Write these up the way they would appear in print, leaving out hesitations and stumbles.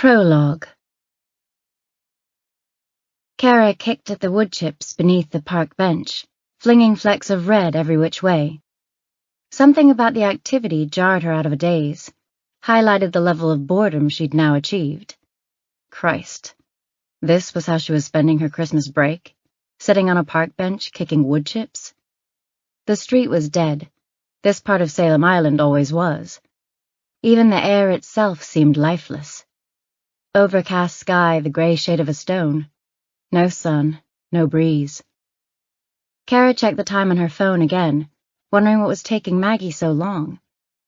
Prologue. Kara kicked at the wood chips beneath the park bench, flinging flecks of red every which way. Something about the activity jarred her out of a daze, highlighted the level of boredom she'd now achieved. Christ. This was how she was spending her Christmas break, sitting on a park bench kicking wood chips? The street was dead. This part of Salem Island always was. Even the air itself seemed lifeless. Overcast sky, the gray shade of a stone. No sun, no breeze. Kara checked the time on her phone again, wondering what was taking Maggie so long.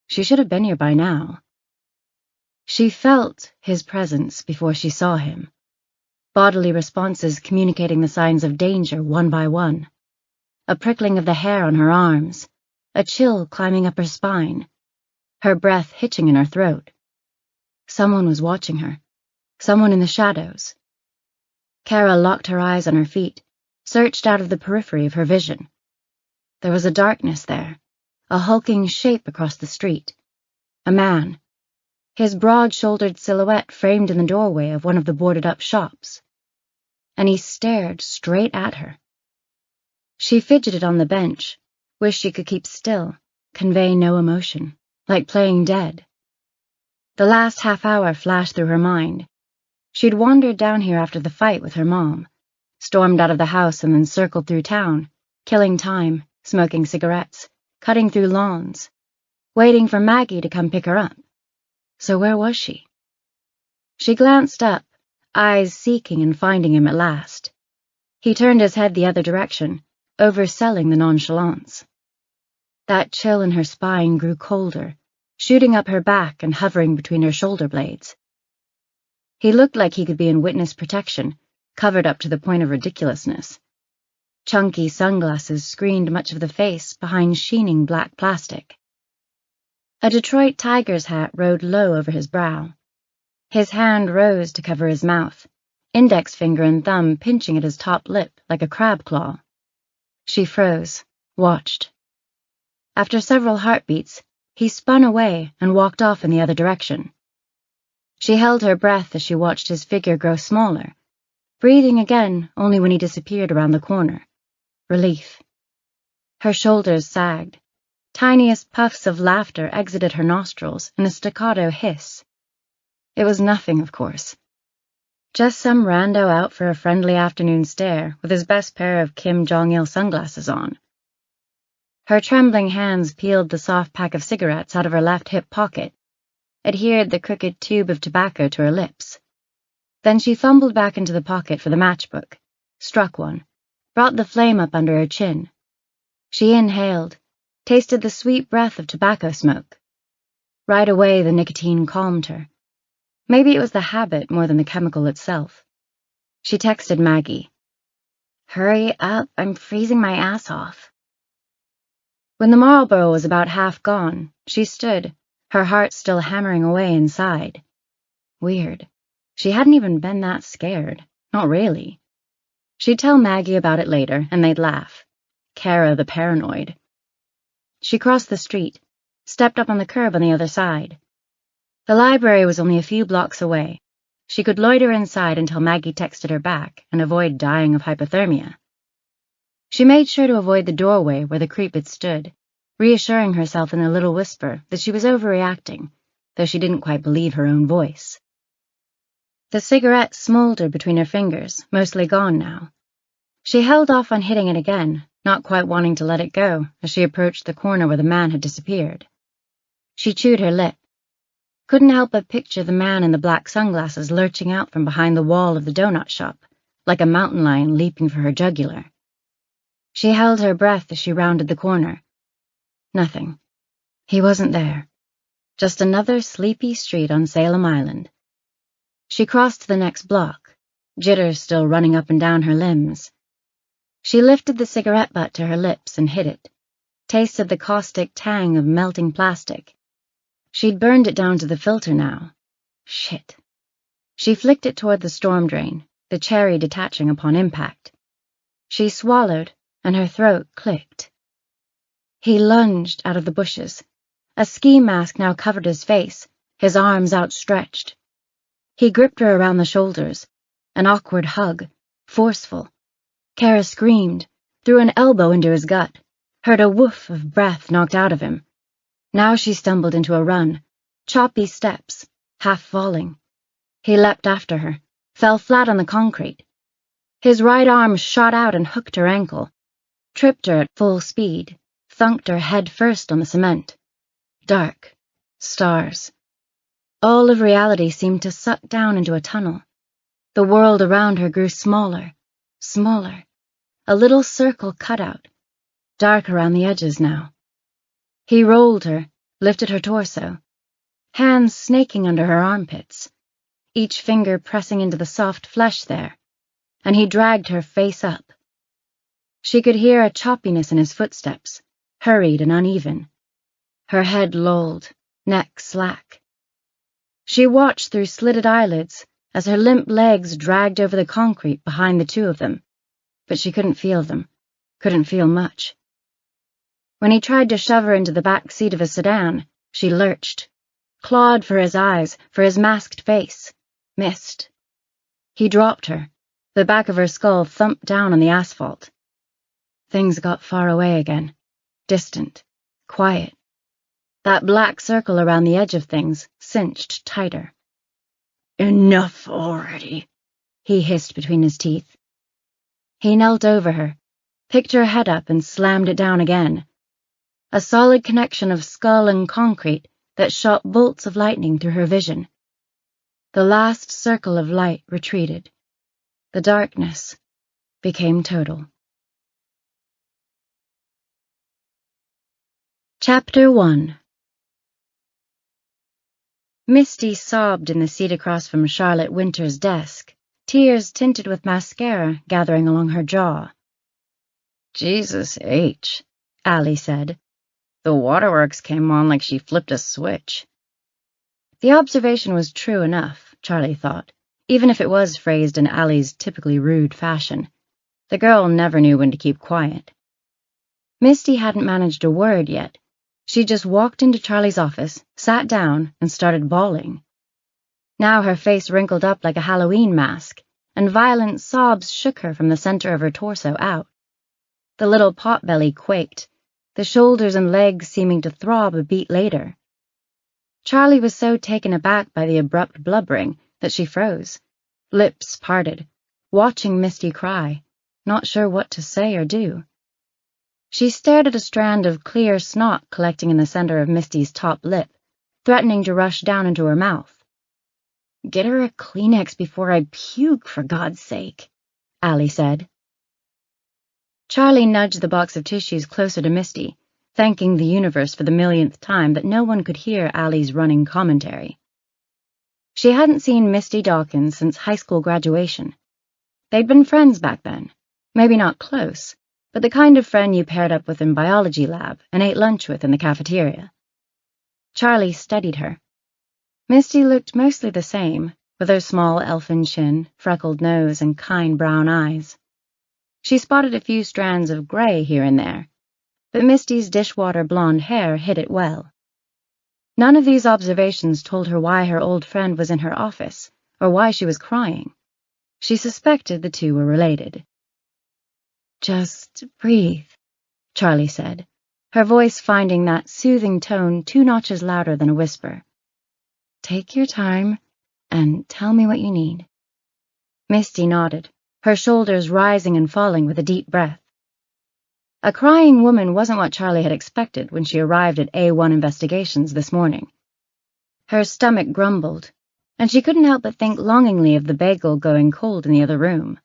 She should have been here by now. She felt his presence before she saw him. Bodily responses communicating the signs of danger one by one. A prickling of the hair on her arms, a chill climbing up her spine, her breath hitching in her throat. Someone was watching her. Someone in the shadows. Kara locked her eyes on her feet, searched out of the periphery of her vision. There was a darkness there, a hulking shape across the street. A man. His broad-shouldered silhouette framed in the doorway of one of the boarded-up shops. And he stared straight at her. She fidgeted on the bench, wished she could keep still, convey no emotion, like playing dead. The last half hour flashed through her mind. She'd wandered down here after the fight with her mom, stormed out of the house and then circled through town, killing time, smoking cigarettes, cutting through lawns, waiting for Maggie to come pick her up. So where was she? She glanced up, eyes seeking and finding him at last. He turned his head the other direction, overselling the nonchalance. That chill in her spine grew colder, shooting up her back and hovering between her shoulder blades. He looked like he could be in witness protection, covered up to the point of ridiculousness. Chunky sunglasses screened much of the face behind sheening black plastic. A Detroit Tigers hat rode low over his brow. His hand rose to cover his mouth, index finger and thumb pinching at his top lip like a crab claw. She froze, watched. After several heartbeats, he spun away and walked off in the other direction. She held her breath as she watched his figure grow smaller, breathing again only when he disappeared around the corner. Relief. Her shoulders sagged. Tiniest puffs of laughter exited her nostrils in a staccato hiss. It was nothing, of course. Just some rando out for a friendly afternoon stare with his best pair of Kim Jong-il sunglasses on. Her trembling hands peeled the soft pack of cigarettes out of her left hip pocket, adhered the crooked tube of tobacco to her lips. Then she fumbled back into the pocket for the matchbook, struck one, brought the flame up under her chin. She inhaled, tasted the sweet breath of tobacco smoke. Right away the nicotine calmed her. Maybe it was the habit more than the chemical itself. She texted Maggie. "Hurry up, I'm freezing my ass off." When the Marlboro was about half gone, she stood, her heart still hammering away inside. Weird. She hadn't even been that scared. Not really. She'd tell Maggie about it later, and they'd laugh. Kara the paranoid. She crossed the street, stepped up on the curb on the other side. The library was only a few blocks away. She could loiter inside until Maggie texted her back and avoid dying of hypothermia. She made sure to avoid the doorway where the creep had stood, reassuring herself in a little whisper that she was overreacting, though she didn't quite believe her own voice. The cigarette smoldered between her fingers, mostly gone now. She held off on hitting it again, not quite wanting to let it go as she approached the corner where the man had disappeared. She chewed her lip. Couldn't help but picture the man in the black sunglasses lurching out from behind the wall of the donut shop, like a mountain lion leaping for her jugular. She held her breath as she rounded the corner. Nothing. He wasn't there. Just another sleepy street on Salem Island. She crossed to the next block, jitters still running up and down her limbs. She lifted the cigarette butt to her lips and hit it, tasted the caustic tang of melting plastic. She'd burned it down to the filter now. Shit. She flicked it toward the storm drain, the cherry detaching upon impact. She swallowed, and her throat clicked. He lunged out of the bushes. A ski mask now covered his face, his arms outstretched. He gripped her around the shoulders, an awkward hug, forceful. Kara screamed, threw an elbow into his gut, heard a woof of breath knocked out of him. Now she stumbled into a run, choppy steps, half falling. He leapt after her, fell flat on the concrete. His right arm shot out and hooked her ankle, tripped her at full speed, thunked her head first on the cement. Dark. Stars. All of reality seemed to suck down into a tunnel. The world around her grew smaller, smaller. A little circle cut out, dark around the edges now. He rolled her, lifted her torso, hands snaking under her armpits, each finger pressing into the soft flesh there, and he dragged her face up. She could hear a choppiness in his footsteps, hurried and uneven. Her head lolled, neck slack. She watched through slitted eyelids as her limp legs dragged over the concrete behind the two of them, but she couldn't feel them, couldn't feel much. When he tried to shove her into the back seat of a sedan, she lurched, clawed for his eyes, for his masked face, missed. He dropped her, the back of her skull thumped down on the asphalt. Things got far away again, distant, quiet. That black circle around the edge of things cinched tighter. "Enough already," he hissed between his teeth. He knelt over her, picked her head up and slammed it down again. A solid connection of skull and concrete that shot bolts of lightning through her vision. The last circle of light retreated. The darkness became total. Chapter 1. Misty sobbed in the seat across from Charlotte Winter's desk, tears tinted with mascara gathering along her jaw. "Jesus H," Allie said. "The waterworks came on like she flipped a switch." The observation was true enough, Charlie thought, even if it was phrased in Allie's typically rude fashion. The girl never knew when to keep quiet. Misty hadn't managed a word yet. She just walked into Charlie's office, sat down, and started bawling. Now her face wrinkled up like a Halloween mask, and violent sobs shook her from the center of her torso out. The little potbelly quaked, the shoulders and legs seeming to throb a beat later. Charlie was so taken aback by the abrupt blubbering that she froze, lips parted, watching Misty cry, not sure what to say or do. She stared at a strand of clear snot collecting in the center of Misty's top lip, threatening to rush down into her mouth. "Get her a Kleenex before I puke, for God's sake," Allie said. Charlie nudged the box of tissues closer to Misty, thanking the universe for the millionth time that no one could hear Allie's running commentary. She hadn't seen Misty Dawkins since high school graduation. They'd been friends back then, maybe not close, but the kind of friend you paired up with in biology lab and ate lunch with in the cafeteria. Charlie studied her. Misty looked mostly the same, with her small elfin chin, freckled nose, and kind brown eyes. She spotted a few strands of gray here and there, but Misty's dishwater blonde hair hid it well. None of these observations told her why her old friend was in her office, or why she was crying. She suspected the two were related. "Just breathe," Charlie said, her voice finding that soothing tone 2 notches louder than a whisper. "Take your time, and tell me what you need." Misty nodded, her shoulders rising and falling with a deep breath. A crying woman wasn't what Charlie had expected when she arrived at A1 Investigations this morning. Her stomach grumbled, and she couldn't help but think longingly of the bagel going cold in the other room.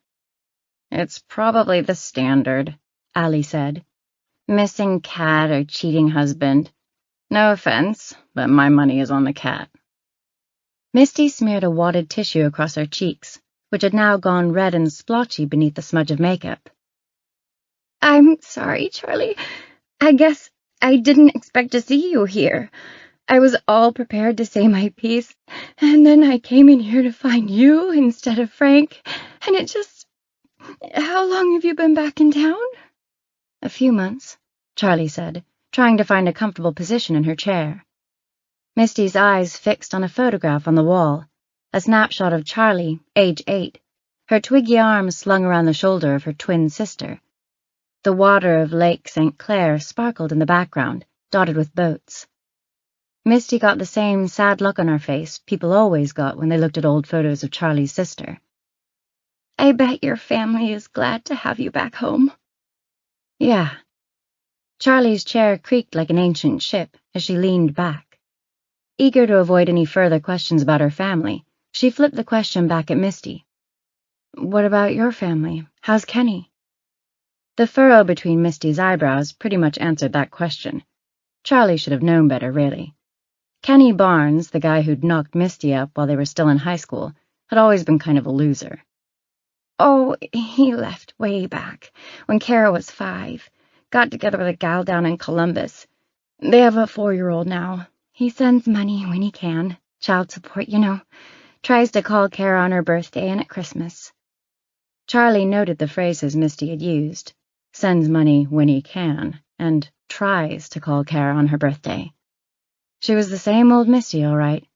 "It's probably the standard," Allie said. "Missing cat or cheating husband. No offense, but my money is on the cat." Misty smeared a wadded tissue across her cheeks, which had now gone red and splotchy beneath the smudge of makeup. "I'm sorry, Charlie. I guess I didn't expect to see you here. I was all prepared to say my piece, and then I came in here to find you instead of Frank, and it just... How long have you been back in town?" "A few months," Charlie said, trying to find a comfortable position in her chair. Misty's eyes fixed on a photograph on the wall, a snapshot of Charlie, age 8, her twiggy arms slung around the shoulder of her twin sister. The water of Lake St. Clair sparkled in the background, dotted with boats. Misty got the same sad look on her face people always got when they looked at old photos of Charlie's sister. "I bet your family is glad to have you back home." "Yeah." Charlie's chair creaked like an ancient ship as she leaned back. Eager to avoid any further questions about her family, she flipped the question back at Misty. "What about your family? How's Kenny?" The furrow between Misty's eyebrows pretty much answered that question. Charlie should have known better, really. Kenny Barnes, the guy who'd knocked Misty up while they were still in high school, had always been kind of a loser. "Oh, he left way back, when Kara was 5. Got together with a gal down in Columbus. They have a 4-year-old now. He sends money when he can. Child support, you know. Tries to call Kara on her birthday and at Christmas." Charlie noted the phrases Misty had used. Sends money when he can, and tries to call Kara on her birthday. She was the same old Misty, all right.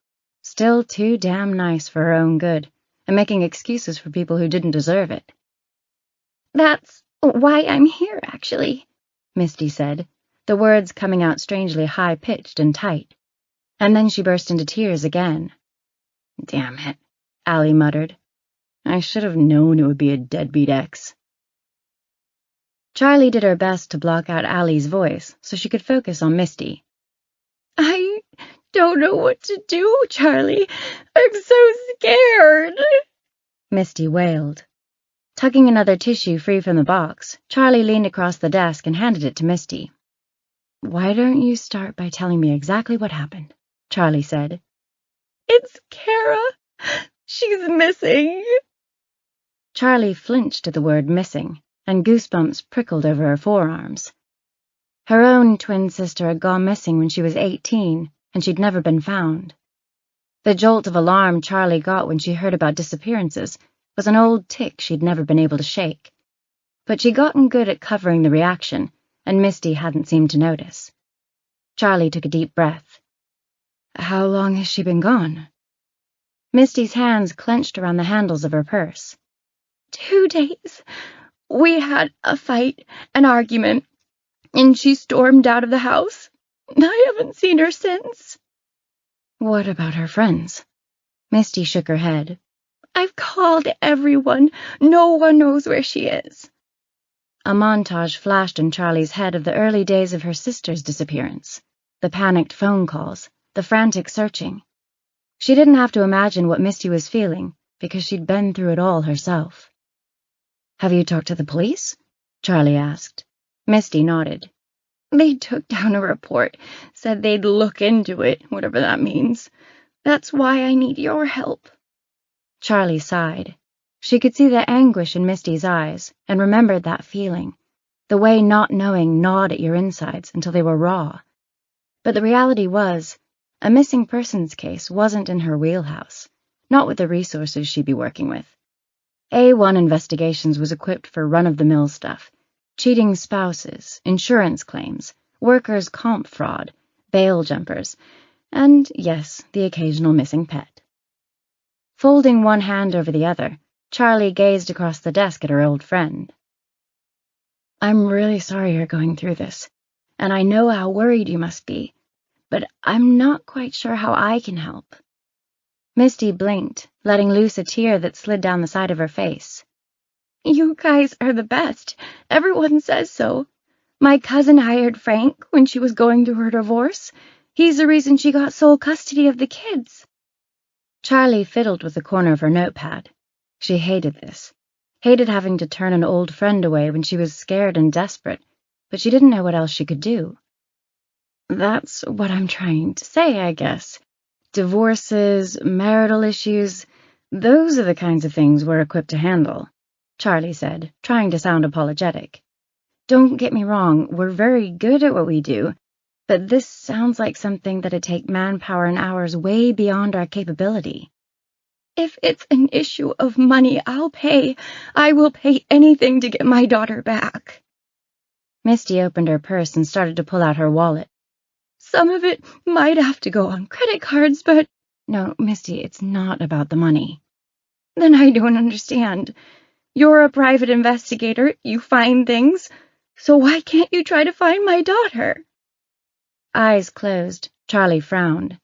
Still too damn nice for her own good, and making excuses for people who didn't deserve it. "That's why I'm here, actually," Misty said, the words coming out strangely high-pitched and tight. And then she burst into tears again. "Damn it," Allie muttered. "I should have known it would be a deadbeat ex." Charlie did her best to block out Allie's voice so she could focus on Misty. "I don't know what to do, Charlie. I'm so scared," Misty wailed. Tugging another tissue free from the box, Charlie leaned across the desk and handed it to Misty. "Why don't you start by telling me exactly what happened?" Charlie said. "It's Kara. She's missing." Charlie flinched at the word missing, and goosebumps prickled over her forearms. Her own twin sister had gone missing when she was 18, and she'd never been found. The jolt of alarm Charlie got when she heard about disappearances was an old tic she'd never been able to shake. But she'd gotten good at covering the reaction, and Misty hadn't seemed to notice. Charlie took a deep breath. "How long has she been gone?" Misty's hands clenched around the handles of her purse. 2 days. We had a fight, an argument, and she stormed out of the house. I haven't seen her since." "What about her friends?" Misty shook her head. "I've called everyone. No one knows where she is." A montage flashed in Charlie's head of the early days of her sister's disappearance, the panicked phone calls, the frantic searching. She didn't have to imagine what Misty was feeling, because she'd been through it all herself. "Have you talked to the police?" Charlie asked. Misty nodded. "They took down a report, said they'd look into it, whatever that means. That's why I need your help." Charlie sighed. She could see the anguish in Misty's eyes, and remembered that feeling, the way not knowing gnawed at your insides until they were raw. But the reality was, a missing persons case wasn't in her wheelhouse, not with the resources she'd be working with. A1 Investigations was equipped for run-of-the-mill stuff, cheating spouses, insurance claims, workers' comp fraud, bail jumpers, and, yes, the occasional missing pet. Folding one hand over the other, Charlie gazed across the desk at her old friend. "I'm really sorry you're going through this, and I know how worried you must be, but I'm not quite sure how I can help." Misty blinked, letting loose a tear that slid down the side of her face. "You guys are the best. Everyone says so. My cousin hired Frank when she was going through her divorce. He's the reason she got sole custody of the kids." Charlie fiddled with the corner of her notepad. She hated this. Hated having to turn an old friend away when she was scared and desperate, but she didn't know what else she could do. "That's what I'm trying to say, I guess. Divorces, marital issues, those are the kinds of things we're equipped to handle," Charlie said, trying to sound apologetic. "Don't get me wrong, we're very good at what we do, but this sounds like something that'd take manpower and hours way beyond our capability." "If it's an issue of money, I'll pay. I will pay anything to get my daughter back." Misty opened her purse and started to pull out her wallet. "Some of it might have to go on credit cards, but..." No, Misty, it's not about the money. Then I don't understand. You're a private investigator, you find things, so why can't you try to find my daughter? Eyes closed, Charlie frowned.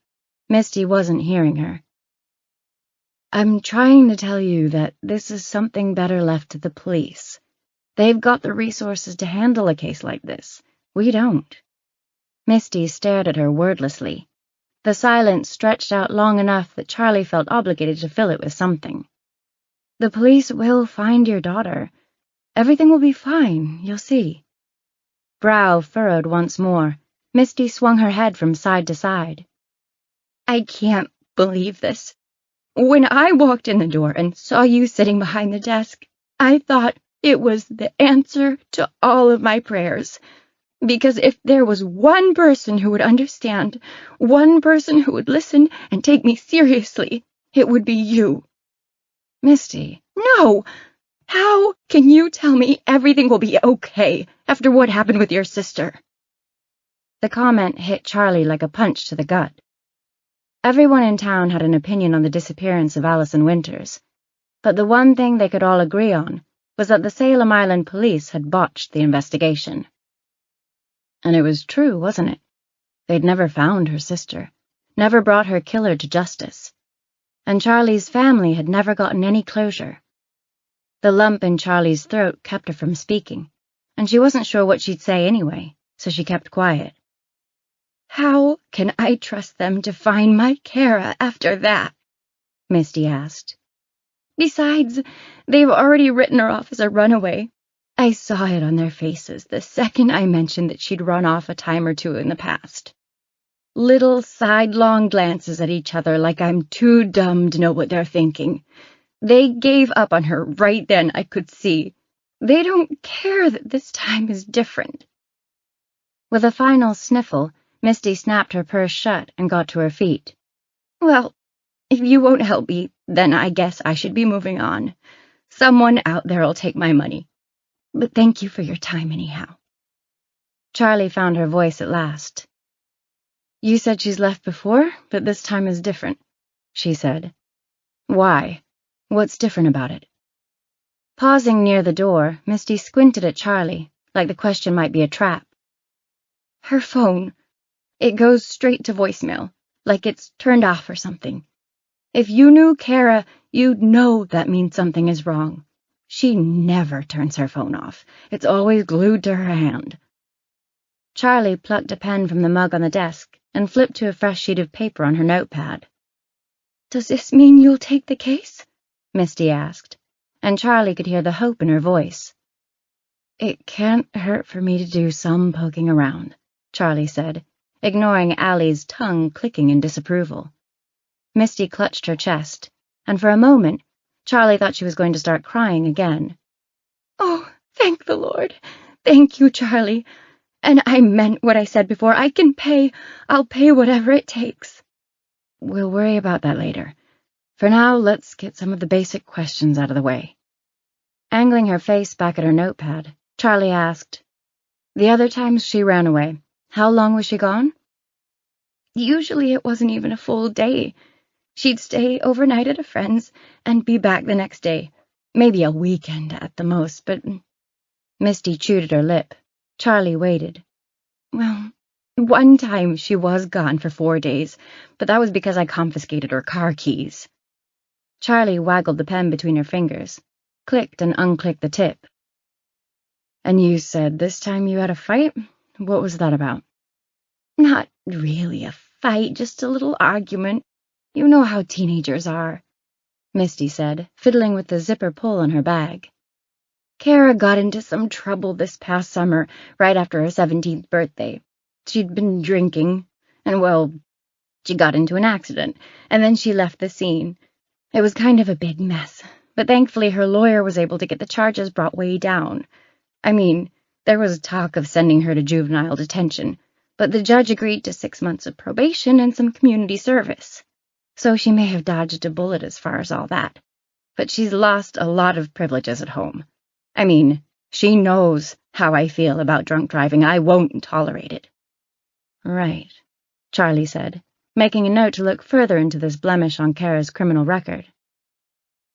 Misty wasn't hearing her. I'm trying to tell you that this is something better left to the police. They've got the resources to handle a case like this. We don't. Misty stared at her wordlessly. The silence stretched out long enough that Charlie felt obligated to fill it with something. The police will find your daughter. Everything will be fine, you'll see. Brow furrowed once more. Misty swung her head from side to side. I can't believe this. When I walked in the door and saw you sitting behind the desk, I thought it was the answer to all of my prayers. Because if there was one person who would understand, one person who would listen and take me seriously, it would be you. Misty. No! How can you tell me everything will be okay after what happened with your sister? The comment hit Charlie like a punch to the gut. Everyone in town had an opinion on the disappearance of Allison Winters, but the one thing they could all agree on was that the Salem Island police had botched the investigation. And it was true, wasn't it? They'd never found her sister, never brought her killer to justice, and Charlie's family had never gotten any closure. The lump in Charlie's throat kept her from speaking, and she wasn't sure what she'd say anyway, so she kept quiet. How can I trust them to find my Kara after that? Misty asked. Besides, they've already written her off as a runaway. I saw it on their faces the second I mentioned that she'd run off a time or two in the past. Little sidelong glances at each other like I'm too dumb to know what they're thinking. They gave up on her right then, I could see. They don't care that this time is different. With a final sniffle, Misty snapped her purse shut and got to her feet. Well, if you won't help me, then I guess I should be moving on. Someone out there'll take my money. But thank you for your time anyhow. Charlie found her voice at last. You said she's left before, but this time is different, she said. Why? What's different about it? Pausing near the door, Misty squinted at Charlie, like the question might be a trap. Her phone. It goes straight to voicemail, like it's turned off or something. If you knew Kara, you'd know that means something is wrong. She never turns her phone off. It's always glued to her hand. Charlie plucked a pen from the mug on the desk and flipped to a fresh sheet of paper on her notepad. Does this mean you'll take the case? Misty asked, and Charlie could hear the hope in her voice. It can't hurt for me to do some poking around, Charlie said, ignoring Allie's tongue clicking in disapproval. Misty clutched her chest, and for a moment, Charlie thought she was going to start crying again. Oh, thank the Lord. Thank you, Charlie. And I meant what I said before. I can pay. I'll pay whatever it takes. We'll worry about that later. For now, let's get some of the basic questions out of the way. Angling her face back at her notepad, Charlie asked, The other times she ran away, how long was she gone? Usually it wasn't even a full day. She'd stay overnight at a friend's and be back the next day. Maybe a weekend at the most, but... Misty chewed at her lip. Charlie waited. Well, one time she was gone for 4 days, but that was because I confiscated her car keys. Charlie waggled the pen between her fingers, clicked and unclicked the tip. And you said this time you had a fight? What was that about? Not really a fight, just a little argument. You know how teenagers are, Misty said, fiddling with the zipper pull on her bag. Kara got into some trouble this past summer, right after her 17th birthday. She'd been drinking, and, well, she got into an accident, and then she left the scene. It was kind of a big mess, but thankfully her lawyer was able to get the charges brought way down. I mean, there was talk of sending her to juvenile detention, but the judge agreed to 6 months of probation and some community service. So she may have dodged a bullet as far as all that, but she's lost a lot of privileges at home. I mean, she knows how I feel about drunk driving. I won't tolerate it. Right, Charlie said, making a note to look further into this blemish on Kara's criminal record.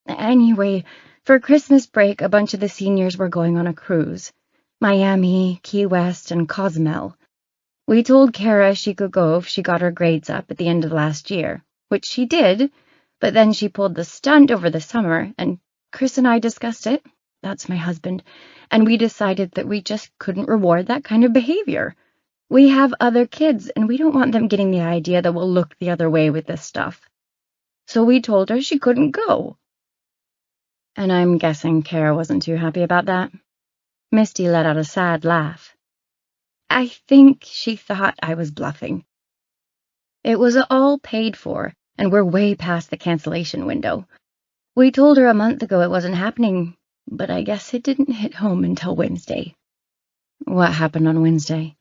Anyway, for Christmas break, a bunch of the seniors were going on a cruise. Miami, Key West, and Cozumel. We told Kara she could go if she got her grades up at the end of last year, which she did, but then she pulled the stunt over the summer, and Chris and I discussed it, that's my husband, and we decided that we just couldn't reward that kind of behavior. We have other kids, and we don't want them getting the idea that we'll look the other way with this stuff. So we told her she couldn't go. And I'm guessing Kara wasn't too happy about that. Misty let out a sad laugh. I think she thought I was bluffing. It was all paid for, and we're way past the cancellation window. We told her a month ago it wasn't happening, but I guess it didn't hit home until Wednesday. What happened on Wednesday?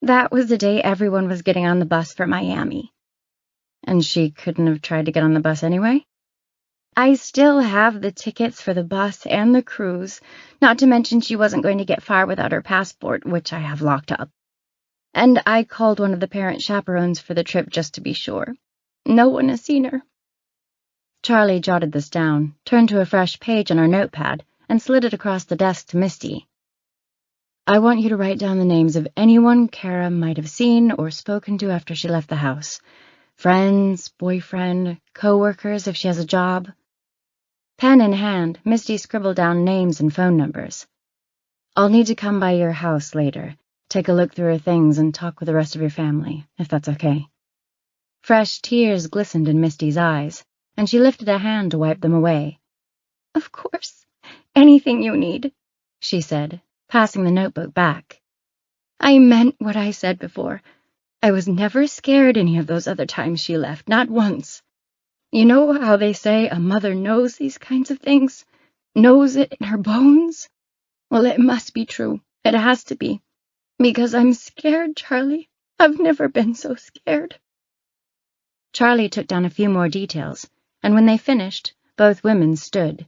That was the day everyone was getting on the bus for Miami. And she couldn't have tried to get on the bus anyway? I still have the tickets for the bus and the cruise, not to mention she wasn't going to get far without her passport, which I have locked up. And I called one of the parent chaperones for the trip just to be sure. No one has seen her. Charlie jotted this down, turned to a fresh page on her notepad, and slid it across the desk to Misty. I want you to write down the names of anyone Kara might have seen or spoken to after she left the house. Friends, boyfriend, co-workers if she has a job. Pen in hand, Misty scribbled down names and phone numbers. I'll need to come by your house later, take a look through her things, and talk with the rest of your family, if that's okay. Fresh tears glistened in Misty's eyes, and she lifted a hand to wipe them away. Of course, anything you need, she said, passing the notebook back. I meant what I said before. I was never scared any of those other times she left, not once. You know how they say a mother knows these kinds of things? Knows it in her bones? Well, it must be true. It has to be. Because I'm scared, Charlie. I've never been so scared. Charlie took down a few more details, and when they finished, both women stood.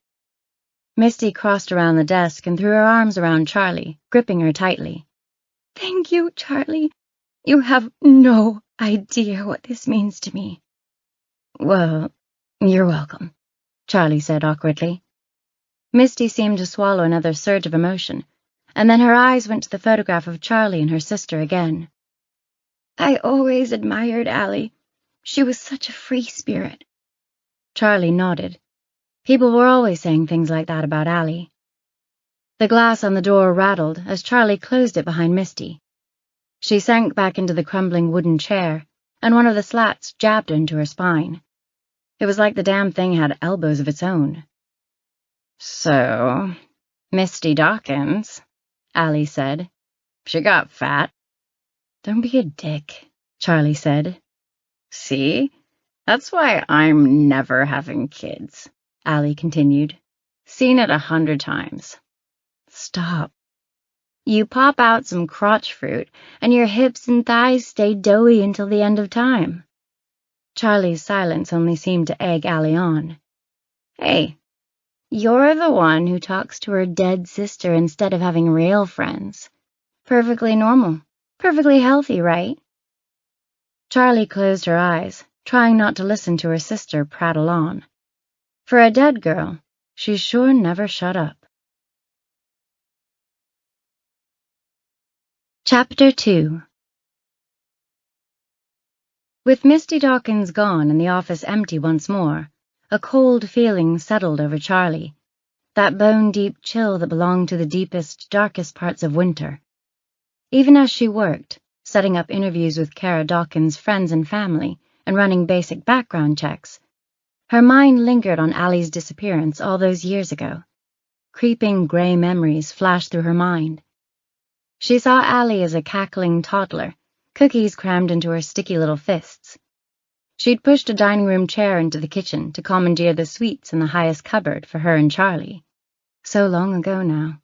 Misty crossed around the desk and threw her arms around Charlie, gripping her tightly. Thank you, Charlie. You have no idea what this means to me. Well, you're welcome, Charlie said awkwardly. Misty seemed to swallow another surge of emotion, and then her eyes went to the photograph of Charlie and her sister again. I always admired Allie. She was such a free spirit. Charlie nodded. People were always saying things like that about Allie. The glass on the door rattled as Charlie closed it behind Misty. She sank back into the crumbling wooden chair, and one of the slats jabbed her into her spine. It was like the damn thing had elbows of its own. So, Misty Dawkins, Allie said. She got fat. Don't be a dick, Charlie said. See? That's why I'm never having kids, Allie continued. Seen it 100 times. Stop. You pop out some crotch fruit, and your hips and thighs stay doughy until the end of time. Charlie's silence only seemed to egg Allie on. Hey, you're the one who talks to her dead sister instead of having real friends. Perfectly normal. Perfectly healthy, right? Charlie closed her eyes, trying not to listen to her sister prattle on. For a dead girl, she sure never shut up. Chapter 2. With Misty Dawkins gone and the office empty once more, a cold feeling settled over Charlie, that bone-deep chill that belonged to the deepest, darkest parts of winter. Even as she worked, setting up interviews with Kara Dawkins' friends and family, and running basic background checks, her mind lingered on Allie's disappearance all those years ago. Creeping gray memories flashed through her mind. She saw Allie as a cackling toddler, cookies crammed into her sticky little fists. She'd pushed a dining room chair into the kitchen to commandeer the sweets in the highest cupboard for her and Charlie. So long ago now.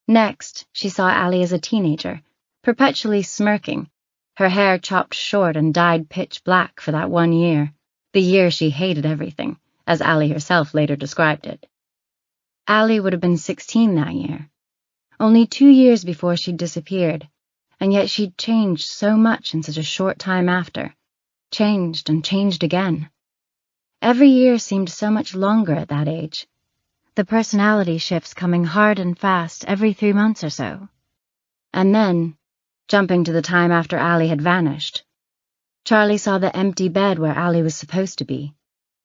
Next, she saw Allie as a teenager, perpetually smirking, her hair chopped short and dyed pitch black for that one year, the year she hated everything, as Allie herself later described it. Allie would have been 16 that year, only 2 years before she'd disappeared, and yet she'd changed so much in such a short time after. changed and changed again. Every year seemed so much longer at that age, the personality shifts coming hard and fast every 3 months or so. And then, jumping to the time after Allie had vanished, Charlie saw the empty bed where Allie was supposed to be,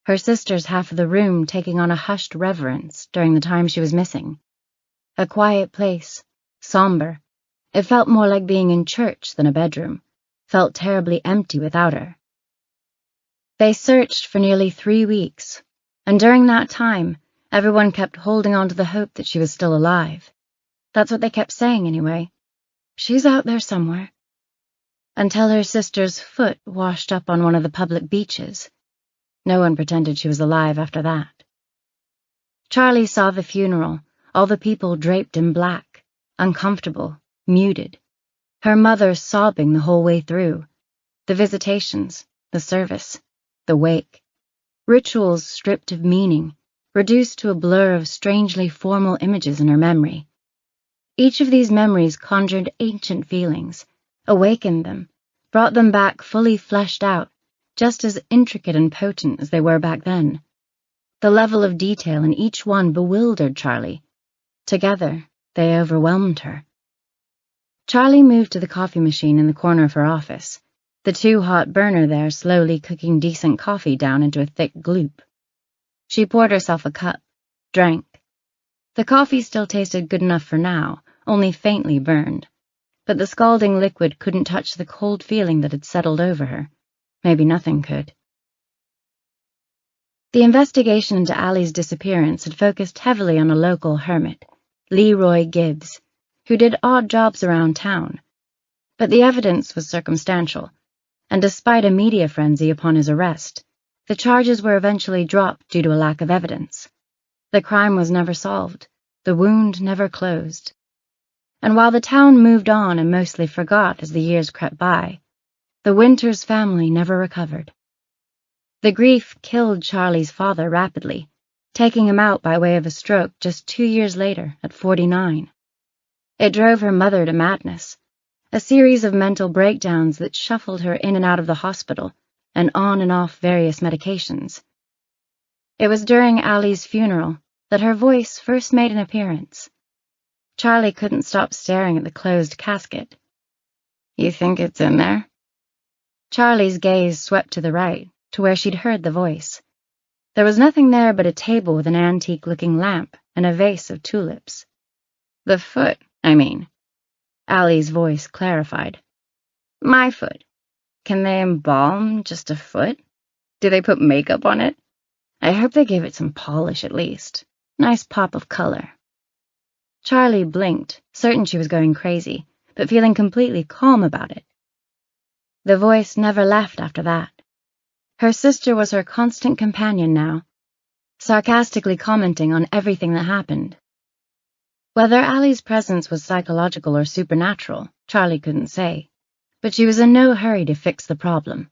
her sister's half of the room taking on a hushed reverence during the time she was missing. A quiet place, somber. It felt more like being in church than a bedroom, felt terribly empty without her. They searched for nearly 3 weeks, and during that time, everyone kept holding on to the hope that she was still alive. That's what they kept saying anyway. She's out there somewhere. Until her sister's foot washed up on one of the public beaches. No one pretended she was alive after that. Charlie saw the funeral, all the people draped in black, uncomfortable, muted. Her mother sobbing the whole way through. The visitations, the service, the wake. Rituals stripped of meaning, reduced to a blur of strangely formal images in her memory. Each of these memories conjured ancient feelings, awakened them, brought them back fully fleshed out, just as intricate and potent as they were back then. The level of detail in each one bewildered Charlie. Together, they overwhelmed her. Charlie moved to the coffee machine in the corner of her office, the too-hot burner there slowly cooking decent coffee down into a thick gloop. She poured herself a cup, drank. The coffee still tasted good enough for now, only faintly burned. But the scalding liquid couldn't touch the cold feeling that had settled over her. Maybe nothing could. The investigation into Allie's disappearance had focused heavily on a local hermit, Leroy Gibbs, who did odd jobs around town. But the evidence was circumstantial, and despite a media frenzy upon his arrest, the charges were eventually dropped due to a lack of evidence. The crime was never solved, the wound never closed. And while the town moved on and mostly forgot as the years crept by, the Winters family never recovered. The grief killed Charlie's father rapidly, taking him out by way of a stroke just 2 years later at 49. It drove her mother to madness, a series of mental breakdowns that shuffled her in and out of the hospital and on and off various medications. It was during Allie's funeral that her voice first made an appearance. Charlie couldn't stop staring at the closed casket. "You think it's in there?" Charlie's gaze swept to the right, to where she'd heard the voice. There was nothing there but a table with an antique-looking lamp and a vase of tulips. "The foot, I mean." Allie's voice clarified. "My foot. Can they embalm just a foot? Do they put makeup on it? I hope they gave it some polish at least. Nice pop of color." Charlie blinked, certain she was going crazy, but feeling completely calm about it. The voice never left after that. Her sister was her constant companion now, sarcastically commenting on everything that happened. Whether Allie's presence was psychological or supernatural, Charlie couldn't say, but she was in no hurry to fix the problem.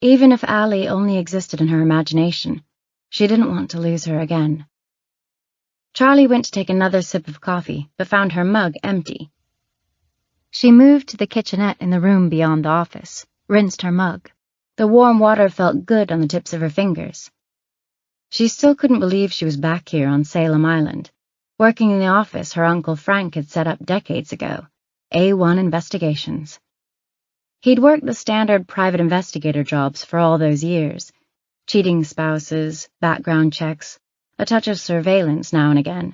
Even if Allie only existed in her imagination, she didn't want to lose her again. Charlie went to take another sip of coffee, but found her mug empty. She moved to the kitchenette in the room beyond the office, rinsed her mug. The warm water felt good on the tips of her fingers. She still couldn't believe she was back here on Salem Island, working in the office her Uncle Frank had set up decades ago, A1 Investigations. He'd worked the standard private investigator jobs for all those years, cheating spouses, background checks, a touch of surveillance now and again.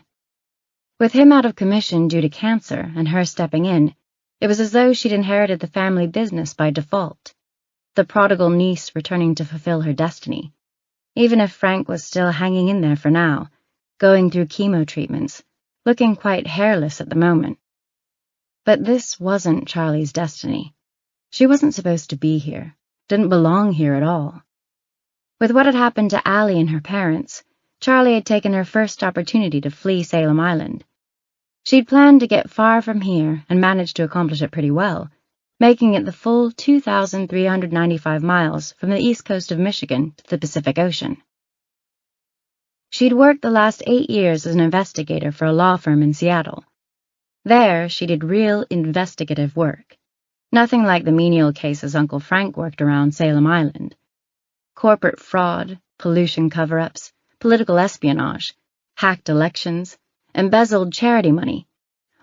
With him out of commission due to cancer and her stepping in, it was as though she'd inherited the family business by default, the prodigal niece returning to fulfill her destiny, even if Frank was still hanging in there for now, going through chemo treatments, looking quite hairless at the moment. But this wasn't Charlie's destiny. She wasn't supposed to be here, didn't belong here at all. With what had happened to Allie and her parents, Charlie had taken her first opportunity to flee Salem Island. She'd planned to get far from here and managed to accomplish it pretty well, making it the full 2,395 miles from the east coast of Michigan to the Pacific Ocean. She'd worked the last 8 years as an investigator for a law firm in Seattle. There, she did real investigative work, Nothing like the menial cases Uncle Frank worked around Salem Island. Corporate fraud, pollution cover-ups, political espionage, hacked elections, embezzled charity money,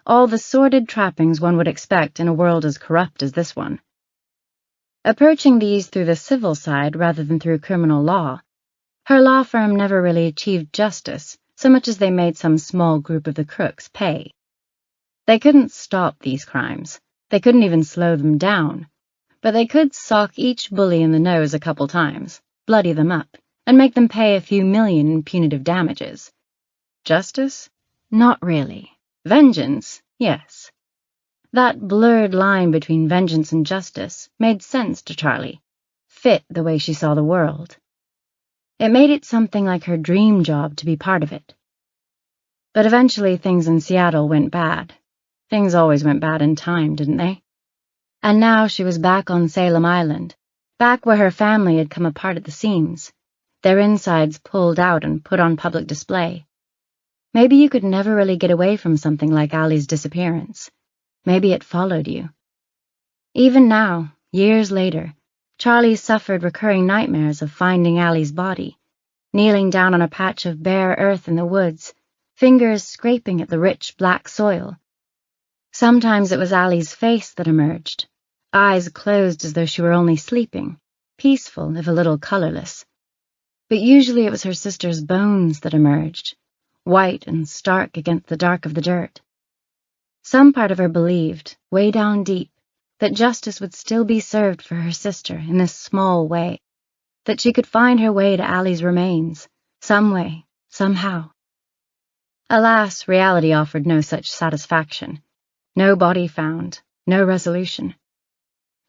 all the sordid trappings one would expect in a world as corrupt as this one. Approaching these through the civil side rather than through criminal law, her law firm never really achieved justice so much as they made some small group of the crooks pay. They couldn't stop these crimes. They couldn't even slow them down. But they could sock each bully in the nose a couple times, bloody them up, and make them pay a few million in punitive damages. Justice? Not really. Vengeance? Yes. That blurred line between vengeance and justice made sense to Charlie, fit the way she saw the world. It made it something like her dream job to be part of it. But eventually things in Seattle went bad. Things always went bad in time, didn't they? And now she was back on Salem Island, back where her family had come apart at the seams, their insides pulled out and put on public display. Maybe you could never really get away from something like Allie's disappearance. Maybe it followed you. Even now, years later, Charlie suffered recurring nightmares of finding Allie's body, kneeling down on a patch of bare earth in the woods, fingers scraping at the rich black soil. Sometimes it was Allie's face that emerged, eyes closed as though she were only sleeping, peaceful if a little colorless. But usually it was her sister's bones that emerged, white and stark against the dark of the dirt. Some part of her believed, way down deep, that justice would still be served for her sister in this small way, that she could find her way to Allie's remains, some way, somehow. Alas, reality offered no such satisfaction. No body found, no resolution.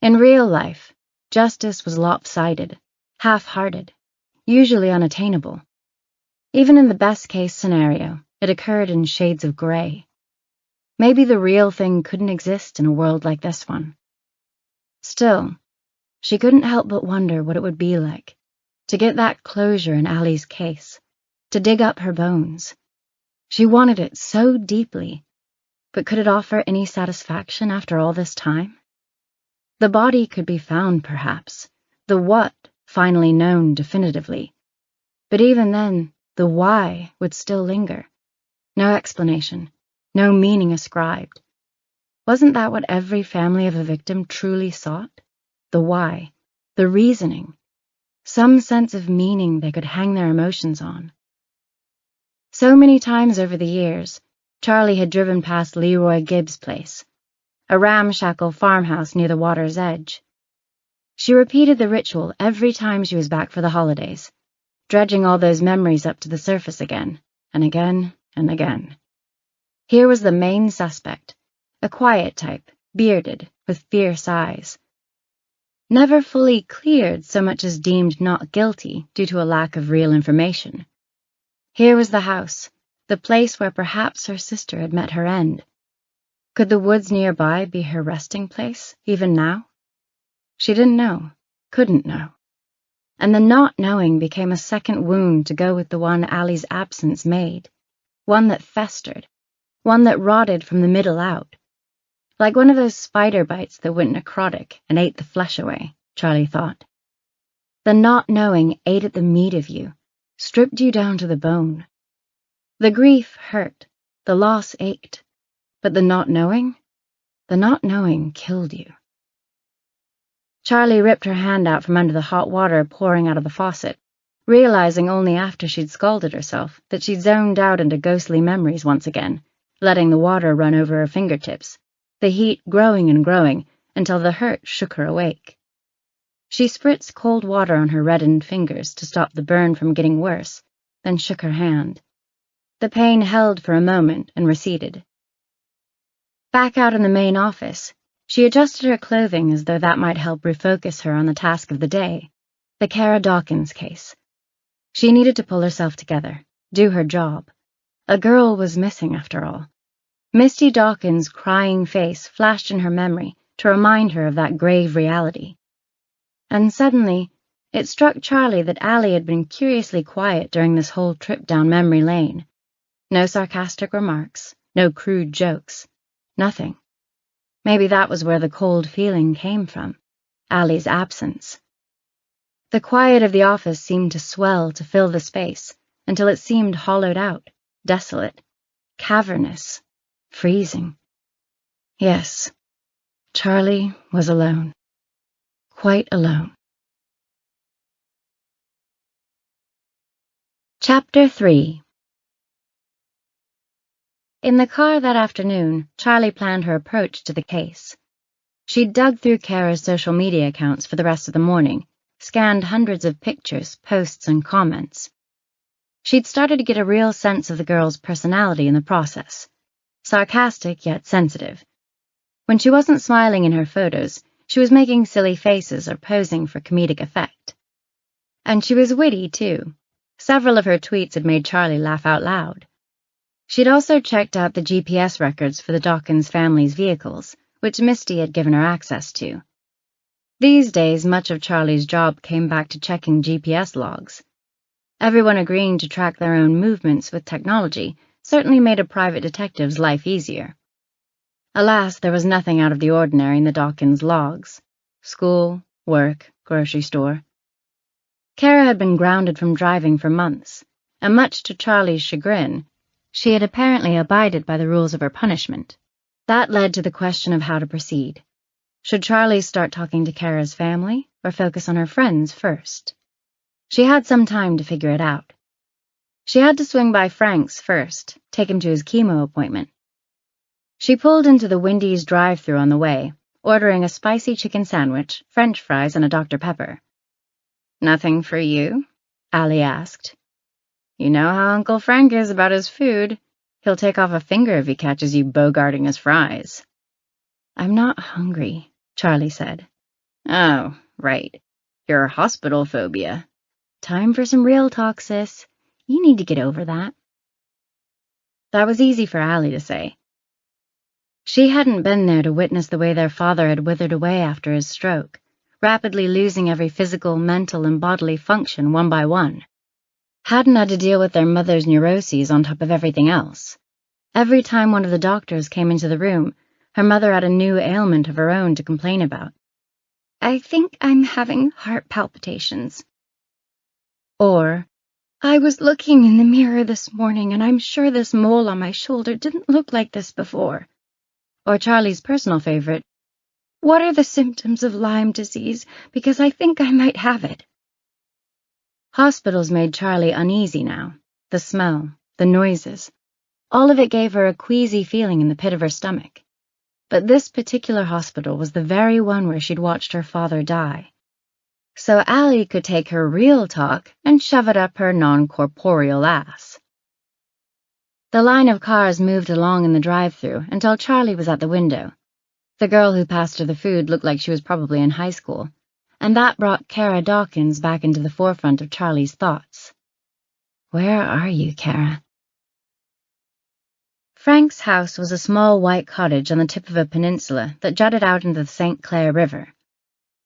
In real life, justice was lopsided, half-hearted, usually unattainable. Even in the best-case scenario, it occurred in shades of gray. Maybe the real thing couldn't exist in a world like this one. Still, she couldn't help but wonder what it would be like to get that closure in Allie's case, to dig up her bones. She wanted it so deeply, but could it offer any satisfaction after all this time? The body could be found, perhaps, the what finally known definitively. But even then, the why would still linger. No explanation, no meaning ascribed. Wasn't that what every family of a victim truly sought? The why, the reasoning, some sense of meaning they could hang their emotions on. So many times over the years, Charlie had driven past Leroy Gibbs' place, a ramshackle farmhouse near the water's edge. She repeated the ritual every time she was back for the holidays, dredging all those memories up to the surface again, and again, and again. Here was the main suspect, a quiet type, bearded, with fierce eyes. Never fully cleared so much as deemed not guilty due to a lack of real information. Here was the house, the place where perhaps her sister had met her end. Could the woods nearby be her resting place, even now? She didn't know, couldn't know. And the not knowing became a second wound to go with the one Allie's absence made, one that festered, one that rotted from the middle out. Like one of those spider bites that went necrotic and ate the flesh away, Charlie thought. The not knowing ate at the meat of you, stripped you down to the bone. The grief hurt, the loss ached, but the not knowing killed you. Charlie ripped her hand out from under the hot water pouring out of the faucet, realizing only after she'd scalded herself that she'd zoned out into ghostly memories once again, letting the water run over her fingertips, the heat growing and growing until the hurt shook her awake. She spritzed cold water on her reddened fingers to stop the burn from getting worse, then shook her hand. The pain held for a moment and receded. Back out in the main office, she adjusted her clothing as though that might help refocus her on the task of the day, the Kara Dawkins case. She needed to pull herself together, do her job. A girl was missing after all. Misty Dawkins' crying face flashed in her memory to remind her of that grave reality. And suddenly, it struck Charlie that Allie had been curiously quiet during this whole trip down memory lane. No sarcastic remarks, no crude jokes, nothing. Maybe that was where the cold feeling came from, Allie's absence. The quiet of the office seemed to swell to fill the space until it seemed hollowed out, desolate, cavernous, freezing. Yes, Charlie was alone. Quite alone. Chapter 3. In the car that afternoon, Charlie planned her approach to the case. She'd dug through Kara's social media accounts for the rest of the morning, scanned hundreds of pictures, posts, and comments. She'd started to get a real sense of the girl's personality in the process. Sarcastic yet sensitive. When she wasn't smiling in her photos, she was making silly faces or posing for comedic effect. And she was witty, too. Several of her tweets had made Charlie laugh out loud. She'd also checked out the GPS records for the Dawkins family's vehicles, which Misty had given her access to. These days, much of Charlie's job came back to checking GPS logs. Everyone agreeing to track their own movements with technology certainly made a private detective's life easier. Alas, there was nothing out of the ordinary in the Dawkins logs. School, work, grocery store. Kara had been grounded from driving for months, and much to Charlie's chagrin, she had apparently abided by the rules of her punishment. That led to the question of how to proceed. Should Charlie start talking to Kara's family, or focus on her friends first? She had some time to figure it out. She had to swing by Frank's first, take him to his chemo appointment. She pulled into the Wendy's drive-thru on the way, ordering a spicy chicken sandwich, French fries, and a Dr. Pepper. "Nothing for you?" Allie asked. "You know how Uncle Frank is about his food. He'll take off a finger if he catches you bogarting his fries." "I'm not hungry," Charlie said. "Oh, right. Your hospital phobia. Time for some real talk, sis. You need to get over that." That was easy for Allie to say. She hadn't been there to witness the way their father had withered away after his stroke, rapidly losing every physical, mental, and bodily function one by one. Hadn't had to deal with their mother's neuroses on top of everything else. Every time one of the doctors came into the room, her mother had a new ailment of her own to complain about. "I think I'm having heart palpitations." Or, "I was looking in the mirror this morning and I'm sure this mole on my shoulder didn't look like this before." Or Charlie's personal favorite, "What are the symptoms of Lyme disease? Because I think I might have it." Hospitals made Charlie uneasy now. The smell, the noises, all of it gave her a queasy feeling in the pit of her stomach. But this particular hospital was the very one where she'd watched her father die. So Allie could take her real talk and shove it up her non-corporeal ass. The line of cars moved along in the drive-thru until Charlie was at the window. The girl who passed her the food looked like she was probably in high school, and that brought Kara Dawkins back into the forefront of Charlie's thoughts. Where are you, Kara? Frank's house was a small white cottage on the tip of a peninsula that jutted out into the St. Clair River.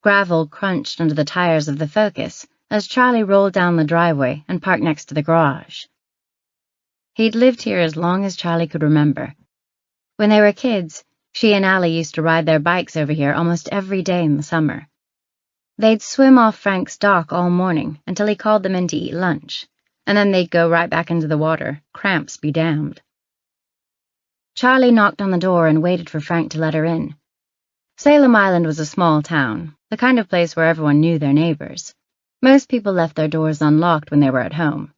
Gravel crunched under the tires of the Focus as Charlie rolled down the driveway and parked next to the garage. He'd lived here as long as Charlie could remember. When they were kids, she and Allie used to ride their bikes over here almost every day in the summer. They'd swim off Frank's dock all morning until he called them in to eat lunch, and then they'd go right back into the water, cramps be damned. Charlie knocked on the door and waited for Frank to let her in. Salem Island was a small town, the kind of place where everyone knew their neighbors. Most people left their doors unlocked when they were at home,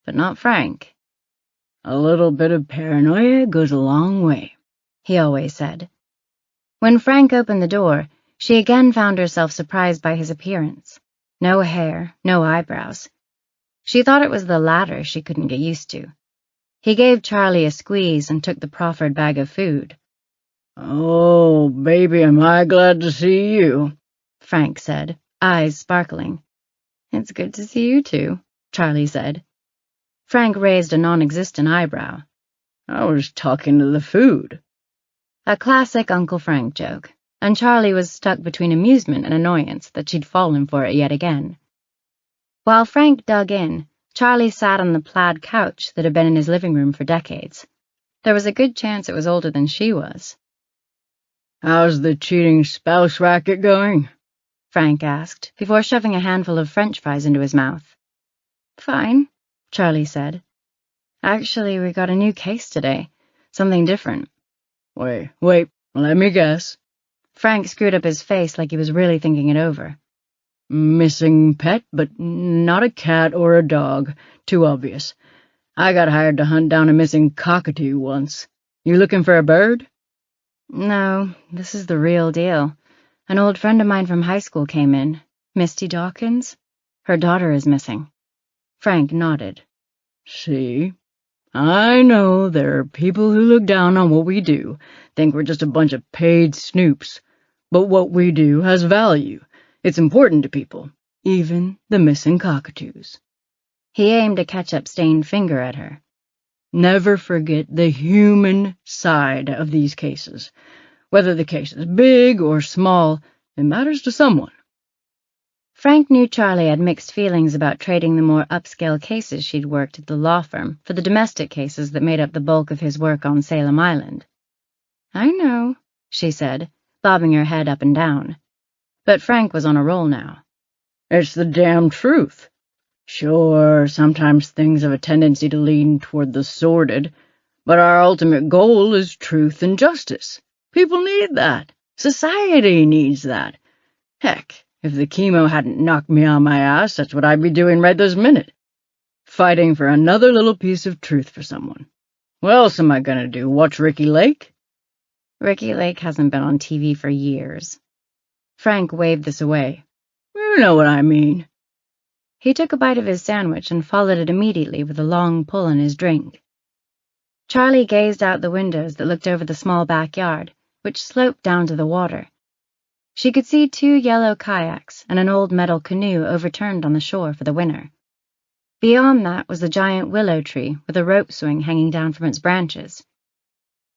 but not Frank. "A little bit of paranoia goes a long way," he always said. When Frank opened the door, she again found herself surprised by his appearance. No hair, no eyebrows. She thought it was the latter she couldn't get used to. He gave Charlie a squeeze and took the proffered bag of food. "Oh, baby, am I glad to see you," Frank said, eyes sparkling. "It's good to see you too," Charlie said. Frank raised a non-existent eyebrow. "I was talking to the food." A classic Uncle Frank joke, and Charlie was stuck between amusement and annoyance that she'd fallen for it yet again. While Frank dug in, Charlie sat on the plaid couch that had been in his living room for decades. There was a good chance it was older than she was. How's the cheating spouse racket going? Frank asked, before shoving a handful of French fries into his mouth. Fine, Charlie said. Actually, we got a new case today. Something different. Wait, let me guess. Frank screwed up his face like he was really thinking it over. Missing pet, but not a cat or a dog. Too obvious. I got hired to hunt down a missing cockatoo once. You looking for a bird? No, this is the real deal. An old friend of mine from high school came in. Misty Dawkins. Her daughter is missing. Frank nodded. See? I know there are people who look down on what we do, think we're just a bunch of paid snoops. But what we do has value. It's important to people, even the missing cockatoos. He aimed a ketchup-stained finger at her. Never forget the human side of these cases. Whether the case is big or small, it matters to someone. Frank knew Charlie had mixed feelings about trading the more upscale cases she'd worked at the law firm for the domestic cases that made up the bulk of his work on Salem Island. I know, she said, bobbing her head up and down. But Frank was on a roll now. It's the damn truth. Sure, sometimes things have a tendency to lean toward the sordid, but our ultimate goal is truth and justice. People need that. Society needs that. Heck, if the chemo hadn't knocked me on my ass, that's what I'd be doing right this minute. Fighting for another little piece of truth for someone. What else am I gonna do, watch Ricky Lake? Ricky Lake hasn't been on TV for years. Frank waved this away. You know what I mean. He took a bite of his sandwich and followed it immediately with a long pull on his drink. Charlie gazed out the windows that looked over the small backyard, which sloped down to the water. She could see 2 yellow kayaks and an old metal canoe overturned on the shore for the winter. Beyond that was the giant willow tree with a rope swing hanging down from its branches.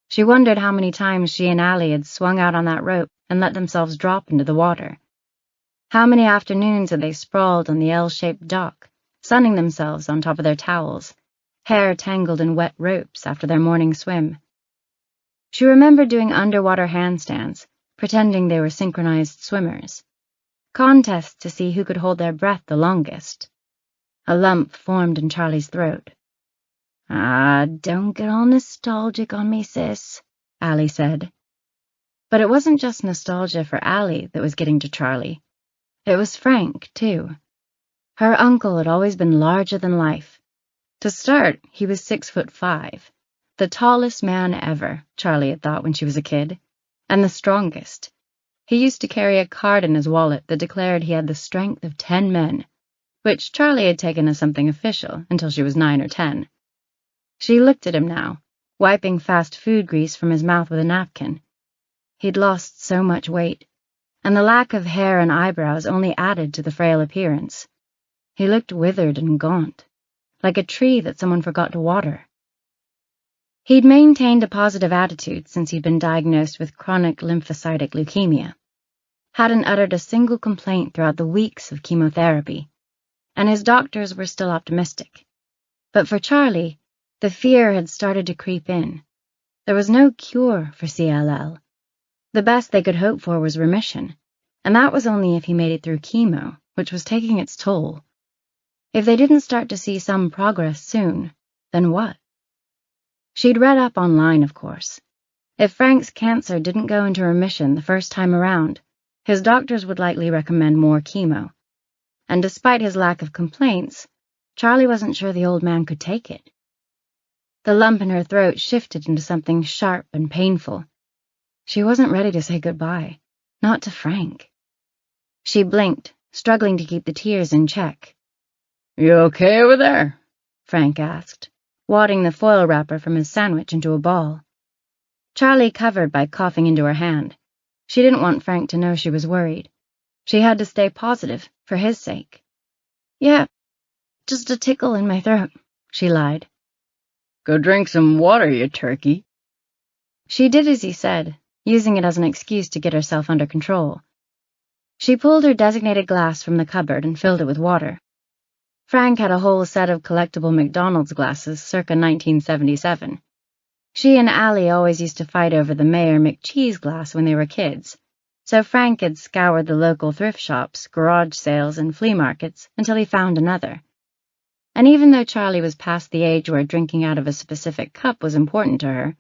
She wondered how many times she and Allie had swung out on that rope and let themselves drop into the water. How many afternoons had they sprawled on the L-shaped dock, sunning themselves on top of their towels, hair tangled in wet ropes after their morning swim. She remembered doing underwater handstands, pretending they were synchronized swimmers. Contests to see who could hold their breath the longest. A lump formed in Charlie's throat. Don't get all nostalgic on me, sis, Allie said. But it wasn't just nostalgia for Allie that was getting to Charlie. It was Frank, too. Her uncle had always been larger than life. To start, he was 6'5", the tallest man ever, Charlie had thought when she was a kid, and the strongest. He used to carry a card in his wallet that declared he had the strength of 10 men, which Charlie had taken as something official until she was 9 or 10. She looked at him now, wiping fast food grease from his mouth with a napkin. He'd lost so much weight, and the lack of hair and eyebrows only added to the frail appearance. He looked withered and gaunt, like a tree that someone forgot to water. He'd maintained a positive attitude since he'd been diagnosed with chronic lymphocytic leukemia, hadn't uttered a single complaint throughout the weeks of chemotherapy, and his doctors were still optimistic. But for Charlie, the fear had started to creep in. There was no cure for CLL. The best they could hope for was remission, and that was only if he made it through chemo, which was taking its toll. If they didn't start to see some progress soon, then what? She'd read up online, of course. If Frank's cancer didn't go into remission the first time around, his doctors would likely recommend more chemo. And despite his lack of complaints, Charlie wasn't sure the old man could take it. The lump in her throat shifted into something sharp and painful. She wasn't ready to say goodbye, not to Frank. She blinked, struggling to keep the tears in check. You okay over there? Frank asked, wadding the foil wrapper from his sandwich into a ball. Charlie covered by coughing into her hand. She didn't want Frank to know she was worried. She had to stay positive, for his sake. Yeah, just a tickle in my throat, she lied. Go drink some water, you turkey. She did as he said, using it as an excuse to get herself under control. She pulled her designated glass from the cupboard and filled it with water. Frank had a whole set of collectible McDonald's glasses circa 1977. She and Allie always used to fight over the Mayor McCheese glass when they were kids, so Frank had scoured the local thrift shops, garage sales, and flea markets until he found another. And even though Charlie was past the age where drinking out of a specific cup was important to her,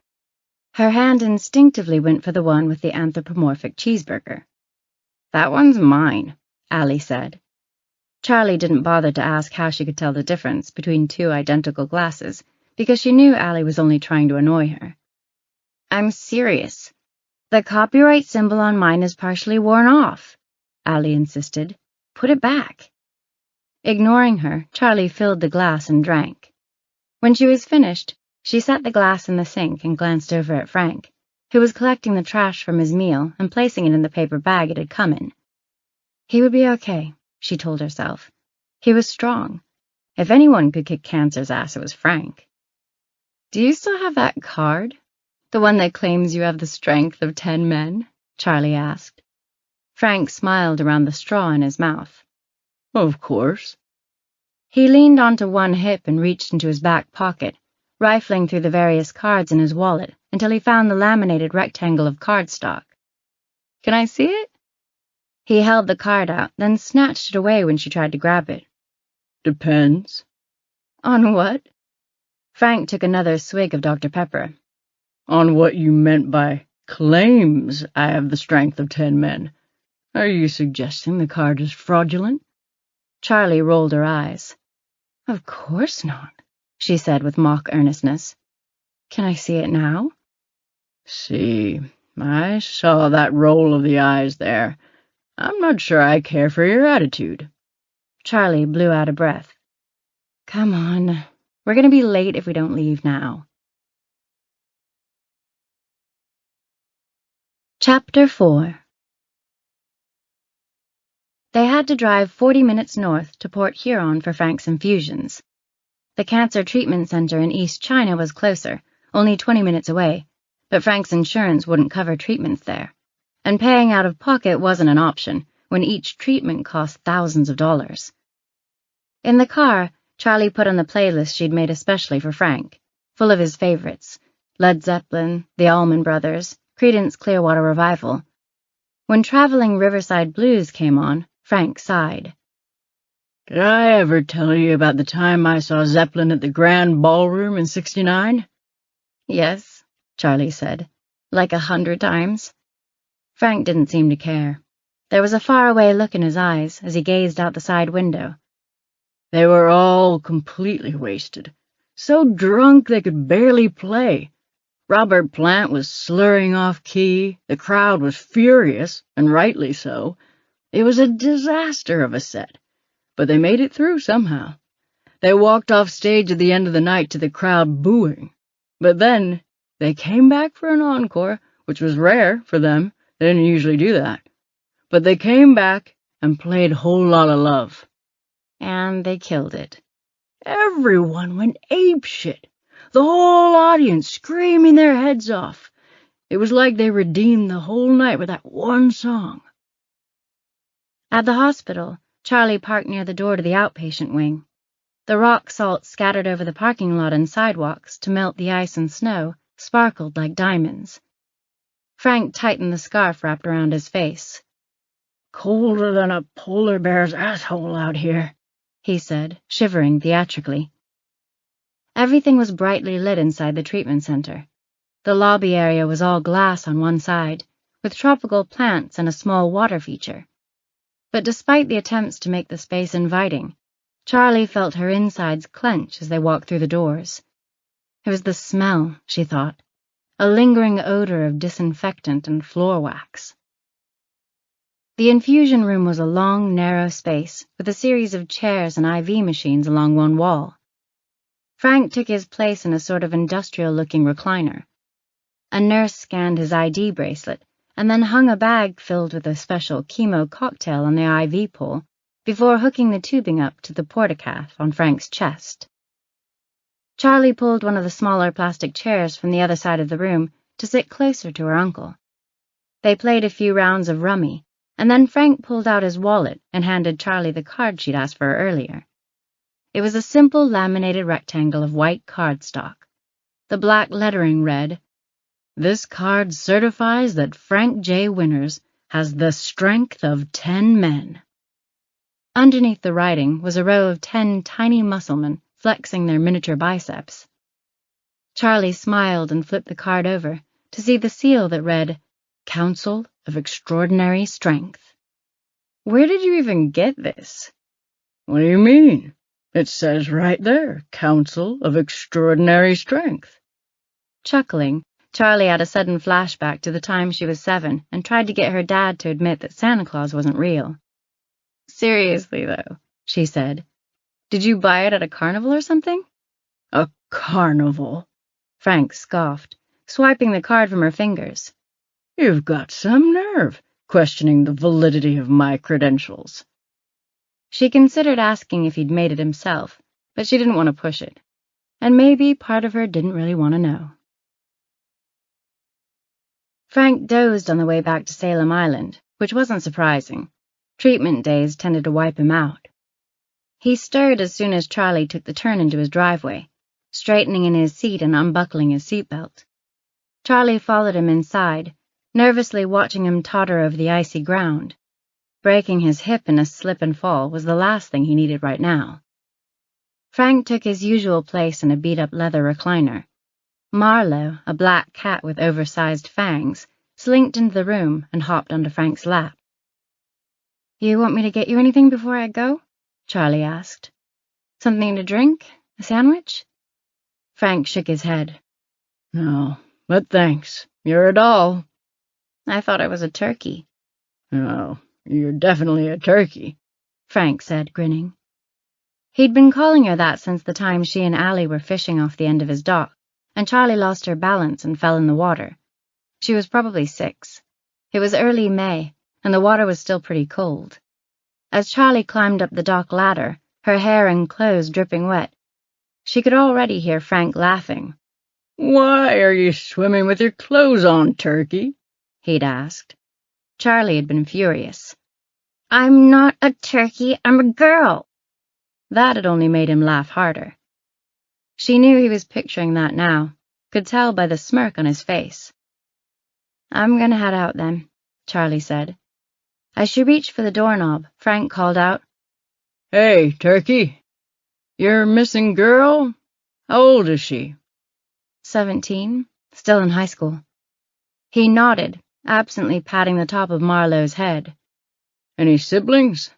her hand instinctively went for the one with the anthropomorphic cheeseburger. "That one's mine," Allie said. Charlie didn't bother to ask how she could tell the difference between two identical glasses, because she knew Allie was only trying to annoy her. "I'm serious. The copyright symbol on mine is partially worn off," Allie insisted. "Put it back." Ignoring her, Charlie filled the glass and drank. When she was finished, she set the glass in the sink and glanced over at Frank, who was collecting the trash from his meal and placing it in the paper bag it had come in. He would be okay, she told herself. He was strong. If anyone could kick cancer's ass, it was Frank. "Do you still have that card? The one that claims you have the strength of 10 men?" Charlie asked. Frank smiled around the straw in his mouth. "Of course." He leaned onto one hip and reached into his back pocket, rifling through the various cards in his wallet until he found the laminated rectangle of cardstock. "Can I see it?" He held the card out, then snatched it away when she tried to grab it. "Depends." "On what?" Frank took another swig of Dr. Pepper. "On what you meant by claims I have the strength of 10 men. Are you suggesting the card is fraudulent?" Charlie rolled her eyes. "Of course not," she said with mock earnestness. "Can I see it now?" "See, I saw that roll of the eyes there. I'm not sure I care for your attitude." Charlie blew out a breath. "Come on. We're going to be late if we don't leave now." Chapter 4. They had to drive 40 minutes north to Port Huron for Frank's infusions. The cancer treatment center in East China was closer, only 20 minutes away, but Frank's insurance wouldn't cover treatments there, and paying out of pocket wasn't an option when each treatment cost thousands of dollars. In the car, Charlie put on the playlist she'd made especially for Frank, full of his favorites: Led Zeppelin, the Allman Brothers, Creedence Clearwater Revival. When Traveling Riverside Blues came on, Frank sighed. "Did I ever tell you about the time I saw Zeppelin at the Grand Ballroom in '69? "Yes," Charlie said, "like 100 times." Frank didn't seem to care. There was a faraway look in his eyes as he gazed out the side window. "They were all completely wasted, so drunk they could barely play. Robert Plant was slurring off key, the crowd was furious, and rightly so. It was a disaster of a set, but they made it through somehow. They walked off stage at the end of the night to the crowd booing, but then they came back for an encore, which was rare for them. They didn't usually do that. But they came back and played Whole Lotta Love. And they killed it. Everyone went apeshit. The whole audience screaming their heads off. It was like they redeemed the whole night with that one song." At the hospital, Charlie parked near the door to the outpatient wing. The rock salt scattered over the parking lot and sidewalks to melt the ice and snow sparkled like diamonds. Frank tightened the scarf wrapped around his face. "Colder than a polar bear's asshole out here," he said, shivering theatrically. Everything was brightly lit inside the treatment center. The lobby area was all glass on one side, with tropical plants and a small water feature. But despite the attempts to make the space inviting, Charlie felt her insides clench as they walked through the doors. It was the smell, she thought, a lingering odor of disinfectant and floor wax. The infusion room was a long, narrow space with a series of chairs and IV machines along one wall. Frank took his place in a sort of industrial-looking recliner. A nurse scanned his ID bracelet and then hung a bag filled with a special chemo cocktail on the IV pole before hooking the tubing up to the portacath on Frank's chest. Charlie pulled one of the smaller plastic chairs from the other side of the room to sit closer to her uncle. They played a few rounds of rummy, and then Frank pulled out his wallet and handed Charlie the card she'd asked for earlier. It was a simple laminated rectangle of white cardstock. The black lettering read, "This card certifies that Frank J. Winters has the strength of 10 men." Underneath the writing was a row of 10 tiny musclemen flexing their miniature biceps. Charlie smiled and flipped the card over to see the seal that read, "Council of Extraordinary Strength." "Where did you even get this?" What do you mean? It says right there, Council of Extraordinary Strength. Chuckling, Charlie had a sudden flashback to the time she was 7 and tried to get her dad to admit that Santa Claus wasn't real. "Seriously, though," she said, "did you buy it at a carnival or something?" A carnival? Frank scoffed, swiping the card from her fingers. You've got some nerve, questioning the validity of my credentials. She considered asking if he'd made it himself, but she didn't want to push it. And maybe part of her didn't really want to know. Frank dozed on the way back to Salem Island, which wasn't surprising. Treatment days tended to wipe him out. He stirred as soon as Charlie took the turn into his driveway, straightening in his seat and unbuckling his seatbelt. Charlie followed him inside, nervously watching him totter over the icy ground. Breaking his hip in a slip and fall was the last thing he needed right now. Frank took his usual place in a beat-up leather recliner. Marlowe, a black cat with oversized fangs, slinked into the room and hopped onto Frank's lap. "You want me to get you anything before I go?" Charlie asked. "Something to drink? A sandwich?" Frank shook his head. No, but thanks. You're a doll. "I thought I was a turkey." Oh, you're definitely a turkey, Frank said, grinning. He'd been calling her that since the time she and Allie were fishing off the end of his dock, and Charlie lost her balance and fell in the water. She was probably 6. It was early May, and the water was still pretty cold. As Charlie climbed up the dock ladder, her hair and clothes dripping wet, she could already hear Frank laughing. Why are you swimming with your clothes on, turkey? He'd asked. Charlie had been furious. "I'm not a turkey, I'm a girl." That had only made him laugh harder. She knew he was picturing that now, could tell by the smirk on his face. "I'm gonna head out then," Charlie said. As she reached for the doorknob, Frank called out, "Hey, turkey, your missing girl? How old is she?" 17, still in high school. He nodded, absently patting the top of Marlowe's head. Any siblings?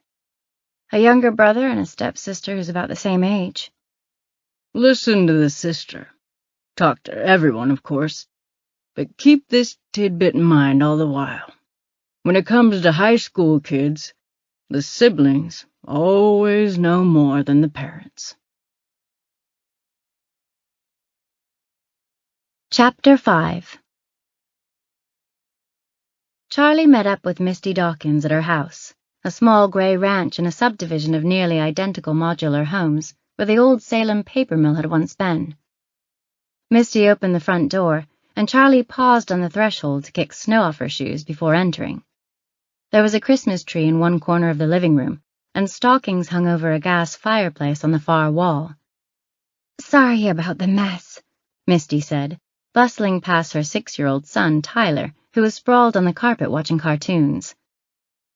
A younger brother and a stepsister who's about the same age. Listen to the sister. Talk to everyone, of course, but keep this tidbit in mind all the while. When it comes to high school kids, the siblings always know more than the parents. Chapter 5. Charlie met up with Misty Dawkins at her house, a small gray ranch in a subdivision of nearly identical modular homes where the old Salem paper mill had once been. Misty opened the front door, and Charlie paused on the threshold to kick snow off her shoes before entering. There was a Christmas tree in one corner of the living room, and stockings hung over a gas fireplace on the far wall. "Sorry about the mess," Misty said, bustling past her 6-year-old son, Tyler, who was sprawled on the carpet watching cartoons.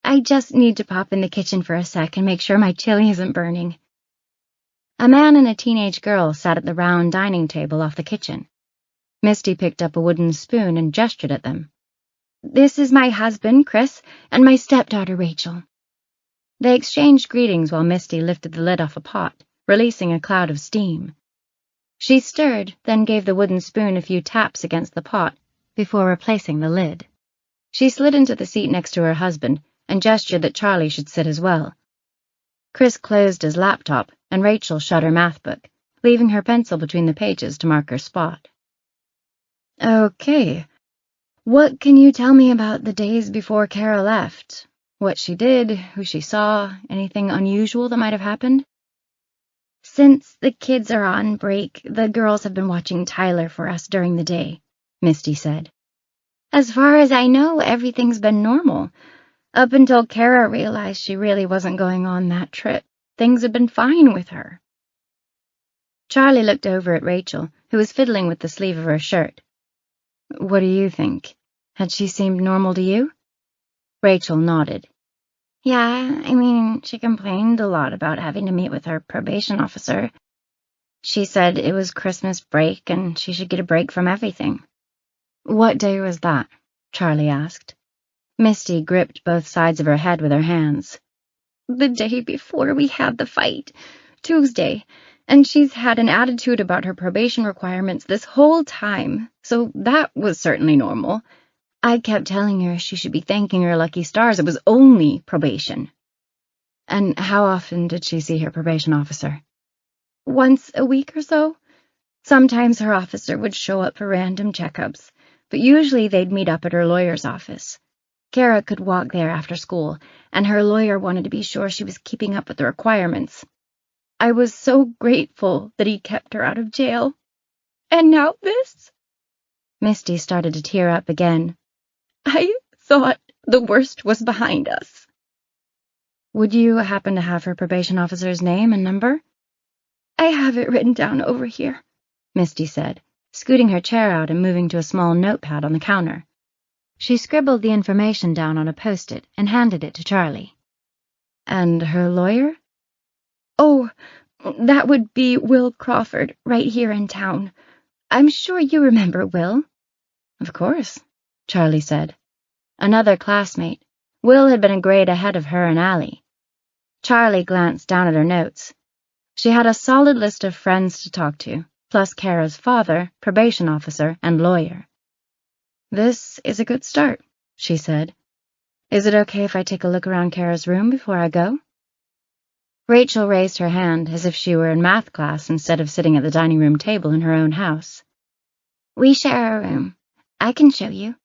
"I just need to pop in the kitchen for a sec and make sure my chili isn't burning." A man and a teenage girl sat at the round dining table off the kitchen. Misty picked up a wooden spoon and gestured at them. "This is my husband, Chris, and my stepdaughter, Rachel." They exchanged greetings while Misty lifted the lid off a pot, releasing a cloud of steam. She stirred, then gave the wooden spoon a few taps against the pot before replacing the lid. She slid into the seat next to her husband and gestured that Charlie should sit as well. Chris closed his laptop, and Rachel shut her math book, leaving her pencil between the pages to mark her spot. "Okay. What can you tell me about the days before Kara left? What she did, who she saw, anything unusual that might have happened?" "Since the kids are on break, the girls have been watching Tyler for us during the day," Misty said. "As far as I know, everything's been normal. Up until Kara realized she really wasn't going on that trip, things have been fine with her." Charlie looked over at Rachel, who was fiddling with the sleeve of her shirt. "What do you think? Had she seemed normal to you?" Rachel nodded. "Yeah, I mean, she complained a lot about having to meet with her probation officer. She said it was Christmas break and she should get a break from everything." "What day was that?" Charlie asked. Misty gripped both sides of her head with her hands. "The day before we had the fight, Tuesday, and she's had an attitude about her probation requirements this whole time, so that was certainly normal. I kept telling her she should be thanking her lucky stars it was only probation." "And how often did she see her probation officer?" "Once a week or so. Sometimes her officer would show up for random checkups, but usually they'd meet up at her lawyer's office. Kara could walk there after school, and her lawyer wanted to be sure she was keeping up with the requirements. I was so grateful that he kept her out of jail. And now this?" Misty started to tear up again. "I thought the worst was behind us." "Would you happen to have her probation officer's name and number?" "I have it written down over here," Misty said, scooting her chair out and moving to a small notepad on the counter. She scribbled the information down on a post-it and handed it to Charlie. "And her lawyer?" "Oh, that would be Will Crawford, right here in town. I'm sure you remember Will." "Of course," Charlie said. Another classmate. Will had been a grade ahead of her and Allie. Charlie glanced down at her notes. She had a solid list of friends to talk to, plus Kara's father, probation officer, and lawyer. "This is a good start," she said. "Is it okay if I take a look around Kara's room before I go?" Rachel raised her hand as if she were in math class instead of sitting at the dining room table in her own house. "We share a room. I can show you."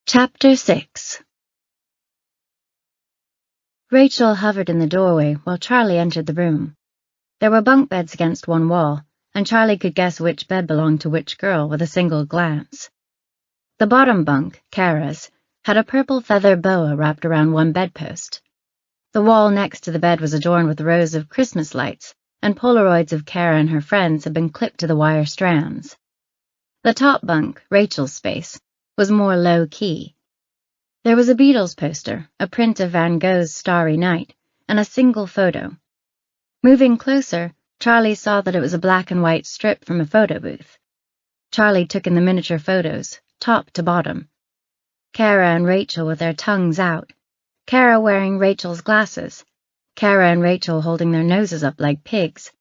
Chapter 6. Rachel hovered in the doorway while Charlie entered the room. There were bunk beds against one wall, and Charlie could guess which bed belonged to which girl with a single glance. The bottom bunk, Kara's, had a purple feather boa wrapped around one bedpost. The wall next to the bed was adorned with rows of Christmas lights, and Polaroids of Kara and her friends had been clipped to the wire strands. The top bunk, Rachel's space, was more low-key. There was a Beatles poster, a print of Van Gogh's Starry Night, and a single photo. Moving closer, Charlie saw that it was a black and white strip from a photo booth. Charlie took in the miniature photos, top to bottom. Kara and Rachel with their tongues out. Kara wearing Rachel's glasses. Kara and Rachel holding their noses up like pigs.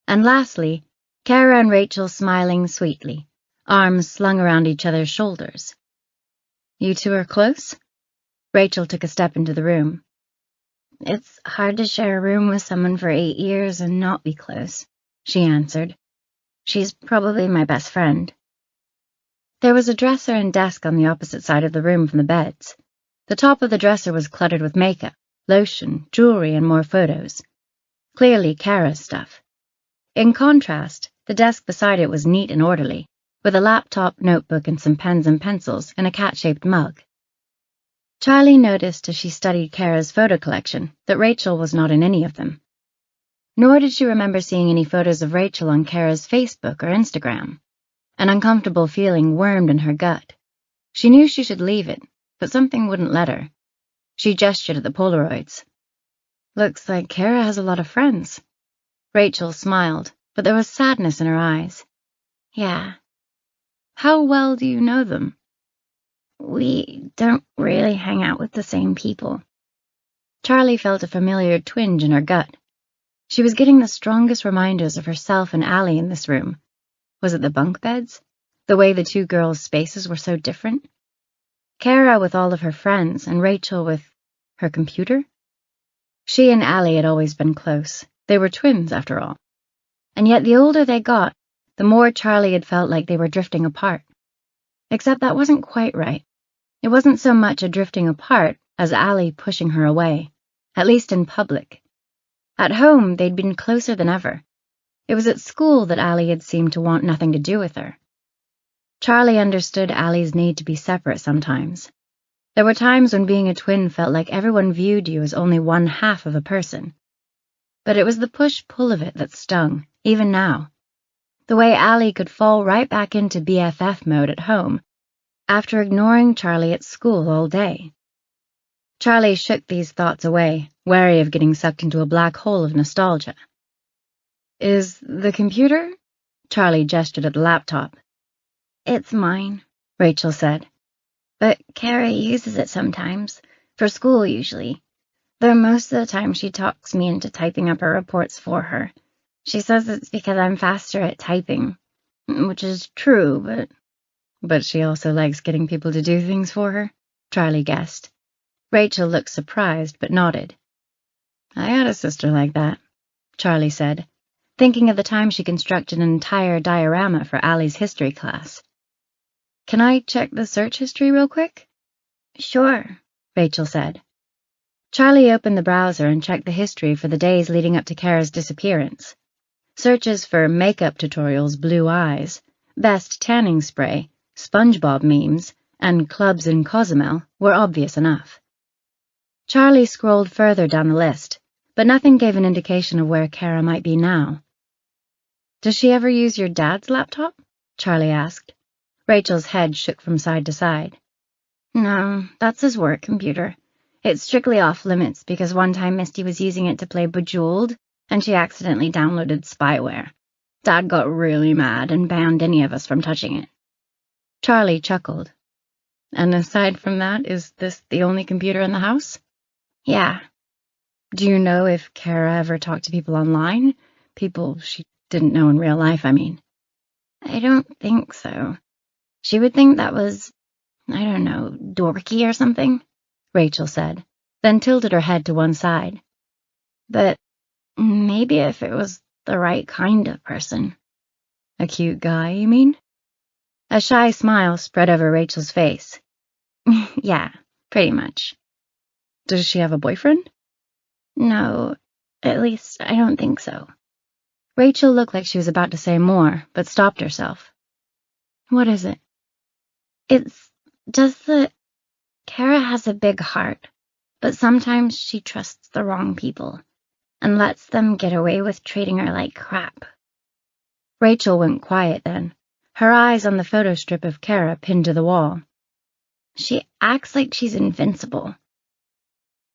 And lastly, Kara and Rachel smiling sweetly, arms slung around each other's shoulders. "You two are close?" Rachel took a step into the room. "It's hard to share a room with someone for 8 years and not be close," she answered. "She's probably my best friend." There was a dresser and desk on the opposite side of the room from the beds. The top of the dresser was cluttered with makeup, lotion, jewelry, and more photos. Clearly Kara's stuff. In contrast, the desk beside it was neat and orderly, with a laptop, notebook, and some pens and pencils in a cat-shaped mug. Charlie noticed as she studied Kara's photo collection that Rachel was not in any of them. Nor did she remember seeing any photos of Rachel on Kara's Facebook or Instagram. An uncomfortable feeling wormed in her gut. She knew she should leave it, but something wouldn't let her. She gestured at the Polaroids. "Looks like Kara has a lot of friends." Rachel smiled, but there was sadness in her eyes. "Yeah." "How well do you know them?" "We don't really hang out with the same people." Charlie felt a familiar twinge in her gut. She was getting the strongest reminders of herself and Allie in this room. Was it the bunk beds? The way the two girls' spaces were so different? Kara with all of her friends, and Rachel with her computer? She and Allie had always been close. They were twins, after all. And yet the older they got, the more Charlie had felt like they were drifting apart. Except that wasn't quite right. It wasn't so much a drifting apart as Allie pushing her away, at least in public. At home, they'd been closer than ever. It was at school that Allie had seemed to want nothing to do with her. Charlie understood Allie's need to be separate sometimes. There were times when being a twin felt like everyone viewed you as only one half of a person. but it was the push-pull of it that stung, even now. The way Allie could fall right back into BFF mode at home, after ignoring Charlie at school all day. Charlie shook these thoughts away, wary of getting sucked into a black hole of nostalgia. Is the computer? Charlie gestured at the laptop. It's mine, Rachel said. But Kara uses it sometimes, for school usually. Though most of the time she talks me into typing up her reports for her. She says it's because I'm faster at typing, which is true, but... But she also likes getting people to do things for her, Charlie guessed. Rachel looked surprised, but nodded. I had a sister like that, Charlie said, thinking of the time she constructed an entire diorama for Allie's history class. Can I check the search history real quick? Sure, Rachel said. Charlie opened the browser and checked the history for the days leading up to Kara's disappearance. Searches for makeup tutorials, blue eyes, best tanning spray, SpongeBob memes, and clubs in Cozumel were obvious enough. Charlie scrolled further down the list, but nothing gave an indication of where Kara might be now. Does she ever use your dad's laptop? Charlie asked. Rachel's head shook from side to side. No, that's his work computer. It's strictly off-limits because one time Misty was using it to play Bejeweled, and she accidentally downloaded spyware. Dad got really mad and banned any of us from touching it. Charlie chuckled. And aside from that, is this the only computer in the house? Yeah. Do you know if Kara ever talked to people online? People she didn't know in real life, I mean. I don't think so. She would think that was, I don't know, dorky or something, Rachel said, then tilted her head to one side. But maybe if it was the right kind of person. A cute guy, you mean? A shy smile spread over Rachel's face. Yeah, pretty much. Does she have a boyfriend? No, at least I don't think so. Rachel looked like she was about to say more, but stopped herself. What is it? It's just that Kara has a big heart, but sometimes she trusts the wrong people and lets them get away with treating her like crap. Rachel went quiet then, her eyes on the photo strip of Kara pinned to the wall. She acts like she's invincible.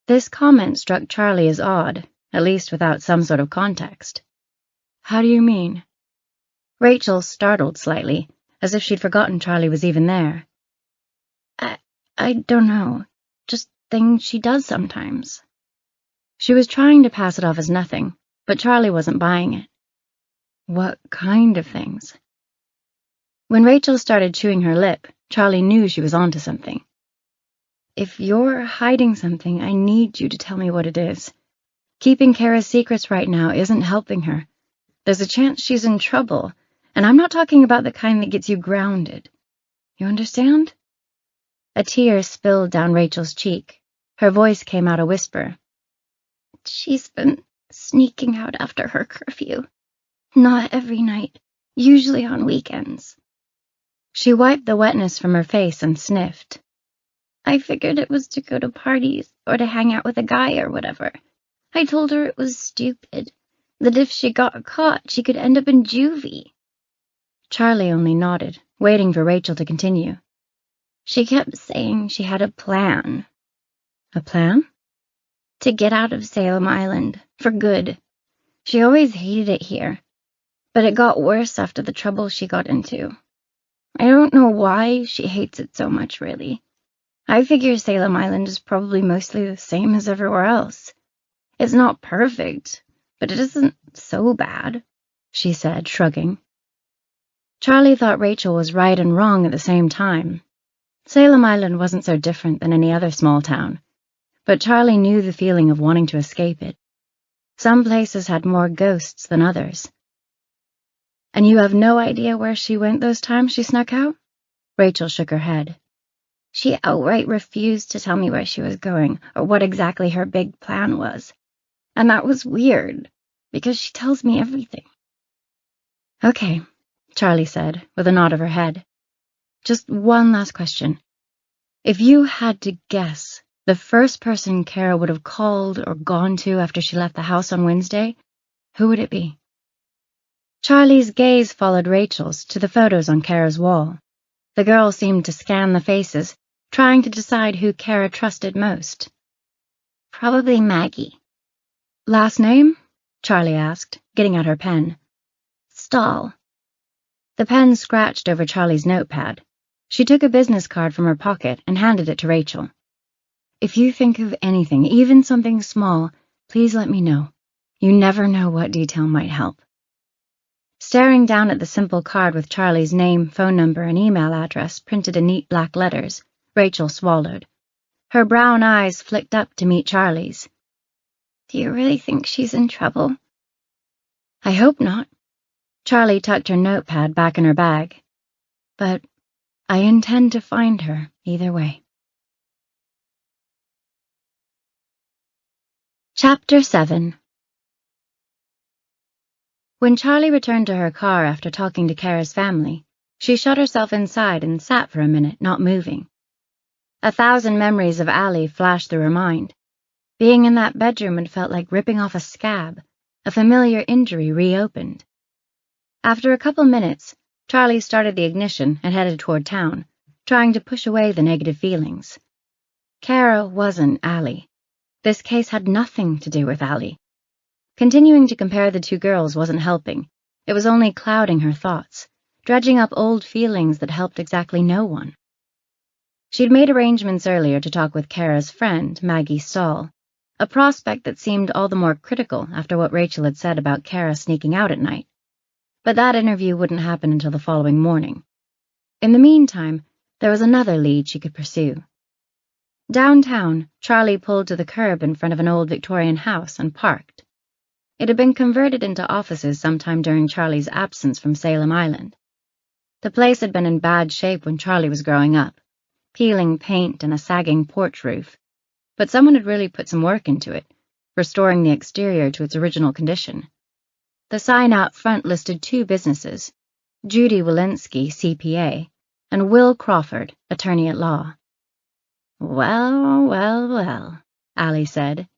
This comment struck Charlie as odd, at least without some sort of context. How do you mean? Rachel startled slightly, as if she'd forgotten Charlie was even there. I don't know. Just things she does sometimes. She was trying to pass it off as nothing, but Charlie wasn't buying it. What kind of things? When Rachel started chewing her lip, Charlie knew she was onto something. If you're hiding something, I need you to tell me what it is. Keeping Kara's secrets right now isn't helping her. There's a chance she's in trouble, and I'm not talking about the kind that gets you grounded. You understand? A tear spilled down Rachel's cheek. Her voice came out a whisper. She's been sneaking out after her curfew. Not every night, usually on weekends. She wiped the wetness from her face and sniffed. I figured it was to go to parties or to hang out with a guy or whatever. I told her it was stupid, that if she got caught, she could end up in juvie. Charlie only nodded, waiting for Rachel to continue. She kept saying she had a plan. A plan? To get out of Salem Island, for good. She always hated it here, but it got worse after the trouble she got into. I don't know why she hates it so much, really. I figure Salem Island is probably mostly the same as everywhere else. It's not perfect, but it isn't so bad, she said, shrugging. Charlie thought Rachel was right and wrong at the same time. Salem Island wasn't so different than any other small town, but Charlie knew the feeling of wanting to escape it. Some places had more ghosts than others. And you have no idea where she went those times she snuck out? Rachel shook her head. She outright refused to tell me where she was going or what exactly her big plan was. And that was weird, because she tells me everything. Okay, Charlie said, with a nod of her head. Just one last question. If you had to guess, The first person Kara would have called or gone to after she left the house on Wednesday, who would it be? Charlie's gaze followed Rachel's to the photos on Kara's wall. The girl seemed to scan the faces, trying to decide who Kara trusted most. Probably Maggie. Last name? Charlie asked, getting out her pen. Stahl. The pen scratched over Charlie's notepad. She took a business card from her pocket and handed it to Rachel. If you think of anything, even something small, please let me know. You never know what detail might help. Staring down at the simple card with Charlie's name, phone number, and email address printed in neat black letters, Rachel swallowed. Her brown eyes flicked up to meet Charlie's. Do you really think she's in trouble? I hope not. Charlie tucked her notepad back in her bag. But I intend to find her either way. Chapter 7. When Charlie returned to her car after talking to Kara's family, she shut herself inside and sat for a minute, not moving. 1,000 memories of Allie flashed through her mind. Being in that bedroom had felt like ripping off a scab, a familiar injury reopened. After a couple minutes, Charlie started the ignition and headed toward town, trying to push away the negative feelings. Kara wasn't Allie. This case had nothing to do with Allie. Continuing to compare the two girls wasn't helping. It was only clouding her thoughts, dredging up old feelings that helped exactly no one. She'd made arrangements earlier to talk with Kara's friend, Maggie Stahl, a prospect that seemed all the more critical after what Rachel had said about Kara sneaking out at night. But that interview wouldn't happen until the following morning. In the meantime, there was another lead she could pursue. Downtown, Charlie pulled to the curb in front of an old Victorian house and parked. It had been converted into offices sometime during Charlie's absence from Salem Island. The place had been in bad shape when Charlie was growing up, peeling paint and a sagging porch roof, but someone had really put some work into it, restoring the exterior to its original condition. The sign out front listed 2 businesses, Judy Walensky, CPA, and Will Crawford, attorney at law. Well, well, well, Allie said.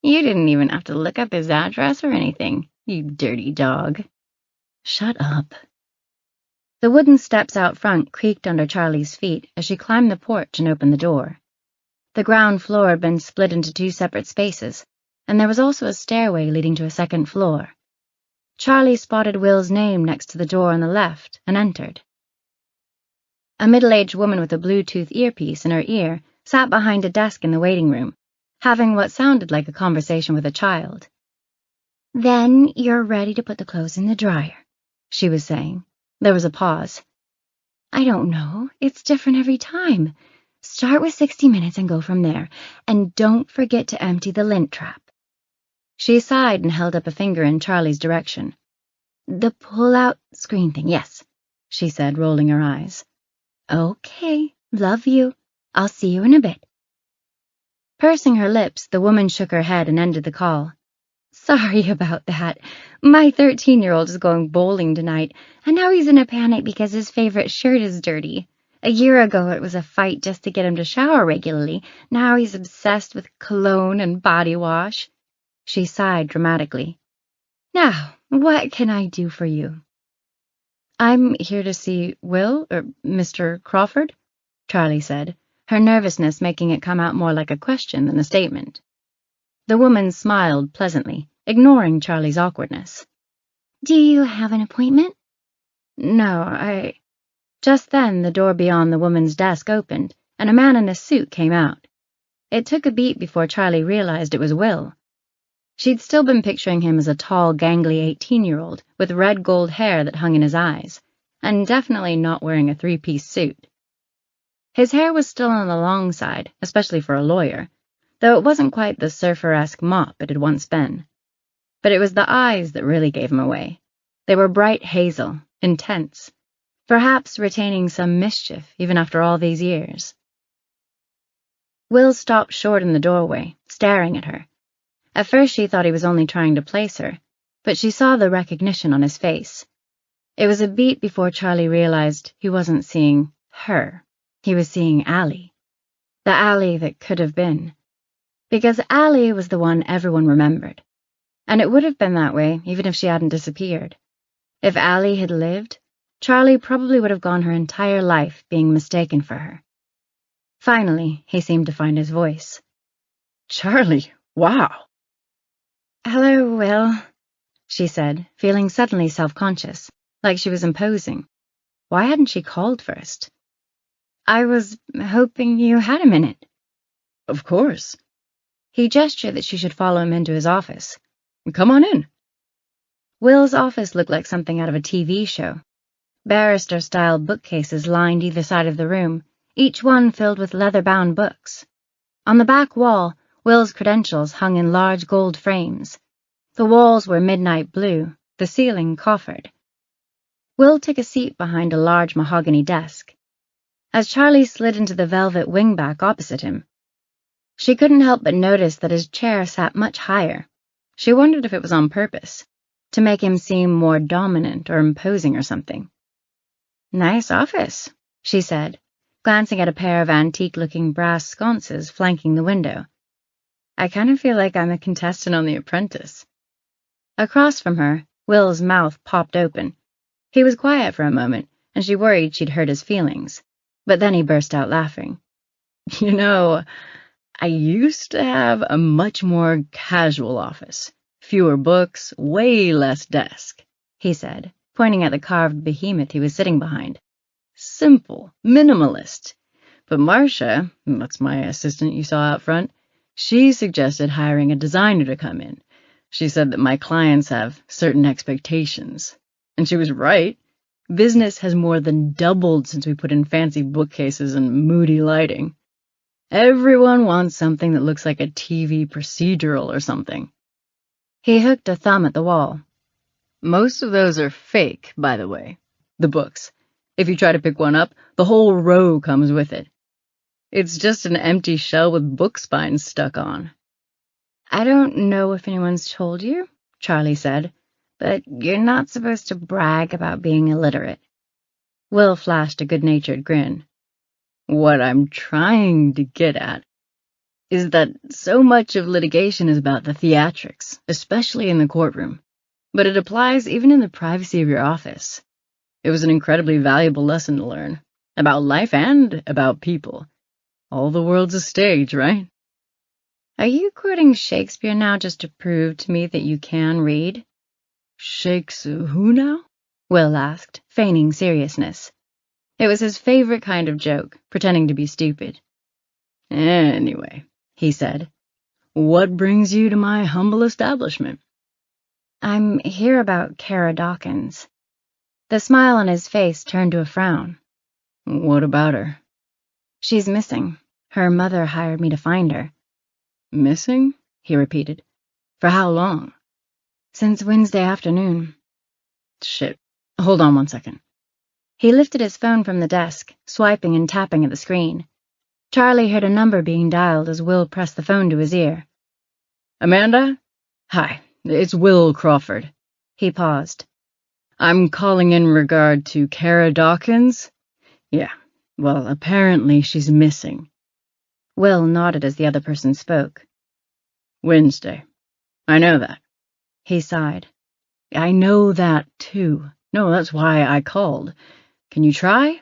You didn't even have to look up his address or anything, you dirty dog. Shut up. The wooden steps out front creaked under Charlie's feet as she climbed the porch and opened the door. The ground floor had been split into 2 separate spaces, and there was also a stairway leading to a second floor. Charlie spotted Will's name next to the door on the left and entered. A middle-aged woman with a Bluetooth earpiece in her ear sat behind a desk in the waiting room, having what sounded like a conversation with a child. Then you're ready to put the clothes in the dryer, she was saying. There was a pause. I don't know. It's different every time. Start with 60 minutes and go from there. And don't forget to empty the lint trap. She sighed and held up a finger in Charlie's direction. The pull-out screen thing, yes, she said, rolling her eyes. Okay, love you. I'll see you in a bit. Pursing her lips, the woman shook her head and ended the call. Sorry about that. My 13-year-old is going bowling tonight, and now he's in a panic because his favorite shirt is dirty. A year ago it was a fight just to get him to shower regularly. Now he's obsessed with cologne and body wash. She sighed dramatically. Now, what can I do for you? I'm here to see Will, or Mr. Crawford, Charlie said, her nervousness making it come out more like a question than a statement. The woman smiled pleasantly, ignoring Charlie's awkwardness. Do you have an appointment? No, Just then, the door beyond the woman's desk opened, and a man in a suit came out. It took a beat before Charlie realized it was Will. She'd still been picturing him as a tall, gangly 18-year-old with red gold hair that hung in his eyes, and definitely not wearing a 3-piece suit. His hair was still on the long side, especially for a lawyer, though it wasn't quite the surfer-esque mop it had once been. But it was the eyes that really gave him away. They were bright hazel, intense, perhaps retaining some mischief even after all these years. Will stopped short in the doorway, staring at her. At first she thought he was only trying to place her, but she saw the recognition on his face. It was a beat before Charlie realized he wasn't seeing her. He was seeing Allie. The Allie that could have been. Because Allie was the one everyone remembered. And it would have been that way even if she hadn't disappeared. If Allie had lived, Charlie probably would have gone her entire life being mistaken for her. Finally, he seemed to find his voice. Charlie, wow. Hello, Will, she said, feeling suddenly self-conscious, like she was imposing. Why hadn't she called first? I was hoping you had a minute. Of course. He gestured that she should follow him into his office. Come on in. Will's office looked like something out of a TV show. Barrister-style bookcases lined either side of the room, each one filled with leather-bound books. On the back wall, Will's credentials hung in large gold frames. The walls were midnight blue, the ceiling coffered. Will took a seat behind a large mahogany desk. As Charlie slid into the velvet wingback opposite him, she couldn't help but notice that his chair sat much higher. She wondered if it was on purpose, to make him seem more dominant or imposing or something. Nice office, she said, glancing at a pair of antique-looking brass sconces flanking the window. I kind of feel like I'm a contestant on The Apprentice. Across from her, Will's mouth popped open. He was quiet for a moment, and she worried she'd hurt his feelings. But then he burst out laughing. You know, I used to have a much more casual office. Fewer books, way less desk, he said, pointing at the carved behemoth he was sitting behind. Simple, minimalist. But Marcia, that's my assistant you saw out front, she suggested hiring a designer to come in. She said that my clients have certain expectations. And she was right. Business has more than doubled since we put in fancy bookcases and moody lighting. Everyone wants something that looks like a TV procedural or something. He hooked a thumb at the wall. Most of those are fake, by the way. The books. If you try to pick one up, the whole row comes with it. It's just an empty shell with book spines stuck on. I don't know if anyone's told you, Charlie said, but you're not supposed to brag about being illiterate. Will flashed a good-natured grin. What I'm trying to get at is that so much of litigation is about the theatrics, especially in the courtroom, but it applies even in the privacy of your office. It was an incredibly valuable lesson to learn, about life and about people. All the world's a stage, right? Are you quoting Shakespeare now just to prove to me that you can read? Who now? Will asked, feigning seriousness. It was his favorite kind of joke, pretending to be stupid. Anyway, he said, what brings you to my humble establishment? I'm here about Kara Dawkins. The smile on his face turned to a frown. What about her? She's missing. Her mother hired me to find her. Missing? He repeated. For how long? Since Wednesday afternoon. Shit. Hold on 1 second. He lifted his phone from the desk, swiping and tapping at the screen. Charlie heard a number being dialed as Will pressed the phone to his ear. Amanda? Hi, it's Will Crawford. He paused. I'm calling in regard to Kara Dawkins? Yeah, well, apparently she's missing. Will nodded as the other person spoke. Wednesday. I know that. He sighed. I know that, too. No, that's why I called. Can you try?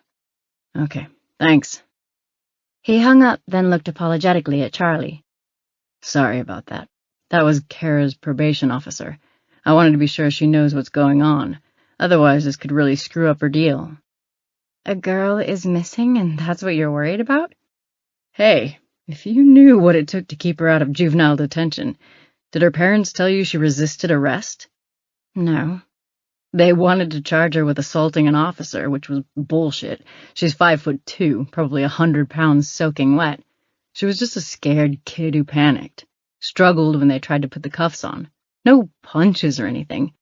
Okay, thanks. He hung up, then looked apologetically at Charlie. Sorry about that. That was Kara's probation officer. I wanted to be sure she knows what's going on. Otherwise, this could really screw up her deal. A girl is missing, and that's what you're worried about? Hey, if you knew what it took to keep her out of juvenile detention, did her parents tell you she resisted arrest? No. They wanted to charge her with assaulting an officer, which was bullshit. She's 5'2", probably 100 pounds soaking wet. She was just a scared kid who panicked. Struggled when they tried to put the cuffs on. No punches or anything.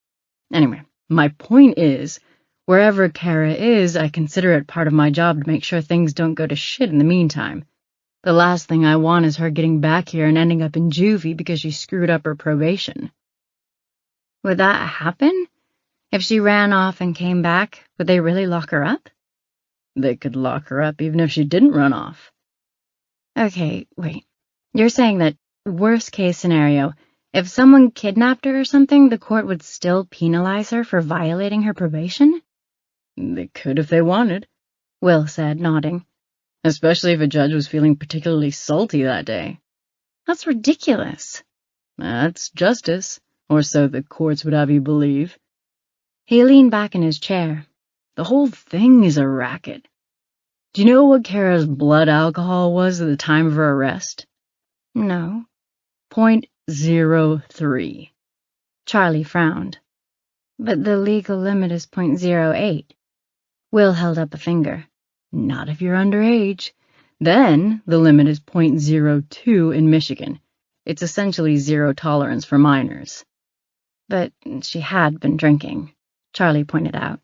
Anyway, my point is, wherever Kara is, I consider it part of my job to make sure things don't go to shit in the meantime. The last thing I want is her getting back here and ending up in juvie because she screwed up her probation. Would that happen? If she ran off and came back, would they really lock her up? They could lock her up even if she didn't run off. Okay, wait. You're saying that, worst case scenario, if someone kidnapped her or something, the court would still penalize her for violating her probation? They could if they wanted, Will said, nodding. especially if a judge was feeling particularly salty that day. That's ridiculous. That's justice, or so the courts would have you believe. He leaned back in his chair. The whole thing is a racket. Do you know what Kara's blood alcohol was at the time of her arrest? No. 0.03. Charlie frowned. But the legal limit is 0.08. Will held up a finger. Not if you're underage. Then the limit is 0.02 in Michigan. It's essentially zero tolerance for minors. But she had been drinking, Charlie pointed out.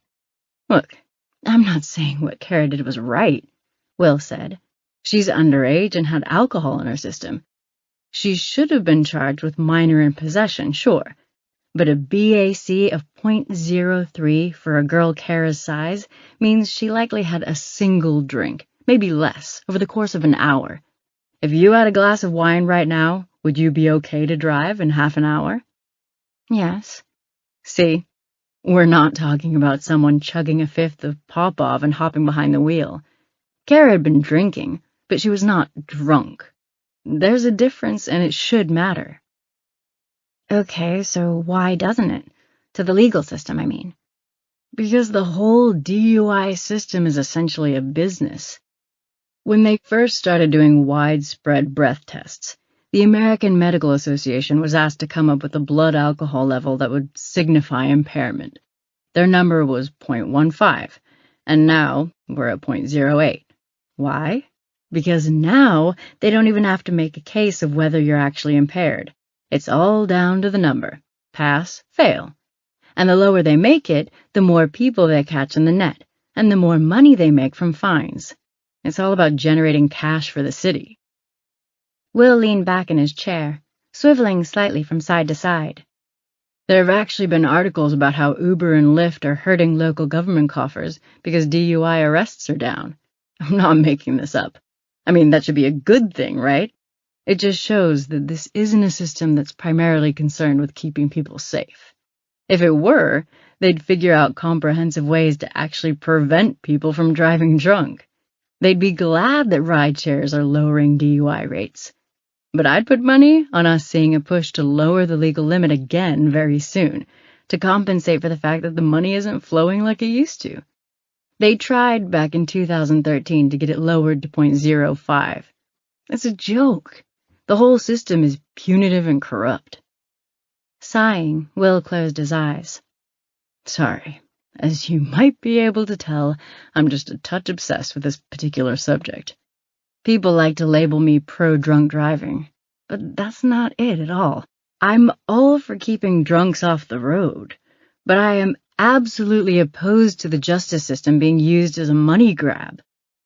Look, I'm not saying what Kara did was right, Will said. She's underage and had alcohol in her system. She should have been charged with minor in possession, sure, but a BAC of 0.03 for a girl Kara's size means she likely had a single drink, maybe less, over the course of an hour. If you had a glass of wine right now, would you be okay to drive in half an hour? Yes. See, we're not talking about someone chugging a fifth of Popov and hopping behind the wheel. Kara had been drinking, but she was not drunk. There's a difference, and it should matter. Okay, so why doesn't it? To the legal system, I mean. Because the whole DUI system is essentially a business. When they first started doing widespread breath tests, the American Medical Association was asked to come up with a blood alcohol level that would signify impairment. Their number was 0.15, and now we're at 0.08. Why? Because now they don't even have to make a case of whether you're actually impaired. It's all down to the number. Pass, fail. And the lower they make it, the more people they catch in the net, and the more money they make from fines. It's all about generating cash for the city. Will leaned back in his chair, swiveling slightly from side to side. There have actually been articles about how Uber and Lyft are hurting local government coffers because DUI arrests are down. I'm not making this up. I mean, that should be a good thing, right? It just shows that this isn't a system that's primarily concerned with keeping people safe. If it were, they'd figure out comprehensive ways to actually prevent people from driving drunk. They'd be glad that rideshares are lowering DUI rates. But I'd put money on us seeing a push to lower the legal limit again very soon, to compensate for the fact that the money isn't flowing like it used to. They tried back in 2013 to get it lowered to 0.05. It's a joke. The whole system is punitive and corrupt. Sighing, Will closed his eyes. Sorry. As you might be able to tell, I'm just a touch obsessed with this particular subject. People like to label me pro-drunk driving, but that's not it at all. I'm all for keeping drunks off the road, but I am absolutely opposed to the justice system being used as a money grab.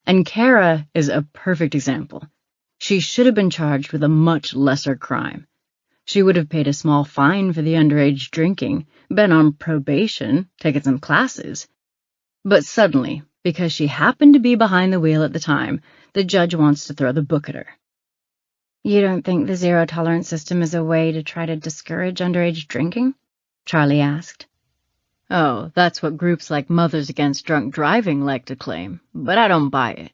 And Kara is a perfect example. She should have been charged with a much lesser crime. She would have paid a small fine for the underage drinking, been on probation, taken some classes. But suddenly, because she happened to be behind the wheel at the time, the judge wants to throw the book at her. You don't think the zero-tolerance system is a way to try to discourage underage drinking? Charlie asked. Oh, that's what groups like Mothers Against Drunk Driving like to claim, but I don't buy it.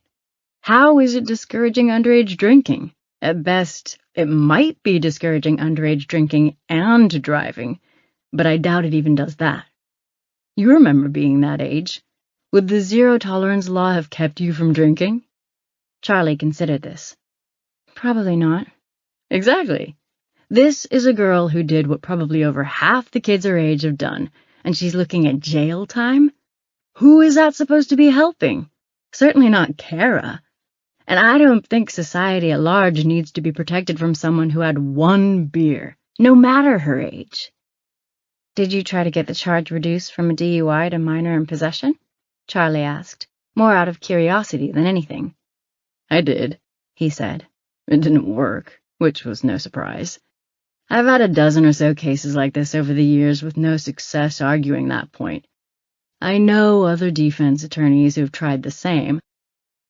How is it discouraging underage drinking? At best, it might be discouraging underage drinking and driving, but I doubt it even does that. You remember being that age. Would the zero-tolerance law have kept you from drinking? Charlie considered this. Probably not. Exactly. This is a girl who did what probably over half the kids her age have done, and she's looking at jail time? Who is that supposed to be helping? Certainly not Kara. And I don't think society at large needs to be protected from someone who had one beer, no matter her age. Did you try to get the charge reduced from a DUI to minor in possession? Charlie asked, more out of curiosity than anything. I did, he said. It didn't work, which was no surprise. I've had a dozen or so cases like this over the years with no success arguing that point. I know other defense attorneys who've tried the same,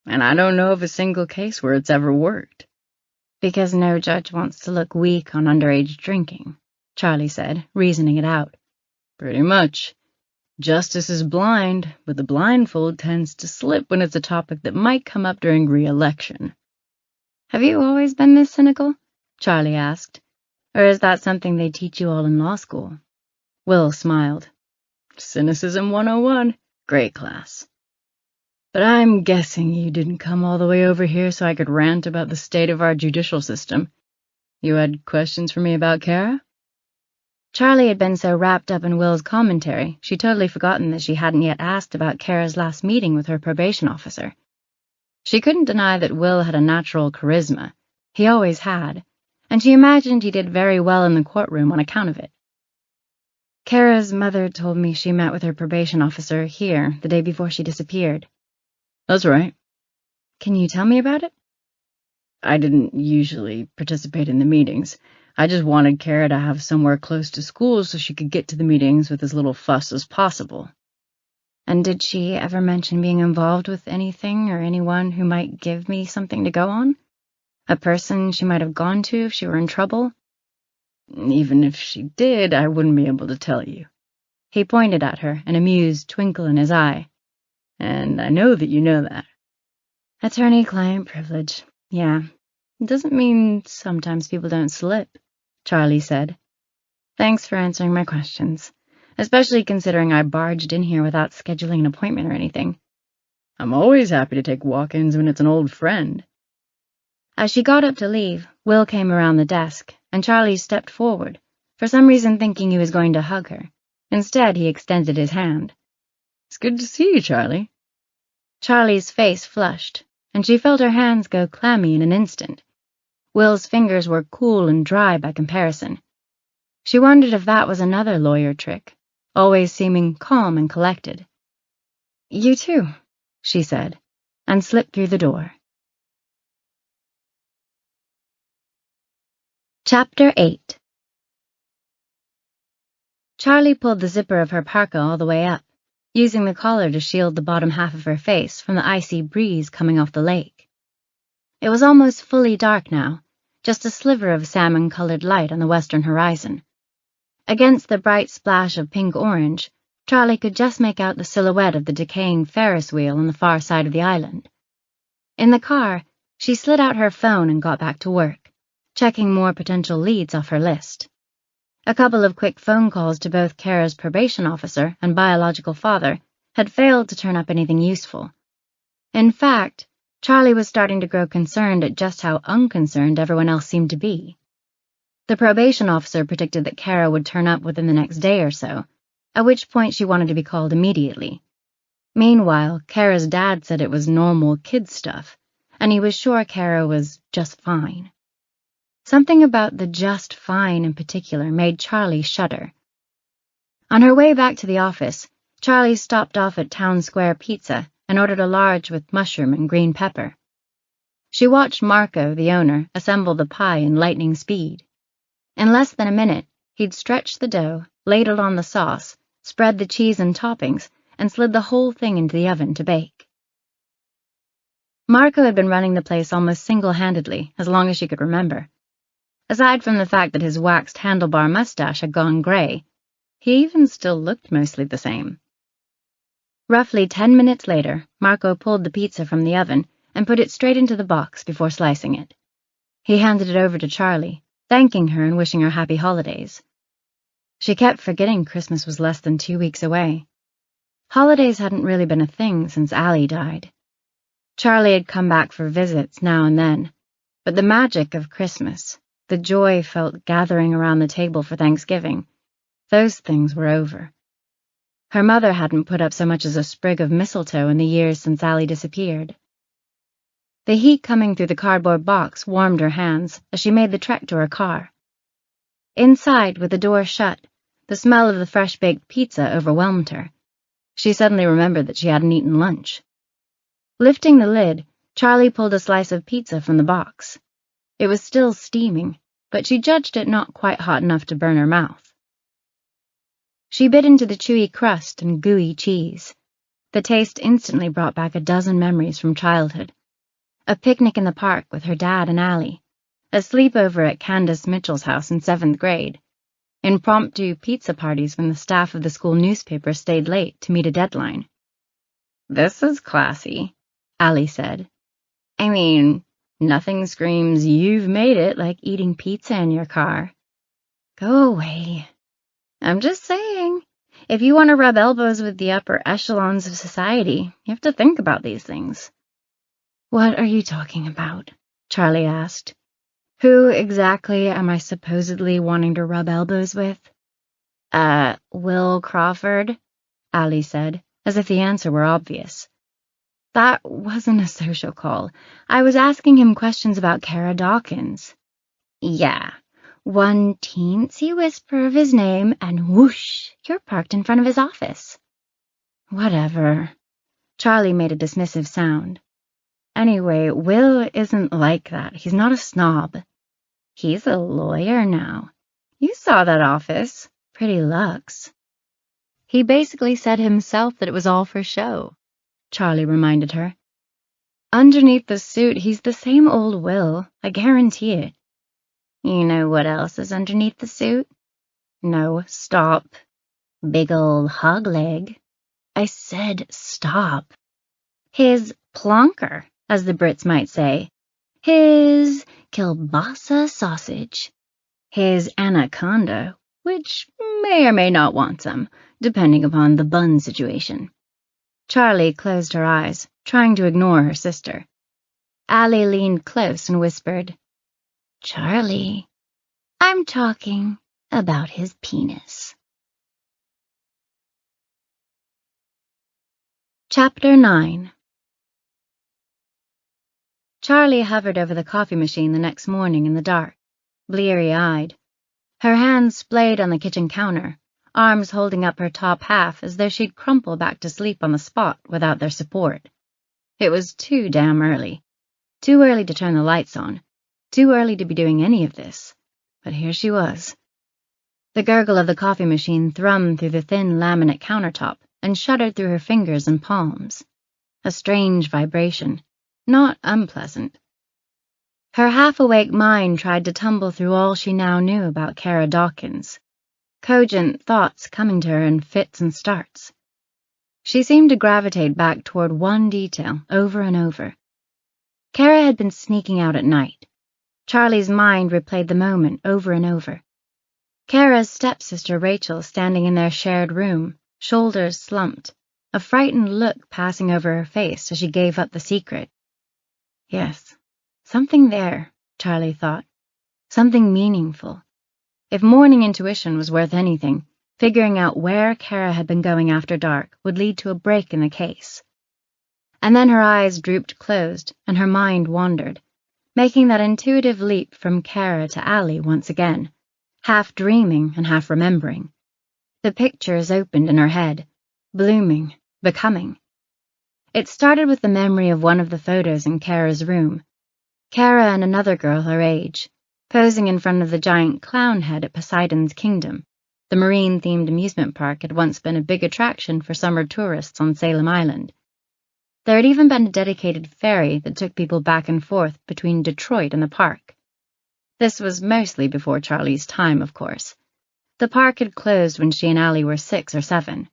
and I don't know of a single case where it's ever worked. Because no judge wants to look weak on underage drinking, Charlie said, reasoning it out. Pretty much. Justice is blind, but the blindfold tends to slip when it's a topic that might come up during re-election. Have you always been this cynical? Charlie asked. Or is that something they teach you all in law school? Will smiled. Cynicism 101. Great class. But I'm guessing you didn't come all the way over here so I could rant about the state of our judicial system. You had questions for me about Kara? Charlie had been so wrapped up in Will's commentary, she'd totally forgotten that she hadn't yet asked about Kara's last meeting with her probation officer. She couldn't deny that Will had a natural charisma. He always had, and she imagined he did very well in the courtroom on account of it. Kara's mother told me she met with her probation officer here the day before she disappeared. That's right. Can you tell me about it? I didn't usually participate in the meetings. I just wanted Kara to have somewhere close to school so she could get to the meetings with as little fuss as possible. And did she ever mention being involved with anything or anyone who might give me something to go on? A person she might have gone to if she were in trouble? Even if she did, I wouldn't be able to tell you. He pointed at her, an amused twinkle in his eye. And I know that you know that. Attorney-client privilege. Yeah. It doesn't mean sometimes people don't slip, Charlie said. Thanks for answering my questions, especially considering I barged in here without scheduling an appointment or anything. I'm always happy to take walk-ins when it's an old friend. As she got up to leave, Will came around the desk, and Charlie stepped forward, for some reason thinking he was going to hug her. Instead, he extended his hand. It's good to see you, Charlie. Charlie's face flushed, and she felt her hands go clammy in an instant. Will's fingers were cool and dry by comparison. She wondered if that was another lawyer trick, always seeming calm and collected. You too, she said, and slipped through the door. Chapter 8. Charlie pulled the zipper of her parka all the way up, using the collar to shield the bottom half of her face from the icy breeze coming off the lake. It was almost fully dark now, just a sliver of salmon-colored light on the western horizon. Against the bright splash of pink-orange, Charlie could just make out the silhouette of the decaying Ferris wheel on the far side of the island. In the car, she slid out her phone and got back to work, checking more potential leads off her list. A couple of quick phone calls to both Kara's probation officer and biological father had failed to turn up anything useful. In fact, Charlie was starting to grow concerned at just how unconcerned everyone else seemed to be. The probation officer predicted that Kara would turn up within the next day or so, at which point she wanted to be called immediately. Meanwhile, Kara's dad said it was normal kid stuff, and he was sure Kara was just fine. Something about the just fine in particular made Charlie shudder. On her way back to the office, Charlie stopped off at Town Square Pizza and ordered a large with mushroom and green pepper. She watched Marco, the owner, assemble the pie in lightning speed. In less than a minute, he'd stretched the dough, ladled on the sauce, spread the cheese and toppings, and slid the whole thing into the oven to bake. Marco had been running the place almost single-handedly, as long as she could remember. Aside from the fact that his waxed handlebar mustache had gone gray, he even still looked mostly the same. Roughly 10 minutes later, Marco pulled the pizza from the oven and put it straight into the box before slicing it. He handed it over to Charlie, thanking her and wishing her happy holidays. She kept forgetting Christmas was less than 2 weeks away. Holidays hadn't really been a thing since Allie died. Charlie had come back for visits now and then, but the magic of Christmas, the joy felt gathering around the table for Thanksgiving, those things were over. Her mother hadn't put up so much as a sprig of mistletoe in the years since Allie disappeared. The heat coming through the cardboard box warmed her hands as she made the trek to her car. Inside, with the door shut, the smell of the fresh-baked pizza overwhelmed her. She suddenly remembered that she hadn't eaten lunch. Lifting the lid, Charlie pulled a slice of pizza from the box. It was still steaming, but she judged it not quite hot enough to burn her mouth. She bit into the chewy crust and gooey cheese. The taste instantly brought back a dozen memories from childhood. A picnic in the park with her dad and Allie, a sleepover at Candace Mitchell's house in 7th grade, impromptu pizza parties when the staff of the school newspaper stayed late to meet a deadline. "This is classy," Allie said. "I mean, nothing screams you've made it like eating pizza in your car." "Go away. I'm just saying, if you want to rub elbows with the upper echelons of society, you have to think about these things." "What are you talking about?" Charlie asked. "Who exactly am I supposedly wanting to rub elbows with?" Will Crawford," Allie said, as if the answer were obvious. "That wasn't a social call. I was asking him questions about Kara Dawkins." "Yeah, one teensy whisper of his name and whoosh, you're parked in front of his office." "Whatever." Charlie made a dismissive sound. "Anyway, Will isn't like that. He's not a snob. He's a lawyer now. You saw that office. Pretty lux." "He basically said himself that it was all for show," Charlie reminded her. "Underneath the suit, he's the same old Will. I guarantee it." "You know what else is underneath the suit?" "No, stop." "Big old hog leg." "I said stop." "His plonker, as the Brits might say. His kielbasa sausage. His anaconda, which may or may not want some, depending upon the bun situation." Charlie closed her eyes, trying to ignore her sister. Allie leaned close and whispered, "Charlie, I'm talking about his penis." Chapter 9. Charlie hovered over the coffee machine the next morning in the dark, bleary-eyed. Her hands splayed on the kitchen counter, arms holding up her top half as though she'd crumple back to sleep on the spot without their support. It was too damn early. Too early to turn the lights on. Too early to be doing any of this. But here she was. The gurgle of the coffee machine thrummed through the thin laminate countertop and shuddered through her fingers and palms. A strange vibration, not unpleasant. Her half-awake mind tried to tumble through all she now knew about Kara Dawkins, cogent thoughts coming to her in fits and starts. She seemed to gravitate back toward one detail over and over. Kara had been sneaking out at night. Charlie's mind replayed the moment over and over. Kara's stepsister Rachel standing in their shared room, shoulders slumped, a frightened look passing over her face as she gave up the secret. Yes, something there, Charlie thought. Something meaningful. If morning intuition was worth anything, figuring out where Kara had been going after dark would lead to a break in the case. And then her eyes drooped closed and her mind wandered, making that intuitive leap from Kara to Allie once again, half dreaming and half remembering. The pictures opened in her head, blooming, becoming. It started with the memory of one of the photos in Kara's room. Kara and another girl her age, posing in front of the giant clown head at Poseidon's Kingdom. The marine-themed amusement park had once been a big attraction for summer tourists on Salem Island. There had even been a dedicated ferry that took people back and forth between Detroit and the park. This was mostly before Charlie's time, of course. The park had closed when she and Allie were 6 or 7.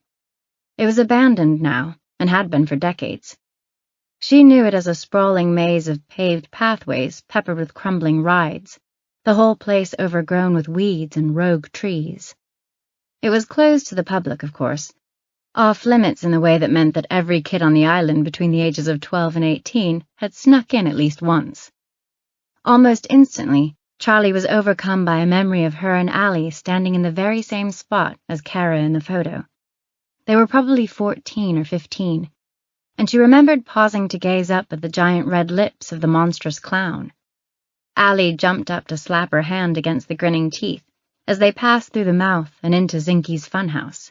It was abandoned now, and had been for decades. She knew it as a sprawling maze of paved pathways peppered with crumbling rides, the whole place overgrown with weeds and rogue trees. It was closed to the public, of course, off-limits in the way that meant that every kid on the island between the ages of 12 and 18 had snuck in at least once. Almost instantly, Charlie was overcome by a memory of her and Allie standing in the very same spot as Kara in the photo. They were probably 14 or 15, and she remembered pausing to gaze up at the giant red lips of the monstrous clown. Allie jumped up to slap her hand against the grinning teeth as they passed through the mouth and into Zinky's funhouse.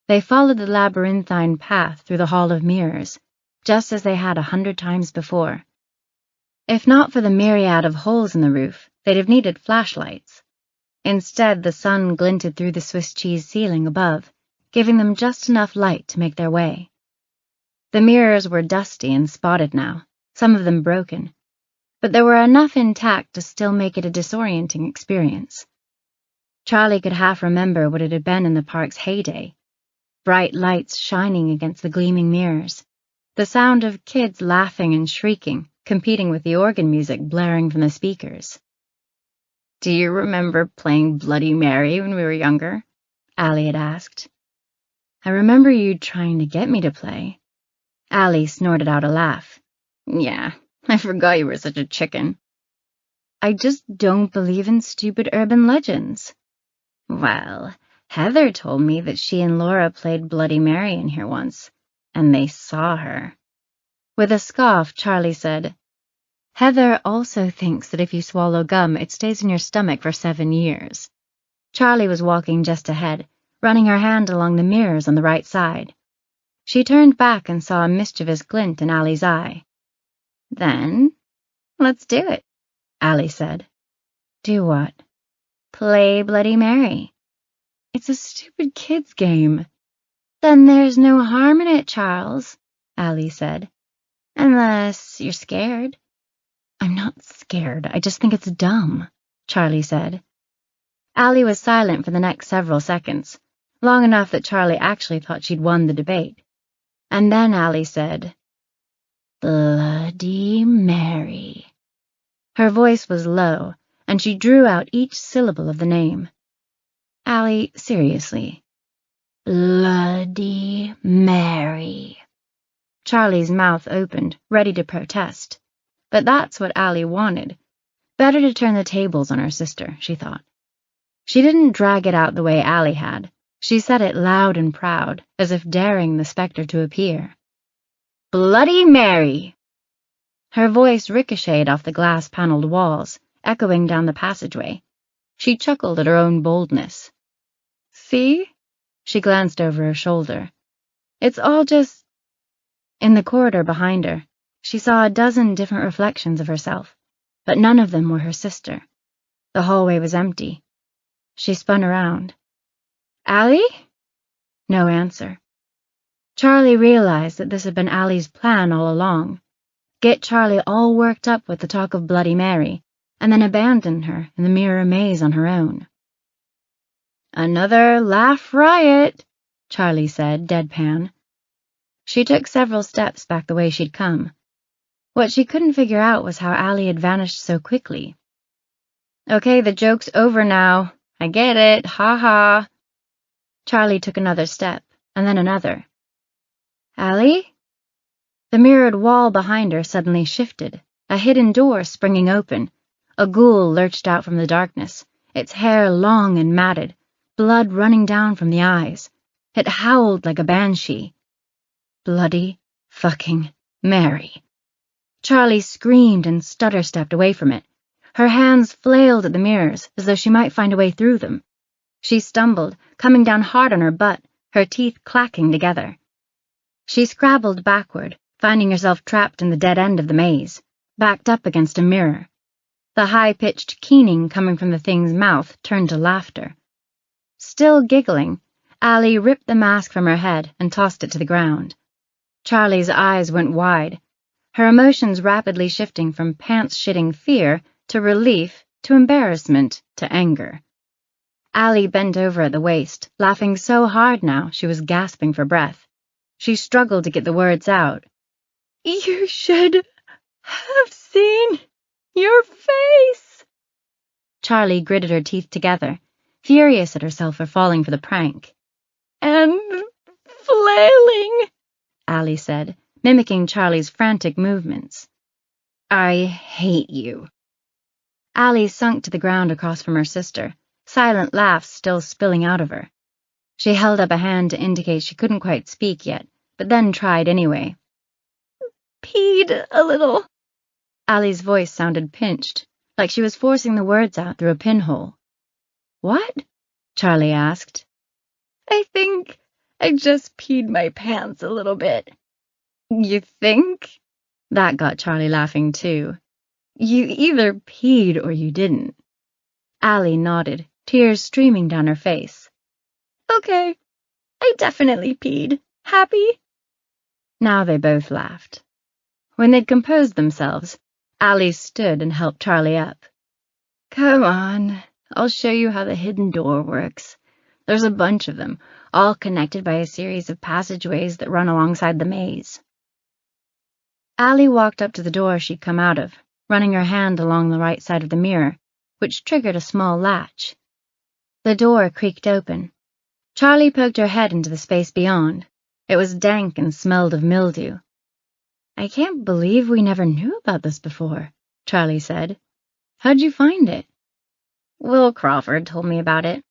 They followed the labyrinthine path through the Hall of Mirrors, just as they had 100 times before. If not for the myriad of holes in the roof, they'd have needed flashlights. Instead, the sun glinted through the Swiss cheese ceiling above, giving them just enough light to make their way. The mirrors were dusty and spotted now, some of them broken. but there were enough intact to still make it a disorienting experience. Charlie could half remember what it had been in the park's heyday. Bright lights shining against the gleaming mirrors, the sound of kids laughing and shrieking, competing with the organ music blaring from the speakers. "Do you remember playing Bloody Mary when we were younger?" Allie had asked. "I remember you trying to get me to play." Allie snorted out a laugh. "Yeah, I forgot you were such a chicken." "I just don't believe in stupid urban legends." "Well, Heather told me that she and Laura played Bloody Mary in here once, and they saw her." With a scoff, Charlie said, "Heather also thinks that if you swallow gum, it stays in your stomach for 7 years." Charlie was walking just ahead, running her hand along the mirrors on the right side. She turned back and saw a mischievous glint in Allie's eye. "Then, let's do it," Allie said. "Do what?" "Play Bloody Mary." "It's a stupid kid's game." "Then there's no harm in it, Charles," Allie said. "Unless you're scared." "I'm not scared. I just think it's dumb," Charlie said. Allie was silent for the next several seconds, long enough that Charlie actually thought she'd won the debate. And then Allie said, "Bloody Mary." Her voice was low, and she drew out each syllable of the name. "Allie, seriously." "Bloody Mary." Charlie's mouth opened, ready to protest. But that's what Allie wanted. Better to turn the tables on her sister, she thought. She didn't drag it out the way Allie had. She said it loud and proud, as if daring the specter to appear. "Bloody Mary!" Her voice ricocheted off the glass-paneled walls, echoing down the passageway. She chuckled at her own boldness. "See?" She glanced over her shoulder. "It's all just—" In the corridor behind her, she saw a dozen different reflections of herself, but none of them were her sister. The hallway was empty. She spun around. "Allie?" No answer. Charlie realized that this had been Allie's plan all along. Get Charlie all worked up with the talk of Bloody Mary, and then abandon her in the mirror maze on her own. "Another laugh riot," Charlie said, deadpan. She took several steps back the way she'd come. What she couldn't figure out was how Allie had vanished so quickly. "Okay, the joke's over now. I get it, ha-ha." Charlie took another step, and then another. "Allie?" The mirrored wall behind her suddenly shifted, a hidden door springing open. A ghoul lurched out from the darkness, its hair long and matted, blood running down from the eyes. It howled like a banshee. Bloody fucking Mary. Charlie screamed and stutter-stepped away from it. Her hands flailed at the mirrors as though she might find a way through them. She stumbled, coming down hard on her butt, her teeth clacking together. She scrabbled backward, finding herself trapped in the dead end of the maze, backed up against a mirror. The high-pitched keening coming from the thing's mouth turned to laughter. Still giggling, Allie ripped the mask from her head and tossed it to the ground. Charlie's eyes went wide, her emotions rapidly shifting from pants-shitting fear to relief to embarrassment to anger. Allie bent over at the waist, laughing so hard now she was gasping for breath. She struggled to get the words out. "You should have seen your face." Charlie gritted her teeth together, furious at herself for falling for the prank. "And flailing," Allie said, mimicking Charlie's frantic movements. "I hate you." Allie sunk to the ground across from her sister, silent laughs still spilling out of her. She held up a hand to indicate she couldn't quite speak yet, but then tried anyway. "Peed a little." Allie's voice sounded pinched, like she was forcing the words out through a pinhole. "What?" Charlie asked. "I think I just peed my pants a little bit." "You think?" That got Charlie laughing too. "You either peed or you didn't." Allie nodded, tears streaming down her face. "Okay, I definitely peed. Happy?" Now they both laughed. When they'd composed themselves, Allie stood and helped Charlie up. Come on, I'll show you how the hidden door works. There's a bunch of them, all connected by a series of passageways that run alongside the maze. Allie walked up to the door she'd come out of, running her hand along the right side of the mirror, which triggered a small latch. The door creaked open. Charlie poked her head into the space beyond. It was dank and smelled of mildew. I can't believe we never knew about this before, Charlie said. How'd you find it? Will Crawford told me about it.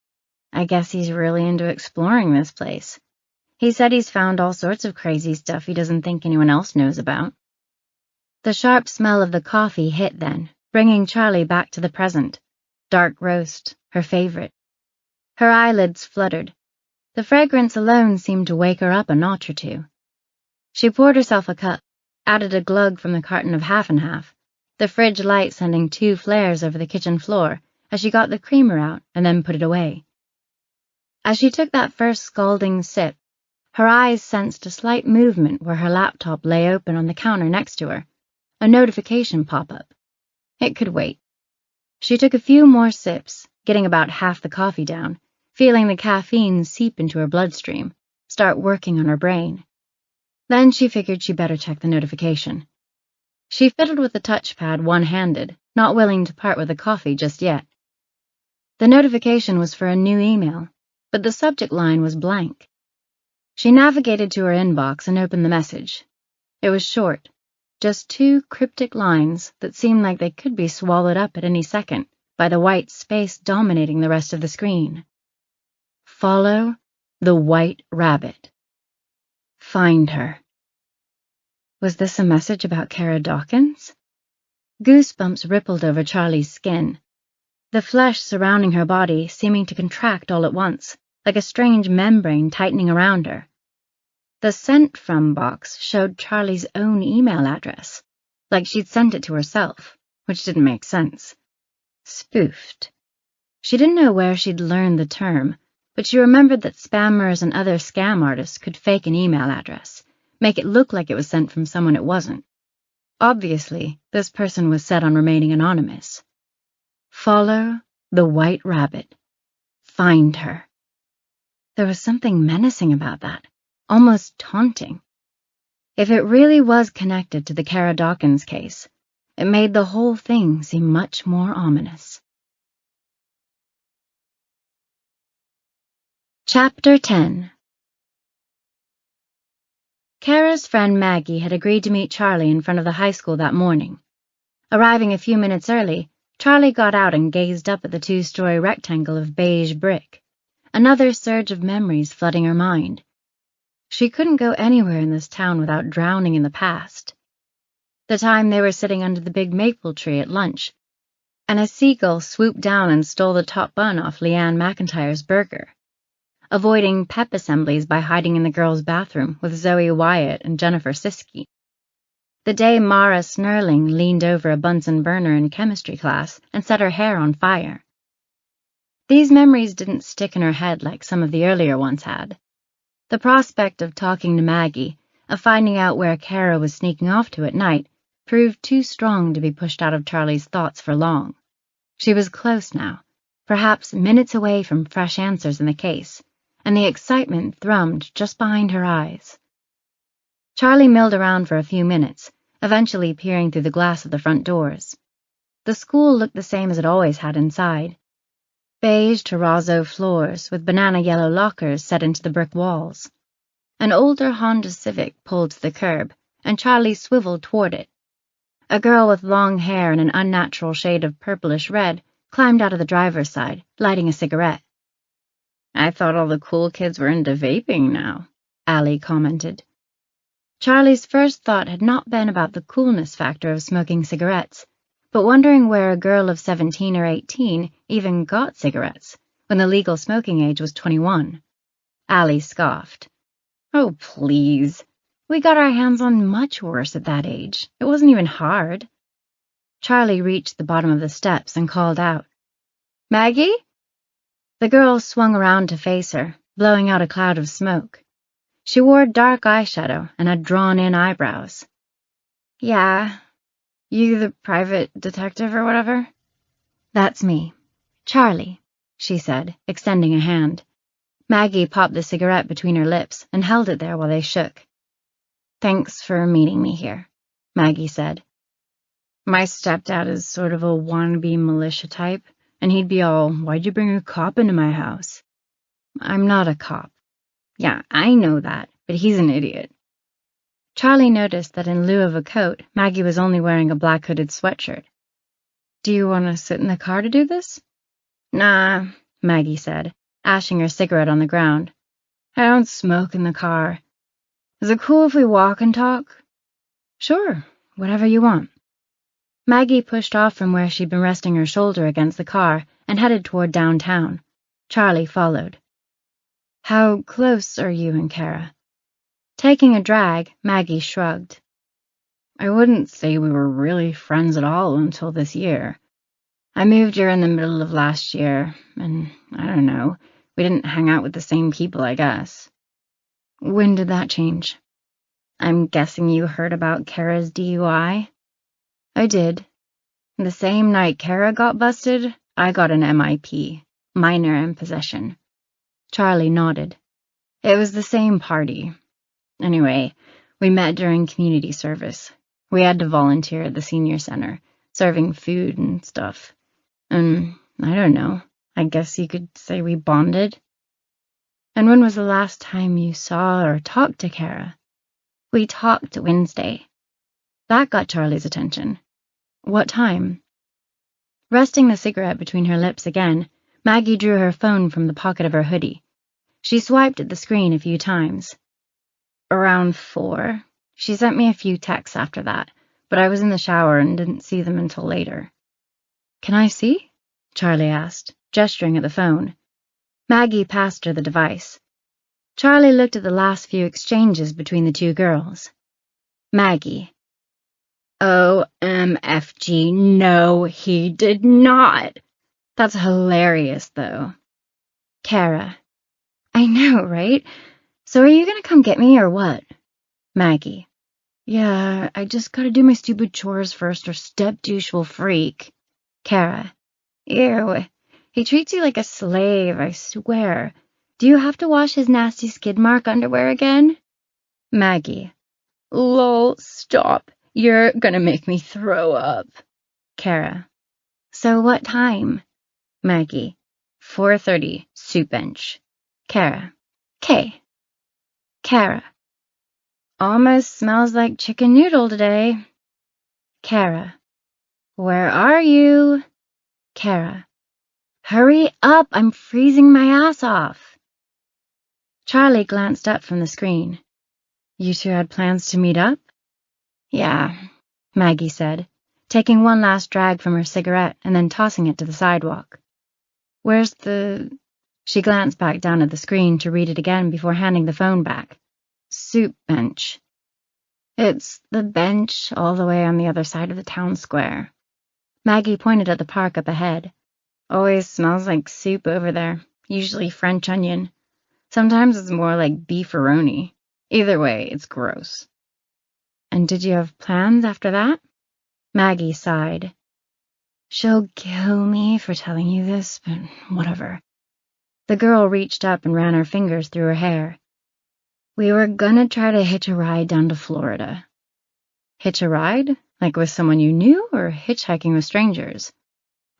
I guess he's really into exploring this place. He said he's found all sorts of crazy stuff he doesn't think anyone else knows about. The sharp smell of the coffee hit then, bringing Charlie back to the present. Dark roast, her favorite. Her eyelids fluttered. The fragrance alone seemed to wake her up a notch or two. She poured herself a cup, added a glug from the carton of half and half, the fridge light sending 2 flares over the kitchen floor as she got the creamer out and then put it away. As she took that first scalding sip, her eyes sensed a slight movement where her laptop lay open on the counter next to her, a notification pop-up. It could wait. She took a few more sips, getting about half the coffee down, feeling the caffeine seep into her bloodstream, start working on her brain. Then she figured she'd better check the notification. She fiddled with the touchpad one-handed, not willing to part with the coffee just yet. The notification was for a new email, but the subject line was blank. She navigated to her inbox and opened the message. It was short, just 2 cryptic lines that seemed like they could be swallowed up at any second by the white space dominating the rest of the screen. Follow the White Rabbit. Find her. Was this a message about Kara Dawkins? Goosebumps rippled over Charlie's skin, the flesh surrounding her body seeming to contract all at once, like a strange membrane tightening around her. The sent from box showed Charlie's own email address, like she'd sent it to herself, which didn't make sense. Spoofed. She didn't know where she'd learned the term, but she remembered that spammers and other scam artists could fake an email address, make it look like it was sent from someone it wasn't. Obviously, this person was set on remaining anonymous. Follow the White Rabbit. Find her. There was something menacing about that, almost taunting. If it really was connected to the Kara Dawkins case, it made the whole thing seem much more ominous. Chapter 10. Kara's friend Maggie had agreed to meet Charlie in front of the high school that morning. Arriving a few minutes early, Charlie got out and gazed up at the 2-story rectangle of beige brick, another surge of memories flooding her mind. She couldn't go anywhere in this town without drowning in the past. The time they were sitting under the big maple tree at lunch, and a seagull swooped down and stole the top bun off Leanne McIntyre's burger. Avoiding pep assemblies by hiding in the girls' bathroom with Zoe Wyatt and Jennifer Siskey. The day Mara Snurling leaned over a Bunsen burner in chemistry class and set her hair on fire. These memories didn't stick in her head like some of the earlier ones had. The prospect of talking to Maggie, of finding out where Kara was sneaking off to at night, proved too strong to be pushed out of Charlie's thoughts for long. She was close now, perhaps minutes away from fresh answers in the case, and the excitement thrummed just behind her eyes. Charlie milled around for a few minutes, eventually peering through the glass of the front doors. The school looked the same as it always had inside. Beige terrazzo floors with banana yellow lockers set into the brick walls. An older Honda Civic pulled to the curb, and Charlie swiveled toward it. A girl with long hair and an unnatural shade of purplish red climbed out of the driver's side, lighting a cigarette. I thought all the cool kids were into vaping now, Allie commented. Charlie's first thought had not been about the coolness factor of smoking cigarettes, but wondering where a girl of 17 or 18 even got cigarettes when the legal smoking age was 21. Allie scoffed. Oh, please. We got our hands on much worse at that age. It wasn't even hard. Charlie reached the bottom of the steps and called out, Maggie? The girl swung around to face her, blowing out a cloud of smoke. She wore dark eyeshadow and had drawn-in eyebrows. Yeah, You the private detective or whatever? That's me. Charlie, she said, extending a hand. Maggie popped the cigarette between her lips and held it there while they shook. Thanks for meeting me here, Maggie said. My stepdad is sort of a wannabe militia type, and he'd be all, why'd you bring a cop into my house? I'm not a cop. Yeah, I know that, but he's an idiot. Charlie noticed that in lieu of a coat, Maggie was only wearing a black hooded sweatshirt. Do you want to sit in the car to do this? Nah, Maggie said, ashing her cigarette on the ground. I don't smoke in the car. Is it cool if we walk and talk? Sure, whatever you want. Maggie pushed off from where she'd been resting her shoulder against the car and headed toward downtown. Charlie followed. How close are you and Kara? Taking a drag, Maggie shrugged. I wouldn't say we were really friends at all until this year. I moved here in the middle of last year, and I don't know, we didn't hang out with the same people, I guess. When did that change? I'm guessing you heard about Kara's DUI? I did. The same night Kara got busted, I got an MIP, minor in possession. Charlie nodded. It was the same party. Anyway, we met during community service. We had to volunteer at the senior center, serving food and stuff. And I don't know, I guess you could say we bonded. And when was the last time you saw or talked to Kara? We talked Wednesday. That got Charlie's attention. What time? Resting the cigarette between her lips again, Maggie drew her phone from the pocket of her hoodie. She swiped at the screen a few times. Around 4. She sent me a few texts after that, but I was in the shower and didn't see them until later. Can I see? Charlie asked, gesturing at the phone. Maggie passed her the device. Charlie looked at the last few exchanges between the two girls. Maggie. OMFG, no, he did not. That's hilarious, though. Kara. I know, right? So are you gonna come get me or what? Maggie. Yeah, I just gotta do my stupid chores first or step-douche will freak. Kara. Ew. He treats you like a slave, I swear. Do you have to wash his nasty skid mark underwear again? Maggie. Lol, stop. You're gonna make me throw up. Kara. So what time? Maggie. 4:30, soup bench. Kara. K. Kara. Almost smells like chicken noodle today. Kara. Where are you? Kara. Hurry up, I'm freezing my ass off. Charlie glanced up from the screen. You two had plans to meet up? Yeah, Maggie said, taking one last drag from her cigarette and then tossing it to the sidewalk. Where's the... She glanced back down at the screen to read it again before handing the phone back. Soup bench. It's the bench all the way on the other side of the town square. Maggie pointed at the park up ahead. Always smells like soup over there, usually French onion. Sometimes it's more like beefaroni. Either way, it's gross. And did you have plans after that? Maggie sighed. She'll kill me for telling you this, but whatever. The girl reached up and ran her fingers through her hair. We were gonna try to hitch a ride down to Florida. Hitch a ride? Like with someone you knew, or hitchhiking with strangers?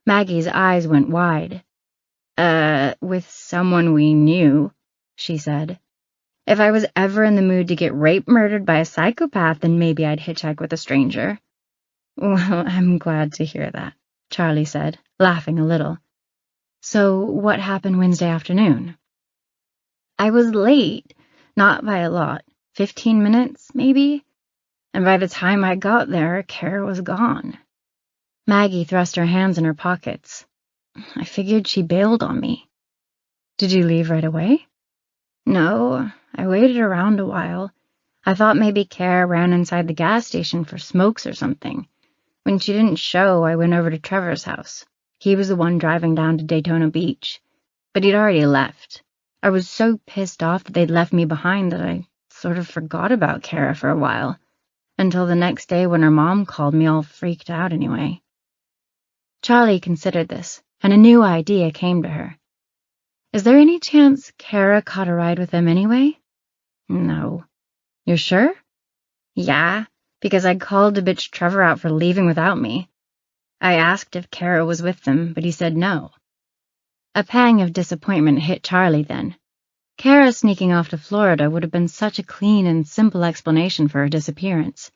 Maggie's eyes went wide. With someone we knew, she said. If I was ever in the mood to get murdered by a psychopath, then maybe I'd hitchhike with a stranger. Well, I'm glad to hear that, Charlie said, laughing a little. So what happened Wednesday afternoon? I was late, not by a lot, 15 minutes, maybe, and by the time I got there, Kara was gone. Maggie thrust her hands in her pockets. I figured she bailed on me. Did you leave right away? No, I waited around a while. I thought maybe Kara ran inside the gas station for smokes or something. When she didn't show, I went over to Trevor's house. He was the one driving down to Daytona Beach, but he'd already left. I was so pissed off that they'd left me behind that I sort of forgot about Kara for a while. until the next day when her mom called me all freaked out anyway. Charlie considered this, and a new idea came to her. Is there any chance Kara caught a ride with them anyway? No. You're sure? Yeah, because I called to bitch Trevor out for leaving without me. I asked if Kara was with them, but he said no. A pang of disappointment hit Charlie then. Kara sneaking off to Florida would have been such a clean and simple explanation for her disappearance.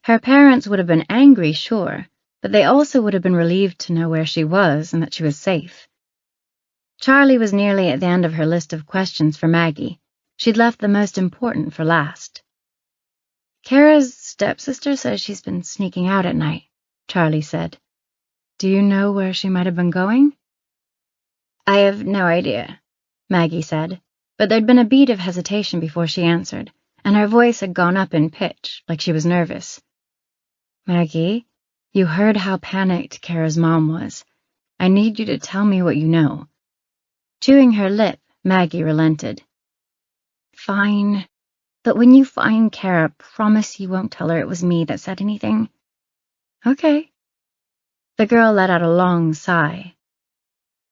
Her parents would have been angry, sure, but they also would have been relieved to know where she was and that she was safe. Charlie was nearly at the end of her list of questions for Maggie. She'd left the most important for last. Kara's stepsister says she's been sneaking out at night, Charlie said. Do you know where she might have been going? I have no idea, Maggie said, but there'd been a beat of hesitation before she answered, and her voice had gone up in pitch, like she was nervous. Maggie, you heard how panicked Kara's mom was. I need you to tell me what you know. Chewing her lip, Maggie relented. Fine, but when you find Kara, promise you won't tell her it was me that said anything. Okay. The girl let out a long sigh.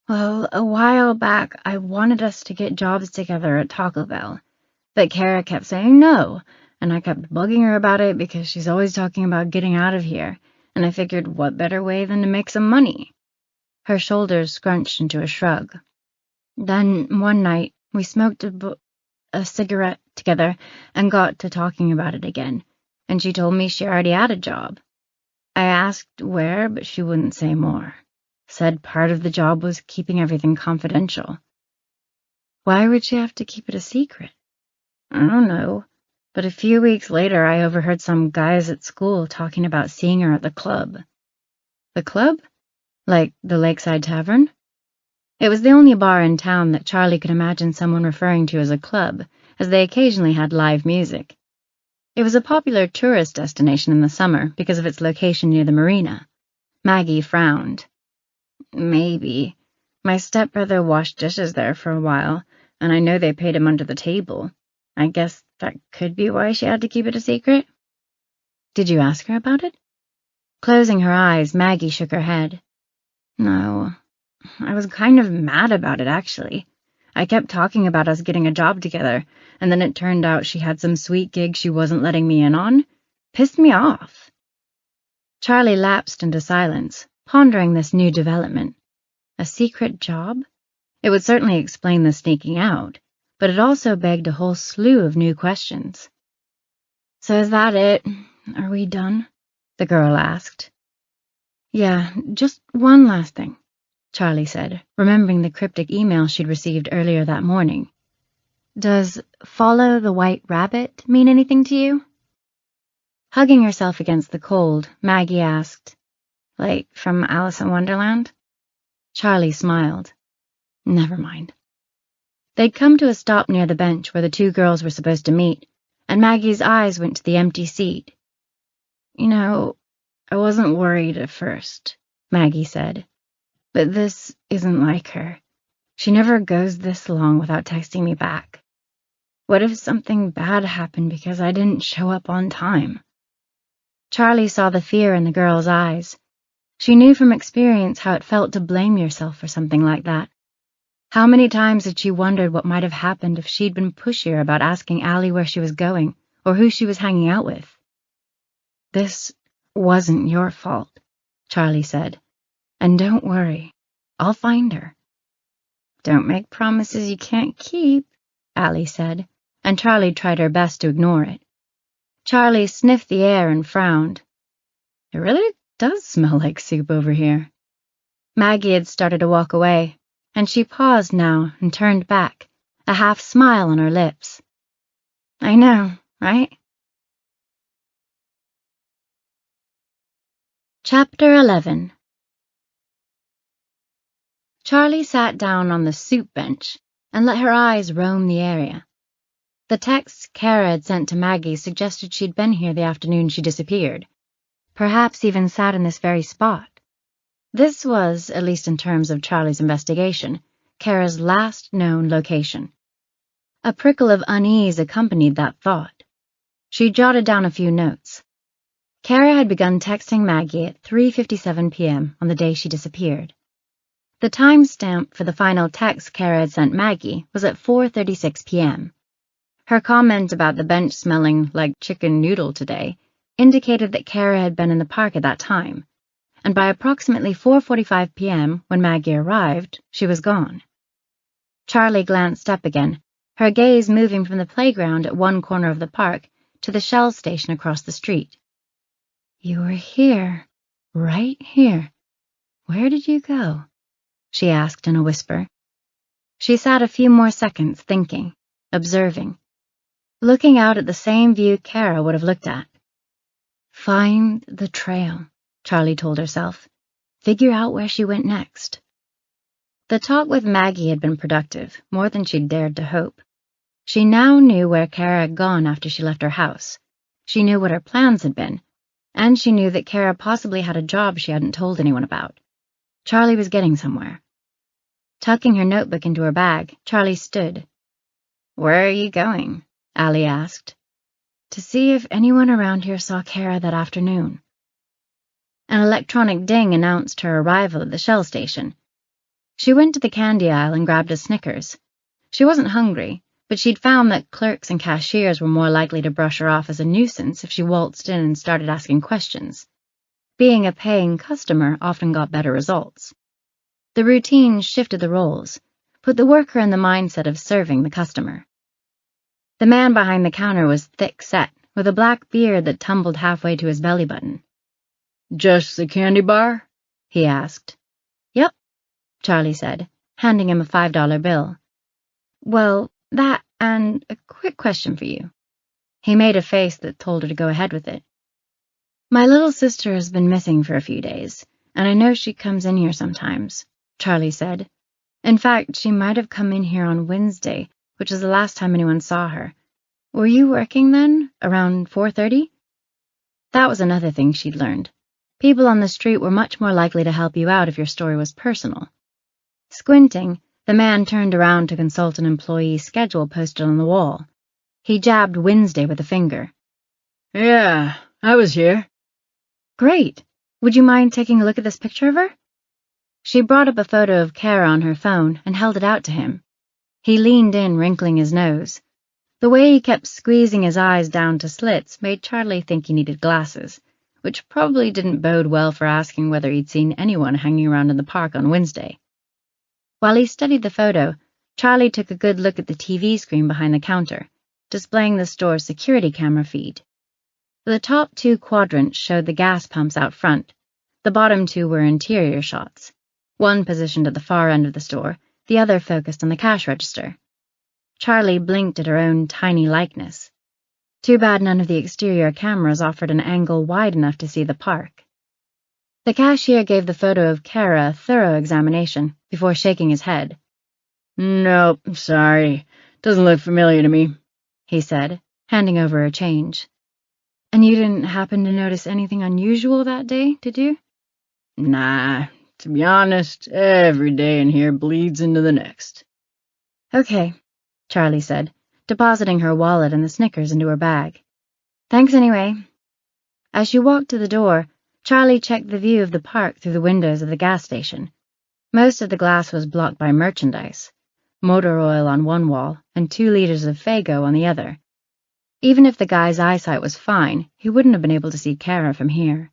Well, a while back, I wanted us to get jobs together at Taco Bell, but Kara kept saying no, and I kept bugging her about it because she's always talking about getting out of here, and I figured what better way than to make some money. Her shoulders scrunched into a shrug. Then, one night, we smoked a cigarette together and got to talking about it again, and she told me she already had a job. I asked where, but she wouldn't say more. Said part of the job was keeping everything confidential. Why would she have to keep it a secret? I don't know, but a few weeks later I overheard some guys at school talking about seeing her at the club. The club? Like the Lakeside Tavern? It was the only bar in town that Charlie could imagine someone referring to as a club, as they occasionally had live music. It was a popular tourist destination in the summer because of its location near the marina. Maggie frowned. Maybe. My stepbrother washed dishes there for a while, and I know they paid him under the table. I guess that could be why she had to keep it a secret. Did you ask her about it? Closing her eyes, Maggie shook her head. No. I was kind of mad about it, actually. I kept talking about us getting a job together, and then it turned out she had some sweet gig she wasn't letting me in on. Pissed me off. Charlie lapsed into silence, pondering this new development. A secret job? It would certainly explain the sneaking out, but it also begged a whole slew of new questions. So is that it? Are we done? The girl asked. Yeah, just one last thing, Charlie said, remembering the cryptic email she'd received earlier that morning. Does follow the white rabbit mean anything to you? Hugging herself against the cold, Maggie asked, like from Alice in Wonderland? Charlie smiled. Never mind. They'd come to a stop near the bench where the two girls were supposed to meet, and Maggie's eyes went to the empty seat. You know, I wasn't worried at first, Maggie said. But this isn't like her. She never goes this long without texting me back. What if something bad happened because I didn't show up on time? Charlie saw the fear in the girl's eyes. She knew from experience how it felt to blame yourself for something like that. How many times had she wondered what might have happened if she'd been pushier about asking Allie where she was going or who she was hanging out with? This wasn't your fault, Charlie said. And don't worry, I'll find her. Don't make promises you can't keep, Allie said, and Charlie tried her best to ignore it. Charlie sniffed the air and frowned. It really does smell like soup over here. Maggie had started to walk away, and she paused now and turned back, a half smile on her lips. I know, right? Chapter 11. Charlie sat down on the soup bench and let her eyes roam the area. The texts Kara had sent to Maggie suggested she'd been here the afternoon she disappeared, perhaps even sat in this very spot. This was, at least in terms of Charlie's investigation, Kara's last known location. A prickle of unease accompanied that thought. She jotted down a few notes. Kara had begun texting Maggie at 3:57 p.m. on the day she disappeared. The timestamp for the final text Kara had sent Maggie was at 4:36 p.m. Her comment about the bench smelling like chicken noodle today indicated that Kara had been in the park at that time, and by approximately 4:45 p.m., when Maggie arrived, she was gone. Charlie glanced up again, her gaze moving from the playground at one corner of the park to the Shell station across the street. "You were here, right here. Where did you go?" she asked in a whisper. She sat a few more seconds thinking, observing, looking out at the same view Kara would have looked at. "Find the trail," Charlie told herself. "Figure out where she went next." The talk with Maggie had been productive, more than she'd dared to hope. She now knew where Kara had gone after she left her house. She knew what her plans had been, and she knew that Kara possibly had a job she hadn't told anyone about. Charlie was getting somewhere. Tucking her notebook into her bag, Charlie stood. "Where are you going?" Allie asked. "To see if anyone around here saw Kara that afternoon." An electronic ding announced her arrival at the Shell station. She went to the candy aisle and grabbed a Snickers. She wasn't hungry, but she'd found that clerks and cashiers were more likely to brush her off as a nuisance if she waltzed in and started asking questions. Being a paying customer often got better results. The routine shifted the roles, put the worker in the mindset of serving the customer. The man behind the counter was thick-set, with a black beard that tumbled halfway to his belly button. "Just the candy bar?" he asked. "Yep," Charlie said, handing him a $5 bill. "Well, that and a quick question for you." He made a face that told her to go ahead with it. "My little sister has been missing for a few days, and I know she comes in here sometimes," Charlie said. "In fact, she might have come in here on Wednesday, which is the last time anyone saw her. Were you working then, around 4:30? That was another thing she'd learned. People on the street were much more likely to help you out if your story was personal. Squinting, the man turned around to consult an employee's schedule posted on the wall. He jabbed Wednesday with a finger. "Yeah, I was here." "Great. Would you mind taking a look at this picture of her?" She brought up a photo of Kara on her phone and held it out to him. He leaned in, wrinkling his nose. The way he kept squeezing his eyes down to slits made Charlie think he needed glasses, which probably didn't bode well for asking whether he'd seen anyone hanging around in the park on Wednesday. While he studied the photo, Charlie took a good look at the TV screen behind the counter, displaying the store's security camera feed. The top two quadrants showed the gas pumps out front. The bottom two were interior shots, one positioned at the far end of the store, the other focused on the cash register. Charlie blinked at her own tiny likeness. Too bad none of the exterior cameras offered an angle wide enough to see the park. The cashier gave the photo of Kara a thorough examination before shaking his head. "Nope, sorry. Doesn't look familiar to me," he said, handing over her change. "And you didn't happen to notice anything unusual that day, did you?" "Nah, to be honest, every day in here bleeds into the next." "Okay," Charlie said, depositing her wallet and the Snickers into her bag. "Thanks anyway." As she walked to the door, Charlie checked the view of the park through the windows of the gas station. Most of the glass was blocked by merchandise, motor oil on one wall and 2 liters of Faygo on the other. Even if the guy's eyesight was fine, he wouldn't have been able to see Kara from here.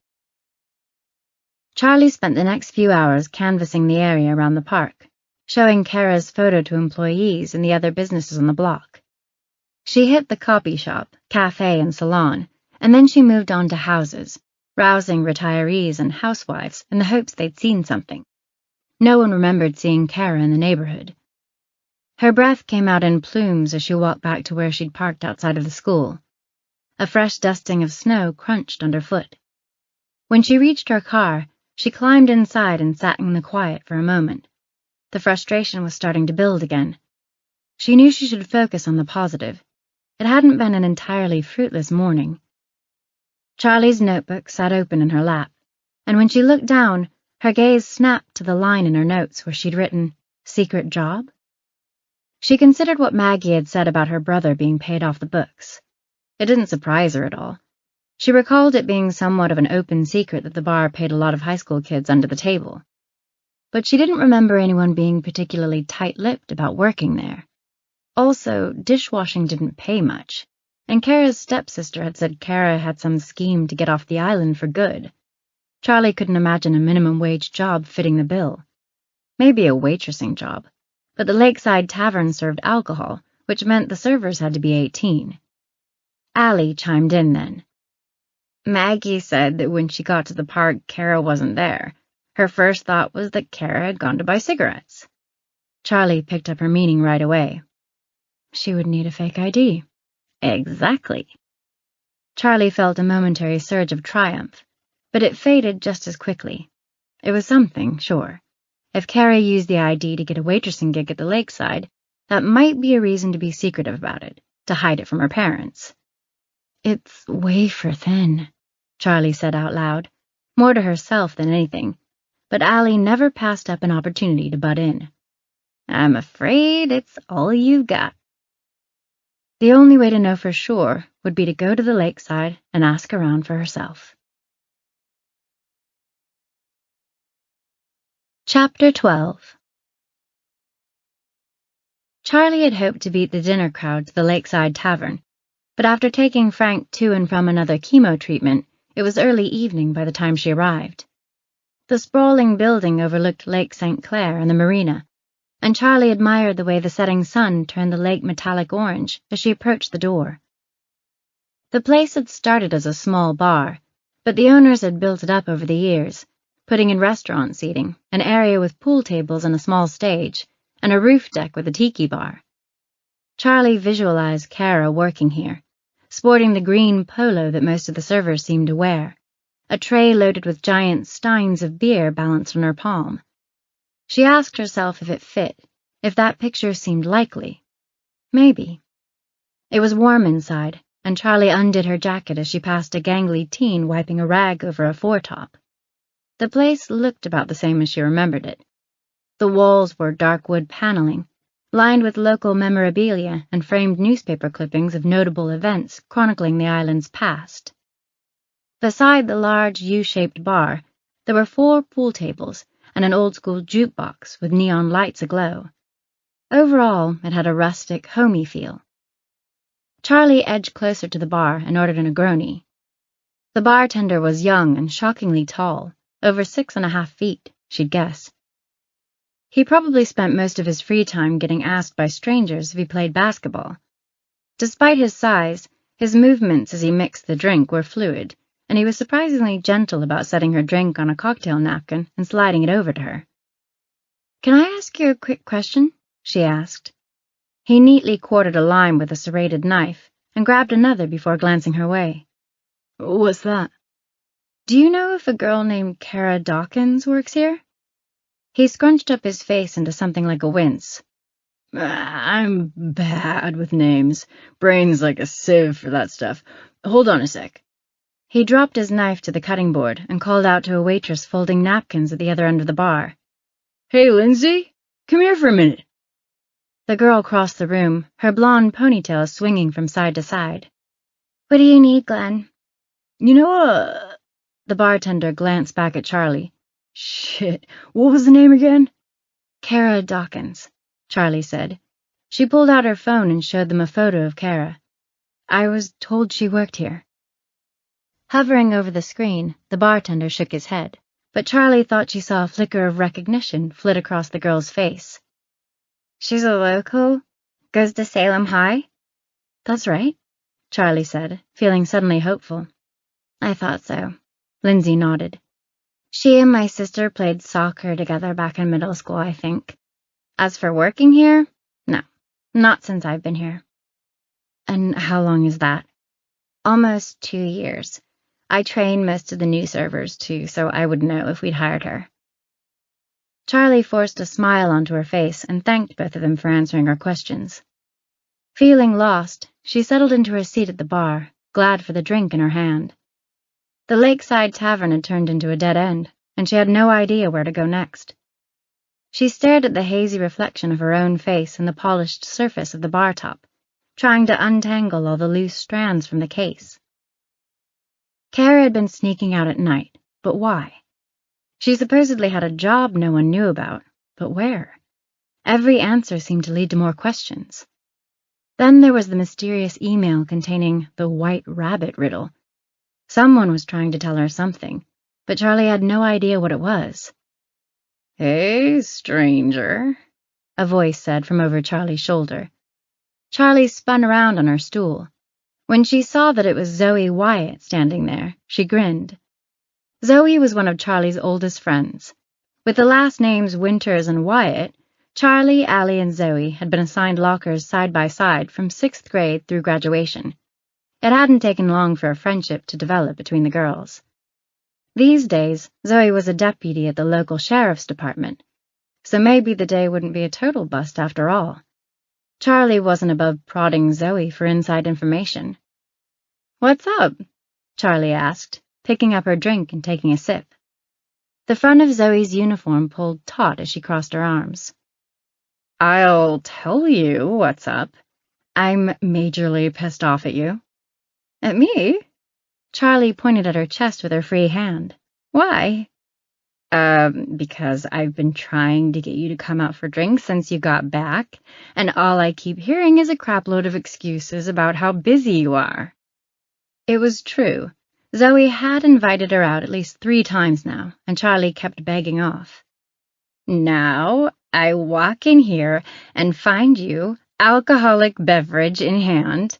Charlie spent the next few hours canvassing the area around the park, showing Kara's photo to employees and the other businesses on the block. She hit the copy shop, cafe, and salon, and then she moved on to houses, rousing retirees and housewives in the hopes they'd seen something. No one remembered seeing Kara in the neighborhood. Her breath came out in plumes as she walked back to where she'd parked outside of the school. A fresh dusting of snow crunched underfoot. When she reached her car, she climbed inside and sat in the quiet for a moment. The frustration was starting to build again. She knew she should focus on the positive. It hadn't been an entirely fruitless morning. Charlie's notebook sat open in her lap, and when she looked down, her gaze snapped to the line in her notes where she'd written, "Secret job?" She considered what Maggie had said about her brother being paid off the books. It didn't surprise her at all. She recalled it being somewhat of an open secret that the bar paid a lot of high school kids under the table. But she didn't remember anyone being particularly tight-lipped about working there. Also, dishwashing didn't pay much, and Kara's stepsister had said Kara had some scheme to get off the island for good. Charlie couldn't imagine a minimum wage job fitting the bill. Maybe a waitressing job, but the Lakeside Tavern served alcohol, which meant the servers had to be 18. Allie chimed in then. Maggie said that when she got to the park, Kara wasn't there. Her first thought was that Kara had gone to buy cigarettes. Charlie picked up her meaning right away. She would need a fake ID. Exactly. Charlie felt a momentary surge of triumph, but it faded just as quickly. It was something, sure. If Kara used the ID to get a waitressing gig at the lakeside, that might be a reason to be secretive about it, to hide it from her parents. It's wafer thin, Charlie said out loud, more to herself than anything, but Allie never passed up an opportunity to butt in. I'm afraid it's all you've got. The only way to know for sure would be to go to the lakeside and ask around for herself. Chapter 12. Charlie had hoped to beat the dinner crowd to the Lakeside Tavern, but after taking Frank to and from another chemo treatment, it was early evening by the time she arrived. The sprawling building overlooked Lake St. Clair and the marina, and Charlie admired the way the setting sun turned the lake metallic orange as she approached the door. The place had started as a small bar, but the owners had built it up over the years, putting in restaurant seating, an area with pool tables and a small stage, and a roof deck with a tiki bar. Charlie visualized Kara working here, sporting the green polo that most of the servers seemed to wear, a tray loaded with giant steins of beer balanced on her palm. She asked herself if it fit, if that picture seemed likely. Maybe. It was warm inside, and Charlie undid her jacket as she passed a gangly teen wiping a rag over a foretop. The place looked about the same as she remembered it. The walls were dark wood paneling, lined with local memorabilia and framed newspaper clippings of notable events chronicling the island's past. Beside the large U-shaped bar, there were 4 pool tables and an old-school jukebox with neon lights aglow. Overall, it had a rustic, homey feel. Charlie edged closer to the bar and ordered a Negroni. The bartender was young and shockingly tall, over 6.5 feet, she'd guess. He probably spent most of his free time getting asked by strangers if he played basketball. Despite his size, his movements as he mixed the drink were fluid, and he was surprisingly gentle about setting her drink on a cocktail napkin and sliding it over to her. Can I ask you a quick question? She asked. He neatly quartered a lime with a serrated knife and grabbed another before glancing her way. What's that? Do you know if a girl named Kara Dawkins works here? He scrunched up his face into something like a wince. I'm bad with names. Brain's like a sieve for that stuff. Hold on a sec. He dropped his knife to the cutting board and called out to a waitress folding napkins at the other end of the bar. Hey, Lindsay, come here for a minute. The girl crossed the room, her blonde ponytail swinging from side to side. What do you need, Glenn? You know, The bartender glanced back at Charlie. Shit, what was the name again? Kara Dawkins, Charlie said. She pulled out her phone and showed them a photo of Kara. I was told she worked here. Hovering over the screen, the bartender shook his head, but Charlie thought she saw a flicker of recognition flit across the girl's face. She's a local? Goes to Salem High? That's right, Charlie said, feeling suddenly hopeful. I thought so. Lindsay nodded. She and my sister played soccer together back in middle school, I think. As for working here, no, not since I've been here. And how long is that? Almost 2 years. I trained most of the new servers, too, so I would know if we'd hired her. Charlie forced a smile onto her face and thanked both of them for answering her questions. Feeling lost, she settled into her seat at the bar, glad for the drink in her hand. The Lakeside Tavern had turned into a dead end, and she had no idea where to go next. She stared at the hazy reflection of her own face in the polished surface of the bar top, trying to untangle all the loose strands from the case. Kara had been sneaking out at night, but why? She supposedly had a job no one knew about, but where? Every answer seemed to lead to more questions. Then there was the mysterious email containing the White Rabbit riddle. Someone was trying to tell her something, but Charlie had no idea what it was. "Hey, stranger," a voice said from over Charlie's shoulder. Charlie spun around on her stool. When she saw that it was Zoe Wyatt standing there, she grinned. Zoe was one of Charlie's oldest friends. With the last names Winters and Wyatt, Charlie, Allie, and Zoe had been assigned lockers side by side from 6th grade through graduation. It hadn't taken long for a friendship to develop between the girls. These days, Zoe was a deputy at the local sheriff's department, so maybe the day wouldn't be a total bust after all. Charlie wasn't above prodding Zoe for inside information. "What's up?" Charlie asked, picking up her drink and taking a sip. The front of Zoe's uniform pulled taut as she crossed her arms. "I'll tell you what's up. I'm majorly pissed off at you." "At me?" Charlie pointed at her chest with her free hand. "Why?" Because I've been trying to get you to come out for drinks since you got back, and all I keep hearing is a crapload of excuses about how busy you are." It was true. Zoe had invited her out at least 3 times now, and Charlie kept begging off. "Now I walk in here and find you, alcoholic beverage in hand,"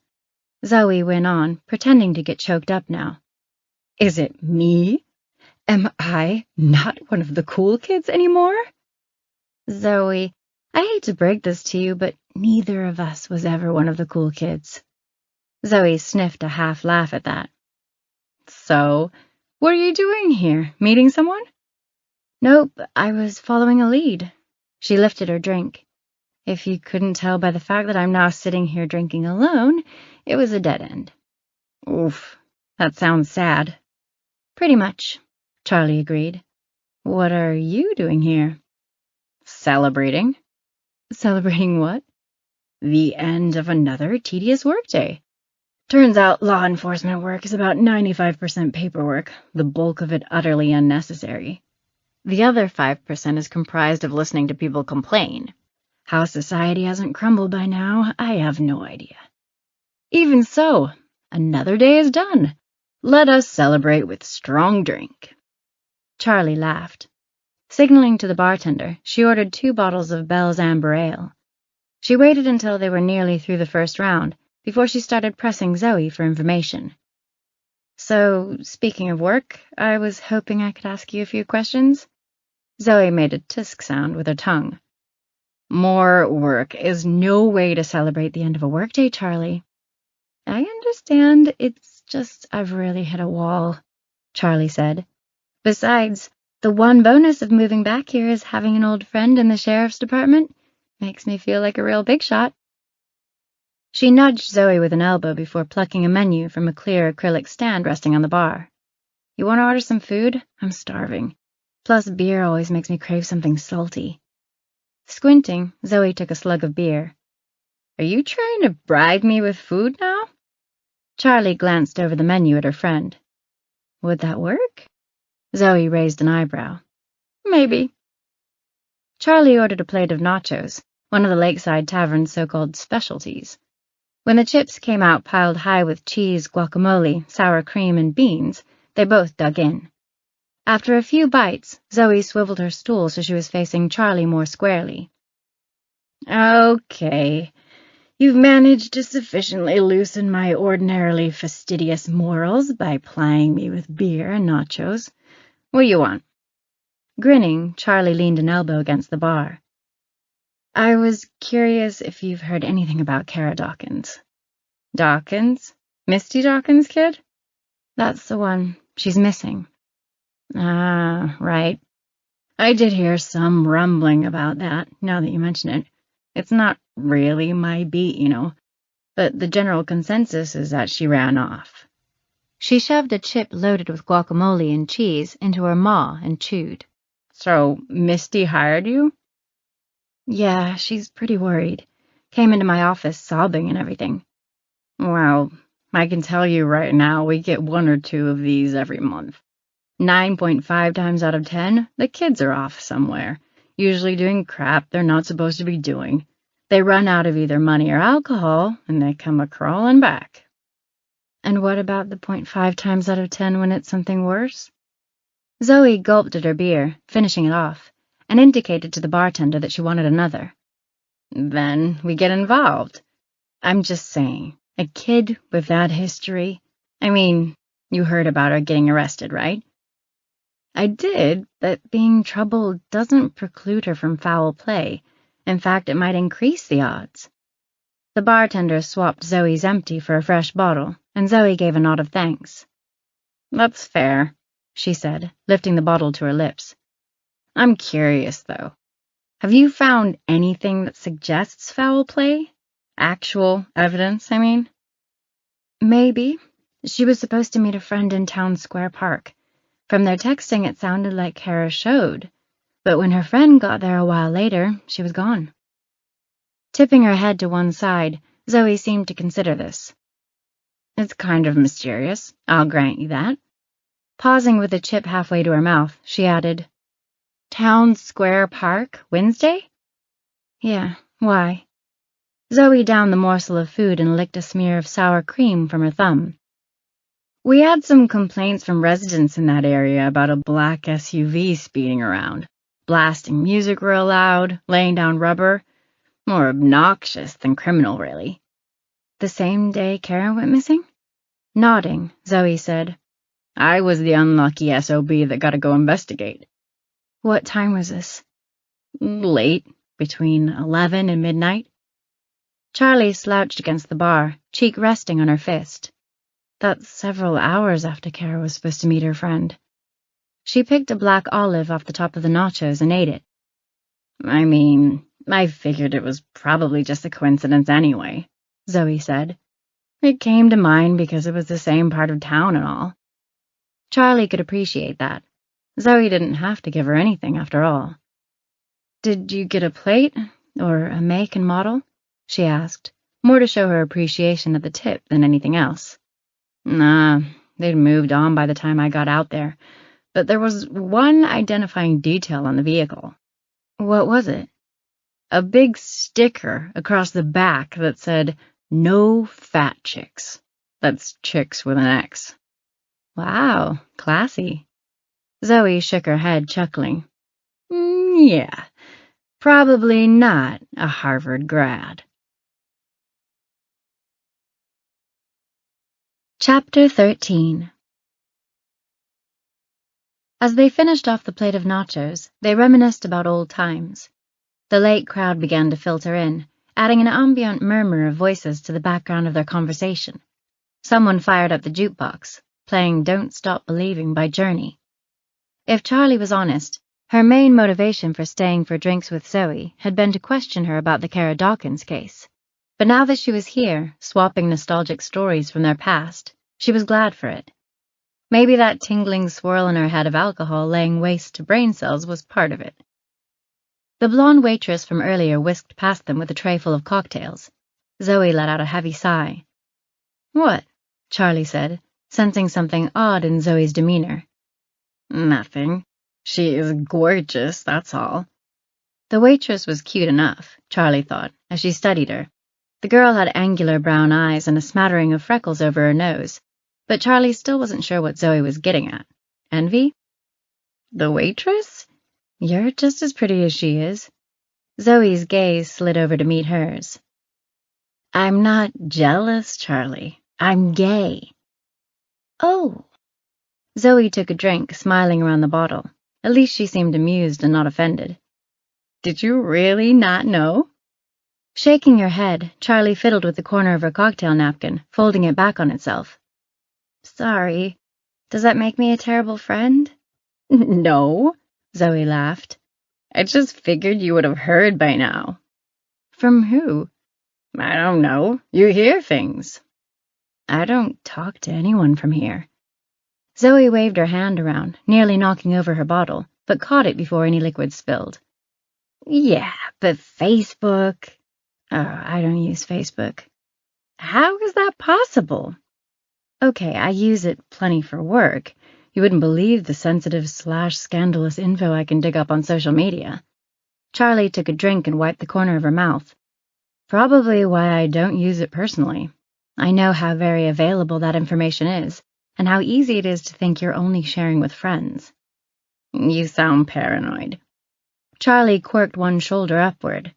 Zoe went on, pretending to get choked up now. "Is it me? Am I not one of the cool kids anymore?" "Zoe, I hate to break this to you, but neither of us was ever one of the cool kids." Zoe sniffed a half laugh at that. "So, what are you doing here? Meeting someone?" "Nope, I was following a lead." She lifted her drink. "If you couldn't tell by the fact that I'm now sitting here drinking alone, it was a dead end." "Oof, that sounds sad." "Pretty much," Charlie agreed. "What are you doing here?" "Celebrating." "Celebrating what?" "The end of another tedious workday. Turns out law enforcement work is about 95% paperwork, the bulk of it utterly unnecessary. The other 5% is comprised of listening to people complain. How society hasn't crumbled by now, I have no idea. Even so, another day is done. Let us celebrate with strong drink." Charlie laughed. Signaling to the bartender, she ordered 2 bottles of Bell's Amber Ale. She waited until they were nearly through the first round before she started pressing Zoe for information. "So, speaking of work, I was hoping I could ask you a few questions." Zoe made a tisk sound with her tongue. "More work is no way to celebrate the end of a workday, Charlie." "I understand. It's just I've really hit a wall," Charlie said. "Besides, the one bonus of moving back here is having an old friend in the sheriff's department. Makes me feel like a real big shot." She nudged Zoe with an elbow before plucking a menu from a clear acrylic stand resting on the bar. "You want to order some food? I'm starving. Plus, beer always makes me crave something salty." Squinting, Zoe took a slug of beer. "Are you trying to bribe me with food now?" Charlie glanced over the menu at her friend. "Would that work?" Zoe raised an eyebrow. "Maybe." Charlie ordered a plate of nachos, one of the Lakeside Tavern's so-called specialties. When the chips came out piled high with cheese, guacamole, sour cream, and beans, they both dug in. After a few bites, Zoe swiveled her stool so she was facing Charlie more squarely. "Okay, you've managed to sufficiently loosen my ordinarily fastidious morals by plying me with beer and nachos. What do you want?" Grinning, Charlie leaned an elbow against the bar. "I was curious if you've heard anything about Kara Dawkins." "Dawkins? Misty Dawkins' kid?" "That's the one. She's missing." "Ah, right. I did hear some rumbling about that, now that you mention it. It's not really my beat, but the general consensus is that she ran off." She shoved a chip loaded with guacamole and cheese into her maw and chewed. "So, Misty hired you?" "Yeah, she's pretty worried. Came into my office sobbing and everything. Well, I can tell you right now we get 1 or 2 of these every month. 9.5 times out of 10, the kids are off somewhere, usually doing crap they're not supposed to be doing. They run out of either money or alcohol, and they come a-crawling back. And what about the 0.5 times out of 10 when it's something worse? Zoe gulped at her beer, finishing it off, and indicated to the bartender that she wanted another. Then we get involved. I'm just saying, a kid with that history. I mean, you heard about her getting arrested, right? I did, but being troubled doesn't preclude her from foul play. In fact, it might increase the odds. The bartender swapped Zoe's empty for a fresh bottle, and Zoe gave a nod of thanks. That's fair, she said, lifting the bottle to her lips. I'm curious, though. Have you found anything that suggests foul play? Actual evidence, I mean? Maybe. She was supposed to meet a friend in Town Square Park. From their texting, it sounded like Kara showed, but when her friend got there a while later, she was gone. Tipping her head to one side, Zoe seemed to consider this. It's kind of mysterious, I'll grant you that. Pausing with a chip halfway to her mouth, she added, Town Square Park, Wednesday? Yeah, why? Zoe downed the morsel of food and licked a smear of sour cream from her thumb. We had some complaints from residents in that area about a black SUV speeding around, blasting music real loud, laying down rubber. More obnoxious than criminal, really. The same day Kara went missing? Nodding, Zoe said, I was the unlucky SOB that got to go investigate. What time was this? Late, between 11 and midnight. Charlie slouched against the bar, cheek resting on her fist. That's several hours after Kara was supposed to meet her friend. She picked a black olive off the top of the nachos and ate it. I mean, I figured it was probably just a coincidence anyway, Zoe said. It came to mind because it was the same part of town and all. Charlie could appreciate that. Zoe didn't have to give her anything after all. Did you get a plate, or a make and model? She asked, more to show her appreciation of the tip than anything else. Nah, they'd moved on by the time I got out there, but there was one identifying detail on the vehicle. What was it? A big sticker across the back that said, No Fat Chicks. That's chicks with an X. Wow, classy. Zoe shook her head, chuckling. Yeah, probably not a Harvard grad. Chapter 13. As they finished off the plate of nachos, they reminisced about old times. The late crowd began to filter in, adding an ambient murmur of voices to the background of their conversation. Someone fired up the jukebox, playing Don't Stop Believing by Journey. If Charlie was honest, her main motivation for staying for drinks with Zoe had been to question her about the Kara Dawkins case. But now that she was here, swapping nostalgic stories from their past, she was glad for it. Maybe that tingling swirl in her head of alcohol laying waste to brain cells was part of it. The blonde waitress from earlier whisked past them with a tray full of cocktails. Zoe let out a heavy sigh. What? Charlie said, sensing something odd in Zoe's demeanor. Nothing. She is gorgeous, that's all. The waitress was cute enough, Charlie thought, as she studied her. The girl had angular brown eyes and a smattering of freckles over her nose, but Charlie still wasn't sure what Zoe was getting at. Envy? The waitress? You're just as pretty as she is. Zoe's gaze slid over to meet hers. I'm not jealous, Charlie. I'm gay. Oh. Zoe took a drink, smiling around the bottle. At least she seemed amused and not offended. Did you really not know? Shaking her head, Charlie fiddled with the corner of her cocktail napkin, folding it back on itself. Sorry. Does that make me a terrible friend? No, Zoe laughed. I just figured you would have heard by now. From who? I don't know. You hear things. I don't talk to anyone from here. Zoe waved her hand around, nearly knocking over her bottle, but caught it before any liquid spilled. Yeah, but Facebook... Oh, I don't use Facebook. How is that possible? Okay, I use it plenty for work. You wouldn't believe the sensitive/scandalous info I can dig up on social media. Charlie took a drink and wiped the corner of her mouth. Probably why I don't use it personally. I know how very available that information is, and how easy it is to think you're only sharing with friends. You sound paranoid. Charlie quirked one shoulder upward.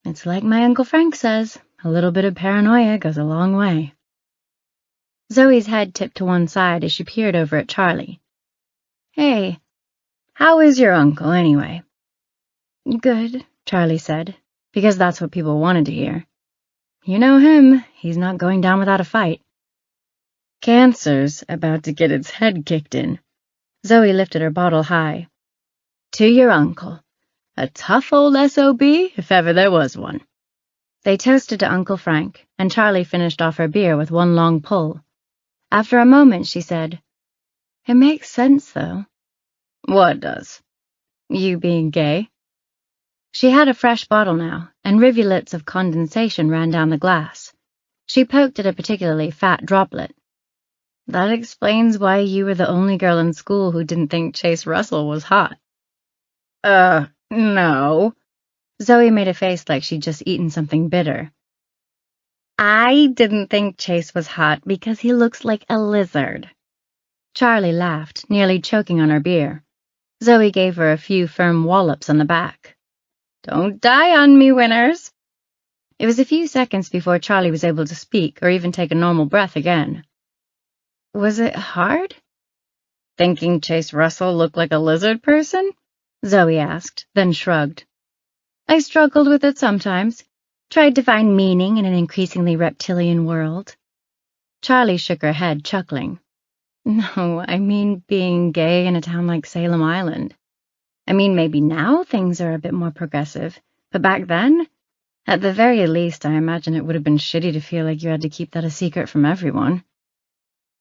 It's like my Uncle Frank says, a little bit of paranoia goes a long way. Zoe's head tipped to one side as she peered over at Charlie. Hey, how is your uncle, anyway? Good, Charlie said, because that's what people wanted to hear. You know him, he's not going down without a fight. Cancer's about to get its head kicked in. Zoe lifted her bottle high. To your uncle. A tough old S.O.B., if ever there was one. They toasted to Uncle Frank, and Charlie finished off her beer with one long pull. After a moment, she said, It makes sense, though. What does? You being gay? She had a fresh bottle now, and rivulets of condensation ran down the glass. She poked at a particularly fat droplet. That explains why you were the only girl in school who didn't think Chase Russell was hot. No. Zoe made a face like she'd just eaten something bitter. I didn't think Chase was hot because he looks like a lizard. Charlie laughed, nearly choking on her beer. Zoe gave her a few firm wallops on the back. Don't die on me, winners. It was a few seconds before Charlie was able to speak or even take a normal breath again. Was it hard? Thinking Chase Russell looked like a lizard person? Zoe asked, then shrugged. I struggled with it sometimes. Tried to find meaning in an increasingly reptilian world. Charlie shook her head, chuckling. No, I mean being gay in a town like Salem Island. I mean, maybe now things are a bit more progressive, but back then, at the very least, I imagine it would have been shitty to feel like you had to keep that a secret from everyone.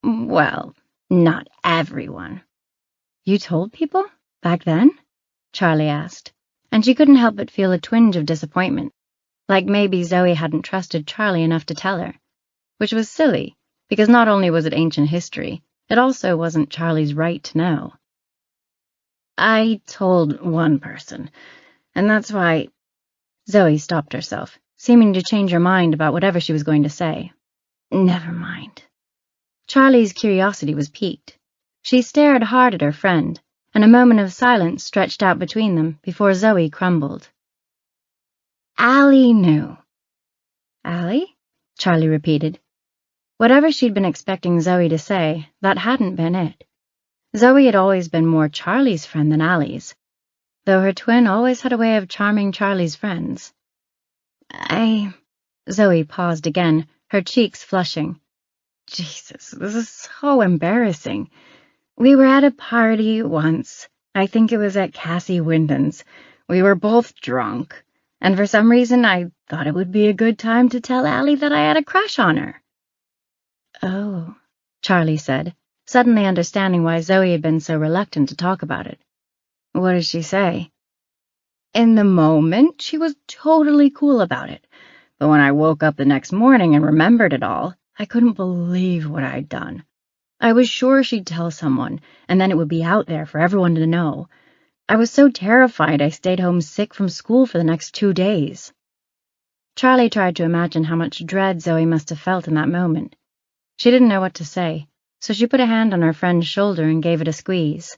Well, not everyone. You told people? Back then? Charlie asked, and she couldn't help but feel a twinge of disappointment, like maybe Zoe hadn't trusted Charlie enough to tell her, which was silly, because not only was it ancient history, it also wasn't Charlie's right to know. I told one person, and that's why... Zoe stopped herself, seeming to change her mind about whatever she was going to say. Never mind. Charlie's curiosity was piqued. She stared hard at her friend, and a moment of silence stretched out between them before Zoe crumbled. Allie knew. Allie? Charlie repeated. Whatever she'd been expecting Zoe to say, that hadn't been it. Zoe had always been more Charlie's friend than Allie's, though her twin always had a way of charming Charlie's friends. Zoe paused again, her cheeks flushing. Jesus, this is so embarrassing. We were at a party once. I think it was at Cassie Wyndon's. We were both drunk, and for some reason I thought it would be a good time to tell Allie that I had a crush on her. Oh, Charlie said, suddenly understanding why Zoe had been so reluctant to talk about it. What did she say? In the moment, she was totally cool about it, but when I woke up the next morning and remembered it all, I couldn't believe what I'd done. I was sure she'd tell someone, and then it would be out there for everyone to know. I was so terrified I stayed home sick from school for the next 2 days. Charlie tried to imagine how much dread Zoe must have felt in that moment. She didn't know what to say, so she put a hand on her friend's shoulder and gave it a squeeze.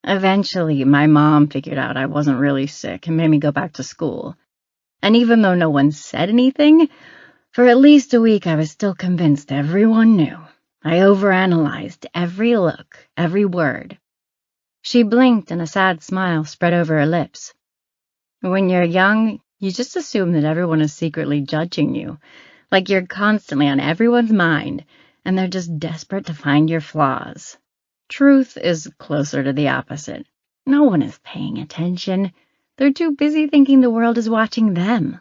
Eventually, my mom figured out I wasn't really sick and made me go back to school. And even though no one said anything, for at least a week I was still convinced everyone knew. I overanalyzed every look, every word. She blinked and a sad smile spread over her lips. When you're young, you just assume that everyone is secretly judging you, like you're constantly on everyone's mind, and they're just desperate to find your flaws. Truth is closer to the opposite. No one is paying attention. They're too busy thinking the world is watching them.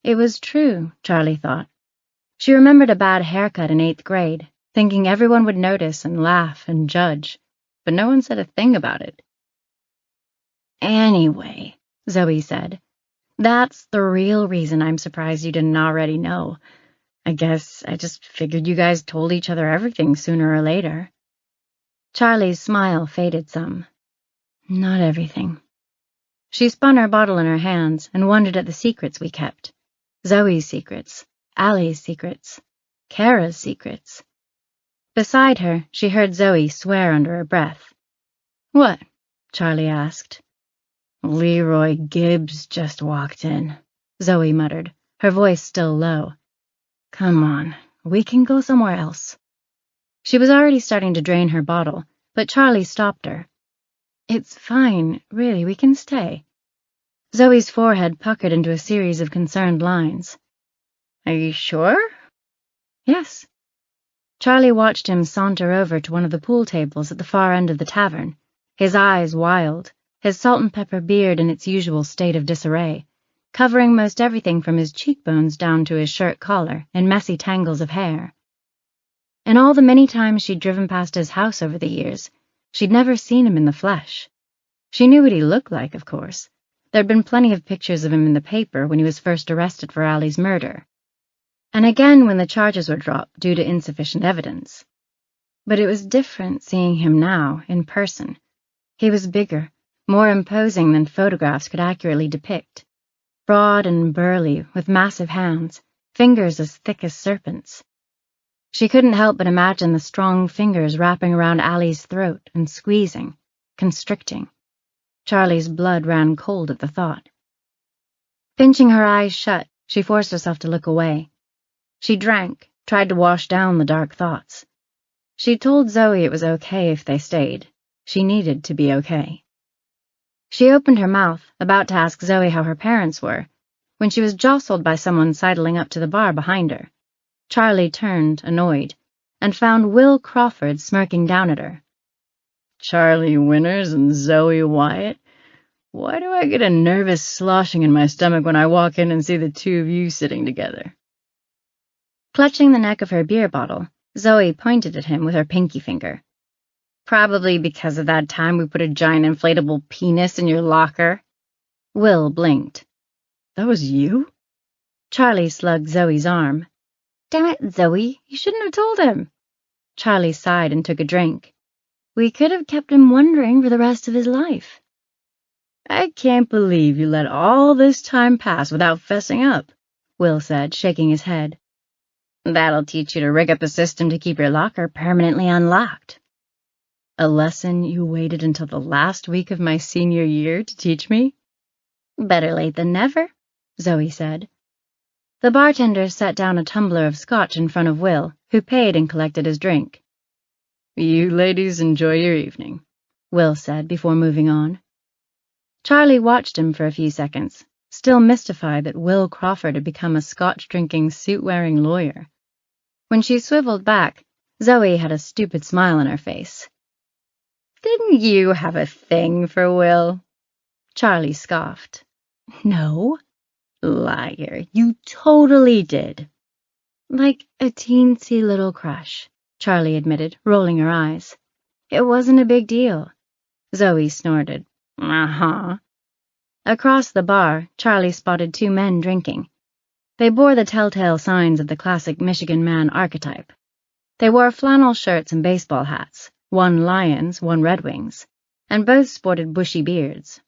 It was true, Charlie thought. She remembered a bad haircut in 8th grade, thinking everyone would notice and laugh and judge, but no one said a thing about it. Anyway, Zoe said, that's the real reason I'm surprised you didn't already know. I guess I just figured you guys told each other everything sooner or later. Charlie's smile faded some. Not everything. She spun her bottle in her hands and wondered at the secrets we kept. Zoe's secrets, Allie's secrets, Kara's secrets. Beside her, she heard Zoe swear under her breath. What? Charlie asked. Leroy Gibbs just walked in, Zoe muttered, her voice still low. Come on, we can go somewhere else. She was already starting to drain her bottle, but Charlie stopped her. It's fine, really, we can stay. Zoe's forehead puckered into a series of concerned lines. Are you sure? Yes. Charlie watched him saunter over to one of the pool tables at the far end of the tavern, his eyes wild, his salt and pepper beard in its usual state of disarray, covering most everything from his cheekbones down to his shirt collar in messy tangles of hair. In all the many times she'd driven past his house over the years, she'd never seen him in the flesh. She knew what he looked like, of course. There'd been plenty of pictures of him in the paper when he was first arrested for Allie's murder, and again when the charges were dropped due to insufficient evidence. But it was different seeing him now, in person. He was bigger, more imposing than photographs could accurately depict. Broad and burly, with massive hands, fingers as thick as serpents. She couldn't help but imagine the strong fingers wrapping around Allie's throat and squeezing, constricting. Charlie's blood ran cold at the thought. Pinching her eyes shut, she forced herself to look away. She drank, tried to wash down the dark thoughts. She'd told Zoe it was okay if they stayed. She needed to be okay. She opened her mouth, about to ask Zoe how her parents were, when she was jostled by someone sidling up to the bar behind her. Charlie turned, annoyed, and found Will Crawford smirking down at her. Charlie Winters and Zoe Wyatt? Why do I get a nervous sloshing in my stomach when I walk in and see the two of you sitting together? Clutching the neck of her beer bottle, Zoe pointed at him with her pinky finger. Probably because of that time we put a giant inflatable penis in your locker. Will blinked. That was you? Charlie slugged Zoe's arm. Damn it, Zoe, you shouldn't have told him. Charlie sighed and took a drink. We could have kept him wondering for the rest of his life. I can't believe you let all this time pass without fessing up, Will said, shaking his head. That'll teach you to rig up a system to keep your locker permanently unlocked. A lesson you waited until the last week of my senior year to teach me? Better late than never, Zoe said. The bartender set down a tumbler of scotch in front of Will, who paid and collected his drink. You ladies enjoy your evening, Will said before moving on. Charlie watched him for a few seconds, still mystified that Will Crawford had become a scotch-drinking, suit-wearing lawyer. When she swiveled back, Zoe had a stupid smile on her face. Didn't you have a thing for Will? Charlie scoffed. No. Liar, you totally did. Like a teensy little crush, Charlie admitted, rolling her eyes. It wasn't a big deal. Zoe snorted. Uh-huh. Across the bar, Charlie spotted two men drinking. They bore the telltale signs of the classic Michigan man archetype. They wore flannel shirts and baseball hats, one Lions, one Red Wings, and both sported bushy beards.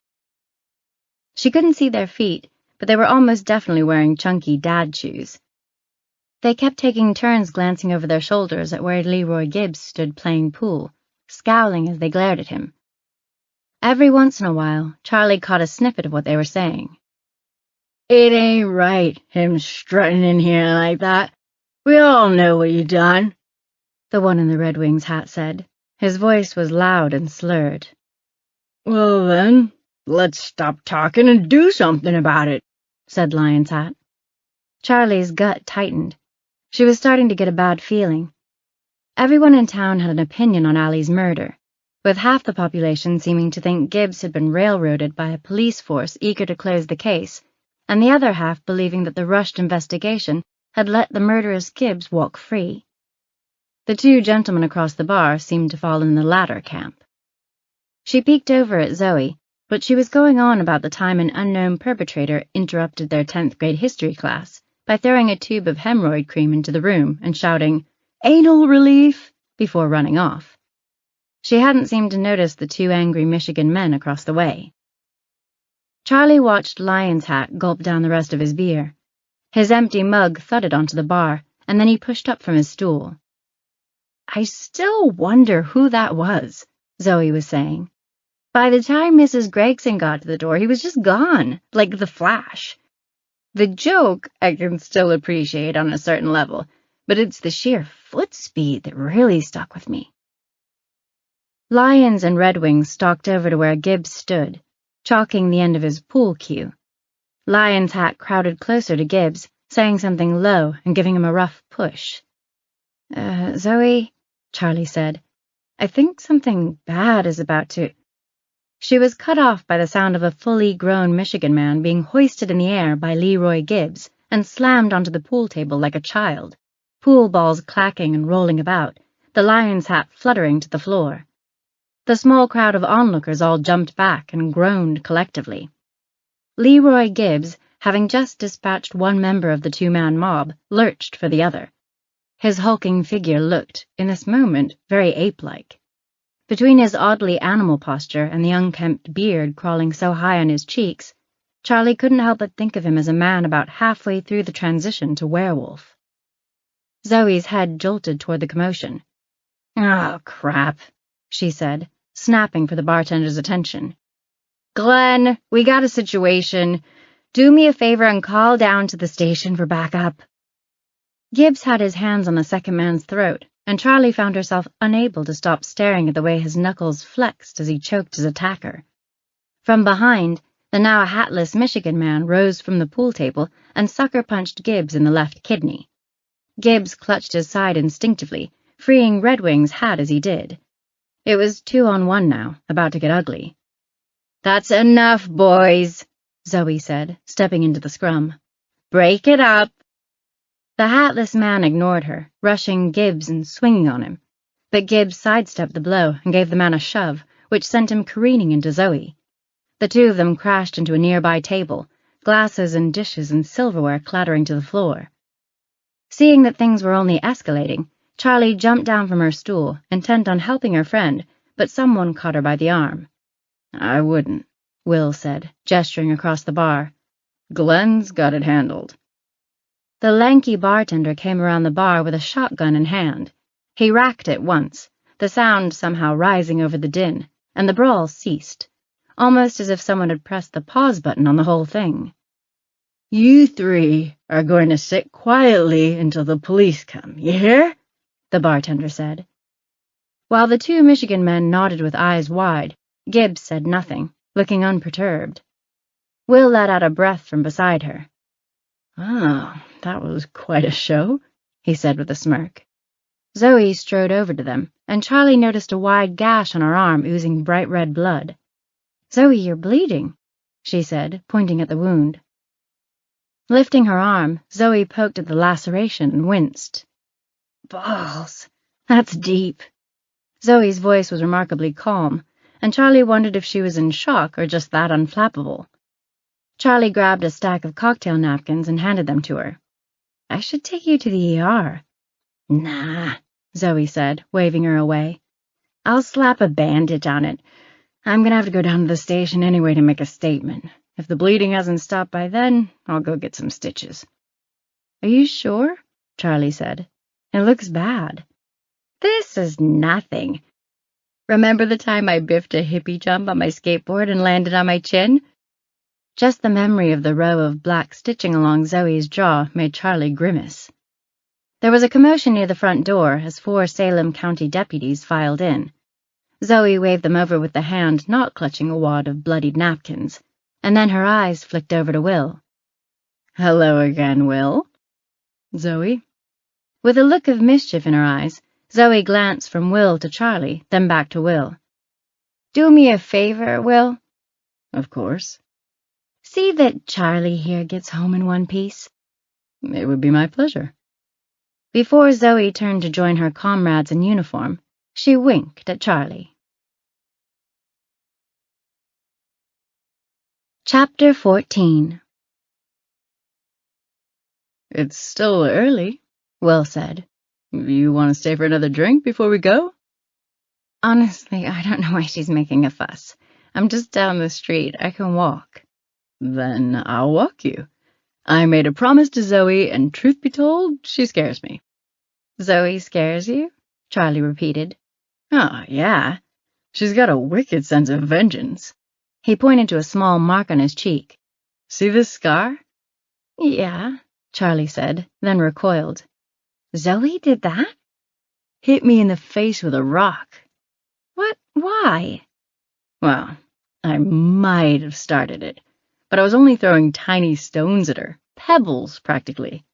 She couldn't see their feet, but they were almost definitely wearing chunky dad shoes. They kept taking turns glancing over their shoulders at where Leroy Gibbs stood playing pool, scowling as they glared at him. Every once in a while, Charlie caught a snippet of what they were saying. It ain't right, him strutting in here like that. We all know what you done, the one in the Red Wings hat said. His voice was loud and slurred. Well then, let's stop talking and do something about it, said Lion's Hat. Charlie's gut tightened. She was starting to get a bad feeling. Everyone in town had an opinion on Allie's murder, with half the population seeming to think Gibbs had been railroaded by a police force eager to close the case, and the other half believing that the rushed investigation had let the murderous Gibbs walk free. The two gentlemen across the bar seemed to fall in the latter camp. She peeked over at Zoe, but she was going on about the time an unknown perpetrator interrupted their 10th grade history class by throwing a tube of hemorrhoid cream into the room and shouting, "Anal relief!" before running off. She hadn't seemed to notice the two angry Michigan men across the way. Charlie watched Lion's Hat gulp down the rest of his beer. His empty mug thudded onto the bar, and then he pushed up from his stool. "I still wonder who that was," Zoe was saying. "By the time Mrs. Gregson got to the door, he was just gone, like the Flash. The joke I can still appreciate on a certain level, but it's the sheer foot speed that really stuck with me." Lions and Red Wings stalked over to where Gibbs stood, chalking the end of his pool cue. Lion's Hat crowded closer to Gibbs, saying something low and giving him a rough push. Zoe," Charlie said, "I think something bad is about to—" She was cut off by the sound of a fully grown Michigan man being hoisted in the air by Leroy Gibbs and slammed onto the pool table like a child, pool balls clacking and rolling about, the Lion's Hat fluttering to the floor. The small crowd of onlookers all jumped back and groaned collectively. Leroy Gibbs, having just dispatched one member of the two-man mob, lurched for the other. His hulking figure looked, in this moment, very ape-like. Between his oddly animal posture and the unkempt beard crawling so high on his cheeks, Charlie couldn't help but think of him as a man about halfway through the transition to werewolf. Zoe's head jolted toward the commotion. "Oh, crap," she said, snapping for the bartender's attention. "Glenn, we got a situation. Do me a favor and call down to the station for backup." Gibbs had his hands on the second man's throat, and Charlie found herself unable to stop staring at the way his knuckles flexed as he choked his attacker. From behind, the now hatless Michigan man rose from the pool table and sucker-punched Gibbs in the left kidney. Gibbs clutched his side instinctively, freeing Red Wing's hat as he did. It was 2-on-1 now, about to get ugly. "That's enough, boys," Zoe said, stepping into the scrum. "Break it up." The hatless man ignored her, rushing Gibbs and swinging on him. But Gibbs sidestepped the blow and gave the man a shove, which sent him careening into Zoe. The two of them crashed into a nearby table, glasses and dishes and silverware clattering to the floor. Seeing that things were only escalating, Charlie jumped down from her stool, intent on helping her friend, but someone caught her by the arm. "I wouldn't," Will said, gesturing across the bar. "Glenn's got it handled." The lanky bartender came around the bar with a shotgun in hand. He racked it once, the sound somehow rising over the din, and the brawl ceased, almost as if someone had pressed the pause button on the whole thing. "You three are going to sit quietly until the police come, you hear?" the bartender said. While the two Michigan men nodded with eyes wide, Gibbs said nothing, looking unperturbed. Will let out a breath from beside her. "Oh, that was quite a show," he said with a smirk. Zoe strode over to them, and Charlie noticed a wide gash on her arm oozing bright red blood. "Zoe, you're bleeding," she said, pointing at the wound. Lifting her arm, Zoe poked at the laceration and winced. "Balls, that's deep." Zoe's voice was remarkably calm, and Charlie wondered if she was in shock or just that unflappable. Charlie grabbed a stack of cocktail napkins and handed them to her. "I should take you to the ER. "Nah," Zoe said, waving her away. "I'll slap a bandage on it. I'm gonna have to go down to the station anyway to make a statement. If the bleeding hasn't stopped by then, I'll go get some stitches." "Are you sure?" Charlie said. "It looks bad." "This is nothing. Remember the time I biffed a hippie jump on my skateboard and landed on my chin?" Just the memory of the row of black stitching along Zoe's jaw made Charlie grimace. There was a commotion near the front door as 4 Salem County deputies filed in. Zoe waved them over with the hand not clutching a wad of bloodied napkins, and then her eyes flicked over to Will. "Hello again, Will." "Zoe?" With a look of mischief in her eyes, Zoe glanced from Will to Charlie, then back to Will. "Do me a favor, Will?" "Of course." "See that Charlie here gets home in one piece." "It would be my pleasure." Before Zoe turned to join her comrades in uniform, she winked at Charlie. Chapter 14. It's still early, Will said. You want to stay for another drink before we go? Honestly, I don't know why she's making a fuss. I'm just down the street. I can walk. Then I'll walk you. I made a promise to Zoe, and truth be told, she scares me. Zoe scares you? Charlie repeated. Oh, yeah. She's got a wicked sense of vengeance. He pointed to a small mark on his cheek. See this scar? Yeah, Charlie said, then recoiled. Zoe did that? Hit me in the face with a rock. What? Why? Well, I might have started it, but I was only throwing tiny stones at her, pebbles practically.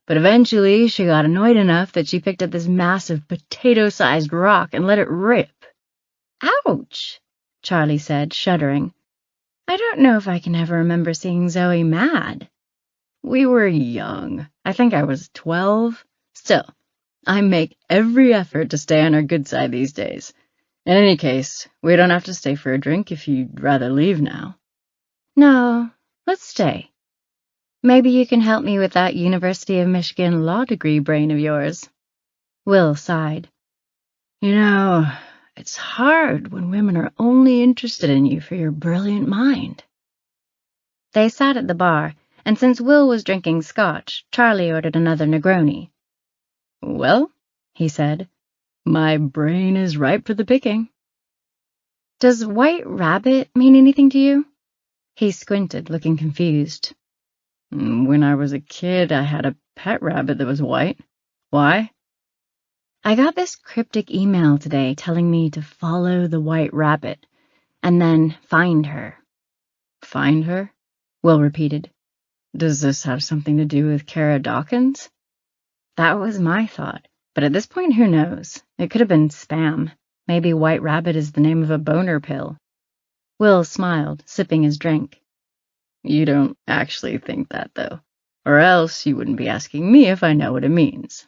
But eventually she got annoyed enough that she picked up this massive potato-sized rock and let it rip. Ouch, Charlie said, shuddering. I don't know if I can ever remember seeing Zoe mad. We were young. I think I was 12. Still, I make every effort to stay on her good side these days. In any case, we don't have to stay for a drink if you'd rather leave now. No, let's stay. Maybe you can help me with that University of Michigan law degree brain of yours. Will sighed. You know, it's hard when women are only interested in you for your brilliant mind. They sat at the bar, and since Will was drinking scotch, Charlie ordered another Negroni. Well, he said, my brain is ripe for the picking. Does white rabbit mean anything to you? He squinted, looking confused. When I was a kid, I had a pet rabbit that was white. Why? I got this cryptic email today telling me to follow the white rabbit and then find her. Find her? Will repeated. Does this have something to do with Kara Dawkins? That was my thought, but at this point, who knows? It could have been spam. Maybe white rabbit is the name of a boner pill. Will smiled, sipping his drink. You don't actually think that, though, or else you wouldn't be asking me if I know what it means.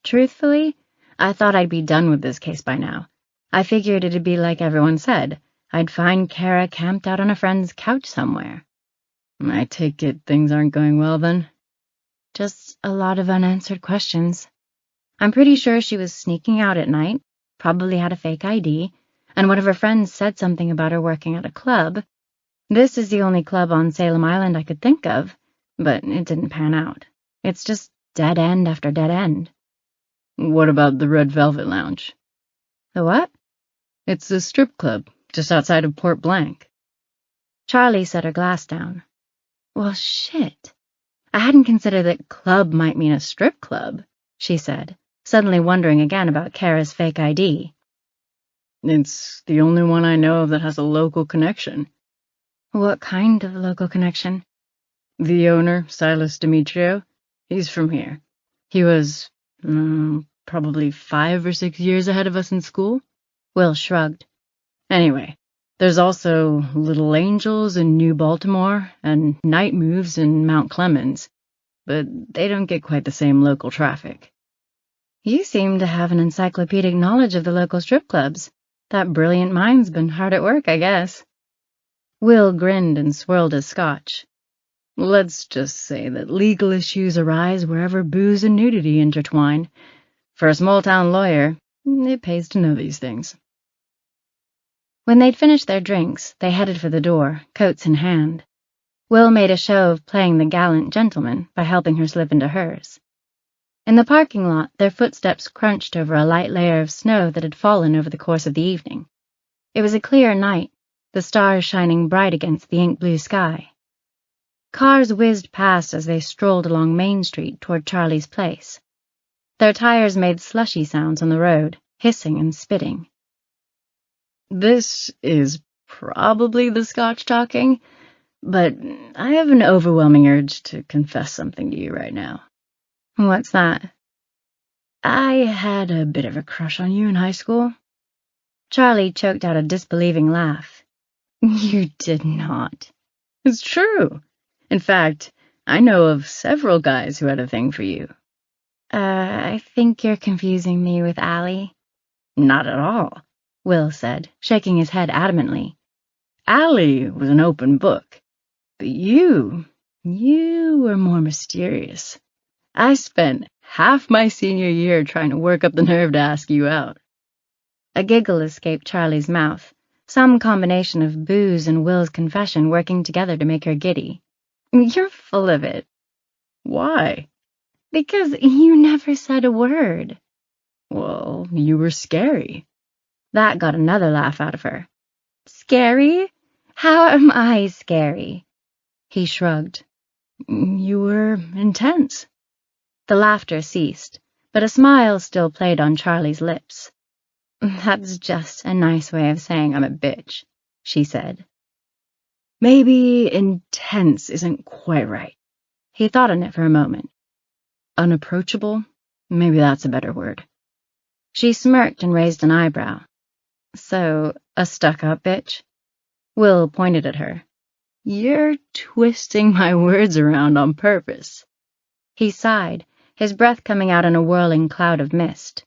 Truthfully, I thought I'd be done with this case by now. I figured it'd be like everyone said. I'd find Kara camped out on a friend's couch somewhere. I take it things aren't going well, then? Just a lot of unanswered questions. I'm pretty sure she was sneaking out at night, probably had a fake ID, and one of her friends said something about her working at a club. This is the only club on Salem Island I could think of, but it didn't pan out. It's just dead end after dead end. What about the Red Velvet Lounge? The what? It's a strip club, just outside of Port Blanc. Charlie set her glass down. Well, shit. I hadn't considered that club might mean a strip club, she said, suddenly wondering again about Kara's fake ID. It's the only one I know of that has a local connection. What kind of local connection? The owner, Silas Demetrio, he's from here. He was, probably 5 or 6 years ahead of us in school. Will shrugged. Anyway, there's also Little Angels in New Baltimore and Night Moves in Mount Clemens, but they don't get quite the same local traffic. You seem to have an encyclopedic knowledge of the local strip clubs. That brilliant mind's been hard at work, I guess. Will grinned and swirled his scotch. Let's just say that legal issues arise wherever booze and nudity intertwine. For a small-town lawyer, it pays to know these things. When they'd finished their drinks, they headed for the door, coats in hand. Will made a show of playing the gallant gentleman by helping her slip into hers. In the parking lot, their footsteps crunched over a light layer of snow that had fallen over the course of the evening. It was a clear night, the stars shining bright against the ink-blue sky. Cars whizzed past as they strolled along Main Street toward Charlie's place. Their tires made slushy sounds on the road, hissing and spitting. This is probably the Scotch talking, but I have an overwhelming urge to confess something to you right now. What's that? I had a bit of a crush on you in high school. Charlie choked out a disbelieving laugh. You did not. It's true. In fact, I know of several guys who had a thing for you. I think you're confusing me with Allie. Not at all, Will said, shaking his head adamantly. Allie was an open book, but you You were more mysterious. I spent half my senior year trying to work up the nerve to ask you out. A giggle escaped Charlie's mouth, some combination of booze and Will's confession working together to make her giddy. You're full of it. Why? Because you never said a word. Well, you were scary. That got another laugh out of her. Scary? How am I scary? He shrugged. You were intense. The laughter ceased, but a smile still played on Charlie's lips. That's just a nice way of saying I'm a bitch, she said. Maybe intense isn't quite right. He thought on it for a moment. Unapproachable? Maybe that's a better word. She smirked and raised an eyebrow. So, a stuck-up bitch? Will pointed at her. You're twisting my words around on purpose. He sighed, his breath coming out in a whirling cloud of mist.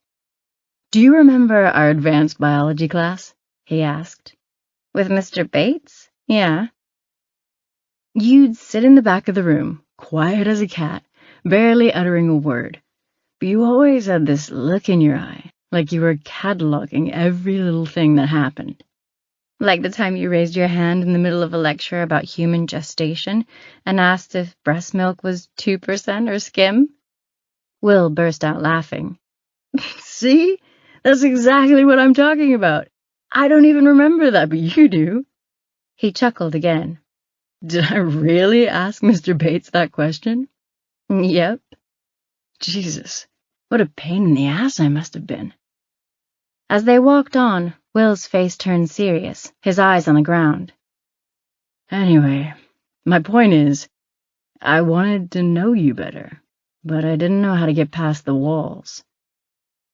Do you remember our advanced biology class? He asked. With Mr. Bates? Yeah. You'd sit in the back of the room, quiet as a cat, barely uttering a word. But you always had this look in your eye, like you were cataloging every little thing that happened. Like the time you raised your hand in the middle of a lecture about human gestation and asked if breast milk was 2% or skim? Will burst out laughing. See? That's exactly what I'm talking about. I don't even remember that, but you do. He chuckled again. Did I really ask Mr. Bates that question? Yep. Jesus, what a pain in the ass I must have been. As they walked on, Will's face turned serious, his eyes on the ground. Anyway, my point is, I wanted to know you better, but I didn't know how to get past the walls.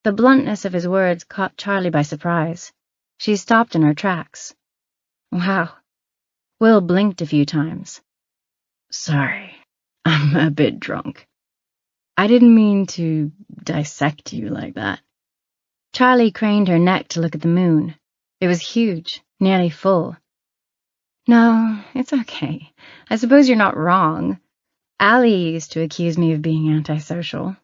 The bluntness of his words caught Charlie by surprise. She stopped in her tracks. Wow. Will blinked a few times. Sorry, I'm a bit drunk. I didn't mean to dissect you like that. Charlie craned her neck to look at the moon. It was huge, nearly full. No, it's okay. I suppose you're not wrong. Allie used to accuse me of being antisocial.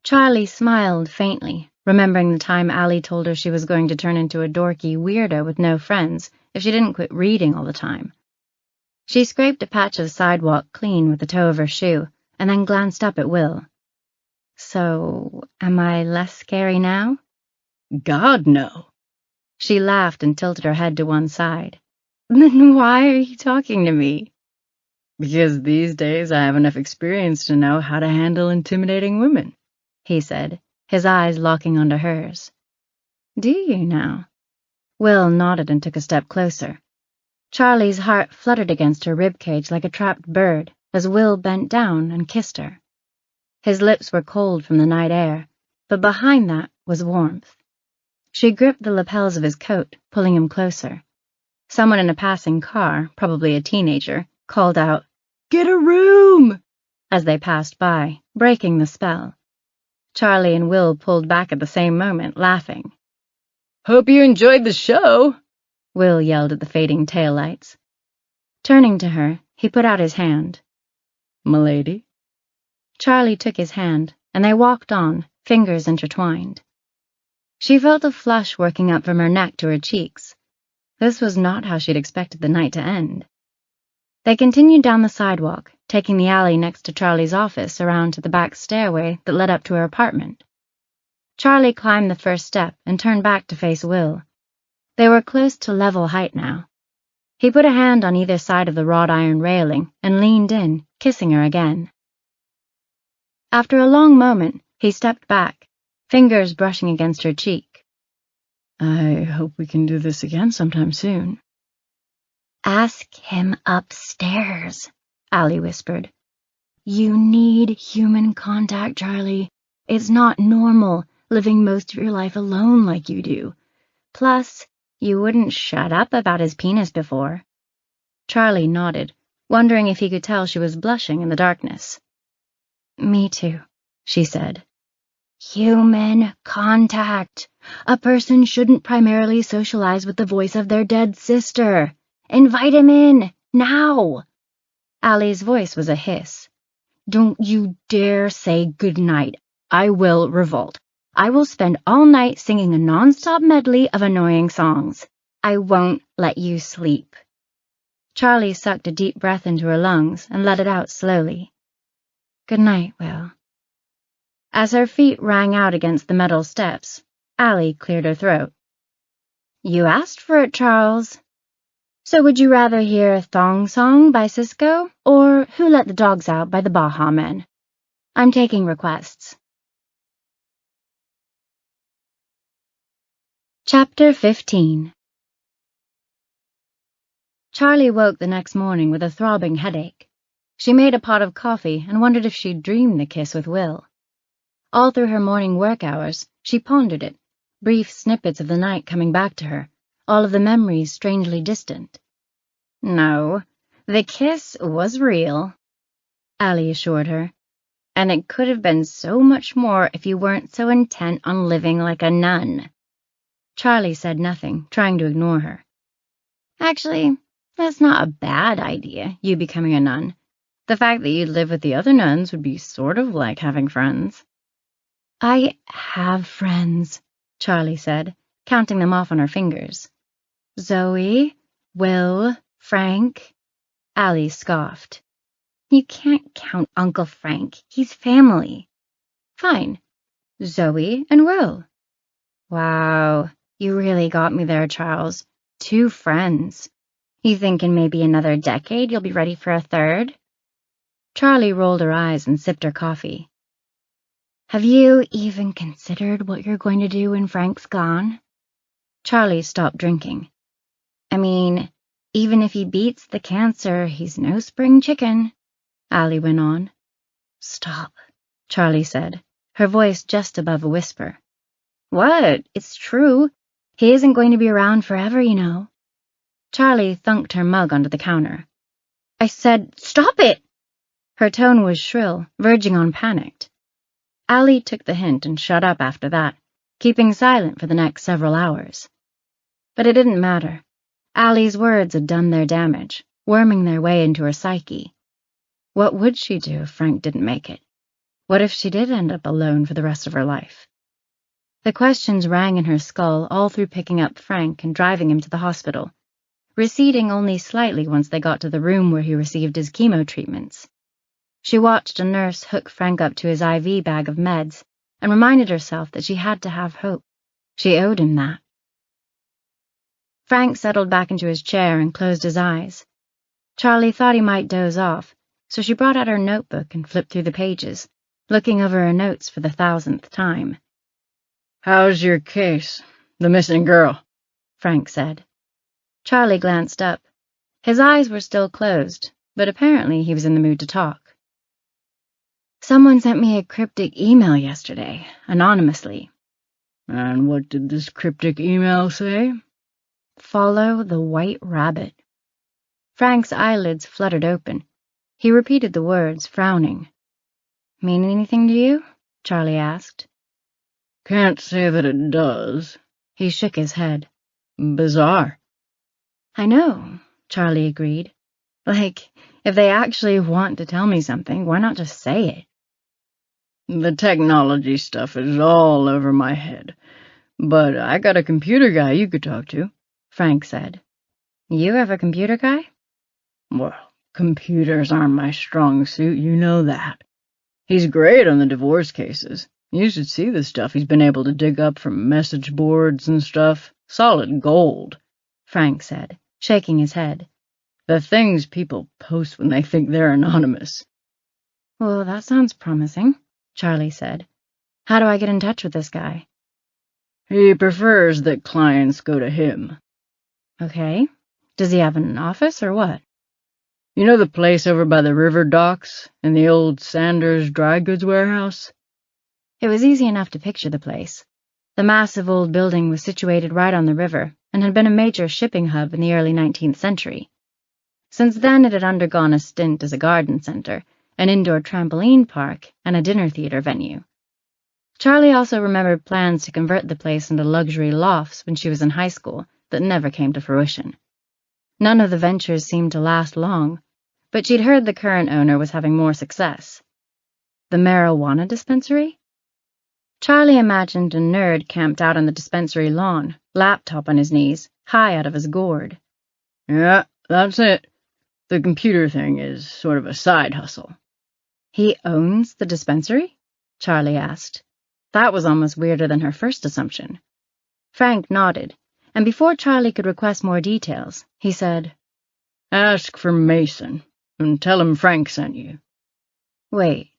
Charlie smiled faintly, remembering the time Allie told her she was going to turn into a dorky weirdo with no friends if she didn't quit reading all the time. She scraped a patch of sidewalk clean with the toe of her shoe, and then glanced up at Will. So, am I less scary now? God, no. She laughed and tilted her head to one side. Then why are you talking to me? Because these days I have enough experience to know how to handle intimidating women, he said, his eyes locking onto hers. Do you now? Will nodded and took a step closer. Charlie's heart fluttered against her ribcage like a trapped bird as Will bent down and kissed her. His lips were cold from the night air, but behind that was warmth. She gripped the lapels of his coat, pulling him closer. Someone in a passing car, probably a teenager, called out, "Get a room!" as they passed by, breaking the spell. Charlie and Will pulled back at the same moment, laughing. "Hope you enjoyed the show," Will yelled at the fading taillights. Turning to her, he put out his hand. "M'lady?" Charlie took his hand, and they walked on, fingers intertwined. She felt a flush working up from her neck to her cheeks. This was not how she'd expected the night to end. They continued down the sidewalk, taking the alley next to Charlie's office around to the back stairway that led up to her apartment. Charlie climbed the first step and turned back to face Will. They were close to level height now. He put a hand on either side of the wrought iron railing and leaned in, kissing her again. After a long moment, he stepped back, fingers brushing against her cheek. "I hope we can do this again sometime soon." "Ask him upstairs," Allie whispered. "You need human contact, Charlie. It's not normal living most of your life alone like you do. Plus, you wouldn't shut up about his penis before." Charlie nodded, wondering if he could tell she was blushing in the darkness. "Me too," she said. "Human contact. A person shouldn't primarily socialize with the voice of their dead sister. Invite him in, now." Allie's voice was a hiss. "Don't you dare say good night. I will revolt. I will spend all night singing a non-stop medley of annoying songs. I won't let you sleep." Charlie sucked a deep breath into her lungs and let it out slowly. "Good night, Will." As her feet rang out against the metal steps, Allie cleared her throat. "You asked for it, Charles. So would you rather hear Thong Song by Cisco or Who Let the Dogs Out by the Baha Men? I'm taking requests." Chapter 15. Charlie woke the next morning with a throbbing headache. She made a pot of coffee and wondered if she'd dreamed the kiss with Will. All through her morning work hours, she pondered it, brief snippets of the night coming back to her, all of the memories strangely distant. "No, the kiss was real," Allie assured her. "And it could have been so much more if you weren't so intent on living like a nun." Charlie said nothing, trying to ignore her. "Actually, that's not a bad idea, you becoming a nun. The fact that you'd live with the other nuns would be sort of like having friends." "I have friends," Charlie said, counting them off on her fingers. "Zoe, Will, Frank." Allie scoffed. "You can't count Uncle Frank. He's family." "Fine. Zoe and Will." "Wow, you really got me there, Charles. 2 friends. You think in maybe another decade you'll be ready for a third?" Charlie rolled her eyes and sipped her coffee. "Have you even considered what you're going to do when Frank's gone?" Charlie stopped drinking. "I mean, even if he beats the cancer, he's no spring chicken," Allie went on. "Stop," Charlie said, her voice just above a whisper. "What? It's true. He isn't going to be around forever, you know." Charlie thunked her mug onto the counter. "I said, stop it!" Her tone was shrill, verging on panicked. Allie took the hint and shut up after that, keeping silent for the next several hours. But it didn't matter. Allie's words had done their damage, worming their way into her psyche. What would she do if Frank didn't make it? What if she did end up alone for the rest of her life? The questions rang in her skull all through picking up Frank and driving him to the hospital, receding only slightly once they got to the room where he received his chemo treatments. She watched a nurse hook Frank up to his IV bag of meds and reminded herself that she had to have hope. She owed him that. Frank settled back into his chair and closed his eyes. Charlie thought he might doze off, so she brought out her notebook and flipped through the pages, looking over her notes for the 1000th time. "How's your case? The missing girl?" Frank said. Charlie glanced up. His eyes were still closed, but apparently he was in the mood to talk. "Someone sent me a cryptic email yesterday, anonymously." "And what did this cryptic email say?" "Follow the white rabbit." Frank's eyelids fluttered open. He repeated the words, frowning. "Mean anything to you?" Charlie asked. "Can't say that it does." He shook his head. "Bizarre." "I know," Charlie agreed. "Like, if they actually want to tell me something, why not just say it?" "The technology stuff is all over my head, but I got a computer guy you could talk to," Frank said. "You have a computer guy?" "Well, computers aren't my strong suit, you know that. He's great on the divorce cases. You should see the stuff he's been able to dig up from message boards and stuff. Solid gold," Frank said, shaking his head. "The things people post when they think they're anonymous." "Well, that sounds promising," Charlie said. "How do I get in touch with this guy?" "He prefers that clients go to him." "Okay. Does he have an office or what?" "You know the place over by the river docks in the old Sanders dry goods warehouse?" It was easy enough to picture the place. The massive old building was situated right on the river and had been a major shipping hub in the early 19th century. Since then, it had undergone a stint as a garden center, an indoor trampoline park, and a dinner theater venue. Charlie also remembered plans to convert the place into luxury lofts when she was in high school that never came to fruition. None of the ventures seemed to last long. but she'd heard the current owner was having more success. The marijuana dispensary? Charlie imagined a nerd camped out on the dispensary lawn, laptop on his knees, high out of his gourd. Yeah, that's it. The computer thing is sort of a side hustle. He owns the dispensary? Charlie asked. That was almost weirder than her first assumption. Frank nodded, and before Charlie could request more details, he said, Ask for Mason, and tell him Frank sent you. Wait.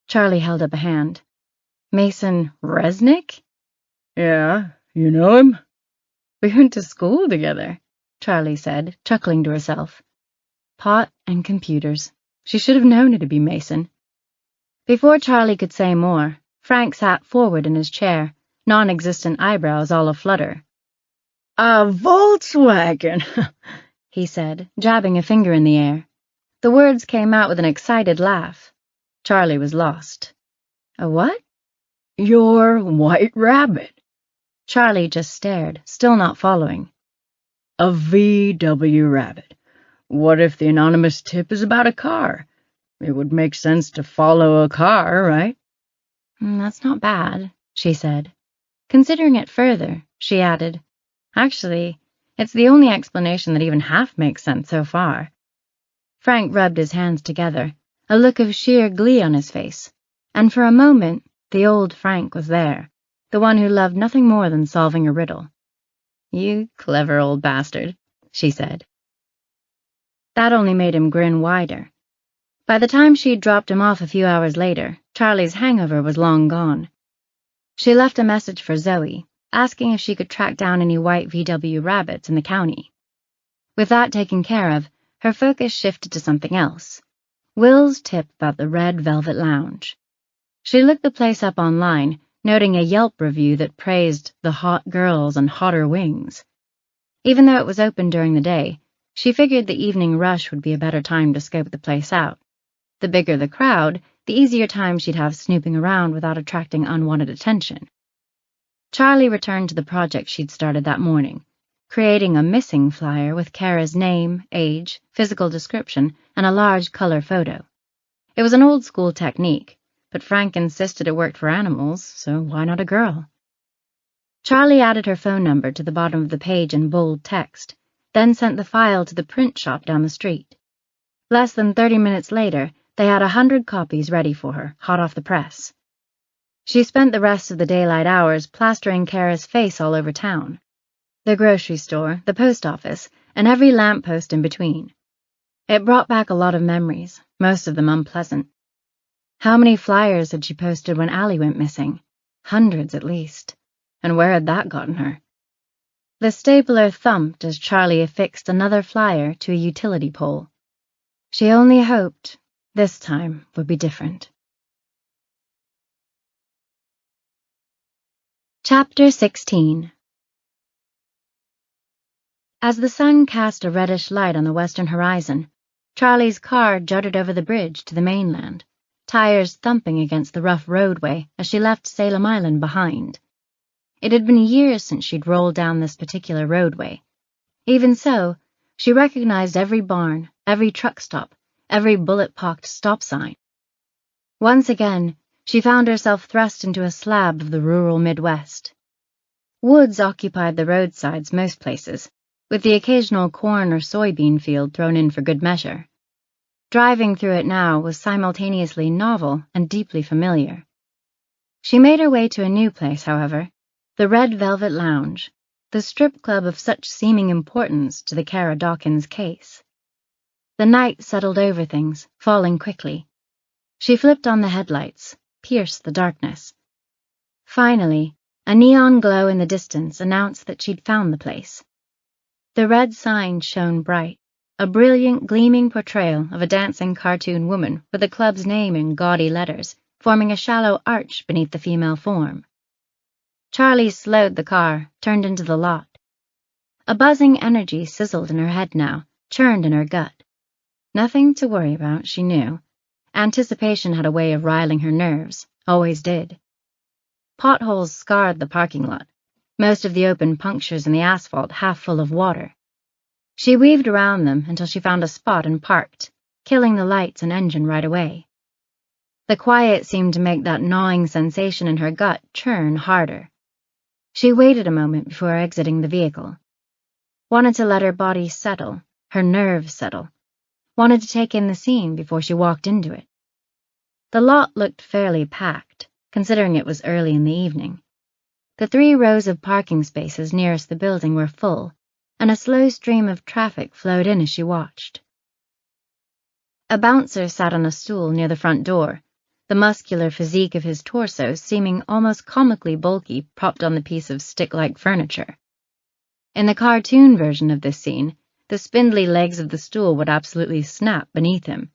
Charlie held up a hand. Mason Resnick? Yeah, you know him? We went to school together, Charlie said, chuckling to herself. Pot and computers. She should have known it'd be Mason. Before Charlie could say more, Frank sat forward in his chair, non-existent eyebrows all aflutter. A Volkswagen, he said, jabbing a finger in the air. The words came out with an excited laugh. Charlie was lost. A what? Your White Rabbit. Charlie just stared, still not following. A VW Rabbit. What if the anonymous tip is about a car? It would make sense to follow a car, right? That's not bad, she said. Considering it further, she added, Actually, it's the only explanation that even half makes sense so far. Frank rubbed his hands together, a look of sheer glee on his face, and for a moment, the old Frank was there, the one who loved nothing more than solving a riddle. You clever old bastard, she said. That only made him grin wider. By the time she'd dropped him off a few hours later, Charlie's hangover was long gone. She left a message for Zoe, asking if she could track down any white VW rabbits in the county. With that taken care of, her focus shifted to something else. Will's tip about the Red Velvet Lounge. She looked the place up online, noting a Yelp review that praised the hot girls and hotter wings. Even though it was open during the day, she figured the evening rush would be a better time to scope the place out. The bigger the crowd, the easier time she'd have snooping around without attracting unwanted attention. Charlie returned to the project she'd started that morning, creating a missing flyer with Kara's name, age, physical description, and a large color photo. It was an old-school technique, but Frank insisted it worked for animals, so why not a girl? Charlie added her phone number to the bottom of the page in bold text, then sent the file to the print shop down the street. Less than 30 minutes later, they had 100 copies ready for her, hot off the press. She spent the rest of the daylight hours plastering Kara's face all over town. The grocery store, the post office, and every lamppost in between. It brought back a lot of memories, most of them unpleasant. How many flyers had she posted when Allie went missing? Hundreds at least. And where had that gotten her? The stapler thumped as Charlie affixed another flyer to a utility pole. She only hoped this time would be different. Chapter 16. As the sun cast a reddish light on the western horizon, Charlie's car jutted over the bridge to the mainland, tires thumping against the rough roadway as she left Salem Island behind. It had been years since she'd rolled down this particular roadway. Even so, she recognized every barn, every truck stop, every bullet-pocked stop sign. Once again, she found herself thrust into a slab of the rural Midwest. Woods occupied the roadsides most places, with the occasional corn or soybean field thrown in for good measure. Driving through it now was simultaneously novel and deeply familiar. She made her way to a new place, however, the Red Velvet Lounge, the strip club of such seeming importance to the Kara Dawkins case. The night settled over things, falling quickly. She flipped on the headlights, pierced the darkness. Finally, a neon glow in the distance announced that she'd found the place. The red sign shone bright, a brilliant, gleaming portrayal of a dancing cartoon woman with the club's name in gaudy letters, forming a shallow arch beneath the female form. Charlie slowed the car, turned into the lot. A buzzing energy sizzled in her head now, churned in her gut. Nothing to worry about, she knew. Anticipation had a way of riling her nerves, always did. Potholes scarred the parking lot, most of the open punctures in the asphalt half full of water. She weaved around them until she found a spot and parked, killing the lights and engine right away. The quiet seemed to make that gnawing sensation in her gut churn harder. She waited a moment before exiting the vehicle. Wanted to let her body settle, her nerves settle. Wanted to take in the scene before she walked into it. The lot looked fairly packed, considering it was early in the evening. The 3 rows of parking spaces nearest the building were full, and a slow stream of traffic flowed in as she watched. A bouncer sat on a stool near the front door, the muscular physique of his torso seeming almost comically bulky propped on the piece of stick-like furniture. In the cartoon version of this scene, the spindly legs of the stool would absolutely snap beneath him,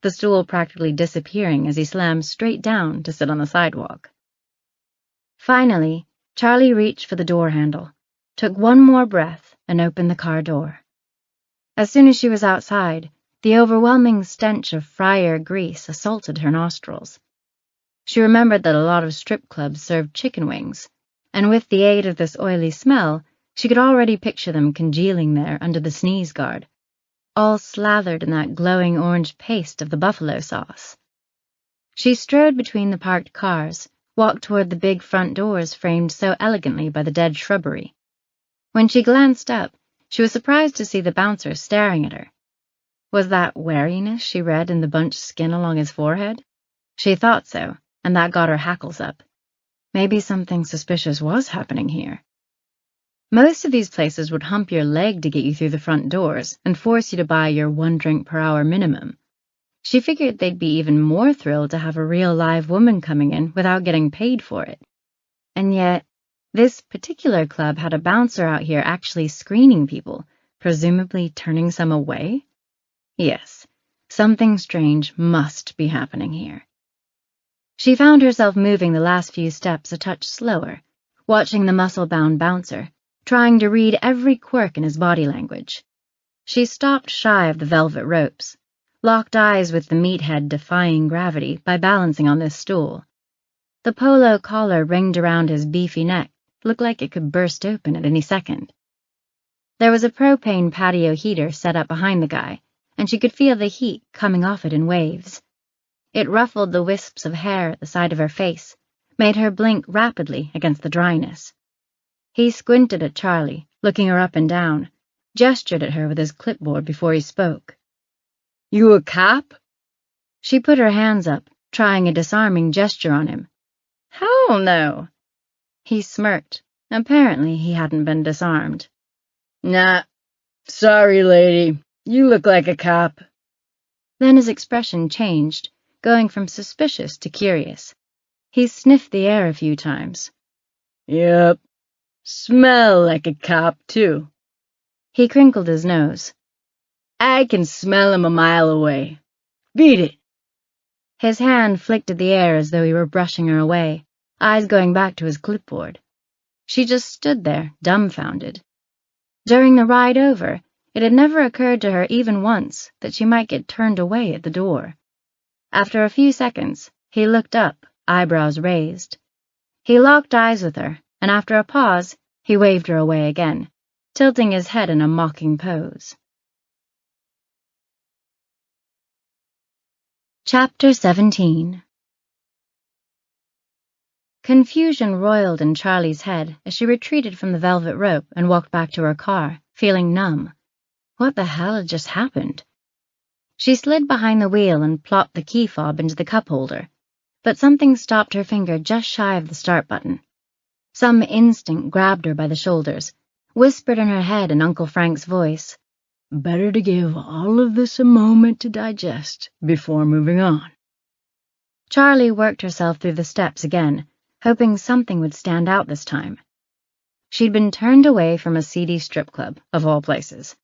the stool practically disappearing as he slammed straight down to sit on the sidewalk. Finally, Charlie reached for the door handle, took one more breath, and opened the car door. As soon as she was outside, the overwhelming stench of fryer grease assaulted her nostrils. She remembered that a lot of strip clubs served chicken wings, and with the aid of this oily smell, she could already picture them congealing there under the sneeze guard, all slathered in that glowing orange paste of the buffalo sauce. She strode between the parked cars, walked toward the big front doors framed so elegantly by the dead shrubbery. When she glanced up, she was surprised to see the bouncer staring at her. Was that wariness she read in the bunched skin along his forehead? She thought so, and that got her hackles up. Maybe something suspicious was happening here. Most of these places would hump your leg to get you through the front doors and force you to buy your 1 drink per hour minimum. She figured they'd be even more thrilled to have a real live woman coming in without getting paid for it. And yet, this particular club had a bouncer out here actually screening people, presumably turning some away? Yes, something strange must be happening here. She found herself moving the last few steps a touch slower, watching the muscle-bound bouncer, trying to read every quirk in his body language. She stopped shy of the velvet ropes, locked eyes with the meathead defying gravity by balancing on this stool. The polo collar ringed around his beefy neck looked like it could burst open at any second. There was a propane patio heater set up behind the guy, and she could feel the heat coming off it in waves. It ruffled the wisps of hair at the side of her face, made her blink rapidly against the dryness. He squinted at Charlie, looking her up and down, gestured at her with his clipboard before he spoke. You a cop? She put her hands up, trying a disarming gesture on him. Hell no. He smirked. Apparently he hadn't been disarmed. Nah, sorry, lady. You look like a cop. Then his expression changed, going from suspicious to curious. He sniffed the air a few times. Yep. Smell like a cop, too. He crinkled his nose. I can smell him a mile away. Beat it. His hand flicked at the air as though he were brushing her away, eyes going back to his clipboard. She just stood there, dumbfounded. During the ride over, it had never occurred to her even once that she might get turned away at the door. After a few seconds, he looked up, eyebrows raised. He locked eyes with her, and after a pause, he waved her away again, tilting his head in a mocking pose. Chapter 17. Confusion roiled in Charlie's head as she retreated from the velvet rope and walked back to her car, feeling numb. What the hell had just happened? She slid behind the wheel and plopped the key fob into the cup holder, but something stopped her finger just shy of the start button. Some instinct grabbed her by the shoulders, whispered in her head in Uncle Frank's voice, Better to give all of this a moment to digest before moving on. Charlie worked herself through the steps again, hoping something would stand out this time. She'd been turned away from a seedy strip club, of all places.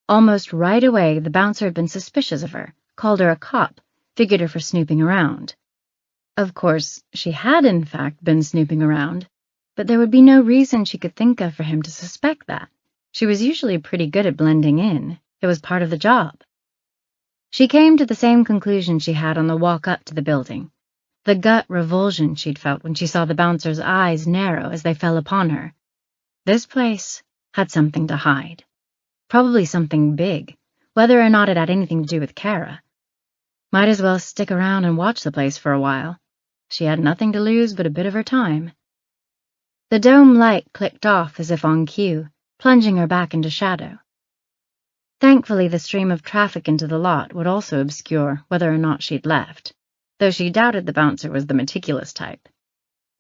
Almost right away, the bouncer had been suspicious of her, called her a cop, figured her for snooping around. Of course, she had in fact been snooping around, but there would be no reason she could think of for him to suspect that. She was usually pretty good at blending in. It was part of the job. She came to the same conclusion she had on the walk up to the building. The gut revulsion she'd felt when she saw the bouncer's eyes narrow as they fell upon her. This place had something to hide. Probably something big, whether or not it had anything to do with Kara. Might as well stick around and watch the place for a while. She had nothing to lose but a bit of her time. The dome light clicked off as if on cue, plunging her back into shadow. Thankfully, the stream of traffic into the lot would also obscure whether or not she'd left, though she doubted the bouncer was the meticulous type.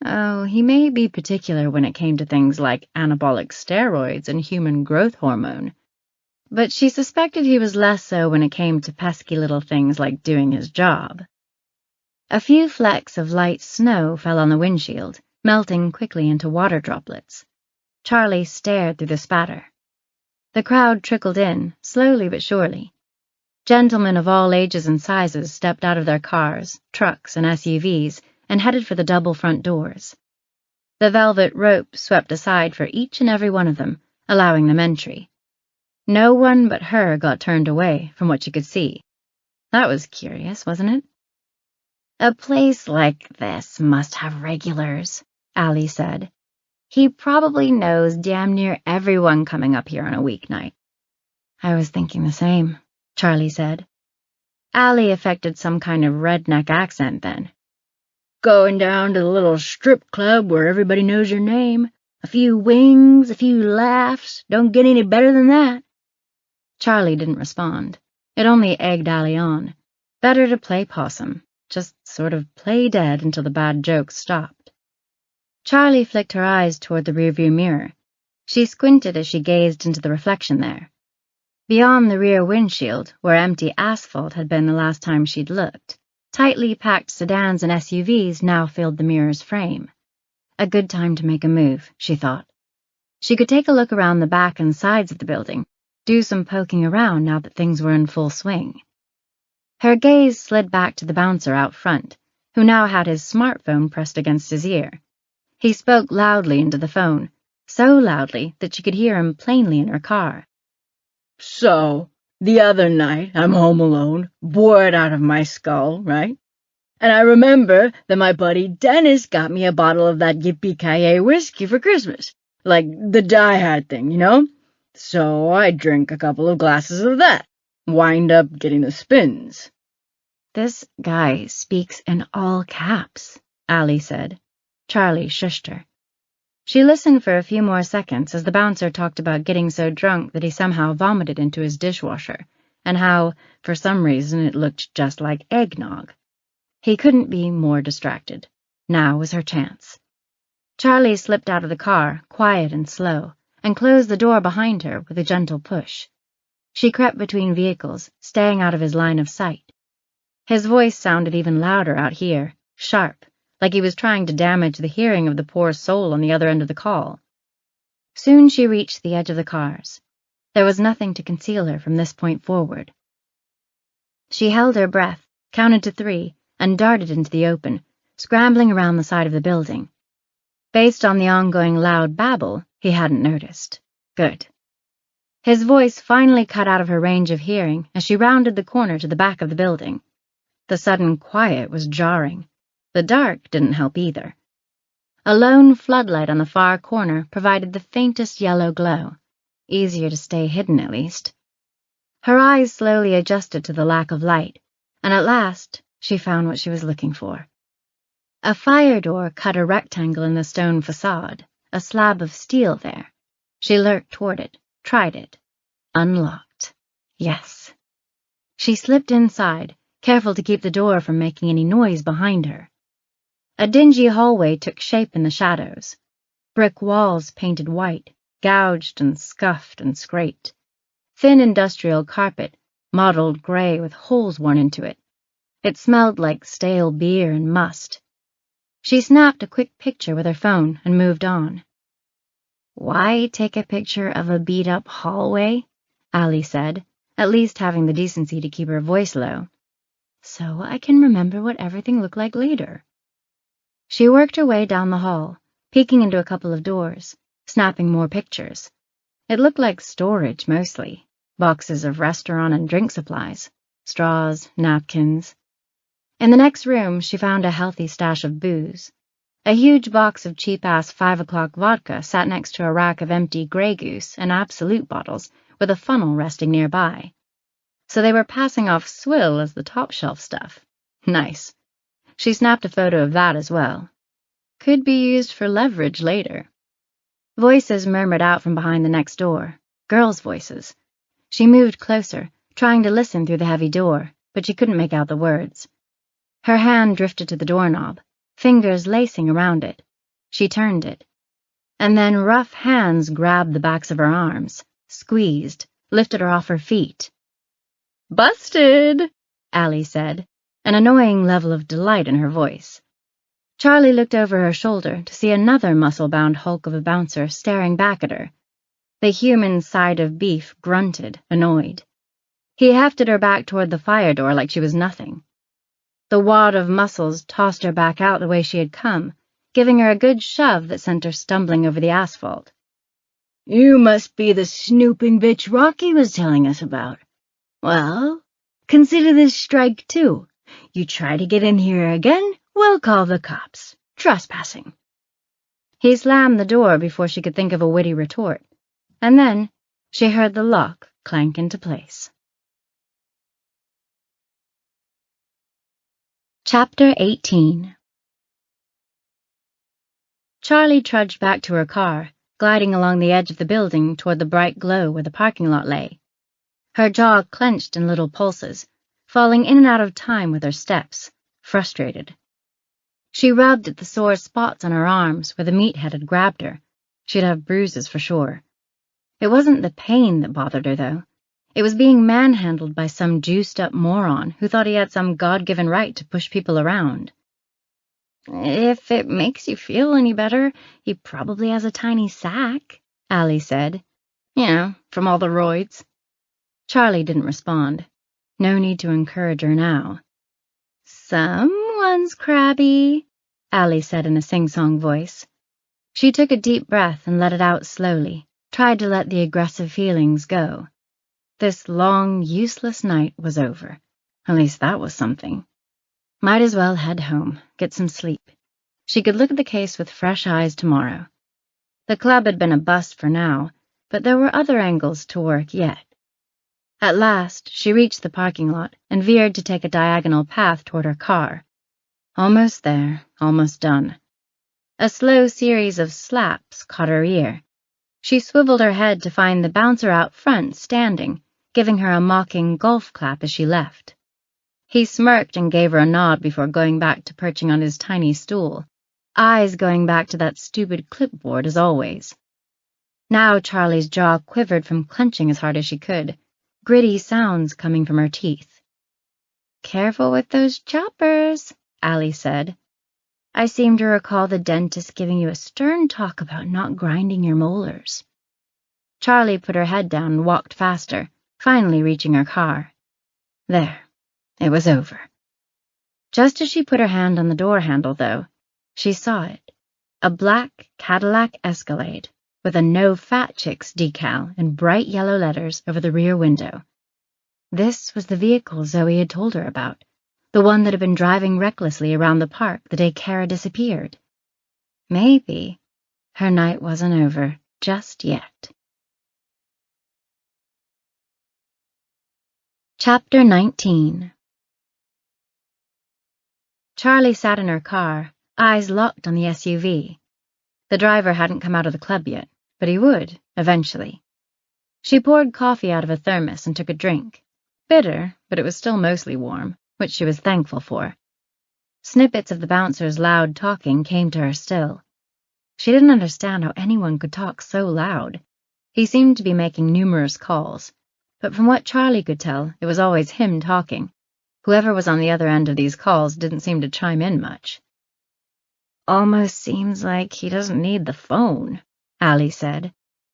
Oh, he may be particular when it came to things like anabolic steroids and human growth hormone, but she suspected he was less so when it came to pesky little things like doing his job. A few flecks of light snow fell on the windshield, melting quickly into water droplets. Charlie stared through the spatter. The crowd trickled in, slowly but surely. Gentlemen of all ages and sizes stepped out of their cars, trucks, and SUVs and headed for the double front doors. The velvet rope swept aside for each and every one of them, allowing them entry. No one but her got turned away from what she could see. That was curious, wasn't it? A place like this must have regulars, Allie said. He probably knows damn near everyone coming up here on a weeknight. I was thinking the same, Charlie said. Allie affected some kind of redneck accent then. Going down to the little strip club where everybody knows your name. A few wings, a few laughs. Don't get any better than that. Charlie didn't respond. It only egged Allie on. Better to play possum. Just sort of play dead until the bad jokes stopped. Charlie flicked her eyes toward the rearview mirror. She squinted as she gazed into the reflection there. Beyond the rear windshield, where empty asphalt had been the last time she'd looked, tightly packed sedans and SUVs now filled the mirror's frame. A good time to make a move, she thought. She could take a look around the back and sides of the building, do some poking around now that things were in full swing. Her gaze slid back to the bouncer out front, who now had his smartphone pressed against his ear. He spoke loudly into the phone, so loudly that she could hear him plainly in her car. So, the other night, I'm home alone, bored out of my skull, right? And I remember that my buddy Dennis got me a bottle of that Yippee-Ki-Yay whiskey for Christmas, like the Die Hard thing, you know? So I drink a couple of glasses of that, wind up getting the spins. This guy speaks in all caps, Allie said. Charlie shushed her. She listened for a few more seconds as the bouncer talked about getting so drunk that he somehow vomited into his dishwasher, and how, for some reason, it looked just like eggnog. He couldn't be more distracted. Now was her chance. Charlie slipped out of the car, quiet and slow, and closed the door behind her with a gentle push. She crept between vehicles, staying out of his line of sight. His voice sounded even louder out here, sharp, like he was trying to damage the hearing of the poor soul on the other end of the call. Soon she reached the edge of the cars. There was nothing to conceal her from this point forward. She held her breath, counted to 3, and darted into the open, scrambling around the side of the building. Based on the ongoing loud babble, he hadn't noticed. Good. His voice finally cut out of her range of hearing as she rounded the corner to the back of the building. The sudden quiet was jarring. The dark didn't help either. A lone floodlight on the far corner provided the faintest yellow glow. Easier to stay hidden, at least. Her eyes slowly adjusted to the lack of light, and at last she found what she was looking for. A fire door cut a rectangle in the stone facade, a slab of steel there. She lurked toward it, tried it. Unlocked. Yes. She slipped inside, careful to keep the door from making any noise behind her. A dingy hallway took shape in the shadows. Brick walls painted white, gouged and scuffed and scraped. Thin industrial carpet, mottled gray with holes worn into it. It smelled like stale beer and must. She snapped a quick picture with her phone and moved on. Why take a picture of a beat-up hallway? Allie said, at least having the decency to keep her voice low. So I can remember what everything looked like later. She worked her way down the hall, peeking into a couple of doors, snapping more pictures. It looked like storage mostly, boxes of restaurant and drink supplies, straws, napkins. In the next room, she found a healthy stash of booze. A huge box of cheap-ass 5 o'clock vodka sat next to a rack of empty Grey Goose and Absolute bottles with a funnel resting nearby. so they were passing off swill as the top-shelf stuff. Nice. She snapped a photo of that as well. Could be used for leverage later. Voices murmured out from behind the next door. Girls' voices. She moved closer, trying to listen through the heavy door, but she couldn't make out the words. Her hand drifted to the doorknob, fingers lacing around it. She turned it. And then rough hands grabbed the backs of her arms, squeezed, lifted her off her feet. "Busted," Allie said, an annoying level of delight in her voice. Charlie looked over her shoulder to see another muscle-bound hulk of a bouncer staring back at her. The human side of beef grunted, annoyed. He hefted her back toward the fire door like she was nothing. The wad of muscles tossed her back out the way she had come, giving her a good shove that sent her stumbling over the asphalt. "You must be the snooping bitch Rocky was telling us about. Well, consider this strike two. You try to get in here again, we'll call the cops. Trespassing." He slammed the door before she could think of a witty retort, and then she heard the lock clank into place. Chapter 18. Charlie trudged back to her car, gliding along the edge of the building toward the bright glow where the parking lot lay. Her jaw clenched in little pulses, falling in and out of time with her steps, frustrated. She rubbed at the sore spots on her arms where the meathead had grabbed her. She'd have bruises for sure. It wasn't the pain that bothered her, though. It was being manhandled by some juiced-up moron who thought he had some God-given right to push people around. "If it makes you feel any better, he probably has a tiny sack," Allie said. "You know, from all the roids." Charlie didn't respond. No need to encourage her now. "Someone's crabby," Allie said in a sing-song voice. She took a deep breath and let it out slowly, tried to let the aggressive feelings go. This long, useless night was over. At least that was something. Might as well head home, get some sleep. She could look at the case with fresh eyes tomorrow. The club had been a bust for now, but there were other angles to work yet. At last, she reached the parking lot and veered to take a diagonal path toward her car. Almost there, almost done. A slow series of slaps caught her ear. She swiveled her head to find the bouncer out front standing, giving her a mocking golf clap as she left. He smirked and gave her a nod before going back to perching on his tiny stool, eyes going back to that stupid clipboard as always. Now Charlie's jaw quivered from clenching as hard as she could, gritty sounds coming from her teeth. "Careful with those choppers," Allie said. "I seem to recall the dentist giving you a stern talk about not grinding your molars." Charlie put her head down and walked faster, finally reaching her car. There. It was over. Just as she put her hand on the door handle, though, she saw it. A black Cadillac Escalade with a "No Fat Chicks" decal in bright yellow letters over the rear window. This was the vehicle Zoe had told her about, the one that had been driving recklessly around the park the day Kara disappeared. Maybe her night wasn't over just yet. Chapter 19. Charlie sat in her car, eyes locked on the SUV. The driver hadn't come out of the club yet, but he would, eventually. She poured coffee out of a thermos and took a drink. Bitter, but it was still mostly warm, which she was thankful for. Snippets of the bouncer's loud talking came to her still. She didn't understand how anyone could talk so loud. He seemed to be making numerous calls, but from what Charlie could tell, it was always him talking. Whoever was on the other end of these calls didn't seem to chime in much. "Almost seems like he doesn't need the phone," Allie said.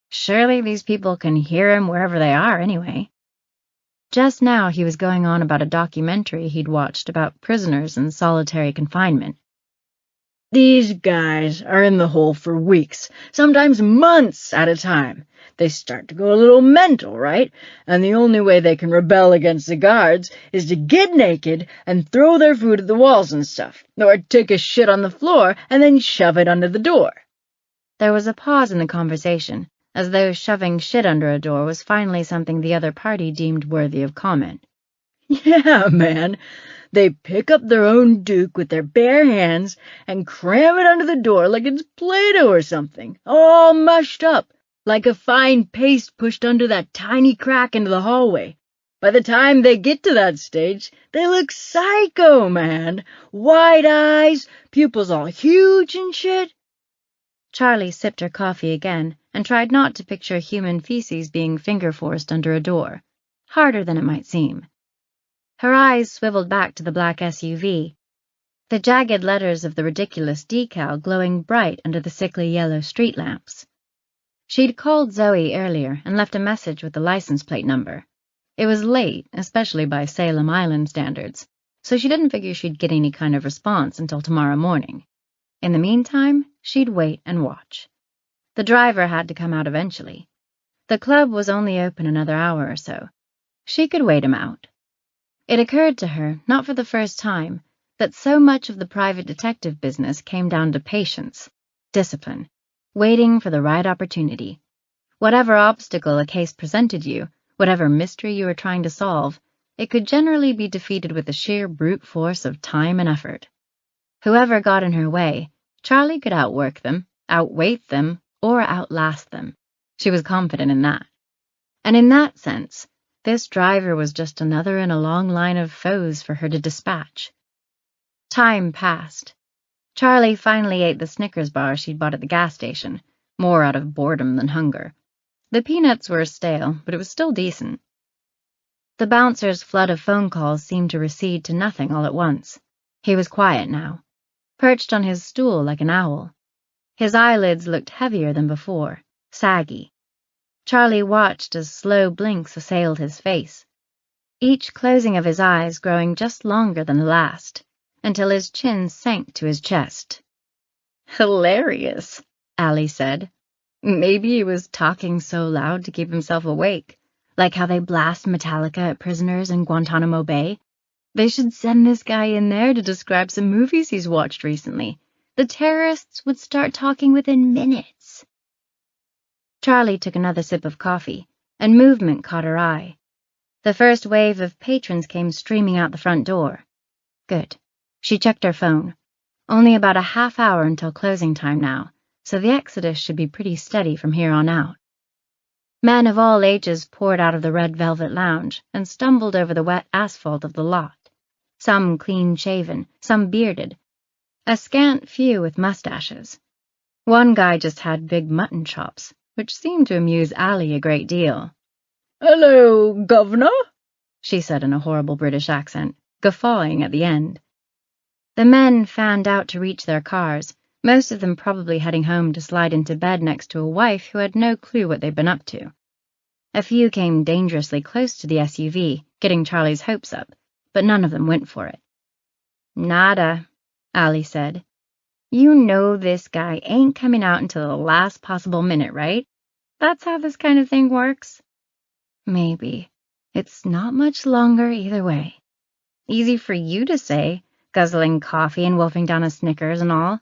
"Surely these people can hear him wherever they are anyway." Just now he was going on about a documentary he'd watched about prisoners in solitary confinement. "These guys are in the hole for weeks, sometimes months at a time. They start to go a little mental, right? And the only way they can rebel against the guards is to get naked and throw their food at the walls and stuff, or take a shit on the floor and then shove it under the door." There was a pause in the conversation, as though shoving shit under a door was finally something the other party deemed worthy of comment. Yeah, man. They pick up their own Duke with their bare hands and cram it under the door like it's Play-Doh or something, all mushed up, like a fine paste pushed under that tiny crack into the hallway. By the time they get to that stage, they look psycho, man. Wide eyes, pupils all huge and shit. Charlie sipped her coffee again and tried not to picture human feces being finger-forced under a door, harder than it might seem. Her eyes swiveled back to the black SUV, the jagged letters of the ridiculous decal glowing bright under the sickly yellow street lamps. She'd called Zoe earlier and left a message with the license plate number. It was late, especially by Salem Island standards, so she didn't figure she'd get any kind of response until tomorrow morning. In the meantime, she'd wait and watch. The driver had to come out eventually. The club was only open another hour or so. She could wait him out. It occurred to her, not for the first time, that so much of the private detective business came down to patience, discipline, waiting for the right opportunity. Whatever obstacle a case presented you, whatever mystery you were trying to solve, it could generally be defeated with the sheer brute force of time and effort. Whoever got in her way, Charlie could outwork them, outwait them, or outlast them. She was confident in that. And in that sense, this driver was just another in a long line of foes for her to dispatch. Time passed. Charlie finally ate the Snickers bar she'd bought at the gas station, more out of boredom than hunger. The peanuts were stale, but it was still decent. The bouncer's flood of phone calls seemed to recede to nothing all at once. He was quiet now, perched on his stool like an owl. His eyelids looked heavier than before, saggy. Charlie watched as slow blinks assailed his face, each closing of his eyes growing just longer than the last, until his chin sank to his chest. "Hilarious," Allie said. Maybe he was talking so loud to keep himself awake, like how they blast Metallica at prisoners in Guantanamo Bay. They should send this guy in there to describe some movies he's watched recently. The terrorists would start talking within minutes. Charlie took another sip of coffee, and movement caught her eye. The first wave of patrons came streaming out the front door. Good. She checked her phone. Only about a half hour until closing time now, so the exodus should be pretty steady from here on out. Men of all ages poured out of the red velvet lounge and stumbled over the wet asphalt of the lot, some clean-shaven, some bearded, a scant few with mustaches. One guy just had big mutton chops, which seemed to amuse Allie a great deal. "Hello, Governor," she said in a horrible British accent, guffawing at the end. The men fanned out to reach their cars, most of them probably heading home to slide into bed next to a wife who had no clue what they'd been up to. A few came dangerously close to the SUV, getting Charlie's hopes up, but none of them went for it. "Nada," Allie said. "You know this guy ain't coming out until the last possible minute, right? That's how this kind of thing works." "Maybe. It's not much longer either way." "Easy for you to say, guzzling coffee and wolfing down a Snickers and all.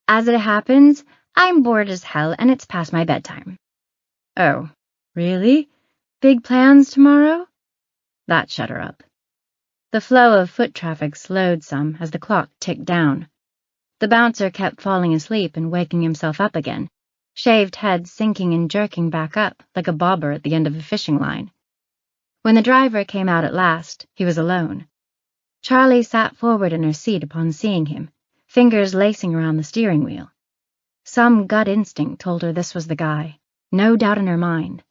As it happens, I'm bored as hell and it's past my bedtime." "Oh, really? Big plans tomorrow?" That shut her up. The flow of foot traffic slowed some as the clock ticked down. The bouncer kept falling asleep and waking himself up again, shaved head sinking and jerking back up like a bobber at the end of a fishing line. When the driver came out at last, he was alone. Charlie sat forward in her seat upon seeing him, fingers lacing around the steering wheel. Some gut instinct told her this was the guy, no doubt in her mind.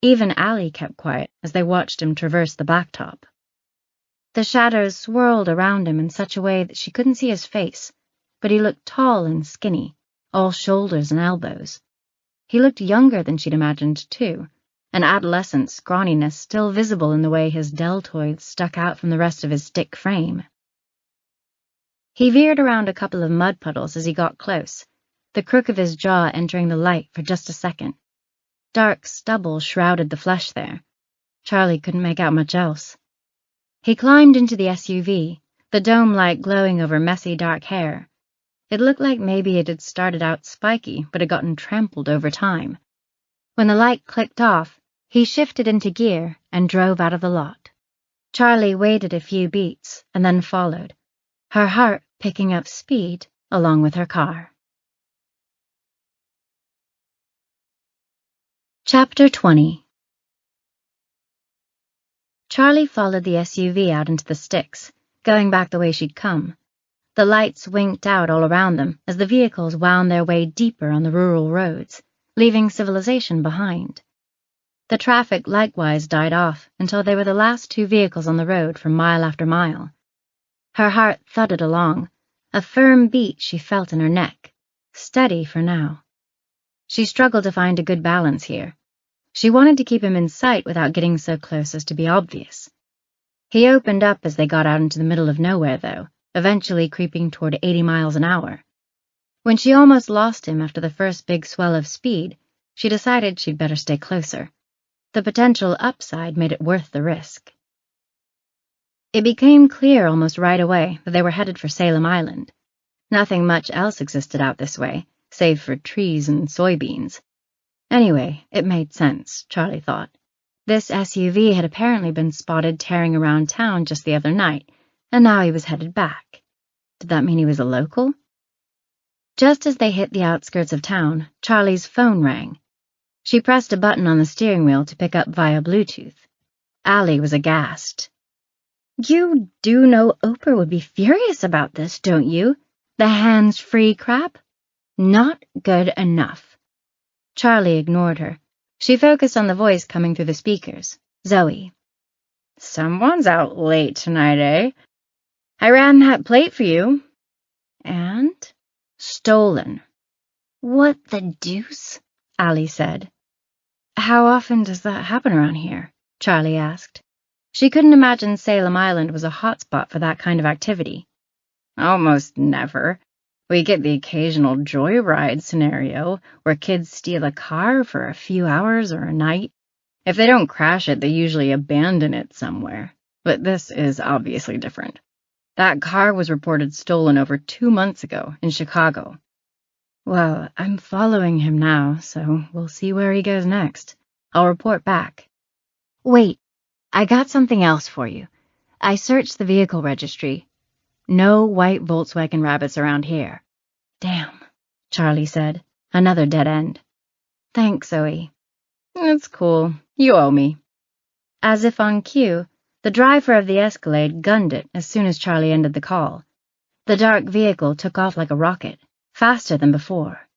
Even Allie kept quiet as they watched him traverse the blacktop. The shadows swirled around him in such a way that she couldn't see his face, but he looked tall and skinny, all shoulders and elbows. He looked younger than she'd imagined, too, an adolescent scrawniness still visible in the way his deltoids stuck out from the rest of his stick frame. He veered around a couple of mud puddles as he got close, the crook of his jaw entering the light for just a second. Dark stubble shrouded the flesh there. Charlie couldn't make out much else. He climbed into the SUV, the dome light glowing over messy dark hair. It looked like maybe it had started out spiky, but had gotten trampled over time. When the light clicked off, he shifted into gear and drove out of the lot. Charlie waited a few beats and then followed, her heart picking up speed along with her car. Chapter 20. Charlie followed the SUV out into the sticks, going back the way she'd come. The lights winked out all around them as the vehicles wound their way deeper on the rural roads, leaving civilization behind. The traffic likewise died off until they were the last two vehicles on the road for mile after mile. Her heart thudded along, a firm beat she felt in her neck, steady for now. She struggled to find a good balance here. She wanted to keep him in sight without getting so close as to be obvious. He opened up as they got out into the middle of nowhere, though, eventually creeping toward 80 miles an hour. When she almost lost him after the first big swell of speed, she decided she'd better stay closer. The potential upside made it worth the risk. It became clear almost right away that they were headed for Salem Island. Nothing much else existed out this way, save for trees and soybeans. Anyway, it made sense, Charlie thought. This SUV had apparently been spotted tearing around town just the other night, and now he was headed back. Did that mean he was a local? Just as they hit the outskirts of town, Charlie's phone rang. She pressed a button on the steering wheel to pick up via Bluetooth. Allie was aghast. "You do know Oprah would be furious about this, don't you? The hands-free crap? Not good enough." Charlie ignored her. She focused on the voice coming through the speakers. Zoe. "Someone's out late tonight, eh? I ran that plate for you." "And?" "Stolen." "What the deuce?" Allie said. "How often does that happen around here?" Charlie asked. She couldn't imagine Salem Island was a hotspot for that kind of activity. "Almost never. We get the occasional joyride scenario where kids steal a car for a few hours or a night. If they don't crash it, they usually abandon it somewhere. But this is obviously different. That car was reported stolen over 2 months ago in Chicago." "Well, I'm following him now, so we'll see where he goes next. I'll report back." "Wait, I got something else for you. I searched the vehicle registry. No white Volkswagen Rabbits around here." "Damn," Charlie said. Another dead end. "Thanks, Zoe." "It's cool. You owe me." As if on cue, the driver of the Escalade gunned it as soon as Charlie ended the call. The dark vehicle took off like a rocket, faster than before.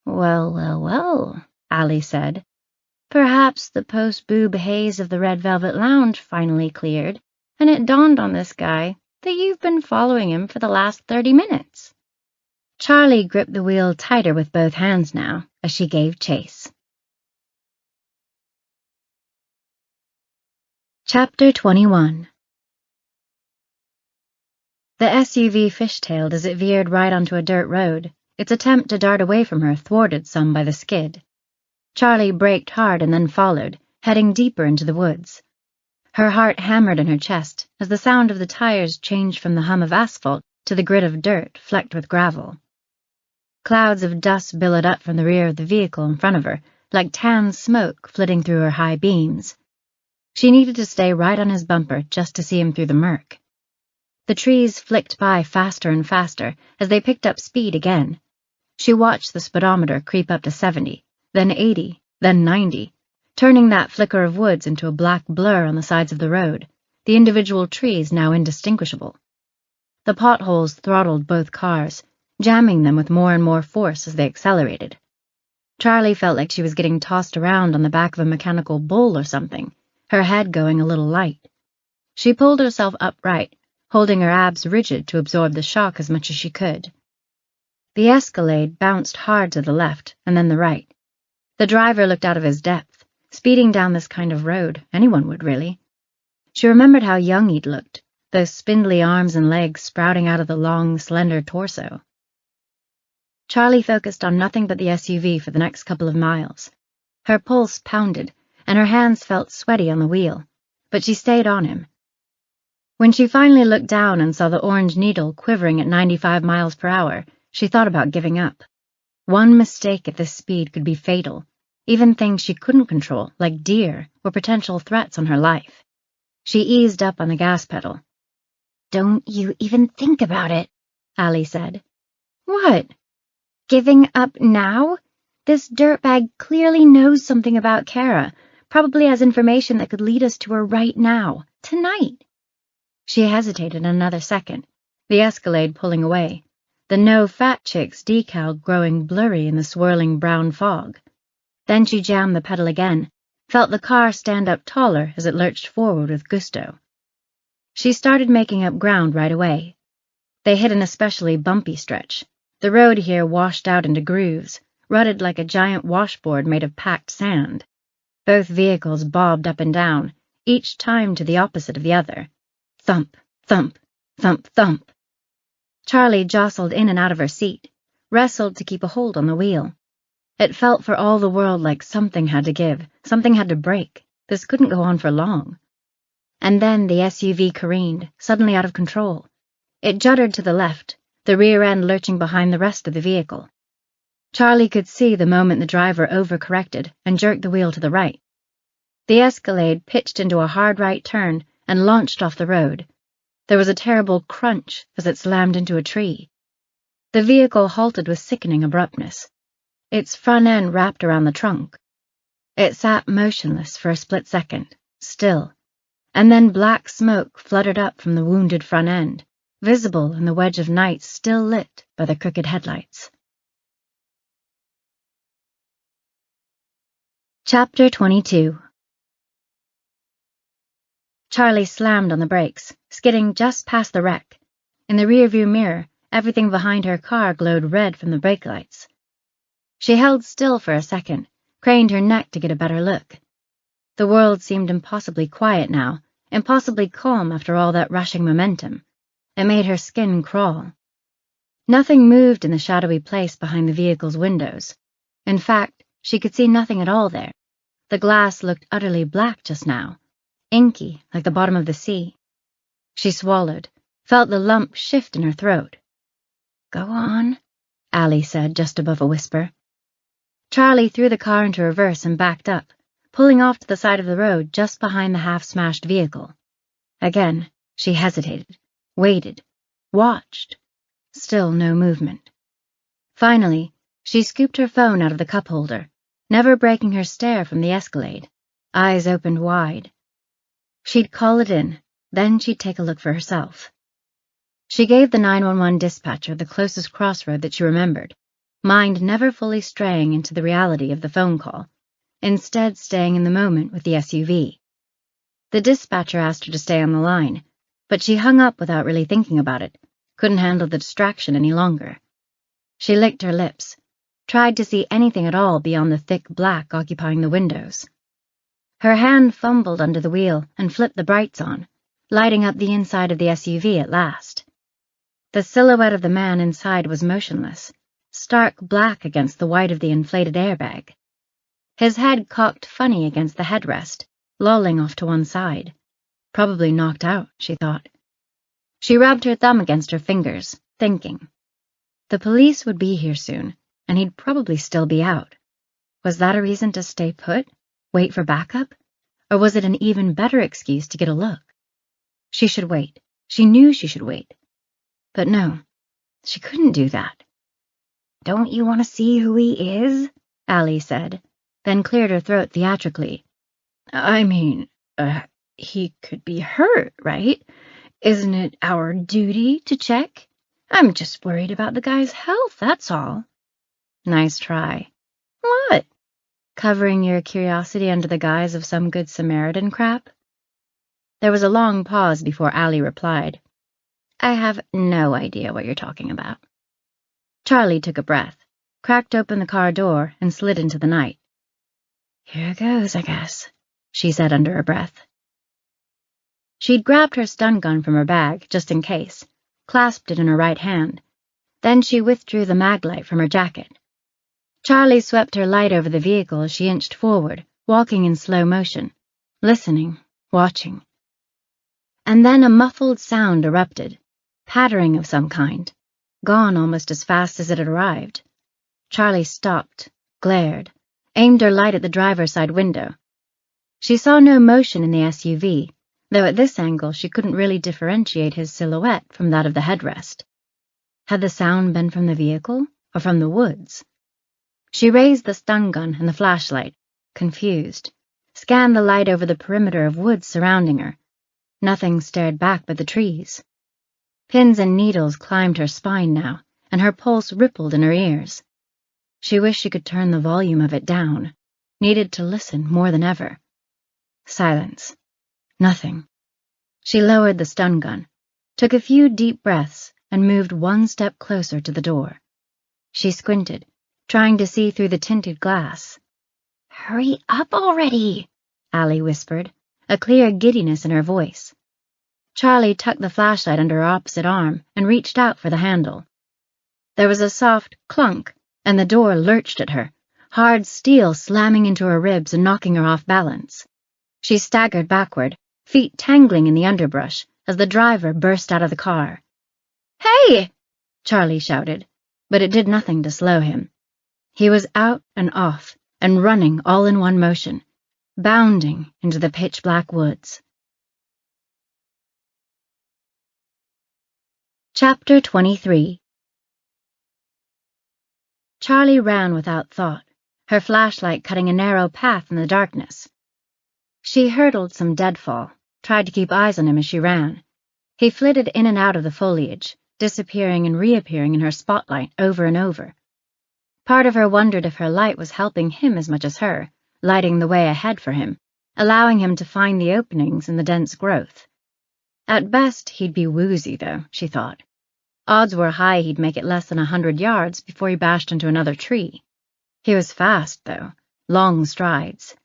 "Well, well, well," Allie said. "Perhaps the post-boob haze of the Red Velvet Lounge finally cleared, and it dawned on this guy that you've been following him for the last 30 minutes. Charlie gripped the wheel tighter with both hands now as she gave chase. Chapter 21. The SUV fishtailed as it veered right onto a dirt road, its attempt to dart away from her thwarted some by the skid. Charlie braked hard and then followed, heading deeper into the woods. Her heart hammered in her chest as the sound of the tires changed from the hum of asphalt to the grit of dirt flecked with gravel. Clouds of dust billowed up from the rear of the vehicle in front of her, like tan smoke flitting through her high beams. She needed to stay right on his bumper just to see him through the murk. The trees flicked by faster and faster as they picked up speed again. She watched the speedometer creep up to 70, then 80, then 90, turning that flicker of woods into a black blur on the sides of the road, the individual trees now indistinguishable. The potholes throttled both cars, jamming them with more and more force as they accelerated. Charlie felt like she was getting tossed around on the back of a mechanical bull or something, her head going a little light. She pulled herself upright, holding her abs rigid to absorb the shock as much as she could. The Escalade bounced hard to the left and then the right. The driver looked out of his depth, speeding down this kind of road. Anyone would, really. She remembered how young he'd looked, those spindly arms and legs sprouting out of the long, slender torso. Charlie focused on nothing but the SUV for the next couple of miles. Her pulse pounded, and her hands felt sweaty on the wheel, but she stayed on him. When she finally looked down and saw the orange needle quivering at 95 miles per hour, she thought about giving up. One mistake at this speed could be fatal, Even things she couldn't control, like deer, were potential threats on her life. She eased up on the gas pedal. "Don't you even think about it," Allie said. "What? Giving up now? This dirtbag clearly knows something about Kara, probably has information that could lead us to her right now, tonight." She hesitated another second, the Escalade pulling away, the "No Fat Chicks" decal growing blurry in the swirling brown fog. Then she jammed the pedal again, felt the car stand up taller as it lurched forward with gusto. She started making up ground right away. They hit an especially bumpy stretch. The road here washed out into grooves, rutted like a giant washboard made of packed sand. Both vehicles bobbed up and down, each time to the opposite of the other. Thump, thump, thump, thump. Charlie jostled in and out of her seat, wrestled to keep a hold on the wheel. It felt for all the world like something had to give, something had to break. This couldn't go on for long. And then the SUV careened, suddenly out of control. It juddered to the left, the rear end lurching behind the rest of the vehicle. Charlie could see the moment the driver overcorrected and jerked the wheel to the right. The Escalade pitched into a hard right turn and launched off the road. There was a terrible crunch as it slammed into a tree. The vehicle halted with sickening abruptness. Its front end wrapped around the trunk. It sat motionless for a split second, still, and then black smoke fluttered up from the wounded front end, visible in the wedge of night still lit by the crooked headlights. Chapter 22. Charlie slammed on the brakes, skidding just past the wreck. In the rearview mirror, everything behind her car glowed red from the brake lights. She held still for a second, craned her neck to get a better look. The world seemed impossibly quiet now, impossibly calm after all that rushing momentum. It made her skin crawl. Nothing moved in the shadowy place behind the vehicle's windows. In fact, she could see nothing at all there. The glass looked utterly black just now, inky like the bottom of the sea. She swallowed, felt the lump shift in her throat. "Go on," Allie said just above a whisper. Charlie threw the car into reverse and backed up, pulling off to the side of the road just behind the half-smashed vehicle. Again, she hesitated, waited, watched. Still no movement. Finally, she scooped her phone out of the cup holder, never breaking her stare from the Escalade, eyes opened wide. She'd call it in, then she'd take a look for herself. She gave the 911 dispatcher the closest crossroad that she remembered, mind never fully straying into the reality of the phone call, instead staying in the moment with the SUV. The dispatcher asked her to stay on the line, but she hung up without really thinking about it, couldn't handle the distraction any longer. She licked her lips, tried to see anything at all beyond the thick black occupying the windows. Her hand fumbled under the wheel and flipped the brights on, lighting up the inside of the SUV at last. The silhouette of the man inside was motionless, stark black against the white of the inflated airbag. His head cocked funny against the headrest, lolling off to one side. Probably knocked out, she thought. She rubbed her thumb against her fingers, thinking. The police would be here soon, and he'd probably still be out. Was that a reason to stay put, wait for backup? Or was it an even better excuse to get a look? She should wait. She knew she should wait. But no, she couldn't do that. "Don't you want to see who he is?" Allie said, then cleared her throat theatrically. "I mean, he could be hurt, right? Isn't it our duty to check? I'm just worried about the guy's health, that's all." "Nice try." "What?" "Covering your curiosity under the guise of some Good Samaritan crap?" There was a long pause before Allie replied. "I have no idea what you're talking about." Charlie took a breath, cracked open the car door, and slid into the night. "Here goes, I guess," she said under her breath. She'd grabbed her stun gun from her bag, just in case, clasped it in her right hand. Then she withdrew the mag light from her jacket. Charlie swept her light over the vehicle as she inched forward, walking in slow motion, listening, watching. And then a muffled sound erupted, pattering of some kind, gone almost as fast as it had arrived. Charlie stopped, glared, aimed her light at the driver's side window. She saw no motion in the SUV, though at this angle she couldn't really differentiate his silhouette from that of the headrest. Had the sound been from the vehicle or from the woods? She raised the stun gun and the flashlight, confused, scanned the light over the perimeter of woods surrounding her. Nothing stared back but the trees. Pins and needles climbed her spine now, and her pulse rippled in her ears. She wished she could turn the volume of it down, needed to listen more than ever. Silence. Nothing. She lowered the stun gun, took a few deep breaths, and moved one step closer to the door. She squinted, trying to see through the tinted glass. "Hurry up already," Allie whispered, a clear giddiness in her voice. Charlie tucked the flashlight under her opposite arm and reached out for the handle. There was a soft clunk, and the door lurched at her, hard steel slamming into her ribs and knocking her off balance. She staggered backward, feet tangling in the underbrush, as the driver burst out of the car. "Hey!" Charlie shouted, but it did nothing to slow him. He was out and off, and running all in one motion, bounding into the pitch-black woods. Chapter 23. Charlie ran without thought, her flashlight cutting a narrow path in the darkness. She hurdled some deadfall, tried to keep eyes on him as she ran. He flitted in and out of the foliage, disappearing and reappearing in her spotlight over and over. Part of her wondered if her light was helping him as much as her, lighting the way ahead for him, allowing him to find the openings in the dense growth. At best, he'd be woozy, though, she thought. Odds were high he'd make it less than 100 yards before he bashed into another tree. He was fast, though, long strides.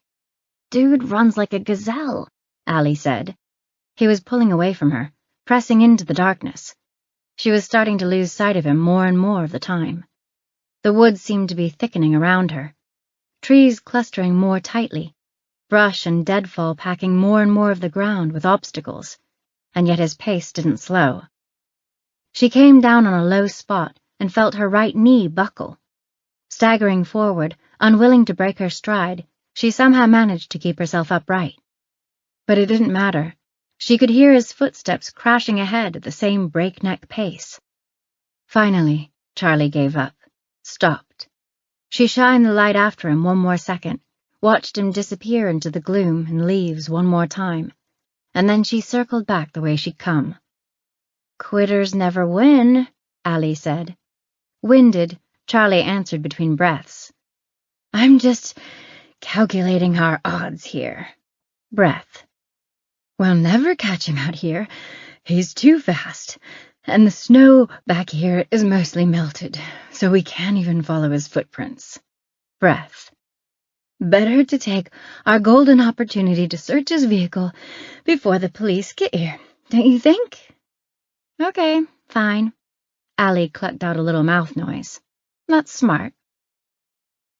"Dude runs like a gazelle," Allie said. He was pulling away from her, pressing into the darkness. She was starting to lose sight of him more and more of the time. The woods seemed to be thickening around her, trees clustering more tightly, brush and deadfall packing more and more of the ground with obstacles, and yet his pace didn't slow. She came down on a low spot and felt her right knee buckle. Staggering forward, unwilling to break her stride, she somehow managed to keep herself upright. But it didn't matter. She could hear his footsteps crashing ahead at the same breakneck pace. Finally, Charlie gave up, stopped. She shined the light after him one more second, watched him disappear into the gloom and leaves one more time, and then she circled back the way she'd come. "Quitters never win," Allie said. Winded, Charlie answered between breaths. "I'm just calculating our odds here." Breath. "We'll never catch him out here. He's too fast, and the snow back here is mostly melted, so we can't even follow his footprints." Breath. "Better to take our golden opportunity to search his vehicle before the police get here, don't you think?" "Okay, fine." Allie clucked out a little mouth noise. "That's smart."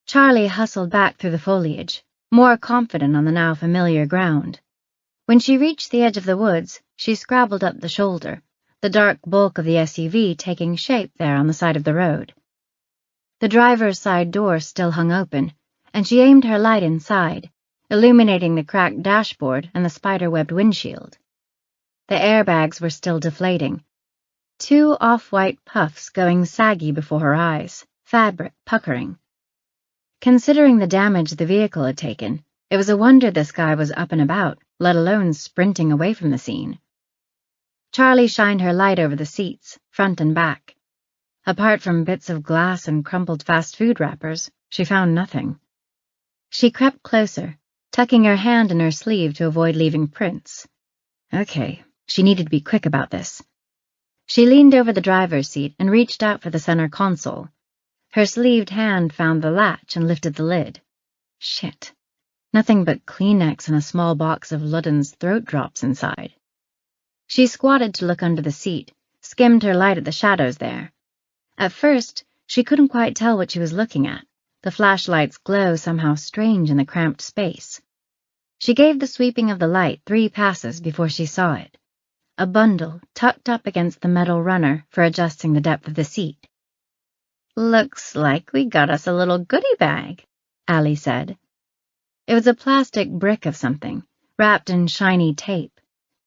Charlie hustled back through the foliage, more confident on the now familiar ground. When she reached the edge of the woods, she scrabbled up the shoulder, the dark bulk of the SUV taking shape there on the side of the road. The driver's side door still hung open, and she aimed her light inside, illuminating the cracked dashboard and the spider-webbed windshield. The airbags were still deflating, two off-white puffs going saggy before her eyes, fabric puckering. Considering the damage the vehicle had taken, it was a wonder this guy was up and about, let alone sprinting away from the scene. Charlie shined her light over the seats, front and back. Apart from bits of glass and crumpled fast food wrappers, she found nothing. She crept closer, tucking her hand in her sleeve to avoid leaving prints. Okay, she needed to be quick about this. She leaned over the driver's seat and reached out for the center console. Her sleeved hand found the latch and lifted the lid. Shit. Nothing but Kleenex and a small box of Ludden's throat drops inside. She squatted to look under the seat, skimmed her light at the shadows there. At first, she couldn't quite tell what she was looking at, the flashlight's glow somehow strange in the cramped space. She gave the sweeping of the light 3 passes before she saw it. A bundle tucked up against the metal runner for adjusting the depth of the seat. "Looks like we got us a little goodie bag," Allie said. It was a plastic brick of something, wrapped in shiny tape,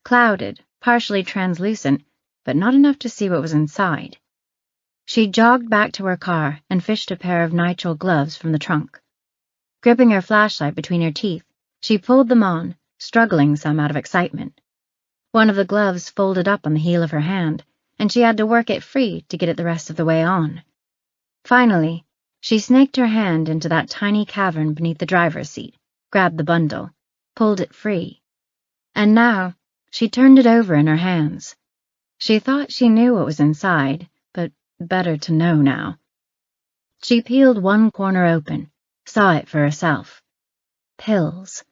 clouded, partially translucent, but not enough to see what was inside. She jogged back to her car and fished a pair of nitrile gloves from the trunk. Gripping her flashlight between her teeth, she pulled them on, struggling some out of excitement. One of the gloves folded up on the heel of her hand, and she had to work it free to get it the rest of the way on. Finally, she snaked her hand into that tiny cavern beneath the driver's seat, grabbed the bundle, pulled it free. And now, she turned it over in her hands. She thought she knew what was inside, but better to know now. She peeled one corner open, saw it for herself. Pills.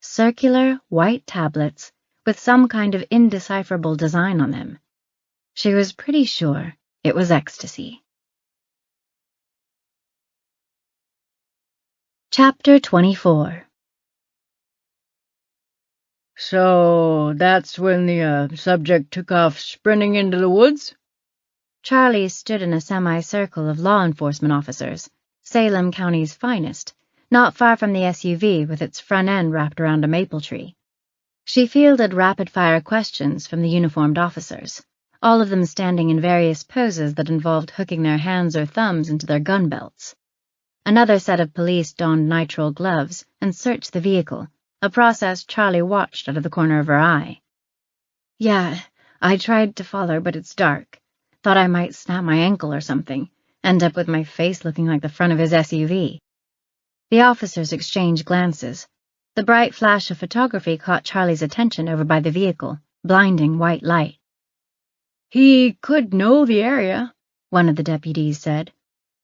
Circular, white tablets with some kind of indecipherable design on them. She was pretty sure it was ecstasy. Chapter 24. So that's when the subject took off sprinting into the woods? Charlie stood in a semicircle of law enforcement officers, Salem County's finest, not far from the SUV with its front end wrapped around a maple tree. She fielded rapid-fire questions from the uniformed officers, all of them standing in various poses that involved hooking their hands or thumbs into their gun belts. Another set of police donned nitrile gloves and searched the vehicle, a process Charlie watched out of the corner of her eye. Yeah, I tried to follow, but it's dark. Thought I might snap my ankle or something, end up with my face looking like the front of his SUV. The officers exchanged glances. The bright flash of photography caught Charlie's attention over by the vehicle, blinding white light. He could know the area, one of the deputies said.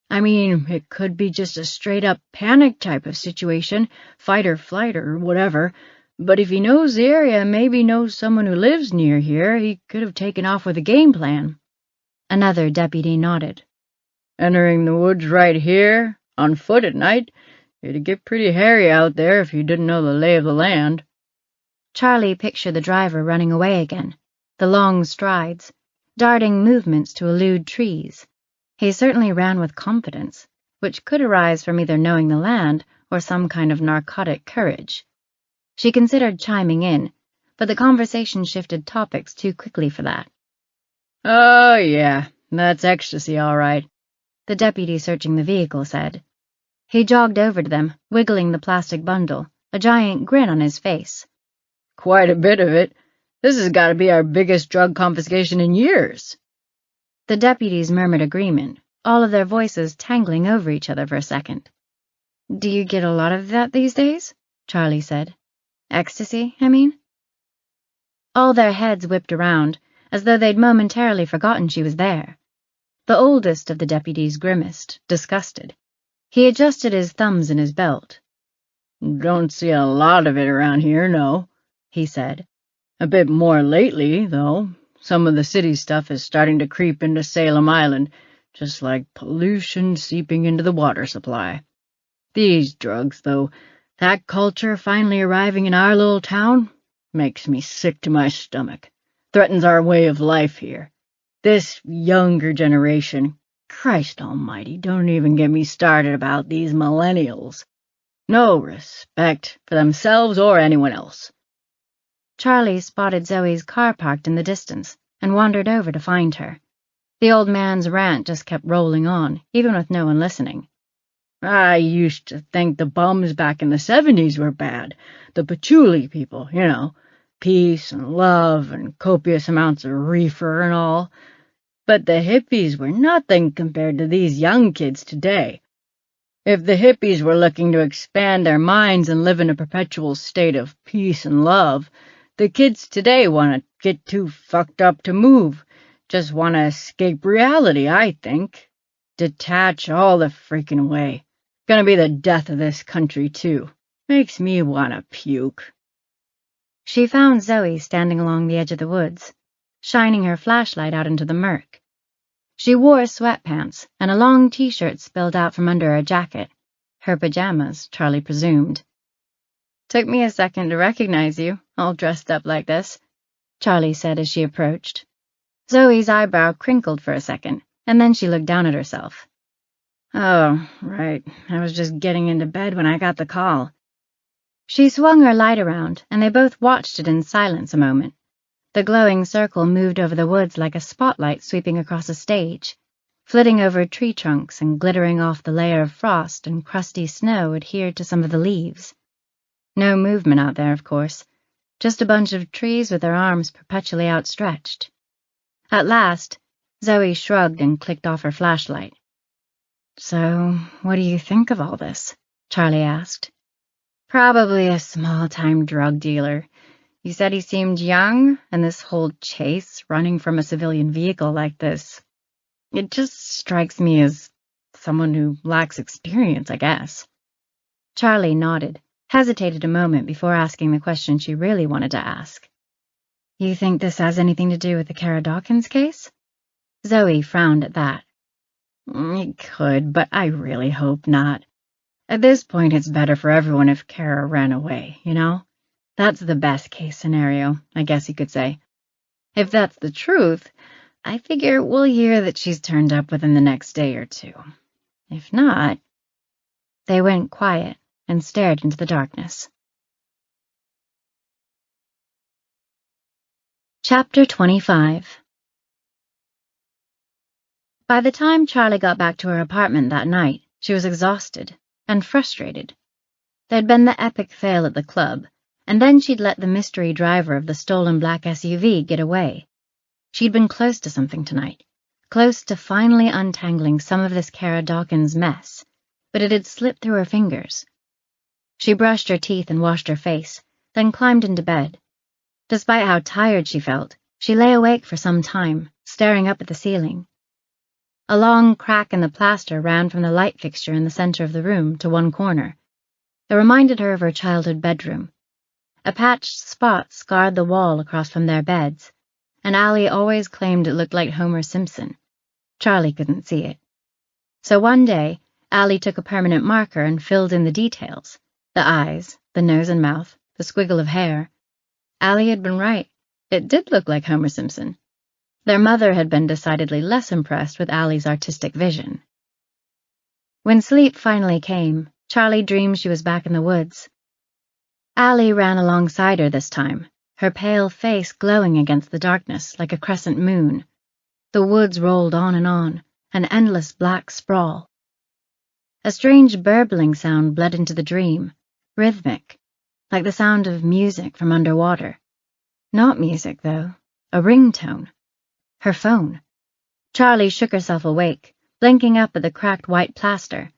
I mean, it could be just a straight-up panic type of situation, fight or flight or whatever, but if he knows the area and maybe knows someone who lives near here, he could have taken off with a game plan. Another deputy nodded. Entering the woods right here, on foot at night, it'd get pretty hairy out there if you didn't know the lay of the land. Charlie pictured the driver running away again, the long strides, darting movements to elude trees. He certainly ran with confidence, which could arise from either knowing the land or some kind of narcotic courage. She considered chiming in, but the conversation shifted topics too quickly for that. Oh, yeah, that's ecstasy, all right, the deputy searching the vehicle said. He jogged over to them, wiggling the plastic bundle, a giant grin on his face. Quite a bit of it. This has got to be our biggest drug confiscation in years. The deputies murmured agreement, all of their voices tangling over each other for a second. Do you get a lot of that these days? Charlie said. Ecstasy, I mean? All their heads whipped around, as though they'd momentarily forgotten she was there. The oldest of the deputies grimaced, disgusted. He adjusted his thumbs in his belt. Don't see a lot of it around here, no, he said. A bit more lately, though. Some of the city stuff is starting to creep into Salem Island, just like pollution seeping into the water supply. These drugs, though, that culture finally arriving in our little town, makes me sick to my stomach. Threatens our way of life here. This younger generation, Christ almighty, don't even get me started about these millennials. No respect for themselves or anyone else. Charlie spotted Zoe's car parked in the distance and wandered over to find her. The old man's rant just kept rolling on, even with no one listening. I used to think the bums back in the 70s were bad. The patchouli people, you know. Peace and love and copious amounts of reefer and all. But the hippies were nothing compared to these young kids today. If the hippies were looking to expand their minds and live in a perpetual state of peace and love, the kids today want to get too fucked up to move. Just want to escape reality, I think. Detach all the freaking way. Gonna be the death of this country, too. Makes me want to puke. She found Zoe standing along the edge of the woods, shining her flashlight out into the murk. She wore sweatpants, and a long t-shirt spilled out from under her jacket. Her pajamas, Charlie presumed. Took me a second to recognize you, all dressed up like this, Charlie said as she approached. Zoe's eyebrow crinkled for a second, and then she looked down at herself. Oh, right. I was just getting into bed when I got the call. She swung her light around, and they both watched it in silence a moment. The glowing circle moved over the woods like a spotlight sweeping across a stage, flitting over tree trunks and glittering off the layer of frost and crusty snow adhered to some of the leaves. No movement out there, of course, just a bunch of trees with their arms perpetually outstretched. At last, Zoe shrugged and clicked off her flashlight. "So, what do you think of all this?" Charlie asked. "Probably a small-time drug dealer. You said he seemed young, and this whole chase, running from a civilian vehicle like this, it just strikes me as someone who lacks experience, I guess." Charlie nodded, hesitated a moment before asking the question she really wanted to ask. "You think this has anything to do with the Kara Dawkins case?" Zoe frowned at that. "It could, but I really hope not. At this point, it's better for everyone if Kara ran away, you know? That's the best-case scenario, I guess you could say. If that's the truth, I figure we'll hear that she's turned up within the next day or two. If not..." They went quiet and stared into the darkness. Chapter 25. By the time Charlie got back to her apartment that night, she was exhausted and frustrated. There'd been the epic fail at the club, and then she'd let the mystery driver of the stolen black SUV get away. She'd been close to something tonight, close to finally untangling some of this Kara Dawkins mess, but it had slipped through her fingers. She brushed her teeth and washed her face, then climbed into bed. Despite how tired she felt, she lay awake for some time, staring up at the ceiling. A long crack in the plaster ran from the light fixture in the center of the room to one corner. It reminded her of her childhood bedroom. A patched spot scarred the wall across from their beds, and Allie always claimed it looked like Homer Simpson. Charlie couldn't see it. So one day, Allie took a permanent marker and filled in the details: the eyes, the nose and mouth, the squiggle of hair. Allie had been right. It did look like Homer Simpson. Their mother had been decidedly less impressed with Allie's artistic vision. When sleep finally came, Charlie dreamed she was back in the woods. Allie ran alongside her this time, her pale face glowing against the darkness like a crescent moon. The woods rolled on, an endless black sprawl. A strange burbling sound bled into the dream, rhythmic, like the sound of music from underwater. Not music, though, a ringtone. Her phone. Charlie shook herself awake, blinking up at the cracked white plaster.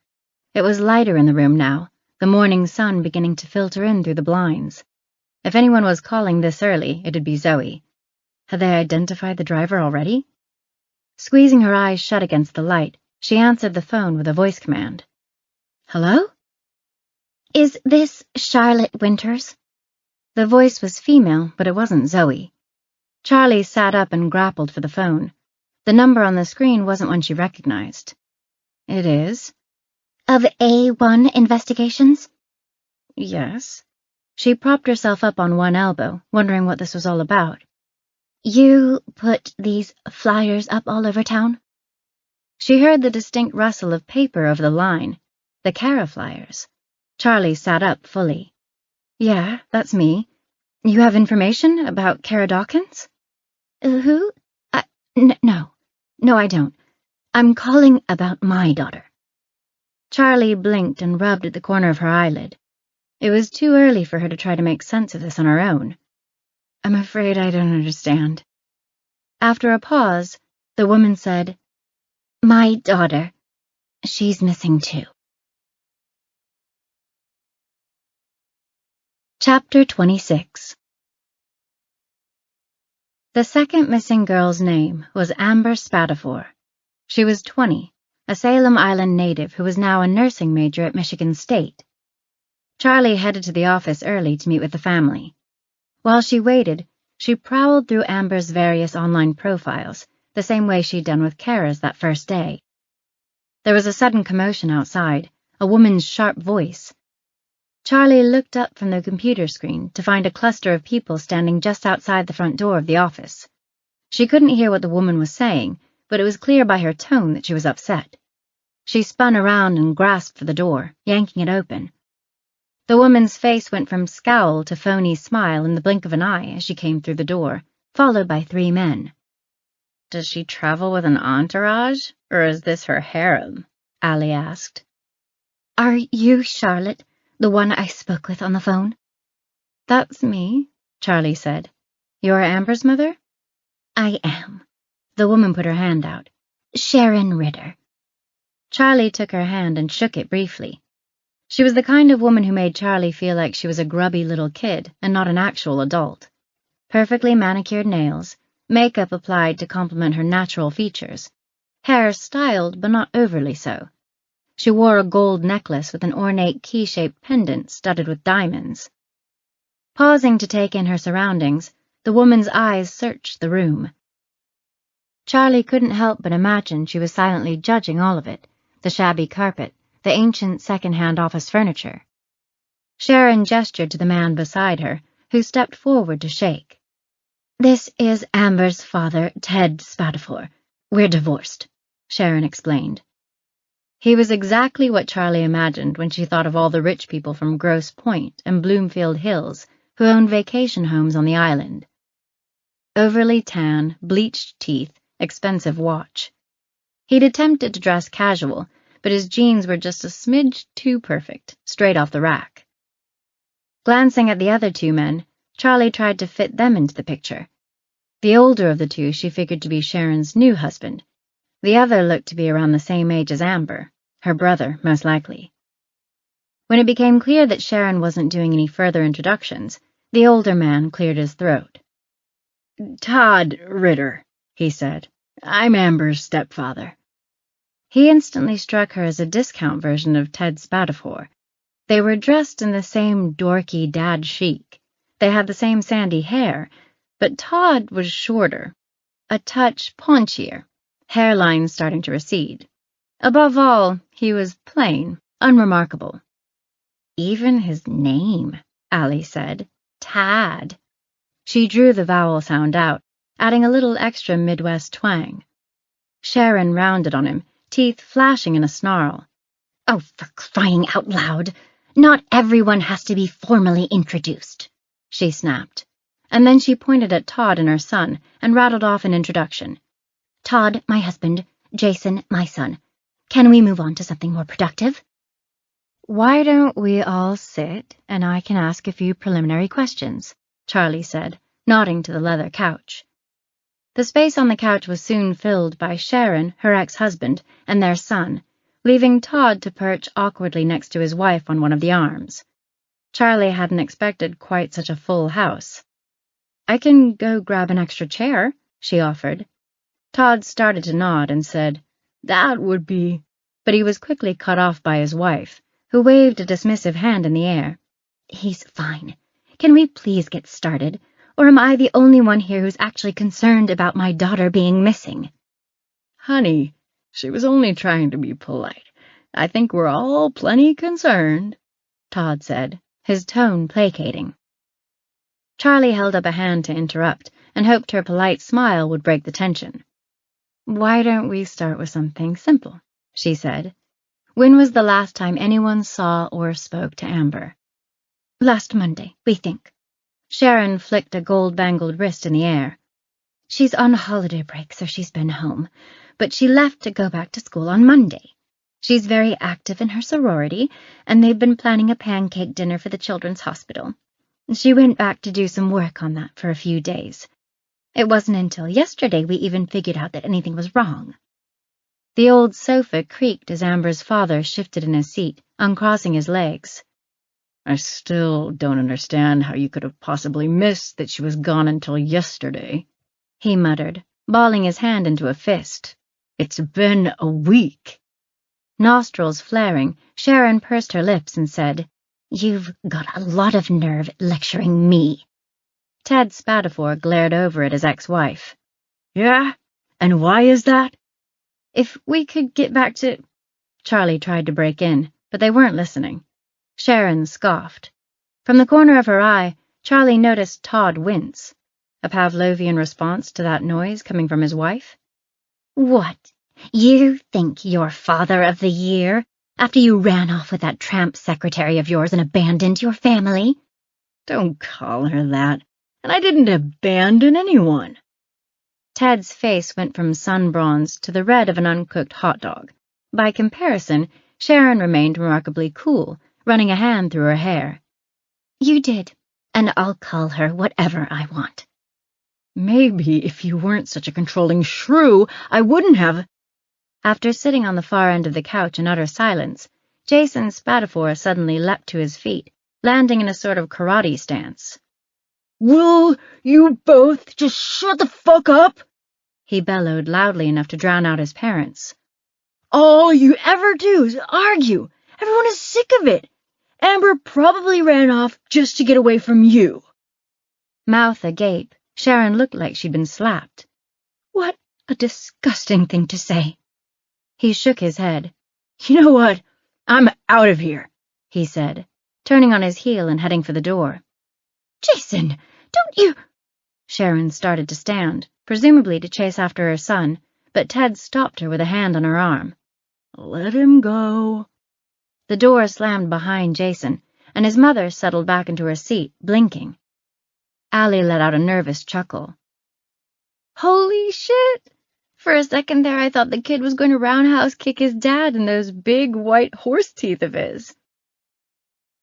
It was lighter in the room now, the morning sun beginning to filter in through the blinds. If anyone was calling this early, it'd be Zoe. Had they identified the driver already? Squeezing her eyes shut against the light, she answered the phone with a voice command. "Hello?" "Is this Charlotte Winters?" The voice was female, but it wasn't Zoe. Charlie sat up and grappled for the phone. The number on the screen wasn't one she recognized. "It is." "Of A1 Investigations?" "Yes." She propped herself up on one elbow, wondering what this was all about. "You put these flyers up all over town?" She heard the distinct rustle of paper over the line. The Kara flyers. Charlie sat up fully. "Yeah, that's me. You have information about Kara Dawkins?" "Who? No, I don't. I'm calling about my daughter." Charlie blinked and rubbed at the corner of her eyelid. It was too early for her to try to make sense of this on her own. "I'm afraid I don't understand." After a pause, the woman said, "My daughter. She's missing too." Chapter 26. The second missing girl's name was Amber Spatafor. She was 20, a Salem Island native who was now a nursing major at Michigan State. Charlie headed to the office early to meet with the family. While she waited, she prowled through Amber's various online profiles, the same way she'd done with Kara's that first day. There was a sudden commotion outside, a woman's sharp voice. Charlie looked up from the computer screen to find a cluster of people standing just outside the front door of the office. She couldn't hear what the woman was saying, but it was clear by her tone that she was upset. She spun around and grasped for the door, yanking it open. The woman's face went from scowl to phony smile in the blink of an eye as she came through the door, followed by 3 men. "Does she travel with an entourage, or is this her harem?" Allie asked. "Are you Charlotte, the one I spoke with on the phone?" "That's me," Charlie said. "You're Amber's mother?" "I am." The woman put her hand out. "Sharon Ritter." Charlie took her hand and shook it briefly. She was the kind of woman who made Charlie feel like she was a grubby little kid and not an actual adult. Perfectly manicured nails, makeup applied to complement her natural features, hair styled but not overly so. She wore a gold necklace with an ornate key-shaped pendant studded with diamonds. Pausing to take in her surroundings, the woman's eyes searched the room. Charlie couldn't help but imagine she was silently judging all of it, the shabby carpet, the ancient second-hand office furniture. Sharon gestured to the man beside her, who stepped forward to shake. "This is Amber's father, Ted Spatafor. We're divorced," Sharon explained. He was exactly what Charlie imagined when she thought of all the rich people from Grosse Pointe and Bloomfield Hills who owned vacation homes on the island. Overly tan, bleached teeth, expensive watch. He'd attempted to dress casual, but his jeans were just a smidge too perfect, straight off the rack. Glancing at the other 2 men, Charlie tried to fit them into the picture. The older of the 2 she figured to be Sharon's new husband. The other looked to be around the same age as Amber, her brother, most likely. When it became clear that Sharon wasn't doing any further introductions, the older man cleared his throat. "Todd Ritter," he said. "I'm Amber's stepfather." He instantly struck her as a discount version of Ted Spatafor. They were dressed in the same dorky dad chic. They had the same sandy hair, but Todd was shorter, a touch paunchier, hairline starting to recede. Above all, he was plain, unremarkable. "Even his name," Allie said. "Tad." She drew the vowel sound out, adding a little extra Midwest twang. Sharon rounded on him, teeth flashing in a snarl. "Oh, for crying out loud! Not everyone has to be formally introduced," she snapped. And then she pointed at Todd and her son and rattled off an introduction. "Todd, my husband. Jason, my son. Can we move on to something more productive?" "Why don't we all sit and I can ask a few preliminary questions?" Charlie said, nodding to the leather couch. The space on the couch was soon filled by Sharon, her ex-husband, and their son, leaving Todd to perch awkwardly next to his wife on one of the arms. Charlie hadn't expected quite such a full house. "I can go grab an extra chair," she offered. Todd started to nod and said, "That would be—" but he was quickly cut off by his wife, who waved a dismissive hand in the air. "He's fine. Can we please get started? Or am I the only one here who's actually concerned about my daughter being missing?" "Honey, she was only trying to be polite. I think we're all plenty concerned," Todd said, his tone placating. Charlie held up a hand to interrupt and hoped her polite smile would break the tension. "Why don't we start with something simple?" she said. "When was the last time anyone saw or spoke to Amber?" "Last Monday, we think." Sharon flicked a gold-bangled wrist in the air. "She's on holiday break, so she's been home, but she left to go back to school on Monday. She's very active in her sorority, and they've been planning a pancake dinner for the children's hospital. She went back to do some work on that for a few days. It wasn't until yesterday we even figured out that anything was wrong." The old sofa creaked as Amber's father shifted in his seat, uncrossing his legs. "I still don't understand how you could have possibly missed that she was gone until yesterday," he muttered, balling his hand into a fist. "It's been a week." Nostrils flaring, Sharon pursed her lips and said, "You've got a lot of nerve lecturing me." Ted Spatafor glared over at his ex-wife. "Yeah? And why is that?" "If we could get back to—" Charlie tried to break in, but they weren't listening. Sharon scoffed. From the corner of her eye, Charlie noticed Todd wince, a Pavlovian response to that noise coming from his wife. "What? You think you're father of the year after you ran off with that tramp secretary of yours and abandoned your family? Don't call her that. And I didn't abandon anyone. Ted's face went from sun-bronze to the red of an uncooked hot dog. By comparison, Sharon remained remarkably cool, running a hand through her hair. You did, and I'll call her whatever I want. Maybe if you weren't such a controlling shrew, I wouldn't have. After sitting on the far end of the couch in utter silence, Jason Spatafor suddenly leapt to his feet, landing in a sort of karate stance. Will you both just shut the fuck up? He bellowed loudly enough to drown out his parents. All you ever do is argue. Everyone is sick of it. Amber probably ran off just to get away from you. Mouth agape, Sharon looked like she'd been slapped. What a disgusting thing to say. He shook his head. You know what? I'm out of here, he said, turning on his heel and heading for the door. Jason, don't you... Sharon started to stand, presumably to chase after her son, but Ted stopped her with a hand on her arm. Let him go. The door slammed behind Jason, and his mother settled back into her seat, blinking. Allie let out a nervous chuckle. Holy shit! For a second there I thought the kid was going to roundhouse kick his dad in those big white horse teeth of his.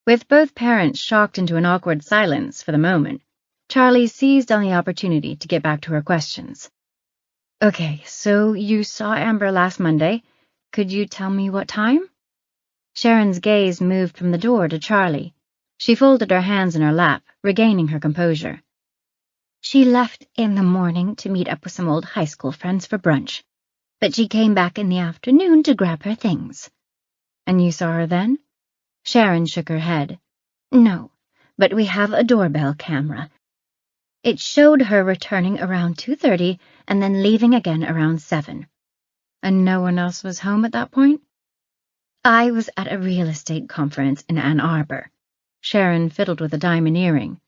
With both parents shocked into an awkward silence for the moment, Charlie seized on the opportunity to get back to her questions. Okay, so you saw Amber last Monday. Could you tell me what time? Sharon's gaze moved from the door to Charlie. She folded her hands in her lap, regaining her composure. She left in the morning to meet up with some old high school friends for brunch, but she came back in the afternoon to grab her things. And you saw her then? Sharon shook her head. No, but we have a doorbell camera. It showed her returning around 2:30 and then leaving again around 7. And no one else was home at that point? I was at a real estate conference in Ann Arbor. Sharon fiddled with a diamond earring.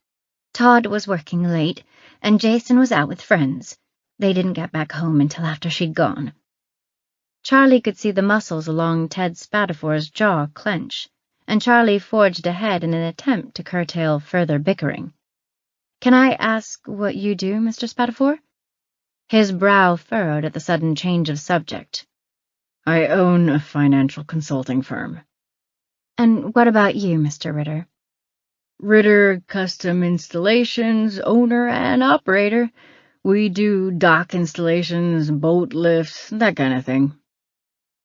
Todd was working late, and Jason was out with friends. They didn't get back home until after she'd gone. Charlie could see the muscles along Ted Spatafor's jaw clench, and Charlie forged ahead in an attempt to curtail further bickering. Can I ask what you do, Mr. Spatafor? His brow furrowed at the sudden change of subject. I own a financial consulting firm. And what about you, Mr. Ritter? Ritter Custom Installations, owner and operator. We do dock installations, boat lifts, that kind of thing.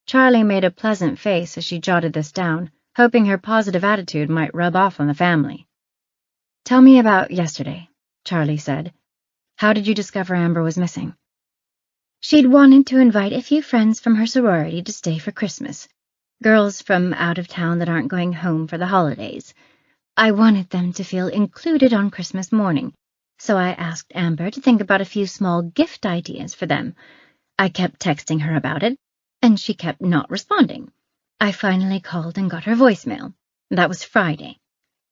Charlie made a pleasant face as she jotted this down, hoping her positive attitude might rub off on the family. Tell me about yesterday, Charlie said. How did you discover Amber was missing? She'd wanted to invite a few friends from her sorority to stay for Christmas. Girls from out of town that aren't going home for the holidays. I wanted them to feel included on Christmas morning, so I asked Amber to think about a few small gift ideas for them. I kept texting her about it, and she kept not responding. I finally called and got her voicemail. That was Friday.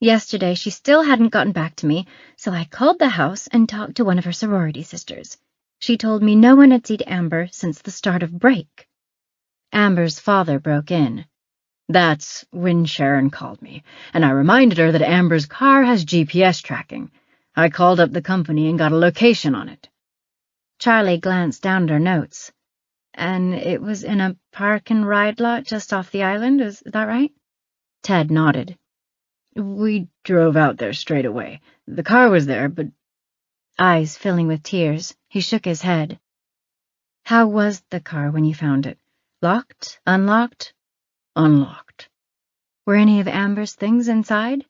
Yesterday she still hadn't gotten back to me, so I called the house and talked to one of her sorority sisters. She told me no one had seen Amber since the start of break. Amber's father broke in. That's when Sharon called me, and I reminded her that Amber's car has GPS tracking. I called up the company and got a location on it. Charlie glanced down at her notes. And it was in a park and ride lot just off the island, is that right? Ted nodded. We drove out there straight away. The car was there, but... Eyes filling with tears, he shook his head. How was the car when you found it? Locked? Unlocked? Unlocked. Were any of Amber's things inside?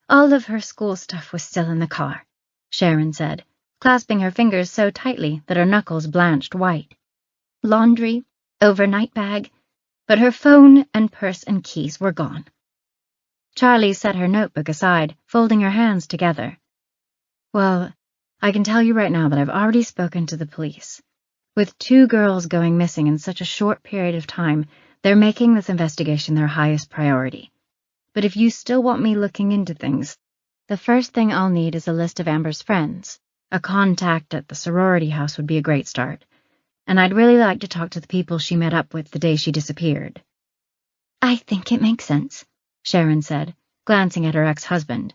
All of her school stuff was still in the car, Sharon said, clasping her fingers so tightly that her knuckles blanched white. Laundry, overnight bag, but her phone and purse and keys were gone. Charlie set her notebook aside, folding her hands together. Well, I can tell you right now that I've already spoken to the police. With 2 girls going missing in such a short period of time, they're making this investigation their highest priority. But if you still want me looking into things, the first thing I'll need is a list of Amber's friends. A contact at the sorority house would be a great start. and I'd really like to talk to the people she met up with the day she disappeared." "I think it makes sense," Sharon said, glancing at her ex-husband.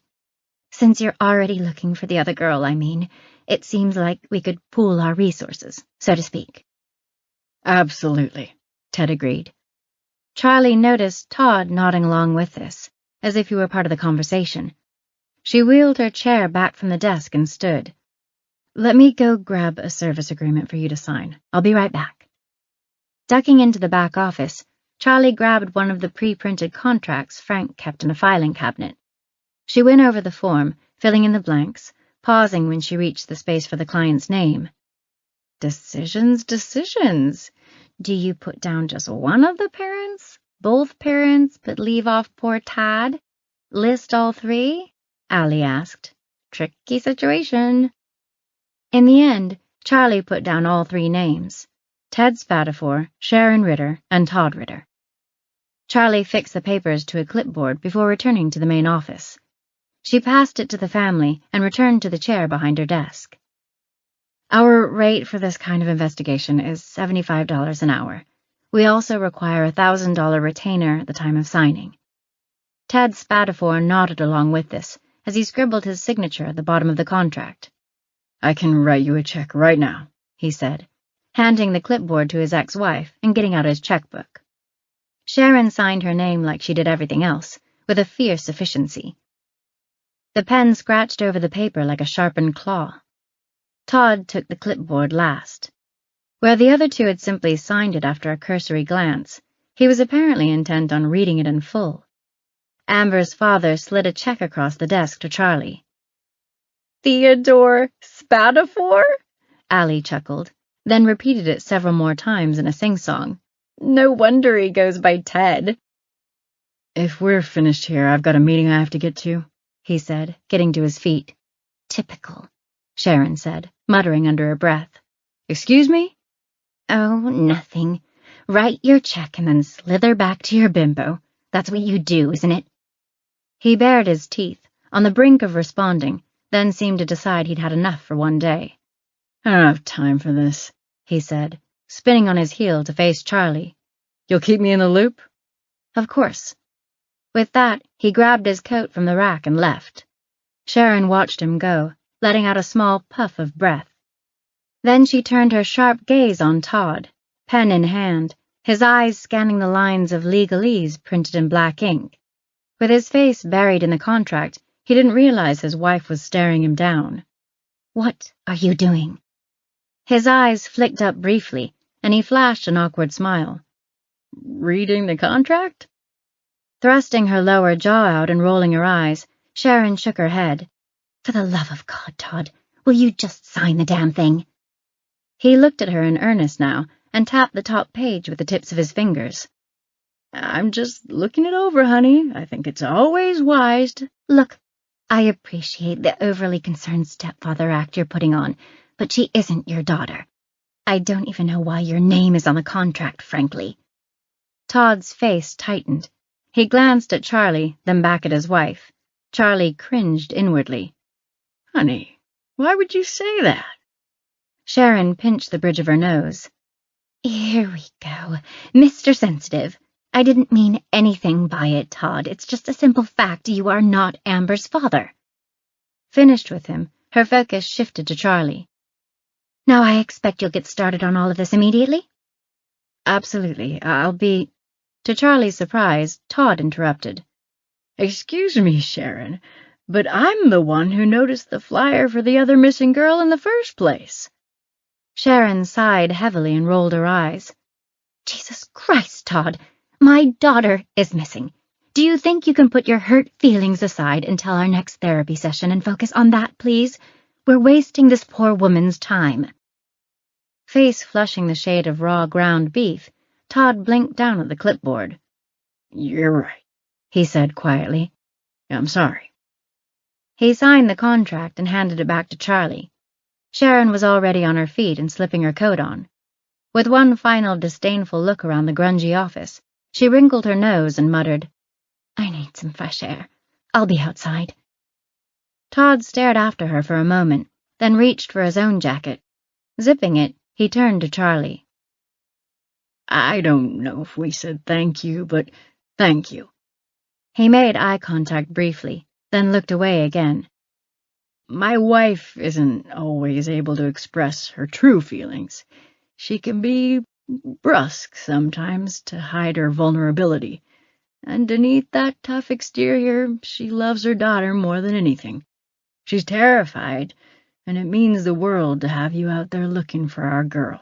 "Since you're already looking for the other girl, it seems like we could pool our resources, so to speak." "Absolutely," Ted agreed. Charlie noticed Todd nodding along with this, as if he were part of the conversation. She wheeled her chair back from the desk and stood. "Let me go grab a service agreement for you to sign. I'll be right back." Ducking into the back office, Charlie grabbed one of the pre-printed contracts Frank kept in a filing cabinet. She went over the form, filling in the blanks, pausing when she reached the space for the client's name. Decisions. Do you put down just one of the parents? Both parents, but leave off poor Tad? List all three? Allie asked. Tricky situation. In the end, Charlie put down all three names: Ted Spatafor, Sharon Ritter, and Todd Ritter. Charlie fixed the papers to a clipboard before returning to the main office. She passed it to the family and returned to the chair behind her desk. "Our rate for this kind of investigation is $75 an hour. We also require a $1,000 retainer at the time of signing." Ted Spatafor nodded along with this as he scribbled his signature at the bottom of the contract. "I can write you a check right now," he said, handing the clipboard to his ex-wife and getting out his checkbook. Sharon signed her name like she did everything else, with a fierce efficiency. The pen scratched over the paper like a sharpened claw. Todd took the clipboard last. Where the other two had simply signed it after a cursory glance, he was apparently intent on reading it in full. Amber's father slid a check across the desk to Charlie. "Theodore Spatafor?" Allie chuckled, then repeated it several more times in a sing-song. "No wonder he goes by Ted." "If we're finished here, I've got a meeting I have to get to," he said, getting to his feet. "Typical," Sharon said, muttering under her breath. "Excuse me?" "Oh, nothing. Write your check and then slither back to your bimbo. That's what you do, isn't it?" He bared his teeth, on the brink of responding, then seemed to decide he'd had enough for one day. "I don't have time for this," he said, spinning on his heel to face Charlie. "You'll keep me in the loop?" "Of course." With that, he grabbed his coat from the rack and left. Sharon watched him go, letting out a small puff of breath. Then she turned her sharp gaze on Todd, pen in hand, his eyes scanning the lines of legalese printed in black ink. With his face buried in the contract, he didn't realize his wife was staring him down. "What are you doing?" His eyes flicked up briefly, and he flashed an awkward smile. "Reading the contract?" Thrusting her lower jaw out and rolling her eyes, Sharon shook her head. "For the love of God, Todd, will you just sign the damn thing?" He looked at her in earnest now and tapped the top page with the tips of his fingers. "I'm just looking it over, honey. I think it's always wise to—" "Look, I appreciate the overly concerned stepfather act you're putting on, but she isn't your daughter. I don't even know why your name is on the contract, frankly." Todd's face tightened. He glanced at Charlie, then back at his wife. Charlie cringed inwardly. "Honey, why would you say that?" Sharon pinched the bridge of her nose. "Here we go. Mr. Sensitive. I didn't mean anything by it, Todd. It's just a simple fact you are not Amber's father." Finished with him, her focus shifted to Charlie. "Now I expect you'll get started on all of this immediately?" "Absolutely. I'll be—" To Charlie's surprise, Todd interrupted. "Excuse me, Sharon, but I'm the one who noticed the flyer for the other missing girl in the first place." Sharon sighed heavily and rolled her eyes. "Jesus Christ, Todd! My daughter is missing. Do you think you can put your hurt feelings aside until our next therapy session and focus on that, please? We're wasting this poor woman's time." Face flushing the shade of raw ground beef, Todd blinked down at the clipboard. "You're right," he said quietly. "I'm sorry." He signed the contract and handed it back to Charlie. Sharon was already on her feet and slipping her coat on. With one final disdainful look around the grungy office, she wrinkled her nose and muttered, "I need some fresh air. I'll be outside." Todd stared after her for a moment, then reached for his own jacket. Zipping it, He turned to Charlie. I don't know if we said thank you, but thank you. He made eye contact briefly, then looked away again. My wife isn't always able to express her true feelings. She can be brusque sometimes to hide her vulnerability. Underneath that tough exterior, she loves her daughter more than anything. She's terrified, and it means the world to have you out there looking for our girl.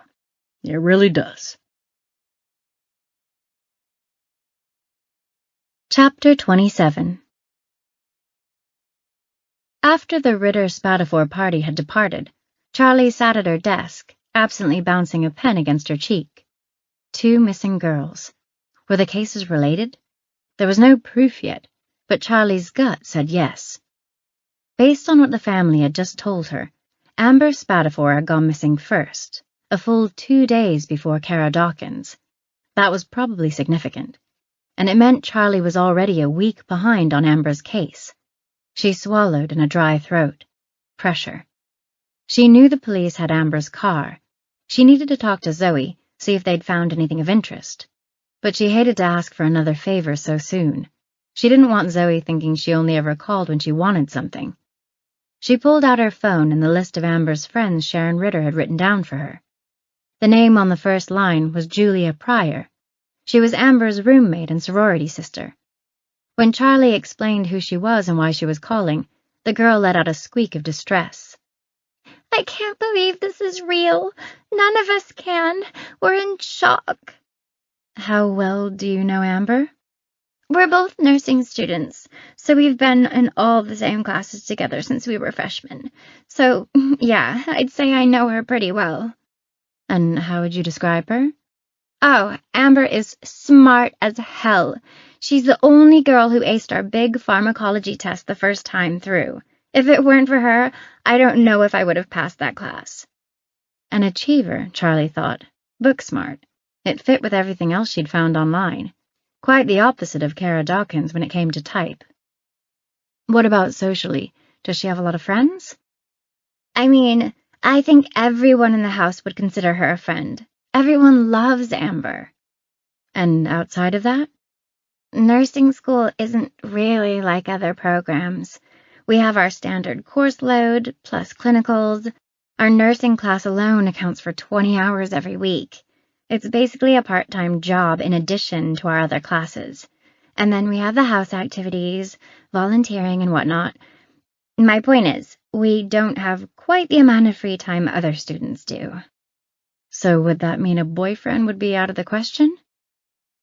It really does. Chapter 27. After the Ritter-Spatafor party had departed, Charlie sat at her desk, absently bouncing a pen against her cheek. 2 missing girls. Were the cases related? There was no proof yet, but Charlie's gut said yes. Based on what the family had just told her, Amber Spatafor had gone missing first, a full 2 days before Kara Dawkins. That was probably significant, and it meant Charlie was already a week behind on Amber's case. She swallowed in a dry throat. Pressure. She knew the police had Amber's car. She needed to talk to Zoe, see if they'd found anything of interest. But she hated to ask for another favor so soon. She didn't want Zoe thinking she only ever called when she wanted something. She pulled out her phone and the list of Amber's friends Sharon Ritter had written down for her. The name on the first line was Julia Pryor. She was Amber's roommate and sorority sister. When Charlie explained who she was and why she was calling, the girl let out a squeak of distress. I can't believe this is real. None of us can. We're in shock. How well do you know Amber? We're both nursing students, so we've been in all the same classes together since we were freshmen. So, yeah, I'd say I know her pretty well. And how would you describe her? Oh, Amber is smart as hell. She's the only girl who aced our big pharmacology test the first time through. If it weren't for her, I don't know if I would have passed that class. An achiever, Charlie thought. Book smart. It fit with everything else she'd found online. Quite the opposite of Kara Dawkins when it came to type. What about socially? Does she have a lot of friends? I mean, I think everyone in the house would consider her a friend. Everyone loves Amber. And outside of that? Nursing school isn't really like other programs. We have our standard course load, plus clinicals. Our nursing class alone accounts for 20 hours every week. It's basically a part-time job in addition to our other classes. And then we have the house activities, volunteering and whatnot. My point is, we don't have quite the amount of free time other students do. So would that mean a boyfriend would be out of the question?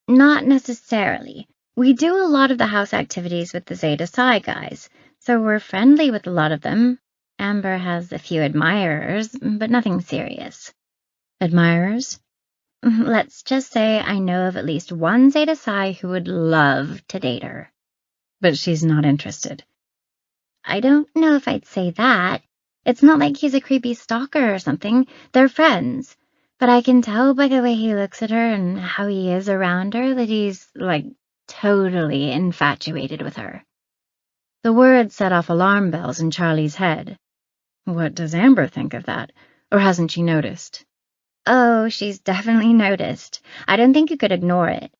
Not necessarily. We do a lot of the house activities with the Zeta Psi guys, so we're friendly with a lot of them. Amber has a few admirers, but nothing serious. Admirers? Let's just say I know of at least one Zeta Psi who would love to date her. But she's not interested. I don't know if I'd say that. It's not like he's a creepy stalker or something. They're friends. But I can tell by the way he looks at her and how he is around her that he's, totally infatuated with her. The word set off alarm bells in Charlie's head. What does Amber think of that? Or hasn't she noticed? Oh, she's definitely noticed. I don't think you could ignore it.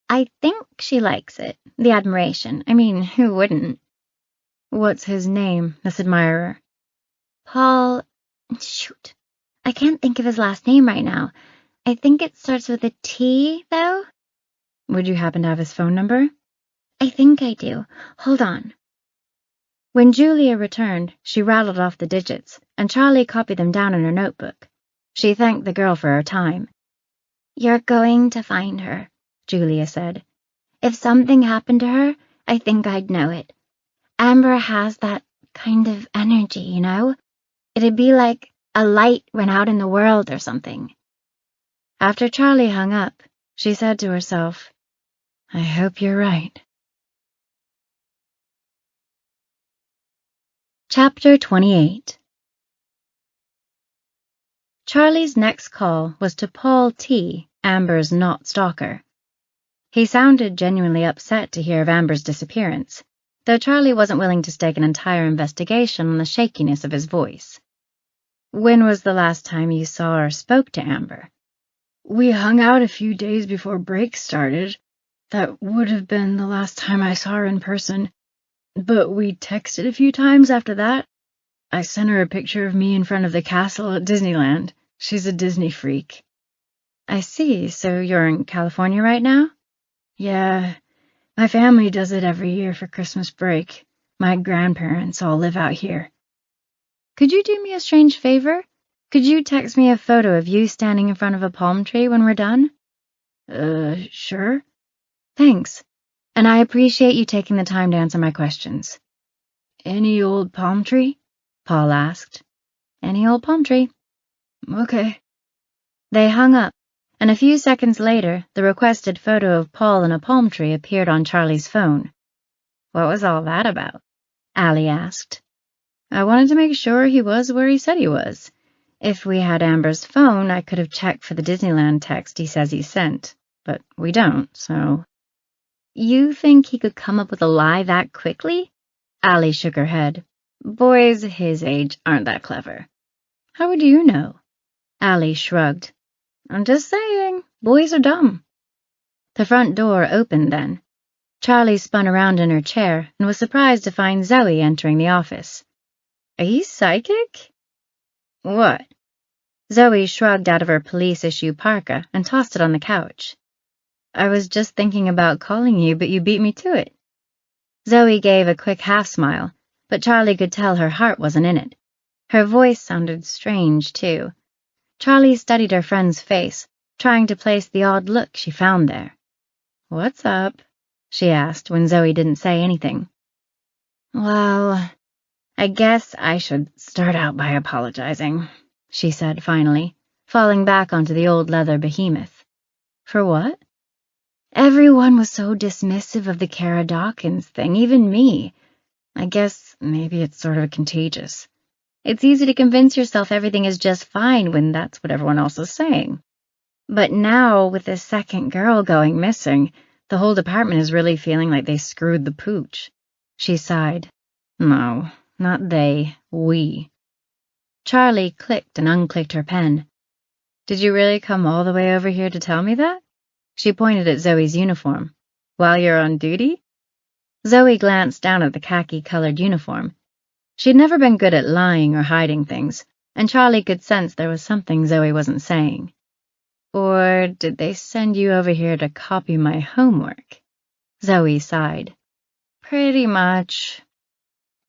I think she likes it. The admiration. I mean, who wouldn't? What's his name, this admirer? Paul... Shoot. I can't think of his last name right now. I think it starts with a T, though. Would you happen to have his phone number? I think I do. Hold on. When Julia returned, she rattled off the digits, and Charlie copied them down in her notebook. She thanked the girl for her time. You're going to find her, Julia said. If something happened to her, I think I'd know it. Amber has that kind of energy, you know? It'd be like a light went out in the world or something. After Charlie hung up, she said to herself, I hope you're right. Chapter 28. Charlie's next call was to Paul T., Amber's not stalker. He sounded genuinely upset to hear of Amber's disappearance, though Charlie wasn't willing to stake an entire investigation on the shakiness of his voice. When was the last time you saw or spoke to Amber? We hung out a few days before break started. That would have been the last time I saw her in person. But we texted a few times after that. I sent her a picture of me in front of the castle at Disneyland. She's a Disney freak. I see, so you're in California right now? Yeah, my family does it every year for Christmas break. My grandparents all live out here. Could you do me a strange favor? Could you text me a photo of you standing in front of a palm tree when we're done? Sure. Thanks. And I appreciate you taking the time to answer my questions. Any old palm tree? Paul asked. Any old palm tree. Okay. They hung up, and a few seconds later, the requested photo of Paul in a palm tree appeared on Charlie's phone. What was all that about? Allie asked. I wanted to make sure he was where he said he was. If we had Amber's phone, I could have checked for the Disneyland text he says he sent, but we don't, so... You think he could come up with a lie that quickly? Allie shook her head. Boys his age aren't that clever. How would you know? Allie shrugged. I'm just saying, boys are dumb. The front door opened then. Charlie spun around in her chair and was surprised to find Zoe entering the office. Are you psychic? What? Zoe shrugged out of her police-issue parka and tossed it on the couch. I was just thinking about calling you, but you beat me to it. Zoe gave a quick half-smile, but Charlie could tell her heart wasn't in it. Her voice sounded strange, too. Charlie studied her friend's face, trying to place the odd look she found there. What's up? She asked when Zoe didn't say anything. Well, I guess I should start out by apologizing, she said finally, falling back onto the old leather behemoth. For what? Everyone was so dismissive of the Kara Dawkins thing, even me. I guess maybe it's sort of contagious. It's easy to convince yourself everything is just fine when that's what everyone else is saying. But now, with this second girl going missing, the whole department is really feeling like they screwed the pooch. She sighed. No, not they, we. Charlie clicked and unclicked her pen. Did you really come all the way over here to tell me that? She pointed at Zoe's uniform. While you're on duty? Zoe glanced down at the khaki-colored uniform. She'd never been good at lying or hiding things, and Charlie could sense there was something Zoe wasn't saying. Or did they send you over here to copy my homework? Zoe sighed. Pretty much.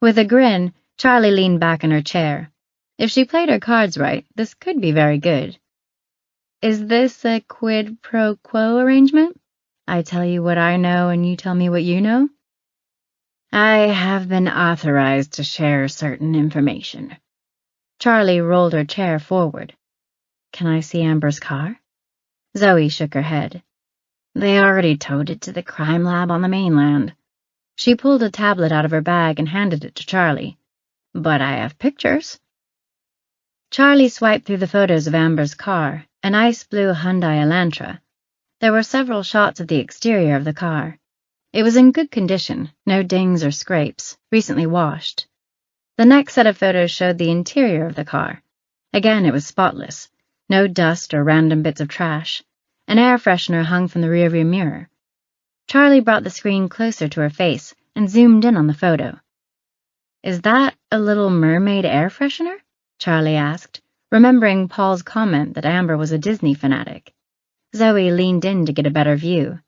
With a grin, Charlie leaned back in her chair. If she played her cards right, this could be very good. Is this a quid pro quo arrangement? I tell you what I know and you tell me what you know? I have been authorized to share certain information. Charlie rolled her chair forward. Can I see Amber's car? Zoe shook her head. They already towed it to the crime lab on the mainland. She pulled a tablet out of her bag and handed it to Charlie. But I have pictures. Charlie swiped through the photos of Amber's car, an ice-blue Hyundai Elantra. There were several shots of the exterior of the car. It was in good condition, no dings or scrapes, recently washed. The next set of photos showed the interior of the car. Again, it was spotless, no dust or random bits of trash. An air freshener hung from the rearview mirror. Charlie brought the screen closer to her face and zoomed in on the photo. Is that a Little Mermaid air freshener? Charlie asked, remembering Paul's comment that Amber was a Disney fanatic. Zoe leaned in to get a better view.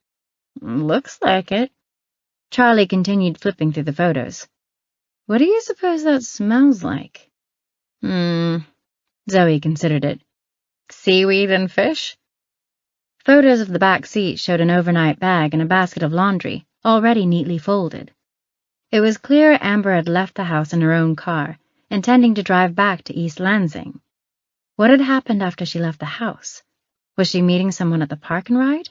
Looks like it. Charlie continued flipping through the photos. What do you suppose that smells like? Zoe considered it. Seaweed and fish? Photos of the back seat showed an overnight bag and a basket of laundry, already neatly folded. It was clear Amber had left the house in her own car, intending to drive back to East Lansing. What had happened after she left the house? Was she meeting someone at the park and ride?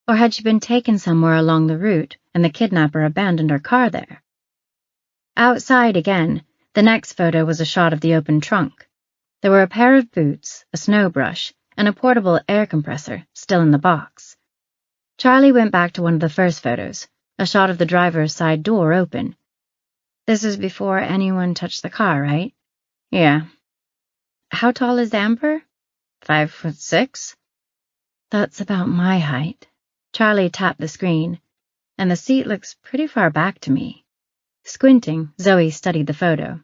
Or had she been taken somewhere along the route and the kidnapper abandoned her car there? Outside again, the next photo was a shot of the open trunk. There were a pair of boots, a snow brush, and a portable air compressor still in the box. Charlie went back to one of the first photos, a shot of the driver's side door open. This is before anyone touched the car, right? Yeah. How tall is Amber? 5'6". That's about my height. Charlie tapped the screen, and the seat looks pretty far back to me. Squinting, Zoe studied the photo.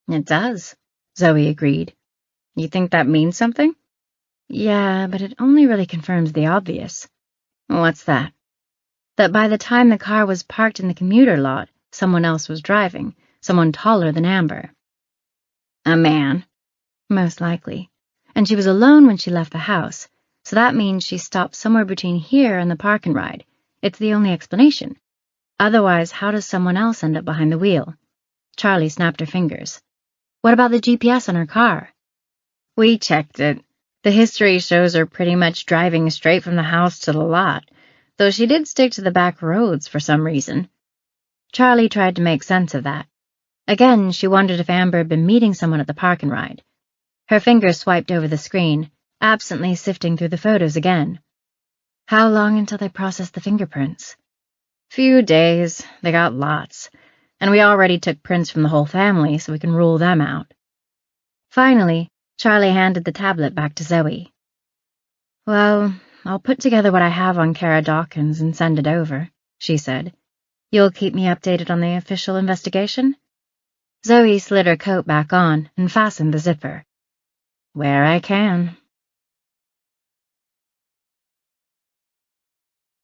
It does, Zoe agreed. You think that means something? Yeah, but it only really confirms the obvious. What's that? That by the time the car was parked in the commuter lot, someone else was driving, someone taller than Amber. A man? Most likely. And she was alone when she left the house, so that means she stopped somewhere between here and the park and ride. It's the only explanation. Otherwise, how does someone else end up behind the wheel? Charlie snapped her fingers. What about the GPS on her car? We checked it. The history shows her pretty much driving straight from the house to the lot, though she did stick to the back roads for some reason. Charlie tried to make sense of that. Again, she wondered if Amber had been meeting someone at the park and ride. Her fingers swiped over the screen, absently sifting through the photos again. How long until they processed the fingerprints? Few days. They got lots. And we already took prints from the whole family, so we can rule them out. Finally, Charlie handed the tablet back to Zoe. Well, I'll put together what I have on Kara Dawkins and send it over, she said. You'll keep me updated on the official investigation? Zoe slid her coat back on and fastened the zipper. Where I can.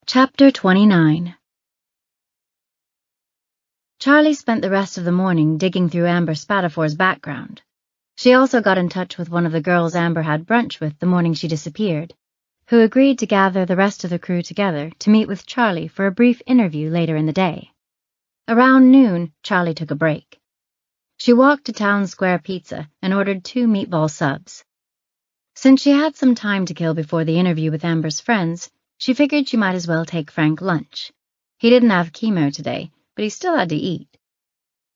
Chapter 29. Charlie spent the rest of the morning digging through Amber Spatafor's background. She also got in touch with one of the girls Amber had brunch with the morning she disappeared, who agreed to gather the rest of the crew together to meet with Charlie for a brief interview later in the day. Around noon, Charlie took a break. She walked to Town Square Pizza and ordered 2 meatball subs. Since she had some time to kill before the interview with Amber's friends, she figured she might as well take Frank lunch. He didn't have chemo today, but he still had to eat.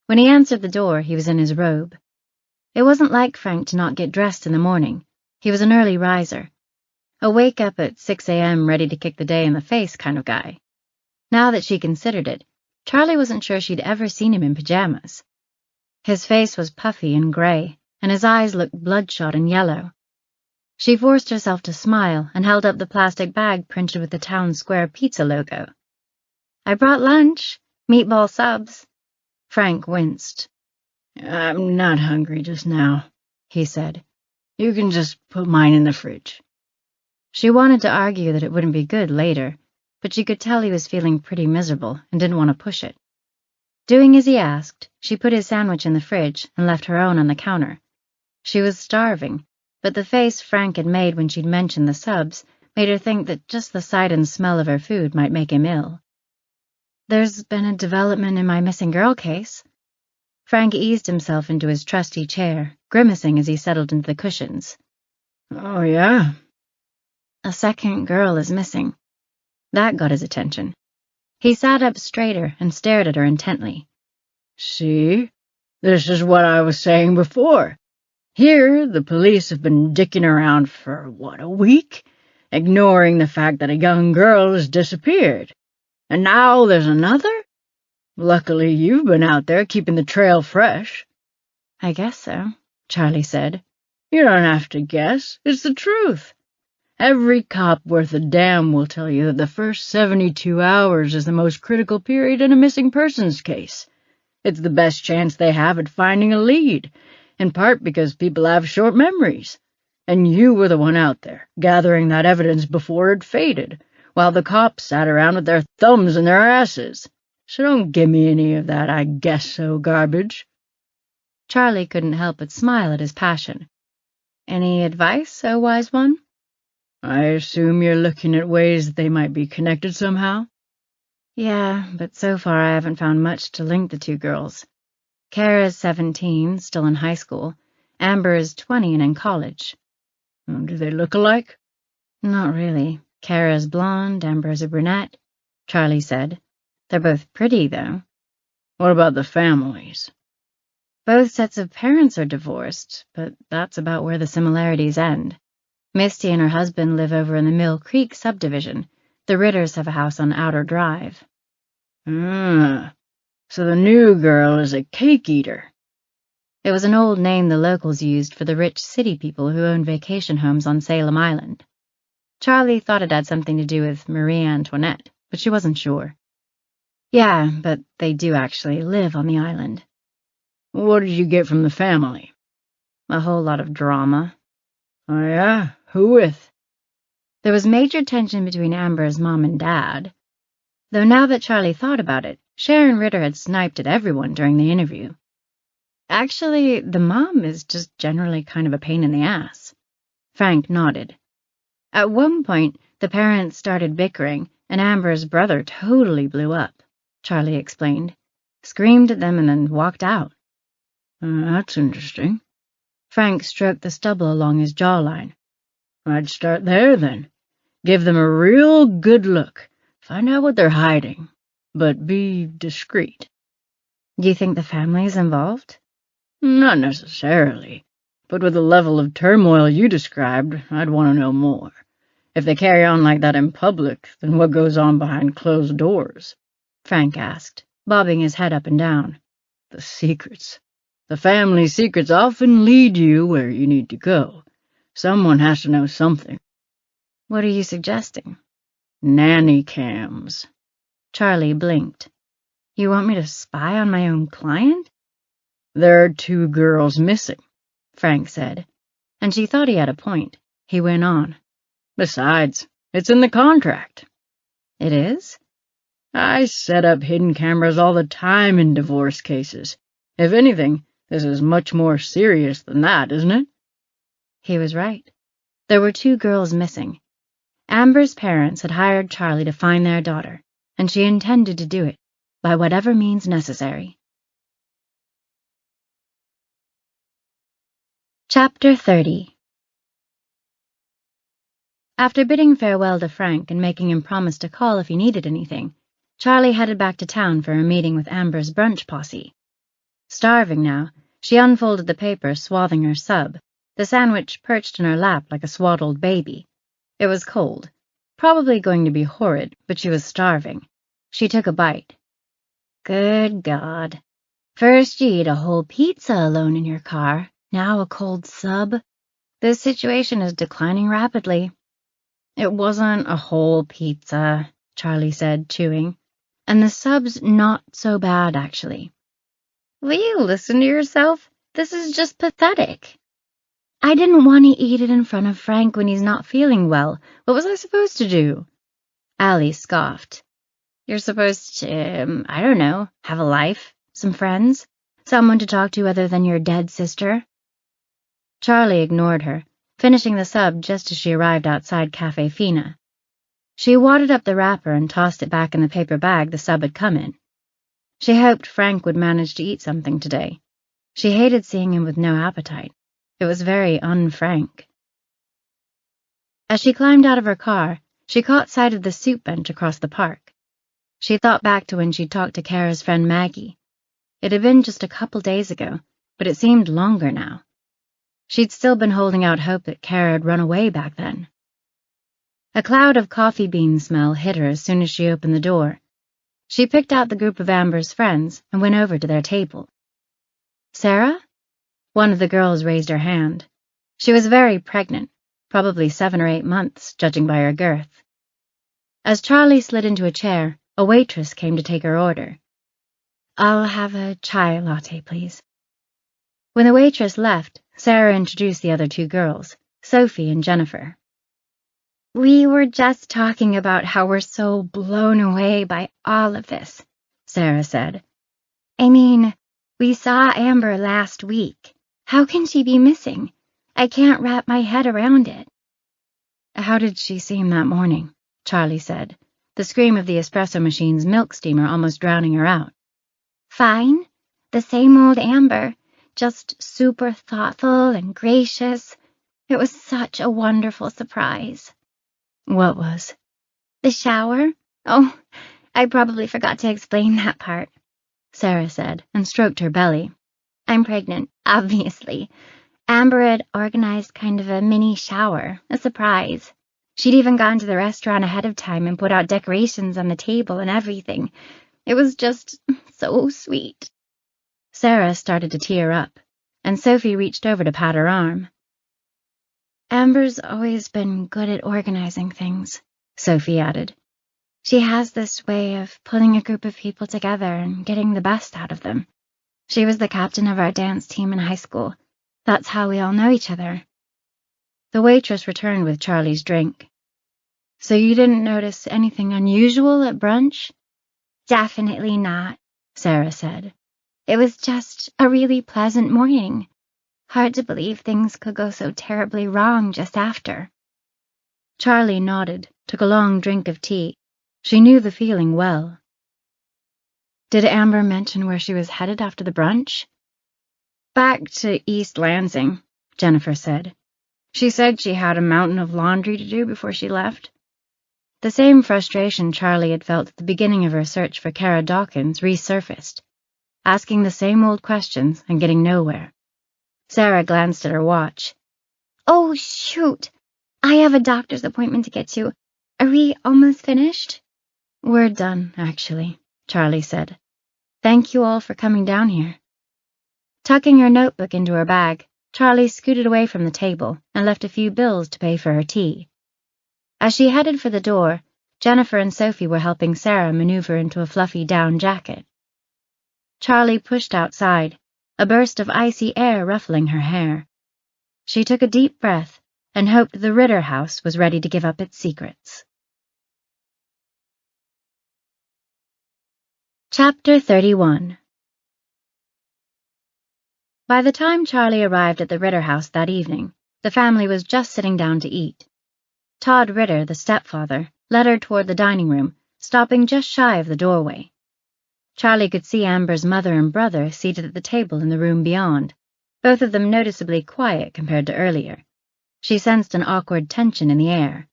When he answered the door, he was in his robe. It wasn't like Frank to not get dressed in the morning. He was an early riser. A wake-up at 6 a.m. ready to kick the day in the face kind of guy. Now that she considered it, Charlie wasn't sure she'd ever seen him in pajamas. His face was puffy and gray, and his eyes looked bloodshot and yellow. She forced herself to smile and held up the plastic bag printed with the Town Square Pizza logo. I brought lunch. Meatball subs. Frank winced. I'm not hungry just now, he said. You can just put mine in the fridge. She wanted to argue that it wouldn't be good later, but she could tell he was feeling pretty miserable and didn't want to push it. Doing as he asked, she put his sandwich in the fridge and left her own on the counter. She was starving, but the face Frank had made when she'd mentioned the subs made her think that just the sight and smell of her food might make him ill. There's been a development in my missing girl case. Frank eased himself into his trusty chair, grimacing as he settled into the cushions. Oh, yeah? A second girl is missing. That got his attention. He sat up straighter and stared at her intently. See? This is what I was saying before. Here, the police have been dicking around for, a week? Ignoring the fact that a young girl has disappeared. And now there's another? Luckily, you've been out there keeping the trail fresh. I guess so, Charlie said. You don't have to guess. It's the truth. Every cop worth a damn will tell you that the first 72 hours is the most critical period in a missing persons case. It's the best chance they have at finding a lead, in part because people have short memories. And you were the one out there, gathering that evidence before it faded, while the cops sat around with their thumbs in their asses. So don't give me any of that I guess so garbage. Charlie couldn't help but smile at his passion. Any advice, oh wise one? I assume you're looking at ways that they might be connected somehow? Yeah, but so far I haven't found much to link the 2 girls. Kara's 17, still in high school. Amber is 20 and in college. Do they look alike? Not really. Kara's blonde, Amber's a brunette, Charlie said. They're both pretty, though. What about the families? Both sets of parents are divorced, but that's about where the similarities end. Misty and her husband live over in the Mill Creek subdivision. The Ritters have a house on Outer Drive. So the new girl is a cake eater. It was an old name the locals used for the rich city people who owned vacation homes on Salem Island. Charlie thought it had something to do with Marie Antoinette, but she wasn't sure. Yeah, but they do actually live on the island. What did you get from the family? A whole lot of drama. Oh, yeah? Who with? There was major tension between Amber's mom and dad. Though now that Charlie thought about it, Sharon Ritter had sniped at everyone during the interview. Actually, the mom is just generally kind of a pain in the ass. Frank nodded. At one point, the parents started bickering, and Amber's brother totally blew up, Charlie explained, screamed at them and then walked out. That's interesting. Frank stroked the stubble along his jawline. I'd start there, then. Give them a real good look. Find out what they're hiding. But be discreet. Do you think the family's involved? Not necessarily. But with the level of turmoil you described, I'd want to know more. If they carry on like that in public, then what goes on behind closed doors? Frank asked, bobbing his head up and down. The secrets. The family secrets often lead you where you need to go. Someone has to know something. What are you suggesting? Nanny cams. Charlie blinked. You want me to spy on my own client? There are 2 girls missing, Frank said, and she thought he had a point. He went on. Besides, it's in the contract. It is? I set up hidden cameras all the time in divorce cases. If anything, this is much more serious than that, isn't it? He was right. There were 2 girls missing. Amber's parents had hired Charlie to find their daughter, and she intended to do it, by whatever means necessary. Chapter 30. After bidding farewell to Frank and making him promise to call if he needed anything, Charlie headed back to town for a meeting with Amber's brunch posse. Starving now, she unfolded the paper swathing her sub, the sandwich perched in her lap like a swaddled baby. It was cold, probably going to be horrid, but she was starving. She took a bite. Good God. First you eat a whole pizza alone in your car, now a cold sub. This situation is declining rapidly. It wasn't a whole pizza, Charlie said, chewing, and the sub's not so bad, actually. Will you listen to yourself? This is just pathetic. I didn't want to eat it in front of Frank when he's not feeling well. What was I supposed to do? Allie scoffed. You're supposed to, I don't know, have a life, some friends, someone to talk to other than your dead sister. Charlie ignored her, finishing the sub just as she arrived outside Cafe Fina. She wadded up the wrapper and tossed it back in the paper bag the sub had come in. She hoped Frank would manage to eat something today. She hated seeing him with no appetite. It was very un-Frank. As she climbed out of her car, she caught sight of the soup bench across the park. She thought back to when she talked to Kara's friend Maggie. It had been just a couple days ago, but it seemed longer now. She'd still been holding out hope that Kara had run away back then. A cloud of coffee bean smell hit her as soon as she opened the door. She picked out the group of Amber's friends and went over to their table. Sarah? One of the girls raised her hand. She was very pregnant, probably 7 or 8 months, judging by her girth. As Charlie slid into a chair, a waitress came to take her order. I'll have a chai latte, please. When the waitress left, Sarah introduced the other 2 girls, Sophie and Jennifer. We were just talking about how we're so blown away by all of this, Sarah said. I mean, we saw Amber last week. How can she be missing? I can't wrap my head around it. How did she seem that morning? Charlie said, the scream of the espresso machine's milk steamer almost drowning her out. Fine. The same old Amber, just super thoughtful and gracious. It was such a wonderful surprise. What was? The shower? Oh, I probably forgot to explain that part, Sarah said, and stroked her belly. I'm pregnant, obviously. Amber had organized kind of a mini shower, a surprise. She'd even gone to the restaurant ahead of time and put out decorations on the table and everything. It was just so sweet. Sarah started to tear up, and Sophie reached over to pat her arm. Amber's always been good at organizing things, Sophie added. She has this way of pulling a group of people together and getting the best out of them. She was the captain of our dance team in high school. That's how we all know each other. The waitress returned with Charlie's drink. So you didn't notice anything unusual at brunch? Definitely not, Sarah said. It was just a really pleasant morning. Hard to believe things could go so terribly wrong just after. Charlie nodded, took a long drink of tea. She knew the feeling well. Did Amber mention where she was headed after the brunch? Back to East Lansing, Jennifer said. She said she had a mountain of laundry to do before she left. The same frustration Charlie had felt at the beginning of her search for Kara Dawkins resurfaced, asking the same old questions and getting nowhere. Sarah glanced at her watch. Oh, shoot! I have a doctor's appointment to get to. Are we almost finished? We're done, actually, Charlie said. Thank you all for coming down here. Tucking her notebook into her bag, Charlie scooted away from the table and left a few bills to pay for her tea. As she headed for the door, Jennifer and Sophie were helping Sarah maneuver into a fluffy down jacket. Charlie pushed outside, a burst of icy air ruffling her hair. She took a deep breath and hoped the Ritter house was ready to give up its secrets. Chapter 31. By the time Charlie arrived at the Ritter house that evening, the family was just sitting down to eat. Todd Ritter, the stepfather, led her toward the dining room, stopping just shy of the doorway. Charlie could see Amber's mother and brother seated at the table in the room beyond, both of them noticeably quiet compared to earlier. She sensed an awkward tension in the air.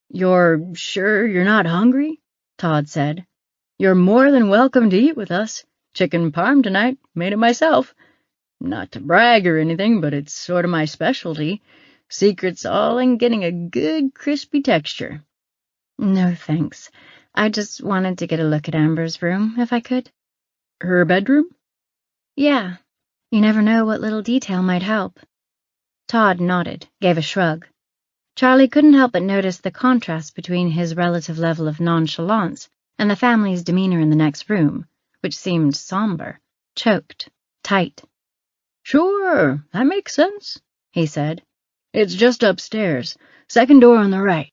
"You're sure you're not hungry?" Todd said. "You're more than welcome to eat with us. Chicken parm tonight, made it myself. Not to brag or anything, but it's sort of my specialty. Secret's all in getting a good crispy texture." No, thanks. I just wanted to get a look at Amber's room, if I could. Her bedroom? Yeah. You never know what little detail might help. Todd nodded, gave a shrug. Charlie couldn't help but notice the contrast between his relative level of nonchalance and the family's demeanor in the next room, which seemed somber, choked, tight. "Sure, that makes sense," he said. "It's just upstairs, second door on the right."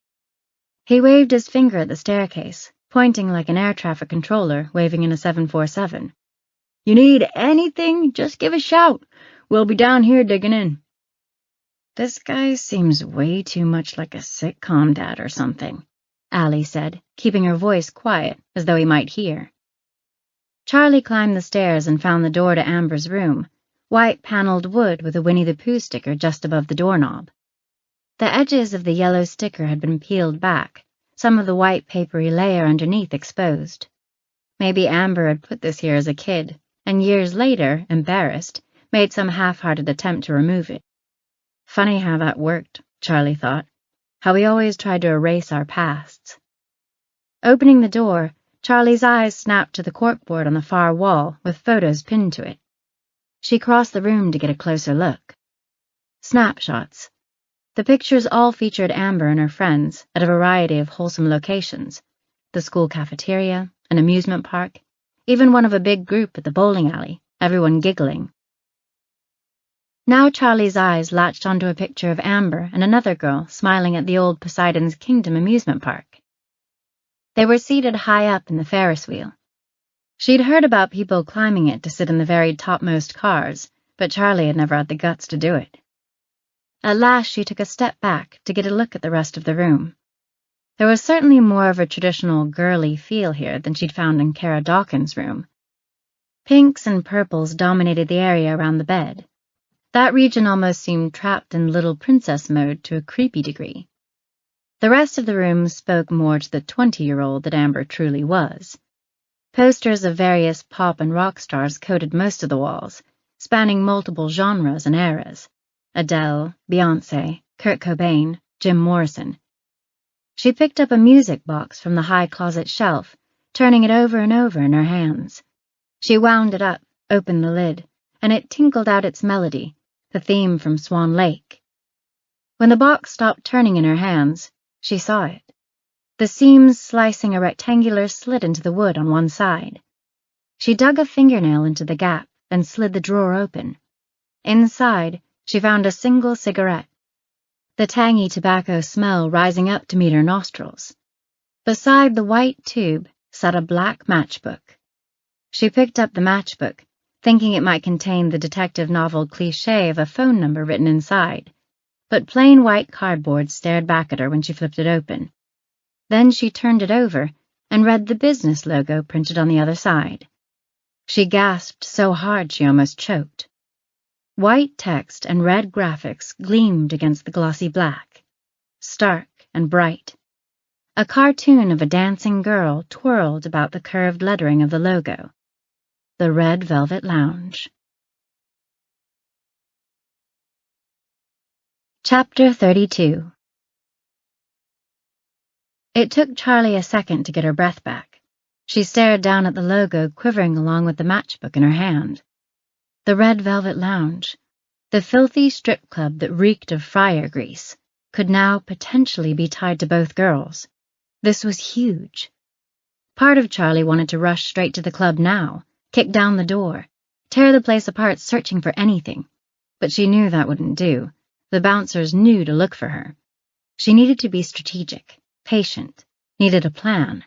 He waved his finger at the staircase, pointing like an air traffic controller waving in a 747. "You need anything, just give a shout. We'll be down here digging in." This guy seems way too much like a sitcom dad or something, Allie said, keeping her voice quiet, as though he might hear. Charlie climbed the stairs and found the door to Amber's room, white paneled wood with a Winnie the Pooh sticker just above the doorknob. The edges of the yellow sticker had been peeled back, some of the white papery layer underneath exposed. Maybe Amber had put this here as a kid, and years later, embarrassed, made some half-hearted attempt to remove it. Funny how that worked, Charlie thought, how we always tried to erase our pasts. Opening the door, Charlie's eyes snapped to the corkboard on the far wall with photos pinned to it. She crossed the room to get a closer look. Snapshots. The pictures all featured Amber and her friends at a variety of wholesome locations, the school cafeteria, an amusement park, even one of a big group at the bowling alley, everyone giggling. Now Charlie's eyes latched onto a picture of Amber and another girl smiling at the old Poseidon's Kingdom amusement park. They were seated high up in the Ferris wheel. She'd heard about people climbing it to sit in the very topmost cars, but Charlie had never had the guts to do it. At last she took a step back to get a look at the rest of the room. There was certainly more of a traditional girly feel here than she'd found in Kara Dawkins' room. Pinks and purples dominated the area around the bed. That region almost seemed trapped in little princess mode to a creepy degree. The rest of the room spoke more to the 20-year-old that Amber truly was. Posters of various pop and rock stars coated most of the walls, spanning multiple genres and eras. Adele, Beyoncé, Kurt Cobain, Jim Morrison. She picked up a music box from the high closet shelf, turning it over and over in her hands. She wound it up, opened the lid, and it tinkled out its melody, the theme from Swan Lake. When the box stopped turning in her hands, she saw it, the seams slicing a rectangular slit into the wood on one side. She dug a fingernail into the gap and slid the drawer open. Inside, she found a single cigarette, the tangy tobacco smell rising up to meet her nostrils. Beside the white tube sat a black matchbook. She picked up the matchbook, thinking it might contain the detective novel cliché of a phone number written inside, but plain white cardboard stared back at her when she flipped it open. Then she turned it over and read the business logo printed on the other side. She gasped so hard she almost choked. White text and red graphics gleamed against the glossy black, stark and bright. A cartoon of a dancing girl twirled about the curved lettering of the logo. The Red Velvet Lounge. Chapter 32. It took Charlie a second to get her breath back. She stared down at the logo quivering along with the matchbook in her hand. The Red Velvet Lounge, the filthy strip club that reeked of fryer grease, could now potentially be tied to both girls. This was huge. Part of Charlie wanted to rush straight to the club now, kick down the door, tear the place apart searching for anything. But she knew that wouldn't do. The bouncers knew to look for her. She needed to be strategic, patient, needed a plan.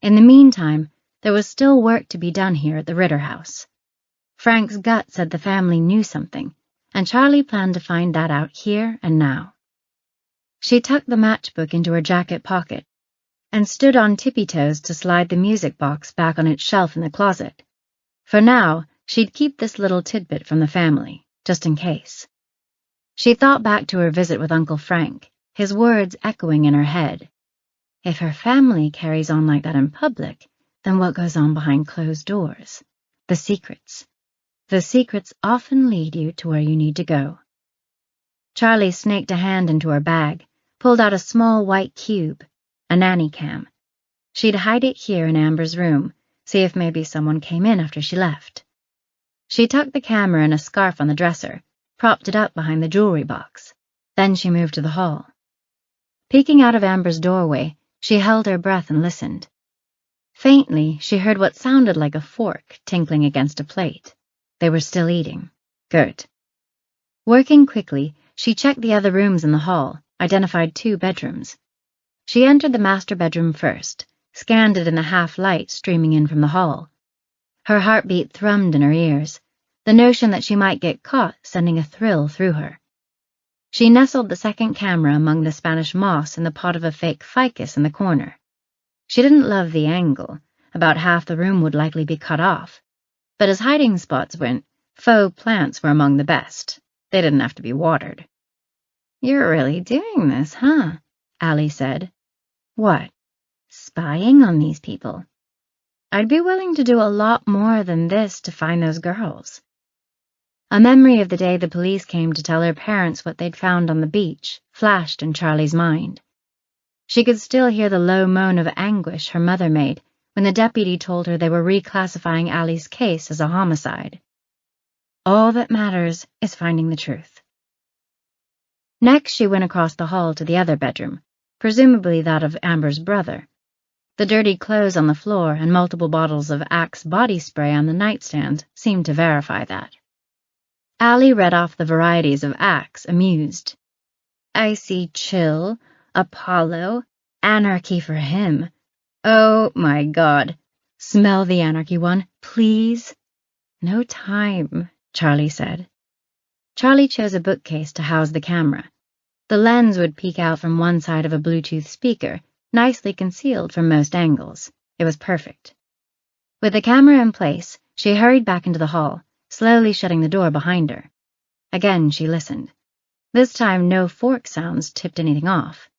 In the meantime, there was still work to be done here at the Ritter house. Frank's gut said the family knew something, and Charlie planned to find that out here and now. She tucked the matchbook into her jacket pocket and stood on tippy-toes to slide the music box back on its shelf in the closet. For now, she'd keep this little tidbit from the family, just in case. She thought back to her visit with Uncle Frank, his words echoing in her head. If her family carries on like that in public, then what goes on behind closed doors? The secrets. The secrets often lead you to where you need to go. Charlie snaked a hand into her bag, pulled out a small white cube, a nanny cam. She'd hide it here in Amber's room, see if maybe someone came in after she left. She tucked the camera in a scarf on the dresser, propped it up behind the jewelry box. Then she moved to the hall. Peeking out of Amber's doorway, she held her breath and listened. Faintly, she heard what sounded like a fork tinkling against a plate. They were still eating. Good. Working quickly, she checked the other rooms in the hall, identified 2 bedrooms. She entered the master bedroom first, scanned it in the half-light streaming in from the hall. Her heartbeat thrummed in her ears, the notion that she might get caught sending a thrill through her. She nestled the second camera among the Spanish moss in the pot of a fake ficus in the corner. She didn't love the angle. About half the room would likely be cut off. But as hiding spots went, faux plants were among the best. They didn't have to be watered. "You're really doing this, huh?" Allie said. "What?" "Spying on these people. I'd be willing to do a lot more than this to find those girls." A memory of the day the police came to tell her parents what they'd found on the beach flashed in Charlie's mind. She could still hear the low moan of anguish her mother made when the deputy told her they were reclassifying Allie's case as a homicide. All that matters is finding the truth. Next, she went across the hall to the other bedroom, presumably that of Amber's brother. The dirty clothes on the floor and multiple bottles of Axe body spray on the nightstand seemed to verify that. Allie read off the varieties of Axe, amused. "I see chill, Apollo, anarchy for him. Oh, my God. Smell the anarchy one, please." "No time," Charlie said. Charlie chose a bookcase to house the camera. The lens would peek out from one side of a Bluetooth speaker, nicely concealed from most angles. It was perfect. With the camera in place, she hurried back into the hall, slowly shutting the door behind her. Again she listened. This time no fork sounds tipped anything off.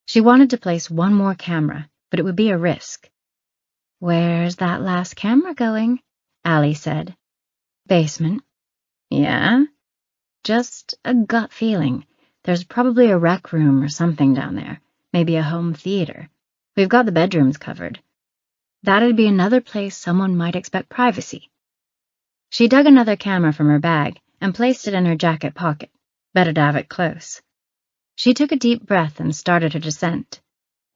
She wanted to place one more camera, but it would be a risk. "Where's that last camera going?" Allie said. "Basement." "Yeah?" "Just a gut feeling. There's probably a rec room or something down there, maybe a home theater. We've got the bedrooms covered. That'd be another place someone might expect privacy." She dug another camera from her bag and placed it in her jacket pocket. Better to have it close. She took a deep breath and started her descent.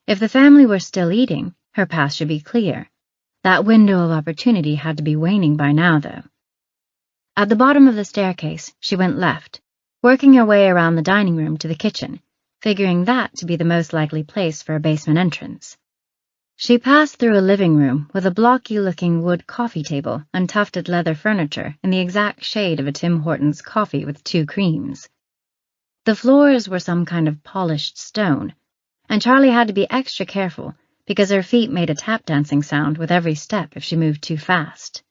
If the family were still eating, her path should be clear. That window of opportunity had to be waning by now, though. At the bottom of the staircase, she went left, working her way around the dining room to the kitchen, figuring that to be the most likely place for a basement entrance. She passed through a living room with a blocky-looking wood coffee table and tufted leather furniture in the exact shade of a Tim Hortons coffee with 2 creams. The floors were some kind of polished stone, and Charlie had to be extra careful because her feet made a tap-dancing sound with every step if she moved too fast.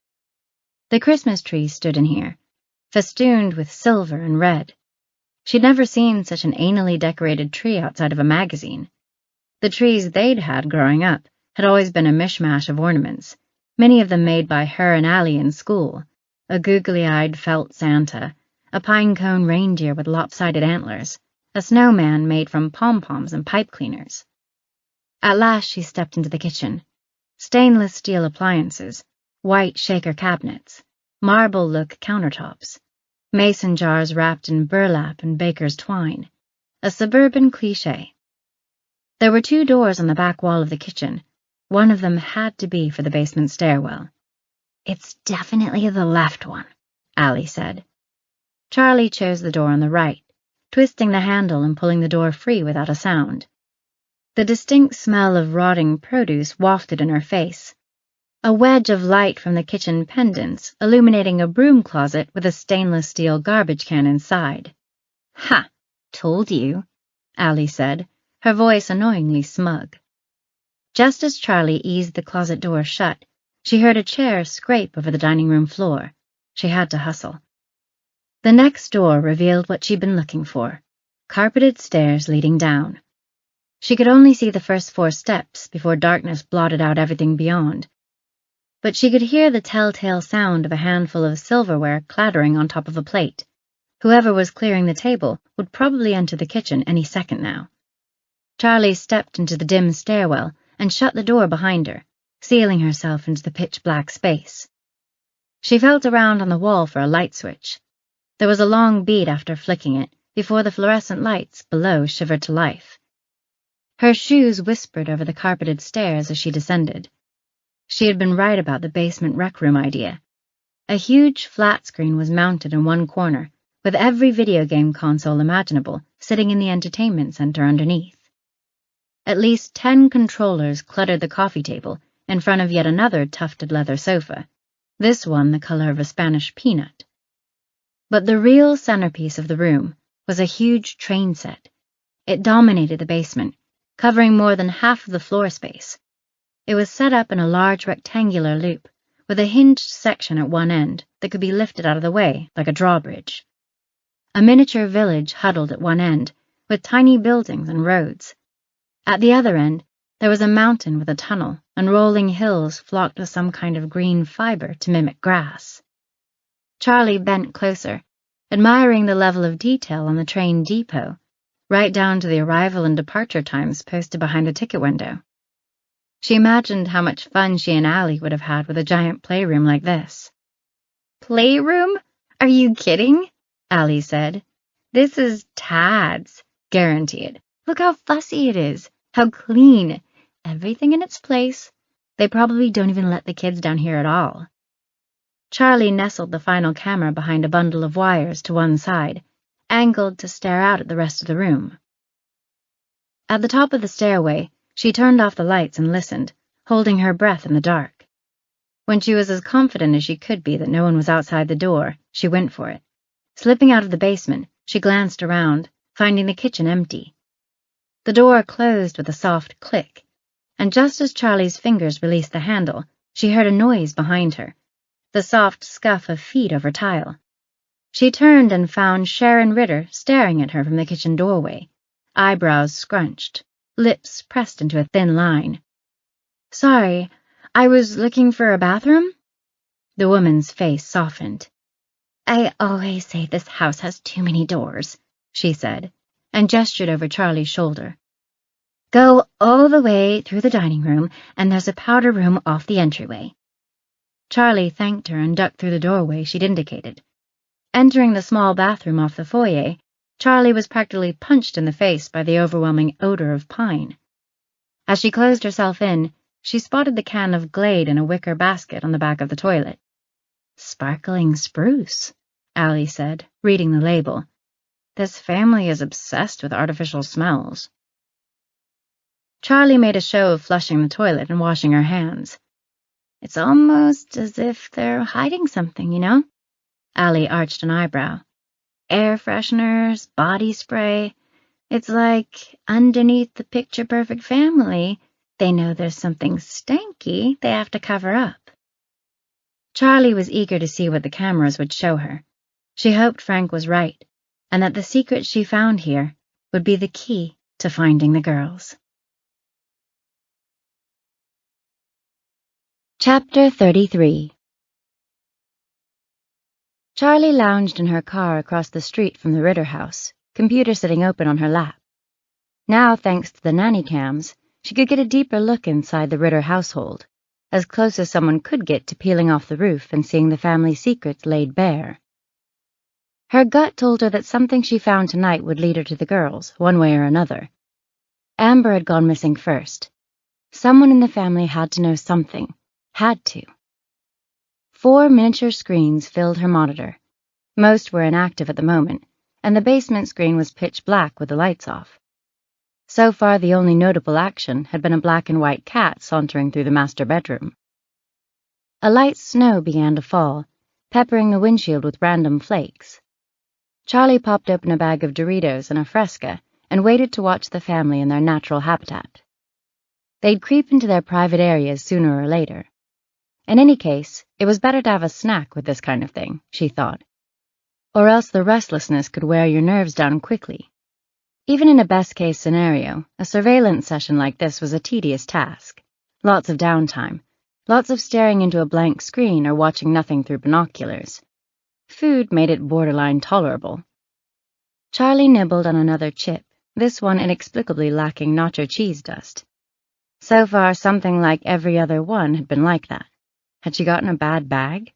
The Christmas tree stood in here, festooned with silver and red. She'd never seen such an anally decorated tree outside of a magazine. The trees they'd had growing up had always been a mishmash of ornaments, many of them made by her and Allie in school, a googly-eyed felt Santa, a pine-cone reindeer with lopsided antlers, a snowman made from pom-poms and pipe cleaners. At last she stepped into the kitchen. Stainless steel appliances, white shaker cabinets, marble-look countertops, mason jars wrapped in burlap and baker's twine, a suburban cliché. There were 2 doors on the back wall of the kitchen. One of them had to be for the basement stairwell. "It's definitely the left one," Allie said. Charlie chose the door on the right, twisting the handle and pulling the door free without a sound. The distinct smell of rotting produce wafted in her face. A wedge of light from the kitchen pendants, illuminating a broom closet with a stainless steel garbage can inside. "Ha! Told you," Allie said, her voice annoyingly smug. Just as Charlie eased the closet door shut, she heard a chair scrape over the dining room floor. She had to hustle. The next door revealed what she'd been looking for, carpeted stairs leading down. She could only see the first 4 steps before darkness blotted out everything beyond. But she could hear the telltale sound of a handful of silverware clattering on top of a plate. Whoever was clearing the table would probably enter the kitchen any second now. Charlie stepped into the dim stairwell and shut the door behind her, sealing herself into the pitch-black space. She felt around on the wall for a light switch. There was a long beat after flicking it before the fluorescent lights below shivered to life. Her shoes whispered over the carpeted stairs as she descended. She had been right about the basement rec room idea. A huge flat screen was mounted in one corner, with every video game console imaginable sitting in the entertainment center underneath. At least 10 controllers cluttered the coffee table in front of yet another tufted leather sofa, this one the color of a Spanish peanut. But the real centerpiece of the room was a huge train set. It dominated the basement, covering more than half of the floor space. It was set up in a large rectangular loop, with a hinged section at one end that could be lifted out of the way like a drawbridge. A miniature village huddled at one end, with tiny buildings and roads. At the other end, there was a mountain with a tunnel, and rolling hills flocked with some kind of green fiber to mimic grass. Charlie bent closer, admiring the level of detail on the train depot, right down to the arrival and departure times posted behind the ticket window. She imagined how much fun she and Allie would have had with a giant playroom like this. "Playroom? Are you kidding?" Allie said. "This is Tad's, guaranteed. Look how fussy it is, how clean, everything in its place. They probably don't even let the kids down here at all." Charlie nestled the final camera behind a bundle of wires to one side, angled to stare out at the rest of the room. At the top of the stairway, she turned off the lights and listened, holding her breath in the dark. When she was as confident as she could be that no one was outside the door, she went for it. Slipping out of the basement, she glanced around, finding the kitchen empty. The door closed with a soft click, and just as Charlie's fingers released the handle, she heard a noise behind her, the soft scuff of feet over tile. She turned and found Sharon Ritter staring at her from the kitchen doorway, eyebrows scrunched, lips pressed into a thin line. "Sorry, I was looking for a bathroom?" The woman's face softened. "I always say this house has too many doors," she said, and gestured over Charlie's shoulder. "Go all the way through the dining room, and there's a powder room off the entryway." Charlie thanked her and ducked through the doorway she'd indicated. Entering the small bathroom off the foyer, Charlie was practically punched in the face by the overwhelming odor of pine. As she closed herself in, she spotted the can of Glade in a wicker basket on the back of the toilet. "Sparkling spruce," Allie said, reading the label. "This family is obsessed with artificial smells." Charlie made a show of flushing the toilet and washing her hands. "It's almost as if they're hiding something, you know?" Allie arched an eyebrow. "Air fresheners, body spray. It's like, underneath the picture-perfect family, they know there's something stanky they have to cover up." Charlie was eager to see what the cameras would show her. She hoped Frank was right, and that the secret she found here would be the key to finding the girls. Chapter 33. Charlie lounged in her car across the street from the Ritter house, computer sitting open on her lap. Now, thanks to the nanny cams, she could get a deeper look inside the Ritter household, as close as someone could get to peeling off the roof and seeing the family secrets laid bare. Her gut told her that something she found tonight would lead her to the girls, one way or another. Amber had gone missing first. Someone in the family had to know something. Had to. 4 miniature screens filled her monitor. Most were inactive at the moment, and the basement screen was pitch black with the lights off. So far, the only notable action had been a black and white cat sauntering through the master bedroom. A light snow began to fall, peppering the windshield with random flakes. Charlie popped open a bag of Doritos and a Fresca and waited to watch the family in their natural habitat. They'd creep into their private areas sooner or later. In any case, it was better to have a snack with this kind of thing, she thought. Or else the restlessness could wear your nerves down quickly. Even in a best-case scenario, a surveillance session like this was a tedious task. Lots of downtime, lots of staring into a blank screen or watching nothing through binoculars. Food made it borderline tolerable. Charlie nibbled on another chip, this one inexplicably lacking nacho cheese dust. So far, something like every other one had been like that. Had she gotten a bad bag?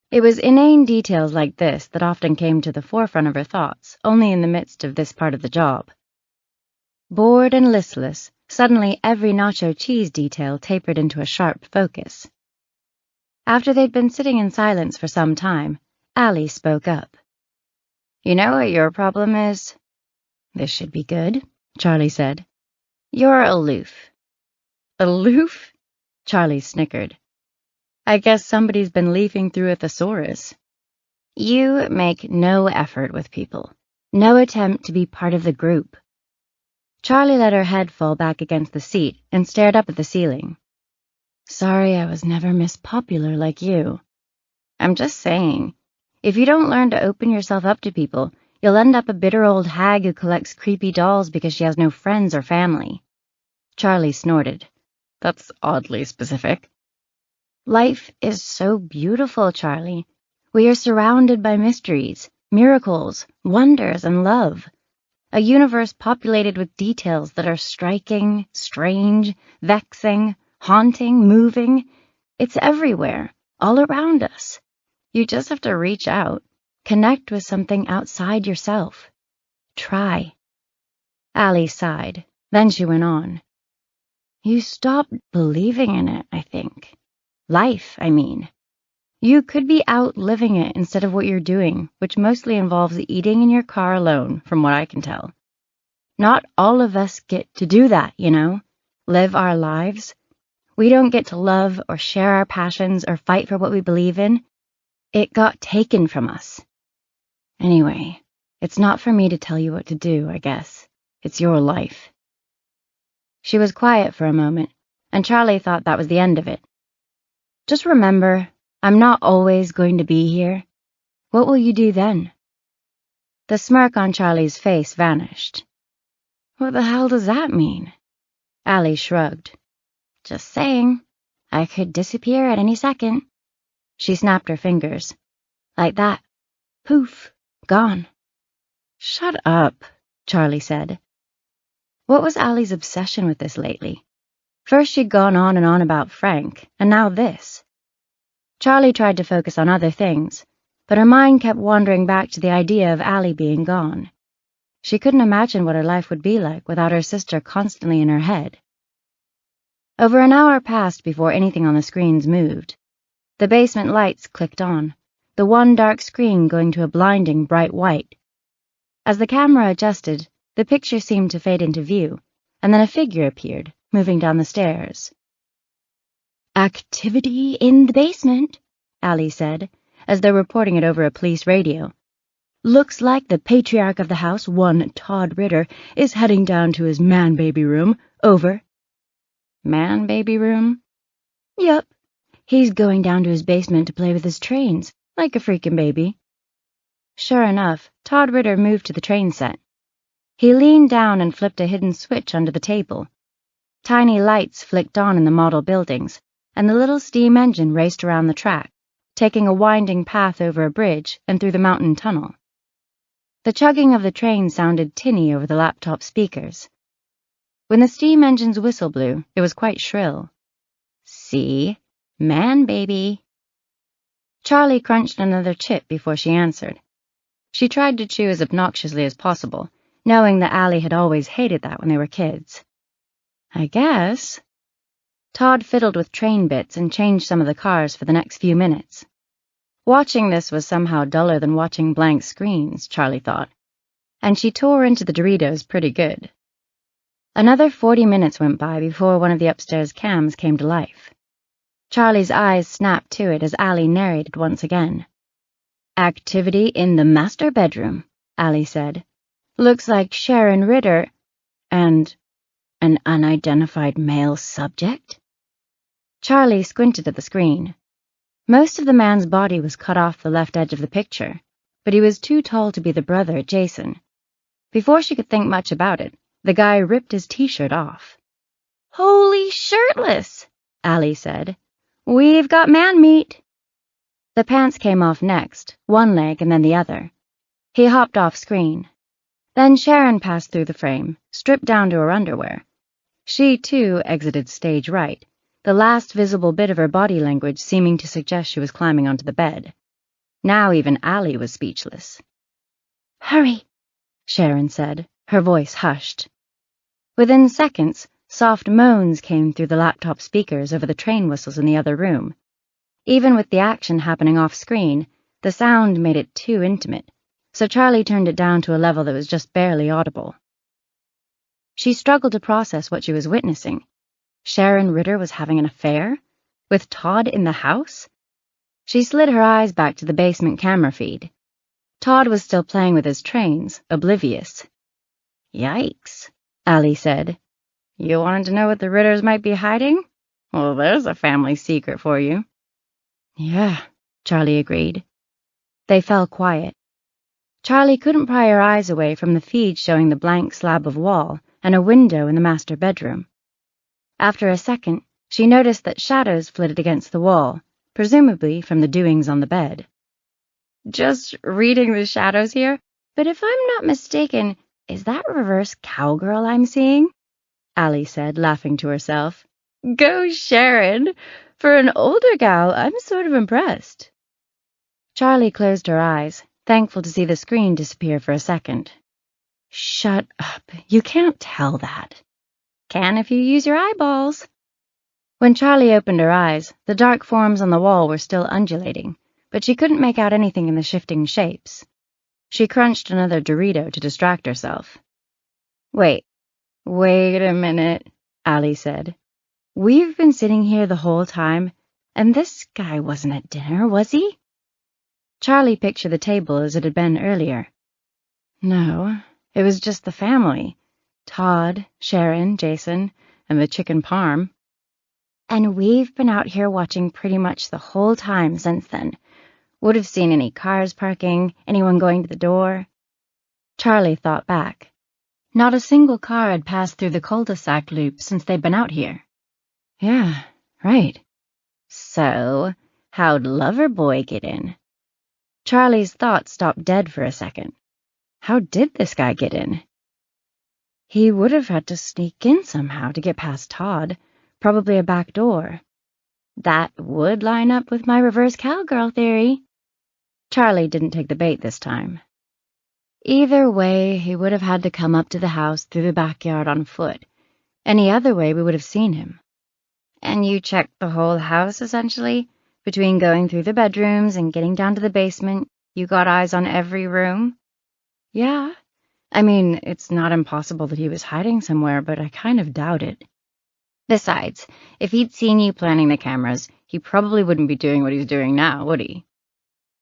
It was inane details like this that often came to the forefront of her thoughts, only in the midst of this part of the job. Bored and listless, suddenly every nacho cheese detail tapered into a sharp focus. After they'd been sitting in silence for some time, Allie spoke up. "You know what your problem is?" "This should be good," Charlie said. "You're aloof." "Aloof?" Charlie snickered. "I guess somebody's been leafing through a thesaurus." "You make no effort with people. No attempt to be part of the group." Charlie let her head fall back against the seat and stared up at the ceiling. "Sorry I was never Miss Popular like you. I'm just saying, if you don't learn to open yourself up to people, you'll end up a bitter old hag who collects creepy dolls because she has no friends or family." Charlie snorted. "That's oddly specific." "Life is so beautiful, Charlie. We are surrounded by mysteries, miracles, wonders, and love. A universe populated with details that are striking, strange, vexing, haunting, moving. It's everywhere, all around us. You just have to reach out, connect with something outside yourself. Try." Allie sighed. Then she went on. "You stopped believing in it, I think. Life, I mean. You could be out living it instead of what you're doing, which mostly involves eating in your car alone, from what I can tell. Not all of us get to do that, you know, live our lives. We don't get to love or share our passions or fight for what we believe in. It got taken from us. Anyway, it's not for me to tell you what to do, I guess. It's your life." She was quiet for a moment, and Charlie thought that was the end of it. "Just remember, I'm not always going to be here. What will you do then?" The smirk on Charlie's face vanished. "What the hell does that mean?" Allie shrugged. "Just saying, I could disappear at any second." She snapped her fingers. "Like that. Poof, gone." "Shut up," Charlie said. What was Allie's obsession with this lately? First she'd gone on and on about Frank, and now this. Charlie tried to focus on other things, but her mind kept wandering back to the idea of Allie being gone. She couldn't imagine what her life would be like without her sister constantly in her head. Over an hour passed before anything on the screens moved. The basement lights clicked on, the one dark screen going to a blinding bright white. As the camera adjusted, the picture seemed to fade into view, and then a figure appeared, moving down the stairs. "Activity in the basement," Allie said, as though reporting it over a police radio. "Looks like the patriarch of the house, one Todd Ritter, is heading down to his man-baby room. Over." "Man-baby room?" "Yup. He's going down to his basement to play with his trains, like a freaking baby." Sure enough, Todd Ritter moved to the train set. He leaned down and flipped a hidden switch under the table. Tiny lights flicked on in the model buildings, and the little steam engine raced around the track, taking a winding path over a bridge and through the mountain tunnel. The chugging of the train sounded tinny over the laptop speakers. When the steam engine's whistle blew, it was quite shrill. "See? Man, baby." Charlie crunched another chip before she answered. She tried to chew as obnoxiously as possible, knowing that Allie had always hated that when they were kids. "I guess." Todd fiddled with train bits and changed some of the cars for the next few minutes. Watching this was somehow duller than watching blank screens, Charlie thought, and she tore into the Doritos pretty good. Another 40 minutes went by before one of the upstairs cams came to life. Charlie's eyes snapped to it as Allie narrated once again. "Activity in the master bedroom," Allie said. "Looks like Sharon Ritter and an unidentified male subject." Charlie squinted at the screen. Most of the man's body was cut off the left edge of the picture, but he was too tall to be the brother, Jason. Before she could think much about it, the guy ripped his t-shirt off. "Holy shirtless," Allie said. "We've got man meat." The pants came off next, one leg and then the other. He hopped off screen. Then Sharon passed through the frame, stripped down to her underwear. She, too, exited stage right, the last visible bit of her body language seeming to suggest she was climbing onto the bed. Now even Allie was speechless. "Hurry," Sharon said, her voice hushed. Within seconds, soft moans came through the laptop speakers over the train whistles in the other room. Even with the action happening off-screen, the sound made it too intimate, so Charlie turned it down to a level that was just barely audible. She struggled to process what she was witnessing. Sharon Ritter was having an affair? With Todd in the house? She slid her eyes back to the basement camera feed. Todd was still playing with his trains, oblivious. "Yikes," Allie said. "You wanted to know what the Ritters might be hiding? Well, there's a family secret for you." "Yeah," Charlie agreed. They fell quiet. Charlie couldn't pry her eyes away from the feed showing the blank slab of wall and a window in the master bedroom. After a second, she noticed that shadows flitted against the wall, presumably from the doings on the bed. "Just reading the shadows here, but if I'm not mistaken, is that reverse cowgirl I'm seeing?" Allie said, laughing to herself. "Go, Sharon! For an older gal, I'm sort of impressed." Charlie closed her eyes, thankful to see the screen disappear for a second. "Shut up. You can't tell that." "Can if you use your eyeballs." When Charlie opened her eyes, the dark forms on the wall were still undulating, but she couldn't make out anything in the shifting shapes. She crunched another Dorito to distract herself. Wait a minute," Allie said. "We've been sitting here the whole time, and this guy wasn't at dinner, was he?" Charlie pictured the table as it had been earlier. No, it was just the family. Todd, Sharon, Jason, and the chicken parm. "And we've been out here watching pretty much the whole time since then. Would have seen any cars parking, anyone going to the door." Charlie thought back. Not a single car had passed through the cul-de-sac loop since they'd been out here. Yeah, right. So, how'd Loverboy get in? Charlie's thoughts stopped dead for a second. How did this guy get in? He would have had to sneak in somehow to get past Todd, probably a back door. That would line up with my reverse cowgirl theory. Charlie didn't take the bait this time. Either way, he would have had to come up to the house through the backyard on foot. Any other way, we would have seen him. And you checked the whole house, essentially? Between going through the bedrooms and getting down to the basement, you got eyes on every room? Yeah. I mean, it's not impossible that he was hiding somewhere, but I kind of doubt it. Besides, if he'd seen you planting the cameras, he probably wouldn't be doing what he's doing now, would he?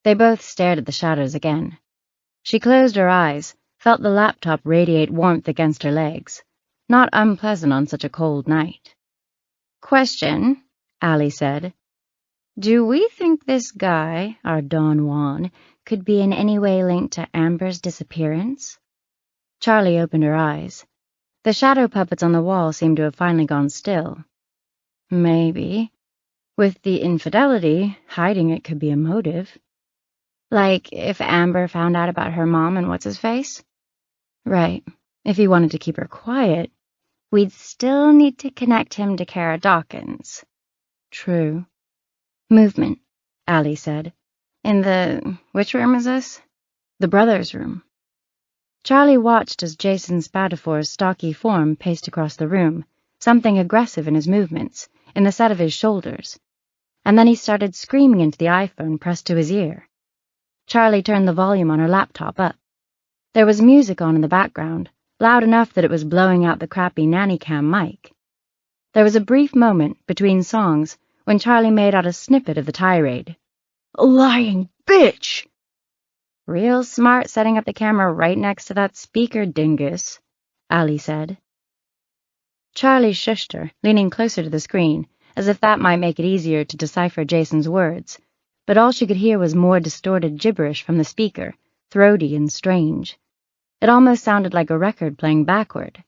They both stared at the shadows again. She closed her eyes, felt the laptop radiate warmth against her legs. Not unpleasant on such a cold night. Question, Allie said. Do we think this guy, our Don Juan, could be in any way linked to Amber's disappearance? Charlie opened her eyes. The shadow puppets on the wall seemed to have finally gone still. Maybe. With the infidelity, hiding it could be a motive. Like if Amber found out about her mom and what's-his-face? Right. If he wanted to keep her quiet, we'd still need to connect him to Kara Dawkins. True. Movement, Allie said. In the... which room is this? The brothers' room. Charlie watched as Jason Spadafor's stocky form paced across the room, something aggressive in his movements, in the set of his shoulders. And then he started screaming into the iPhone pressed to his ear. Charlie turned the volume on her laptop up. There was music on in the background, loud enough that it was blowing out the crappy nanny cam mic. There was a brief moment between songs when Charlie made out a snippet of the tirade. Lying bitch! Real smart setting up the camera right next to that speaker, dingus, Allie said. Charlie shushed her, leaning closer to the screen, as if that might make it easier to decipher Jason's words, but all she could hear was more distorted gibberish from the speaker, throaty and strange. It almost sounded like a record playing backward.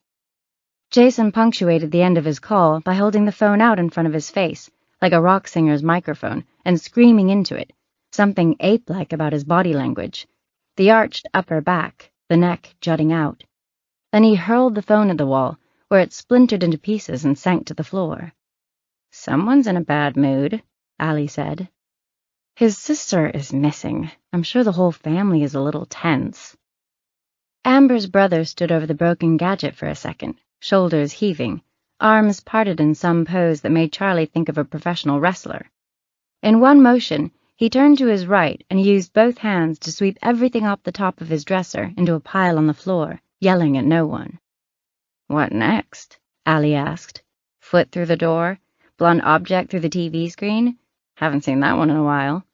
Jason punctuated the end of his call by holding the phone out in front of his face, like a rock singer's microphone, and screaming into it, something ape-like about his body language, the arched upper back, the neck jutting out. Then he hurled the phone at the wall, where it splintered into pieces and sank to the floor. Someone's in a bad mood, Allie said. His sister is missing. I'm sure the whole family is a little tense. Amber's brother stood over the broken gadget for a second, shoulders heaving, arms parted in some pose that made Charlie think of a professional wrestler. In one motion, he turned to his right and used both hands to sweep everything off the top of his dresser into a pile on the floor, yelling at no one. What next? Allie asked. Foot through the door? Blunt object through the TV screen? Haven't seen that one in a while.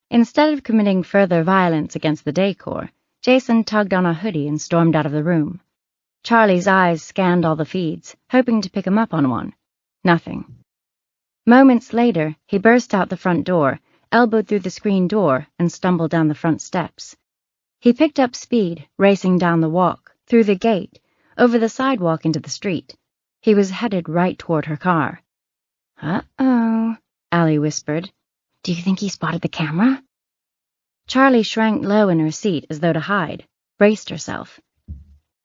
Instead of committing further violence against the decor, Jason tugged on a hoodie and stormed out of the room. Charlie's eyes scanned all the feeds, hoping to pick him up on one. Nothing. Moments later, he burst out the front door, elbowed through the screen door, and stumbled down the front steps. He picked up speed, racing down the walk, through the gate, over the sidewalk into the street. He was headed right toward her car. Uh-oh, Allie whispered. Do you think he spotted the camera? Charlie shrank low in her seat as though to hide, braced herself.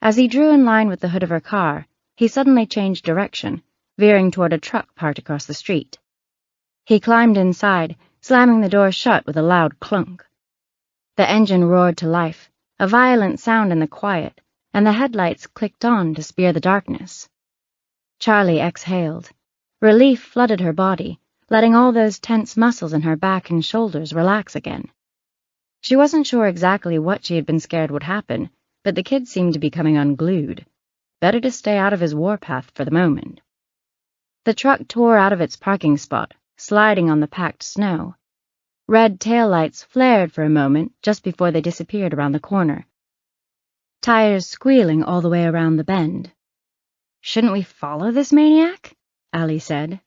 As he drew in line with the hood of her car, he suddenly changed direction, veering toward a truck parked across the street. He climbed inside, slamming the door shut with a loud clunk. The engine roared to life, a violent sound in the quiet, and the headlights clicked on to spear the darkness. Charlie exhaled. Relief flooded her body, letting all those tense muscles in her back and shoulders relax again. She wasn't sure exactly what she had been scared would happen, but the kid seemed to be coming unglued. Better to stay out of his warpath for the moment. The truck tore out of its parking spot, sliding on the packed snow. Red taillights flared for a moment just before they disappeared around the corner. Tires squealing all the way around the bend. Shouldn't we follow this maniac? Allie said.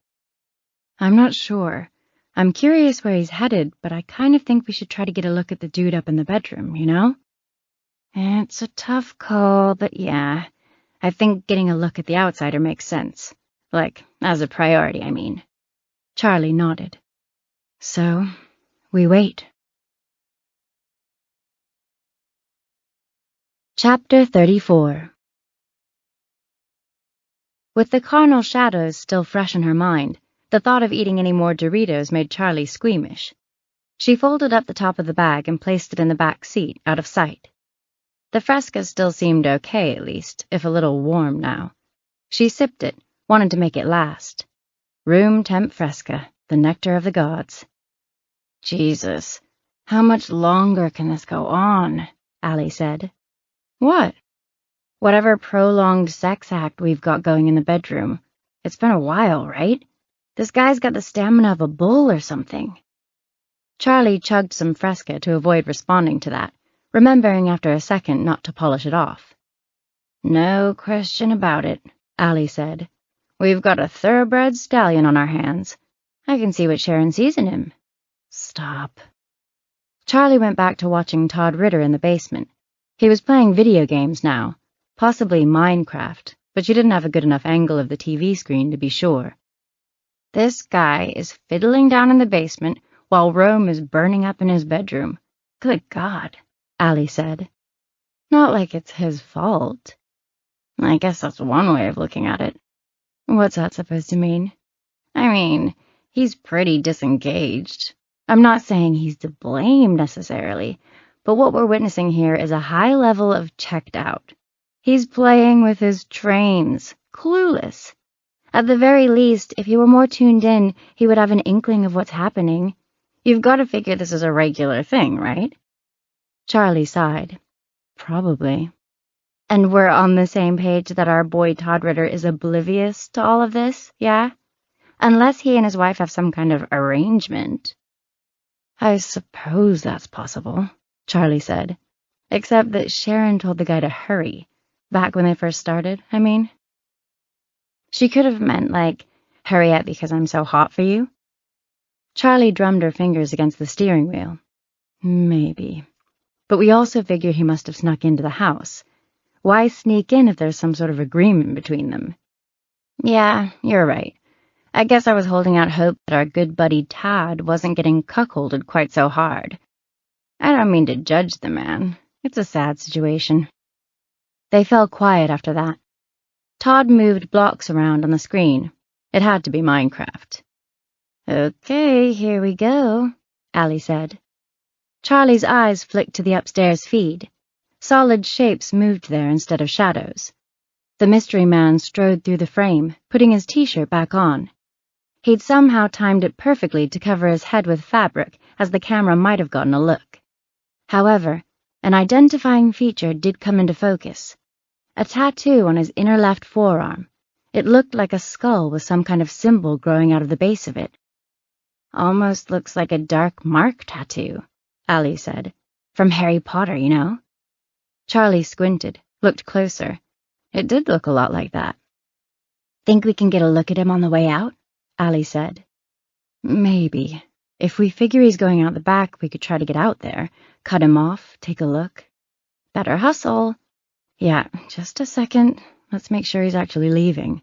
I'm not sure. I'm curious where he's headed, but I kind of think we should try to get a look at the dude up in the bedroom, you know? It's a tough call, but yeah, I think getting a look at the outsider makes sense. Like, as a priority, I mean. Charlie nodded. So, we wait. Chapter 34. With the carnal shadows still fresh in her mind, The thought of eating any more Doritos made Charlie squeamish. She folded up the top of the bag and placed it in the back seat, out of sight. The Fresca still seemed okay, at least, if a little warm now. She sipped it, wanted to make it last. Room temp Fresca, the nectar of the gods. Jesus, how much longer can this go on? Allie said. What? Whatever prolonged sex act we've got going in the bedroom. It's been a while, right? This guy's got the stamina of a bull or something. Charlie chugged some Fresca to avoid responding to that, remembering after a second not to polish it off. No question about it, Allie said. We've got a thoroughbred stallion on our hands. I can see what Sharon sees in him. Stop. Charlie went back to watching Todd Ritter in the basement. He was playing video games now, possibly Minecraft, but she didn't have a good enough angle of the TV screen to be sure. This guy is fiddling down in the basement while Rome is burning up in his bedroom. Good God, Allie said. Not like it's his fault. I guess that's one way of looking at it. What's that supposed to mean? I mean, he's pretty disengaged. I'm not saying he's to blame necessarily, but what we're witnessing here is a high level of checked out. He's playing with his trains, clueless. At the very least, if he were more tuned in, he would have an inkling of what's happening. You've got to figure this is a regular thing, right? Charlie sighed. Probably. And we're on the same page that our boy Todd Ritter is oblivious to all of this, yeah? Unless he and his wife have some kind of arrangement. I suppose that's possible, Charlie said. Except that Sharon told the guy to hurry. Back when they first started, I mean. She could have meant, like, hurry up because I'm so hot for you. Charlie drummed her fingers against the steering wheel. Maybe. But we also figure he must have snuck into the house. Why sneak in if there's some sort of agreement between them? Yeah, you're right. I guess I was holding out hope that our good buddy Todd wasn't getting cuckolded quite so hard. I don't mean to judge the man. It's a sad situation. They fell quiet after that. Todd moved blocks around on the screen. It had to be Minecraft. Okay, here we go, Allie said. Charlie's eyes flicked to the upstairs feed. Solid shapes moved there instead of shadows. The mystery man strode through the frame, putting his t-shirt back on. He'd somehow timed it perfectly to cover his head with fabric, as the camera might have gotten a look. However, an identifying feature did come into focus. A tattoo on his inner left forearm. It looked like a skull with some kind of symbol growing out of the base of it. Almost looks like a dark mark tattoo, Allie said. From Harry Potter, you know? Charlie squinted, looked closer. It did look a lot like that. Think we can get a look at him on the way out? Allie said. Maybe. If we figure he's going out the back, we could try to get out there, cut him off, take a look. Better hustle. Yeah, just a second. Let's make sure he's actually leaving.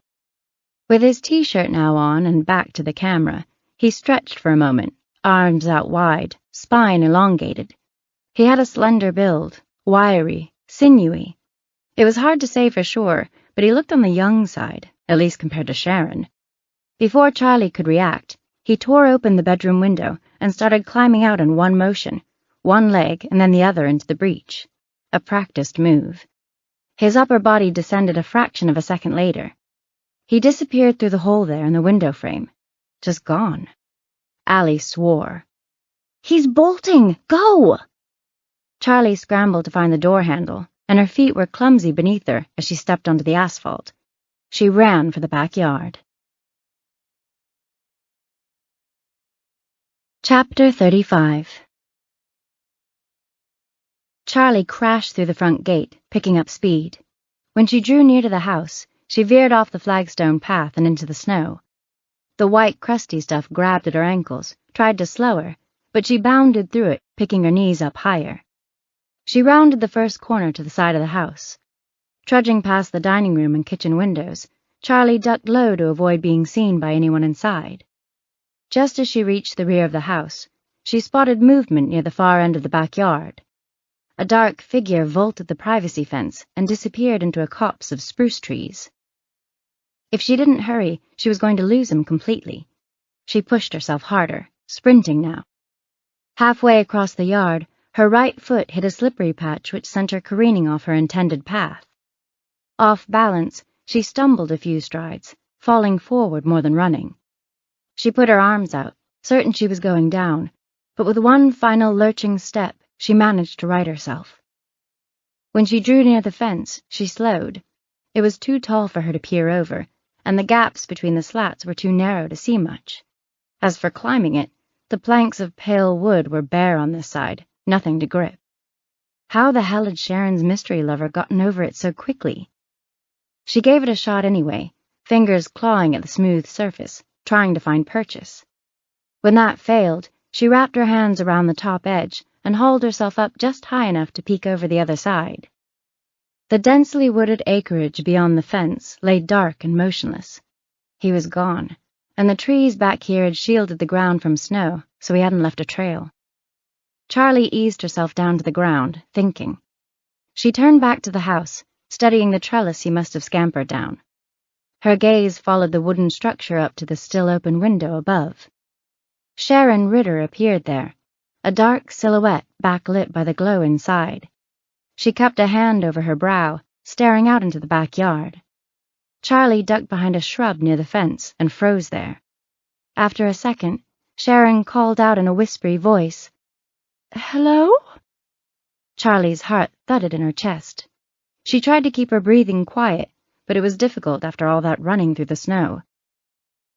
With his t-shirt now on and back to the camera, he stretched for a moment, arms out wide, spine elongated. He had a slender build, wiry, sinewy. It was hard to say for sure, but he looked on the young side, at least compared to Sharon. Before Charlie could react, he tore open the bedroom window and started climbing out in one motion, one leg and then the other into the breach. A practiced move. His upper body descended a fraction of a second later. He disappeared through the hole there in the window frame. Just gone. Allie swore. He's bolting! Go! Charlie scrambled to find the door handle, and her feet were clumsy beneath her as she stepped onto the asphalt. She ran for the backyard. Chapter 35. Charlie crashed through the front gate, picking up speed. When she drew near to the house, she veered off the flagstone path and into the snow. The white, crusty stuff grabbed at her ankles, tried to slow her, but she bounded through it, picking her knees up higher. She rounded the first corner to the side of the house. Trudging past the dining room and kitchen windows, Charlie ducked low to avoid being seen by anyone inside. Just as she reached the rear of the house, she spotted movement near the far end of the backyard. A dark figure vaulted the privacy fence and disappeared into a copse of spruce trees. If she didn't hurry, she was going to lose him completely. She pushed herself harder, sprinting now. Halfway across the yard, her right foot hit a slippery patch which sent her careening off her intended path. Off balance, she stumbled a few strides, falling forward more than running. She put her arms out, certain she was going down, but with one final lurching step, she managed to right herself. When she drew near the fence, she slowed. It was too tall for her to peer over, and the gaps between the slats were too narrow to see much. As for climbing it, the planks of pale wood were bare on this side, nothing to grip. How the hell had Sharon's mystery lover gotten over it so quickly? She gave it a shot anyway, fingers clawing at the smooth surface, trying to find purchase. When that failed, she wrapped her hands around the top edge and hauled herself up just high enough to peek over the other side. The densely wooded acreage beyond the fence lay dark and motionless. He was gone, and the trees back here had shielded the ground from snow, so he hadn't left a trail. Charlie eased herself down to the ground, thinking. She turned back to the house, studying the trellis he must have scampered down. Her gaze followed the wooden structure up to the still open window above. Sharon Ritter appeared there, a dark silhouette backlit by the glow inside. She cupped a hand over her brow, staring out into the backyard. Charlie ducked behind a shrub near the fence and froze there. After a second, Sharon called out in a whispery voice, "Hello?" Charlie's heart thudded in her chest. She tried to keep her breathing quiet, but it was difficult after all that running through the snow.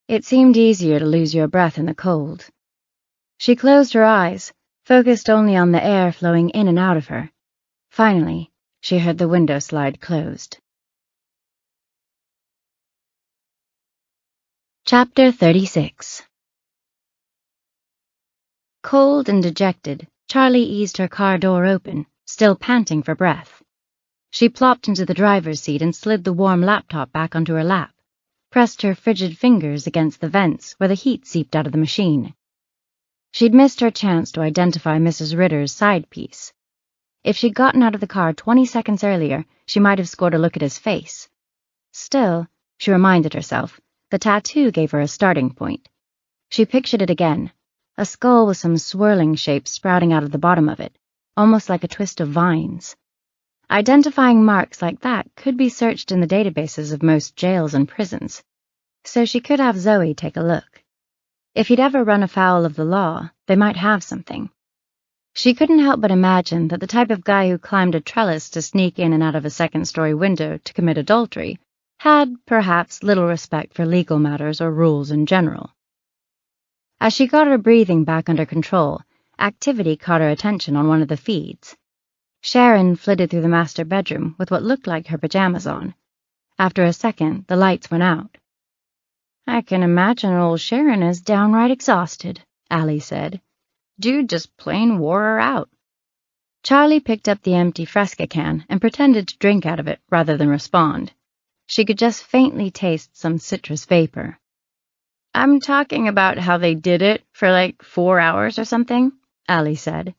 It seemed easier to lose your breath in the cold. She closed her eyes, focused only on the air flowing in and out of her. Finally, she heard the window slide closed. Chapter 36. Cold and dejected, Charlie eased her car door open, still panting for breath. She plopped into the driver's seat and slid the warm laptop back onto her lap, pressed her frigid fingers against the vents where the heat seeped out of the machine. She'd missed her chance to identify Mrs. Ritter's side piece. If she'd gotten out of the car 20 seconds earlier, she might have scored a look at his face. Still, she reminded herself, the tattoo gave her a starting point. She pictured it again, a skull with some swirling shapes sprouting out of the bottom of it, almost like a twist of vines. Identifying marks like that could be searched in the databases of most jails and prisons, so she could have Zoe take a look. If he'd ever run afoul of the law, they might have something. She couldn't help but imagine that the type of guy who climbed a trellis to sneak in and out of a second-story window to commit adultery had, perhaps, little respect for legal matters or rules in general. As she got her breathing back under control, activity caught her attention on one of the feeds. Sharon flitted through the master bedroom with what looked like her pajamas on. After a second, the lights went out. "I can imagine old Sharon is downright exhausted," Allie said. "Dude just plain wore her out." Charlie picked up the empty Fresca can and pretended to drink out of it rather than respond. She could just faintly taste some citrus vapor. "I'm talking about how they did it for like 4 hours or something," Allie said.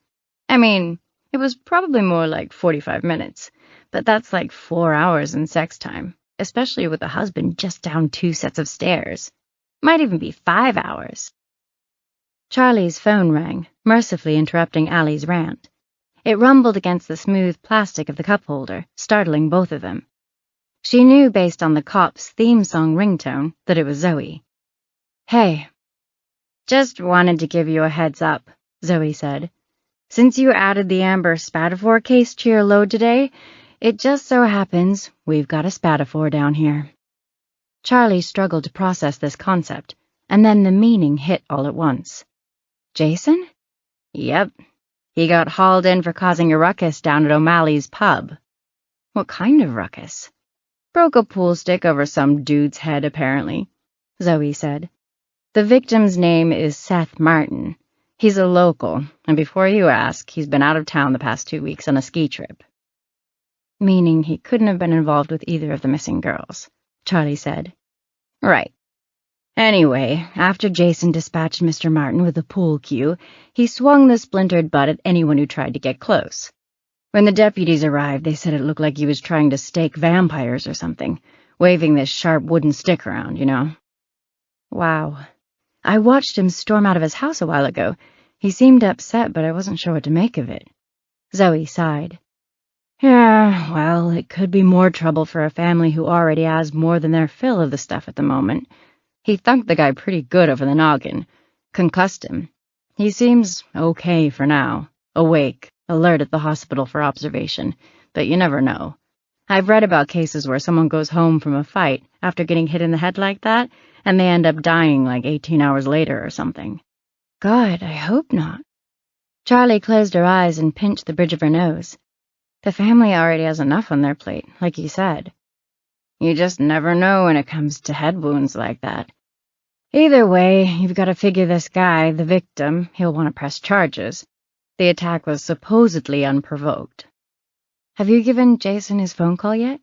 "I mean, it was probably more like 45 minutes, but that's like 4 hours in sex time, especially with the husband just down 2 sets of stairs. Might even be 5 hours. Charlie's phone rang, mercifully interrupting Allie's rant. It rumbled against the smooth plastic of the cup holder, startling both of them. She knew based on the cop's theme song ringtone that it was Zoe. "Hey. Just wanted to give you a heads up," Zoe said. "Since you added the Amber Spatafor case to your load today, it just so happens we've got a Spatafor down here." Charlie struggled to process this concept, and then the meaning hit all at once. "Jason?" "Yep. He got hauled in for causing a ruckus down at O'Malley's pub." "What kind of ruckus?" "Broke a pool stick over some dude's head, apparently," Zoe said. "The victim's name is Seth Martin. He's a local, and before you ask, he's been out of town the past 2 weeks on a ski trip." "Meaning he couldn't have been involved with either of the missing girls," Charlie said. "Right. Anyway, after Jason dispatched Mr. Martin with a pool cue, he swung the splintered butt at anyone who tried to get close. When the deputies arrived, they said it looked like he was trying to stake vampires or something, waving this sharp wooden stick around, you know." "Wow." I watched him storm out of his house a while ago. He seemed upset, but I wasn't sure what to make of it." Zoe sighed. "Yeah, well, it could be more trouble for a family who already has more than their fill of the stuff at the moment. He thunked the guy pretty good over the noggin. Concussed him. He seems okay for now. Awake, alert at the hospital for observation, but you never know. I've read about cases where someone goes home from a fight after getting hit in the head like that, and they end up dying like 18 hours later or something." "God, I hope not." Charlie closed her eyes and pinched the bridge of her nose. The family already has enough on their plate, like you said. You just never know when it comes to head wounds like that. Either way, you've got to figure this guy, the victim, he'll want to press charges. The attack was supposedly unprovoked. Have you given Jason his phone call yet?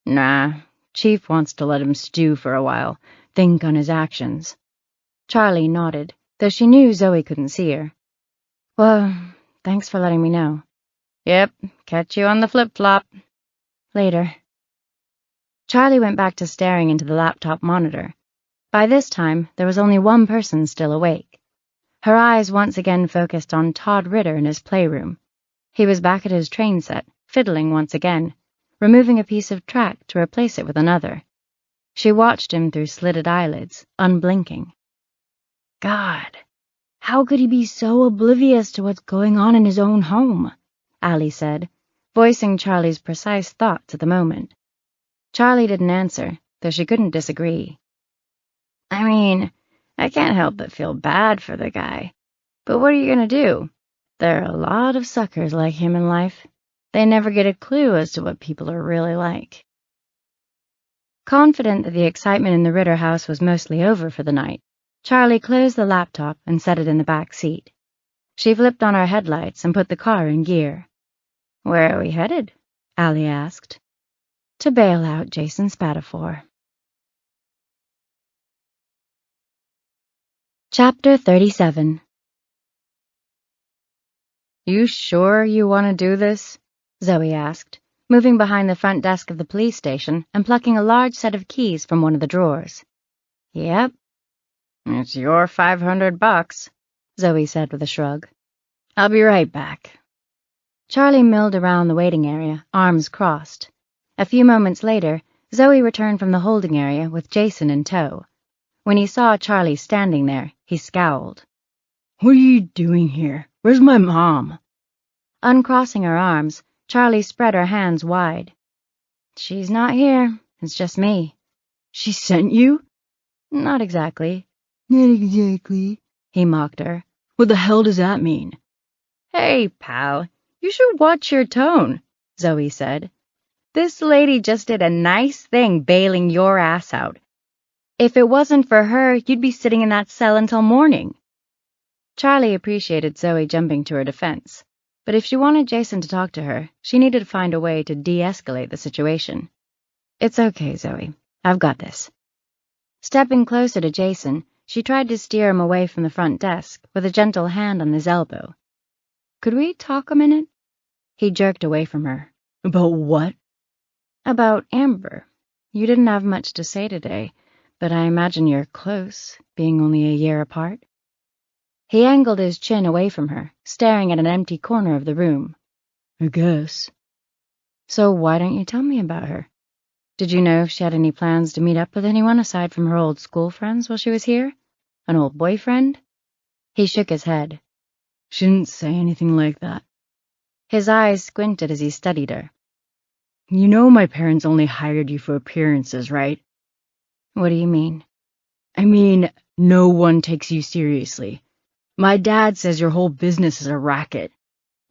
Nah, Chief wants to let him stew for a while, think on his actions. Charlie nodded, though she knew Zoe couldn't see her. Well, thanks for letting me know. Yep, catch you on the flip-flop. Later. Charlie went back to staring into the laptop monitor. By this time, there was only one person still awake. Her eyes once again focused on Todd Ritter in his playroom. He was back at his train set, fiddling once again, removing a piece of track to replace it with another. She watched him through slitted eyelids, unblinking. God, how could he be so oblivious to what's going on in his own home? Allie said, voicing Charlie's precise thoughts at the moment. Charlie didn't answer, though she couldn't disagree. I mean, I can't help but feel bad for the guy. But what are you going to do? There are a lot of suckers like him in life. They never get a clue as to what people are really like. Confident that the excitement in the Ritter house was mostly over for the night, Charlie closed the laptop and set it in the back seat. She flipped on her headlights and put the car in gear. Where are we headed? Allie asked. To bail out Jason Spatafor. Chapter 37. You sure you want to do this? Zoe asked, moving behind the front desk of the police station and plucking a large set of keys from one of the drawers. Yep. It's your $500, Zoe said with a shrug. I'll be right back. Charlie milled around the waiting area, arms crossed. A few moments later, Zoe returned from the holding area with Jason in tow. When he saw Charlie standing there, he scowled. What are you doing here? Where's my mom? Uncrossing her arms, Charlie spread her hands wide. She's not here. It's just me. She sent you? Not exactly. Not exactly, he mocked her. What the hell does that mean? Hey, pal, you should watch your tone, Zoe said. This lady just did a nice thing bailing your ass out. If it wasn't for her, you'd be sitting in that cell until morning. Charlie appreciated Zoe jumping to her defense, but if she wanted Jason to talk to her, she needed to find a way to de-escalate the situation. It's okay, Zoe. I've got this. Stepping closer to Jason, she tried to steer him away from the front desk with a gentle hand on his elbow. Could we talk a minute? He jerked away from her. About what? About Amber. You didn't have much to say today, but I imagine you're close, being only a year apart. He angled his chin away from her, staring at an empty corner of the room. I guess. So why don't you tell me about her? Did you know if she had any plans to meet up with anyone aside from her old school friends while she was here? An old boyfriend? He shook his head. She didn't say anything like that. His eyes squinted as he studied her. You know my parents only hired you for appearances, right? What do you mean? I mean, no one takes you seriously. My dad says your whole business is a racket.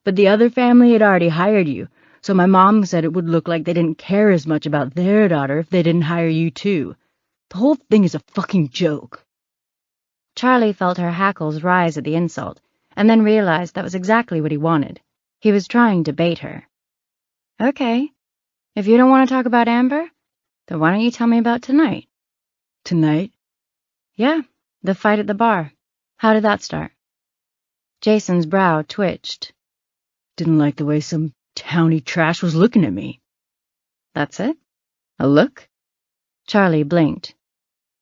But the other family had already hired you, so my mom said it would look like they didn't care as much about their daughter if they didn't hire you too. The whole thing is a fucking joke. Charlie felt her hackles rise at the insult, and then realized that was exactly what he wanted. He was trying to bait her. Okay. If you don't want to talk about Amber, then why don't you tell me about tonight? Tonight? Yeah, the fight at the bar. How did that start? Jason's brow twitched. Didn't like the way some towny trash was looking at me. That's it? A look? Charlie blinked.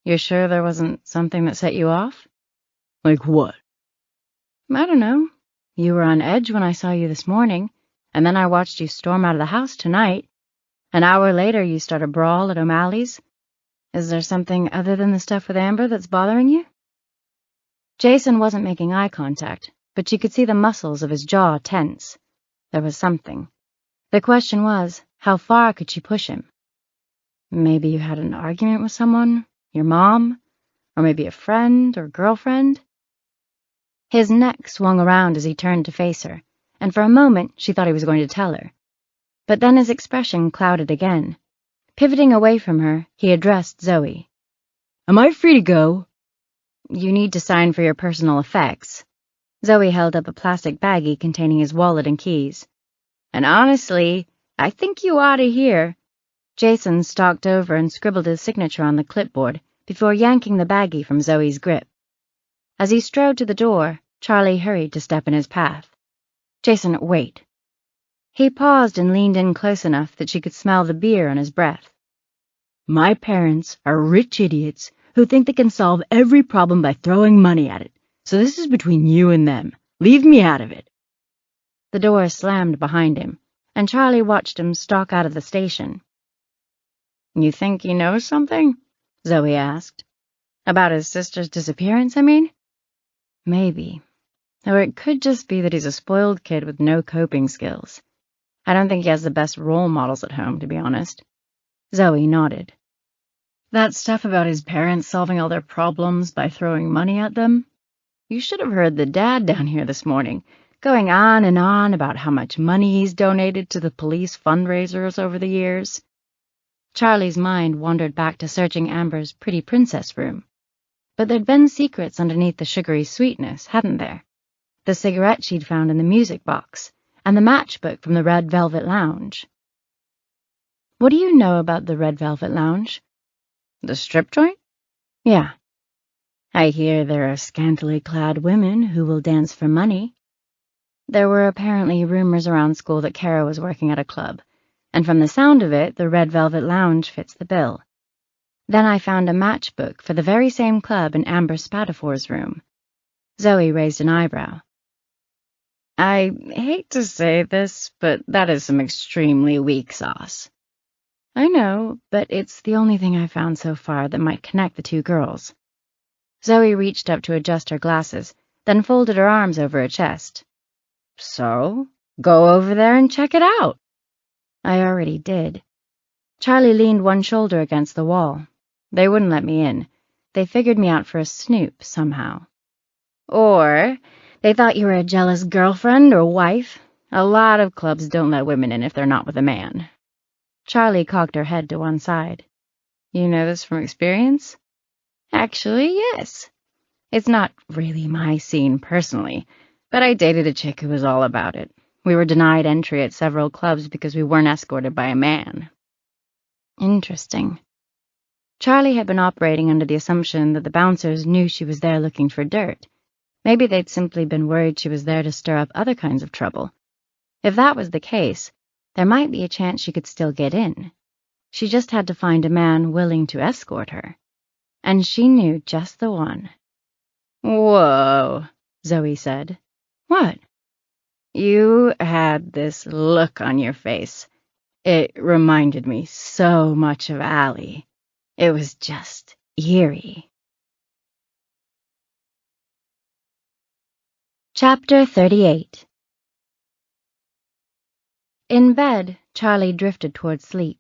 You're sure there wasn't something that set you off? Like what? I don't know. You were on edge when I saw you this morning, and then I watched you storm out of the house tonight. An hour later, you start a brawl at O'Malley's. Is there something other than the stuff with Amber that's bothering you? Jason wasn't making eye contact, but she could see the muscles of his jaw tense. There was something. The question was, how far could she push him? Maybe you had an argument with someone, your mom, or maybe a friend or girlfriend? His neck swung around as he turned to face her, and for a moment she thought he was going to tell her. But then his expression clouded again. Pivoting away from her, he addressed Zoe. Am I free to go? You need to sign for your personal effects. Zoe held up a plastic baggie containing his wallet and keys. And honestly, I think you ought to hear. Jason stalked over and scribbled his signature on the clipboard before yanking the baggie from Zoe's grip. As he strode to the door, Charlie hurried to step in his path. Jason, wait. He paused and leaned in close enough that she could smell the beer on his breath. My parents are rich idiots who think they can solve every problem by throwing money at it, so this is between you and them. Leave me out of it. The door slammed behind him, and Charlie watched him stalk out of the station. You think he knows something? Zoe asked. About his sister's disappearance, I mean? Maybe. Or it could just be that he's a spoiled kid with no coping skills. I don't think he has the best role models at home, to be honest. Zoe nodded. That stuff about his parents solving all their problems by throwing money at them? You should have heard the dad down here this morning, going on and on about how much money he's donated to the police fundraisers over the years. Charlie's mind wandered back to searching Amber's pretty princess room. But there'd been secrets underneath the sugary sweetness, hadn't there? The cigarette she'd found in the music box, and the matchbook from the Red Velvet Lounge. What do you know about the Red Velvet Lounge? The strip joint? Yeah. I hear there are scantily clad women who will dance for money. There were apparently rumors around school that Kara was working at a club, and from the sound of it, the Red Velvet Lounge fits the bill. Then I found a matchbook for the very same club in Amber Spatafor's room. Zoe raised an eyebrow. I hate to say this, but that is some extremely weak sauce. I know, but it's the only thing I've found so far that might connect the two girls. Zoe reached up to adjust her glasses, then folded her arms over her chest. So, go over there and check it out. I already did. Charlie leaned one shoulder against the wall. They wouldn't let me in. They figured me out for a snoop somehow. Or they thought you were a jealous girlfriend or wife. A lot of clubs don't let women in if they're not with a man. Charlie cocked her head to one side. You know this from experience? Actually, yes. It's not really my scene personally, but I dated a chick who was all about it. We were denied entry at several clubs because we weren't escorted by a man. Interesting. Charlie had been operating under the assumption that the bouncers knew she was there looking for dirt. Maybe they'd simply been worried she was there to stir up other kinds of trouble. If that was the case, there might be a chance she could still get in. She just had to find a man willing to escort her. And she knew just the one. Whoa, Zoe said. What? You had this look on your face. It reminded me so much of Allie. It was just eerie. Chapter 38. In bed, Charlie drifted toward sleep.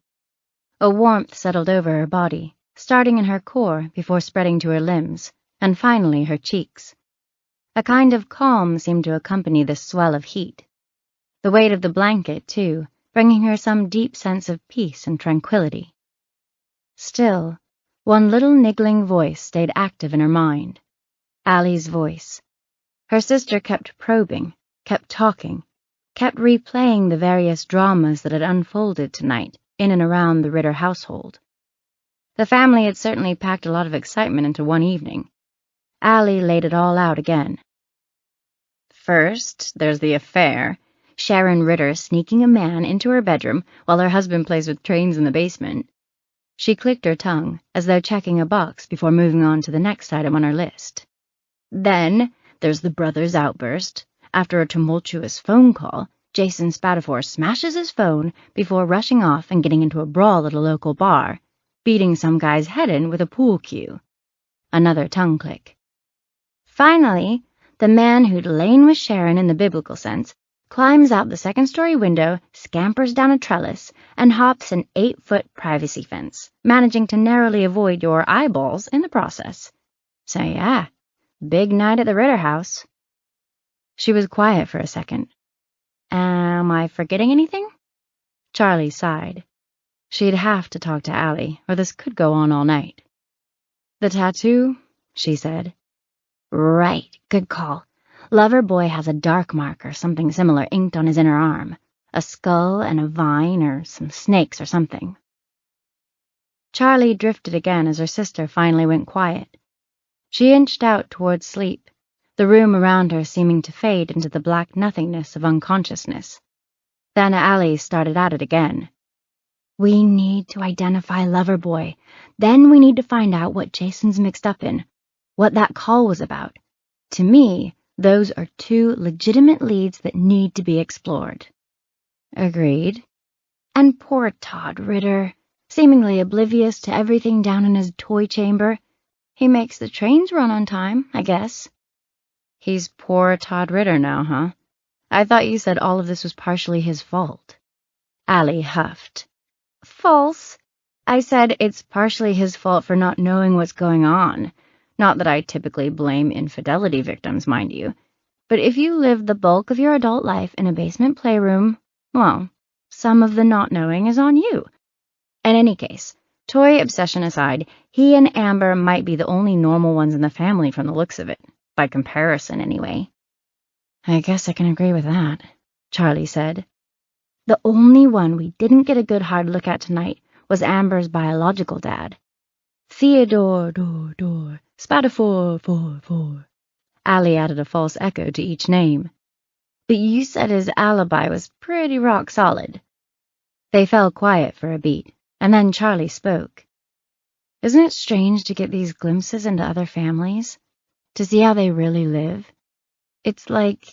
A warmth settled over her body, starting in her core before spreading to her limbs, and finally her cheeks. A kind of calm seemed to accompany this swell of heat. The weight of the blanket, too, bringing her some deep sense of peace and tranquility. Still, one little niggling voice stayed active in her mind. Allie's voice. Her sister kept probing, kept talking, kept replaying the various dramas that had unfolded tonight in and around the Ritter household. The family had certainly packed a lot of excitement into one evening. Allie laid it all out again. First, there's the affair, Sharon Ritter sneaking a man into her bedroom while her husband plays with trains in the basement. She clicked her tongue, as though checking a box before moving on to the next item on her list. Then there's the brothers' outburst. After a tumultuous phone call, Jason Spatafor smashes his phone before rushing off and getting into a brawl at a local bar, beating some guy's head in with a pool cue. Another tongue click. Finally, the man who'd lain with Sharon in the biblical sense climbs out the second-story window, scampers down a trellis, and hops an 8-foot privacy fence, managing to narrowly avoid your eyeballs in the process. So yeah, big night at the Ritter house. She was quiet for a second. Am I forgetting anything? Charlie sighed. She'd have to talk to Allie, or this could go on all night. The tattoo, she said. Right, good call. Loverboy has a dark mark or something similar inked on his inner arm. A skull and a vine or some snakes or something. Charlie drifted again as her sister finally went quiet. She inched out towards sleep, the room around her seeming to fade into the black nothingness of unconsciousness. Then Allie started at it again. We need to identify Loverboy. Then we need to find out what Jason's mixed up in, what that call was about. To me, those are two legitimate leads that need to be explored. Agreed. And poor Todd Ritter, seemingly oblivious to everything down in his toy chamber. He makes the trains run on time, I guess. He's poor Todd Ritter now, huh? I thought you said all of this was partially his fault. Allie huffed. False. I said it's partially his fault for not knowing what's going on. Not that I typically blame infidelity victims, mind you. But if you live the bulk of your adult life in a basement playroom, well, some of the not knowing is on you. In any case, toy obsession aside, he and Amber might be the only normal ones in the family from the looks of it. By comparison, anyway. I guess I can agree with that, Charlie said. The only one we didn't get a good hard look at tonight was Amber's biological dad. Theodore, Spatafor. Allie added a false echo to each name. But you said his alibi was pretty rock solid. They fell quiet for a beat, and then Charlie spoke. Isn't it strange to get these glimpses into other families? To see how they really live? It's like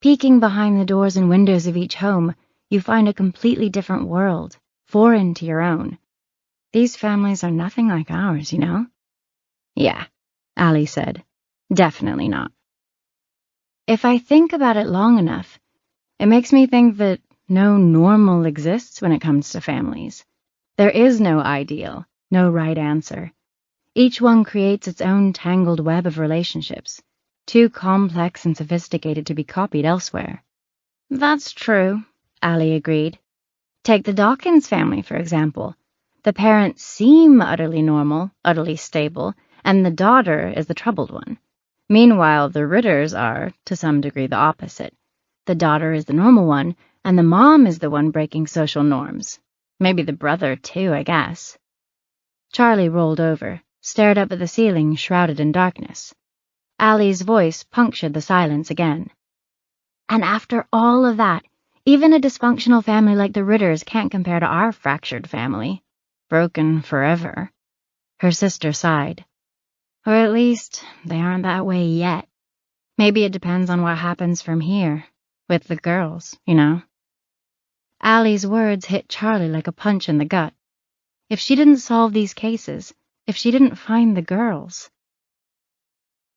peeking behind the doors and windows of each home, you find a completely different world, foreign to your own. These families are nothing like ours, you know? Yeah, Allie said. Definitely not. If I think about it long enough, it makes me think that no normal exists when it comes to families. There is no ideal, no right answer. Each one creates its own tangled web of relationships, too complex and sophisticated to be copied elsewhere. That's true, Allie agreed. Take the Dawkins family, for example. The parents seem utterly normal, utterly stable, and the daughter is the troubled one. Meanwhile, the Ritters are, to some degree, the opposite. The daughter is the normal one, and the mom is the one breaking social norms. Maybe the brother, too, I guess. Charlie rolled over, stared up at the ceiling shrouded in darkness. Allie's voice punctured the silence again. And after all of that, even a dysfunctional family like the Ritters can't compare to our fractured family. Broken forever. Her sister sighed. Or at least, they aren't that way yet. Maybe it depends on what happens from here, with the girls, you know. Allie's words hit Charlie like a punch in the gut. If she didn't solve these cases, if she didn't find the girls...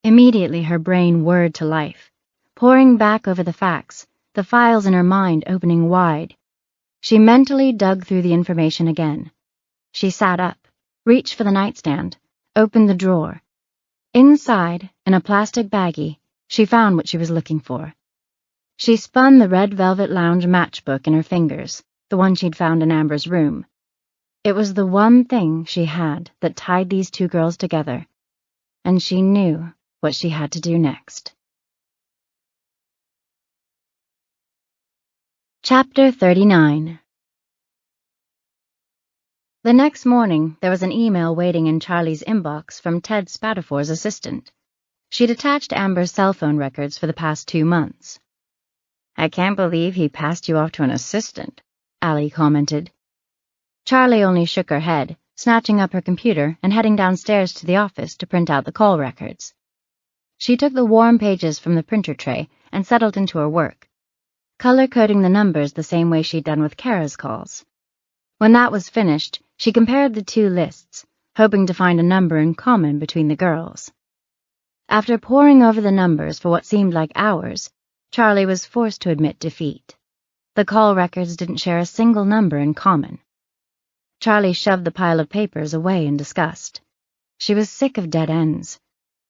Immediately her brain whirred to life, pouring back over the facts, the files in her mind opening wide. She mentally dug through the information again. She sat up, reached for the nightstand, opened the drawer. Inside, in a plastic baggie, she found what she was looking for. She spun the red velvet lounge matchbook in her fingers, the one she'd found in Amber's room. It was the one thing she had that tied these two girls together, and she knew what she had to do next. Chapter 39. The next morning, there was an email waiting in Charlie's inbox from Ted Spatafor's assistant. She'd attached Amber's cell phone records for the past 2 months. I can't believe he passed you off to an assistant, Allie commented. Charlie only shook her head, snatching up her computer and heading downstairs to the office to print out the call records. She took the warm pages from the printer tray and settled into her work, color-coding the numbers the same way she'd done with Kara's calls. When that was finished, she compared the two lists, hoping to find a number in common between the girls. After poring over the numbers for what seemed like hours, Charlie was forced to admit defeat. The call records didn't share a single number in common. Charlie shoved the pile of papers away in disgust. She was sick of dead ends.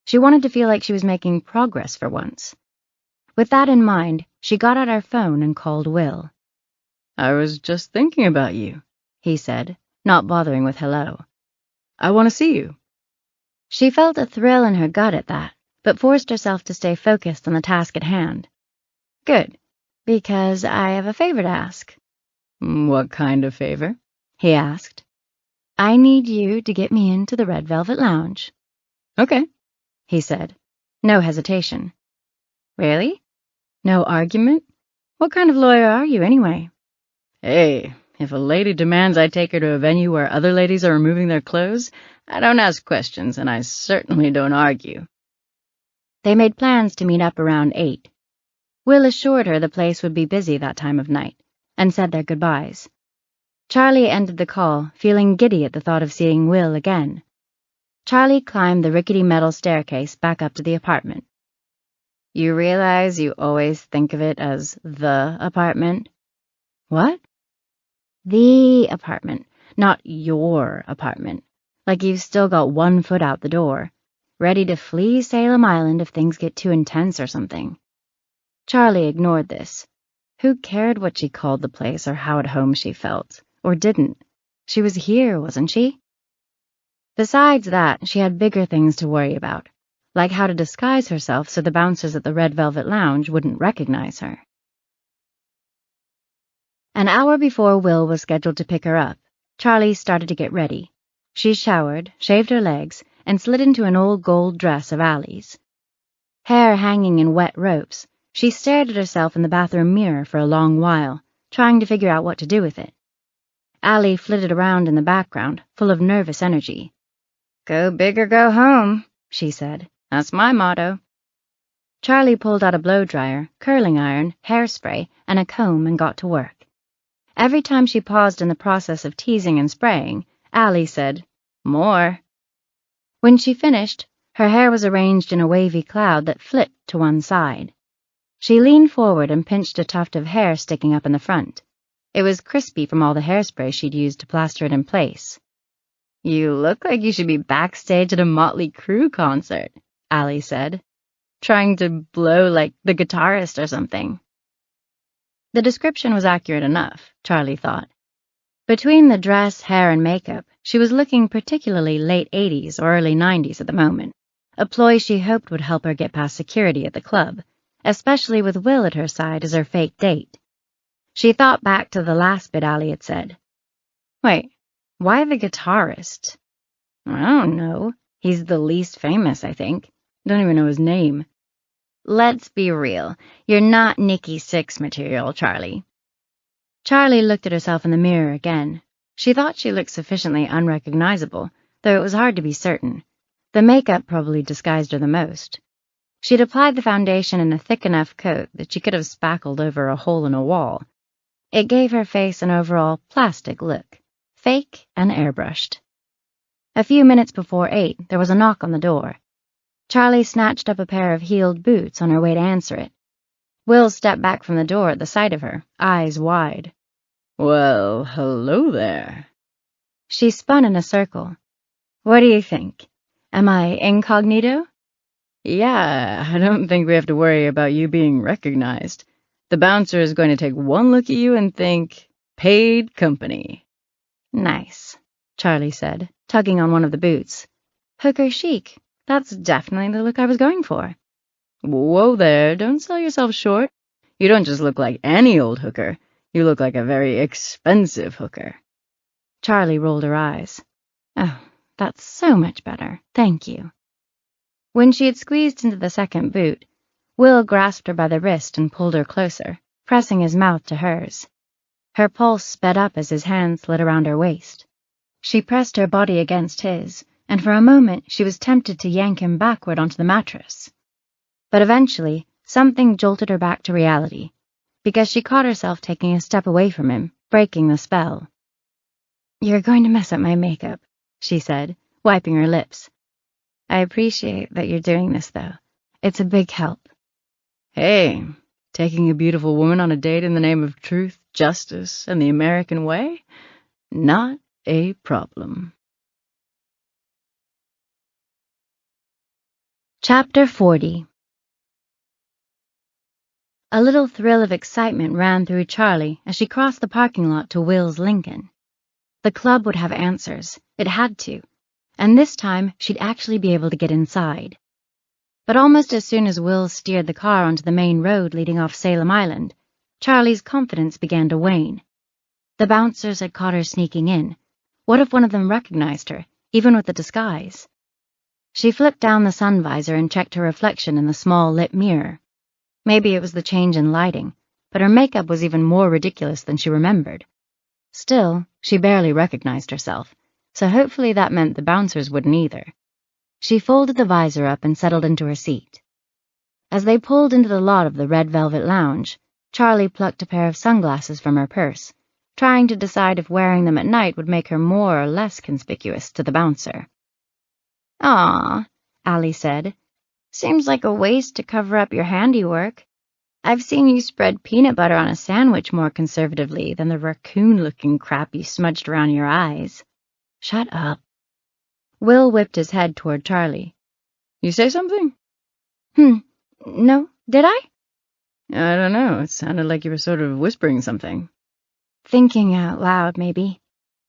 She wanted to feel like she was making progress for once. With that in mind, she got out her phone and called Will. "I was just thinking about you," he said, not bothering with hello. "I want to see you." She felt a thrill in her gut at that, but forced herself to stay focused on the task at hand. "Good, because I have a favor to ask." "What kind of favor?" he asked. "I need you to get me into the Red Velvet Lounge." "Okay," he said. No hesitation. "Really? No argument? What kind of lawyer are you, anyway?" "Hey, if a lady demands I take her to a venue where other ladies are removing their clothes, I don't ask questions, and I certainly don't argue." They made plans to meet up around 8. Will assured her the place would be busy that time of night, and said their goodbyes. Charlie ended the call, feeling giddy at the thought of seeing Will again. Charlie climbed the rickety metal staircase back up to the apartment. "You realize you always think of it as the apartment?" "What?" "The apartment, not your apartment. Like you've still got one foot out the door, ready to flee Salem Island if things get too intense or something." Charlie ignored this. Who cared what she called the place or how at home she felt? Or didn't? She was here, wasn't she? Besides that, she had bigger things to worry about, like how to disguise herself so the bouncers at the Red Velvet Lounge wouldn't recognize her. An hour before Will was scheduled to pick her up, Charlie started to get ready. She showered, shaved her legs, and slid into an old gold dress of Allie's. Hair hanging in wet ropes, she stared at herself in the bathroom mirror for a long while, trying to figure out what to do with it. Allie flitted around in the background, full of nervous energy. "Go big or go home," she said. "That's my motto." Charlie pulled out a blow-dryer, curling iron, hairspray, and a comb and got to work. Every time she paused in the process of teasing and spraying, Allie said, "More." When she finished, her hair was arranged in a wavy cloud that flipped to one side. She leaned forward and pinched a tuft of hair sticking up in the front. It was crispy from all the hairspray she'd used to plaster it in place. "You look like you should be backstage at a Motley Crue concert," Allie said, "trying to blow like the guitarist or something." The description was accurate enough, Charlie thought. Between the dress, hair, and makeup, she was looking particularly late 80s or early 90s at the moment, a ploy she hoped would help her get past security at the club, especially with Will at her side as her fake date. She thought back to the last bit Allie had said. "Wait, why the guitarist?" "I don't know. He's the least famous, I think. Don't even know his name." "Let's be real. You're not Nikki Sixx material, Charlie." Charlie looked at herself in the mirror again. She thought she looked sufficiently unrecognizable, though it was hard to be certain. The makeup probably disguised her the most. She'd applied the foundation in a thick enough coat that she could have spackled over a hole in a wall. It gave her face an overall plastic look, fake and airbrushed. A few minutes before 8, there was a knock on the door. Charlie snatched up a pair of heeled boots on her way to answer it. Will stepped back from the door at the sight of her, eyes wide. "Well, hello there." She spun in a circle. "What do you think? Am I incognito?" "Yeah, I don't think we have to worry about you being recognized. The bouncer is going to take one look at you and think, paid company." "Nice," Charlie said, tugging on one of the boots. "Hooker chic. That's definitely the look I was going for." "Whoa there, don't sell yourself short. You don't just look like any old hooker. You look like a very expensive hooker." Charlie rolled her eyes. "Oh, that's so much better. Thank you." When she had squeezed into the second boot, Will grasped her by the wrist and pulled her closer, pressing his mouth to hers. Her pulse sped up as his hand slid around her waist. She pressed her body against his, and for a moment she was tempted to yank him backward onto the mattress. But eventually, something jolted her back to reality, because she caught herself taking a step away from him, breaking the spell. "You're going to mess up my makeup," she said, wiping her lips. "I appreciate that you're doing this, though. It's a big help." Hey, taking a beautiful woman on a date in the name of truth, justice, and the American way? Not a problem. Chapter 40. A little thrill of excitement ran through Charlie as she crossed the parking lot to Will's Lincoln. The club would have answers. It had to. And this time, she'd actually be able to get inside. But almost as soon as Will steered the car onto the main road leading off Salem Island, Charlie's confidence began to wane. The bouncers had caught her sneaking in. What if one of them recognized her, even with the disguise? She flipped down the sun visor and checked her reflection in the small lit mirror. Maybe it was the change in lighting, but her makeup was even more ridiculous than she remembered. Still, she barely recognized herself, so hopefully that meant the bouncers wouldn't either. She folded the visor up and settled into her seat. As they pulled into the lot of the Red Velvet Lounge, Charlie plucked a pair of sunglasses from her purse, trying to decide if wearing them at night would make her more or less conspicuous to the bouncer. "Aw," Allie said. "Seems like a waste to cover up your handiwork. I've seen you spread peanut butter on a sandwich more conservatively than the raccoon-looking crap you smudged around your eyes." "Shut up." Will whipped his head toward Charlie. You say something? No, did I? I don't know. It sounded like you were sort of whispering something. Thinking out loud, maybe,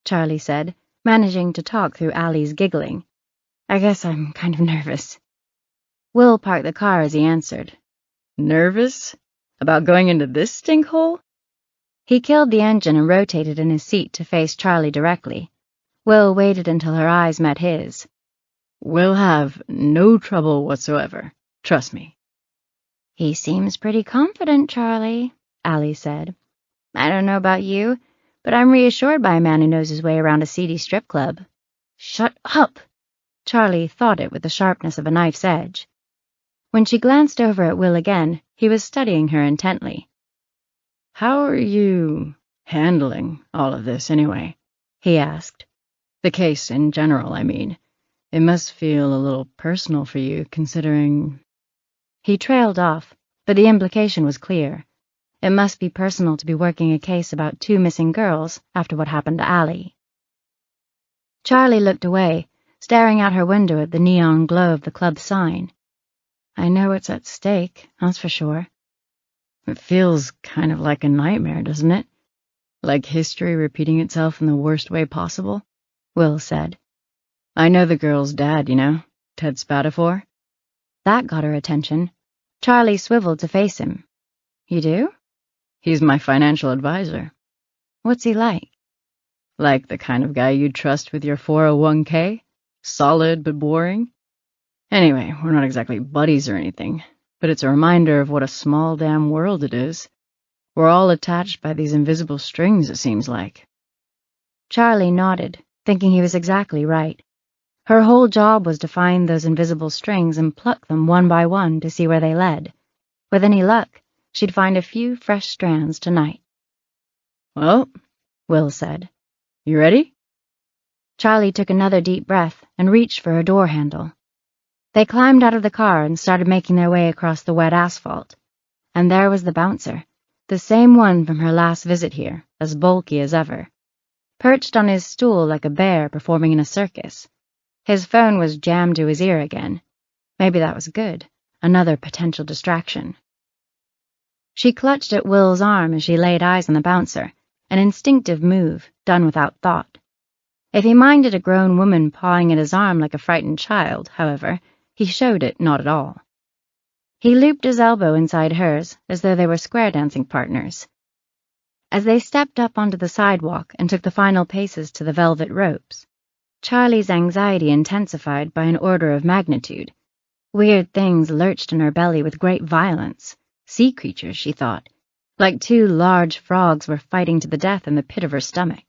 Charlie said, managing to talk through Allie's giggling. "I guess I'm kind of nervous." Will parked the car as he answered. Nervous? About going into this stink hole? He killed the engine and rotated in his seat to face Charlie directly. Will waited until her eyes met his. "We'll have no trouble whatsoever. Trust me." "He seems pretty confident, Charlie," Allie said. "I don't know about you, but I'm reassured by a man who knows his way around a seedy strip club." "Shut up!" Charlie thought it with the sharpness of a knife's edge. When she glanced over at Will again, he was studying her intently. "How are you handling all of this, anyway?" he asked. "The case in general, I mean. It must feel a little personal for you, considering—" He trailed off, but the implication was clear. It must be personal to be working a case about 2 missing girls after what happened to Allie. Charlie looked away, staring out her window at the neon glow of the club's sign. "I know what's at stake, that's for sure." It feels kind of like a nightmare, doesn't it? Like history repeating itself in the worst way possible, Will said. "I know the girl's dad, you know, Ted Spatafor." That got her attention. Charlie swiveled to face him. "You do?" "He's my financial advisor." "What's he like?" "Like the kind of guy you'd trust with your 401k? Solid but boring? Anyway, we're not exactly buddies or anything, but it's a reminder of what a small damn world it is. We're all attached by these invisible strings, it seems like." Charlie nodded, thinking he was exactly right. Her whole job was to find those invisible strings and pluck them one by one to see where they led. With any luck, she'd find a few fresh strands tonight. "Well," Will said, "you ready?" Charlie took another deep breath and reached for her door handle. They climbed out of the car and started making their way across the wet asphalt. And there was the bouncer, the same one from her last visit here, as bulky as ever. Perched on his stool like a bear performing in a circus. His phone was jammed to his ear again. Maybe that was good, another potential distraction. She clutched at Will's arm as she laid eyes on the bouncer, an instinctive move, done without thought. If he minded a grown woman pawing at his arm like a frightened child, however, he showed it not at all. He looped his elbow inside hers, as though they were square dancing partners. As they stepped up onto the sidewalk and took the final paces to the velvet ropes, Charlie's anxiety intensified by an order of magnitude. Weird things lurched in her belly with great violence. Sea creatures, she thought. Like 2 large frogs were fighting to the death in the pit of her stomach.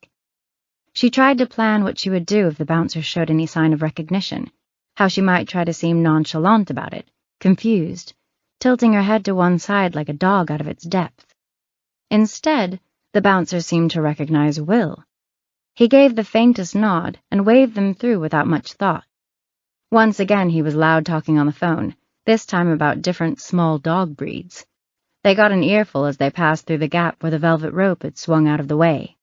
She tried to plan what she would do if the bouncer showed any sign of recognition, how she might try to seem nonchalant about it, confused, tilting her head to one side like a dog out of its depth. Instead, the bouncer seemed to recognize Will. He gave the faintest nod and waved them through without much thought. Once again he was loud talking on the phone, this time about different small dog breeds. They got an earful as they passed through the gap where the velvet rope had swung out of the way.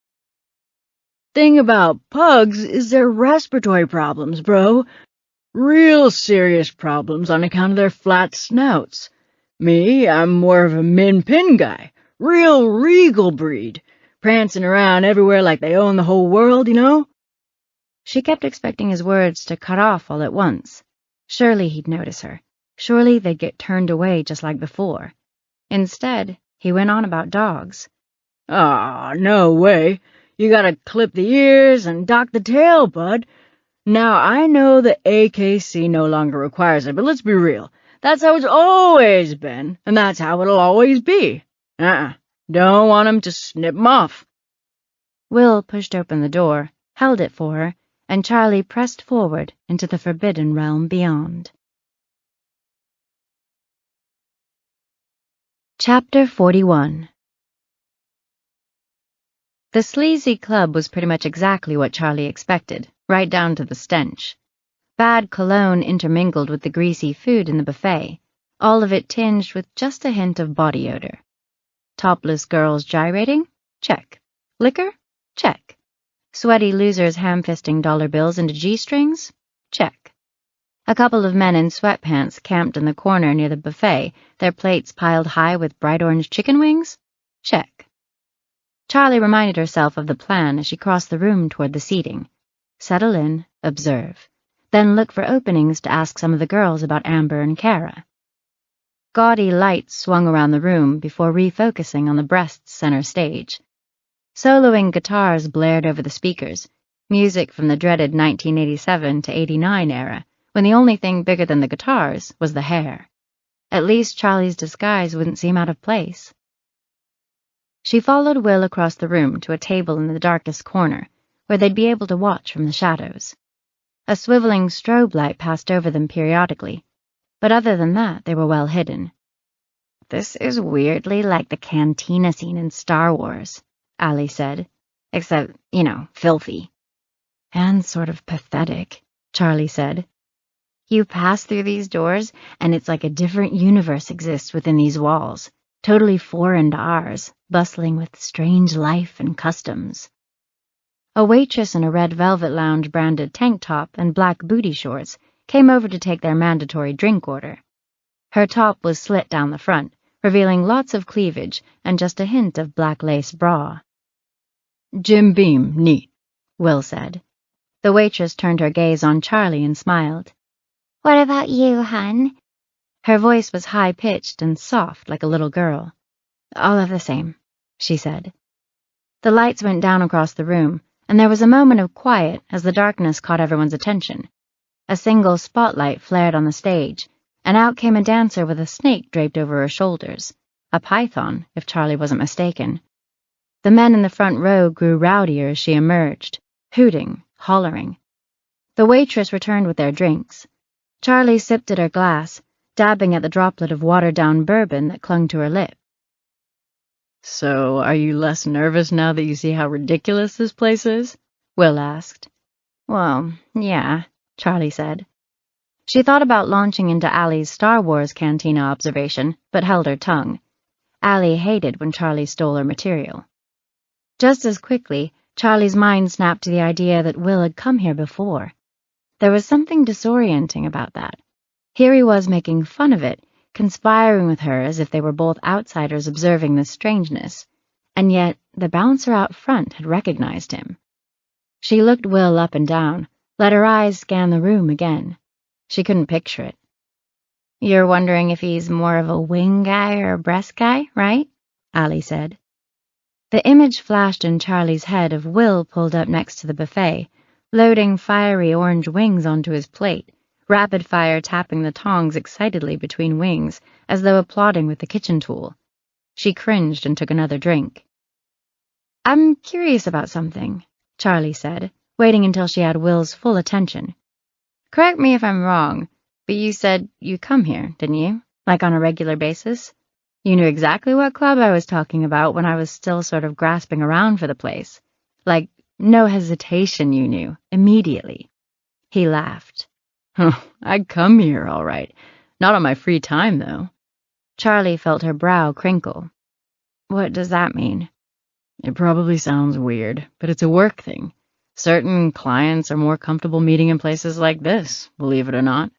Thing about pugs is their respiratory problems, bro. Real serious problems on account of their flat snouts. Me, I'm more of a min-pin guy. Real regal breed. Prancing around everywhere like they own the whole world, you know? She kept expecting his words to cut off all at once. Surely he'd notice her. Surely they'd get turned away just like before. Instead, he went on about dogs. Aw, no way. You gotta clip the ears and dock the tail, bud. Now, I know the AKC no longer requires it, but let's be real. That's how it's always been, and that's how it'll always be. Don't want 'em to snip 'em off. Will pushed open the door, held it for her, and Charlie pressed forward into the forbidden realm beyond. Chapter 41. The sleazy club was pretty much exactly what Charlie expected, right down to the stench. Bad cologne intermingled with the greasy food in the buffet, all of it tinged with just a hint of body odor. Topless girls gyrating? Check. Liquor? Check. Sweaty losers ham-fisting dollar bills into G-strings? Check. A couple of men in sweatpants camped in the corner near the buffet, their plates piled high with bright orange chicken wings? Check. Charlie reminded herself of the plan as she crossed the room toward the seating. Settle in, observe, then look for openings to ask some of the girls about Amber and Kara. Gaudy lights swung around the room before refocusing on the breasts center stage. Soloing guitars blared over the speakers, music from the dreaded 1987 to 89 era, when the only thing bigger than the guitars was the hair. At least Charlie's disguise wouldn't seem out of place. She followed Will across the room to a table in the darkest corner, where they'd be able to watch from the shadows. A swiveling strobe light passed over them periodically, but other than that they were well hidden. "This is weirdly like the cantina scene in Star Wars," Allie said, "except, filthy." "And sort of pathetic," Charlie said. "You pass through these doors, and it's like a different universe exists within these walls, totally foreign to ours, bustling with strange life and customs." A waitress in a red velvet lounge branded tank top and black booty shorts came over to take their mandatory drink order. Her top was slit down the front, revealing lots of cleavage and just a hint of black lace bra. "Jim Beam, neat," Will said. The waitress turned her gaze on Charlie and smiled. "What about you, hun?" Her voice was high-pitched and soft like a little girl. "All of the same," she said. The lights went down across the room, and there was a moment of quiet as the darkness caught everyone's attention. A single spotlight flared on the stage, and out came a dancer with a snake draped over her shoulders. A python, if Charlie wasn't mistaken. The men in the front row grew rowdier as she emerged, hooting, hollering. The waitress returned with their drinks. Charlie sipped at her glass, dabbing at the droplet of watered-down bourbon that clung to her lip. "So, are you less nervous now that you see how ridiculous this place is?" Will asked. "Well, yeah," Charlie said. She thought about launching into Allie's Star Wars cantina observation, but held her tongue. Allie hated when Charlie stole her material. Just as quickly, Charlie's mind snapped to the idea that Will had come here before. There was something disorienting about that. Here he was making fun of it, conspiring with her as if they were both outsiders observing this strangeness, and yet the bouncer out front had recognized him. She looked Will up and down, let her eyes scan the room again. She couldn't picture it. "You're wondering if he's more of a wing guy or a breast guy, right?" Allie said. The image flashed in Charlie's head of Will pulled up next to the buffet, loading fiery orange wings onto his plate, rapid-fire tapping the tongs excitedly between wings, as though applauding with the kitchen tool. She cringed and took another drink. "I'm curious about something," Charlie said, waiting until she had Will's full attention. "Correct me if I'm wrong, but you said you come here, didn't you? Like on a regular basis? You knew exactly what club I was talking about when I was still sort of grasping around for the place. Like, no hesitation, you knew, immediately. He laughed. I'd come here, all right. Not on my free time, though. Charlie felt her brow crinkle. What does that mean? It probably sounds weird, but it's a work thing. Certain clients are more comfortable meeting in places like this, believe it or not.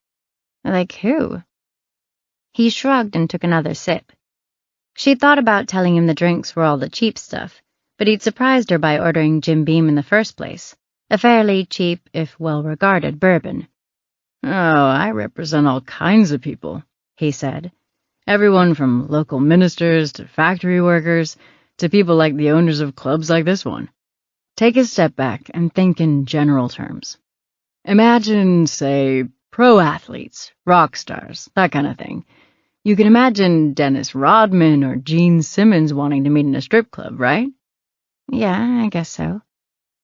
Like who? He shrugged and took another sip. She'd thought about telling him the drinks were all the cheap stuff, but he'd surprised her by ordering Jim Beam in the first place, a fairly cheap, if well-regarded, bourbon. Oh, I represent all kinds of people, he said. Everyone from local ministers to factory workers to people like the owners of clubs like this one. Take a step back and think in general terms. Imagine, say, pro athletes, rock stars, that kind of thing. You can imagine Dennis Rodman or Gene Simmons wanting to meet in a strip club, right? Yeah, I guess so.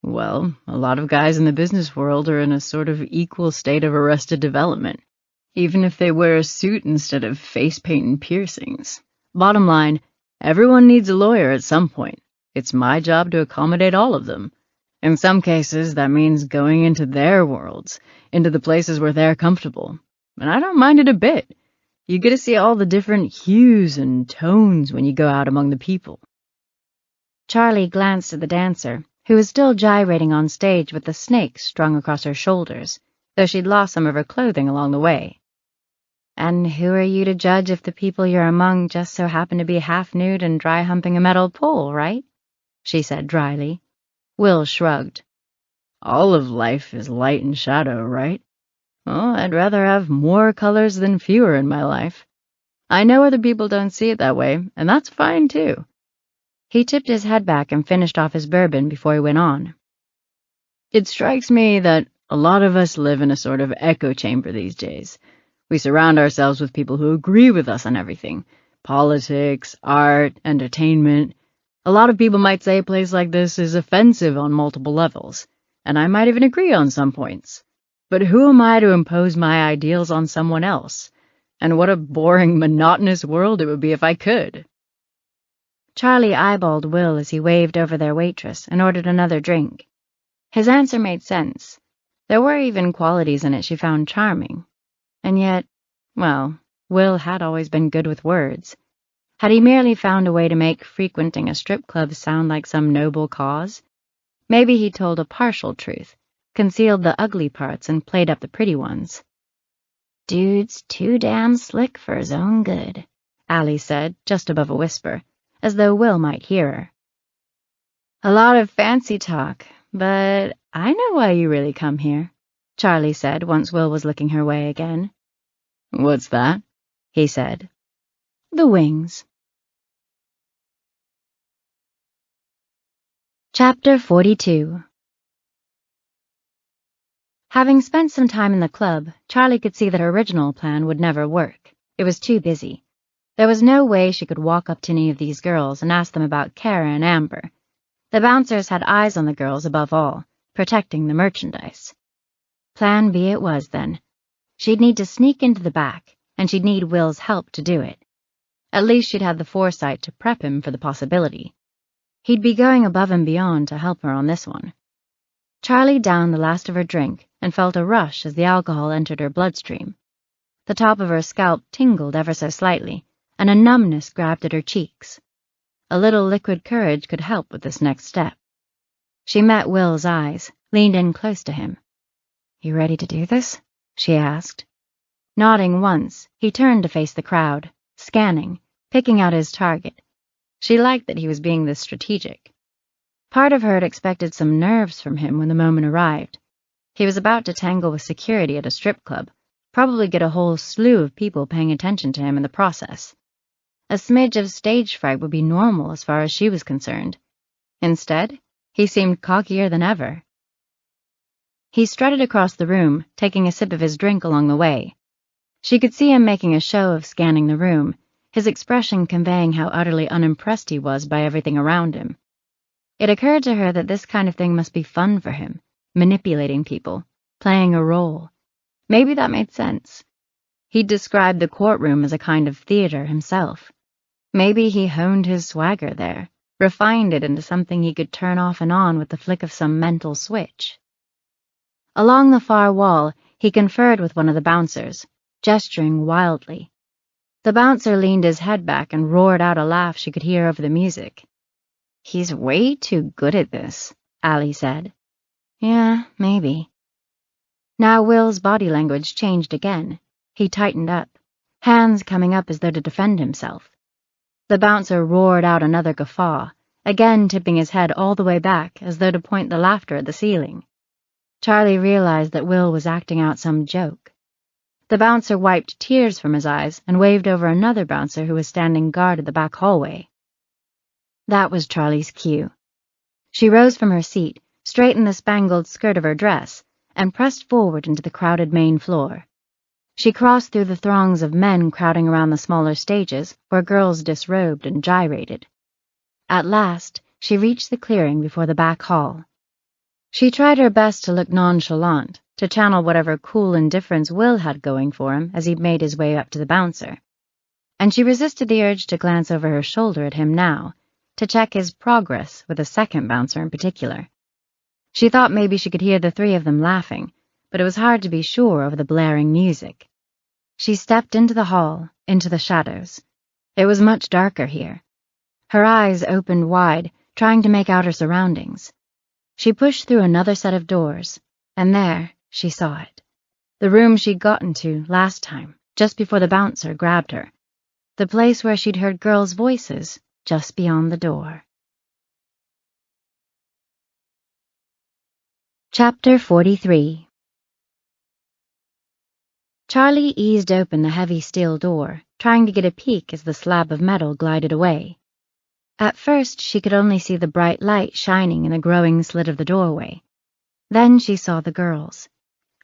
Well, a lot of guys in the business world are in a sort of equal state of arrested development, even if they wear a suit instead of face paint and piercings. Bottom line, everyone needs a lawyer at some point. It's my job to accommodate all of them. In some cases, that means going into their worlds, into the places where they're comfortable. And I don't mind it a bit. You get to see all the different hues and tones when you go out among the people. Charlie glanced at the dancer, who was still gyrating on stage with the snake strung across her shoulders, though she'd lost some of her clothing along the way. And who are you to judge if the people you're among just so happen to be half-nude and dry-humping a metal pole, right? She said dryly. Will shrugged. All of life is light and shadow, right? Well, I'd rather have more colors than fewer in my life. I know other people don't see it that way, and that's fine too. He tipped his head back and finished off his bourbon before he went on. It strikes me that a lot of us live in a sort of echo chamber these days. We surround ourselves with people who agree with us on everything. Politics, art, entertainment. A lot of people might say a place like this is offensive on multiple levels, and I might even agree on some points. But who am I to impose my ideals on someone else? And what a boring, monotonous world it would be if I could. Charlie eyeballed Will as he waved over their waitress and ordered another drink. His answer made sense. There were even qualities in it she found charming. And yet, well, Will had always been good with words. Had he merely found a way to make frequenting a strip club sound like some noble cause? Maybe he told a partial truth, concealed the ugly parts and played up the pretty ones. Dude's too damn slick for his own good, Allie said, just above a whisper, as though Will might hear her. A lot of fancy talk, but I know why you really come here, Charlie said once Will was looking her way again. What's that? He said. The wings. Chapter 42. Having spent some time in the club, Charlie could see that her original plan would never work. It was too busy. There was no way she could walk up to any of these girls and ask them about Kara and Amber. The bouncers had eyes on the girls above all, protecting the merchandise. Plan B it was, then. She'd need to sneak into the back, and she'd need Will's help to do it. At least she'd have the foresight to prep him for the possibility. He'd be going above and beyond to help her on this one. Charlie downed the last of her drink and felt a rush as the alcohol entered her bloodstream. The top of her scalp tingled ever so slightly, and a numbness grabbed at her cheeks. A little liquid courage could help with this next step. She met Will's eyes, leaned in close to him. You ready to do this? She asked. Nodding once, he turned to face the crowd, scanning, picking out his target. She liked that he was being this strategic. Part of her had expected some nerves from him when the moment arrived. He was about to tangle with security at a strip club, probably get a whole slew of people paying attention to him in the process. A smidge of stage fright would be normal as far as she was concerned. Instead, he seemed cockier than ever. He strutted across the room, taking a sip of his drink along the way. She could see him making a show of scanning the room, his expression conveying how utterly unimpressed he was by everything around him. It occurred to her that this kind of thing must be fun for him, manipulating people, playing a role. Maybe that made sense. He'd described the courtroom as a kind of theater himself. Maybe he honed his swagger there, refined it into something he could turn off and on with the flick of some mental switch. Along the far wall, he conferred with one of the bouncers, gesturing wildly. The bouncer leaned his head back and roared out a laugh she could hear over the music. "He's way too good at this," Allie said. "Yeah, maybe." Now Will's body language changed again. He tightened up, hands coming up as though to defend himself. The bouncer roared out another guffaw, again tipping his head all the way back as though to point the laughter at the ceiling. Charlie realized that Will was acting out some joke. The bouncer wiped tears from his eyes and waved over another bouncer who was standing guard at the back hallway. That was Charlie's cue. She rose from her seat, straightened the spangled skirt of her dress, and pressed forward into the crowded main floor. She crossed through the throngs of men crowding around the smaller stages where girls disrobed and gyrated. At last, she reached the clearing before the back hall. She tried her best to look nonchalant, to channel whatever cool indifference Will had going for him as he made his way up to the bouncer. And she resisted the urge to glance over her shoulder at him now, to check his progress with the second bouncer in particular. She thought maybe she could hear the three of them laughing, but it was hard to be sure over the blaring music. She stepped into the hall, into the shadows. It was much darker here. Her eyes opened wide, trying to make out her surroundings. She pushed through another set of doors, and there she saw it. The room she'd gotten to last time, just before the bouncer grabbed her. The place where she'd heard girls' voices just beyond the door. Chapter 43. Charlie eased open the heavy steel door, trying to get a peek as the slab of metal glided away. At first, she could only see the bright light shining in the growing slit of the doorway. Then she saw the girls.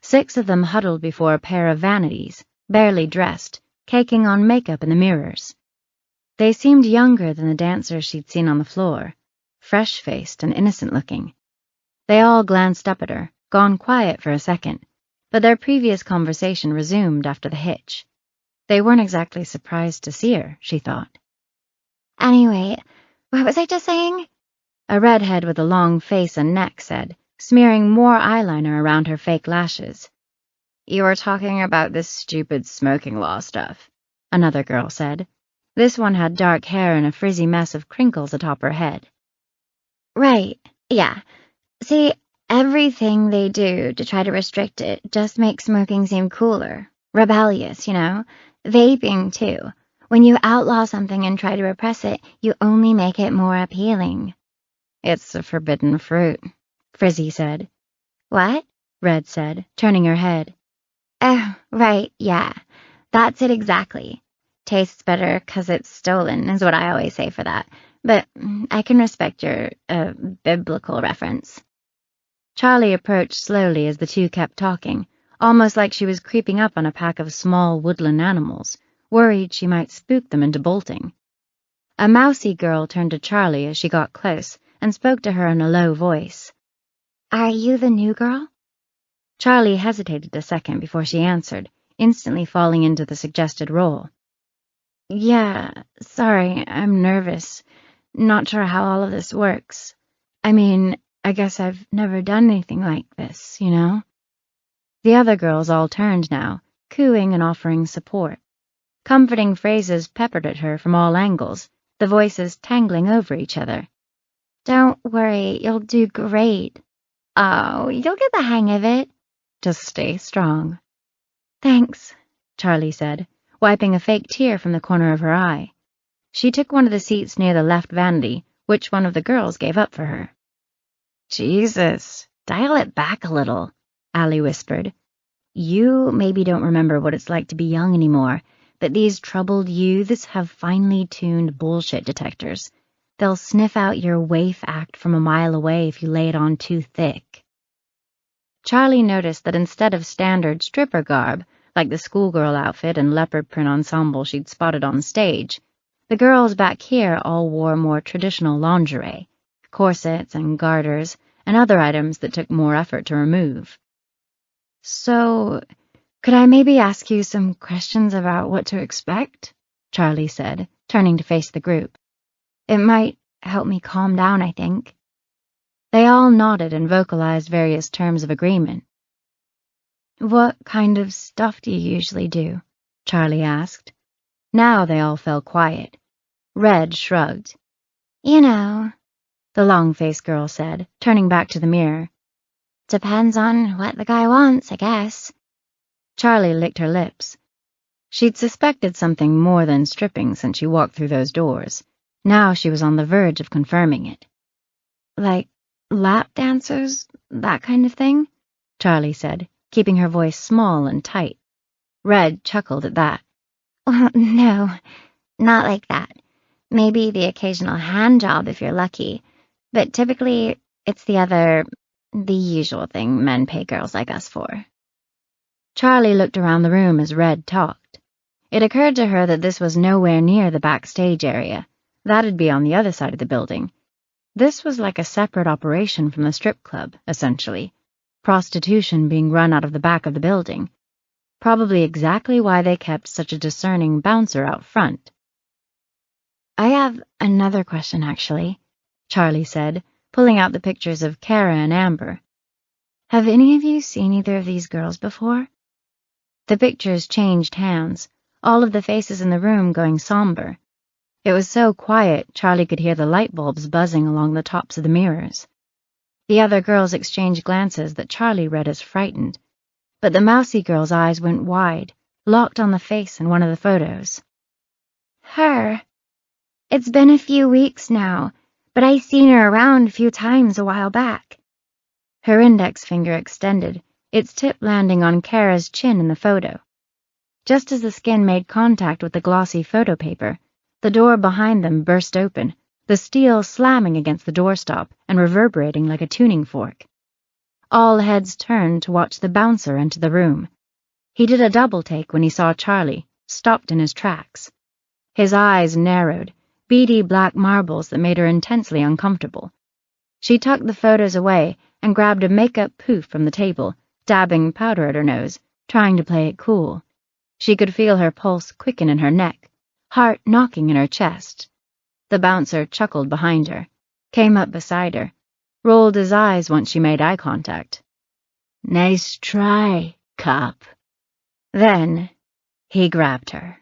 6 of them huddled before a pair of vanities, barely dressed, caking on makeup in the mirrors. They seemed younger than the dancers she'd seen on the floor, fresh-faced and innocent-looking. They all glanced up at her, gone quiet for a second, but their previous conversation resumed after the hitch. They weren't exactly surprised to see her, she thought. Anyway, what was I just saying? A redhead with a long face and neck said, smearing more eyeliner around her fake lashes. "You were talking about this stupid smoking law stuff," another girl said. This one had dark hair and a frizzy mess of crinkles atop her head. Right, yeah. See, everything they do to try to restrict it just makes smoking seem cooler, rebellious, you know? Vaping, too. When you outlaw something and try to repress it, you only make it more appealing. "It's a forbidden fruit," Frizzy said. What? Red said, turning her head. Oh, right, yeah. That's it exactly. Tastes better 'cause it's stolen, is what I always say for that. But I can respect your, biblical reference. Charlie approached slowly as the two kept talking, almost like she was creeping up on a pack of small woodland animals, worried she might spook them into bolting. A mousy girl turned to Charlie as she got close and spoke to her in a low voice. Are you the new girl? Charlie hesitated a second before she answered, instantly falling into the suggested role. "Yeah, sorry, I'm nervous. Not sure how all of this works. I mean, I guess I've never done anything like this, you know?" The other girls all turned now, cooing and offering support. Comforting phrases peppered at her from all angles, the voices tangling over each other. Don't worry, you'll do great. Oh, you'll get the hang of it. Just stay strong. Thanks, Charlie said, wiping a fake tear from the corner of her eye. She took one of the seats near the left vanity, which one of the girls gave up for her. "Jesus, dial it back a little," Allie whispered. "You maybe don't remember what it's like to be young anymore, but these troubled youths have finely tuned bullshit detectors. They'll sniff out your waif act from a mile away if you lay it on too thick." Charlie noticed that instead of standard stripper garb, like the schoolgirl outfit and leopard print ensemble she'd spotted on stage, the girls back here all wore more traditional lingerie, corsets and garters, and other items that took more effort to remove. "So, Could I maybe ask you some questions about what to expect? Charlie said, turning to face the group. It might help me calm down, I think. They all nodded and vocalized various terms of agreement. What kind of stuff do you usually do? Charlie asked. Now they all fell quiet. Red shrugged. You know, the long-faced girl said, turning back to the mirror. Depends on what the guy wants, I guess. Charlie licked her lips. She'd suspected something more than stripping since she walked through those doors. Now she was on the verge of confirming it. Like lap dancers, that kind of thing? Charlie said, keeping her voice small and tight. Red chuckled at that. Well, no, not like that. Maybe the occasional hand job if you're lucky, but typically it's the usual thing men pay girls like us for. Charlie looked around the room as Red talked. It occurred to her that this was nowhere near the backstage area. That'd be on the other side of the building. This was like a separate operation from the strip club, essentially. Prostitution being run out of the back of the building. Probably exactly why they kept such a discerning bouncer out front. I have another question, actually, Charlie said, pulling out the pictures of Kara and Amber. Have any of you seen either of these girls before? The pictures changed hands, all of the faces in the room going somber. It was so quiet, Charlie could hear the light bulbs buzzing along the tops of the mirrors. The other girls exchanged glances that Charlie read as frightened, but the mousy girl's eyes went wide, locked on the face in one of the photos. Her. It's been a few weeks now, but I seen her around a few times a while back. Her index finger extended, its tip landing on Kara's chin in the photo. Just as the skin made contact with the glossy photo paper, the door behind them burst open, the steel slamming against the doorstop and reverberating like a tuning fork. All heads turned to watch the bouncer enter the room. He did a double take when he saw Charlie, stopped in his tracks. His eyes narrowed, beady black marbles that made her intensely uncomfortable. She tucked the photos away and grabbed a makeup poof from the table, dabbing powder at her nose, trying to play it cool. She could feel her pulse quicken in her neck, heart knocking in her chest. The bouncer chuckled behind her, came up beside her, rolled his eyes once she made eye contact. Nice try, cop. Then he grabbed her.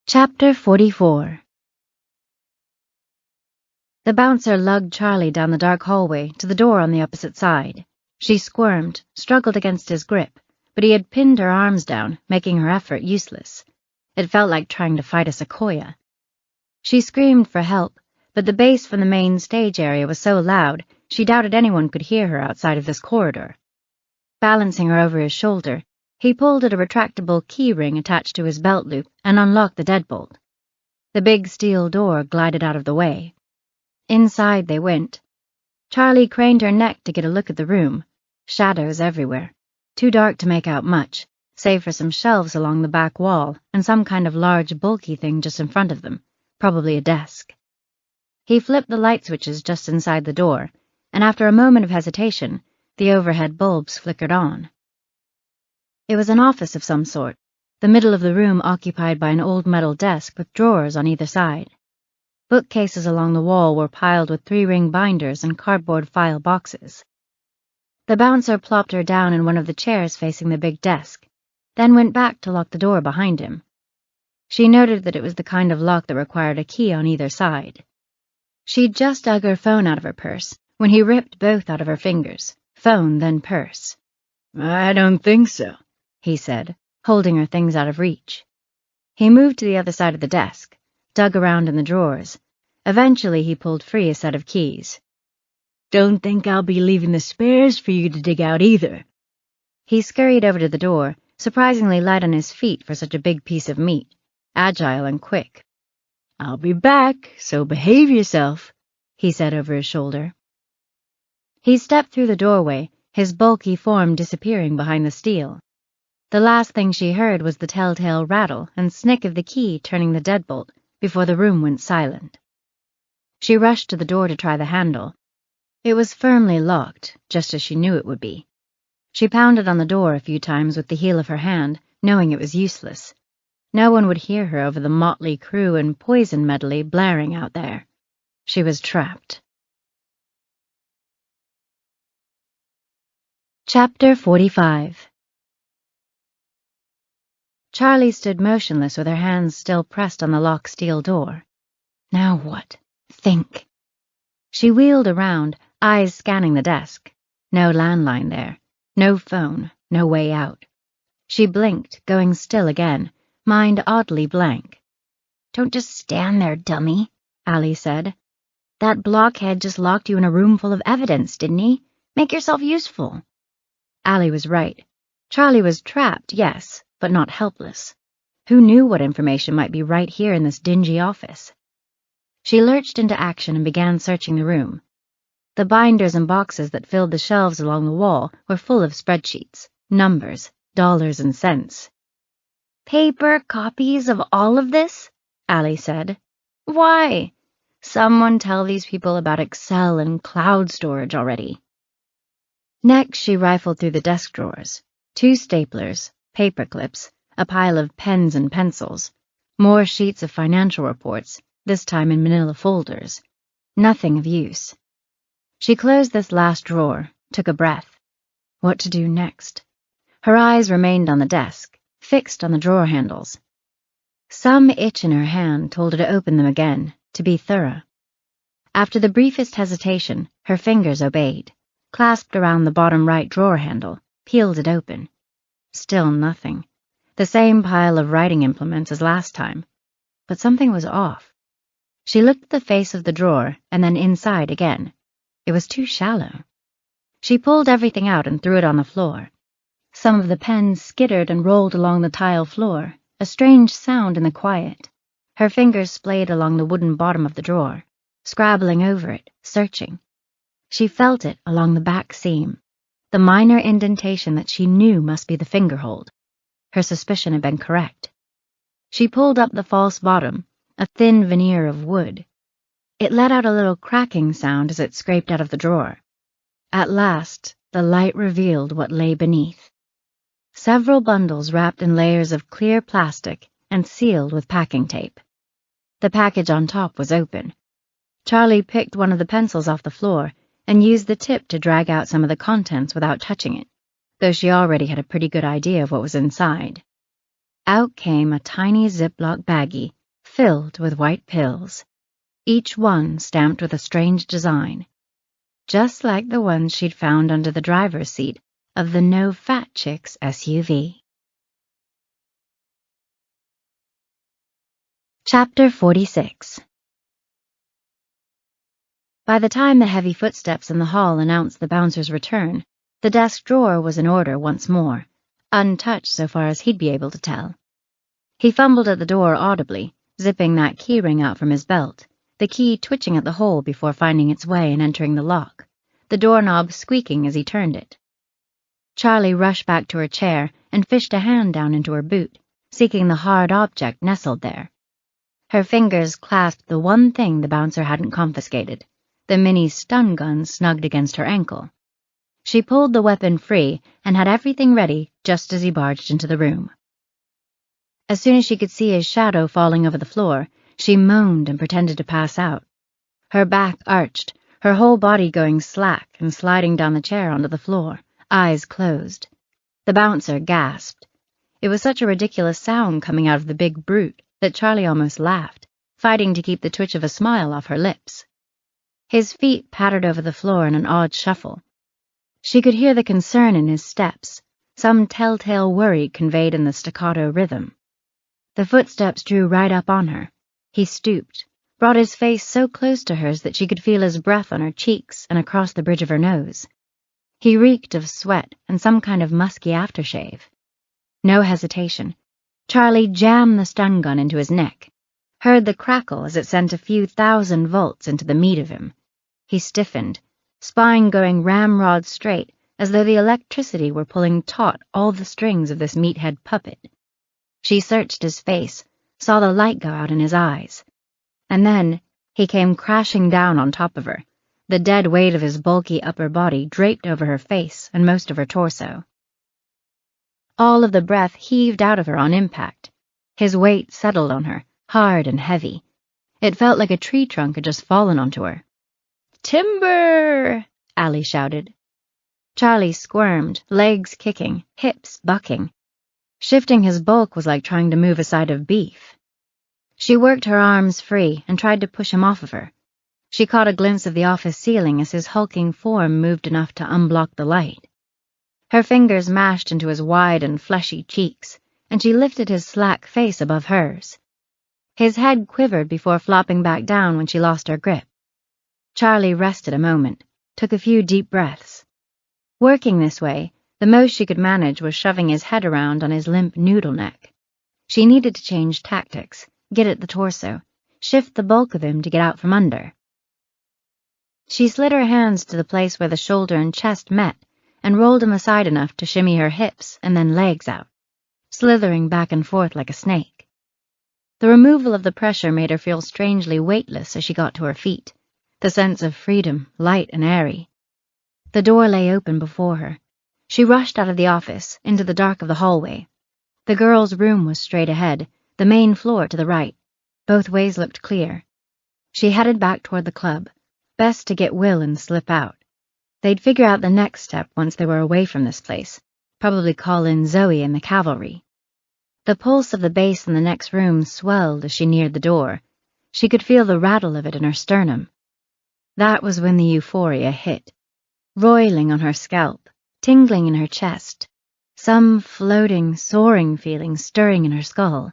Chapter 44. The bouncer lugged Charlie down the dark hallway to the door on the opposite side. She squirmed, struggled against his grip, but he had pinned her arms down, making her effort useless. It felt like trying to fight a sequoia. She screamed for help, but the bass from the main stage area was so loud she doubted anyone could hear her outside of this corridor. Balancing her over his shoulder, he pulled at a retractable key ring attached to his belt loop and unlocked the deadbolt. The big steel door glided out of the way. Inside they went. Charlie craned her neck to get a look at the room. Shadows everywhere. Too dark to make out much, save for some shelves along the back wall and some kind of large, bulky thing just in front of them, probably a desk. He flipped the light switches just inside the door, and after a moment of hesitation, the overhead bulbs flickered on. It was an office of some sort, the middle of the room occupied by an old metal desk with drawers on either side. Bookcases along the wall were piled with 3-ring binders and cardboard file boxes. The bouncer plopped her down in one of the chairs facing the big desk, then went back to lock the door behind him. She noted that it was the kind of lock that required a key on either side. She'd just dug her phone out of her purse when he ripped both out of her fingers, phone then purse. I don't think so, he said, holding her things out of reach. He moved to the other side of the desk, dug around in the drawers. Eventually he pulled free a set of keys. Don't think I'll be leaving the spares for you to dig out either. He scurried over to the door, surprisingly light on his feet for such a big piece of meat, agile and quick. I'll be back, so behave yourself, he said over his shoulder. He stepped through the doorway, his bulky form disappearing behind the steel. The last thing she heard was the telltale rattle and snick of the key turning the deadbolt before the room went silent. She rushed to the door to try the handle. It was firmly locked, just as she knew it would be. She pounded on the door a few times with the heel of her hand, knowing it was useless. No one would hear her over the motley crew and poison medley blaring out there. She was trapped. Chapter 45. Charlie stood motionless with her hands still pressed on the locked steel door. Now what? Think. She wheeled around, eyes scanning the desk. No landline there. No phone. No way out. She blinked, going still again, mind oddly blank. "Don't just stand there, dummy," Allie said. "That blockhead just locked you in a room full of evidence, didn't he? Make yourself useful." Allie was right. Charlie was trapped, yes, but not helpless. Who knew what information might be right here in this dingy office? She lurched into action and began searching the room. The binders and boxes that filled the shelves along the wall were full of spreadsheets, numbers, dollars and cents. "Paper copies of all of this?" Allie said. "Why? Someone tell these people about Excel and cloud storage already." Next, she rifled through the desk drawers. 2 staplers, paper clips, a pile of pens and pencils, more sheets of financial reports, this time in manila folders. Nothing of use. She closed this last drawer, took a breath. What to do next? Her eyes remained on the desk, fixed on the drawer handles. Some itch in her hand told her to open them again, to be thorough. After the briefest hesitation, her fingers obeyed, clasped around the bottom right drawer handle, peeled it open. Still nothing. The same pile of writing implements as last time. But something was off. She looked at the face of the drawer and then inside again. It was too shallow. She pulled everything out and threw it on the floor. Some of the pens skittered and rolled along the tile floor, a strange sound in the quiet. Her fingers splayed along the wooden bottom of the drawer, scrabbling over it, searching. She felt it along the back seam, the minor indentation that she knew must be the fingerhold. Her suspicion had been correct. She pulled up the false bottom, a thin veneer of wood. It let out a little cracking sound as it scraped out of the drawer. At last, the light revealed what lay beneath. Several bundles wrapped in layers of clear plastic and sealed with packing tape. The package on top was open. Charlie picked one of the pencils off the floor and used the tip to drag out some of the contents without touching it, though she already had a pretty good idea of what was inside. Out came a tiny Ziploc baggie filled with white pills, each one stamped with a strange design, just like the ones she'd found under the driver's seat of the No Fat Chicks SUV. Chapter 46. By the time the heavy footsteps in the hall announced the bouncer's return, the desk drawer was in order once more, untouched so far as he'd be able to tell. He fumbled at the door audibly, zipping that keyring out from his belt, the key twitching at the hole before finding its way and entering the lock, the doorknob squeaking as he turned it. Charlie rushed back to her chair and fished a hand down into her boot, seeking the hard object nestled there. Her fingers clasped the one thing the bouncer hadn't confiscated, the mini stun gun snugged against her ankle. She pulled the weapon free and had everything ready just as he barged into the room. As soon as she could see his shadow falling over the floor, she moaned and pretended to pass out. Her back arched, her whole body going slack and sliding down the chair onto the floor, eyes closed. The bouncer gasped. It was such a ridiculous sound coming out of the big brute that Charlie almost laughed, fighting to keep the twitch of a smile off her lips. His feet pattered over the floor in an odd shuffle. She could hear the concern in his steps, some telltale worry conveyed in the staccato rhythm. The footsteps drew right up on her. He stooped, brought his face so close to hers that she could feel his breath on her cheeks and across the bridge of her nose. He reeked of sweat and some kind of musky aftershave. No hesitation. Charlie jammed the stun gun into his neck, heard the crackle as it sent a few thousand volts into the meat of him. He stiffened, spine going ramrod straight, as though the electricity were pulling taut all the strings of this meathead puppet. She searched his face, saw the light go out in his eyes. And then he came crashing down on top of her, the dead weight of his bulky upper body draped over her face and most of her torso. All of the breath heaved out of her on impact. His weight settled on her, hard and heavy. It felt like a tree trunk had just fallen onto her. "Timber!" Allie shouted. Charlie squirmed, legs kicking, hips bucking. Shifting his bulk was like trying to move a side of beef. She worked her arms free and tried to push him off of her. She caught a glimpse of the office ceiling as his hulking form moved enough to unblock the light. Her fingers mashed into his wide and fleshy cheeks, and she lifted his slack face above hers. His head quivered before flopping back down when she lost her grip. Charlie rested a moment, took a few deep breaths. Working this way, the most she could manage was shoving his head around on his limp noodle neck. She needed to change tactics, get at the torso, shift the bulk of him to get out from under. She slid her hands to the place where the shoulder and chest met and rolled him aside enough to shimmy her hips and then legs out, slithering back and forth like a snake. The removal of the pressure made her feel strangely weightless as she got to her feet, the sense of freedom, light and airy. The door lay open before her. She rushed out of the office, into the dark of the hallway. The girls' room was straight ahead, the main floor to the right. Both ways looked clear. She headed back toward the club. Best to get Will and slip out. They'd figure out the next step once they were away from this place, probably call in Zoe and the cavalry. The pulse of the bass in the next room swelled as she neared the door. She could feel the rattle of it in her sternum. That was when the euphoria hit, roiling on her scalp, tingling in her chest, some floating, soaring feeling stirring in her skull.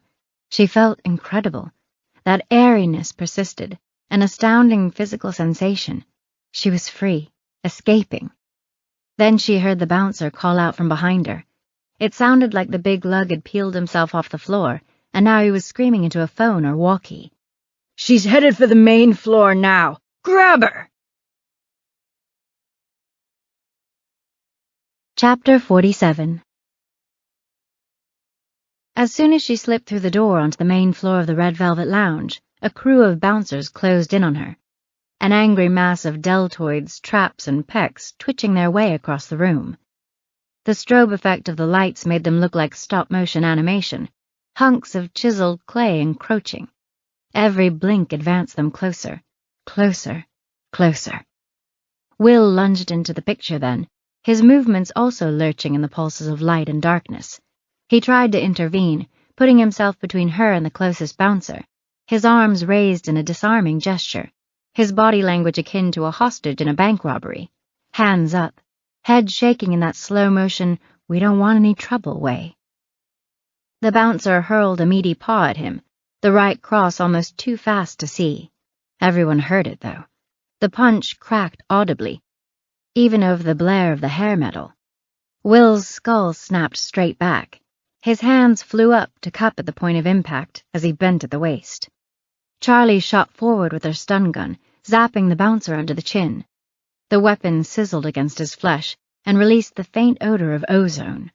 She felt incredible. That airiness persisted, an astounding physical sensation. She was free, escaping. Then she heard the bouncer call out from behind her. It sounded like the big lug had peeled himself off the floor, and now he was screaming into a phone or walkie. "She's headed for the main floor now! Grab her!" Chapter 47. As soon as she slipped through the door onto the main floor of the Red Velvet Lounge, a crew of bouncers closed in on her. An angry mass of deltoids, traps, and pecs twitching their way across the room. The strobe effect of the lights made them look like stop-motion animation, hunks of chiseled clay encroaching. Every blink advanced them closer, closer, closer. Will lunged into the picture then, his movements also lurching in the pulses of light and darkness. He tried to intervene, putting himself between her and the closest bouncer, his arms raised in a disarming gesture, his body language akin to a hostage in a bank robbery, hands up, head shaking in that slow-motion, we don't want any trouble way. The bouncer hurled a meaty paw at him, the right cross almost too fast to see. Everyone heard it, though. The punch cracked audibly, even over the blare of the hair metal. Will's skull snapped straight back. His hands flew up to cup at the point of impact as he bent at the waist. Charlie shot forward with her stun gun, zapping the bouncer under the chin. The weapon sizzled against his flesh and released the faint odor of ozone.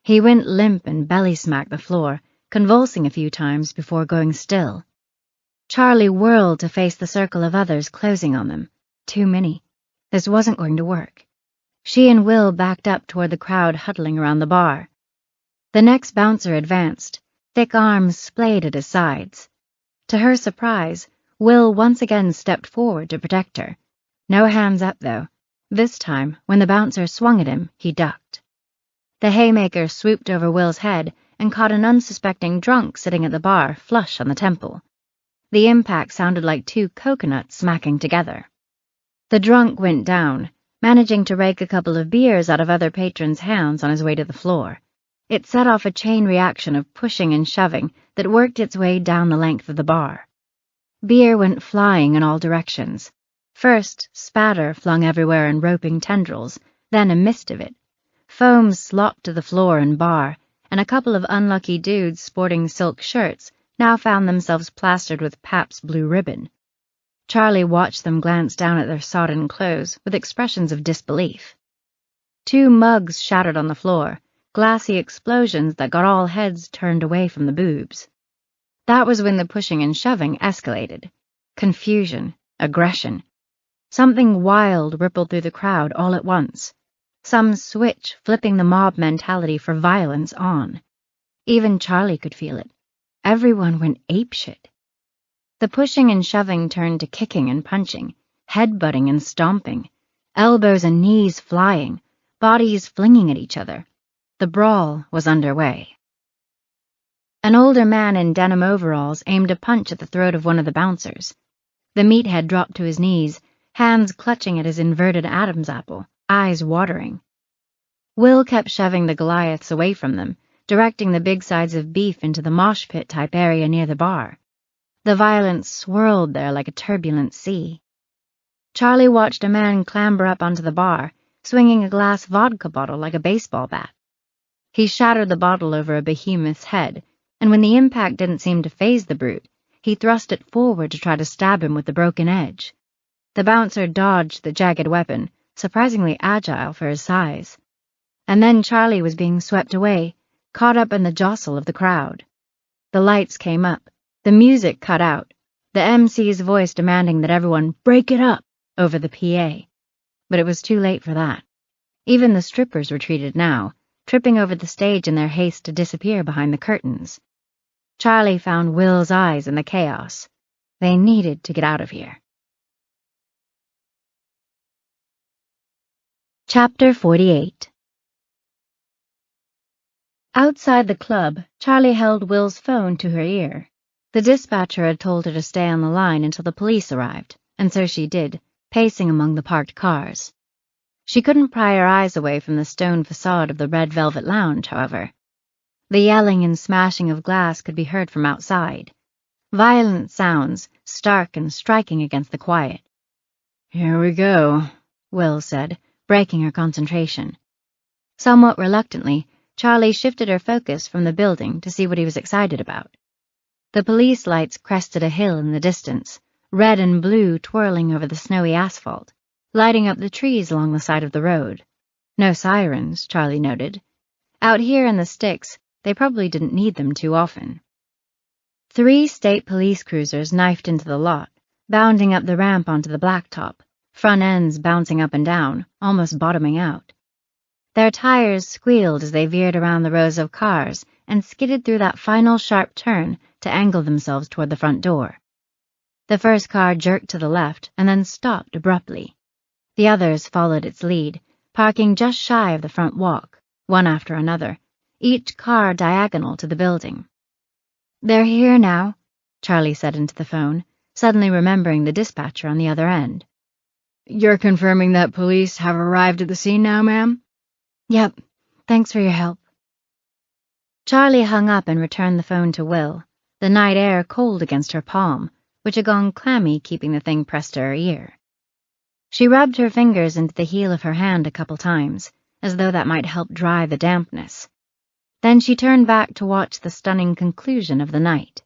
He went limp and belly-smacked the floor, convulsing a few times before going still. Charlie whirled to face the circle of others closing on them. Too many. This wasn't going to work. She and Will backed up toward the crowd huddling around the bar. The next bouncer advanced, thick arms splayed at his sides. To her surprise, Will once again stepped forward to protect her. No hands up, though. This time, when the bouncer swung at him, he ducked. The haymaker swooped over Will's head and caught an unsuspecting drunk sitting at the bar, flush on the temple. The impact sounded like two coconuts smacking together. The drunk went down, managing to rake a couple of beers out of other patrons' hands on his way to the floor. It set off a chain reaction of pushing and shoving that worked its way down the length of the bar. Beer went flying in all directions. First, spatter flung everywhere in roping tendrils, then a mist of it. Foam slopped to the floor and bar, and a couple of unlucky dudes sporting silk shirts now found themselves plastered with Pabst Blue Ribbon. Charlie watched them glance down at their sodden clothes with expressions of disbelief. Two mugs shattered on the floor, glassy explosions that got all heads turned away from the boobs. That was when the pushing and shoving escalated. Confusion, aggression. Something wild rippled through the crowd all at once. Some switch flipping the mob mentality for violence on. Even Charlie could feel it. Everyone went apeshit. The pushing and shoving turned to kicking and punching, headbutting and stomping, elbows and knees flying, bodies flinging at each other. The brawl was underway. An older man in denim overalls aimed a punch at the throat of one of the bouncers. The meathead dropped to his knees, hands clutching at his inverted Adam's apple, eyes watering. Will kept shoving the Goliaths away from them, directing the big sides of beef into the mosh pit-type area near the bar. The violence swirled there like a turbulent sea. Charlie watched a man clamber up onto the bar, swinging a glass vodka bottle like a baseball bat. He shattered the bottle over a behemoth's head, and when the impact didn't seem to faze the brute, he thrust it forward to try to stab him with the broken edge. The bouncer dodged the jagged weapon, surprisingly agile for his size. And then Charlie was being swept away, caught up in the jostle of the crowd. The lights came up, the music cut out, the MC's voice demanding that everyone break it up over the PA. But it was too late for that. Even the strippers retreated now, tripping over the stage in their haste to disappear behind the curtains. Charlie found Will's eyes in the chaos. They needed to get out of here. Chapter 48. Outside the club, Charlie held Will's phone to her ear. The dispatcher had told her to stay on the line until the police arrived, and so she did, pacing among the parked cars. She couldn't pry her eyes away from the stone facade of the red velvet lounge, however. The yelling and smashing of glass could be heard from outside. Violent sounds, stark and striking against the quiet. "Here we go," Will said, breaking her concentration. Somewhat reluctantly, Charlie shifted her focus from the building to see what he was excited about. The police lights crested a hill in the distance, red and blue twirling over the snowy asphalt, lighting up the trees along the side of the road. No sirens, Charlie noted. Out here in the sticks, they probably didn't need them too often. 3 state police cruisers knifed into the lot, bounding up the ramp onto the blacktop, front ends bouncing up and down, almost bottoming out. Their tires squealed as they veered around the rows of cars and skidded through that final sharp turn to angle themselves toward the front door. The first car jerked to the left and then stopped abruptly. The others followed its lead, parking just shy of the front walk, one after another, each car diagonal to the building. "They're here now," Charlie said into the phone, suddenly remembering the dispatcher on the other end. "You're confirming that police have arrived at the scene now, ma'am?" "Yep. Thanks for your help." Charlie hung up and returned the phone to Will, the night air cold against her palm, which had gone clammy keeping the thing pressed to her ear. She rubbed her fingers into the heel of her hand a couple times, as though that might help dry the dampness. Then she turned back to watch the stunning conclusion of the night.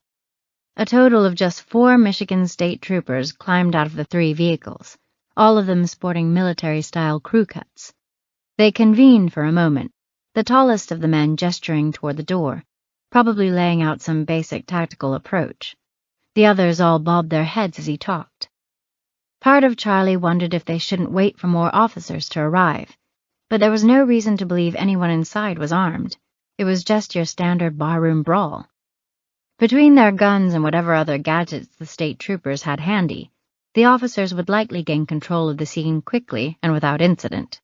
A total of just 4 Michigan State troopers climbed out of the 3 vehicles, all of them sporting military-style crew cuts. They convened for a moment, the tallest of the men gesturing toward the door, probably laying out some basic tactical approach. The others all bobbed their heads as he talked. Part of Charlie wondered if they shouldn't wait for more officers to arrive, but there was no reason to believe anyone inside was armed. It was just your standard barroom brawl. Between their guns and whatever other gadgets the state troopers had handy, the officers would likely gain control of the scene quickly and without incident.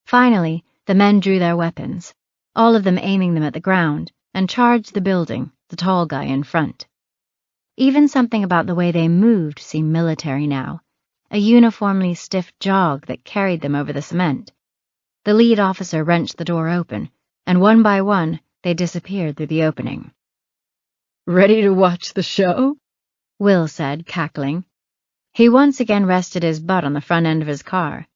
Finally, the men drew their weapons, all of them aiming them at the ground, and charged the building, the tall guy in front. Even something about the way they moved seemed military now, a uniformly stiff jog that carried them over the cement. The lead officer wrenched the door open, and one by one, they disappeared through the opening. "Ready to watch the show?" Will said, cackling. He once again rested his butt on the front end of his car.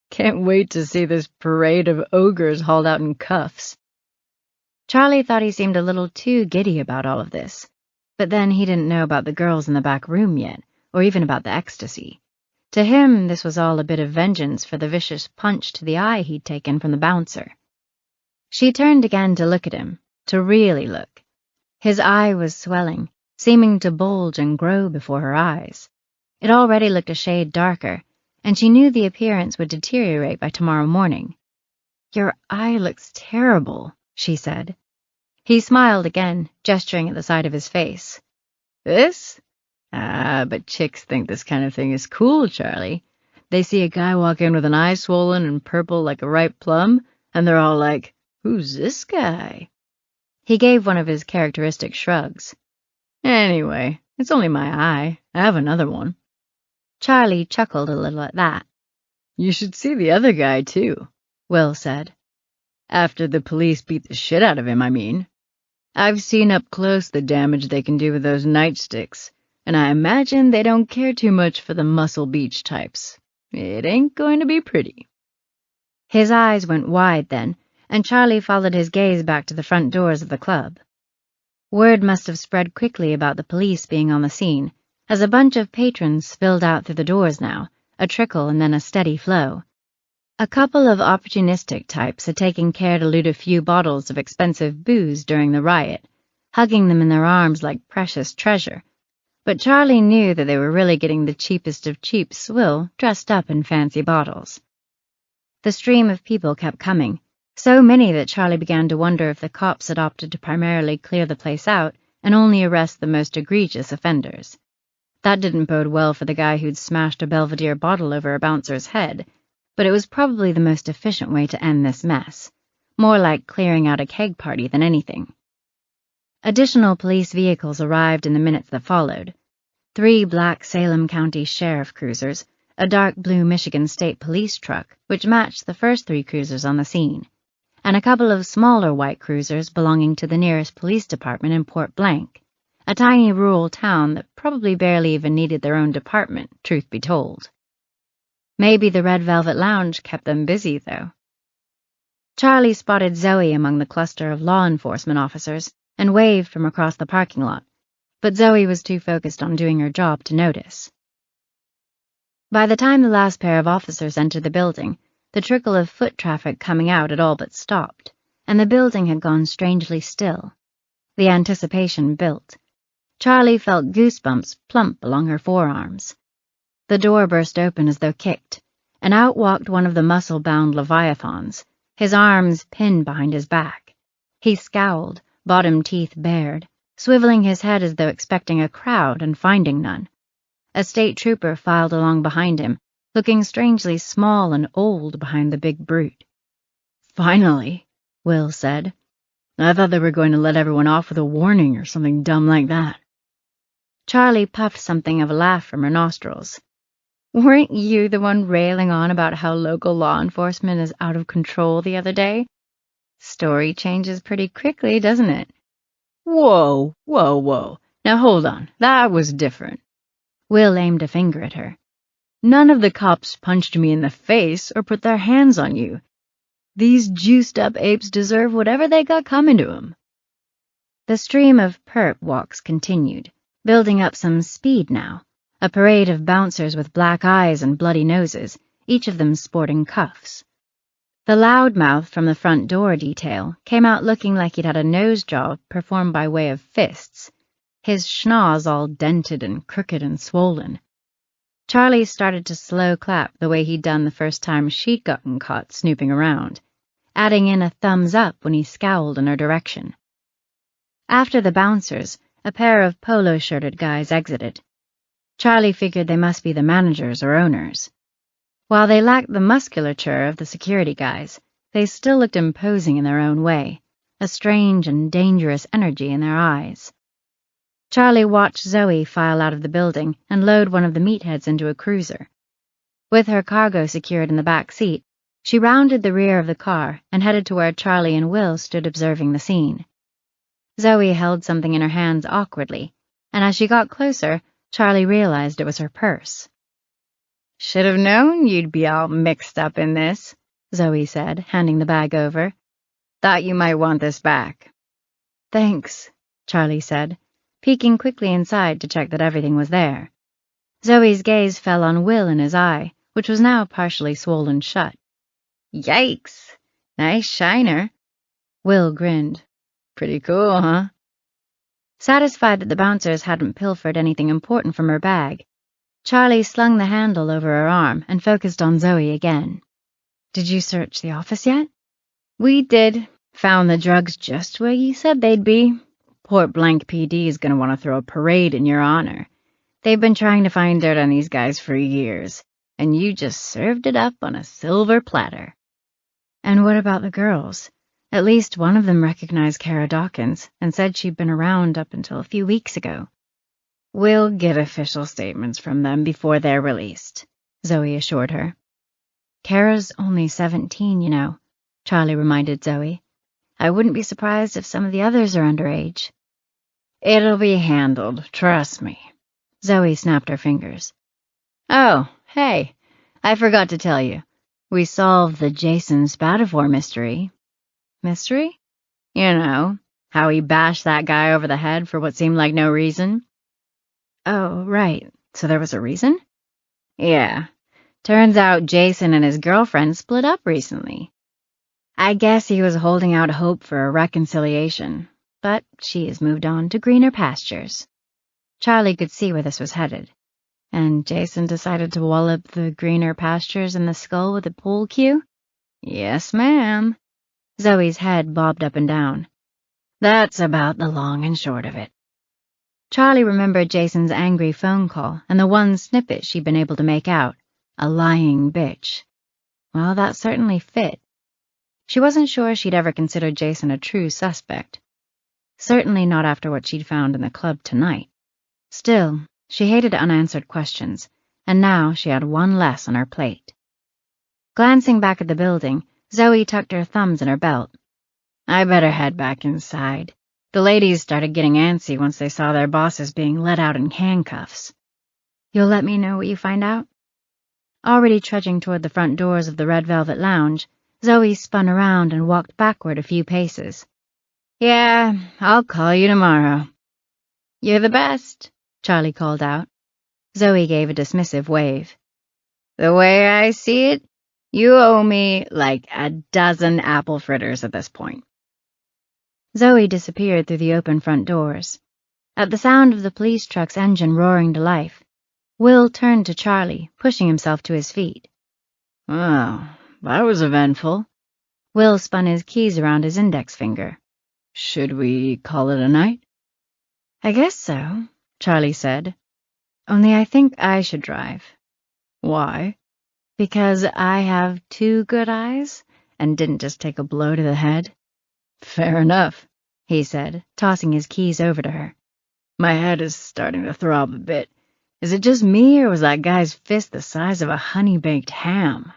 "Can't wait to see this parade of ogres hauled out in cuffs." Charlie thought he seemed a little too giddy about all of this, but then he didn't know about the girls in the back room yet, or even about the ecstasy. To him, this was all a bit of vengeance for the vicious punch to the eye he'd taken from the bouncer. She turned again to look at him, to really look. His eye was swelling, seeming to bulge and grow before her eyes. It already looked a shade darker, and she knew the appearance would deteriorate by tomorrow morning. "Your eye looks terrible," she said. He smiled again, gesturing at the side of his face. "This? But chicks think this kind of thing is cool, Charlie. They see a guy walk in with an eye swollen and purple like a ripe plum, and they're all like, 'Who's this guy?'" He gave one of his characteristic shrugs. "Anyway, it's only my eye. I have another one." Charlie chuckled a little at that. "You should see the other guy, too," Will said. "After the police beat the shit out of him, I mean. I've seen up close the damage they can do with those nightsticks, and I imagine they don't care too much for the Muscle Beach types. It ain't going to be pretty." His eyes went wide then, and Charlie followed his gaze back to the front doors of the club. Word must have spread quickly about the police being on the scene, as a bunch of patrons spilled out through the doors now, a trickle and then a steady flow. A couple of opportunistic types had taken care to loot a few bottles of expensive booze during the riot, hugging them in their arms like precious treasure, but Charlie knew that they were really getting the cheapest of cheap swill dressed up in fancy bottles. The stream of people kept coming, so many that Charlie began to wonder if the cops had opted to primarily clear the place out and only arrest the most egregious offenders. That didn't bode well for the guy who'd smashed a Belvedere bottle over a bouncer's head, but it was probably the most efficient way to end this mess, more like clearing out a keg party than anything. Additional police vehicles arrived in the minutes that followed. 3 black Salem County Sheriff cruisers, a dark blue Michigan State Police truck, which matched the first 3 cruisers on the scene, and a couple of smaller white cruisers belonging to the nearest police department in Port Blank, a tiny rural town that probably barely even needed their own department, truth be told. Maybe the Red Velvet Lounge kept them busy, though. Charlie spotted Zoe among the cluster of law enforcement officers and waved from across the parking lot, but Zoe was too focused on doing her job to notice. By the time the last pair of officers entered the building, the trickle of foot traffic coming out had all but stopped, and the building had gone strangely still. The anticipation built. Charlie felt goosebumps plump along her forearms. The door burst open as though kicked, and out walked one of the muscle-bound leviathans, his arms pinned behind his back. He scowled, bottom teeth bared, swiveling his head as though expecting a crowd and finding none. A state trooper filed along behind him, looking strangely small and old behind the big brute. "Finally," Will said. "I thought they were going to let everyone off with a warning or something dumb like that." Charlie puffed something of a laugh from her nostrils. "Weren't you the one railing on about how local law enforcement is out of control the other day? Story changes pretty quickly, doesn't it?" "Whoa. Now hold on, that was different." Will aimed a finger at her. "None of the cops punched me in the face or put their hands on you. These juiced-up apes deserve whatever they got coming to 'em." The stream of perp walks continued, building up some speed now, a parade of bouncers with black eyes and bloody noses, each of them sporting cuffs. The loudmouth from the front door detail came out looking like he'd had a nose job performed by way of fists, his schnoz all dented and crooked and swollen. Charlie started to slow clap the way he'd done the first time she'd gotten caught snooping around, adding in a thumbs up when he scowled in her direction. After the bouncers, a pair of polo-shirted guys exited. Charlie figured they must be the managers or owners. While they lacked the musculature of the security guys, they still looked imposing in their own way, a strange and dangerous energy in their eyes. Charlie watched Zoe file out of the building and load one of the meatheads into a cruiser. With her cargo secured in the back seat, she rounded the rear of the car and headed to where Charlie and Will stood observing the scene. Zoe held something in her hands awkwardly, and as she got closer, Charlie realized it was her purse. "Should have known you'd be all mixed up in this," Zoe said, handing the bag over. "Thought you might want this back." "Thanks," Charlie said, peeking quickly inside to check that everything was there. Zoe's gaze fell on Will in his eye, which was now partially swollen shut. "Yikes! Nice shiner." Will grinned. "Pretty cool, huh?" Satisfied that the bouncers hadn't pilfered anything important from her bag, Charlie slung the handle over her arm and focused on Zoe again. "Did you search the office yet?" "We did. Found the drugs just where you said they'd be. Port Blank PD is going to want to throw a parade in your honor. They've been trying to find dirt on these guys for years, and you just served it up on a silver platter." "And what about the girls? At least one of them recognized Kara Dawkins and said she'd been around up until a few weeks ago." "We'll get official statements from them before they're released," Zoe assured her. "Kara's only 17, you know," Charlie reminded Zoe. "I wouldn't be surprised if some of the others are underage." "It'll be handled, trust me." Zoe snapped her fingers. "Oh, hey, I forgot to tell you. We solved the Jason Spatafor mystery." "Mystery?" "You know, how he bashed that guy over the head for what seemed like no reason." "Oh, right. So there was a reason?" "Yeah. Turns out Jason and his girlfriend split up recently. I guess he was holding out hope for a reconciliation, but she has moved on to greener pastures." Charlie could see where this was headed. "And Jason decided to wallop the greener pastures in the skull with a pool cue?" "Yes, ma'am." Zoe's head bobbed up and down. "That's about the long and short of it." Charlie remembered Jason's angry phone call and the one snippet she'd been able to make out. A lying bitch. Well, that certainly fit. She wasn't sure she'd ever considered Jason a true suspect. Certainly not after what she'd found in the club tonight. Still, she hated unanswered questions, and now she had one less on her plate. Glancing back at the building, Zoe tucked her thumbs in her belt. "I better head back inside. The ladies started getting antsy once they saw their bosses being let out in handcuffs." "You'll let me know what you find out?" Already trudging toward the front doors of the Red Velvet Lounge, Zoe spun around and walked backward a few paces. "Yeah, I'll call you tomorrow." "You're the best," Charlie called out. Zoe gave a dismissive wave. "The way I see it, you owe me like a dozen apple fritters at this point." Zoe disappeared through the open front doors. At the sound of the police truck's engine roaring to life, Will turned to Charlie, pushing himself to his feet. "Well, that was eventful." Will spun his keys around his index finger. "Should we call it a night?" "I guess so," Charlie said. "Only I think I should drive." "Why?" "Because I have two good eyes and didn't just take a blow to the head." "Fair enough," he said, tossing his keys over to her. "My head is starting to throb a bit. Is it just me, or was that guy's fist the size of a honey-baked ham?"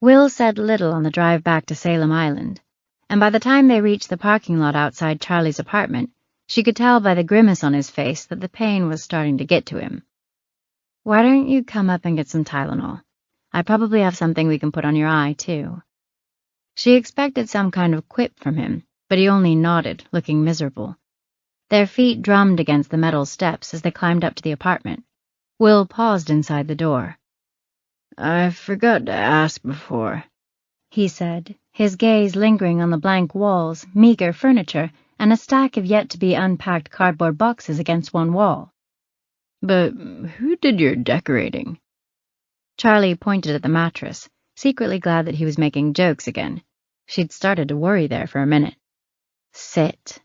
Will said little on the drive back to Salem Island, and by the time they reached the parking lot outside Charlie's apartment, she could tell by the grimace on his face that the pain was starting to get to him. "Why don't you come up and get some Tylenol? I probably have something we can put on your eye, too." She expected some kind of quip from him, but he only nodded, looking miserable. Their feet drummed against the metal steps as they climbed up to the apartment. Will paused inside the door. "I forgot to ask before," he said, his gaze lingering on the blank walls, meager furniture, and a stack of yet-to-be-unpacked cardboard boxes against one wall. "But who did your decorating?" Charlie pointed at the mattress, secretly glad that he was making jokes again. She'd started to worry there for a minute. "Sit."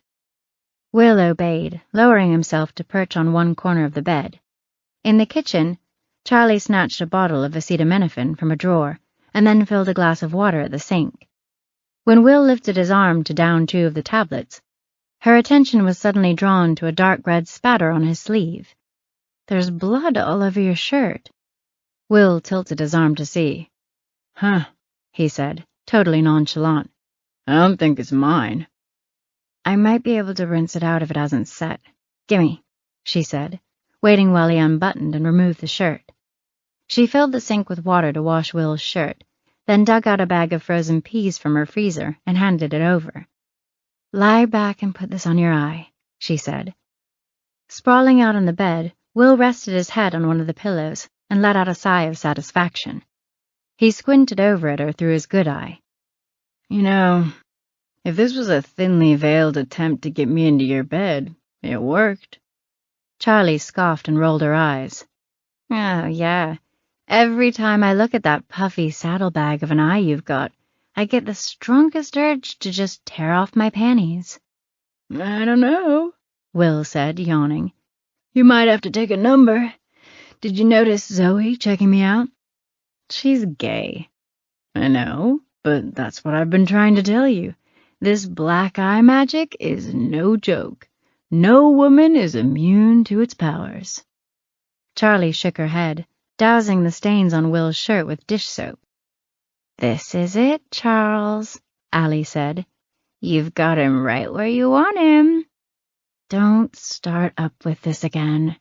Will obeyed, lowering himself to perch on one corner of the bed. In the kitchen, Charlie snatched a bottle of acetaminophen from a drawer and then filled a glass of water at the sink. When Will lifted his arm to down 2 of the tablets, her attention was suddenly drawn to a dark red spatter on his sleeve. "There's blood all over your shirt." Will tilted his arm to see. "Huh," he said, totally nonchalant. "I don't think it's mine." "I might be able to rinse it out if it hasn't set. Gimme," she said, waiting while he unbuttoned and removed the shirt. She filled the sink with water to wash Will's shirt, then dug out a bag of frozen peas from her freezer and handed it over. "Lie back and put this on your eye," she said. Sprawling out on the bed, Will rested his head on one of the pillows and let out a sigh of satisfaction. He squinted over at her through his good eye. "You know, if this was a thinly veiled attempt to get me into your bed, it worked." Charlie scoffed and rolled her eyes. Oh, yeah. Every time I look at that puffy saddlebag of an eye you've got, I get the strongest urge to just tear off my panties. I don't know, Will said, yawning. You might have to take a number. Did you notice Zoe checking me out? She's gay. I know, but that's what I've been trying to tell you. This black eye magic is no joke. No woman is immune to its powers. Charlie shook her head, dousing the stains on Will's shirt with dish soap. This is it, Charles, Allie said. You've got him right where you want him. Don't start up with this again.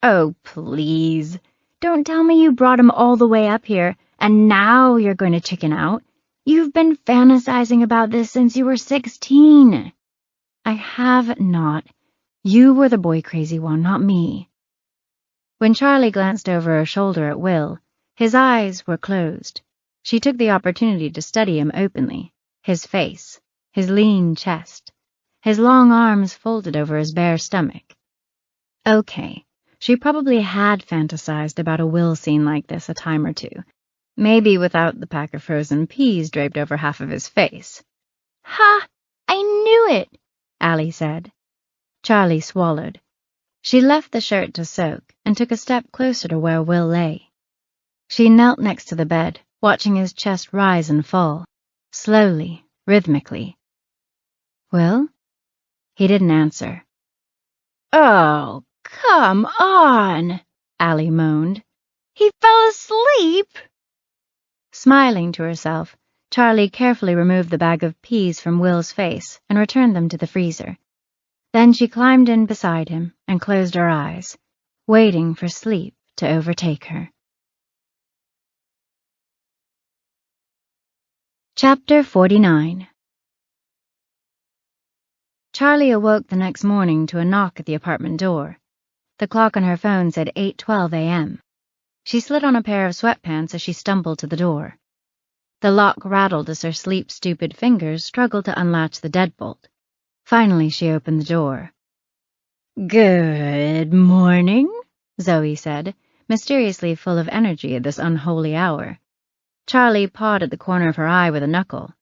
Oh, please. Don't tell me you brought him all the way up here, and now you're going to chicken out. You've been fantasizing about this since you were 16. I have not. You were the boy-crazy one, not me. When Charlie glanced over her shoulder at Will, his eyes were closed. She took the opportunity to study him openly, his face, his lean chest, his long arms folded over his bare stomach. Okay, she probably had fantasized about a Will scene like this a time or two, maybe without the pack of frozen peas draped over half of his face. Ha! I knew it, Allie said. Charlie swallowed. She left the shirt to soak and took a step closer to where Will lay. She knelt next to the bed, watching his chest rise and fall, slowly, rhythmically. Will? He didn't answer. Oh, come on, Allie moaned. He fell asleep. Smiling to herself, Charlie carefully removed the bag of peas from Will's face and returned them to the freezer. Then she climbed in beside him and closed her eyes, waiting for sleep to overtake her. Chapter 49. Charlie awoke the next morning to a knock at the apartment door. The clock on her phone said 8:12 a.m. She slid on a pair of sweatpants as she stumbled to the door. The lock rattled as her sleep-stupid fingers struggled to unlatch the deadbolt. Finally, she opened the door. Good morning, Zoe said, mysteriously full of energy at this unholy hour. Charlie pawed at the corner of her eye with a knuckle.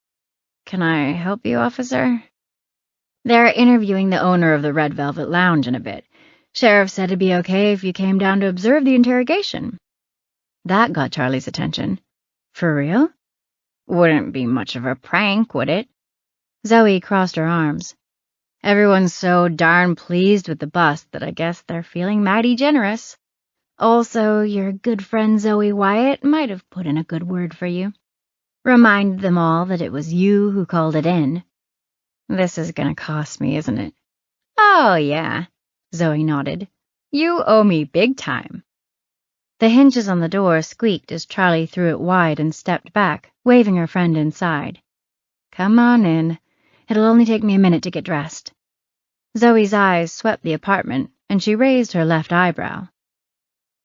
Can I help you, officer? They're interviewing the owner of the Red Velvet Lounge in a bit. Sheriff said it'd be okay if you came down to observe the interrogation. That got Charlie's attention. For real? Wouldn't be much of a prank, would it? Zoe crossed her arms. Everyone's so darn pleased with the bust that I guess they're feeling mighty generous. Also, your good friend Zoe Wyatt might have put in a good word for you. Remind them all that it was you who called it in. This is gonna cost me, isn't it? Oh, yeah, Zoe nodded. You owe me big time. The hinges on the door squeaked as Charlie threw it wide and stepped back, waving her friend inside. Come on in. It'll only take me a minute to get dressed. Zoe's eyes swept the apartment, and she raised her left eyebrow.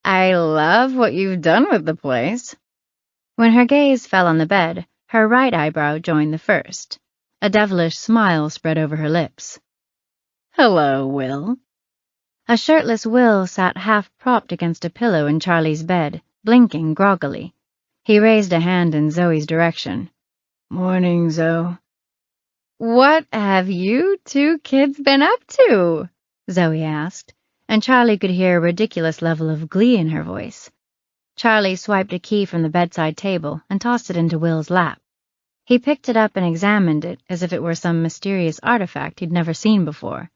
I love what you've done with the place. When her gaze fell on the bed, her right eyebrow joined the first. A devilish smile spread over her lips. Hello, Will. A shirtless Will sat half-propped against a pillow in Charlie's bed, blinking groggily. He raised a hand in Zoe's direction. Morning, Zoe. What have you two kids been up to? Zoe asked, and Charlie could hear a ridiculous level of glee in her voice. Charlie swiped a key from the bedside table and tossed it into Will's lap. He picked it up and examined it as if it were some mysterious artifact he'd never seen before.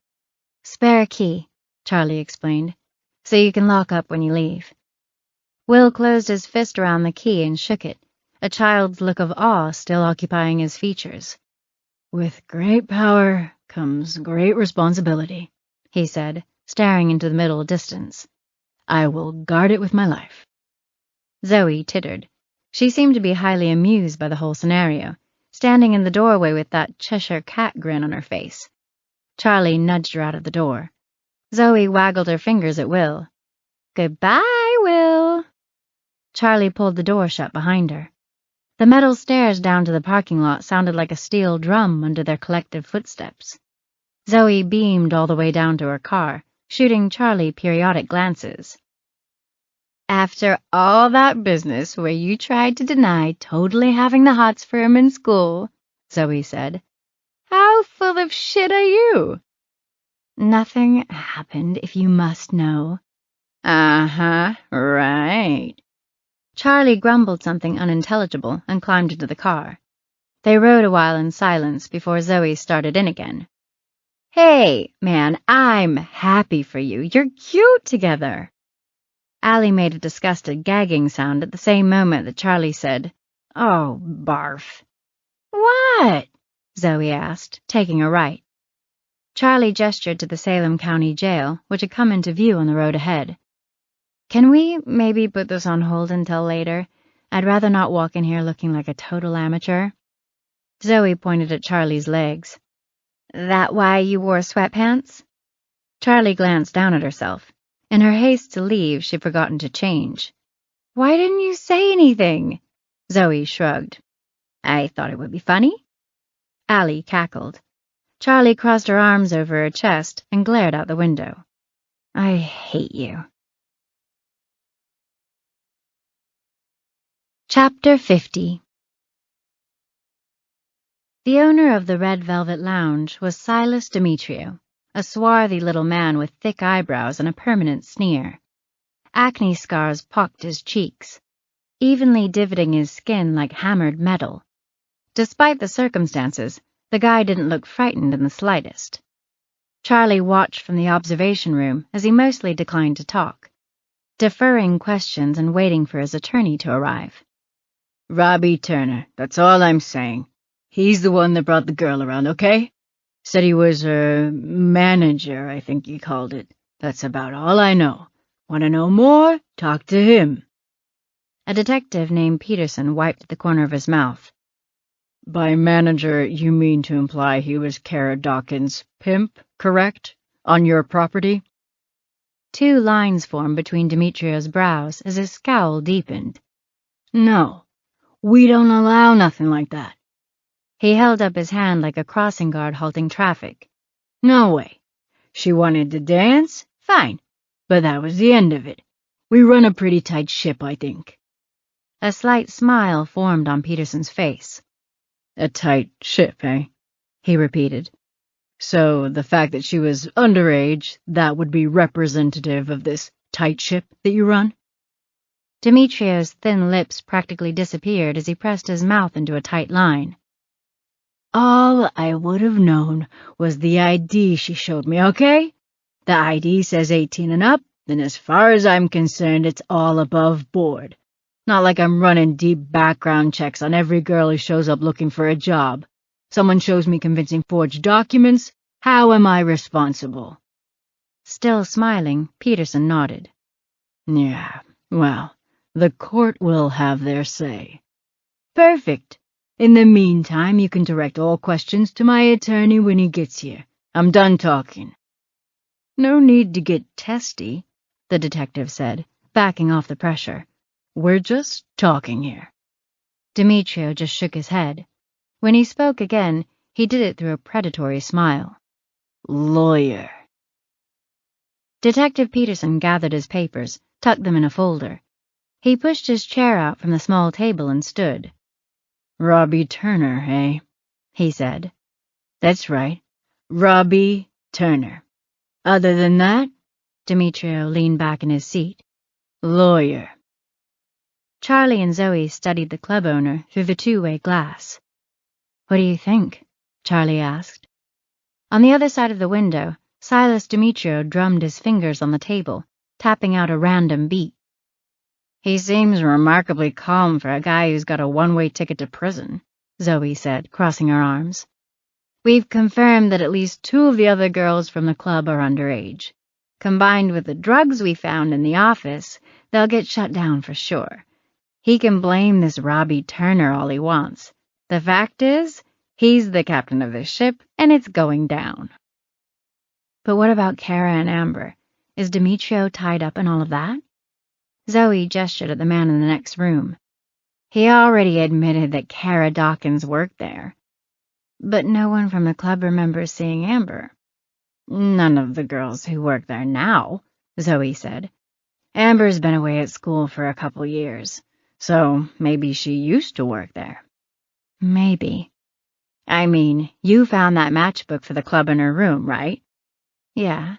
Spare key, Charlie explained, so you can lock up when you leave. Will closed his fist around the key and shook it, a child's look of awe still occupying his features. With great power comes great responsibility, he said, staring into the middle distance. I will guard it with my life. Zoe tittered. She seemed to be highly amused by the whole scenario, standing in the doorway with that Cheshire cat grin on her face. Charlie nudged her out of the door. Zoe waggled her fingers at Will. Goodbye, Will. Charlie pulled the door shut behind her. The metal stairs down to the parking lot sounded like a steel drum under their collective footsteps. Zoe beamed all the way down to her car, shooting Charlie periodic glances. "After all that business where you tried to deny totally having the hots for him in school," Zoe said, "how full of shit are you?" "Nothing happened, if you must know." "Uh-huh, right." Charlie grumbled something unintelligible and climbed into the car. They rode a while in silence before Zoe started in again. "Hey, man, I'm happy for you. You're cute together." Allie made a disgusted gagging sound at the same moment that Charlie said, "Oh, barf." "What?" Zoe asked, taking a right. Charlie gestured to the Salem County Jail, which had come into view on the road ahead. "Can we maybe put this on hold until later? I'd rather not walk in here looking like a total amateur." Zoe pointed at Charlie's legs. "That why you wore sweatpants?" Charlie glanced down at herself. In her haste to leave, she'd forgotten to change. "Why didn't you say anything?" Zoe shrugged. "I thought it would be funny." Allie cackled. Charlie crossed her arms over her chest and glared out the window. "I hate you." Chapter 50. The owner of the Red Velvet Lounge was Silas Demetrio, a swarthy little man with thick eyebrows and a permanent sneer. Acne scars pocked his cheeks, evenly divoting his skin like hammered metal. Despite the circumstances, the guy didn't look frightened in the slightest. Charlie watched from the observation room as he mostly declined to talk, deferring questions and waiting for his attorney to arrive. Robbie Turner, that's all I'm saying. He's the one that brought the girl around, okay? Said he was her manager, I think he called it. That's about all I know. Want to know more? Talk to him. A detective named Peterson wiped the corner of his mouth. By manager, you mean to imply he was Kara Dawkins' pimp, correct? On your property? Two lines formed between Demetrio's brows as his scowl deepened. No, we don't allow nothing like that. He held up his hand like a crossing guard halting traffic. No way. She wanted to dance? Fine. But that was the end of it. We run a pretty tight ship, I think. A slight smile formed on Peterson's face. A tight ship, eh? He repeated. So the fact that she was underage, that would be representative of this tight ship that you run? Demetrio's thin lips practically disappeared as he pressed his mouth into a tight line. All I would have known was the ID she showed me, okay? The ID says 18 and up, and as far as I'm concerned, it's all above board. Not like I'm running deep background checks on every girl who shows up looking for a job. Someone shows me convincing forged documents. How am I responsible? Still smiling, Peterson nodded. Yeah, well, the court will have their say. Perfect. In the meantime, you can direct all questions to my attorney when he gets here. I'm done talking. No need to get testy, the detective said, backing off the pressure. We're just talking here. Demetrio just shook his head. When he spoke again, he did it through a predatory smile. Lawyer. Detective Peterson gathered his papers, tucked them in a folder. He pushed his chair out from the small table and stood. Robbie Turner, eh? He said. That's right. Robbie Turner. Other than that? Demetrio leaned back in his seat. Lawyer. Charlie and Zoe studied the club owner through the two-way glass. What do you think? Charlie asked. On the other side of the window, Silas Demetrio drummed his fingers on the table, tapping out a random beat. He seems remarkably calm for a guy who's got a one-way ticket to prison, Zoe said, crossing her arms. We've confirmed that at least two of the other girls from the club are underage. Combined with the drugs we found in the office, they'll get shut down for sure. He can blame this Robbie Turner all he wants. The fact is, he's the captain of this ship, and it's going down. But what about Kara and Amber? Is Demetrio tied up in all of that? Zoe gestured at the man in the next room. He already admitted that Kara Dawkins worked there. But no one from the club remembers seeing Amber. None of the girls who work there now, Zoe said. Amber's been away at school for a couple years, so maybe she used to work there. Maybe. I mean, you found that matchbook for the club in her room, right? Yeah.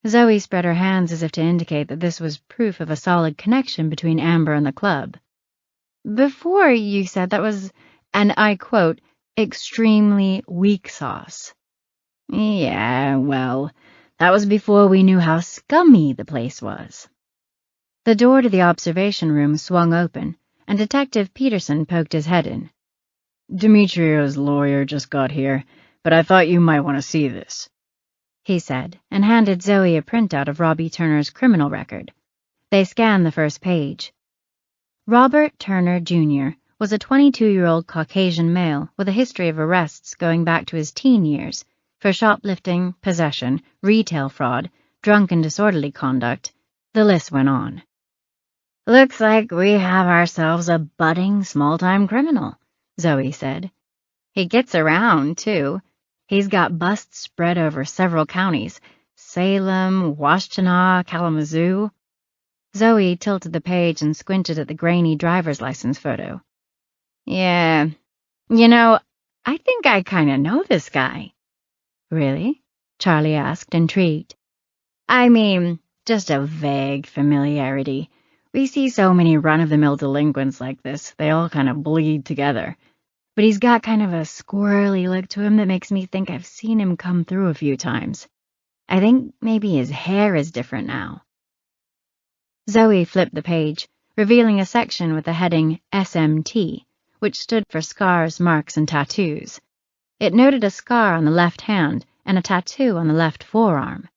Zoe spread her hands as if to indicate that this was proof of a solid connection between Amber and the club. Before, you said that was, and I quote, extremely weak sauce. Yeah, well, that was before we knew how scummy the place was. The door to the observation room swung open, and Detective Peterson poked his head in. Demetrio's lawyer just got here, but I thought you might want to see this, he said, and handed Zoe a printout of Robbie Turner's criminal record. They scanned the first page. Robert Turner, Jr. was a 22-year-old Caucasian male with a history of arrests going back to his teen years for shoplifting, possession, retail fraud, drunk and disorderly conduct. The list went on. Looks like we have ourselves a budding small-time criminal, Zoe said. He gets around, too. He's got busts spread over several counties, Salem, Washtenaw, Kalamazoo. Zoe tilted the page and squinted at the grainy driver's license photo. Yeah, I think I kind of know this guy. Really? Charlie asked, intrigued. I mean, just a vague familiarity. We see so many run-of-the-mill delinquents like this, they all kind of bleed together. But he's got kind of a squirrely look to him that makes me think I've seen him come through a few times. I think maybe his hair is different now. Zoe flipped the page, revealing a section with the heading SMT, which stood for Scars, Marks, and Tattoos. It noted a scar on the left hand and a tattoo on the left forearm.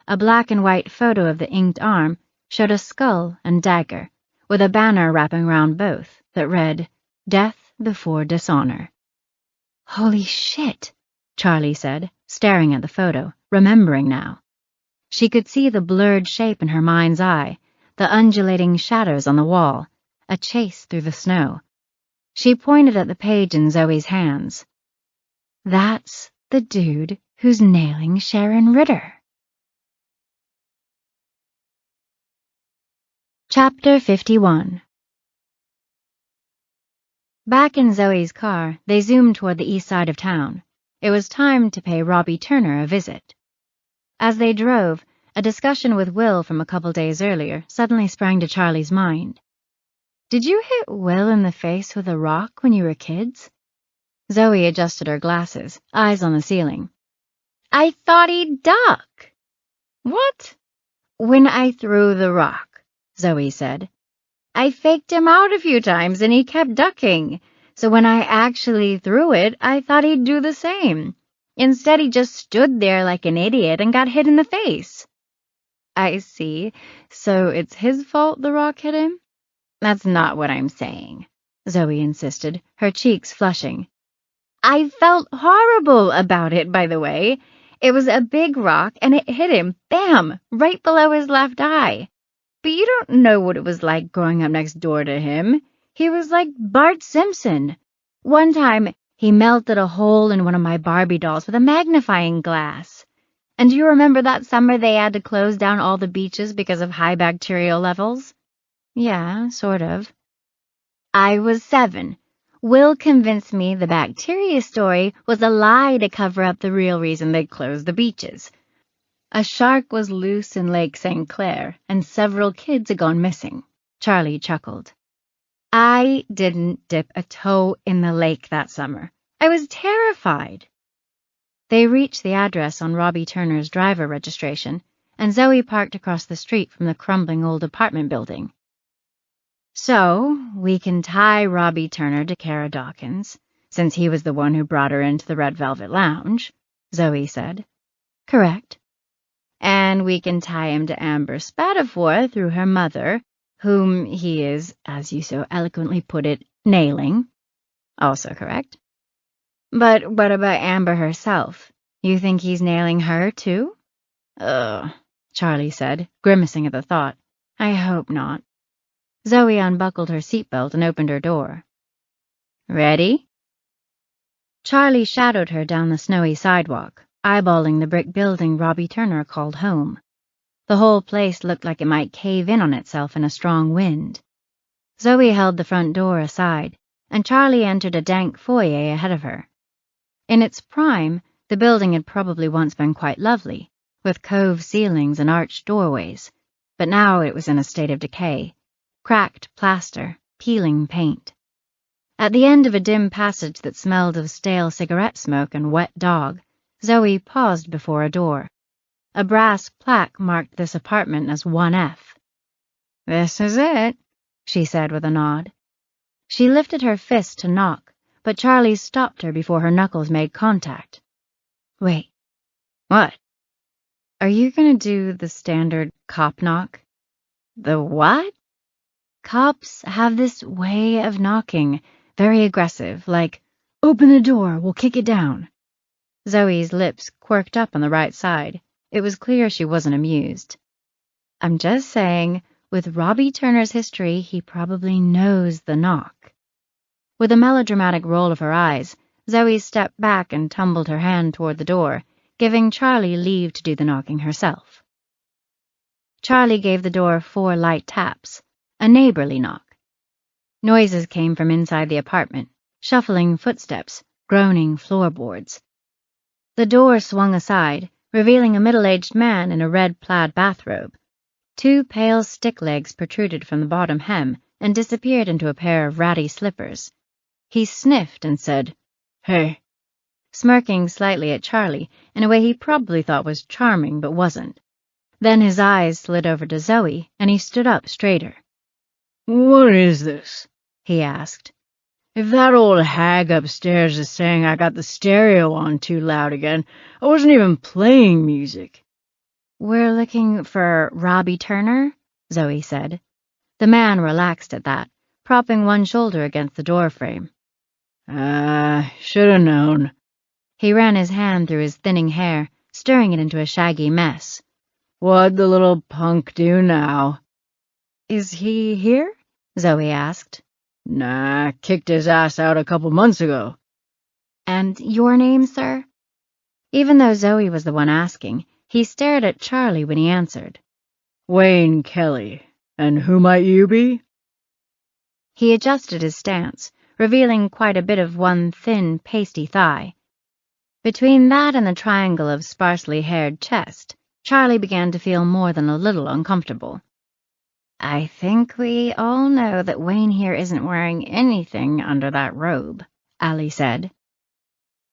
A black and white photo of the inked arm showed a skull and dagger, with a banner wrapping around both that read, Death Before Dishonor. Holy shit, Charlie said, staring at the photo, remembering now. She could see the blurred shape in her mind's eye, the undulating shadows on the wall, a chase through the snow. She pointed at the page in Zoe's hands. That's the dude who's nailing Sharon Ritter. Chapter 51. Back in Zoe's car, they zoomed toward the east side of town. It was time to pay Robbie Turner a visit. As they drove, a discussion with Will from a couple days earlier suddenly sprang to Charlie's mind. Did you hit Will in the face with a rock when you were kids? Zoe adjusted her glasses, eyes on the ceiling. I thought he'd duck. What? When I threw the rock, Zoe said. I faked him out a few times and he kept ducking, so when I actually threw it, I thought he'd do the same. Instead, he just stood there like an idiot and got hit in the face. I see. So it's his fault the rock hit him? That's not what I'm saying, Zoe insisted, her cheeks flushing. I felt horrible about it, by the way. It was a big rock and it hit him, bam, right below his left eye. But you don't know what it was like growing up next door to him. He was like Bart Simpson. One time, he melted a hole in one of my Barbie dolls with a magnifying glass. And do you remember that summer they had to close down all the beaches because of high bacterial levels? Yeah, sort of. I was 7. Will convinced me the bacteria story was a lie to cover up the real reason they closed the beaches. A shark was loose in Lake St. Clair, and several kids had gone missing. Charlie chuckled. I didn't dip a toe in the lake that summer. I was terrified. They reached the address on Robbie Turner's driver registration, and Zoe parked across the street from the crumbling old apartment building. So, we can tie Robbie Turner to Kara Dawkins, since he was the one who brought her into the Red Velvet Lounge, Zoe said. Correct. And we can tie him to Amber Spatafor through her mother, whom he is, as you so eloquently put it, nailing. Also correct. But what about Amber herself? You think he's nailing her, too? Ugh, Charlie said, grimacing at the thought. I hope not. Zoe unbuckled her seatbelt and opened her door. Ready? Charlie shadowed her down the snowy sidewalk, eyeballing the brick building Robbie Turner called home. The whole place looked like it might cave in on itself in a strong wind. Zoe held the front door aside, and Charlie entered a dank foyer ahead of her. In its prime, the building had probably once been quite lovely, with cove ceilings and arched doorways, but now it was in a state of decay, cracked plaster, peeling paint. At the end of a dim passage that smelled of stale cigarette smoke and wet dog, Zoe paused before a door. A brass plaque marked this apartment as 1F. "This is it," she said with a nod. She lifted her fist to knock, but Charlie stopped her before her knuckles made contact. "Wait." "What?" "Are you going to do the standard cop knock?" "The what?" "Cops have this way of knocking, very aggressive, like, 'Open the door, we'll kick it down.'" Zoe's lips quirked up on the right side. It was clear she wasn't amused. "I'm just saying, with Robbie Turner's history, he probably knows the knock." With a melodramatic roll of her eyes, Zoe stepped back and tumbled her hand toward the door, giving Charlie leave to do the knocking herself. Charlie gave the door 4 light taps, a neighborly knock. Noises came from inside the apartment, shuffling footsteps, groaning floorboards. The door swung aside, revealing a middle-aged man in a red plaid bathrobe. 2 pale stick legs protruded from the bottom hem and disappeared into a pair of ratty slippers. He sniffed and said, "Hey," smirking slightly at Charlie in a way he probably thought was charming but wasn't. Then his eyes slid over to Zoe, and he stood up straighter. "What is this?" he asked. "If that old hag upstairs is saying I got the stereo on too loud again, I wasn't even playing music." "We're looking for Robbie Turner," Zoe said. The man relaxed at that, propping one shoulder against the doorframe. Should have known." He ran his hand through his thinning hair, stirring it into a shaggy mess. "What'd the little punk do now?" "Is he here?" Zoe asked. "Nah, kicked his ass out a couple months ago." "And your name, sir?" Even though Zoe was the one asking, he stared at Charlie when he answered. "Wayne Kelly. And who might you be?" He adjusted his stance, revealing quite a bit of one thin, pasty thigh. Between that and the triangle of sparsely haired chest, Charlie began to feel more than a little uncomfortable. "I think we all know that Wayne here isn't wearing anything under that robe," Allie said.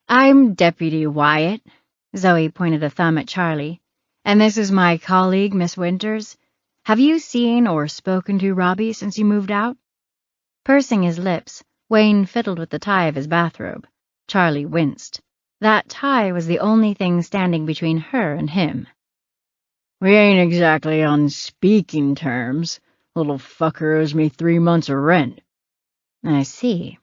"I'm Deputy Wyatt," Zoe pointed a thumb at Charlie, "and this is my colleague, Miss Winters. Have you seen or spoken to Robbie since you moved out?" Pursing his lips, Wayne fiddled with the tie of his bathrobe. Charlie winced. That tie was the only thing standing between her and him. "We ain't exactly on speaking terms. Little fucker owes me 3 months of rent." "I see."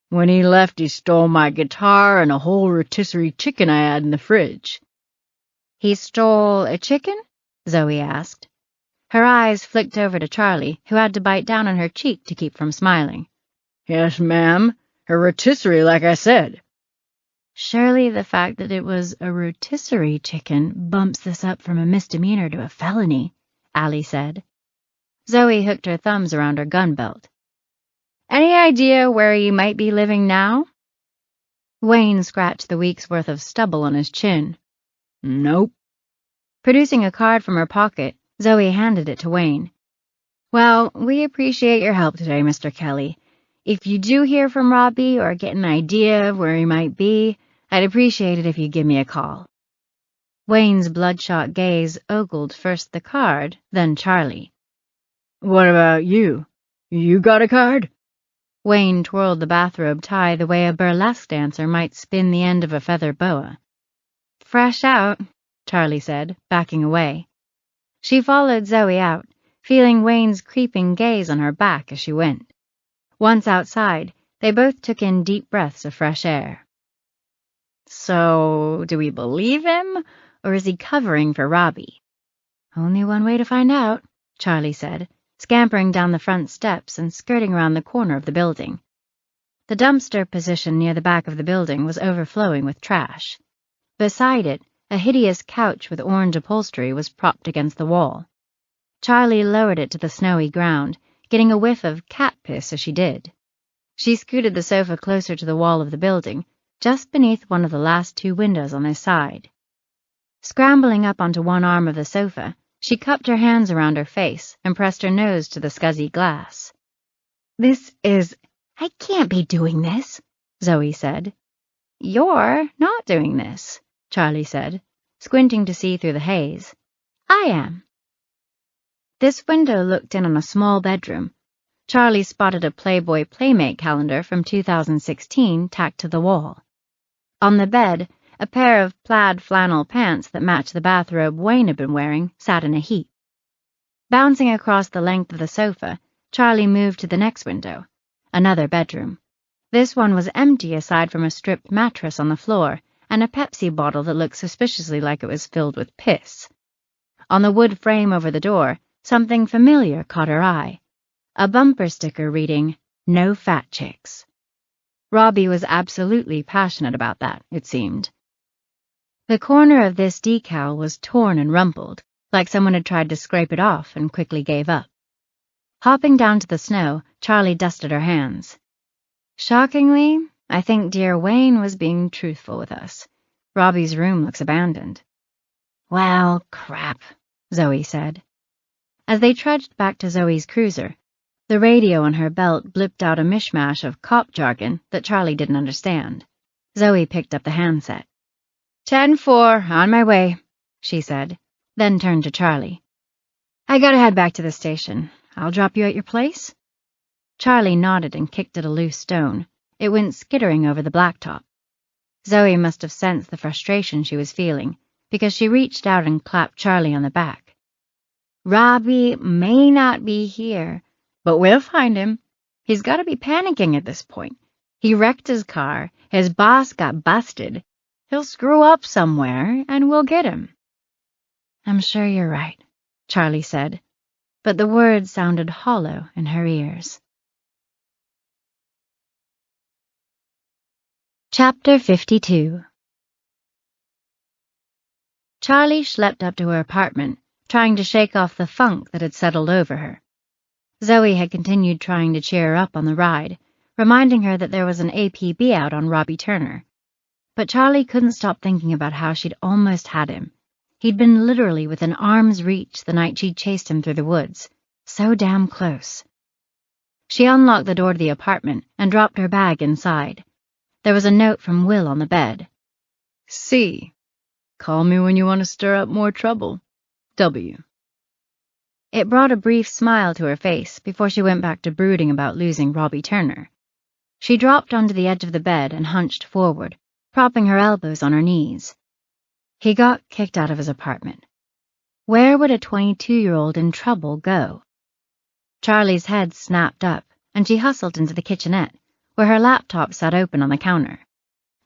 "When he left, he stole my guitar and a whole rotisserie chicken I had in the fridge." "He stole a chicken?" Zoe asked. Her eyes flicked over to Charlie, who had to bite down on her cheek to keep from smiling. "Yes, ma'am. A rotisserie, like I said." "Surely the fact that it was a rotisserie chicken bumps this up from a misdemeanor to a felony," Allie said. Zoe hooked her thumbs around her gun belt. "Any idea where he might be living now?" Wayne scratched the week's worth of stubble on his chin. "Nope." Producing a card from her pocket, Zoe handed it to Wayne. "Well, we appreciate your help today, Mr. Kelly. If you do hear from Robbie or get an idea of where he might be, I'd appreciate it if you give me a call." Wayne's bloodshot gaze ogled first the card, then Charlie. "What about you? You got a card?" Wayne twirled the bathrobe tie the way a burlesque dancer might spin the end of a feather boa. "Fresh out," Charlie said, backing away. She followed Zoe out, feeling Wayne's creeping gaze on her back as she went. Once outside, they both took in deep breaths of fresh air. "So, do we believe him, or is he covering for Robbie?" "Only one way to find out," Charlie said, scampering down the front steps and skirting around the corner of the building. The dumpster position near the back of the building was overflowing with trash. Beside it, a hideous couch with orange upholstery was propped against the wall. Charlie lowered it to the snowy ground, getting a whiff of cat piss as she did. She scooted the sofa closer to the wall of the building, just beneath one of the last two windows on this side. Scrambling up onto one arm of the sofa, she cupped her hands around her face and pressed her nose to the scuzzy glass. I can't be doing this, Zoe said. You're not doing this, Charlie said, squinting to see through the haze. I am. This window looked in on a small bedroom. Charlie spotted a Playboy Playmate calendar from 2016 tacked to the wall. On the bed, a pair of plaid flannel pants that matched the bathrobe Wayne had been wearing sat in a heap. Bouncing across the length of the sofa, Charlie moved to the next window, another bedroom. This one was empty aside from a stripped mattress on the floor and a Pepsi bottle that looked suspiciously like it was filled with piss. On the wood frame over the door, something familiar caught her eye. A bumper sticker reading, "No Fat Chicks." Robbie was absolutely passionate about that, it seemed. The corner of this decal was torn and rumpled, like someone had tried to scrape it off and quickly gave up. Hopping down to the snow, Charlie dusted her hands. Shockingly, I think dear Wayne was being truthful with us. Robbie's room looks abandoned. Well, crap, Zoe said. As they trudged back to Zoe's cruiser, the radio on her belt blipped out a mishmash of cop jargon that Charlie didn't understand. Zoe picked up the handset. 10-4, on my way, she said, then turned to Charlie. I gotta head back to the station. I'll drop you at your place? Charlie nodded and kicked at a loose stone. It went skittering over the blacktop. Zoe must have sensed the frustration she was feeling, because she reached out and clapped Charlie on the back. Robbie may not be here, but we'll find him. He's got to be panicking at this point. He wrecked his car, his boss got busted. He'll screw up somewhere, and we'll get him. I'm sure you're right, Charlie said, but the words sounded hollow in her ears. Chapter 52. Charlie schlepped up to her apartment, trying to shake off the funk that had settled over her. Zoe had continued trying to cheer her up on the ride, reminding her that there was an APB out on Robbie Turner. But Charlie couldn't stop thinking about how she'd almost had him. He'd been literally within arm's reach the night she'd chased him through the woods. So damn close. She unlocked the door to the apartment and dropped her bag inside. There was a note from Will on the bed. C. Call me when you want to stir up more trouble. W. It brought a brief smile to her face before she went back to brooding about losing Robbie Turner. She dropped onto the edge of the bed and hunched forward, propping her elbows on her knees. He got kicked out of his apartment. Where would a 22-year-old in trouble go? Charlie's head snapped up, and she hustled into the kitchenette, where her laptop sat open on the counter.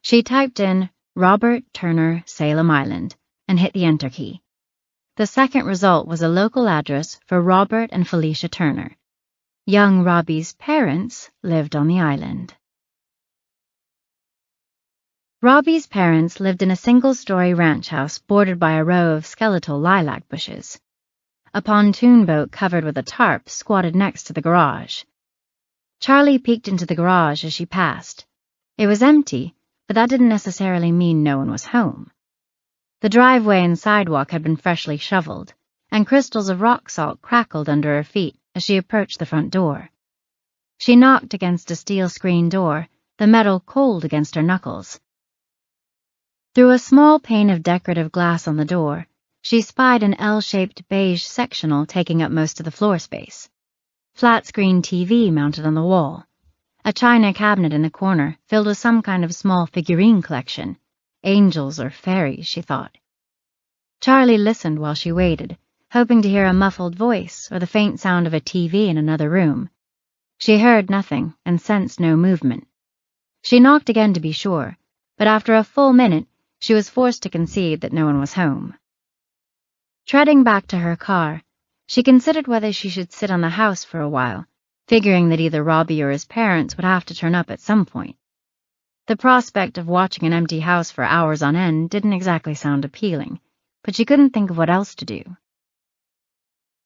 She typed in Robert Turner, Salem Island, and hit the enter key. The second result was a local address for Robert and Felicia Turner. Young Robbie's parents lived on the island. Robbie's parents lived in a single-story ranch house bordered by a row of skeletal lilac bushes. A pontoon boat covered with a tarp squatted next to the garage. Charlie peeked into the garage as she passed. It was empty, but that didn't necessarily mean no one was home. The driveway and sidewalk had been freshly shoveled, and crystals of rock salt crackled under her feet as she approached the front door. She knocked against a steel screen door, the metal cold against her knuckles. Through a small pane of decorative glass on the door, she spied an L-shaped beige sectional taking up most of the floor space. Flat-screen TV mounted on the wall. A china cabinet in the corner filled with some kind of small figurine collection. Angels or fairies, she thought. Charlie listened while she waited, hoping to hear a muffled voice or the faint sound of a TV in another room. She heard nothing and sensed no movement. She knocked again to be sure, but after a full minute, she was forced to concede that no one was home. Treading back to her car, she considered whether she should sit on the house for a while, figuring that either Robbie or his parents would have to turn up at some point. The prospect of watching an empty house for hours on end didn't exactly sound appealing, but she couldn't think of what else to do.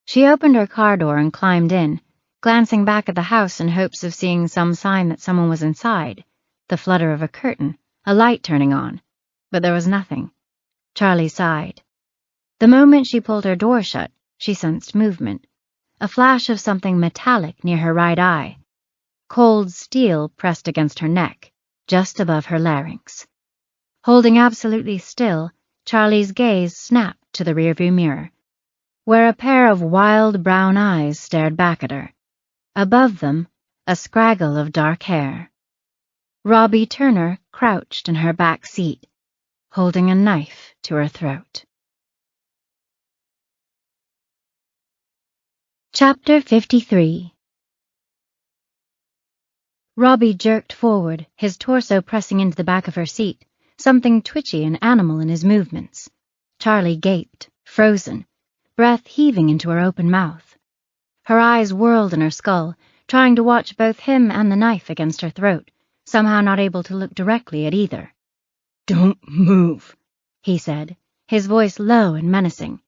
She opened her car door and climbed in, glancing back at the house in hopes of seeing some sign that someone was inside, the flutter of a curtain, a light turning on, but there was nothing. Charlie sighed. The moment she pulled her door shut, she sensed movement, a flash of something metallic near her right eye. Cold steel pressed against her neck, just above her larynx. Holding absolutely still, Charlie's gaze snapped to the rearview mirror, where a pair of wild brown eyes stared back at her. Above them, a scraggle of dark hair. Robbie Turner crouched in her back seat, holding a knife to her throat. Chapter 53. Robbie jerked forward, his torso pressing into the back of her seat, something twitchy and animal in his movements. Charlie gaped, frozen, breath heaving into her open mouth. Her eyes whirled in her skull, trying to watch both him and the knife against her throat, somehow not able to look directly at either. "Don't move," he said, his voice low and menacing.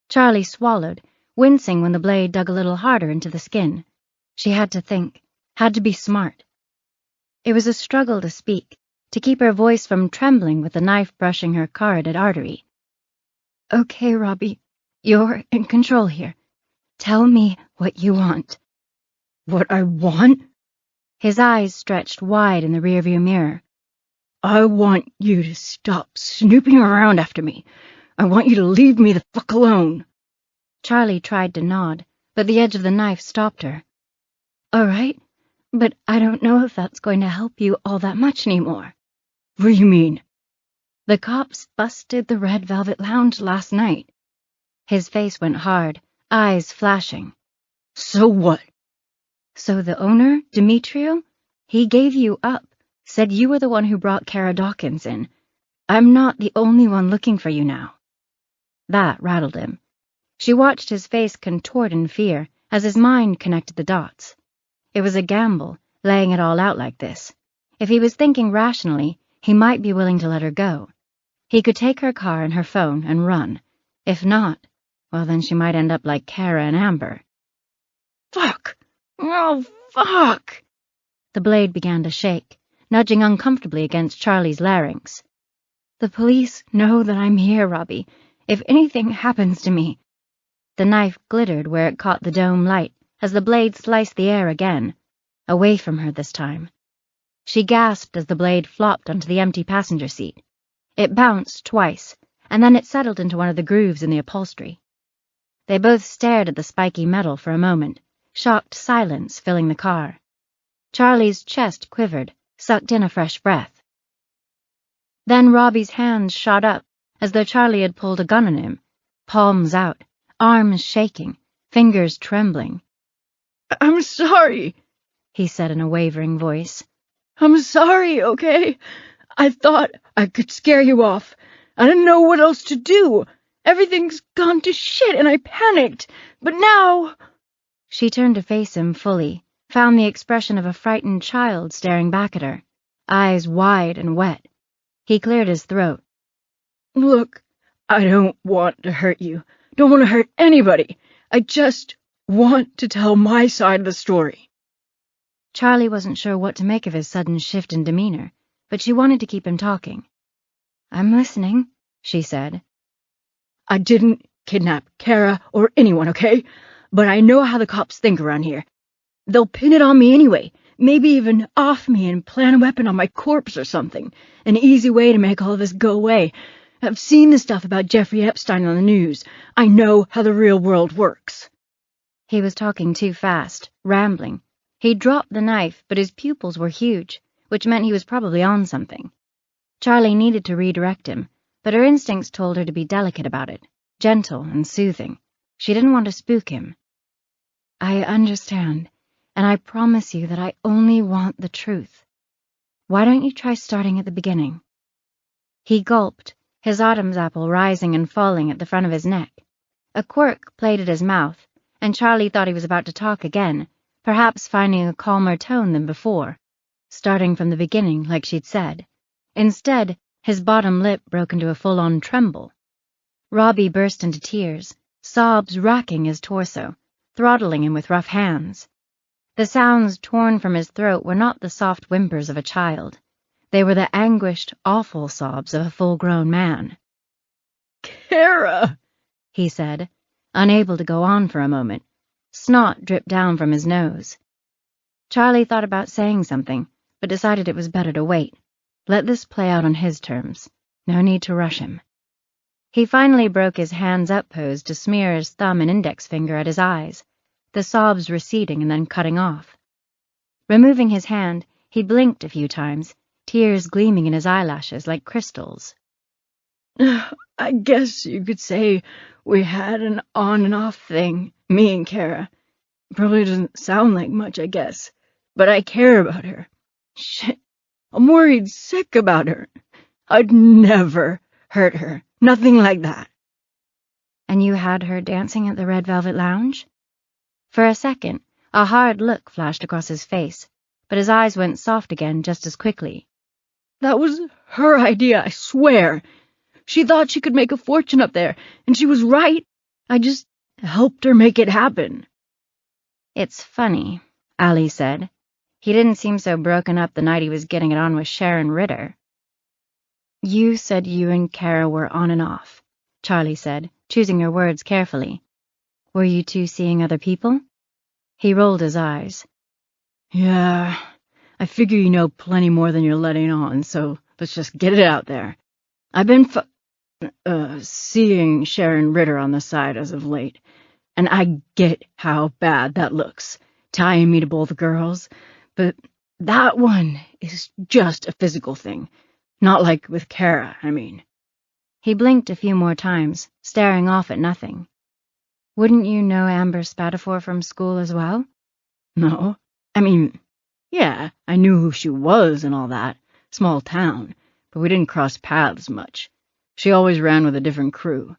Charlie swallowed, wincing when the blade dug a little harder into the skin. She had to think, had to be smart. It was a struggle to speak, to keep her voice from trembling with the knife brushing her carotid artery. "Okay, Robbie, you're in control here. Tell me what you want." "What I want?" His eyes stretched wide in the rearview mirror. "I want you to stop snooping around after me. I want you to leave me the fuck alone." Charlie tried to nod, but the edge of the knife stopped her. "All right, but I don't know if that's going to help you all that much anymore." "What do you mean?" "The cops busted the Red Velvet Lounge last night." His face went hard, eyes flashing. "So what?" "So the owner, Demetrio, he gave you up, said you were the one who brought Kara Dawkins in. I'm not the only one looking for you now." That rattled him. She watched his face contort in fear as his mind connected the dots. It was a gamble, laying it all out like this. If he was thinking rationally, he might be willing to let her go. He could take her car and her phone and run. If not, well, then she might end up like Kara and Amber. "Fuck! Oh, fuck!" The blade began to shake, nudging uncomfortably against Charlie's larynx. "The police know that I'm here, Robbie. If anything happens to me..." The knife glittered where it caught the dome light as the blade sliced the air again, away from her this time. She gasped as the blade flopped onto the empty passenger seat. It bounced twice, and then it settled into one of the grooves in the upholstery. They both stared at the spiky metal for a moment, shocked silence filling the car. Charlie's chest quivered, sucked in a fresh breath. Then Robbie's hands shot up, as though Charlie had pulled a gun on him, palms out, arms shaking, fingers trembling. "I'm sorry," he said in a wavering voice. "I'm sorry, okay? I thought I could scare you off. I didn't know what else to do. Everything's gone to shit and I panicked. But now..." She turned to face him fully, found the expression of a frightened child staring back at her, eyes wide and wet. He cleared his throat. "Look, I don't want to hurt you. Don't want to hurt anybody. I just want to tell my side of the story." Charlie wasn't sure what to make of his sudden shift in demeanor, but she wanted to keep him talking. "I'm listening," she said. "I didn't kidnap Kara or anyone, okay? But I know how the cops think around here. They'll pin it on me anyway, maybe even off me and plant a weapon on my corpse or something. An easy way to make all this go away. I've seen the stuff about Jeffrey Epstein on the news. I know how the real world works." He was talking too fast, rambling. He dropped the knife, but his pupils were huge, which meant he was probably on something. Charlie needed to redirect him, but her instincts told her to be delicate about it, gentle and soothing. She didn't want to spook him. "I understand, and I promise you that I only want the truth. Why don't you try starting at the beginning?" He gulped, his Adam's apple rising and falling at the front of his neck. A quirk played at his mouth, and Charlie thought he was about to talk again, perhaps finding a calmer tone than before. starting from the beginning like she'd said. Instead, his bottom lip broke into a full-on tremble. Robbie burst into tears, sobs racking his torso, throttling him with rough hands. The sounds torn from his throat were not the soft whimpers of a child. They were the anguished, awful sobs of a full-grown man. "Kara," he said, unable to go on for a moment. Snot dripped down from his nose. Charlie thought about saying something, but decided it was better to wait. Let this play out on his terms. No need to rush him. He finally broke his hands-up pose to smear his thumb and index finger at his eyes, the sobs receding and then cutting off. Removing his hand, he blinked a few times, tears gleaming in his eyelashes like crystals. "I guess you could say we had an on and off thing, me and Kara. Probably doesn't sound like much, I guess, but I care about her. Shit, I'm worried sick about her. I'd never hurt her, nothing like that." And you had her dancing at the Red Velvet Lounge? For a second, a hard look flashed across his face, but his eyes went soft again just as quickly. "That was her idea, I swear. She thought she could make a fortune up there, and she was right. I just helped her make it happen." It's funny, Ali said. He didn't seem so broken up the night he was getting it on with Sharon Ritter. You said you and Kara were on and off, Charlie said, choosing her words carefully. Were you two seeing other people? He rolled his eyes. "Yeah, I figure you know plenty more than you're letting on, so let's just get it out there. I've been seeing Sharon Ritter on the side as of late, and I get how bad that looks, tying me to both girls, but that one is just a physical thing, not like with Kara, I mean." He blinked a few more times, staring off at nothing. Wouldn't you know Amber Spatafor from school as well? "No, I mean, yeah, I knew who she was and all that, small town, but we didn't cross paths much. She always ran with a different crew.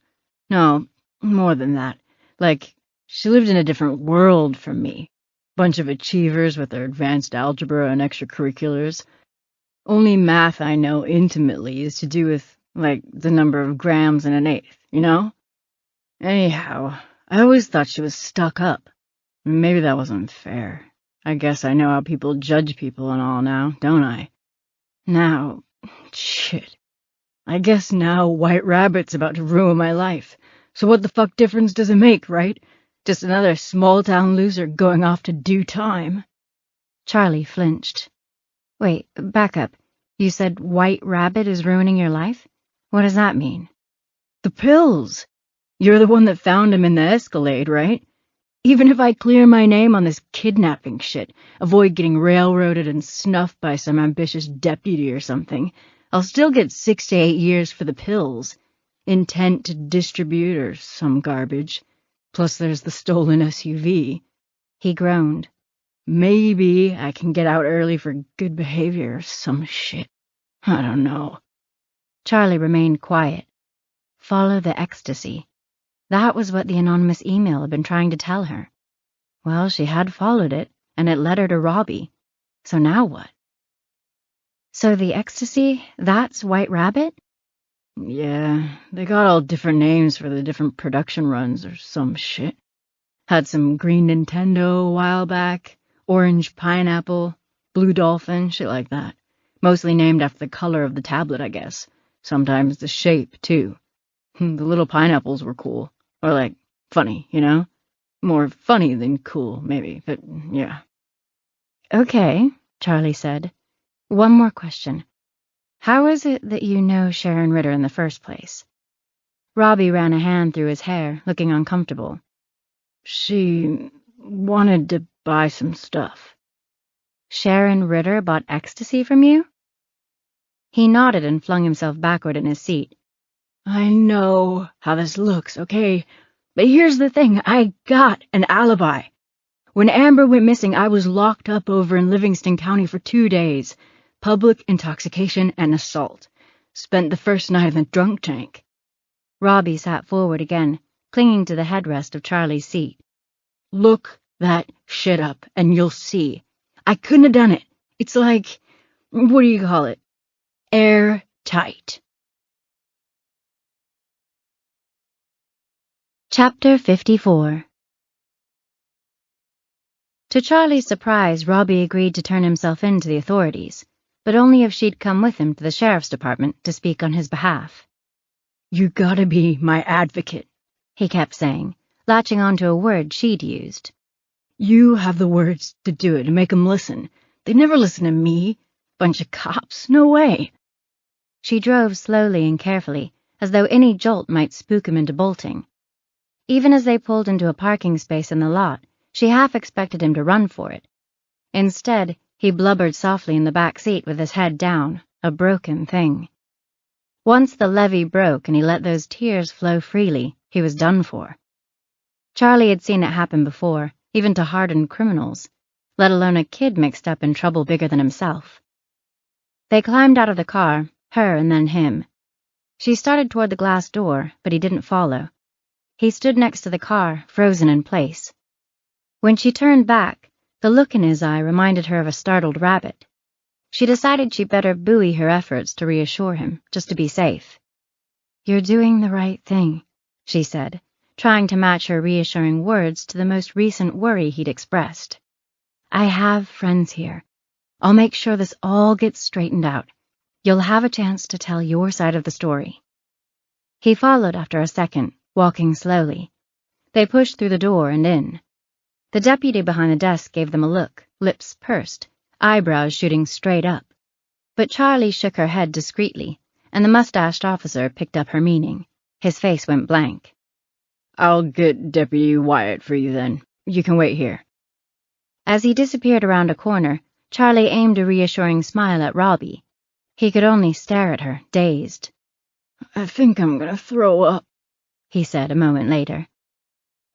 No, more than that. Like, she lived in a different world from me. Bunch of achievers with their advanced algebra and extracurriculars. Only math I know intimately is to do with, like, the number of grams in an eighth, you know? Anyhow, I always thought she was stuck up. Maybe that wasn't fair. I guess I know how people judge people and all now, don't I? Now, shit. I guess now White Rabbit's about to ruin my life. So what the fuck difference does it make, right? Just another small-town loser going off to do time. Charlie flinched. Wait, back up. You said White Rabbit is ruining your life? What does that mean? The pills. You're the one that found him in the Escalade, right? Even if I clear my name on this kidnapping shit, avoid getting railroaded and snuffed by some ambitious deputy or something, I'll still get 6 to 8 years for the pills. Intent to distribute or some garbage. Plus there's the stolen SUV. He groaned. Maybe I can get out early for good behavior or some shit. I don't know. Charlie remained quiet. Follow the ecstasy. That was what the anonymous email had been trying to tell her. Well, she had followed it, and it led her to Robbie. So now what? So the ecstasy, that's White Rabbit? Yeah, they got all different names for the different production runs or some shit. Had some green Nintendo a while back, orange pineapple, blue dolphin, shit like that. Mostly named after the color of the tablet, I guess. Sometimes the shape, too. The little pineapples were cool. Or, like, funny, you know? More funny than cool, maybe, but yeah. Okay, Charlie said. One more question. How is it that you know Sharon Ritter in the first place? Robbie ran a hand through his hair, looking uncomfortable. She wanted to buy some stuff. Sharon Ritter bought ecstasy from you? He nodded and flung himself backward in his seat. I know how this looks, okay? But here's the thing, I got an alibi. When Amber went missing, I was locked up over in Livingston County for 2 days. Public intoxication and assault. Spent the first night in the drunk tank. Robbie sat forward again, clinging to the headrest of Charlie's seat. Look that shit up, and you'll see. I couldn't have done it. It's like what do you call it? Airtight. Chapter 54. To Charlie's surprise, Robbie agreed to turn himself in to the authorities, but only if she'd come with him to the sheriff's department to speak on his behalf. You gotta be my advocate, he kept saying, latching onto a word she'd used. You have the words to do it and make 'em listen. They never listen to me. Bunch of cops, no way. She drove slowly and carefully, as though any jolt might spook him into bolting. Even as they pulled into a parking space in the lot, she half expected him to run for it. Instead, he blubbered softly in the back seat with his head down, a broken thing. Once the levee broke and he let those tears flow freely, he was done for. Charlie had seen it happen before, even to hardened criminals, let alone a kid mixed up in trouble bigger than himself. They climbed out of the car, her and then him. She started toward the glass door, but he didn't follow. He stood next to the car, frozen in place. When she turned back, the look in his eye reminded her of a startled rabbit. She decided she'd better buoy her efforts to reassure him, just to be safe. "You're doing the right thing," she said, trying to match her reassuring words to the most recent worry he'd expressed. "I have friends here. I'll make sure this all gets straightened out. You'll have a chance to tell your side of the story." He followed after a second, walking slowly. They pushed through the door and in. The deputy behind the desk gave them a look, lips pursed, eyebrows shooting straight up. But Charlie shook her head discreetly, and the mustached officer picked up her meaning. His face went blank. "I'll get Deputy Wyatt for you then. You can wait here." As he disappeared around a corner, Charlie aimed a reassuring smile at Robbie. He could only stare at her, dazed. "I think I'm gonna throw up," he said a moment later.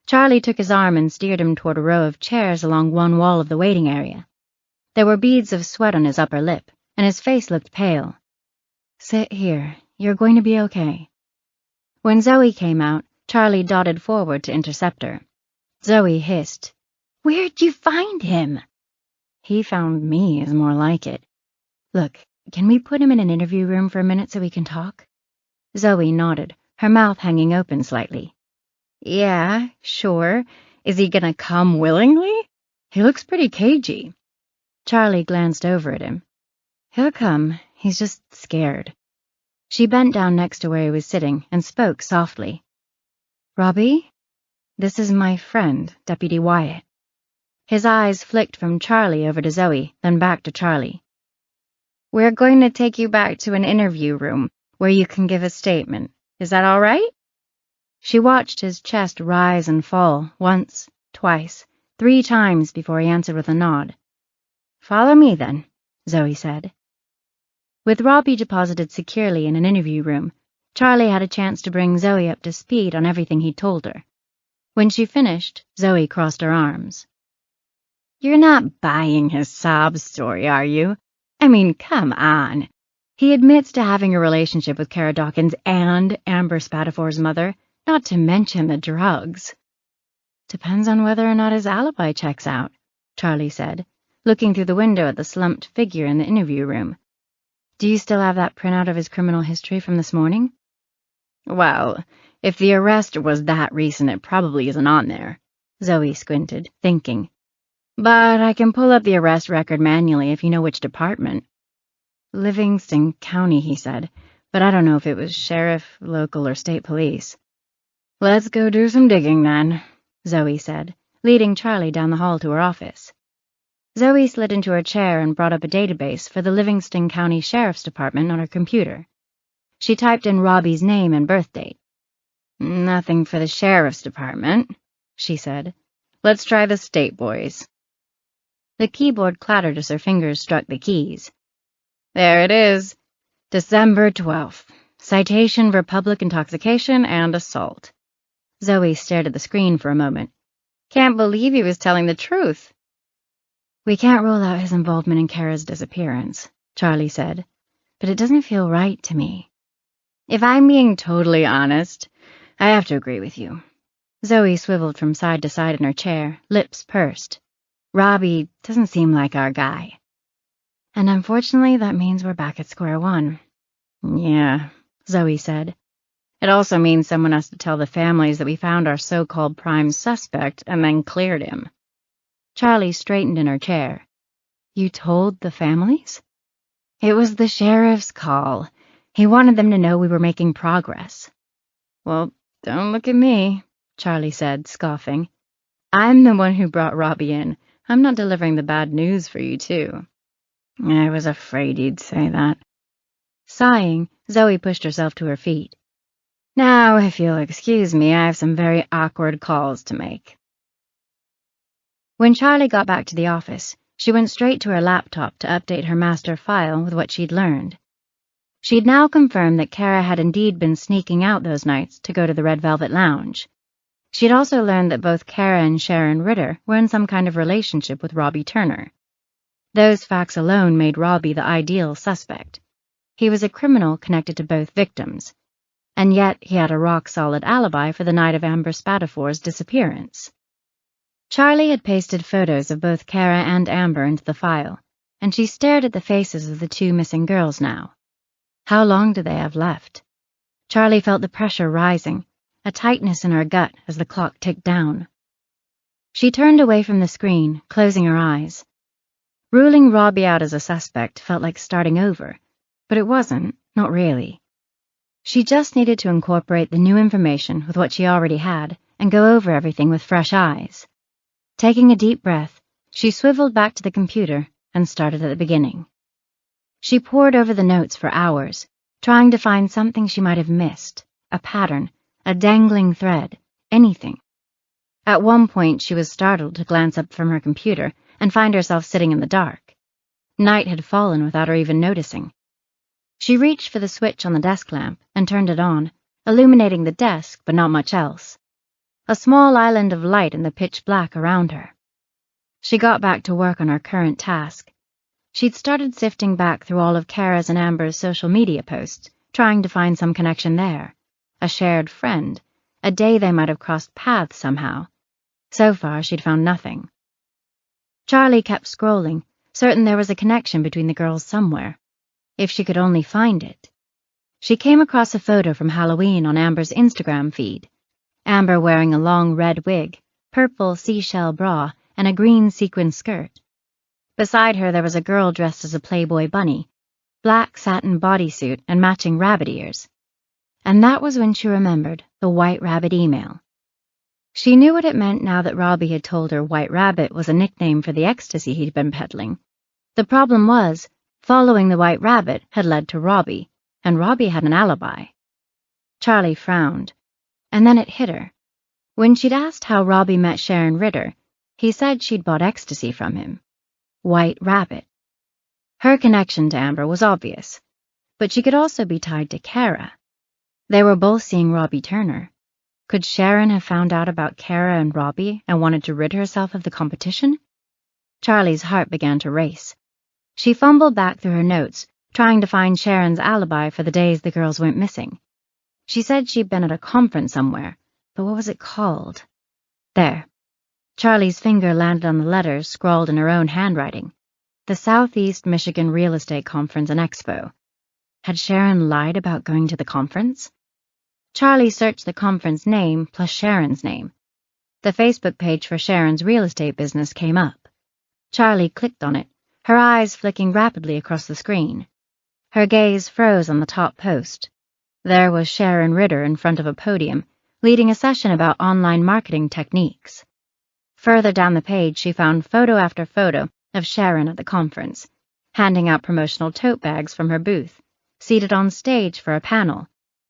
Charlie took his arm and steered him toward a row of chairs along one wall of the waiting area. There were beads of sweat on his upper lip, and his face looked pale. "Sit here. You're going to be okay." When Zoe came out, Charlie dotted forward to intercept her. Zoe hissed, "Where'd you find him?" "He found me is more like it. Look, can we put him in an interview room for a minute so we can talk?" Zoe nodded, her mouth hanging open slightly. "Yeah, sure. Is he gonna come willingly? He looks pretty cagey." Charlie glanced over at him. "He'll come. He's just scared." She bent down next to where he was sitting and spoke softly. "Robbie, this is my friend, Deputy Wyatt." His eyes flicked from Charlie over to Zoe, then back to Charlie. "We're going to take you back to an interview room where you can give a statement. Is that all right?" She watched his chest rise and fall once, twice, 3 times before he answered with a nod. "Follow me, then," Zoe said. With Robbie deposited securely in an interview room, Charlie had a chance to bring Zoe up to speed on everything he'd told her. When she finished, Zoe crossed her arms. "You're not buying his sob story, are you? I mean, come on. He admits to having a relationship with Kara Dawkins and Amber Spatafor's mother, not to mention the drugs." "Depends on whether or not his alibi checks out," Charlie said, looking through the window at the slumped figure in the interview room. "Do you still have that printout of his criminal history from this morning?" "Well, if the arrest was that recent, it probably isn't on there." Zoe squinted, thinking. "But I can pull up the arrest record manually if you know which department." "Livingston County," he said, "but I don't know if it was sheriff, local, or state police." "Let's go do some digging, then," Zoe said, leading Charlie down the hall to her office. Zoe slid into her chair and brought up a database for the Livingston County Sheriff's Department on her computer. She typed in Robbie's name and birth date. "Nothing for the Sheriff's Department," she said. "Let's try the state boys." The keyboard clattered as her fingers struck the keys. "There it is. December 12th. Citation for public intoxication and assault." Zoe stared at the screen for a moment. "Can't believe he was telling the truth." "We can't rule out his involvement in Kara's disappearance," Charlie said, "but it doesn't feel right to me." "If I'm being totally honest, I have to agree with you." Zoe swiveled from side to side in her chair, lips pursed. "Robbie doesn't seem like our guy." And unfortunately, that means we're back at square one. Yeah, Zoe said. It also means someone has to tell the families that we found our so-called prime suspect and then cleared him. Charlie straightened in her chair. You told the families? It was the sheriff's call. He wanted them to know we were making progress. Well, don't look at me, Charlie said, scoffing. I'm the one who brought Robbie in. I'm not delivering the bad news for you, too. I was afraid you'd say that. Sighing, Zoe pushed herself to her feet. Now, if you'll excuse me, I have some very awkward calls to make. When Charlie got back to the office, she went straight to her laptop to update her master file with what she'd learned. She'd now confirmed that Kara had indeed been sneaking out those nights to go to the Red Velvet Lounge. She'd also learned that both Kara and Sharon Ritter were in some kind of relationship with Robbie Turner. Those facts alone made Robbie the ideal suspect. He was a criminal connected to both victims, and yet he had a rock-solid alibi for the night of Amber Spatafor's disappearance. Charlie had pasted photos of both Kara and Amber into the file, and she stared at the faces of the two missing girls now. How long did they have left? Charlie felt the pressure rising, a tightness in her gut as the clock ticked down. She turned away from the screen, closing her eyes. Ruling Robbie out as a suspect felt like starting over, but it wasn't, not really. She just needed to incorporate the new information with what she already had and go over everything with fresh eyes. Taking a deep breath, she swiveled back to the computer and started at the beginning. She pored over the notes for hours, trying to find something she might have missed, a pattern, a dangling thread, anything. At one point, she was startled to glance up from her computer and find herself sitting in the dark. Night had fallen without her even noticing. She reached for the switch on the desk lamp and turned it on, illuminating the desk but not much else. A small island of light in the pitch black around her. She got back to work on her current task. She'd started sifting back through all of Kara's and Amber's social media posts, trying to find some connection there. A shared friend, a day they might have crossed paths somehow. So far, she'd found nothing. Charlie kept scrolling, certain there was a connection between the girls somewhere. If she could only find it. She came across a photo from Halloween on Amber's Instagram feed. Amber wearing a long red wig, purple seashell bra, and a green sequin skirt. Beside her there was a girl dressed as a Playboy bunny, black satin bodysuit and matching rabbit ears. And that was when she remembered the White Rabbit email. She knew what it meant now that Robbie had told her White Rabbit was a nickname for the ecstasy he'd been peddling. The problem was, following the White Rabbit had led to Robbie, and Robbie had an alibi. Charlie frowned, and then it hit her. When she'd asked how Robbie met Sharon Ritter, he said she'd bought ecstasy from him. White Rabbit. Her connection to Amber was obvious, but she could also be tied to Kara. They were both seeing Robbie Turner. Could Sharon have found out about Kara and Robbie and wanted to rid herself of the competition? Charlie's heart began to race. She fumbled back through her notes, trying to find Sharon's alibi for the days the girls went missing. She said she'd been at a conference somewhere, but what was it called? There. Charlie's finger landed on the letters scrawled in her own handwriting. The Southeast Michigan Real Estate Conference and Expo. Had Sharon lied about going to the conference? Charlie searched the conference name plus Sharon's name. The Facebook page for Sharon's real estate business came up. Charlie clicked on it, her eyes flicking rapidly across the screen. Her gaze froze on the top post. There was Sharon Ritter in front of a podium, leading a session about online marketing techniques. Further down the page, she found photo after photo of Sharon at the conference, handing out promotional tote bags from her booth, seated on stage for a panel,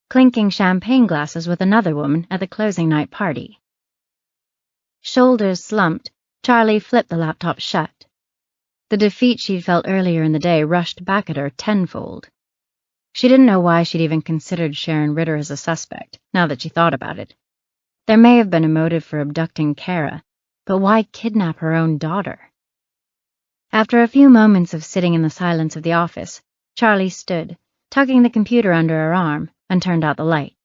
clinking champagne glasses with another woman at the closing night party. Shoulders slumped, Charlie flipped the laptop shut. The defeat she'd felt earlier in the day rushed back at her tenfold. She didn't know why she'd even considered Sharon Ritter as a suspect, now that she thought about it. There may have been a motive for abducting Kara, but why kidnap her own daughter? After a few moments of sitting in the silence of the office, Charlie stood, tucking the computer under her arm, and turned out the light.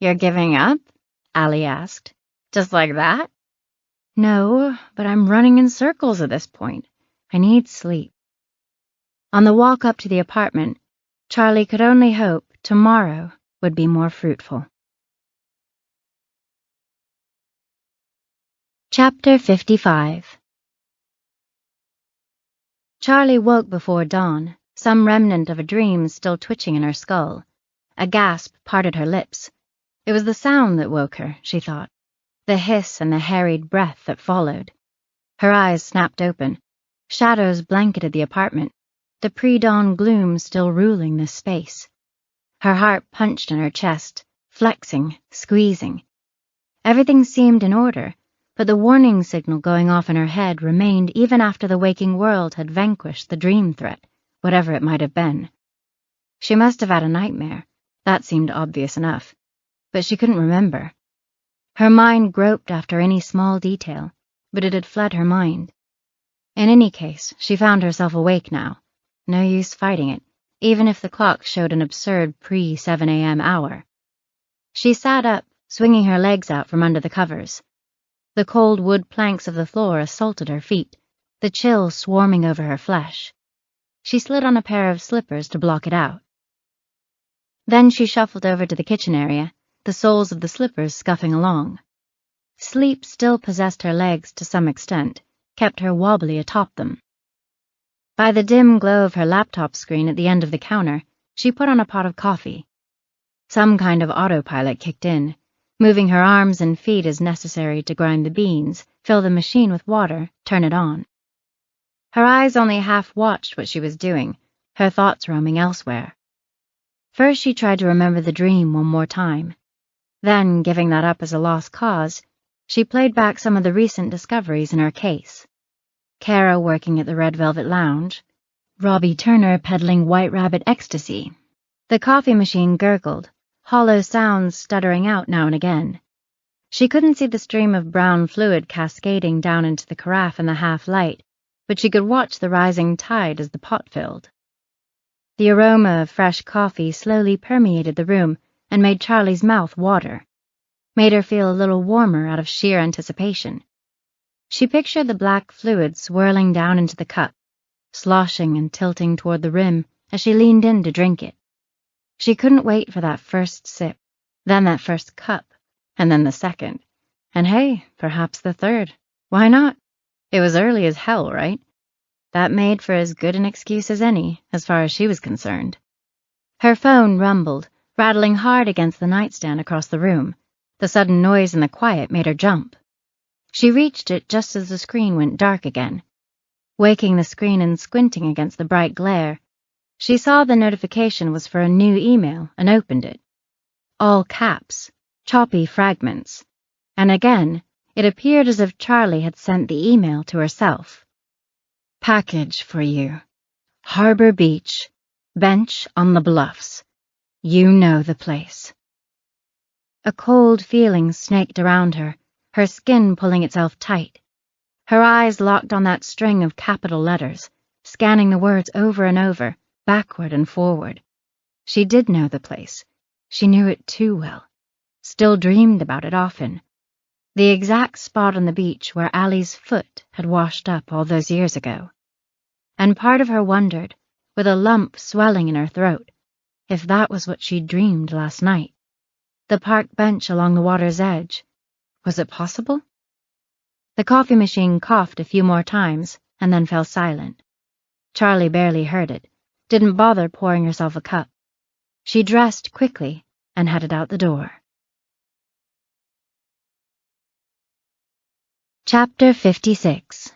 "You're giving up?" Allie asked. "Just like that?" "No, but I'm running in circles at this point. I need sleep." On the walk up to the apartment, Charlie could only hope tomorrow would be more fruitful. Chapter 55. Charlie woke before dawn, some remnant of a dream still twitching in her skull. A gasp parted her lips. It was the sound that woke her, she thought, the hiss and the harried breath that followed. Her eyes snapped open. Shadows blanketed the apartment, the pre-dawn gloom still ruling this space. Her heart punched in her chest, flexing, squeezing. Everything seemed in order, but the warning signal going off in her head remained even after the waking world had vanquished the dream threat, whatever it might have been. She must have had a nightmare. That seemed obvious enough. But she couldn't remember. Her mind groped after any small detail, but it had fled her mind. In any case, she found herself awake now. No use fighting it, even if the clock showed an absurd pre-7 a.m. hour. She sat up, swinging her legs out from under the covers. The cold wood planks of the floor assaulted her feet, the chill swarming over her flesh. She slid on a pair of slippers to block it out. Then she shuffled over to the kitchen area, the soles of the slippers scuffing along. Sleep still possessed her legs to some extent, kept her wobbly atop them. By the dim glow of her laptop screen at the end of the counter, she put on a pot of coffee. Some kind of autopilot kicked in, moving her arms and feet as necessary to grind the beans, fill the machine with water, turn it on. Her eyes only half watched what she was doing, her thoughts roaming elsewhere. First she tried to remember the dream one more time. Then, giving that up as a lost cause, she played back some of the recent discoveries in her case. Kara working at the Red Velvet Lounge, Robbie Turner peddling White Rabbit ecstasy. The coffee machine gurgled, hollow sounds stuttering out now and again. She couldn't see the stream of brown fluid cascading down into the carafe in the half-light, but she could watch the rising tide as the pot filled. The aroma of fresh coffee slowly permeated the room and made Charlie's mouth water, made her feel a little warmer out of sheer anticipation. She pictured the black fluid swirling down into the cup, sloshing and tilting toward the rim as she leaned in to drink it. She couldn't wait for that first sip, then that first cup, and then the second. And hey, perhaps the third. Why not? It was early as hell, right? That made for as good an excuse as any, as far as she was concerned. Her phone rumbled, rattling hard against the nightstand across the room. The sudden noise in the quiet made her jump. She reached it just as the screen went dark again. Waking the screen and squinting against the bright glare, she saw the notification was for a new email and opened it. All caps, choppy fragments. And again, it appeared as if Charlie had sent the email to herself. Package for you. Harbor Beach. Bench on the bluffs. You know the place. A cold feeling snaked around her, her skin pulling itself tight. Her eyes locked on that string of capital letters, scanning the words over and over, backward and forward. She did know the place. She knew it too well. Still dreamed about it often. The exact spot on the beach where Allie's foot had washed up all those years ago. And part of her wondered, with a lump swelling in her throat, if that was what she'd dreamed last night. The park bench along the water's edge. Was it possible? The coffee machine coughed a few more times and then fell silent. Charlie barely heard it, didn't bother pouring herself a cup. She dressed quickly and headed out the door. Chapter 56.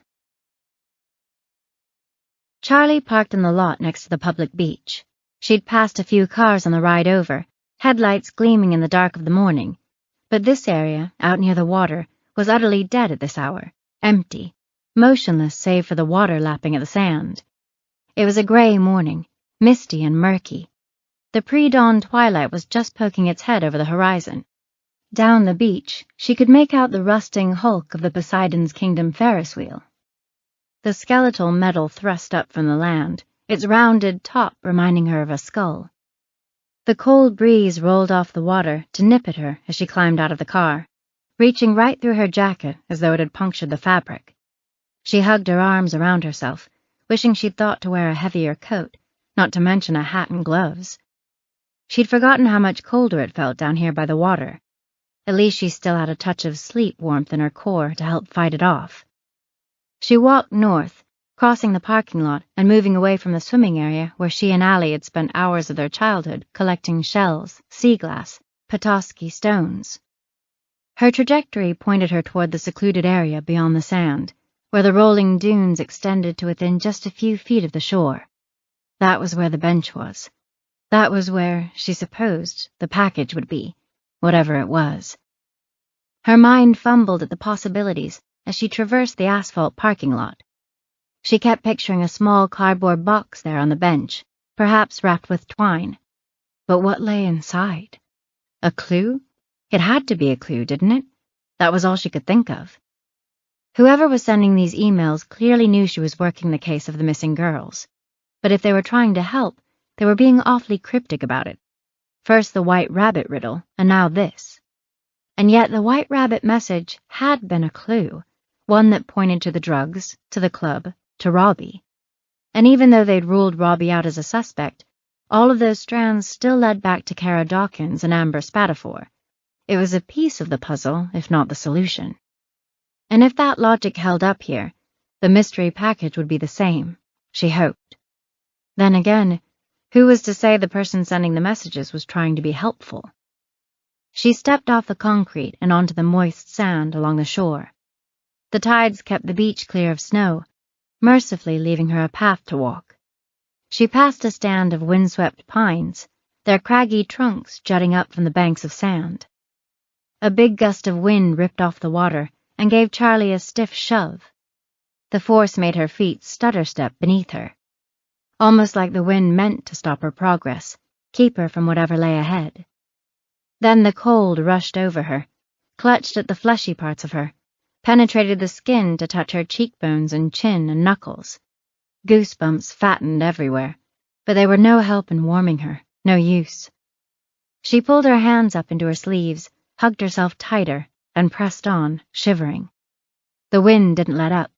Charlie parked in the lot next to the public beach. She'd passed a few cars on the ride over, headlights gleaming in the dark of the morning, but this area, out near the water, was utterly dead at this hour, empty, motionless save for the water lapping at the sand. It was a gray morning, misty and murky. The pre-dawn twilight was just poking its head over the horizon. Down the beach, she could make out the rusting hulk of the Poseidon's Kingdom Ferris wheel. The skeletal metal thrust up from the land, its rounded top reminding her of a skull. The cold breeze rolled off the water to nip at her as she climbed out of the car, reaching right through her jacket as though it had punctured the fabric. She hugged her arms around herself, wishing she'd thought to wear a heavier coat, not to mention a hat and gloves. She'd forgotten how much colder it felt down here by the water. At least she still had a touch of sleep warmth in her core to help fight it off. She walked north, crossing the parking lot and moving away from the swimming area where she and Allie had spent hours of their childhood collecting shells, sea glass, Petoskey stones. Her trajectory pointed her toward the secluded area beyond the sand, where the rolling dunes extended to within just a few feet of the shore. That was where the bench was. That was where, she supposed, the package would be, whatever it was. Her mind fumbled at the possibilities as she traversed the asphalt parking lot. She kept picturing a small cardboard box there on the bench, perhaps wrapped with twine. But what lay inside? A clue? It had to be a clue, didn't it? That was all she could think of. Whoever was sending these emails clearly knew she was working the case of the missing girls. But if they were trying to help, they were being awfully cryptic about it. First the white rabbit riddle, and now this. And yet the white rabbit message had been a clue, one that pointed to the drugs, to the club, to Robbie. And even though they'd ruled Robbie out as a suspect, all of those strands still led back to Kara Dawkins and Amber Spatafor. It was a piece of the puzzle, if not the solution. And if that logic held up here, the mystery package would be the same, she hoped. Then again, who was to say the person sending the messages was trying to be helpful? She stepped off the concrete and onto the moist sand along the shore. The tides kept the beach clear of snow, mercifully leaving her a path to walk. She passed a stand of windswept pines, their craggy trunks jutting up from the banks of sand. A big gust of wind ripped off the water and gave Charlie a stiff shove. The force made her feet stutter-step beneath her, almost like the wind meant to stop her progress, keep her from whatever lay ahead. Then the cold rushed over her, clutched at the fleshy parts of her, penetrated the skin to touch her cheekbones and chin and knuckles. Goosebumps fattened everywhere, but they were no help in warming her, no use. She pulled her hands up into her sleeves, hugged herself tighter, and pressed on, shivering. The wind didn't let up.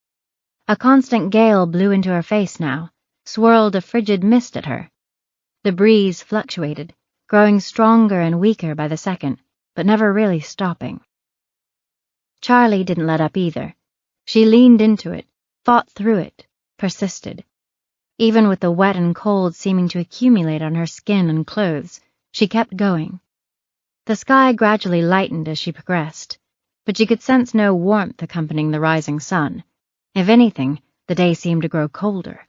A constant gale blew into her face now, swirled a frigid mist at her. The breeze fluctuated, growing stronger and weaker by the second, but never really stopping. Charlie didn't let up either. She leaned into it, fought through it, persisted. Even with the wet and cold seeming to accumulate on her skin and clothes, she kept going. The sky gradually lightened as she progressed, but she could sense no warmth accompanying the rising sun. If anything, the day seemed to grow colder.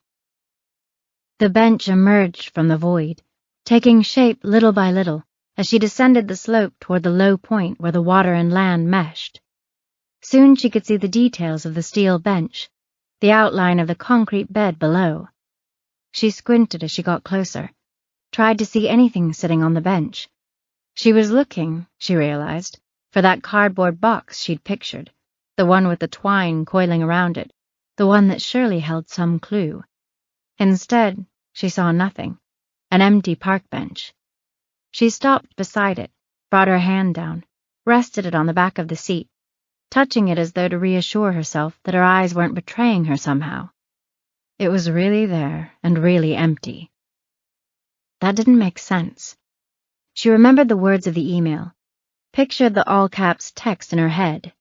The bench emerged from the void, taking shape little by little as she descended the slope toward the low point where the water and land meshed. Soon she could see the details of the steel bench, the outline of the concrete bed below. She squinted as she got closer, tried to see anything sitting on the bench. She was looking, she realized, for that cardboard box she'd pictured, the one with the twine coiling around it, the one that surely held some clue. Instead, she saw nothing, an empty park bench. She stopped beside it, brought her hand down, rested it on the back of the seat, touching it as though to reassure herself that her eyes weren't betraying her somehow. It was really there and really empty. That didn't make sense. She remembered the words of the email, pictured the all-caps text in her head.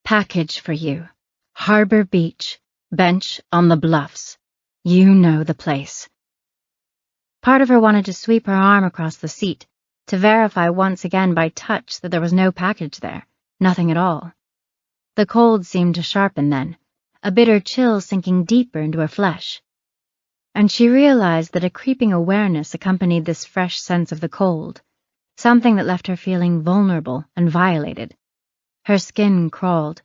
Package for you. Harbor Beach. Bench on the bluffs. You know the place. Part of her wanted to sweep her arm across the seat, to verify once again by touch that there was no package there, nothing at all. The cold seemed to sharpen then, a bitter chill sinking deeper into her flesh. And she realized that a creeping awareness accompanied this fresh sense of the cold, something that left her feeling vulnerable and violated. Her skin crawled,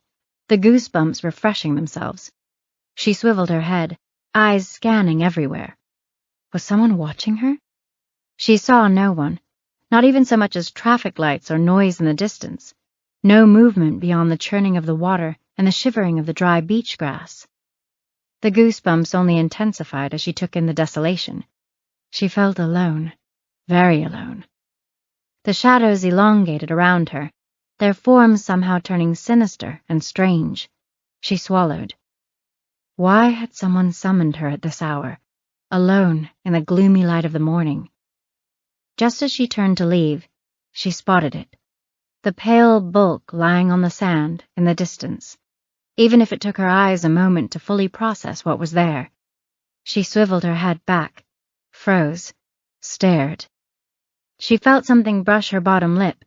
the goosebumps refreshing themselves. She swiveled her head, eyes scanning everywhere. Was someone watching her? She saw no one, not even so much as traffic lights or noise in the distance. No movement beyond the churning of the water and the shivering of the dry beach grass. The goosebumps only intensified as she took in the desolation. She felt alone, very alone. The shadows elongated around her, their forms somehow turning sinister and strange. She swallowed. Why had someone summoned her at this hour, alone in the gloomy light of the morning? Just as she turned to leave, she spotted it, the pale bulk lying on the sand in the distance, even if it took her eyes a moment to fully process what was there. She swiveled her head back, froze, stared. She felt something brush her bottom lip,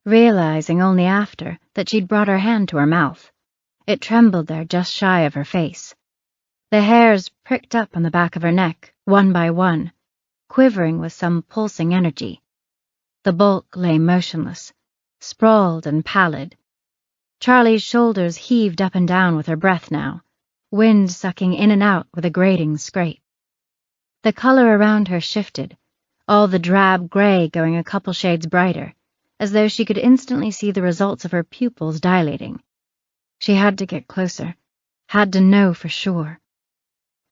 realizing only after that she'd brought her hand to her mouth. It trembled there just shy of her face. The hairs pricked up on the back of her neck, one by one, quivering with some pulsing energy. The bulk lay motionless, sprawled and pallid. Charlie's shoulders heaved up and down with her breath now, wind sucking in and out with a grating scrape. The color around her shifted, all the drab gray going a couple shades brighter, as though she could instantly see the results of her pupils dilating. She had to get closer, had to know for sure.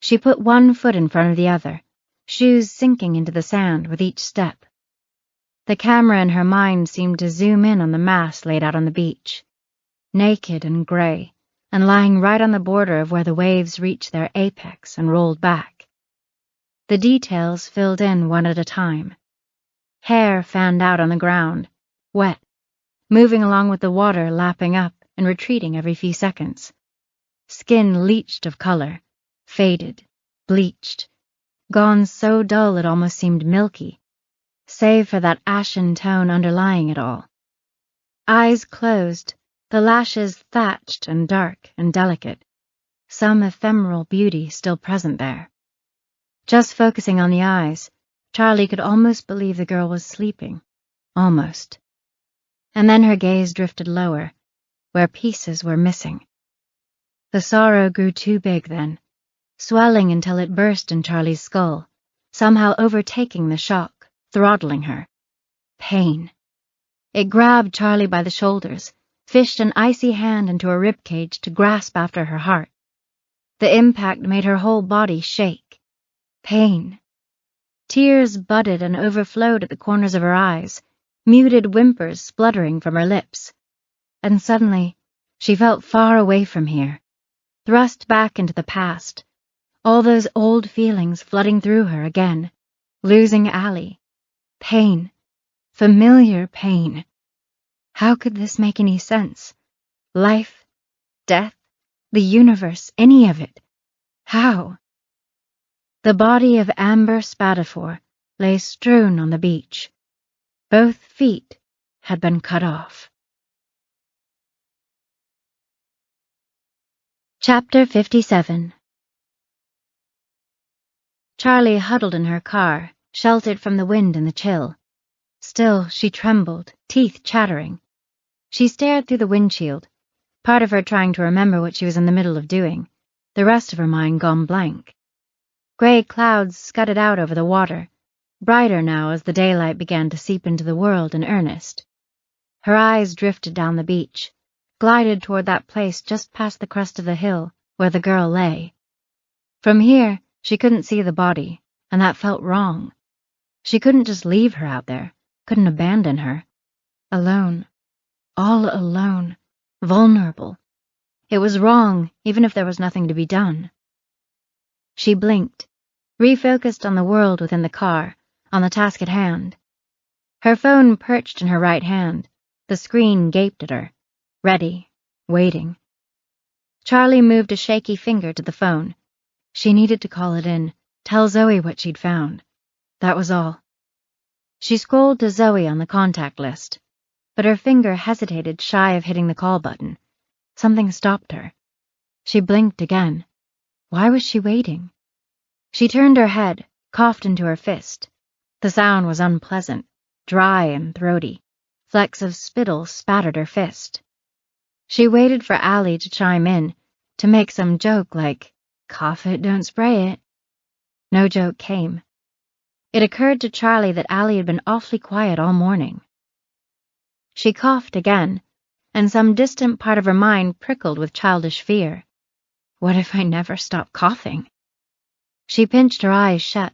She put one foot in front of the other, shoes sinking into the sand with each step. The camera in her mind seemed to zoom in on the mass laid out on the beach, naked and gray, and lying right on the border of where the waves reached their apex and rolled back. The details filled in one at a time. Hair fanned out on the ground, wet, moving along with the water lapping up and retreating every few seconds. Skin leached of color, faded, bleached, gone so dull it almost seemed milky, save for that ashen tone underlying it all. Eyes closed, the lashes thatched and dark and delicate, some ephemeral beauty still present there. Just focusing on the eyes, Charlie could almost believe the girl was sleeping. Almost. And then her gaze drifted lower, where pieces were missing. The sorrow grew too big then, swelling until it burst in Charlie's skull, somehow overtaking the shock, throttling her. Pain. It grabbed Charlie by the shoulders, fished an icy hand into her ribcage to grasp after her heart. The impact made her whole body shake. Pain. Tears budded and overflowed at the corners of her eyes, muted whimpers spluttering from her lips. And suddenly, she felt far away from here, thrust back into the past, all those old feelings flooding through her again, losing Allie. Pain. Familiar pain. How could this make any sense? Life, death, the universe, any of it. How? The body of Amber Spadafor lay strewn on the beach. Both feet had been cut off. Chapter 57. Charlie huddled in her car, sheltered from the wind and the chill. Still, she trembled, teeth chattering. She stared through the windshield, part of her trying to remember what she was in the middle of doing, the rest of her mind gone blank. Gray clouds scudded out over the water, brighter now as the daylight began to seep into the world in earnest. Her eyes drifted down the beach, glided toward that place just past the crest of the hill where the girl lay. From here, she couldn't see the body, and that felt wrong. She couldn't just leave her out there, couldn't abandon her. Alone. All alone. Vulnerable. It was wrong, even if there was nothing to be done. She blinked, refocused on the world within the car, on the task at hand. Her phone perched in her right hand, the screen gaped at her, ready, waiting. Charlie moved a shaky finger to the phone. She needed to call it in, tell Zoe what she'd found. That was all. She scrolled to Zoe on the contact list, but her finger hesitated shy of hitting the call button. Something stopped her. She blinked again. Why was she waiting? She turned her head, coughed into her fist. The sound was unpleasant, dry and throaty. Flecks of spittle spattered her fist. She waited for Allie to chime in, to make some joke like, "Cough it, don't spray it." No joke came. It occurred to Charlie that Allie had been awfully quiet all morning. She coughed again, and some distant part of her mind prickled with childish fear. What if I never stop coughing? She pinched her eyes shut.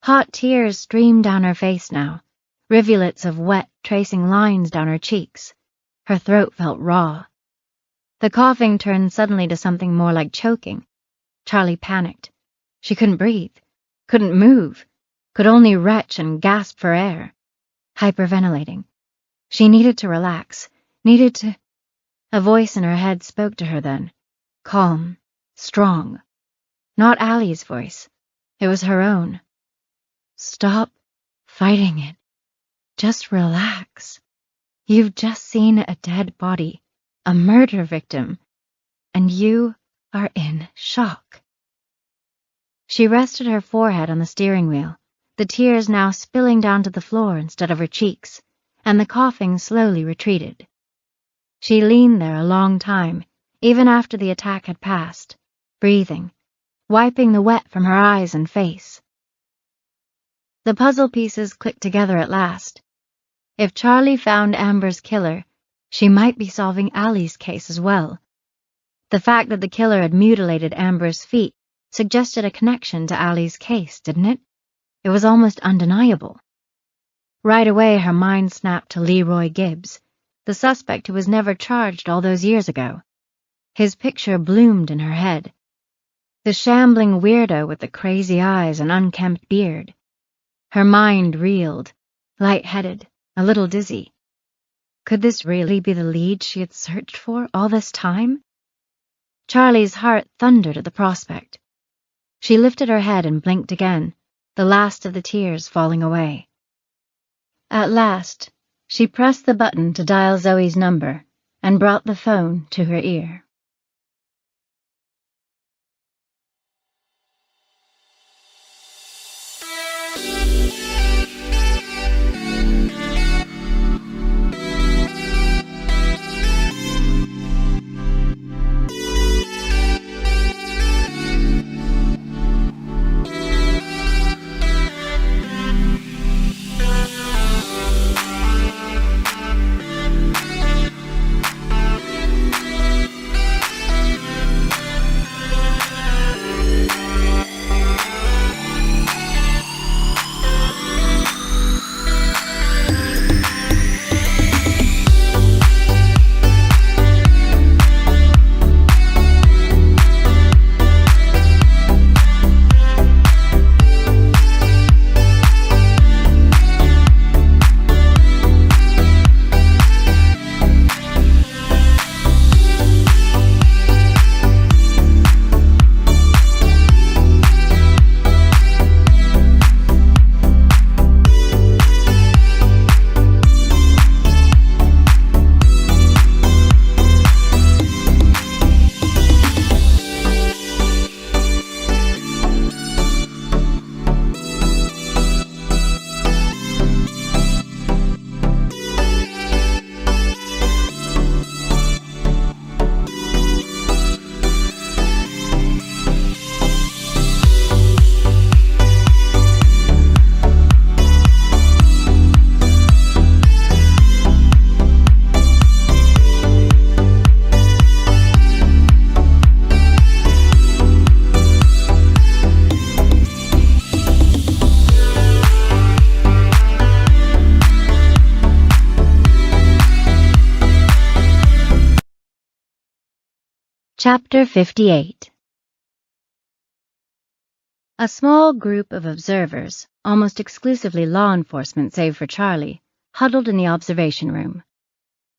Hot tears streamed down her face now, rivulets of wet tracing lines down her cheeks. Her throat felt raw. The coughing turned suddenly to something more like choking, Charlie panicked. She couldn't breathe, couldn't move, could only retch and gasp for air. Hyperventilating. She needed to relax, needed to... A voice in her head spoke to her then. Calm, strong. Not Allie's voice. It was her own. Stop fighting it. Just relax. You've just seen a dead body, a murder victim, and you are in shock. She rested her forehead on the steering wheel, the tears now spilling down to the floor instead of her cheeks, and the coughing slowly retreated. She leaned there a long time, even after the attack had passed, breathing, wiping the wet from her eyes and face. The puzzle pieces clicked together at last. If Charlie found Amber's killer, she might be solving Allie's case as well. The fact that the killer had mutilated Amber's feet suggested a connection to Allie's case, didn't it? It was almost undeniable. Right away her mind snapped to Leroy Gibbs, the suspect who was never charged all those years ago. His picture bloomed in her head. The shambling weirdo with the crazy eyes and unkempt beard. Her mind reeled, lightheaded, a little dizzy. Could this really be the lead she had searched for all this time? Charlie's heart thundered at the prospect. She lifted her head and blinked again, the last of the tears falling away. At last, she pressed the button to dial Zoe's number and brought the phone to her ear. Chapter 58. A small group of observers, almost exclusively law enforcement save for Charlie, huddled in the observation room.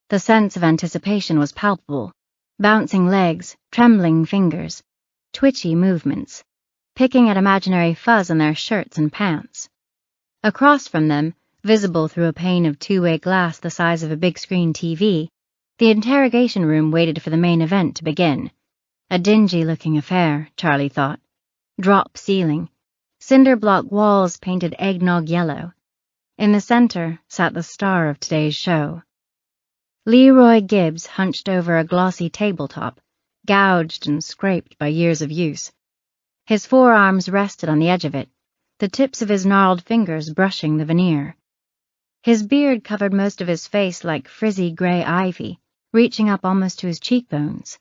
The sense of anticipation was palpable, bouncing legs, trembling fingers, twitchy movements, picking at imaginary fuzz on their shirts and pants. Across from them, visible through a pane of two-way glass the size of a big-screen TV, the interrogation room waited for the main event to begin. A dingy-looking affair, Charlie thought. Drop ceiling, cinder-block walls painted eggnog yellow. In the center sat the star of today's show. Leroy Gibbs hunched over a glossy tabletop, gouged and scraped by years of use. His forearms rested on the edge of it, the tips of his gnarled fingers brushing the veneer. His beard covered most of his face like frizzy gray ivy, reaching up almost to his cheekbones.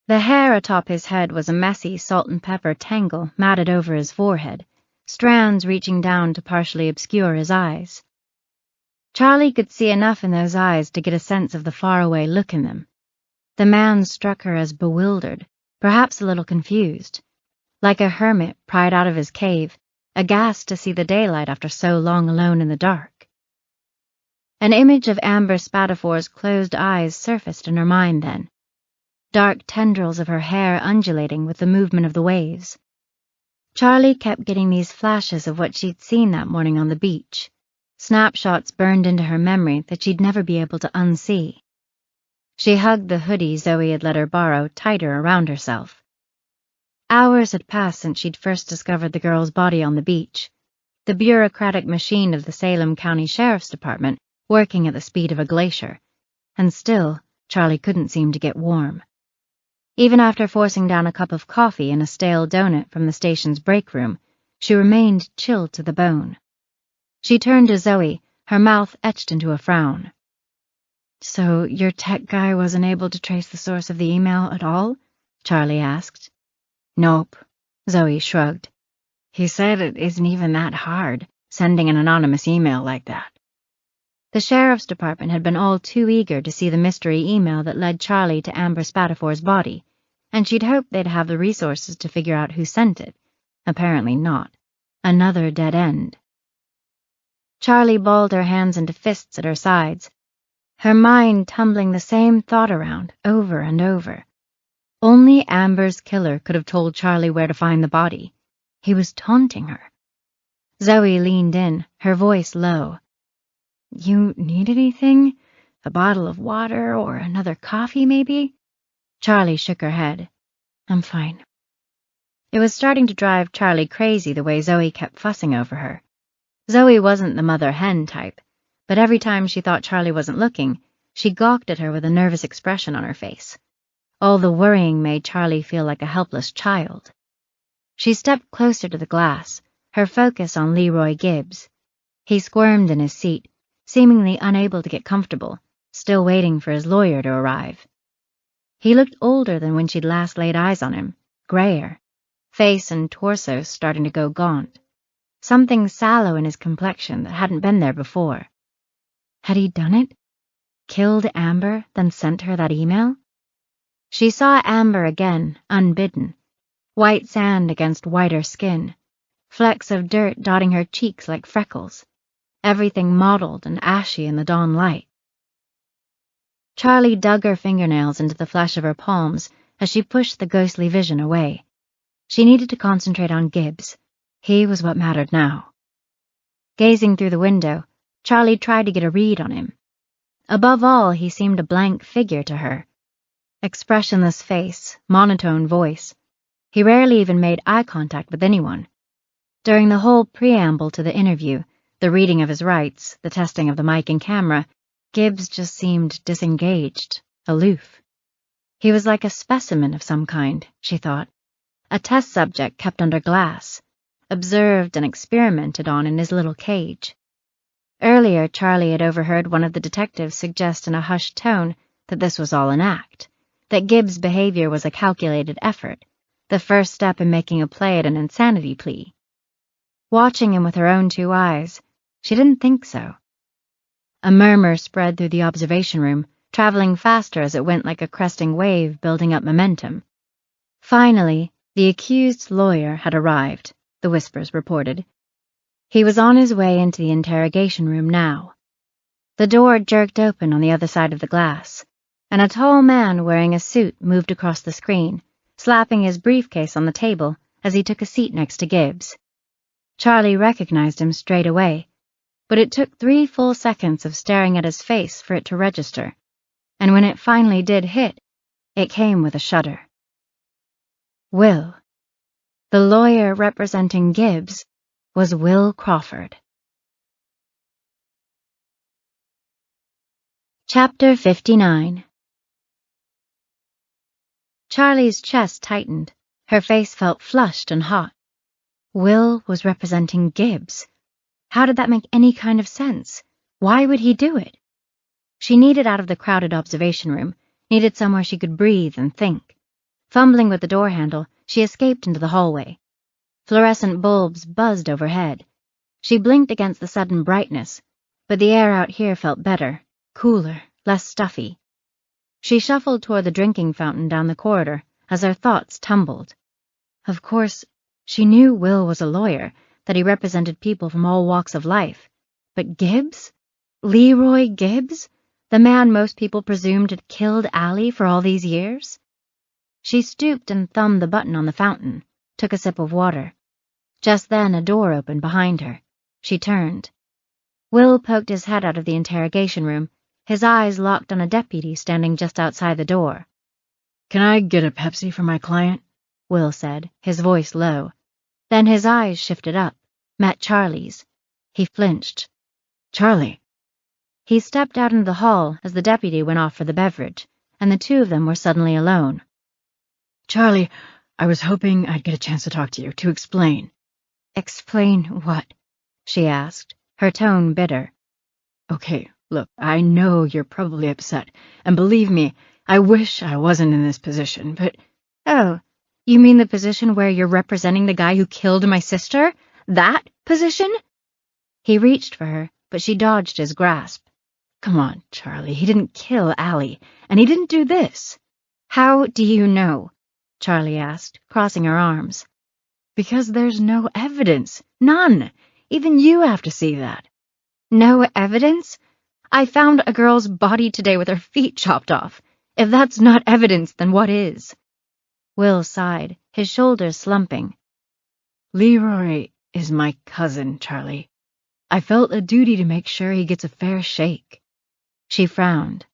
The hair atop his head was a messy salt and pepper tangle matted over his forehead, strands reaching down to partially obscure his eyes. Charlie could see enough in those eyes to get a sense of the faraway look in them. The man struck her as bewildered, perhaps a little confused, like a hermit pried out of his cave, aghast to see the daylight after so long alone in the dark. An image of Amber Spatafore's closed eyes surfaced in her mind then, dark tendrils of her hair undulating with the movement of the waves. Charlie kept getting these flashes of what she'd seen that morning on the beach, snapshots burned into her memory that she'd never be able to unsee. She hugged the hoodie Zoe had let her borrow tighter around herself. Hours had passed since she'd first discovered the girl's body on the beach, the bureaucratic machine of the Salem County Sheriff's Department working at the speed of a glacier, and still Charlie couldn't seem to get warm. Even after forcing down a cup of coffee and a stale donut from the station's break room, she remained chilled to the bone. She turned to Zoe, her mouth etched into a frown. "So your tech guy wasn't able to trace the source of the email at all?" Charlie asked. "Nope," Zoe shrugged. "He said it isn't even that hard, sending an anonymous email like that." The sheriff's department had been all too eager to see the mystery email that led Charlie to Amber Spatafore's body, and she'd hoped they'd have the resources to figure out who sent it. Apparently not. Another dead end. Charlie balled her hands into fists at her sides, her mind tumbling the same thought around over and over. Only Amber's killer could have told Charlie where to find the body. He was taunting her. Zoe leaned in, her voice low. "You need anything? A bottle of water or another coffee, maybe?" Charlie shook her head. "I'm fine." It was starting to drive Charlie crazy the way Zoe kept fussing over her. Zoe wasn't the mother-hen type, but every time she thought Charlie wasn't looking, she gawked at her with a nervous expression on her face. All the worrying made Charlie feel like a helpless child. She stepped closer to the glass, her focus on Leroy Gibbs. He squirmed in his seat, seemingly unable to get comfortable, still waiting for his lawyer to arrive. He looked older than when she'd last laid eyes on him, grayer, face and torso starting to go gaunt. Something sallow in his complexion that hadn't been there before. Had he done it? Killed Amber, then sent her that email? She saw Amber again, unbidden. White sand against whiter skin, flecks of dirt dotting her cheeks like freckles, everything mottled and ashy in the dawn light. Charlie dug her fingernails into the flesh of her palms as she pushed the ghostly vision away. She needed to concentrate on Gibbs. He was what mattered now. Gazing through the window, Charlie tried to get a read on him. Above all, he seemed a blank figure to her. Expressionless face, monotone voice. He rarely even made eye contact with anyone. During the whole preamble to the interview, the reading of his rights, the testing of the mic and camera, Gibbs just seemed disengaged, aloof. He was like a specimen of some kind, she thought. A test subject kept under glass, observed and experimented on in his little cage. Earlier, Charlie had overheard one of the detectives suggest in a hushed tone that this was all an act, that Gibbs' behavior was a calculated effort, the first step in making a play at an insanity plea. Watching him with her own two eyes, she didn't think so. A murmur spread through the observation room, traveling faster as it went like a cresting wave building up momentum. Finally, the accused's lawyer had arrived, the whispers reported. He was on his way into the interrogation room now. The door jerked open on the other side of the glass, and a tall man wearing a suit moved across the screen, slapping his briefcase on the table as he took a seat next to Gibbs. Charlie recognized him straight away, but it took 3 full seconds of staring at his face for it to register, and when it finally did hit, it came with a shudder. Will. The lawyer representing Gibbs was Will Crawford. Chapter 59. Charlie's chest tightened. Her face felt flushed and hot. Will was representing Gibbs. How did that make any kind of sense? Why would he do it? She needed out of the crowded observation room, needed somewhere she could breathe and think. Fumbling with the door handle, she escaped into the hallway. Fluorescent bulbs buzzed overhead. She blinked against the sudden brightness, but the air out here felt better, cooler, less stuffy. She shuffled toward the drinking fountain down the corridor as her thoughts tumbled. Of course, She knew Will was a lawyer, that he represented people from all walks of life. But Gibbs? Leroy Gibbs? The man most people presumed had killed Allie for all these years? She stooped and thumbed the button on the fountain, took a sip of water. Just then a door opened behind her. She turned. Will poked his head out of the interrogation room, his eyes locked on a deputy standing just outside the door. "Can I get a Pepsi for my client?" Will said, his voice low. Then his eyes shifted up, met Charlie's. He flinched. "Charlie." He stepped out into the hall as the deputy went off for the beverage, and the two of them were suddenly alone. "Charlie, I was hoping I'd get a chance to talk to you, to explain." "Explain what?" she asked, her tone bitter. "Okay, look, I know you're probably upset, and believe me, I wish I wasn't in this position, but—" "Oh, you mean the position where you're representing the guy who killed my sister? That position?" He reached for her, but she dodged his grasp. "Come on, Charlie, he didn't kill Allie, and he didn't do this." "How do you know?" Charlie asked, crossing her arms. "Because there's no evidence. None. Even you have to see that." "No evidence? I found a girl's body today with her feet chopped off. If that's not evidence, then what is?" Will sighed, his shoulders slumping. "Leroy is my cousin, Charlie. I felt a duty to make sure he gets a fair shake." She frowned.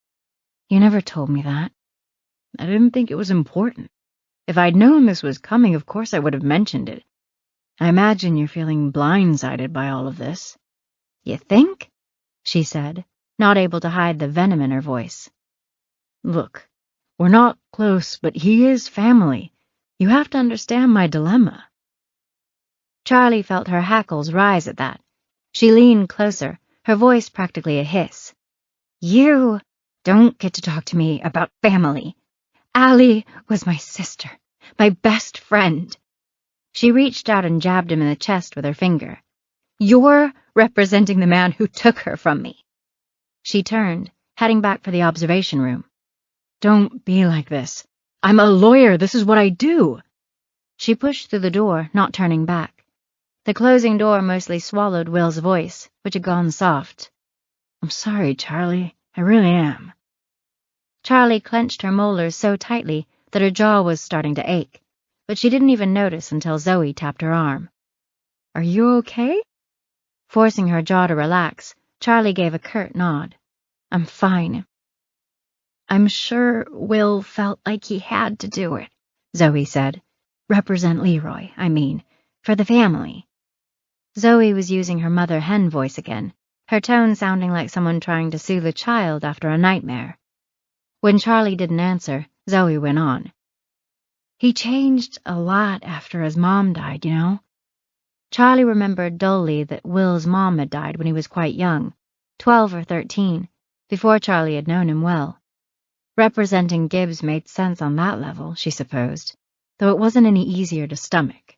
"You never told me that." "I didn't think it was important. If I'd known this was coming, of course I would have mentioned it. I imagine you're feeling blindsided by all of this." "You think?" she said, not able to hide the venom in her voice. "Look, we're not close, but he is family. You have to understand my dilemma." Charlie felt her hackles rise at that. She leaned closer, her voice practically a hiss. "You don't get to talk to me about family. Allie was my sister, my best friend." She reached out and jabbed him in the chest with her finger. "You're representing the man who took her from me." She turned, heading back for the observation room. "Don't be like this. I'm a lawyer. This is what I do." She pushed through the door, not turning back. The closing door mostly swallowed Will's voice, which had gone soft. "I'm sorry, Charlie. I really am." Charlie clenched her molars so tightly that her jaw was starting to ache, but she didn't even notice until Zoe tapped her arm. "Are you okay?" Forcing her jaw to relax, Charlie gave a curt nod. "I'm fine." "I'm sure Will felt like he had to do it," Zoe said. "Represent Leroy, I mean, for the family." Zoe was using her mother hen voice again, her tone sounding like someone trying to soothe a child after a nightmare. When Charlie didn't answer, Zoe went on. "He changed a lot after his mom died, you know." Charlie remembered dully that Will's mom had died when he was quite young, 12 or 13, before Charlie had known him well. Representing Gibbs made sense on that level, she supposed, though it wasn't any easier to stomach.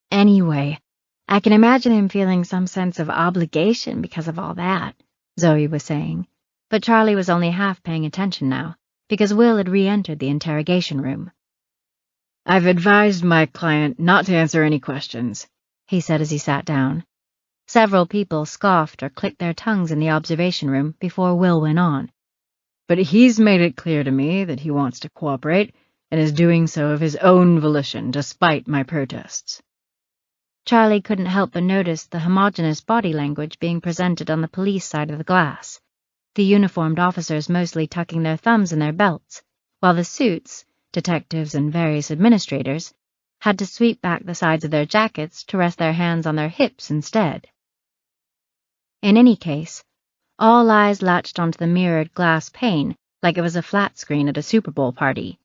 "Anyway, I can imagine him feeling some sense of obligation because of all that," Zoe was saying, but Charlie was only half paying attention now, because Will had re-entered the interrogation room. "I've advised my client not to answer any questions," he said as he sat down. Several people scoffed or clicked their tongues in the observation room before Will went on. "But he's made it clear to me that he wants to cooperate and is doing so of his own volition despite my protests." Charlie couldn't help but notice the homogeneous body language being presented on the police side of the glass, the uniformed officers mostly tucking their thumbs in their belts, while the suits, detectives and various administrators, had to sweep back the sides of their jackets to rest their hands on their hips instead. In any case, all eyes latched onto the mirrored glass pane like it was a flat screen at a Super Bowl party.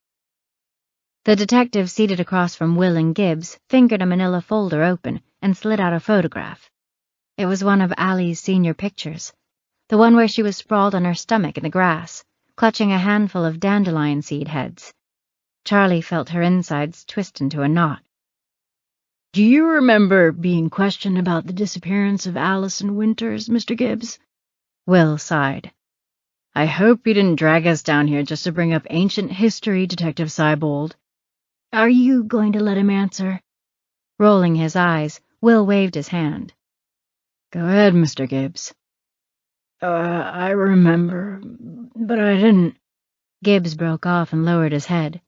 The detective seated across from Will and Gibbs fingered a manila folder open and slid out a photograph. It was one of Allie's senior pictures, the one where she was sprawled on her stomach in the grass, clutching a handful of dandelion seed heads. Charlie felt her insides twist into a knot. "Do you remember being questioned about the disappearance of Allison Winters, Mr. Gibbs?" Will sighed. "I hope you didn't drag us down here just to bring up ancient history, Detective Seibold." "Are you going to let him answer?" Rolling his eyes, Will waved his hand. Go ahead, Mr. Gibbs. I remember, but I didn't. Gibbs broke off and lowered his head.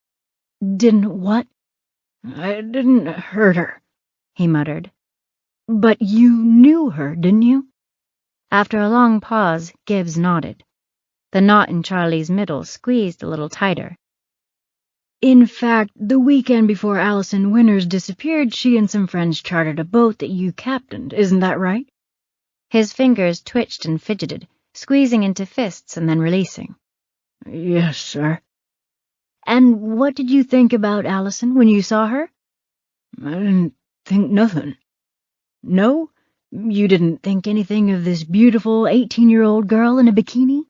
Didn't what? I didn't hurt her, he muttered. But you knew her, didn't you? After a long pause, Gibbs nodded. The knot in Charlie's middle squeezed a little tighter. In fact, the weekend before Allison Winters disappeared, she and some friends chartered a boat that you captained, isn't that right? His fingers twitched and fidgeted, squeezing into fists and then releasing. Yes, sir. And what did you think about Allison when you saw her? I didn't think nothing. No? You didn't think anything of this beautiful 18-year-old girl in a bikini?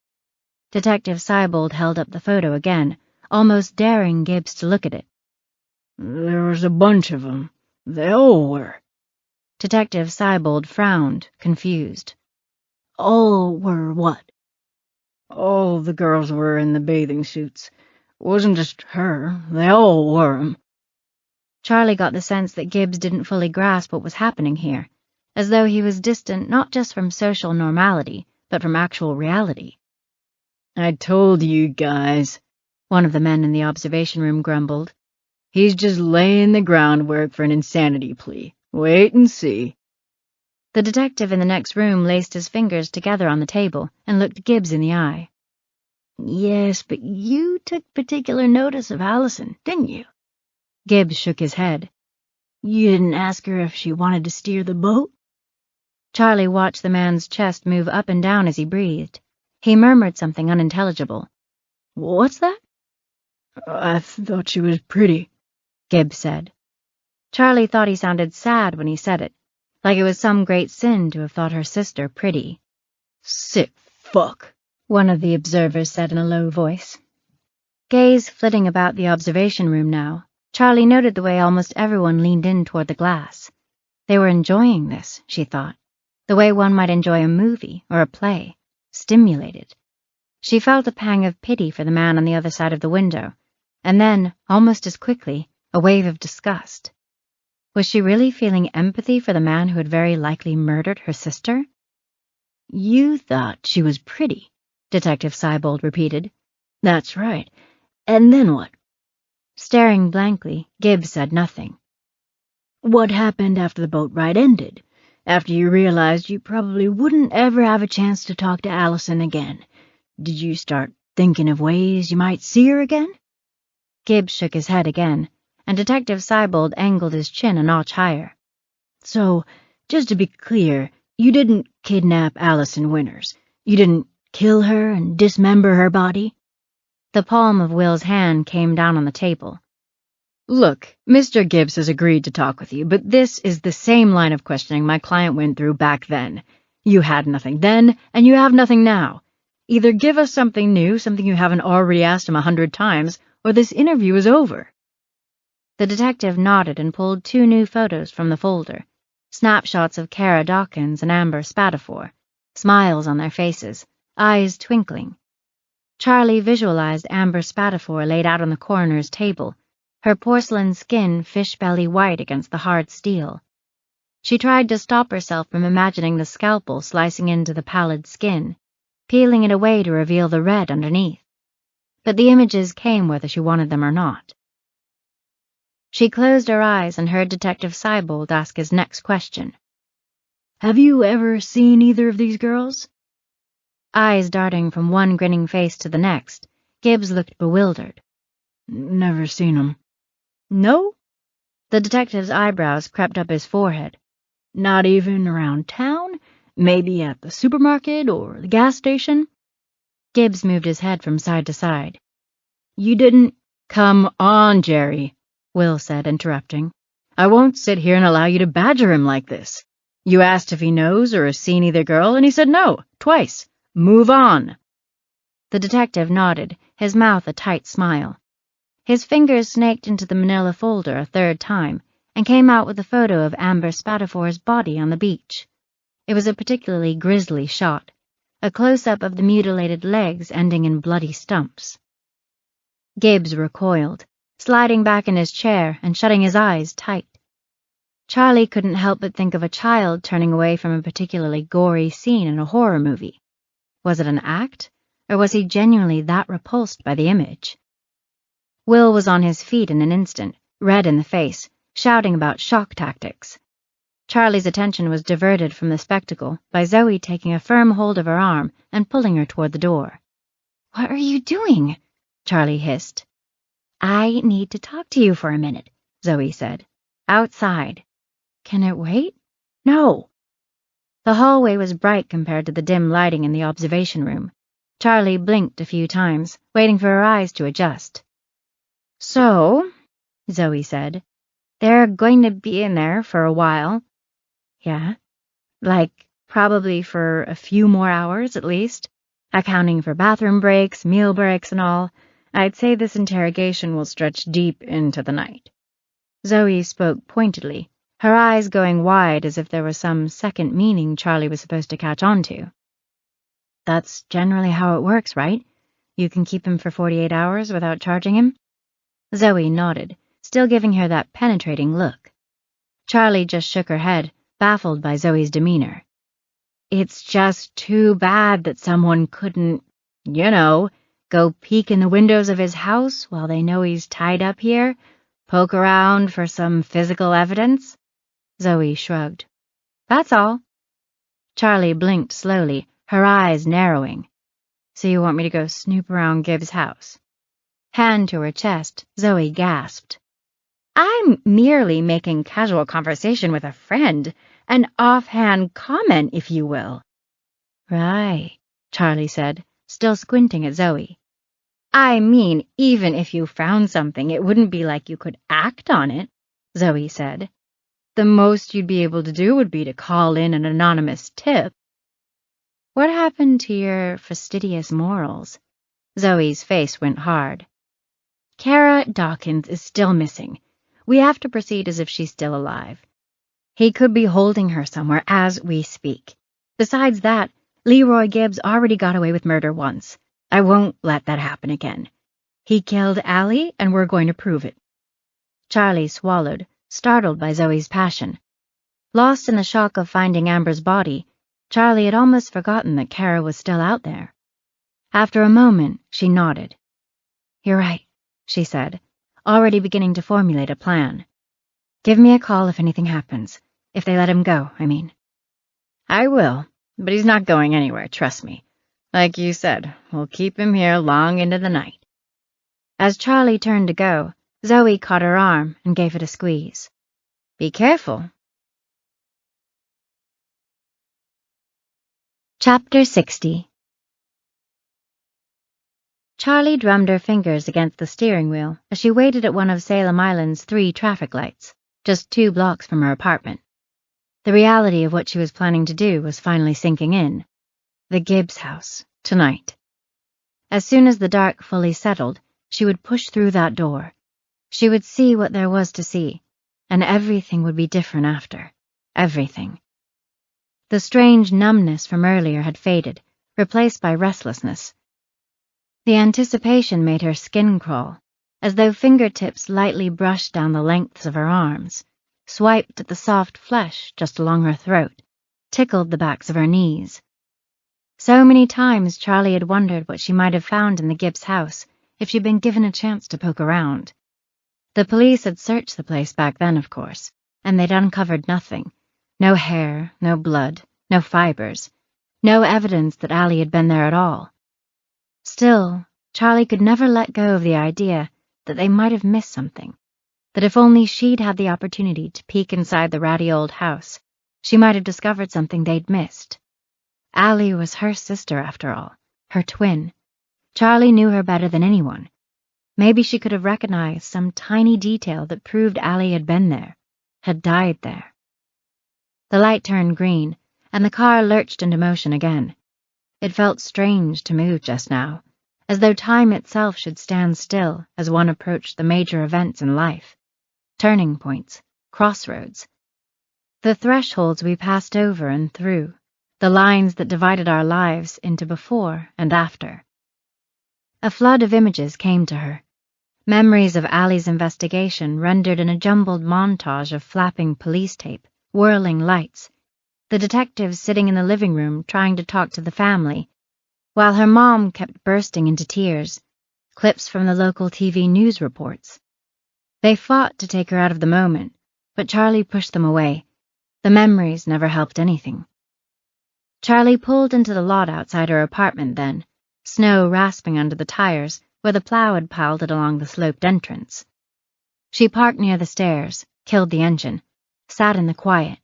Detective Seibold held up the photo again, almost daring Gibbs to look at it. There was a bunch of them. They all were. Detective Seibold frowned, confused. All were what? All the girls were in the bathing suits. It wasn't just her. They all wore 'em. Charlie got the sense that Gibbs didn't fully grasp what was happening here, as though he was distant not just from social normality, but from actual reality. I told you guys, one of the men in the observation room grumbled. He's just laying the groundwork for an insanity plea. Wait and see. The detective in the next room laced his fingers together on the table and looked Gibbs in the eye. Yes, but you took particular notice of Allison, didn't you? Gibbs shook his head. You didn't ask her if she wanted to steer the boat? Charlie watched the man's chest move up and down as he breathed. He murmured something unintelligible. What's that? I thought she was pretty, Gibbs said. Charlie thought he sounded sad when he said it, like it was some great sin to have thought her sister pretty. Sick fuck, one of the observers said in a low voice. Gaze flitting about the observation room now, Charlie noted the way almost everyone leaned in toward the glass. They were enjoying this, she thought, the way one might enjoy a movie or a play, stimulated. She felt a pang of pity for the man on the other side of the window, and then, almost as quickly, a wave of disgust. Was she really feeling empathy for the man who had very likely murdered her sister? You thought she was pretty, Detective Seibold repeated. That's right. And then what? Staring blankly, Gibbs said nothing. What happened after the boat ride ended? After you realized you probably wouldn't ever have a chance to talk to Allison again? Did you start thinking of ways you might see her again? Gibbs shook his head again, and Detective Seibold angled his chin a notch higher. So, just to be clear, you didn't kidnap Allison Winters. You didn't kill her and dismember her body? The palm of Will's hand came down on the table. Look, Mr. Gibbs has agreed to talk with you, but this is the same line of questioning my client went through back then. You had nothing then, and you have nothing now. Either give us something new, something you haven't already asked him 100 times, or this interview is over. The detective nodded and pulled 2 new photos from the folder, snapshots of Kara Dawkins and Amber Spatafor, smiles on their faces, eyes twinkling. Charlie visualized Amber Spatafor laid out on the coroner's table, her porcelain skin fish-belly white against the hard steel. She tried to stop herself from imagining the scalpel slicing into the pallid skin, peeling it away to reveal the red underneath. But the images came whether she wanted them or not. She closed her eyes and heard Detective Seibold ask his next question. Have you ever seen either of these girls? Eyes darting from one grinning face to the next, Gibbs looked bewildered. Never seen 'em. No? The detective's eyebrows crept up his forehead. Not even around town? Maybe at the supermarket or the gas station? Gibbs moved his head from side to side. You didn't... Come on, Jerry, Will said, interrupting. I won't sit here and allow you to badger him like this. You asked if he knows or has seen either girl, and he said no, twice. Move on. The detective nodded, his mouth a tight smile. His fingers snaked into the manila folder a 3rd time and came out with a photo of Amber Spatafor's body on the beach. It was a particularly grisly shot, a close-up of the mutilated legs ending in bloody stumps. Gibbs recoiled, sliding back in his chair and shutting his eyes tight. Charlie couldn't help but think of a child turning away from a particularly gory scene in a horror movie. Was it an act, or was he genuinely that repulsed by the image? Will was on his feet in an instant, red in the face, shouting about shock tactics. Charlie's attention was diverted from the spectacle by Zoe taking a firm hold of her arm and pulling her toward the door. "What are you doing?" Charlie hissed. "I need to talk to you for a minute," Zoe said. "Outside." "Can it wait?" "No." The hallway was bright compared to the dim lighting in the observation room. Charlie blinked a few times, waiting for her eyes to adjust. "So," Zoe said, "they're going to be in there for a while." "Yeah? Like, probably for a few more hours at least, accounting for bathroom breaks, meal breaks, and all. I'd say this interrogation will stretch deep into the night." Zoe spoke pointedly, her eyes going wide as if there was some second meaning Charlie was supposed to catch on to. "That's generally how it works, right? You can keep him for 48 hours without charging him?" Zoe nodded, still giving her that penetrating look. Charlie just shook her head, baffled by Zoe's demeanor. "It's just too bad that someone couldn't, go peek in the windows of his house while they know he's tied up here, poke around for some physical evidence." Zoe shrugged. "That's all." Charlie blinked slowly, her eyes narrowing. "So you want me to go snoop around Gibbs' house?" Hand to her chest, Zoe gasped. "I'm merely making casual conversation with a friend, an offhand comment, if you will." "Right," Charlie said, still squinting at Zoe. "I mean, even if you found something, it wouldn't be like you could act on it," Zoe said. "The most you'd be able to do would be to call in an anonymous tip." "What happened to your fastidious morals?" Zoe's face went hard. "Kara Dawkins is still missing. We have to proceed as if she's still alive. He could be holding her somewhere as we speak. Besides that, Leroy Gibbs already got away with murder once. I won't let that happen again. He killed Allie, and we're going to prove it." Charlie swallowed, startled by Zoe's passion. Lost in the shock of finding Amber's body, Charlie had almost forgotten that Kara was still out there. After a moment, she nodded. "You're right," she said, already beginning to formulate a plan. "Give me a call if anything happens. If they let him go, I mean." "I will, but he's not going anywhere, trust me. Like you said, we'll keep him here long into the night." As Charlie turned to go, Zoe caught her arm and gave it a squeeze. "Be careful." Chapter 60. Charlie drummed her fingers against the steering wheel as she waited at one of Salem Island's 3 traffic lights, just 2 blocks from her apartment. The reality of what she was planning to do was finally sinking in. The Gibbs house, tonight. As soon as the dark fully settled, she would push through that door. She would see what there was to see, and everything would be different after. Everything. The strange numbness from earlier had faded, replaced by restlessness. The anticipation made her skin crawl, as though fingertips lightly brushed down the lengths of her arms, swiped at the soft flesh just along her throat, tickled the backs of her knees. So many times Charlie had wondered what she might have found in the Gibbs house if she'd been given a chance to poke around. The police had searched the place back then, of course, and they'd uncovered nothing. No hair, no blood, no fibers, no evidence that Allie had been there at all. Still, Charlie could never let go of the idea that they might have missed something, that if only she'd had the opportunity to peek inside the ratty old house, she might have discovered something they'd missed. Allie was her sister, after all, her twin. Charlie knew her better than anyone. Maybe she could have recognized some tiny detail that proved Allie had been there, had died there. The light turned green, and the car lurched into motion again. It felt strange to move just now, as though time itself should stand still as one approached the major events in life. Turning points, crossroads. The thresholds we passed over and through, the lines that divided our lives into before and after. A flood of images came to her. Memories of Allie's investigation rendered in a jumbled montage of flapping police tape, whirling lights, the detectives sitting in the living room trying to talk to the family, while her mom kept bursting into tears, clips from the local TV news reports. They fought to take her out of the moment, but Charlie pushed them away. The memories never helped anything. Charlie pulled into the lot outside her apartment then, snow rasping under the tires where the plow had piled it along the sloped entrance. She parked near the stairs, killed the engine, sat in the quiet.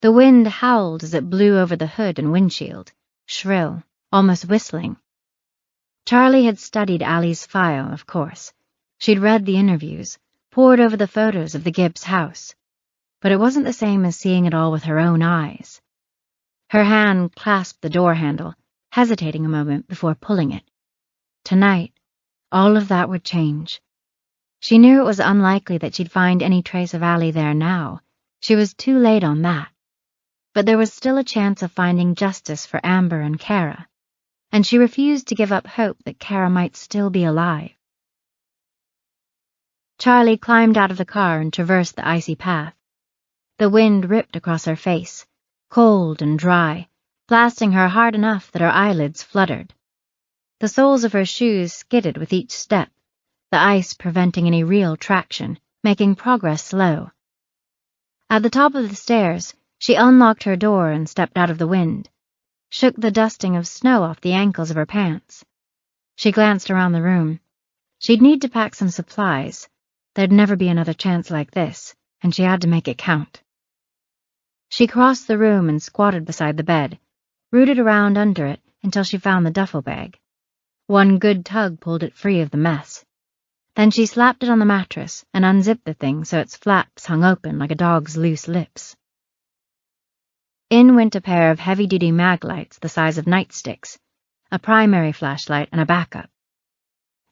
The wind howled as it blew over the hood and windshield, shrill, almost whistling. Charlie had studied Allie's file, of course. She'd read the interviews, pored over the photos of the Gibbs house. But it wasn't the same as seeing it all with her own eyes. Her hand clasped the door handle, hesitating a moment before pulling it. Tonight, all of that would change. She knew it was unlikely that she'd find any trace of Allie there now. She was too late on that. But there was still a chance of finding justice for Amber and Kara, and she refused to give up hope that Kara might still be alive. Charlie climbed out of the car and traversed the icy path. The wind ripped across her face, cold and dry, blasting her hard enough that her eyelids fluttered. The soles of her shoes skidded with each step, the ice preventing any real traction, making progress slow. At the top of the stairs, she unlocked her door and stepped out of the wind, shook the dusting of snow off the ankles of her pants. She glanced around the room. She'd need to pack some supplies. There'd never be another chance like this, and she had to make it count. She crossed the room and squatted beside the bed, rooted around under it until she found the duffel bag. One good tug pulled it free of the mess. Then she slapped it on the mattress and unzipped the thing so its flaps hung open like a dog's loose lips. In went a pair of heavy-duty mag lights the size of nightsticks, a primary flashlight and a backup.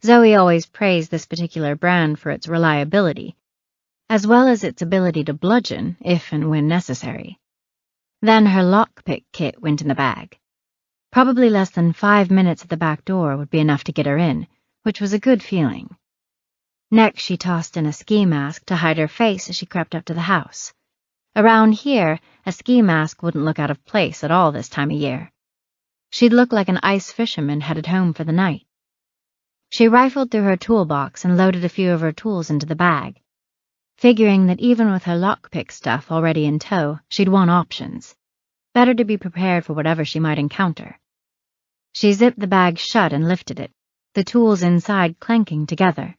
Zoe always praised this particular brand for its reliability, as well as its ability to bludgeon if and when necessary. Then her lockpick kit went in the bag. Probably less than 5 minutes at the back door would be enough to get her in, which was a good feeling. Next she tossed in a ski mask to hide her face as she crept up to the house. Around here, a ski mask wouldn't look out of place at all this time of year. She'd look like an ice fisherman headed home for the night. She rifled through her toolbox and loaded a few of her tools into the bag, figuring that even with her lockpick stuff already in tow, she'd want options. Better to be prepared for whatever she might encounter. She zipped the bag shut and lifted it, the tools inside clanking together.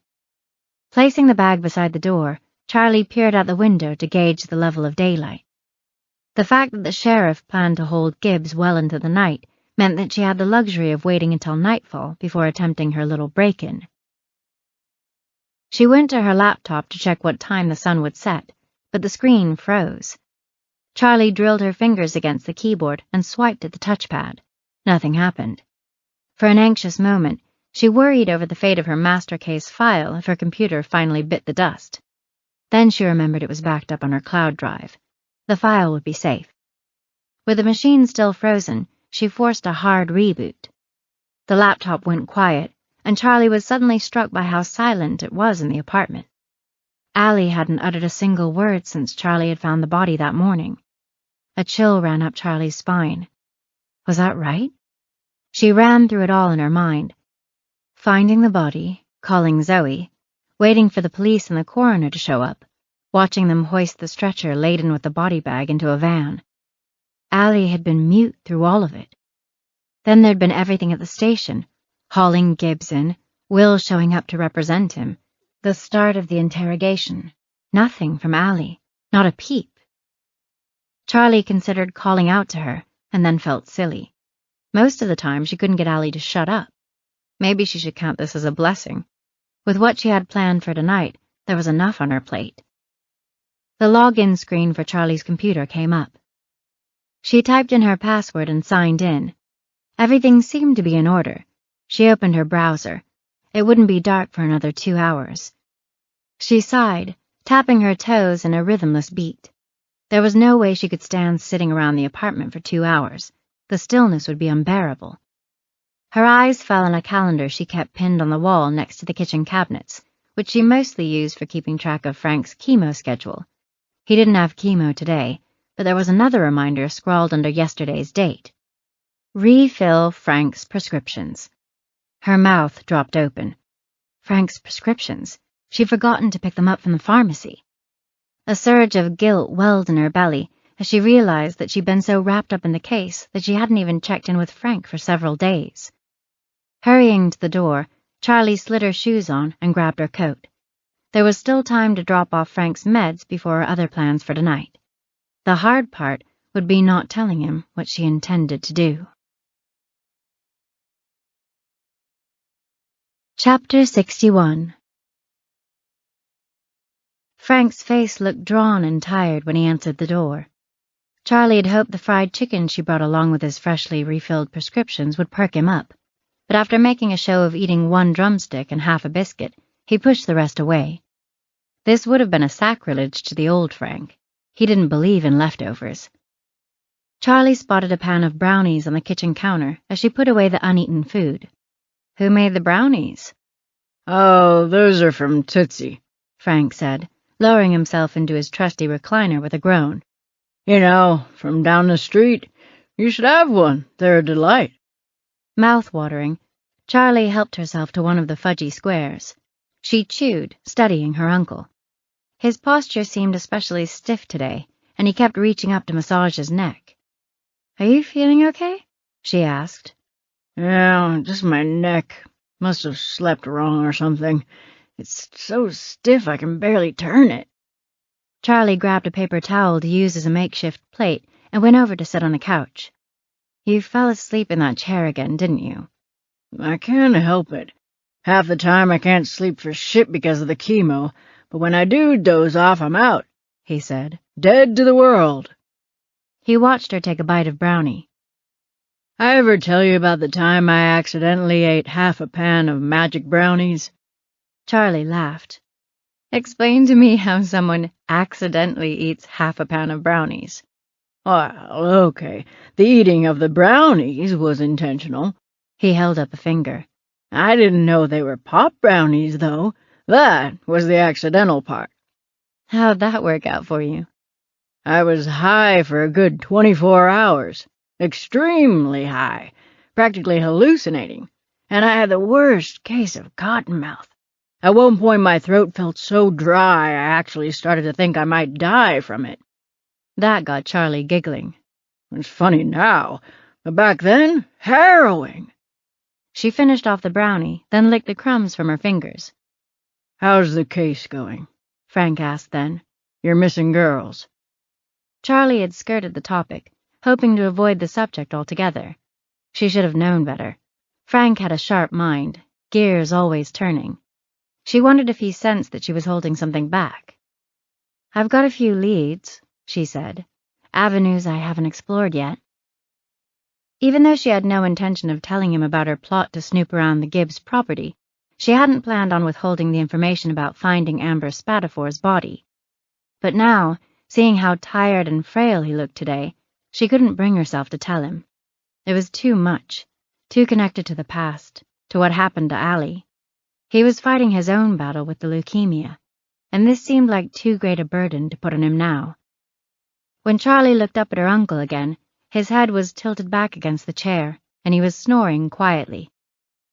Placing the bag beside the door, Charlie peered out the window to gauge the level of daylight. The fact that the sheriff planned to hold Gibbs well into the night meant that she had the luxury of waiting until nightfall before attempting her little break-in. She went to her laptop to check what time the sun would set, but the screen froze. Charlie drilled her fingers against the keyboard and swiped at the touchpad. Nothing happened. For an anxious moment, she worried over the fate of her master case file if her computer finally bit the dust. Then she remembered it was backed up on her cloud drive. The file would be safe. With the machine still frozen, she forced a hard reboot. The laptop went quiet, and Charlie was suddenly struck by how silent it was in the apartment. Allie hadn't uttered a single word since Charlie had found the body that morning. A chill ran up Charlie's spine. Was that right? She ran through it all in her mind. Finding the body, calling Zoe, waiting for the police and the coroner to show up, watching them hoist the stretcher laden with the body bag into a van. Allie had been mute through all of it. Then there'd been everything at the station, hauling Gibbs in, Will showing up to represent him, the start of the interrogation. Nothing from Allie, not a peep. Charlie considered calling out to her, and then felt silly. Most of the time she couldn't get Allie to shut up. Maybe she should count this as a blessing. With what she had planned for tonight, there was enough on her plate. The login screen for Charlie's computer came up. She typed in her password and signed in. Everything seemed to be in order. She opened her browser. It wouldn't be dark for another 2 hours. She sighed, tapping her toes in a rhythmless beat. There was no way she could stand sitting around the apartment for 2 hours. The stillness would be unbearable. Her eyes fell on a calendar she kept pinned on the wall next to the kitchen cabinets, which she mostly used for keeping track of Frank's chemo schedule. He didn't have chemo today, but there was another reminder scrawled under yesterday's date. Refill Frank's prescriptions. Her mouth dropped open. Frank's prescriptions. She'd forgotten to pick them up from the pharmacy. A surge of guilt welled in her belly as she realized that she'd been so wrapped up in the case that she hadn't even checked in with Frank for several days. Hurrying to the door, Charlie slid her shoes on and grabbed her coat. There was still time to drop off Frank's meds before her other plans for tonight. The hard part would be not telling him what she intended to do. Chapter 61. Frank's face looked drawn and tired when he answered the door. Charlie had hoped the fried chicken she brought along with his freshly refilled prescriptions would perk him up, but after making a show of eating one drumstick and half a biscuit, he pushed the rest away. This would have been a sacrilege to the old Frank. He didn't believe in leftovers. Charlie spotted a pan of brownies on the kitchen counter as she put away the uneaten food. Who made the brownies? Oh, those are from Tootsie, Frank said, lowering himself into his trusty recliner with a groan. You know, from down the street. You should have one. They're a delight. Mouth-watering, Charlie helped herself to one of the fudgy squares. She chewed, studying her uncle. His posture seemed especially stiff today, and he kept reaching up to massage his neck. "Are you feeling okay?" she asked. Yeah, just my neck. Must have slept wrong or something. It's so stiff I can barely turn it. Charlie grabbed a paper towel to use as a makeshift plate and went over to sit on the couch. "You fell asleep in that chair again, didn't you?" I can't help it. Half the time I can't sleep for shit because of the chemo, but when I do doze off, I'm out, he said. Dead to the world. He watched her take a bite of brownie. I ever tell you about the time I accidentally ate half a pan of magic brownies? Charlie laughed. "Explain to me how someone accidentally eats half a pan of brownies." Well, okay, the eating of the brownies was intentional. He held up a finger. I didn't know they were pop brownies, though. That was the accidental part. How'd that work out for you? I was high for a good 24 hours. Extremely high. Practically hallucinating. And I had the worst case of cottonmouth. At one point my throat felt so dry I actually started to think I might die from it. That got Charlie giggling. It's funny now, but back then, harrowing. She finished off the brownie, then licked the crumbs from her fingers. How's the case going? Frank asked then. You're missing girls. Charlie had skirted the topic, hoping to avoid the subject altogether. She should have known better. Frank had a sharp mind, gears always turning. She wondered if he sensed that she was holding something back. "I've got a few leads," she said. "Avenues I haven't explored yet." Even though she had no intention of telling him about her plot to snoop around the Gibbs property, she hadn't planned on withholding the information about finding Amber Spatafor's body. But now, seeing how tired and frail he looked today, she couldn't bring herself to tell him. It was too much, too connected to the past, to what happened to Allie. He was fighting his own battle with the leukemia, and this seemed like too great a burden to put on him now. When Charlie looked up at her uncle again, his head was tilted back against the chair, and he was snoring quietly.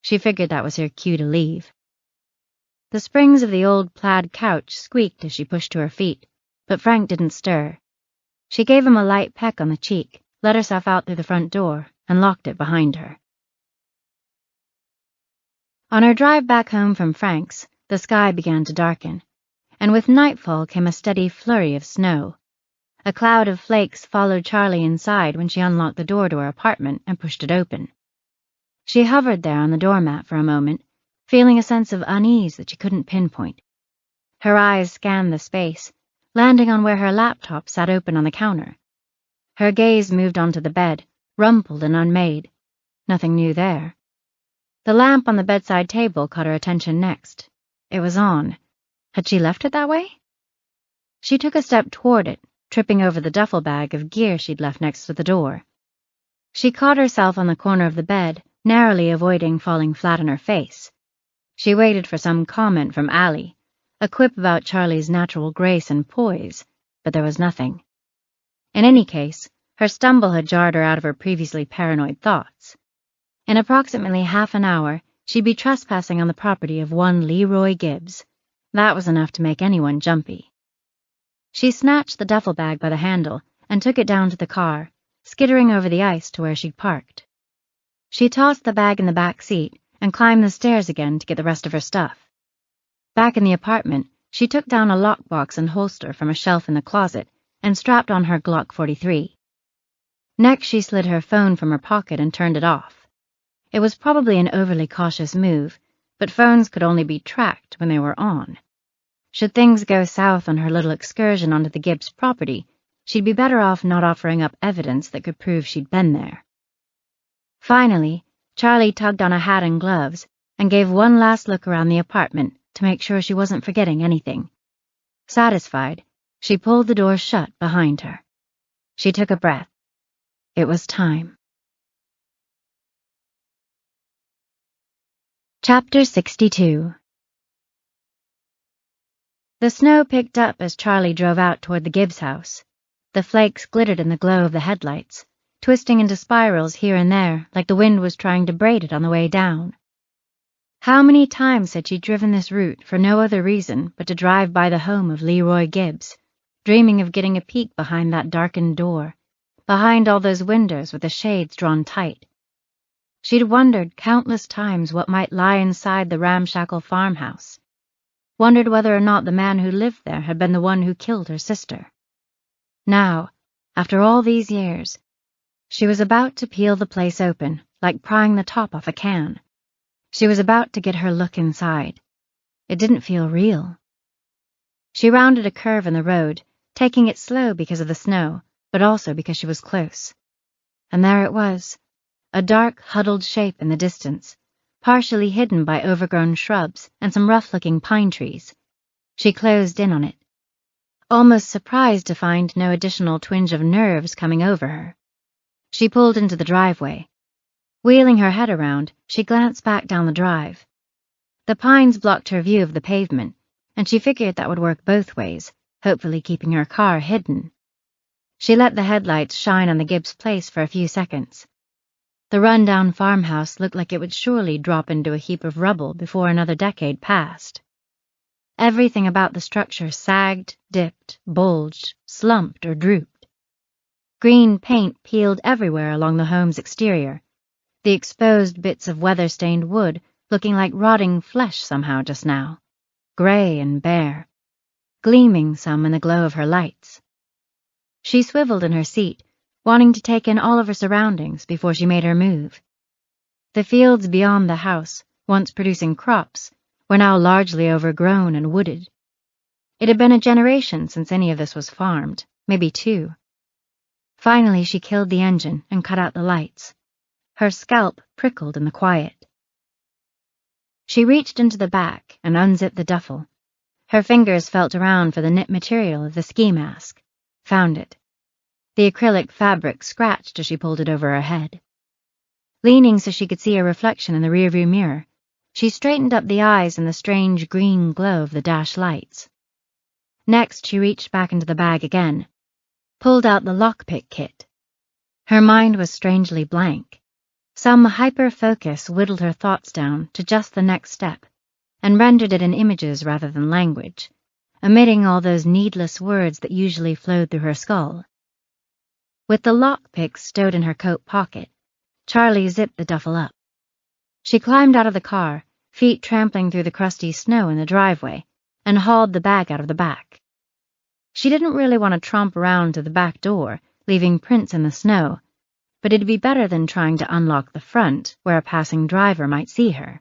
She figured that was her cue to leave. The springs of the old plaid couch squeaked as she pushed to her feet, but Frank didn't stir. She gave him a light peck on the cheek, let herself out through the front door, and locked it behind her. On her drive back home from Frank's, the sky began to darken, and with nightfall came a steady flurry of snow. A cloud of flakes followed Charlie inside when she unlocked the door to her apartment and pushed it open. She hovered there on the doormat for a moment, feeling a sense of unease that she couldn't pinpoint. Her eyes scanned the space, landing on where her laptop sat open on the counter. Her gaze moved onto the bed, rumpled and unmade. Nothing new there. The lamp on the bedside table caught her attention next. It was on. Had she left it that way? She took a step toward it, tripping over the duffel bag of gear she'd left next to the door. She caught herself on the corner of the bed, narrowly avoiding falling flat on her face. She waited for some comment from Allie, a quip about Charlie's natural grace and poise, but there was nothing. In any case, her stumble had jarred her out of her previously paranoid thoughts. In approximately half an hour, she'd be trespassing on the property of one Leroy Gibbs. That was enough to make anyone jumpy. She snatched the duffel bag by the handle and took it down to the car, skittering over the ice to where she'd parked. She tossed the bag in the back seat and climbed the stairs again to get the rest of her stuff. Back in the apartment, she took down a lockbox and holster from a shelf in the closet and strapped on her Glock 43. Next, she slid her phone from her pocket and turned it off. It was probably an overly cautious move, but phones could only be tracked when they were on. Should things go south on her little excursion onto the Gibbs property, she'd be better off not offering up evidence that could prove she'd been there. Finally, Charlie tugged on a hat and gloves and gave one last look around the apartment to make sure she wasn't forgetting anything. Satisfied, she pulled the door shut behind her. She took a breath. It was time. Chapter 62. The snow picked up as Charlie drove out toward the Gibbs house. The flakes glittered in the glow of the headlights, twisting into spirals here and there like the wind was trying to braid it on the way down. How many times had she driven this route for no other reason but to drive by the home of Leroy Gibbs, dreaming of getting a peek behind that darkened door, behind all those windows with the shades drawn tight. She'd wondered countless times what might lie inside the ramshackle farmhouse, wondered whether or not the man who lived there had been the one who killed her sister. Now, after all these years, she was about to peel the place open, like prying the top off a can. She was about to get her look inside. It didn't feel real. She rounded a curve in the road, taking it slow because of the snow, but also because she was close. And there it was, a dark, huddled shape in the distance, partially hidden by overgrown shrubs and some rough-looking pine trees. She closed in on it, almost surprised to find no additional twinge of nerves coming over her. She pulled into the driveway. Wheeling her head around, she glanced back down the drive. The pines blocked her view of the pavement, and she figured that would work both ways, hopefully keeping her car hidden. She let the headlights shine on the Gibbs place for a few seconds. The run-down farmhouse looked like it would surely drop into a heap of rubble before another decade passed. Everything about the structure sagged, dipped, bulged, slumped, or drooped. Green paint peeled everywhere along the home's exterior, the exposed bits of weather-stained wood looking like rotting flesh somehow just now, gray and bare, gleaming some in the glow of her lights. She swiveled in her seat, wanting to take in all of her surroundings before she made her move. The fields beyond the house, once producing crops, were now largely overgrown and wooded. It had been a generation since any of this was farmed, maybe 2. Finally, she killed the engine and cut out the lights. Her scalp prickled in the quiet. She reached into the back and unzipped the duffel. Her fingers felt around for the knit material of the ski mask. Found it. The acrylic fabric scratched as she pulled it over her head. Leaning so she could see her reflection in the rearview mirror, she straightened up the eyes in the strange green glow of the dash lights. Next, she reached back into the bag again, pulled out the lockpick kit. Her mind was strangely blank. Some hyper-focus whittled her thoughts down to just the next step and rendered it in images rather than language, omitting all those needless words that usually flowed through her skull. With the lockpick stowed in her coat pocket, Charlie zipped the duffel up. She climbed out of the car, feet trampling through the crusty snow in the driveway, and hauled the bag out of the back. She didn't really want to tromp around to the back door, leaving prints in the snow, but it'd be better than trying to unlock the front, where a passing driver might see her.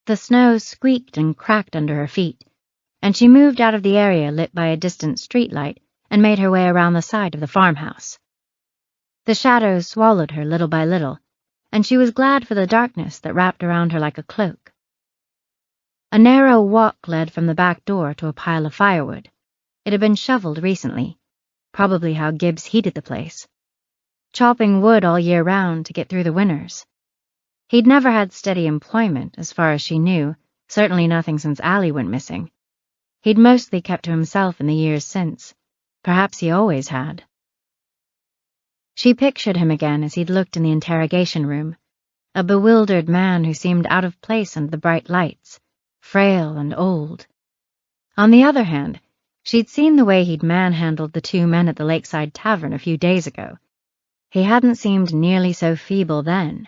The snow squeaked and cracked under her feet, and she moved out of the area lit by a distant streetlight and made her way around the side of the farmhouse. The shadows swallowed her little by little, and she was glad for the darkness that wrapped around her like a cloak. A narrow walk led from the back door to a pile of firewood. It had been shoveled recently, probably how Gibbs heated the place, chopping wood all year round to get through the winters. He'd never had steady employment, as far as she knew, certainly nothing since Allie went missing. He'd mostly kept to himself in the years since. Perhaps he always had. She pictured him again as he'd looked in the interrogation room, a bewildered man who seemed out of place under the bright lights, frail and old. On the other hand, she'd seen the way he'd manhandled the two men at the Lakeside Tavern a few days ago. He hadn't seemed nearly so feeble then.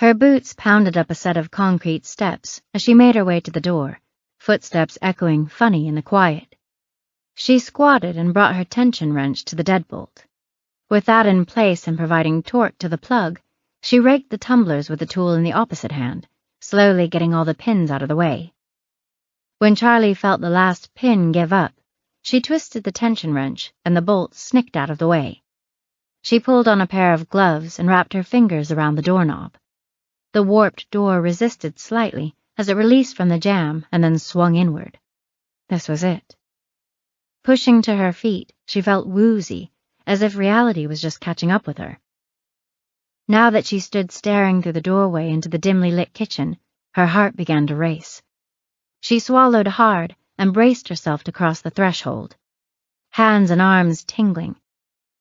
Her boots pounded up a set of concrete steps as she made her way to the door, footsteps echoing funny in the quiet. She squatted and brought her tension wrench to the deadbolt. With that in place and providing torque to the plug, she raked the tumblers with the tool in the opposite hand, slowly getting all the pins out of the way. When Charlie felt the last pin give up, she twisted the tension wrench and the bolt snicked out of the way. She pulled on a pair of gloves and wrapped her fingers around the doorknob. The warped door resisted slightly as it released from the jam and then swung inward. This was it. Pushing to her feet, she felt woozy, as if reality was just catching up with her. Now that she stood staring through the doorway into the dimly lit kitchen, her heart began to race. She swallowed hard and braced herself to cross the threshold. Hands and arms tingling.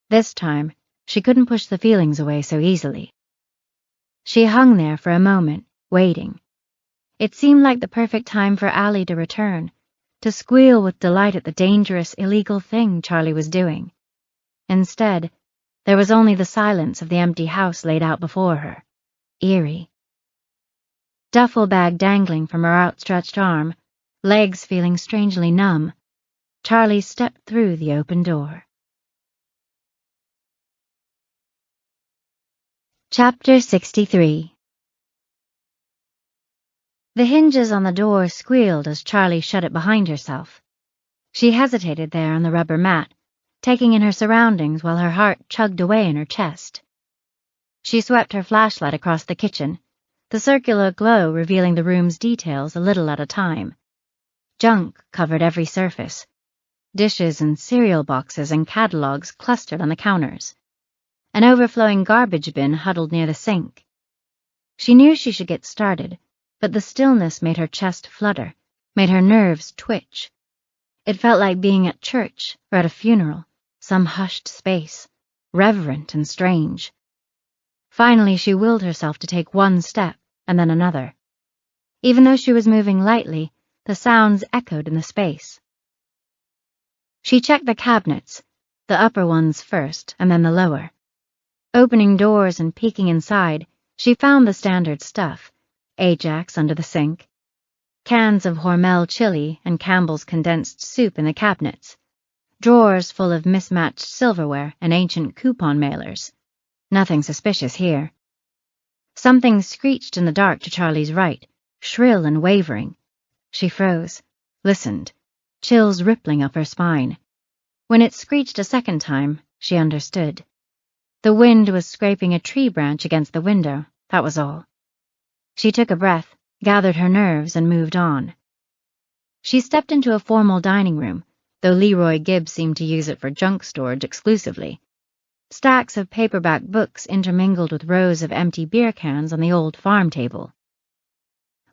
This time, she couldn't push the feelings away so easily. She hung there for a moment, waiting. It seemed like the perfect time for Allie to return, to squeal with delight at the dangerous, illegal thing Charlie was doing. Instead, there was only the silence of the empty house laid out before her, eerie. Duffel bag dangling from her outstretched arm, legs feeling strangely numb, Charlie stepped through the open door. Chapter 63. The hinges on the door squealed as Charlie shut it behind herself. She hesitated there on the rubber mat, taking in her surroundings while her heart chugged away in her chest. She swept her flashlight across the kitchen, the circular glow revealing the room's details a little at a time. Junk covered every surface. Dishes and cereal boxes and catalogs clustered on the counters. An overflowing garbage bin huddled near the sink. She knew she should get started, but the stillness made her chest flutter, made her nerves twitch. It felt like being at church or at a funeral, some hushed space, reverent and strange. Finally, she willed herself to take one step and then another. Even though she was moving lightly, the sounds echoed in the space. She checked the cabinets, the upper ones first and then the lower. Opening doors and peeking inside, she found the standard stuff, Ajax under the sink, cans of Hormel chili and Campbell's condensed soup in the cabinets, drawers full of mismatched silverware and ancient coupon mailers. Nothing suspicious here. Something screeched in the dark to Charlie's right, shrill and wavering. She froze, listened, chills rippling up her spine. When it screeched a second time, she understood. The wind was scraping a tree branch against the window, that was all. She took a breath, gathered her nerves, and moved on. She stepped into a formal dining room, though Leroy Gibbs seemed to use it for junk storage exclusively. Stacks of paperback books intermingled with rows of empty beer cans on the old farm table.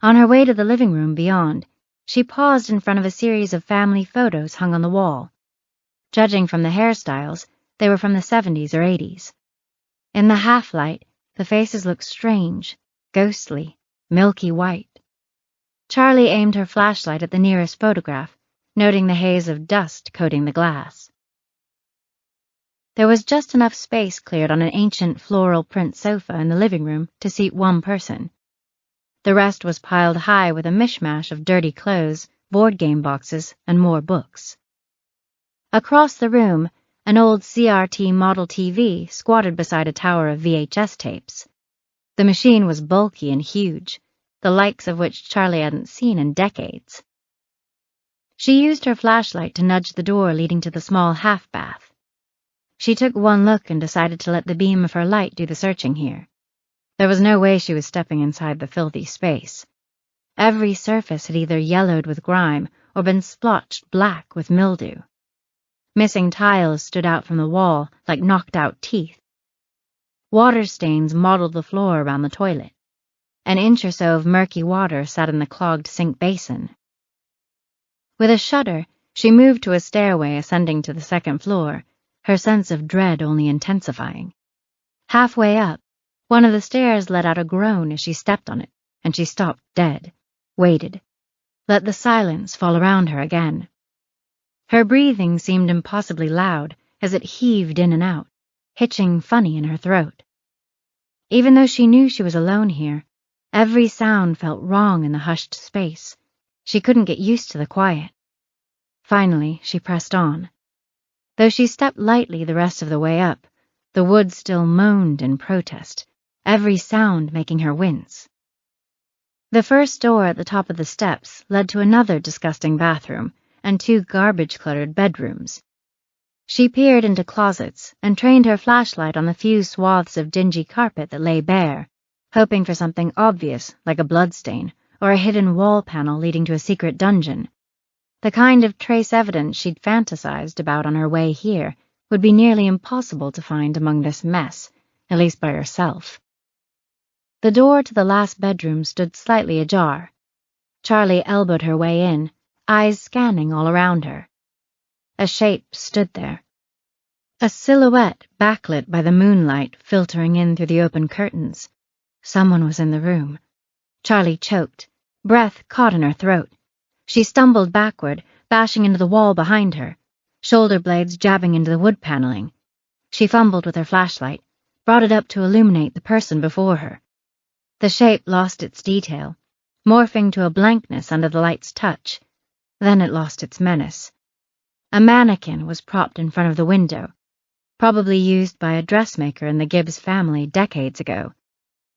On her way to the living room beyond, she paused in front of a series of family photos hung on the wall. Judging from the hairstyles, they were from the 70s or 80s. In the half-light, the faces looked strange, ghostly, milky white. Charlie aimed her flashlight at the nearest photograph, noting the haze of dust coating the glass. There was just enough space cleared on an ancient floral print sofa in the living room to seat one person. The rest was piled high with a mishmash of dirty clothes, board game boxes, and more books. Across the room, an old CRT model TV squatted beside a tower of VHS tapes. The machine was bulky and huge, the likes of which Charlie hadn't seen in decades. She used her flashlight to nudge the door leading to the small half-bath. She took one look and decided to let the beam of her light do the searching here. There was no way she was stepping inside the filthy space. Every surface had either yellowed with grime or been splotched black with mildew. Missing tiles stood out from the wall like knocked-out teeth. Water stains mottled the floor around the toilet. An inch or so of murky water sat in the clogged sink basin. With a shudder, she moved to a stairway ascending to the second floor, her sense of dread only intensifying. Halfway up, one of the stairs let out a groan as she stepped on it, and she stopped dead, waited, let the silence fall around her again. Her breathing seemed impossibly loud as it heaved in and out, hitching funny in her throat. Even though she knew she was alone here, every sound felt wrong in the hushed space. She couldn't get used to the quiet. Finally, she pressed on. Though she stepped lightly the rest of the way up, the woods still moaned in protest, every sound making her wince. The first door at the top of the steps led to another disgusting bathroom and 2 garbage-cluttered bedrooms. She peered into closets and trained her flashlight on the few swaths of dingy carpet that lay bare, hoping for something obvious like a bloodstain or a hidden wall panel leading to a secret dungeon. The kind of trace evidence she'd fantasized about on her way here would be nearly impossible to find among this mess, at least by herself. The door to the last bedroom stood slightly ajar. Charlie elbowed her way in, eyes scanning all around her. A shape stood there. A silhouette backlit by the moonlight filtering in through the open curtains. Someone was in the room. Charlie choked, breath caught in her throat. She stumbled backward, bashing into the wall behind her, shoulder blades jabbing into the wood paneling. She fumbled with her flashlight, brought it up to illuminate the person before her. The shape lost its detail, morphing to a blankness under the light's touch. Then it lost its menace. A mannequin was propped in front of the window, probably used by a dressmaker in the Gibbs family decades ago.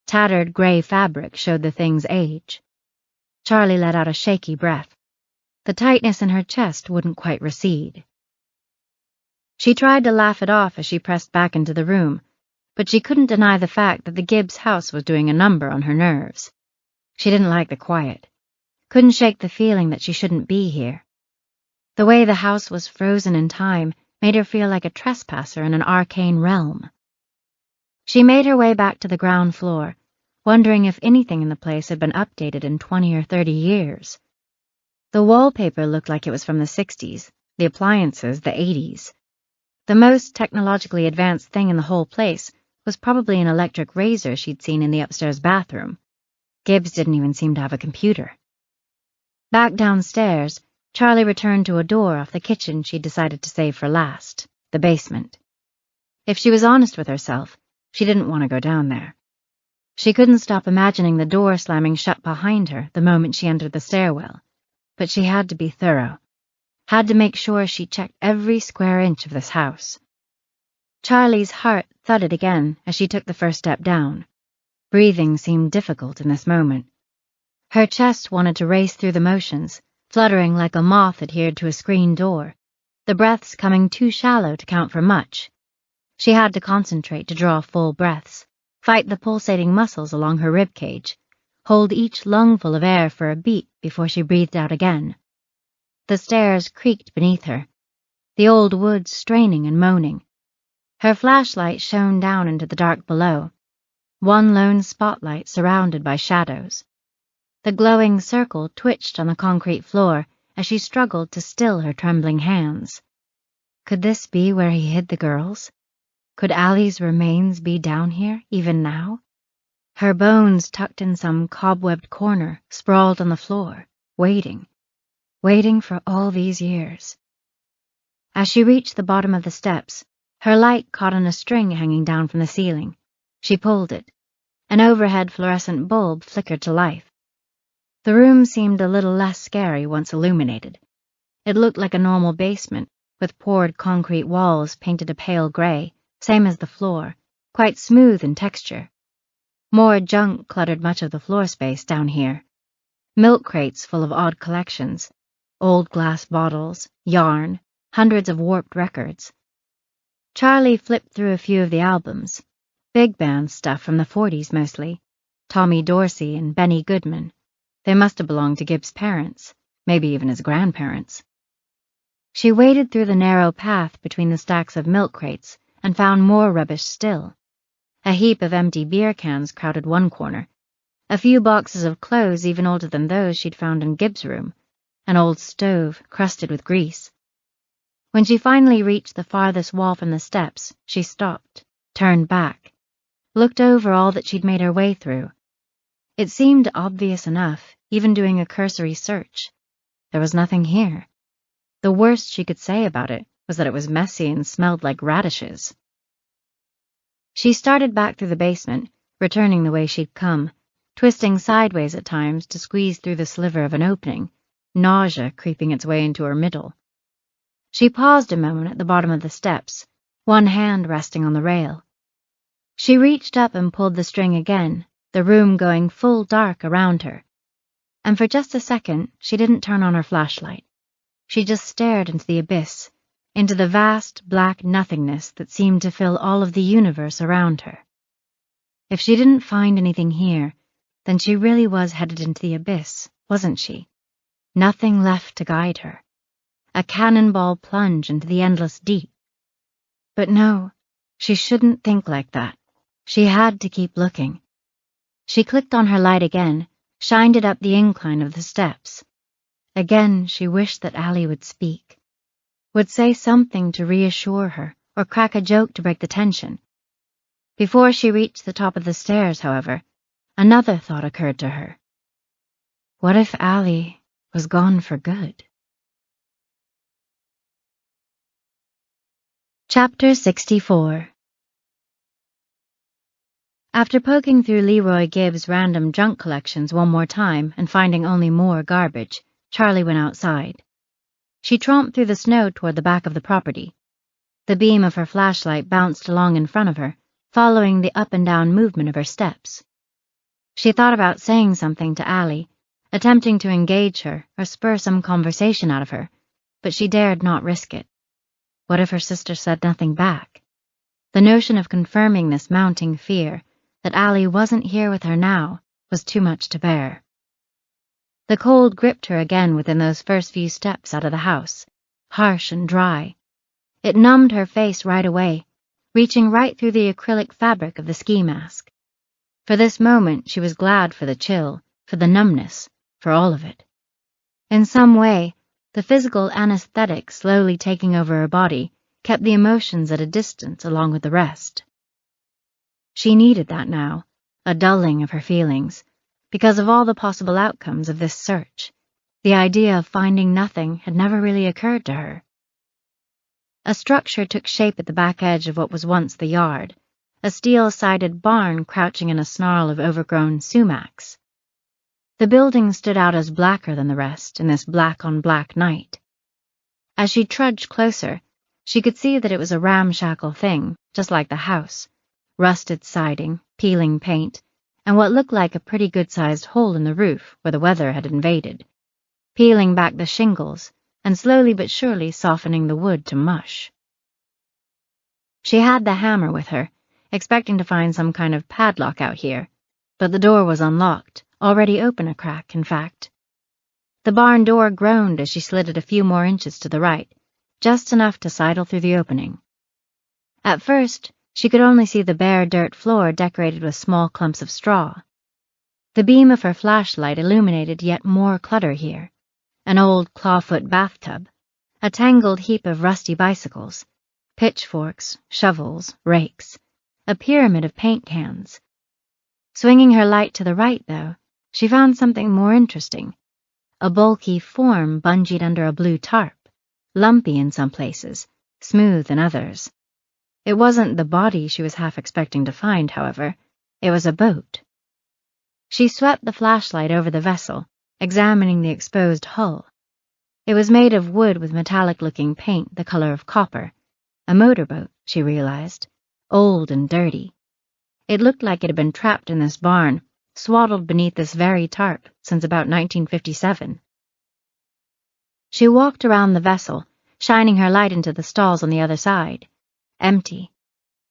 Tattered gray fabric showed the thing's age. Charlie let out a shaky breath. The tightness in her chest wouldn't quite recede. She tried to laugh it off as she pressed back into the room, but she couldn't deny the fact that the Gibbs house was doing a number on her nerves. She didn't like the quiet, couldn't shake the feeling that she shouldn't be here. The way the house was frozen in time made her feel like a trespasser in an arcane realm. She made her way back to the ground floor, wondering if anything in the place had been updated in 20 or 30 years. The wallpaper looked like it was from the 60s, the appliances the 80s. The most technologically advanced thing in the whole place was probably an electric razor she'd seen in the upstairs bathroom. Gibbs didn't even seem to have a computer. Back downstairs, Charlie returned to a door off the kitchen she'd decided to save for last, the basement. If she was honest with herself, she didn't want to go down there. She couldn't stop imagining the door slamming shut behind her the moment she entered the stairwell. But she had to be thorough, had to make sure she checked every square inch of this house. Charlie's heart thudded again as she took the first step down. Breathing seemed difficult in this moment. Her chest wanted to race through the motions, fluttering like a moth adhered to a screen door, the breaths coming too shallow to count for much. She had to concentrate to draw full breaths, fight the pulsating muscles along her ribcage, hold each lungful of air for a beat before she breathed out again. The stairs creaked beneath her, the old woods straining and moaning. Her flashlight shone down into the dark below, one lone spotlight surrounded by shadows. The glowing circle twitched on the concrete floor as she struggled to still her trembling hands. Could this be where he hid the girls? Could Allie's remains be down here, even now? Her bones tucked in some cobwebbed corner, sprawled on the floor, waiting for all these years. As she reached the bottom of the steps, her light caught on a string hanging down from the ceiling. She pulled it. An overhead fluorescent bulb flickered to life. The room seemed a little less scary once illuminated. It looked like a normal basement, with poured concrete walls painted a pale gray, same as the floor, quite smooth in texture. More junk cluttered much of the floor space down here. Milk crates full of odd collections, old glass bottles, yarn, hundreds of warped records. Charlie flipped through a few of the albums, big band stuff from the 40s mostly, Tommy Dorsey and Benny Goodman. They must have belonged to Gibbs' parents, maybe even his grandparents. She waded through the narrow path between the stacks of milk crates and found more rubbish still. A heap of empty beer cans crowded one corner, A few boxes of clothes even older than those she'd found in Gibbs' room, an old stove crusted with grease. When she finally reached the farthest wall from the steps, she stopped, turned back, looked over all that she'd made her way through. It seemed obvious enough, even doing a cursory search. There was nothing here. The worst she could say about it was that it was messy and smelled like radishes. She started back through the basement, returning the way she'd come, twisting sideways at times to squeeze through the sliver of an opening, nausea creeping its way into her middle. She paused a moment at the bottom of the steps, one hand resting on the rail. She reached up and pulled the string again, the room going full dark around her. And for just a second, she didn't turn on her flashlight. She just stared into the abyss, into the vast black nothingness that seemed to fill all of the universe around her. If she didn't find anything here, then she really was headed into the abyss, wasn't she? Nothing left to guide her. A cannonball plunge into the endless deep. But no, she shouldn't think like that. She had to keep looking. She clicked on her light again, shined it up the incline of the steps. Again she wished that Allie would speak, would say something to reassure her, or crack a joke to break the tension. Before she reached the top of the stairs, however, another thought occurred to her. What if Allie was gone for good? Chapter 64. After poking through Leroy Gibbs' random junk collections one more time and finding only more garbage, Charlie went outside. She tromped through the snow toward the back of the property. The beam of her flashlight bounced along in front of her, following the up and down movement of her steps. She thought about saying something to Allie, attempting to engage her or spur some conversation out of her, but she dared not risk it. What if her sister said nothing back? The notion of confirming this mounting fear, that Allie wasn't here with her now, was too much to bear. The cold gripped her again within those first few steps out of the house, harsh and dry. It numbed her face right away, reaching right through the acrylic fabric of the ski mask. For this moment she was glad for the chill, for the numbness, for all of it. In some way, the physical anesthetic slowly taking over her body kept the emotions at a distance along with the rest. She needed that now, a dulling of her feelings, because of all the possible outcomes of this search. The idea of finding nothing had never really occurred to her. A structure took shape at the back edge of what was once the yard, a steel-sided barn crouching in a snarl of overgrown sumacs. The building stood out as blacker than the rest in this black-on-black night. As she trudged closer, she could see that it was a ramshackle thing, just like the house. Rusted siding, peeling paint, and what looked like a pretty good-sized hole in the roof where the weather had invaded, peeling back the shingles and slowly but surely softening the wood to mush. She had the hammer with her, expecting to find some kind of padlock out here, but the door was unlocked, already open a crack, in fact. The barn door groaned as she slid it a few more inches to the right, just enough to sidle through the opening. At first, she could only see the bare dirt floor decorated with small clumps of straw. The beam of her flashlight illuminated yet more clutter here. An old clawfoot bathtub, a tangled heap of rusty bicycles, pitchforks, shovels, rakes, a pyramid of paint cans. Swinging her light to the right, though, she found something more interesting. A bulky form bungeed under a blue tarp, lumpy in some places, smooth in others. It wasn't the body she was half expecting to find, however. It was a boat. She swept the flashlight over the vessel, examining the exposed hull. It was made of wood with metallic-looking paint the color of copper. A motorboat, she realized, old and dirty. It looked like it had been trapped in this barn, swaddled beneath this very tarp, since about 1957. She walked around the vessel, shining her light into the stalls on the other side. Empty.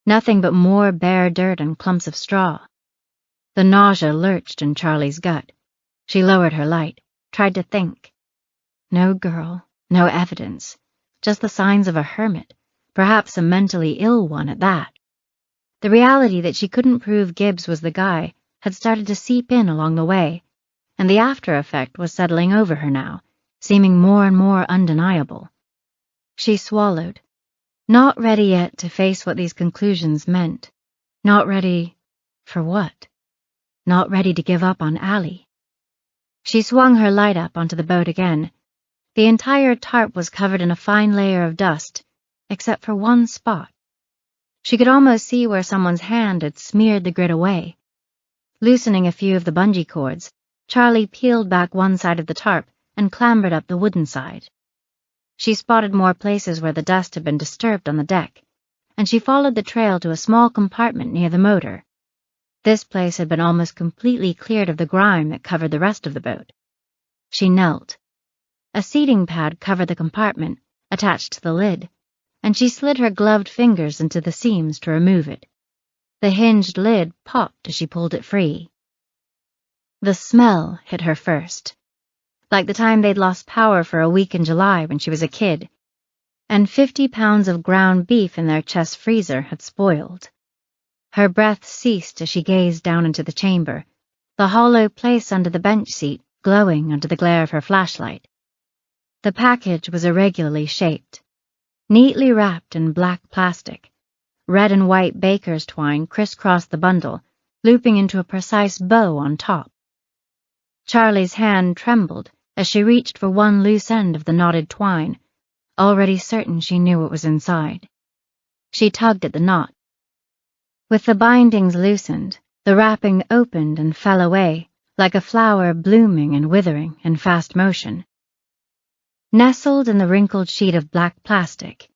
Nothing but more bare dirt and clumps of straw. The nausea lurched in Charlie's gut. She lowered her light, tried to think. No girl, no evidence, just the signs of a hermit, perhaps a mentally ill one at that. The reality that she couldn't prove Gibbs was the guy had started to seep in along the way, and the after effect was settling over her now, seeming more and more undeniable. She swallowed, not ready yet to face what these conclusions meant. Not ready for what? Not ready to give up on Allie. She swung her light up onto the boat again. The entire tarp was covered in a fine layer of dust, except for one spot. She could almost see where someone's hand had smeared the grit away. Loosening a few of the bungee cords, Charlie peeled back one side of the tarp and clambered up the wooden side. She spotted more places where the dust had been disturbed on the deck, and she followed the trail to a small compartment near the motor. This place had been almost completely cleared of the grime that covered the rest of the boat. She knelt. A seating pad covered the compartment, attached to the lid, and she slid her gloved fingers into the seams to remove it. The hinged lid popped as she pulled it free. The smell hit her first, like the time they'd lost power for a week in July when she was a kid, and 50 pounds of ground beef in their chest freezer had spoiled. Her breath ceased as she gazed down into the chamber, the hollow place under the bench seat glowing under the glare of her flashlight. The package was irregularly shaped, neatly wrapped in black plastic. Red and white baker's twine crisscrossed the bundle, looping into a precise bow on top. Charlie's hand trembled as she reached for one loose end of the knotted twine, already certain she knew what was inside. She tugged at the knot. With the bindings loosened, the wrapping opened and fell away, like a flower blooming and withering in fast motion. Nestled in the wrinkled sheet of black plastic,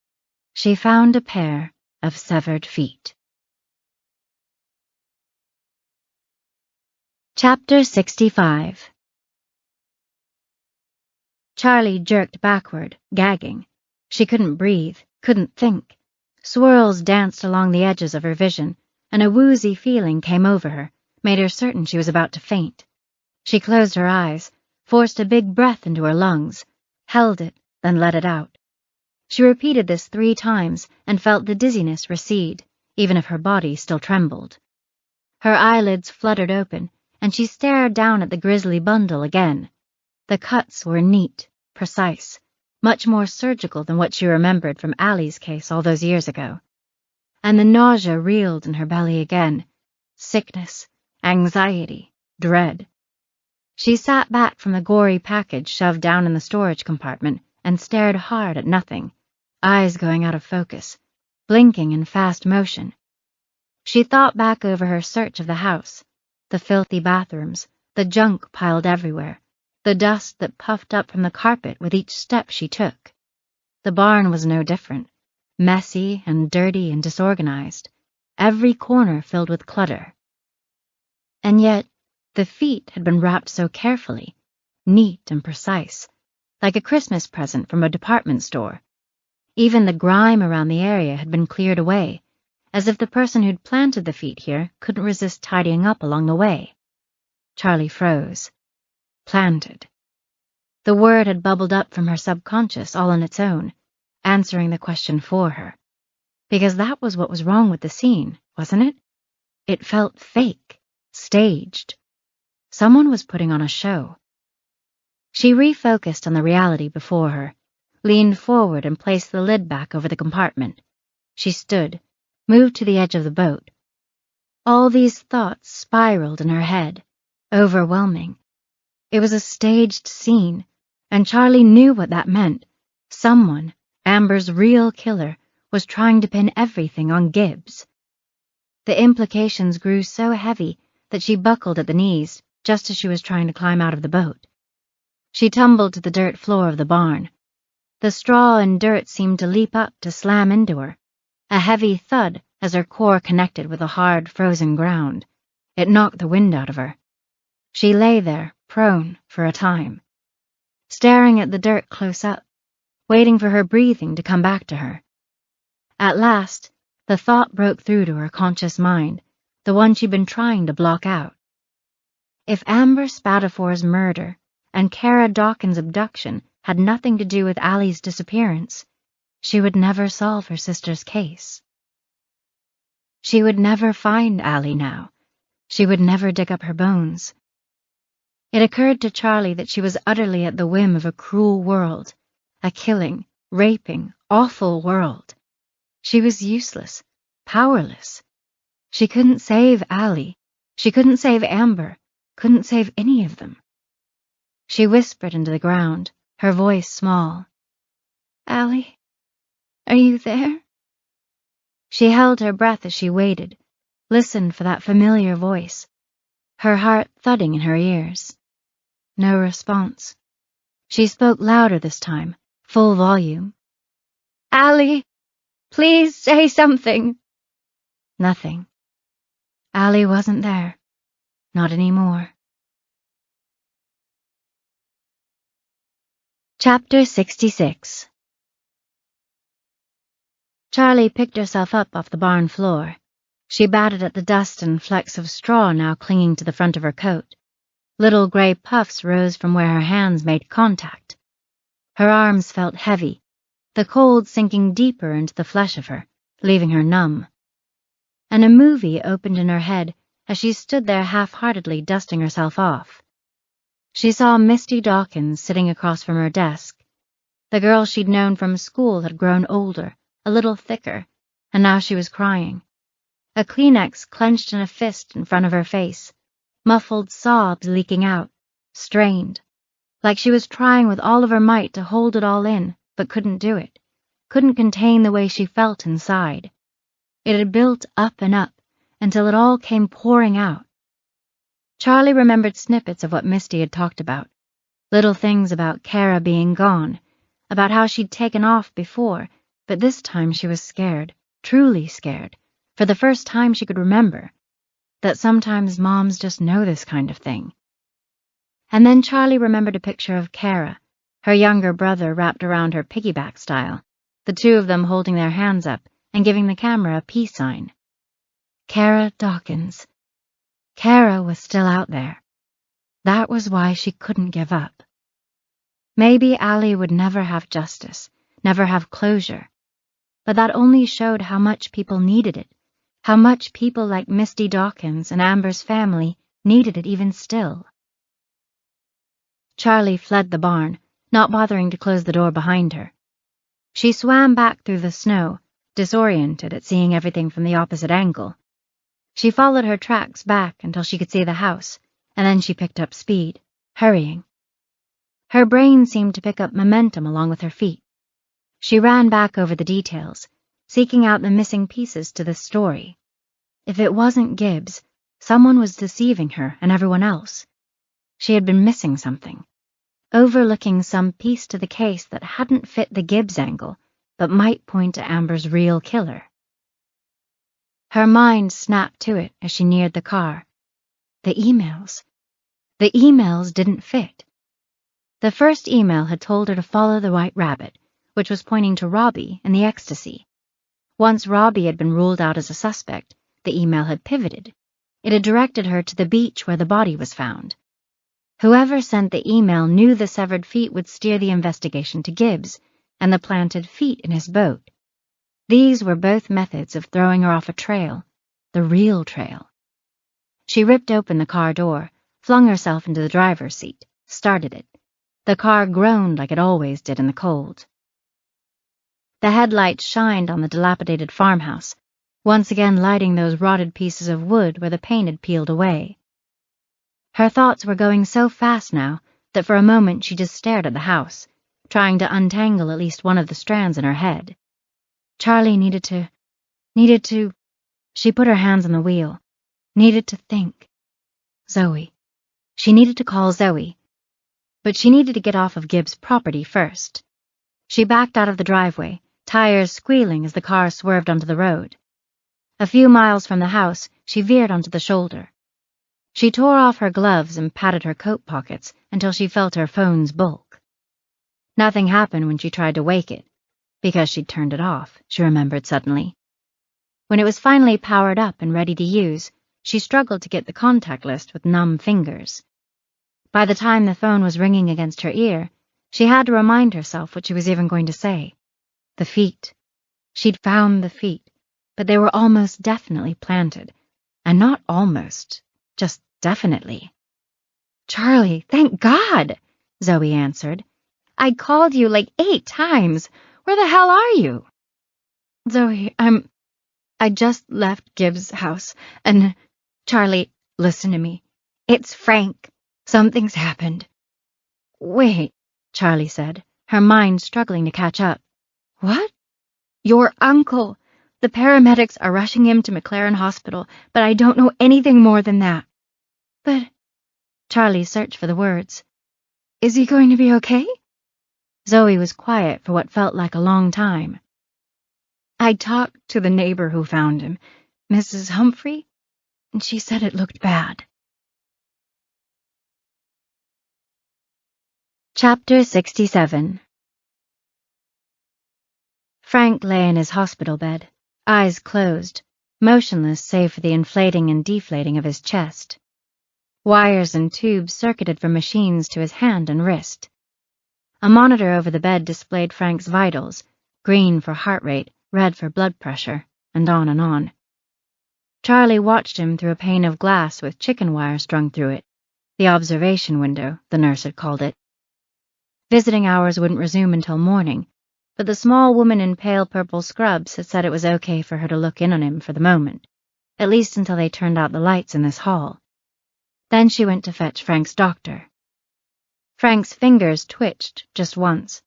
she found a pair of severed feet. Chapter 65. Charlie jerked backward, gagging. She couldn't breathe, couldn't think. Swirls danced along the edges of her vision, and a woozy feeling came over her, made her certain she was about to faint. She closed her eyes, forced a big breath into her lungs, held it, then let it out. She repeated this 3 times and felt the dizziness recede, even if her body still trembled. Her eyelids fluttered open, and she stared down at the grisly bundle again. The cuts were neat, precise, much more surgical than what she remembered from Allie's case all those years ago. And the nausea reeled in her belly again. Sickness, anxiety, dread. She sat back from the gory package shoved down in the storage compartment and stared hard at nothing, eyes going out of focus, blinking in fast motion. She thought back over her search of the house, the filthy bathrooms, the junk piled everywhere, the dust that puffed up from the carpet with each step she took. The barn was no different, messy and dirty and disorganized, every corner filled with clutter. And yet, the feet had been wrapped so carefully, neat and precise, like a Christmas present from a department store. Even the grime around the area had been cleared away, as if the person who'd planted the feet here couldn't resist tidying up along the way. Charlie froze. Planted. The word had bubbled up from her subconscious all on its own, answering the question for her. Because that was what was wrong with the scene, wasn't it? It felt fake, staged. Someone was putting on a show. She refocused on the reality before her, leaned forward and placed the lid back over the compartment. She stood, moved to the edge of the boat. All these thoughts spiraled in her head, overwhelming. It was a staged scene, and Charlie knew what that meant. Someone, Amber's real killer, was trying to pin everything on Gibbs. The implications grew so heavy that she buckled at the knees just as she was trying to climb out of the boat. She tumbled to the dirt floor of the barn. The straw and dirt seemed to leap up to slam into her, a heavy thud as her core connected with the hard, frozen ground. It knocked the wind out of her. She lay there, prone, for a time, staring at the dirt close up, waiting for her breathing to come back to her. At last, the thought broke through to her conscious mind, the one she'd been trying to block out. If Amber Spatafor's murder and Kara Dawkins' abduction had nothing to do with Allie's disappearance, she would never solve her sister's case. She would never find Allie now, She would never dig up her bones. It occurred to Charlie that she was utterly at the whim of a cruel world, a killing, raping, awful world. She was useless, powerless. She couldn't save Allie. She couldn't save Amber, couldn't save any of them. She whispered into the ground, her voice small. "Allie, are you there?" She held her breath as she waited, listened for that familiar voice, her heart thudding in her ears. No response. She spoke louder this time, full volume. "Allie, please say something." Nothing. Allie wasn't there. Not anymore. Chapter 66. Charlie picked herself up off the barn floor. She batted at the dust and flecks of straw now clinging to the front of her coat. Little gray puffs rose from where her hands made contact. Her arms felt heavy, the cold sinking deeper into the flesh of her, leaving her numb. And a movie opened in her head as she stood there half-heartedly dusting herself off. She saw Misty Dawkins sitting across from her desk. The girl she'd known from school had grown older, a little thicker, and now she was crying. A Kleenex clenched in a fist in front of her face, muffled sobs leaking out, strained, like she was trying with all of her might to hold it all in, but couldn't do it, couldn't contain the way she felt inside. It had built up and up until it all came pouring out. Charlie remembered snippets of what Misty had talked about, little things about Kara being gone, about how she'd taken off before, but this time she was scared, truly scared, for the first time she could remember, that sometimes moms just know this kind of thing. And then Charlie remembered a picture of Kara, her younger brother wrapped around her piggyback style, the two of them holding their hands up and giving the camera a peace sign. Kara Dawkins. Kara was still out there. That was why she couldn't give up. Maybe Allie would never have justice, never have closure, but that only showed how much people needed it, how much people like Misty Dawkins and Amber's family needed it even still. Charlie fled the barn, not bothering to close the door behind her. She swam back through the snow, disoriented at seeing everything from the opposite angle. She followed her tracks back until she could see the house, and then she picked up speed, hurrying. Her brain seemed to pick up momentum along with her feet. She ran back over the details, seeking out the missing pieces to this story. If it wasn't Gibbs, someone was deceiving her and everyone else. She had been missing something, overlooking some piece to the case that hadn't fit the Gibbs angle, but might point to Amber's real killer. Her mind snapped to it as she neared the car. The emails. The emails didn't fit. The first email had told her to follow the white rabbit, which was pointing to Robbie and the ecstasy. Once Robbie had been ruled out as a suspect, the email had pivoted. It had directed her to the beach where the body was found. Whoever sent the email knew the severed feet would steer the investigation to Gibbs and the planted feet in his boat. These were both methods of throwing her off a trail, the real trail. She ripped open the car door, flung herself into the driver's seat, started it. The car groaned like it always did in the cold. The headlights shined on the dilapidated farmhouse, once again lighting those rotted pieces of wood where the paint had peeled away. Her thoughts were going so fast now that for a moment she just stared at the house, trying to untangle at least one of the strands in her head. Charlie needed to, she put her hands on the wheel, needed to think. Zoe. She needed to call Zoe, but she needed to get off of Gibbs' property first. She backed out of the driveway, tires squealing as the car swerved onto the road. A few miles from the house, she veered onto the shoulder. She tore off her gloves and patted her coat pockets until she felt her phone's bulk. Nothing happened when she tried to wake it, because she'd turned it off, she remembered suddenly. When it was finally powered up and ready to use, she struggled to get the contact list with numb fingers. By the time the phone was ringing against her ear, she had to remind herself what she was even going to say. The feet. She'd found the feet, but they were almost definitely planted. And not almost, just definitely. "Charlie, thank God," Zoe answered. "I called you like 8 times. Where the hell are you?" "Zoe, I just left Gibbs' house, and Charlie, listen to me. It's Frank. Something's happened." "Wait," Charlie said, her mind struggling to catch up. "What?" "Your uncle. The paramedics are rushing him to McLaren Hospital, but I don't know anything more than that." "But," Charlie searched for the words, "is he going to be okay?" Zoe was quiet for what felt like a long time. "I talked to the neighbor who found him, Mrs. Humphrey, and she said it looked bad." Chapter 67. Frank lay in his hospital bed, eyes closed, motionless save for the inflating and deflating of his chest. Wires and tubes circuited from machines to his hand and wrist. A monitor over the bed displayed Frank's vitals, green for heart rate, red for blood pressure, and on and on. Charlie watched him through a pane of glass with chicken wire strung through it, the observation window, the nurse had called it. Visiting hours wouldn't resume until morning, but the small woman in pale purple scrubs had said it was okay for her to look in on him for the moment, at least until they turned out the lights in this hall. Then she went to fetch Frank's doctor. Frank's fingers twitched just once.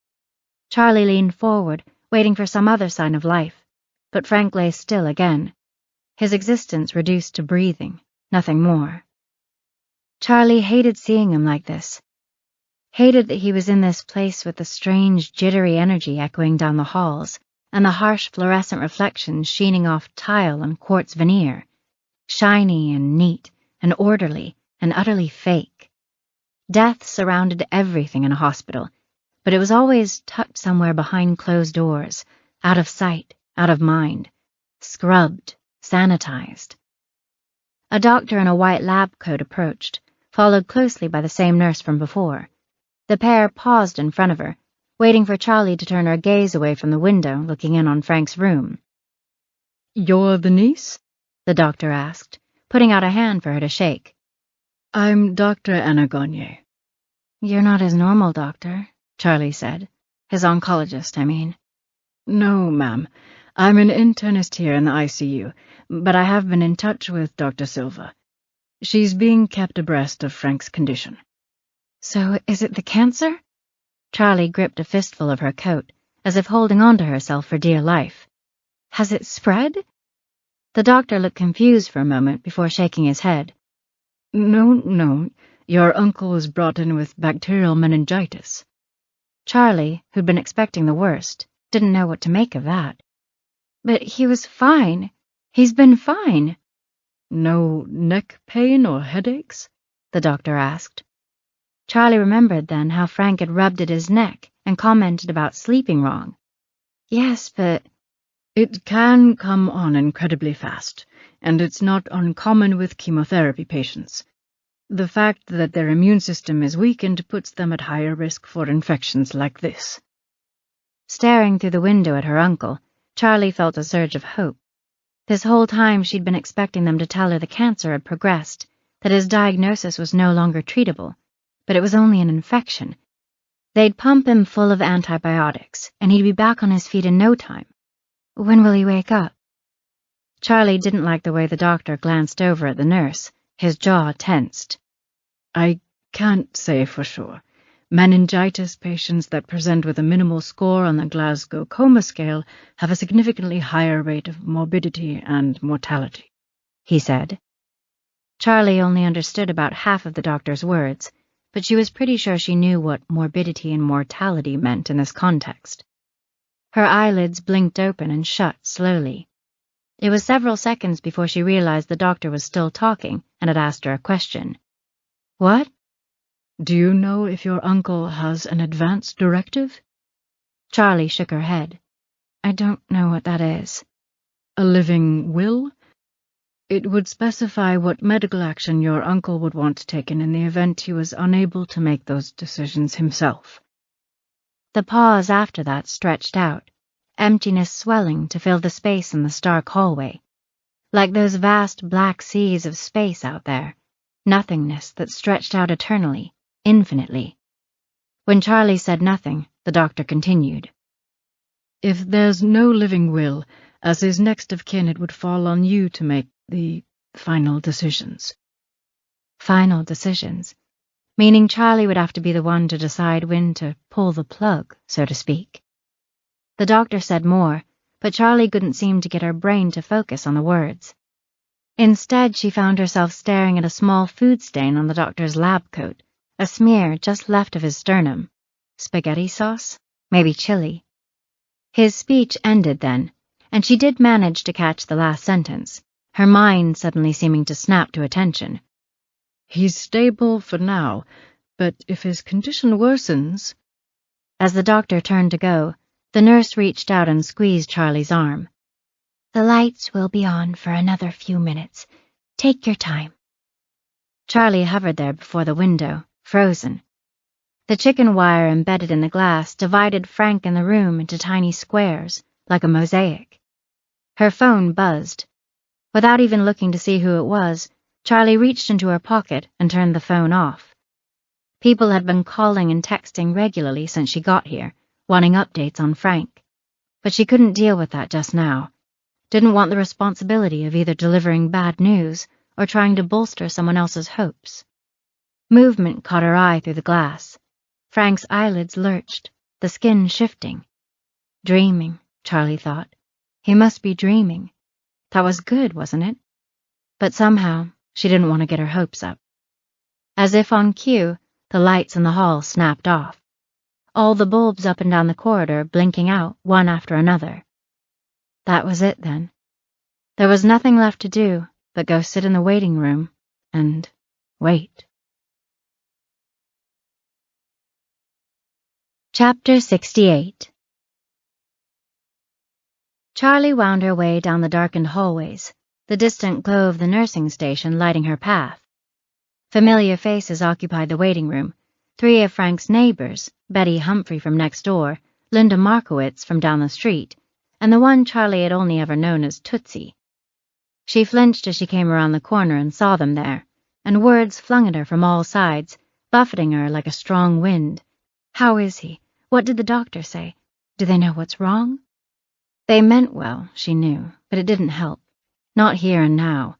Charlie leaned forward, waiting for some other sign of life, but Frank lay still again, his existence reduced to breathing, nothing more. Charlie hated seeing him like this. Hated that he was in this place with the strange, jittery energy echoing down the halls, and the harsh fluorescent reflections sheening off tile and quartz veneer, shiny and neat and orderly and utterly fake. Death surrounded everything in a hospital, but it was always tucked somewhere behind closed doors, out of sight, out of mind, scrubbed, sanitized. A doctor in a white lab coat approached, followed closely by the same nurse from before. The pair paused in front of her, waiting for Charlie to turn her gaze away from the window looking in on Frank's room. "You're the niece?" the doctor asked, putting out a hand for her to shake. "I'm Dr. Anna Gagne." "You're not his normal doctor," Charlie said. "His oncologist, I mean." "No, ma'am. I'm an internist here in the ICU, but I have been in touch with Dr. Silva. She's being kept abreast of Frank's condition." "So is it the cancer?" Charlie gripped a fistful of her coat, as if holding on to herself for dear life. "Has it spread?" The doctor looked confused for a moment before shaking his head. No. Your uncle was brought in with bacterial meningitis." Charlie, who'd been expecting the worst, didn't know what to make of that. "But he was fine. He's been fine." "No neck pain or headaches?" the doctor asked. Charlie remembered then how Frank had rubbed at his neck and commented about sleeping wrong. "Yes, but—" "It can come on incredibly fast, and it's not uncommon with chemotherapy patients. The fact that their immune system is weakened puts them at higher risk for infections like this." Staring through the window at her uncle, Charlie felt a surge of hope. This whole time she'd been expecting them to tell her the cancer had progressed, that his diagnosis was no longer treatable, but it was only an infection. They'd pump him full of antibiotics, and he'd be back on his feet in no time. When will he wake up? Charlie didn't like the way the doctor glanced over at the nurse, his jaw tensed. "I can't say for sure. Meningitis patients that present with a minimal score on the Glasgow Coma Scale have a significantly higher rate of morbidity and mortality," he said. Charlie only understood about half of the doctor's words, but she was pretty sure she knew what morbidity and mortality meant in this context. Her eyelids blinked open and shut slowly. It was several seconds before she realized the doctor was still talking and had asked her a question. "What?" "Do you know if your uncle has an advance directive?" Charlie shook her head. "I don't know what that is." "A living will? It would specify what medical action your uncle would want taken in the event he was unable to make those decisions himself." The pause after that stretched out, emptiness swelling to fill the space in the stark hallway. Like those vast black seas of space out there, nothingness that stretched out eternally, infinitely. When Charlie said nothing, the doctor continued. If there's no living will, as his next of kin, it would fall on you to make the final decisions. Final decisions? Meaning Charlie would have to be the one to decide when to pull the plug, so to speak. The doctor said more, but Charlie couldn't seem to get her brain to focus on the words. Instead, she found herself staring at a small food stain on the doctor's lab coat, a smear just left of his sternum. Spaghetti sauce? Maybe chili. His speech ended then, and she did manage to catch the last sentence, her mind suddenly seeming to snap to attention. He's stable for now, but if his condition worsens... As the doctor turned to go, the nurse reached out and squeezed Charlie's arm. The lights will be on for another few minutes. Take your time. Charlie hovered there before the window, frozen. The chicken wire embedded in the glass divided Frank and the room into tiny squares, like a mosaic. Her phone buzzed. Without even looking to see who it was, Charlie reached into her pocket and turned the phone off. People had been calling and texting regularly since she got here, wanting updates on Frank. But she couldn't deal with that just now. Didn't want the responsibility of either delivering bad news or trying to bolster someone else's hopes. Movement caught her eye through the glass. Frank's eyelids lurched, the skin shifting. Dreaming, Charlie thought. He must be dreaming. That was good, wasn't it? But somehow, she didn't want to get her hopes up. As if on cue, the lights in the hall snapped off. All the bulbs up and down the corridor blinking out one after another. That was it then. There was nothing left to do but go sit in the waiting room and wait. Chapter 68. Charlie wound her way down the darkened hallways, the distant glow of the nursing station lighting her path. Familiar faces occupied the waiting room, 3 of Frank's neighbors, Betty Humphrey from next door, Linda Markowitz from down the street, and the one Charlie had only ever known as Tootsie. She flinched as she came around the corner and saw them there, and words flung at her from all sides, buffeting her like a strong wind. How is he? What did the doctor say? Do they know what's wrong? They meant well, she knew, but it didn't help. Not here and now.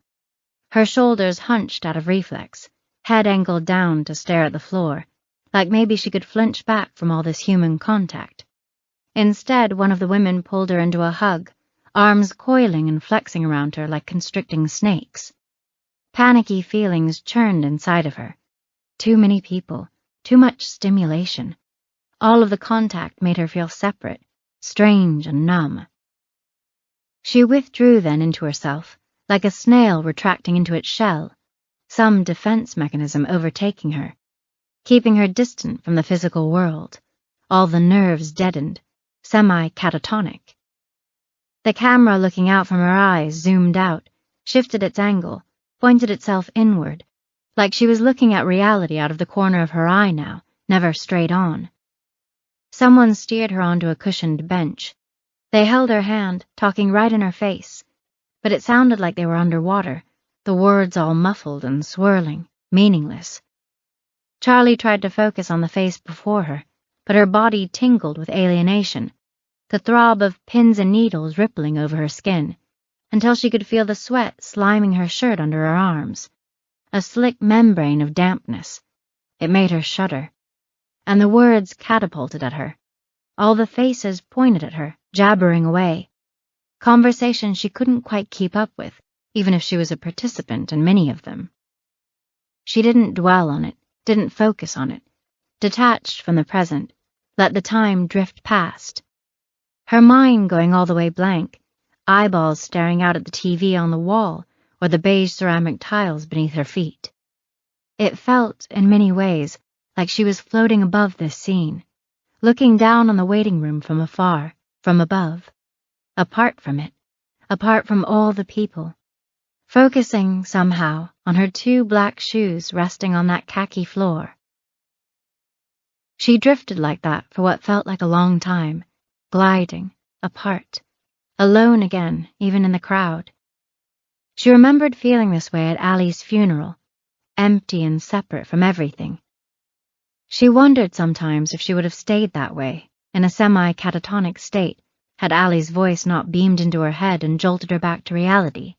Her shoulders hunched out of reflex, head angled down to stare at the floor, like maybe she could flinch back from all this human contact. Instead, one of the women pulled her into a hug, arms coiling and flexing around her like constricting snakes. Panicky feelings churned inside of her. Too many people, too much stimulation. All of the contact made her feel separate, strange and numb. She withdrew then into herself, like a snail retracting into its shell, some defense mechanism overtaking her, keeping her distant from the physical world, all the nerves deadened, semi-catatonic. The camera looking out from her eyes zoomed out, shifted its angle, pointed itself inward, like she was looking at reality out of the corner of her eye now, never straight on. Someone steered her onto a cushioned bench. They held her hand, talking right in her face, but it sounded like they were underwater, the words all muffled and swirling, meaningless. Charlie tried to focus on the face before her, but her body tingled with alienation, the throb of pins and needles rippling over her skin, until she could feel the sweat sliming her shirt under her arms, a slick membrane of dampness. It made her shudder. And the words catapulted at her. All the faces pointed at her, jabbering away. Conversation she couldn't quite keep up with, even if she was a participant in many of them. She didn't dwell on it, didn't focus on it, detached from the present, let the time drift past. Her mind going all the way blank, eyeballs staring out at the TV on the wall or the beige ceramic tiles beneath her feet. It felt, in many ways, like she was floating above this scene, looking down on the waiting room from afar, from above, apart from it, apart from all the people, focusing, somehow, on her 2 black shoes resting on that khaki floor. She drifted like that for what felt like a long time, gliding, apart, alone again, even in the crowd. She remembered feeling this way at Allie's funeral, empty and separate from everything. She wondered sometimes if she would have stayed that way, in a semi-catatonic state, had Allie's voice not beamed into her head and jolted her back to reality.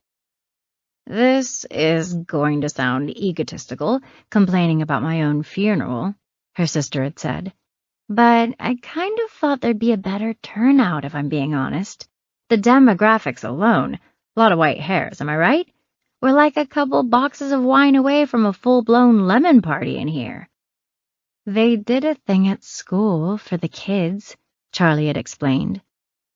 "This is going to sound egotistical, complaining about my own funeral," her sister had said. "But I kind of thought there'd be a better turnout, if I'm being honest. The demographics alone, a lot of white hairs, am I right? We're like a couple boxes of wine away from a full-blown lemon party in here." "They did a thing at school for the kids," Charlie had explained.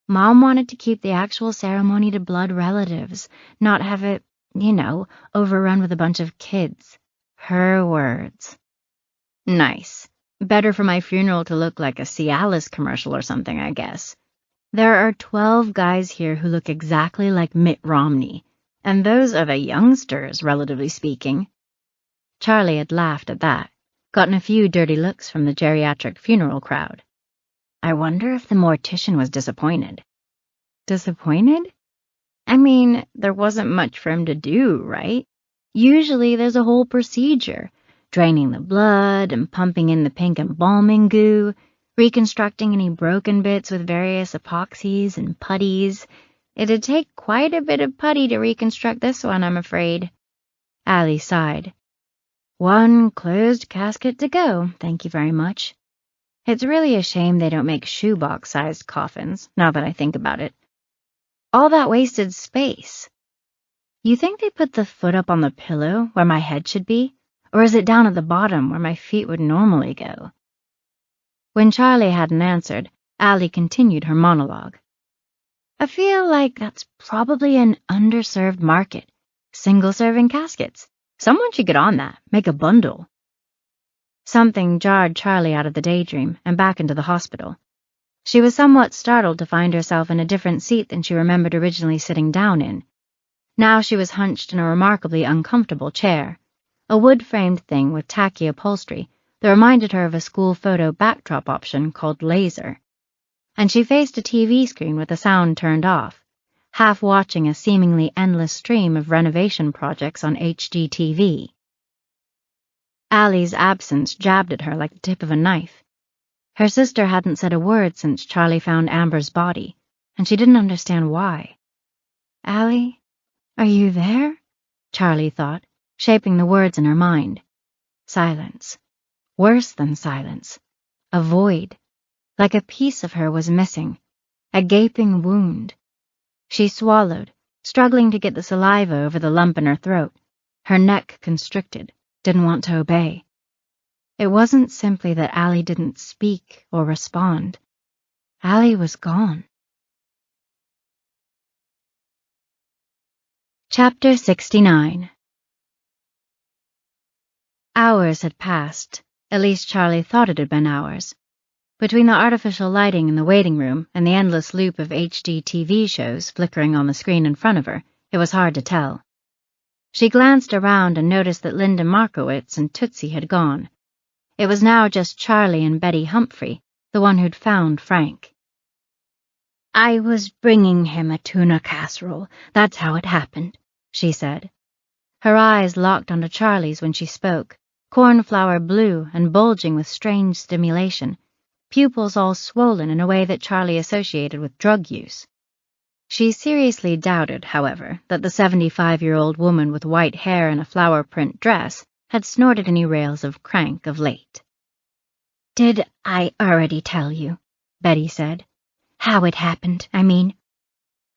"Mom wanted to keep the actual ceremony to blood relatives, not have it, overrun with a bunch of kids. Her words." "Nice. Better for my funeral to look like a Cialis commercial or something, I guess. There are 12 guys here who look exactly like Mitt Romney, and those are the youngsters, relatively speaking." Charlie had laughed at that, gotten a few dirty looks from the geriatric funeral crowd. I wonder if the mortician was disappointed. Disappointed? I mean, there wasn't much for him to do, right? Usually there's a whole procedure, draining the blood and pumping in the pink embalming goo, reconstructing any broken bits with various epoxies and putties. It'd take quite a bit of putty to reconstruct this one, I'm afraid. Allie sighed. "One closed casket to go, thank you very much. It's really a shame they don't make shoebox-sized coffins, now that I think about it. All that wasted space. You think they put the foot up on the pillow where my head should be, or is it down at the bottom where my feet would normally go?" When Charlie hadn't answered, Allie continued her monologue. "I feel like that's probably an underserved market. Single-serving caskets. Someone should get on that, make a bundle." Something jarred Charlie out of the daydream and back into the hospital. She was somewhat startled to find herself in a different seat than she remembered originally sitting down in. Now she was hunched in a remarkably uncomfortable chair, a wood-framed thing with tacky upholstery that reminded her of a school photo backdrop option called laser. And she faced a TV screen with the sound turned off, half watching a seemingly endless stream of renovation projects on HGTV. Allie's absence jabbed at her like the tip of a knife. Her sister hadn't said a word since Charlie found Amber's body, and she didn't understand why. "Allie, are you there?" Charlie thought, shaping the words in her mind. Silence. Worse than silence. A void. Like a piece of her was missing. A gaping wound. She swallowed, struggling to get the saliva over the lump in her throat, her neck constricted, didn't want to obey. It wasn't simply that Allie didn't speak or respond. Allie was gone. Chapter 69. Hours had passed, at least Charlie thought it had been hours. Between the artificial lighting in the waiting room and the endless loop of HD TV shows flickering on the screen in front of her, it was hard to tell. She glanced around and noticed that Linda Markowitz and Tootsie had gone. It was now just Charlie and Betty Humphrey, the one who'd found Frank. "I was bringing him a tuna casserole. That's how it happened," she said. Her eyes locked onto Charlie's when she spoke, cornflower blue and bulging with strange stimulation, pupils all swollen in a way that Charlie associated with drug use. She seriously doubted, however, that the 75-year-old woman with white hair and a flower-print dress had snorted any rails of crank of late. "Did I already tell you?" Betty said. "How it happened, I mean."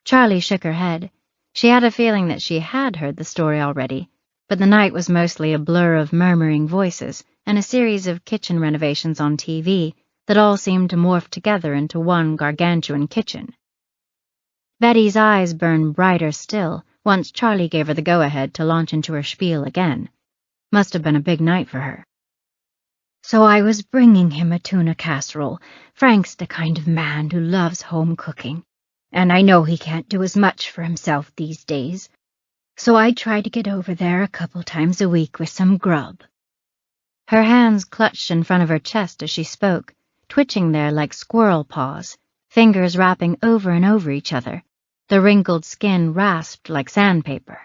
Charlie shook her head. She had a feeling that she had heard the story already, but the night was mostly a blur of murmuring voices and a series of kitchen renovations on TV that all seemed to morph together into one gargantuan kitchen. Betty's eyes burned brighter still once Charlie gave her the go-ahead to launch into her spiel again. Must have been a big night for her. "So I was bringing him a tuna casserole. Frank's the kind of man who loves home cooking, and I know he can't do as much for himself these days. So I try to get over there a couple times a week with some grub." Her hands clutched in front of her chest as she spoke, twitching there like squirrel paws, fingers wrapping over and over each other, the wrinkled skin rasped like sandpaper.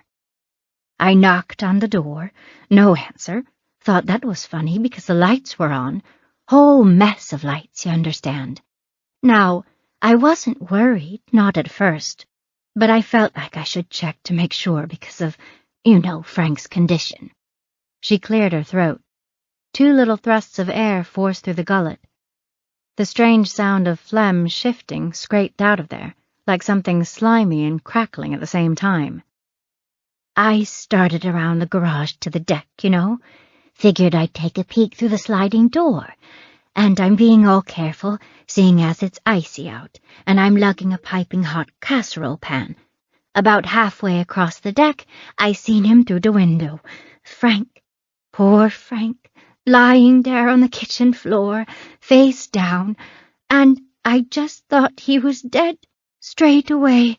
I knocked on the door. No answer. Thought that was funny because the lights were on. Whole mess of lights, you understand. Now, I wasn't worried, not at first, but I felt like I should check to make sure because of, Frank's condition. She cleared her throat. 2 little thrusts of air forced through the gullet. The strange sound of phlegm shifting scraped out of there, like something slimy and crackling at the same time. I started around the garage to the deck, Figured I'd take a peek through the sliding door. And I'm being all careful, seeing as it's icy out, and I'm lugging a piping hot casserole pan. About halfway across the deck, I seen him through the window. Frank, poor Frank, lying there on the kitchen floor, face down, and I just thought he was dead, straight away.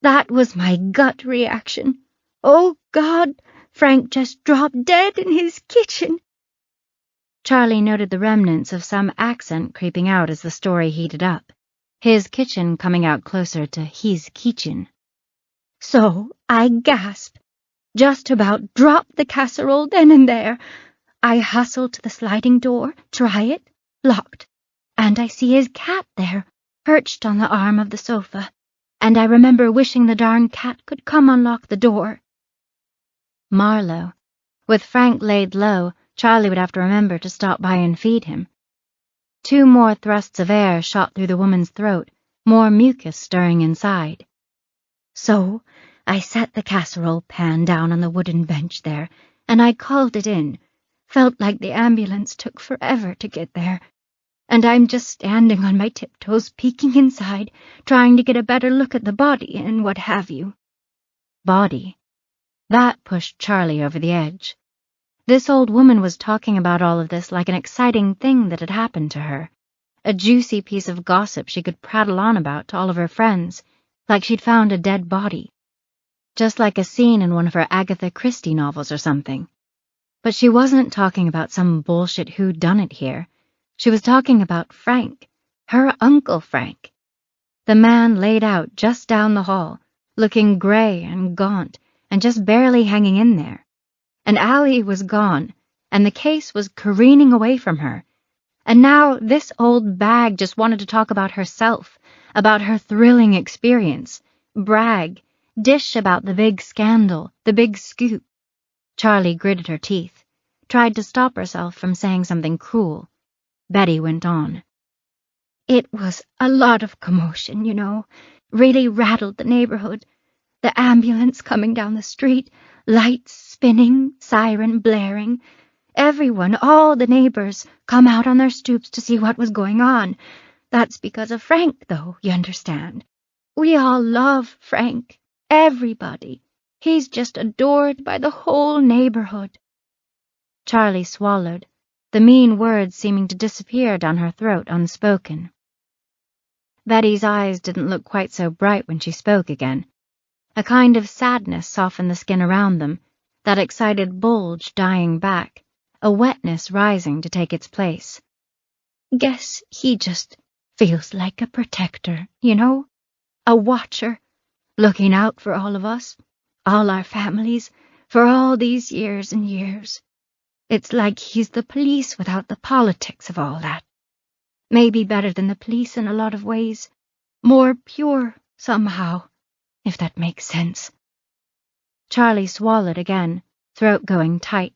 That was my gut reaction. Oh, God, Frank just dropped dead in his kitchen. Charlie noted the remnants of some accent creeping out as the story heated up, his kitchen coming out closer to his kitchen. So I gasped, just about dropped the casserole then and there. I hustled to the sliding door, try it, locked, and I see his cat there, perched on the arm of the sofa, and I remember wishing the darn cat could come unlock the door. Marlowe. With Frank laid low, Charlie would have to remember to stop by and feed him. 2 more thrusts of air shot through the woman's throat, more mucus stirring inside. So I set the casserole pan down on the wooden bench there, and I called it in. Felt like the ambulance took forever to get there. And I'm just standing on my tiptoes, peeking inside, trying to get a better look at the body and what have you. Body. That pushed Charlie over the edge. This old woman was talking about all of this like an exciting thing that had happened to her, a juicy piece of gossip she could prattle on about to all of her friends, like she'd found a dead body. Just like a scene in one of her Agatha Christie novels or something. But she wasn't talking about some bullshit whodunit here. She was talking about Frank, her Uncle Frank. The man laid out just down the hall, looking gray and gaunt and just barely hanging in there. And Allie was gone, and the case was careening away from her. And now this old bag just wanted to talk about herself, about her thrilling experience, brag, dish about the big scandal, the big scoop. Charlie gritted her teeth, tried to stop herself from saying something cruel. Betty went on. It was a lot of commotion, really rattled the neighborhood. The ambulance coming down the street, lights spinning, siren blaring. Everyone, all the neighbors, come out on their stoops to see what was going on. That's because of Frank, though, you understand. We all love Frank. Everybody. He's just adored by the whole neighborhood. Charlie swallowed, the mean words seeming to disappear down her throat unspoken. Betty's eyes didn't look quite so bright when she spoke again. A kind of sadness softened the skin around them, that excited bulge dying back, a wetness rising to take its place. Guess he just feels like a protector, a watcher, looking out for all of us, all our families, for all these years and years. It's like he's the police without the politics of all that. Maybe better than the police in a lot of ways, more pure somehow, if that makes sense. Charlie swallowed again, throat going tight.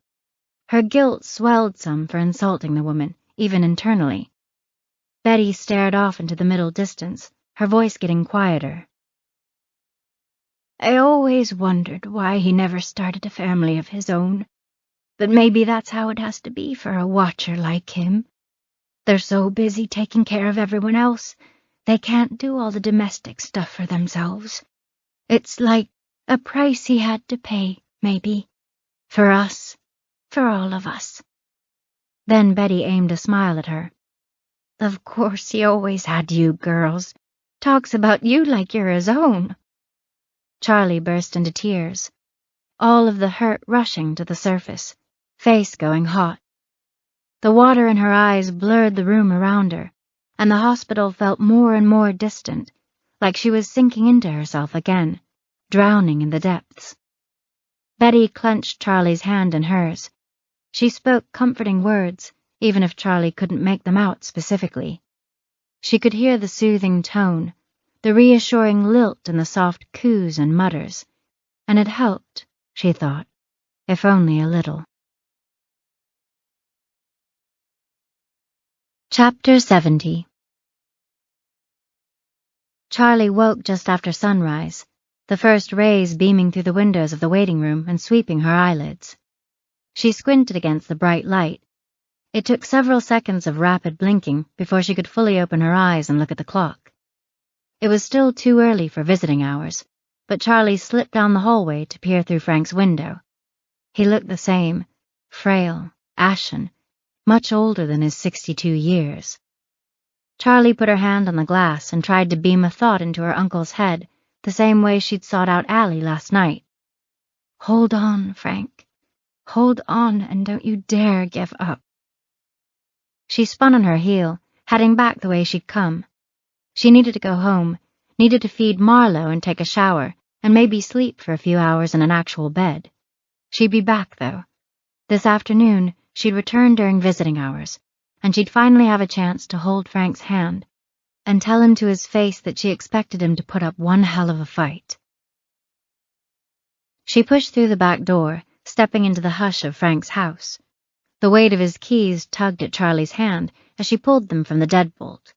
Her guilt swelled some for insulting the woman, even internally. Betty stared off into the middle distance, her voice getting quieter. I always wondered why he never started a family of his own, but maybe that's how it has to be for a watcher like him. They're so busy taking care of everyone else, they can't do all the domestic stuff for themselves. It's like a price he had to pay, maybe. For us. For all of us. Then Betty aimed a smile at her. Of course he always had you girls. Talks about you like you're his own. Charlie burst into tears, all of the hurt rushing to the surface, face going hot. The water in her eyes blurred the room around her, and the hospital felt more and more distant, like she was sinking into herself again, drowning in the depths. Betty clenched Charlie's hand in hers. She spoke comforting words, even if Charlie couldn't make them out specifically. She could hear the soothing tone, the reassuring lilt in the soft coos and mutters, and it helped, she thought, if only a little. Chapter 70. Charlie woke just after sunrise, the first rays beaming through the windows of the waiting room and sweeping her eyelids. She squinted against the bright light. It took several seconds of rapid blinking before she could fully open her eyes and look at the clock. It was still too early for visiting hours, but Charlie slipped down the hallway to peer through Frank's window. He looked the same, frail, ashen, much older than his 62 years. Charlie put her hand on the glass and tried to beam a thought into her uncle's head, the same way she'd sought out Allie last night. Hold on, Frank. Hold on, and don't you dare give up. She spun on her heel, heading back the way she'd come. She needed to go home, needed to feed Marlowe and take a shower, and maybe sleep for a few hours in an actual bed. She'd be back, though. This afternoon, she'd return during visiting hours, and she'd finally have a chance to hold Frank's hand and tell him to his face that she expected him to put up one hell of a fight. She pushed through the back door, stepping into the hush of Frank's house. The weight of his keys tugged at Charlie's hand as she pulled them from the deadbolt.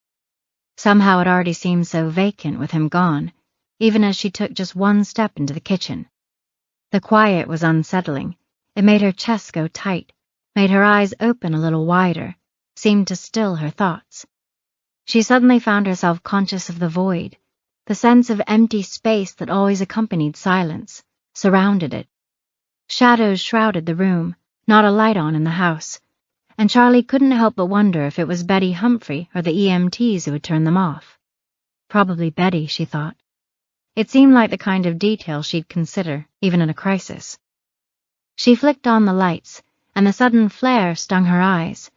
Somehow it already seemed so vacant with him gone, even as she took just one step into the kitchen. The quiet was unsettling. It made her chest go tight, made her eyes open a little wider, seemed to still her thoughts. She suddenly found herself conscious of the void, the sense of empty space that always accompanied silence, surrounded it. Shadows shrouded the room, not a light on in the house, and Charlie couldn't help but wonder if it was Betty Humphrey or the EMTs who had turned them off. Probably Betty, she thought. It seemed like the kind of detail she'd consider, even in a crisis. She flicked on the lights, and the sudden flare stung her eyes.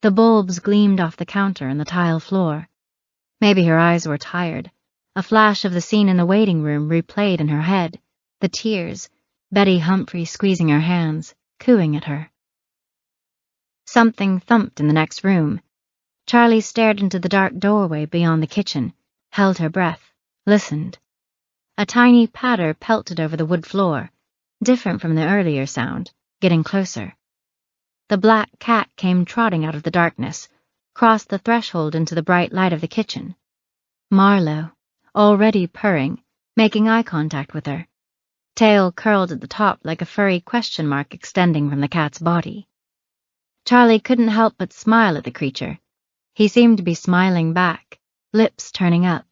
The bulbs gleamed off the counter and the tile floor. Maybe her eyes were tired. A flash of the scene in the waiting room replayed in her head, the tears, Betty Humphrey squeezing her hands, cooing at her. Something thumped in the next room. Charlie stared into the dark doorway beyond the kitchen, held her breath, listened. A tiny patter pelted over the wood floor, different from the earlier sound, getting closer. The black cat came trotting out of the darkness, crossed the threshold into the bright light of the kitchen. Marlowe, already purring, making eye contact with her. Tail curled at the top like a furry question mark extending from the cat's body. Charlie couldn't help but smile at the creature. He seemed to be smiling back, lips turning up,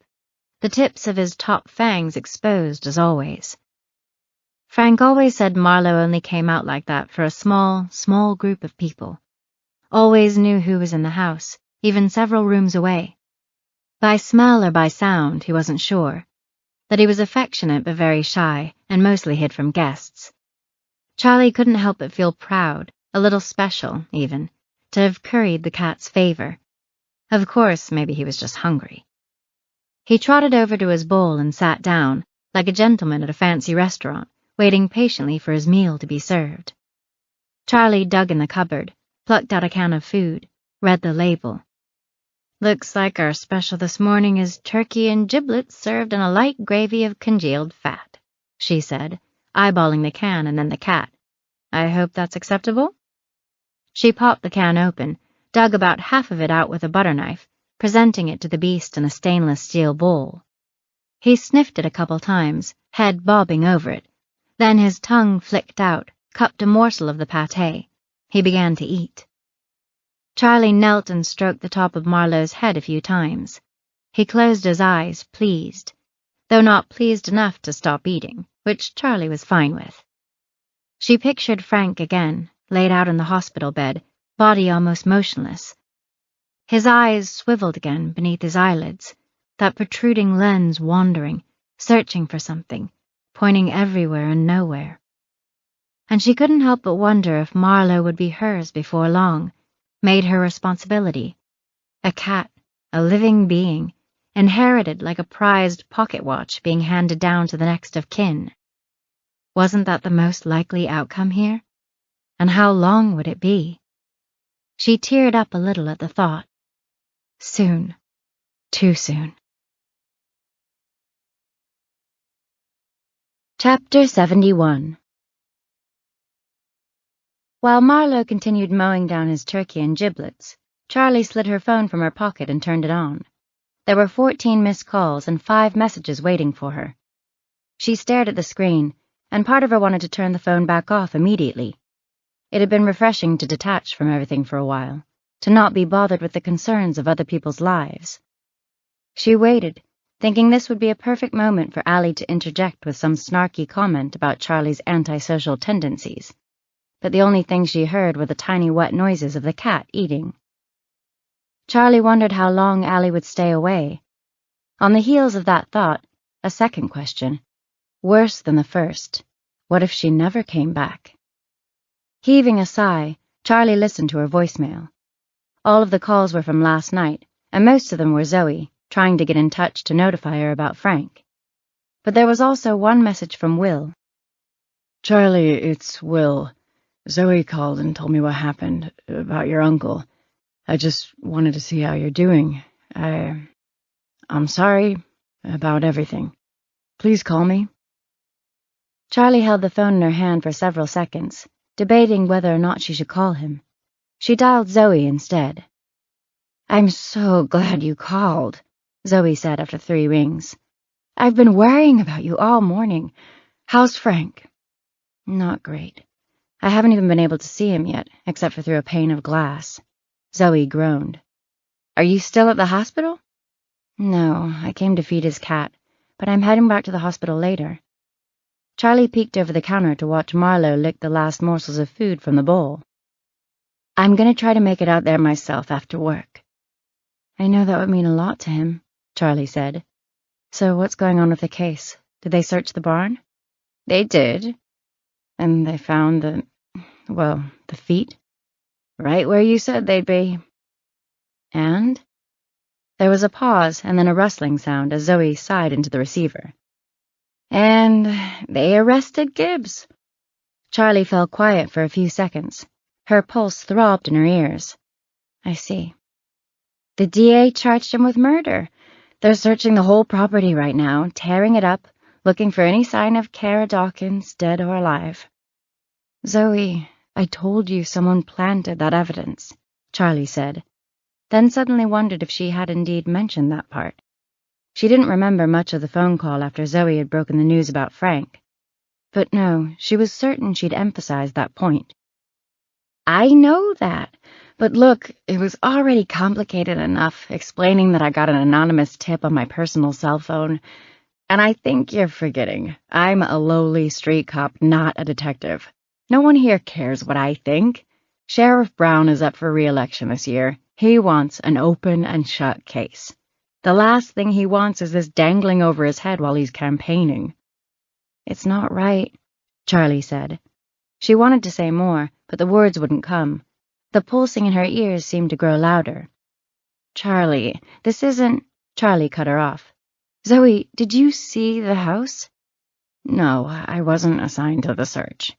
the tips of his top fangs exposed as always. Frank always said Marlowe only came out like that for a small group of people. Always knew who was in the house, even several rooms away. By smell or by sound, he wasn't sure. That he was affectionate but very shy, and mostly hid from guests. Charlie couldn't help but feel proud, a little special, even, to have curried the cat's favor. Of course, maybe he was just hungry. He trotted over to his bowl and sat down, like a gentleman at a fancy restaurant, waiting patiently for his meal to be served. Charlie dug in the cupboard, plucked out a can of food, read the label. Looks like our special this morning is turkey and giblets served in a light gravy of congealed fat, she said, eyeballing the can and then the cat. I hope that's acceptable? She popped the can open, dug about half of it out with a butter knife, presenting it to the beast in a stainless steel bowl. He sniffed it a couple times, head bobbing over it. Then his tongue flicked out, cupped a morsel of the pâté. He began to eat. Charlie knelt and stroked the top of Marlowe's head a few times. He closed his eyes, pleased, though not pleased enough to stop eating, which Charlie was fine with. She pictured Frank again, laid out in the hospital bed, body almost motionless. His eyes swiveled again beneath his eyelids, that protruding lens wandering, searching for something, pointing everywhere and nowhere. And she couldn't help but wonder if Marlowe would be hers before long, made her responsibility. A cat, a living being, inherited like a prized pocket watch being handed down to the next of kin. Wasn't that the most likely outcome here? And how long would it be? She teared up a little at the thought. Soon. Too soon. Chapter 71. While Marlowe continued mowing down his turkey and giblets, Charlie slid her phone from her pocket and turned it on. There were 14 missed calls and 5 messages waiting for her. She stared at the screen, and part of her wanted to turn the phone back off immediately. It had been refreshing to detach from everything for a while, to not be bothered with the concerns of other people's lives. She waited, thinking this would be a perfect moment for Allie to interject with some snarky comment about Charlie's antisocial tendencies, but the only thing she heard were the tiny wet noises of the cat eating. Charlie wondered how long Allie would stay away. On the heels of that thought, a second question, worse than the first: what if she never came back? Heaving a sigh, Charlie listened to her voicemail. All of the calls were from last night, and most of them were Zoe, trying to get in touch to notify her about Frank. But there was also one message from Will. Charlie, it's Will. Zoe called and told me what happened, about your uncle. I just wanted to see how you're doing. I'm sorry about everything. Please call me. Charlie held the phone in her hand for several seconds, debating whether or not she should call him. She dialed Zoe instead. "I'm so glad you called," Zoe said after 3 rings. "I've been worrying about you all morning. How's Frank?" "Not great. I haven't even been able to see him yet, except for through a pane of glass." Zoe groaned. "Are you still at the hospital?" "No, I came to feed his cat, but I'm heading back to the hospital later." Charlie peeked over the counter to watch Marlowe lick the last morsels of food from the bowl. "I'm going to try to make it out there myself after work." "I know that would mean a lot to him," Charlie said. "So what's going on with the case? Did they search the barn?" "They did." "And they found the feet?" "Right where you said they'd be." "And?" There was a pause and then a rustling sound as Zoe sighed into the receiver. "And they arrested Gibbs." Charlie fell quiet for a few seconds. Her pulse throbbed in her ears. "I see." "The DA charged him with murder. They're searching the whole property right now, tearing it up, looking for any sign of Kara Dawkins, dead or alive." "Zoe, I told you someone planted that evidence," Charlie said, then suddenly wondered if she had indeed mentioned that part. She didn't remember much of the phone call after Zoe had broken the news about Frank. But no, she was certain she'd emphasized that point. "I know that, but look, it was already complicated enough explaining that I got an anonymous tip on my personal cell phone. And I think you're forgetting, I'm a lowly street cop, not a detective. No one here cares what I think. Sheriff Brown is up for re-election this year. He wants an open and shut case. The last thing he wants is this dangling over his head while he's campaigning." "It's not right," Charlie said. She wanted to say more, but the words wouldn't come. The pulsing in her ears seemed to grow louder. "Charlie, this isn't—" Charlie cut her off. "Zoe, did you see the house?" "No, I wasn't assigned to the search."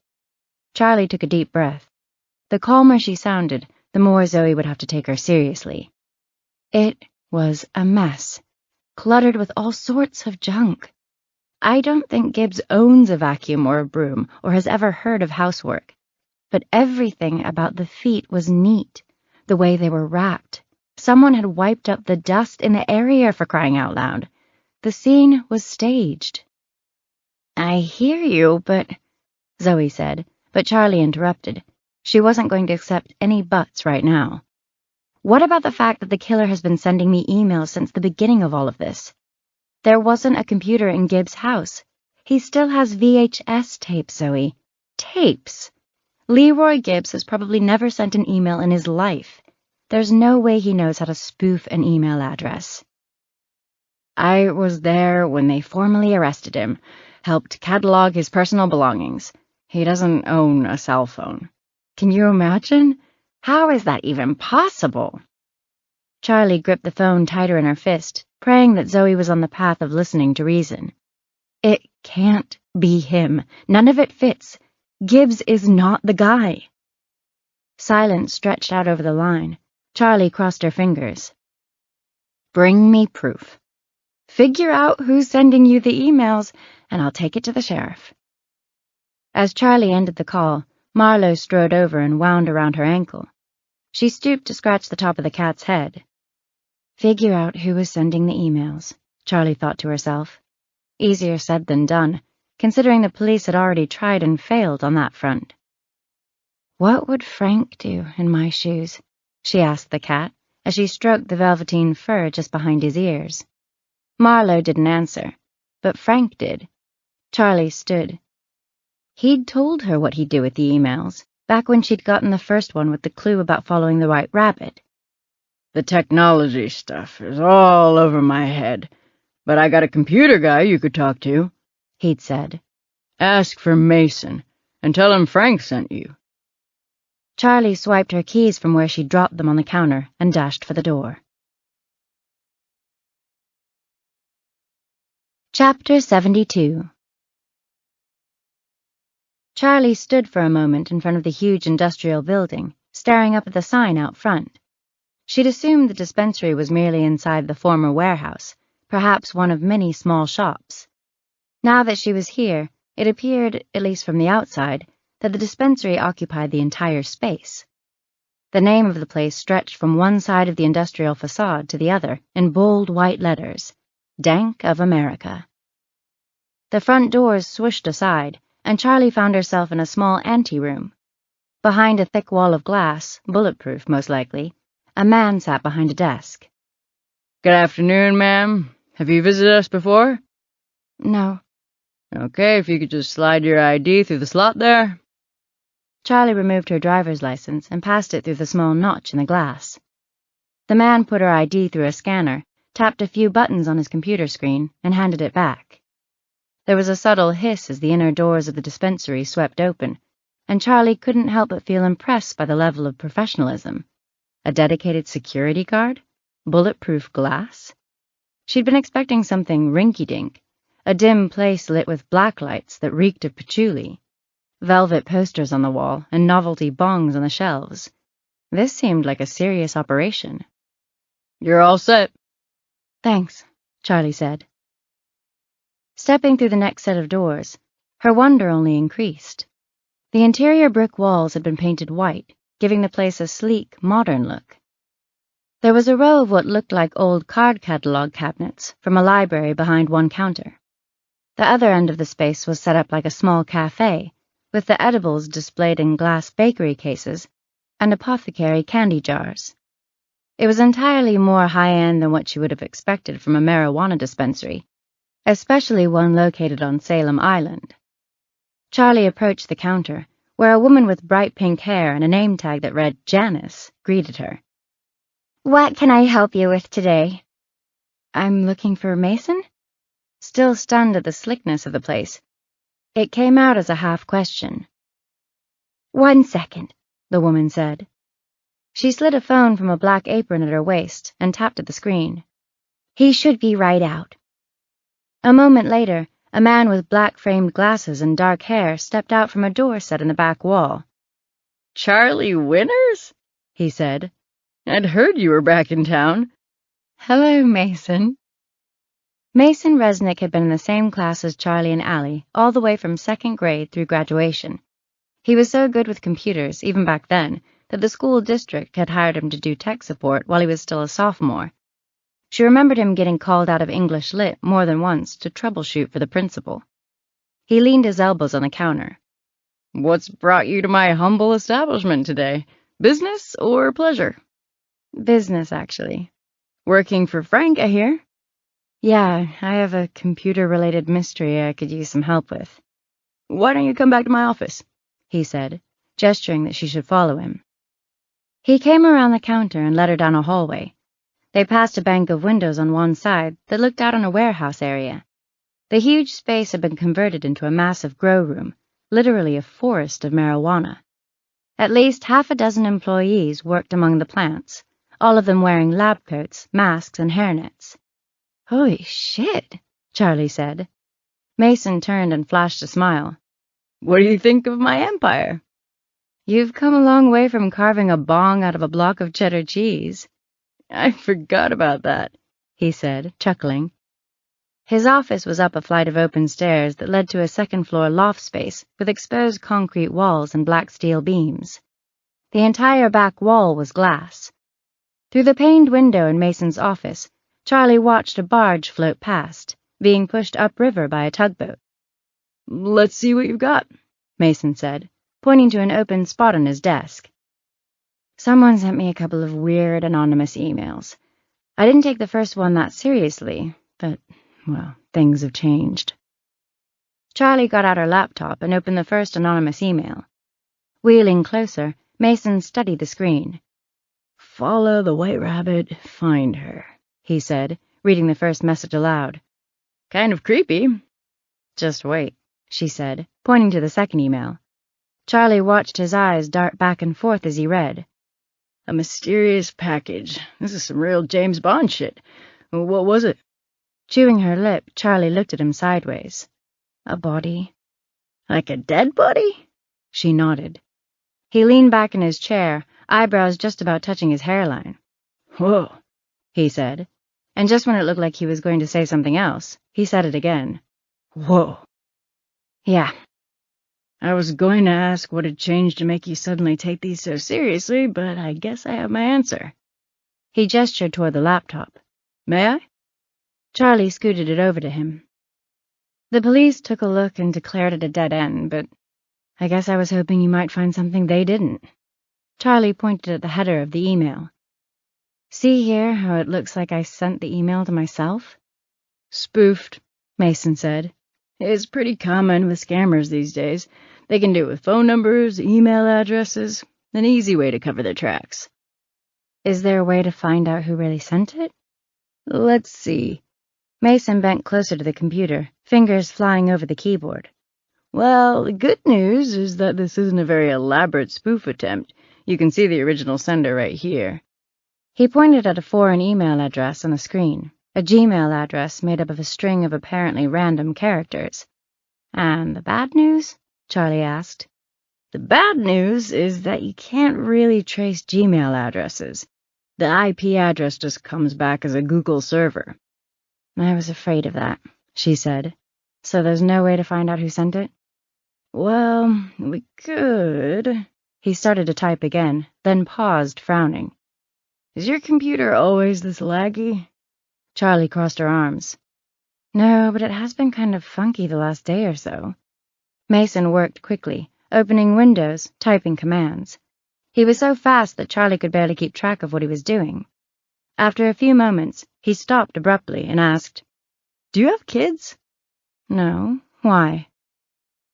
Charlie took a deep breath. The calmer she sounded, the more Zoe would have to take her seriously. It was a mess, cluttered with all sorts of junk. I don't think Gibbs owns a vacuum or a broom or has ever heard of housework, but everything about the feet was neat, the way they were wrapped. Someone had wiped up the dust in the area, for crying out loud. The scene was staged. "I hear you, but—" Zoe said, but Charlie interrupted. She wasn't going to accept any buts right now. "What about the fact that the killer has been sending me emails since the beginning of all of this? There wasn't a computer in Gibbs' house. He still has VHS tapes, Zoe. Tapes! Leroy Gibbs has probably never sent an email in his life. There's no way he knows how to spoof an email address." "I was there when they formally arrested him, helped catalog his personal belongings. He doesn't own a cell phone." "Can you imagine? How is that even possible?" Charlie gripped the phone tighter in her fist, praying that Zoe was on the path of listening to reason. "It can't be him. None of it fits. Gibbs is not the guy. Silence stretched out over the line. Charlie crossed her fingers. Bring me proof. Figure out who's sending you the emails, and I'll take it to the sheriff. As Charlie ended the call, Marlowe strode over and wound around her ankle. She stooped to scratch the top of the cat's head. Figure out who was sending the emails, Charlie thought to herself. Easier said than done, considering the police had already tried and failed on that front. What would Frank do in my shoes? She asked the cat, as she stroked the velveteen fur just behind his ears. Marlowe didn't answer, but Frank did. Charlie stood. He'd told her what he'd do with the emails, back when she'd gotten the first one with the clue about following the white rabbit. The technology stuff is all over my head, but I got a computer guy you could talk to, he'd said. Ask for Mason, and tell him Frank sent you. Charlie swiped her keys from where she'd dropped them on the counter and dashed for the door. Chapter 72. Charlie stood for a moment in front of the huge industrial building, staring up at the sign out front. She'd assumed the dispensary was merely inside the former warehouse, perhaps one of many small shops. Now that she was here, it appeared, at least from the outside, that the dispensary occupied the entire space. The name of the place stretched from one side of the industrial facade to the other in bold white letters, Dank of America. The front doors swished aside, and Charlie found herself in a small anteroom. Behind a thick wall of glass, bulletproof most likely, a man sat behind a desk. Good afternoon, ma'am. Have you visited us before? No. Okay, if you could just slide your ID through the slot there. Charlie removed her driver's license and passed it through the small notch in the glass. The man put her ID through a scanner, tapped a few buttons on his computer screen, and handed it back. There was a subtle hiss as the inner doors of the dispensary swept open, and Charlie couldn't help but feel impressed by the level of professionalism. A dedicated security guard? Bulletproof glass? She'd been expecting something rinky-dink, a dim place lit with black lights that reeked of patchouli, velvet posters on the wall, and novelty bongs on the shelves. This seemed like a serious operation. You're all set. Thanks, Charlie said. Stepping through the next set of doors, her wonder only increased. The interior brick walls had been painted white, giving the place a sleek, modern look. There was a row of what looked like old card catalog cabinets from a library behind one counter. The other end of the space was set up like a small cafe, with the edibles displayed in glass bakery cases and apothecary candy jars. It was entirely more high-end than what she would have expected from a marijuana dispensary, especially one located on Salem Island. Charlie approached the counter, where a woman with bright pink hair and a name tag that read Janice greeted her. What can I help you with today? I'm looking for Mason? Still stunned at the slickness of the place, it came out as a half-question. 1 second, the woman said. She slid a phone from a black apron at her waist and tapped at the screen. He should be right out. A moment later, a man with black-framed glasses and dark hair stepped out from a door set in the back wall. Charlie Winters? He said. I'd heard you were back in town. Hello, Mason. Mason Resnick had been in the same class as Charlie and Allie, all the way from second grade through graduation. He was so good with computers, even back then, that the school district had hired him to do tech support while he was still a sophomore. She remembered him getting called out of English Lit more than once to troubleshoot for the principal. He leaned his elbows on the counter. What's brought you to my humble establishment today? Business or pleasure? Business, actually. Working for Frank, I hear? Yeah, I have a computer-related mystery I could use some help with. Why don't you come back to my office? He said, gesturing that she should follow him. He came around the counter and led her down a hallway. They passed a bank of windows on one side that looked out on a warehouse area. The huge space had been converted into a massive grow room, literally a forest of marijuana. At least half a dozen employees worked among the plants, all of them wearing lab coats, masks, and hairnets. Holy shit, Charlie said. Mason turned and flashed a smile. What do you think of my empire? You've come a long way from carving a bong out of a block of cheddar cheese. I forgot about that, he said, chuckling. His office was up a flight of open stairs that led to a second-floor loft space with exposed concrete walls and black steel beams. The entire back wall was glass. Through the paned window in Mason's office, Charlie watched a barge float past, being pushed upriver by a tugboat. Let's see what you've got, Mason said, pointing to an open spot on his desk. Someone sent me a couple of weird anonymous emails. I didn't take the first one that seriously, but, well, things have changed. Charlie got out her laptop and opened the first anonymous email. Wheeling closer, Mason studied the screen. Follow the white rabbit, find her, he said, reading the first message aloud. Kind of creepy. Just wait, she said, pointing to the second email. Charlie watched his eyes dart back and forth as he read. A mysterious package. This is some real James Bond shit. What was it? Chewing her lip, Charlie looked at him sideways. A body. Like a dead body? She nodded. He leaned back in his chair, eyebrows just about touching his hairline. Whoa, he said, and just when it looked like he was going to say something else, he said it again. Whoa. Yeah. I was going to ask what had changed to make you suddenly take these so seriously, but I guess I have my answer. He gestured toward the laptop. May I? Charlie scooted it over to him. The police took a look and declared it a dead end, but I guess I was hoping you might find something they didn't. Charlie pointed at the header of the email. See here how it looks like I sent the email to myself? Spoofed, Mason said. It's pretty common with scammers these days. They can do it with phone numbers, email addresses, an easy way to cover their tracks. Is there a way to find out who really sent it? Let's see. Mason bent closer to the computer, fingers flying over the keyboard. Well, the good news is that this isn't a very elaborate spoof attempt. You can see the original sender right here. He pointed at a foreign email address on the screen, a Gmail address made up of a string of apparently random characters. And the bad news? Charlie asked. The bad news is that you can't really trace Gmail addresses. The IP address just comes back as a Google server. I was afraid of that, she said. So there's no way to find out who sent it? Well, we could. He started to type again, then paused, frowning. Is your computer always this laggy? Charlie crossed her arms. No, but it has been kind of funky the last day or so. Mason worked quickly, opening windows, typing commands. He was so fast that Charlie could barely keep track of what he was doing. After a few moments, he stopped abruptly and asked, Do you have kids? No. Why?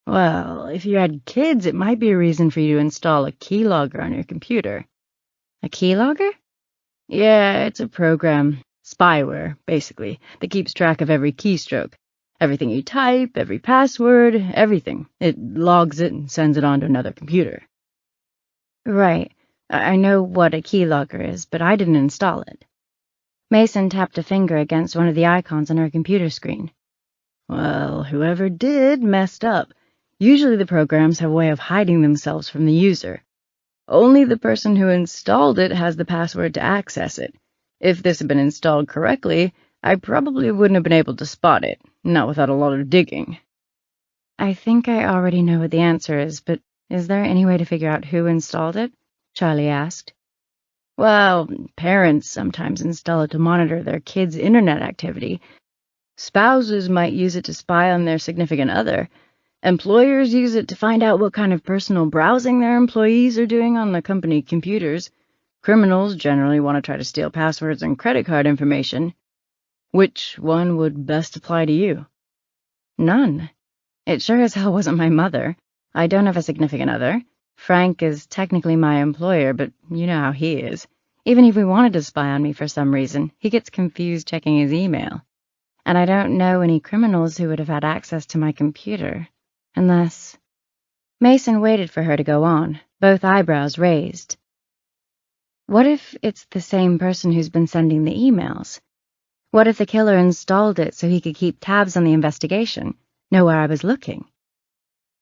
Well, if you had kids, it might be a reason for you to install a keylogger on your computer. A keylogger? Yeah, it's a program, spyware, basically, that keeps track of every keystroke. Everything you type, every password, everything. It logs it and sends it on to another computer. Right. I know what a keylogger is, but I didn't install it. Mason tapped a finger against one of the icons on her computer screen. Well, whoever did messed up. Usually the programs have a way of hiding themselves from the user. Only the person who installed it has the password to access it. If this had been installed correctly, I probably wouldn't have been able to spot it, not without a lot of digging. I think I already know what the answer is, but is there any way to figure out who installed it? Charlie asked. Well, parents sometimes install it to monitor their kids' internet activity. Spouses might use it to spy on their significant other. Employers use it to find out what kind of personal browsing their employees are doing on the company computers. Criminals generally want to try to steal passwords and credit card information. Which one would best apply to you? None. It sure as hell wasn't my mother. I don't have a significant other. Frank is technically my employer, but you know how he is. Even if he wanted to spy on me for some reason, he gets confused checking his email. And I don't know any criminals who would have had access to my computer. Unless... Mason waited for her to go on, both eyebrows raised. What if it's the same person who's been sending the emails? What if the killer installed it so he could keep tabs on the investigation, know where I was looking.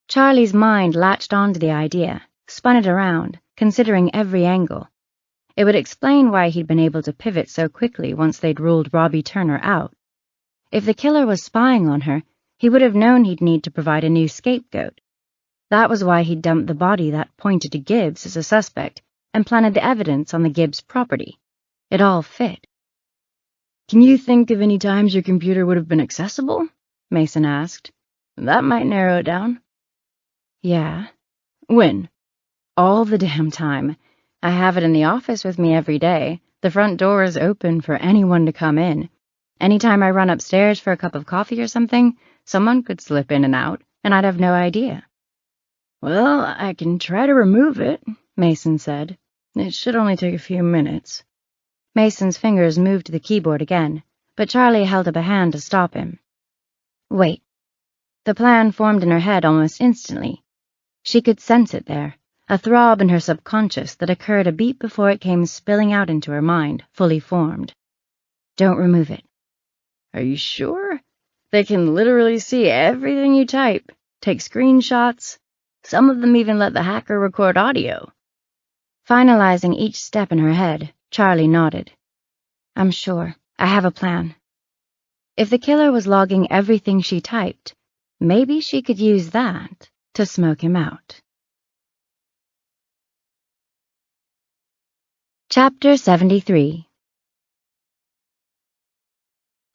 Charlie's mind latched onto the idea, spun it around, considering every angle. It would explain why he'd been able to pivot so quickly once they'd ruled Robbie Turner out. If the killer was spying on her, he would have known he'd need to provide a new scapegoat. That was why he'd dumped the body that pointed to Gibbs as a suspect and planted the evidence on the Gibbs property. It all fit. Can you think of any times your computer would have been accessible? Mason asked. That might narrow it down. Yeah. When? All the damn time. I have it in the office with me every day. The front door is open for anyone to come in. Anytime I run upstairs for a cup of coffee or something, someone could slip in and out, and I'd have no idea. Well, I can try to remove it, Mason said. It should only take a few minutes. Mason's fingers moved to the keyboard again, but Charlie held up a hand to stop him. Wait. The plan formed in her head almost instantly. She could sense it there, a throb in her subconscious that occurred a beat before it came spilling out into her mind, fully formed. Don't remove it. Are you sure? They can literally see everything you type, take screenshots. Some of them even let the hacker record audio. Finalizing each step in her head, Charlie nodded. I'm sure. I have a plan. If the killer was logging everything she typed, maybe she could use that to smoke him out. Chapter 73.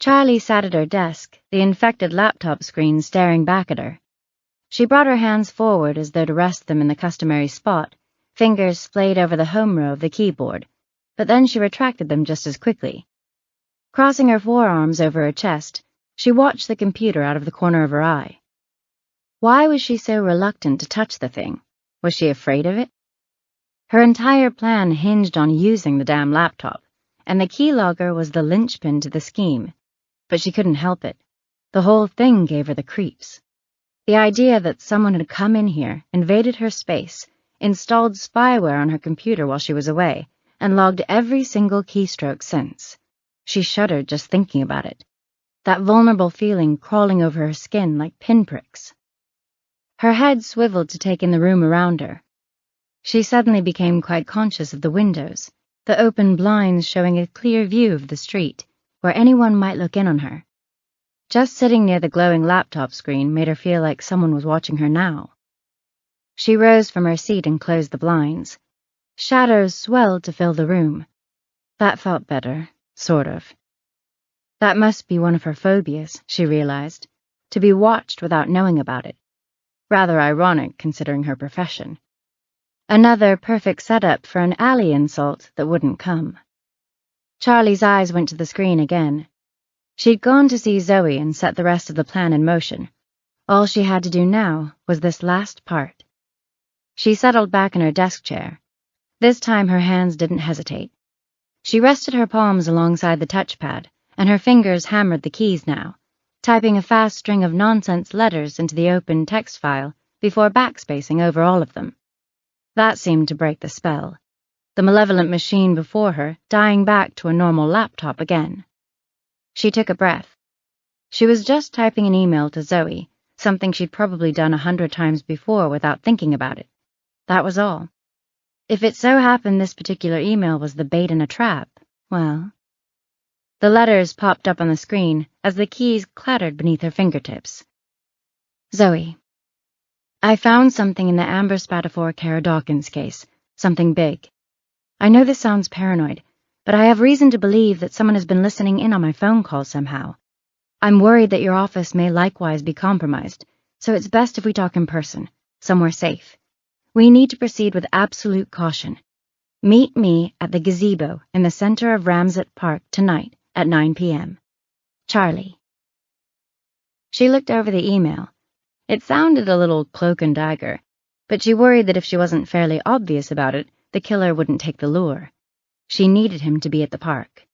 Charlie sat at her desk, the infected laptop screen staring back at her. She brought her hands forward as though to rest them in the customary spot, fingers splayed over the home row of the keyboard, but then she retracted them just as quickly. Crossing her forearms over her chest, she watched the computer out of the corner of her eye. Why was she so reluctant to touch the thing? Was she afraid of it? Her entire plan hinged on using the damn laptop, and the keylogger was the linchpin to the scheme. But she couldn't help it. The whole thing gave her the creeps. The idea that someone had come in here, invaded her space, installed spyware on her computer while she was away, and logged every single keystroke since. She shuddered just thinking about it. That vulnerable feeling crawling over her skin like pinpricks. Her head swiveled to take in the room around her. She suddenly became quite conscious of the windows, the open blinds showing a clear view of the street, where anyone might look in on her. Just sitting near the glowing laptop screen made her feel like someone was watching her now. She rose from her seat and closed the blinds. Shadows swelled to fill the room. That felt better, sort of. That must be one of her phobias, she realized, to be watched without knowing about it. Rather ironic, considering her profession. Another perfect setup for an alley insult that wouldn't come. Charlie's eyes went to the screen again. She'd gone to see Zoe and set the rest of the plan in motion. All she had to do now was this last part. She settled back in her desk chair. This time her hands didn't hesitate. She rested her palms alongside the touchpad, and her fingers hammered the keys now, typing a fast string of nonsense letters into the open text file before backspacing over all of them. That seemed to break the spell. The malevolent machine before her dying back to a normal laptop again. She took a breath. She was just typing an email to Zoe, something she'd probably done 100 times before without thinking about it. That was all. If it so happened this particular email was the bait in a trap, well... The letters popped up on the screen as the keys clattered beneath her fingertips. Zoe. I found something in the Amber Spatafor Kara Dawkins case, something big. I know this sounds paranoid, but I have reason to believe that someone has been listening in on my phone calls somehow. I'm worried that your office may likewise be compromised, so it's best if we talk in person, somewhere safe. We need to proceed with absolute caution. Meet me at the gazebo in the center of Ramsett Park tonight at 9 p.m. Charlie. She looked over the email. It sounded a little cloak and dagger, but she worried that if she wasn't fairly obvious about it, the killer wouldn't take the lure. She needed him to be at the park.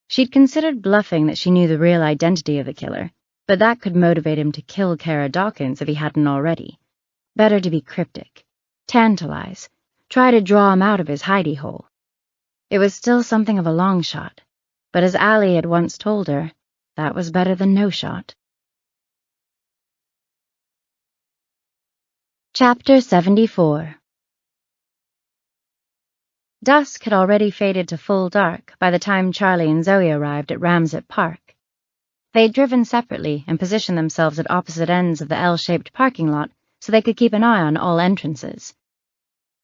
She'd considered bluffing that she knew the real identity of the killer, but that could motivate him to kill Kara Dawkins if he hadn't already. Better to be cryptic, tantalize, try to draw him out of his hidey hole. It was still something of a long shot, but as Allie had once told her, that was better than no shot. Chapter 74. Dusk had already faded to full dark by the time Charlie and Zoe arrived at Ramsett Park. They'd driven separately and positioned themselves at opposite ends of the L-shaped parking lot so they could keep an eye on all entrances.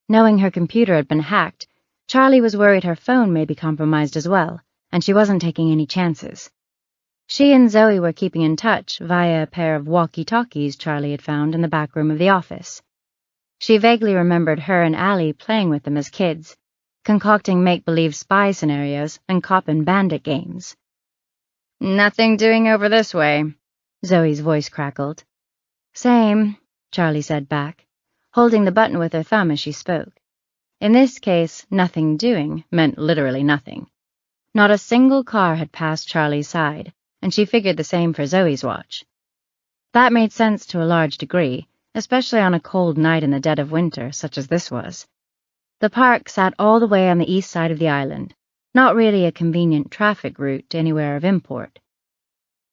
Knowing her computer had been hacked, Charlie was worried her phone may be compromised as well, and she wasn't taking any chances. She and Zoe were keeping in touch via a pair of walkie-talkies Charlie had found in the back room of the office. She vaguely remembered her and Allie playing with them as kids, concocting make-believe spy scenarios and cop and bandit games. "Nothing doing over this way," Zoe's voice crackled. "Same," Charlie said back, holding the button with her thumb as she spoke. In this case, nothing doing meant literally nothing. Not a single car had passed Charlie's side, and she figured the same for Zoe's watch. That made sense to a large degree, especially on a cold night in the dead of winter, such as this was. The park sat all the way on the east side of the island, not really a convenient traffic route to anywhere of import.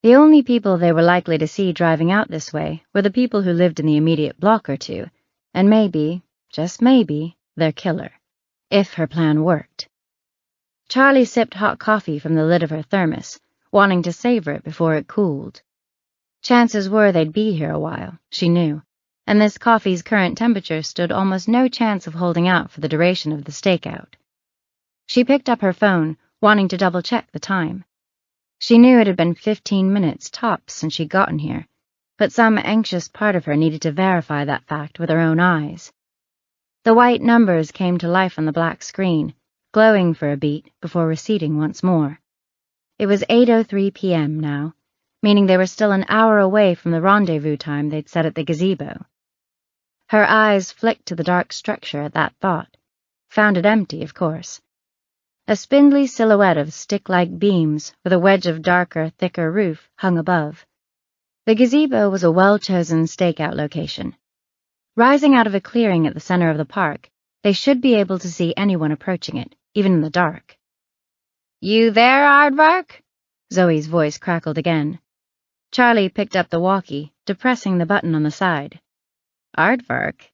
The only people they were likely to see driving out this way were the people who lived in the immediate block or two, and maybe, just maybe, their killer, if her plan worked. Charlie sipped hot coffee from the lid of her thermos, wanting to savor it before it cooled. Chances were they'd be here a while, she knew, and this coffee's current temperature stood almost no chance of holding out for the duration of the stakeout. She picked up her phone, wanting to double-check the time. She knew it had been 15 minutes tops since she'd gotten here, but some anxious part of her needed to verify that fact with her own eyes. The white numbers came to life on the black screen, glowing for a beat before receding once more. It was 8:03 p.m. now, meaning they were still an hour away from the rendezvous time they'd set at the gazebo. Her eyes flicked to the dark structure at that thought, found it empty, of course. A spindly silhouette of stick-like beams with a wedge of darker, thicker roof hung above. The gazebo was a well-chosen stakeout location. Rising out of a clearing at the center of the park, they should be able to see anyone approaching it, even in the dark. "You there, Aardvark?" Zoe's voice crackled again. Charlie picked up the walkie, depressing the button on the side. "Aardvark?"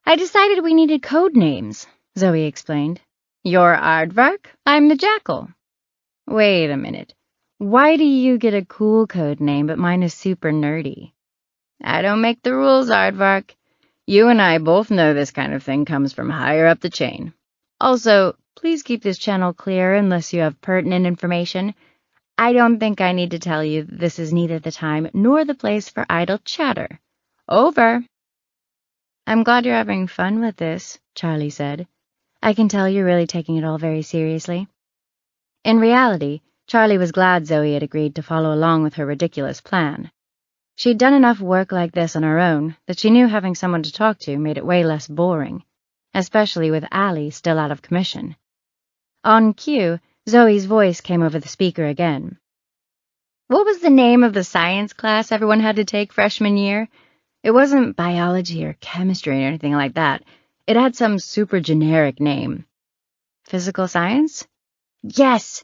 "I decided we needed code names," Zoe explained. "You're Aardvark? I'm the Jackal." "Wait a minute. Why do you get a cool code name, but mine is super nerdy?" "I don't make the rules, Aardvark. You and I both know this kind of thing comes from higher up the chain. Also, please keep this channel clear unless you have pertinent information. I don't think I need to tell you that this is neither the time nor the place for idle chatter. Over." "I'm glad you're having fun with this," Charlie said. "I can tell you're really taking it all very seriously." In reality, Charlie was glad Zoe had agreed to follow along with her ridiculous plan. She'd done enough work like this on her own that she knew having someone to talk to made it way less boring, especially with Allie still out of commission. On cue, Zoe's voice came over the speaker again. "What was the name of the science class everyone had to take freshman year? It wasn't biology or chemistry or anything like that. It had some super generic name." "Physical science?" "Yes!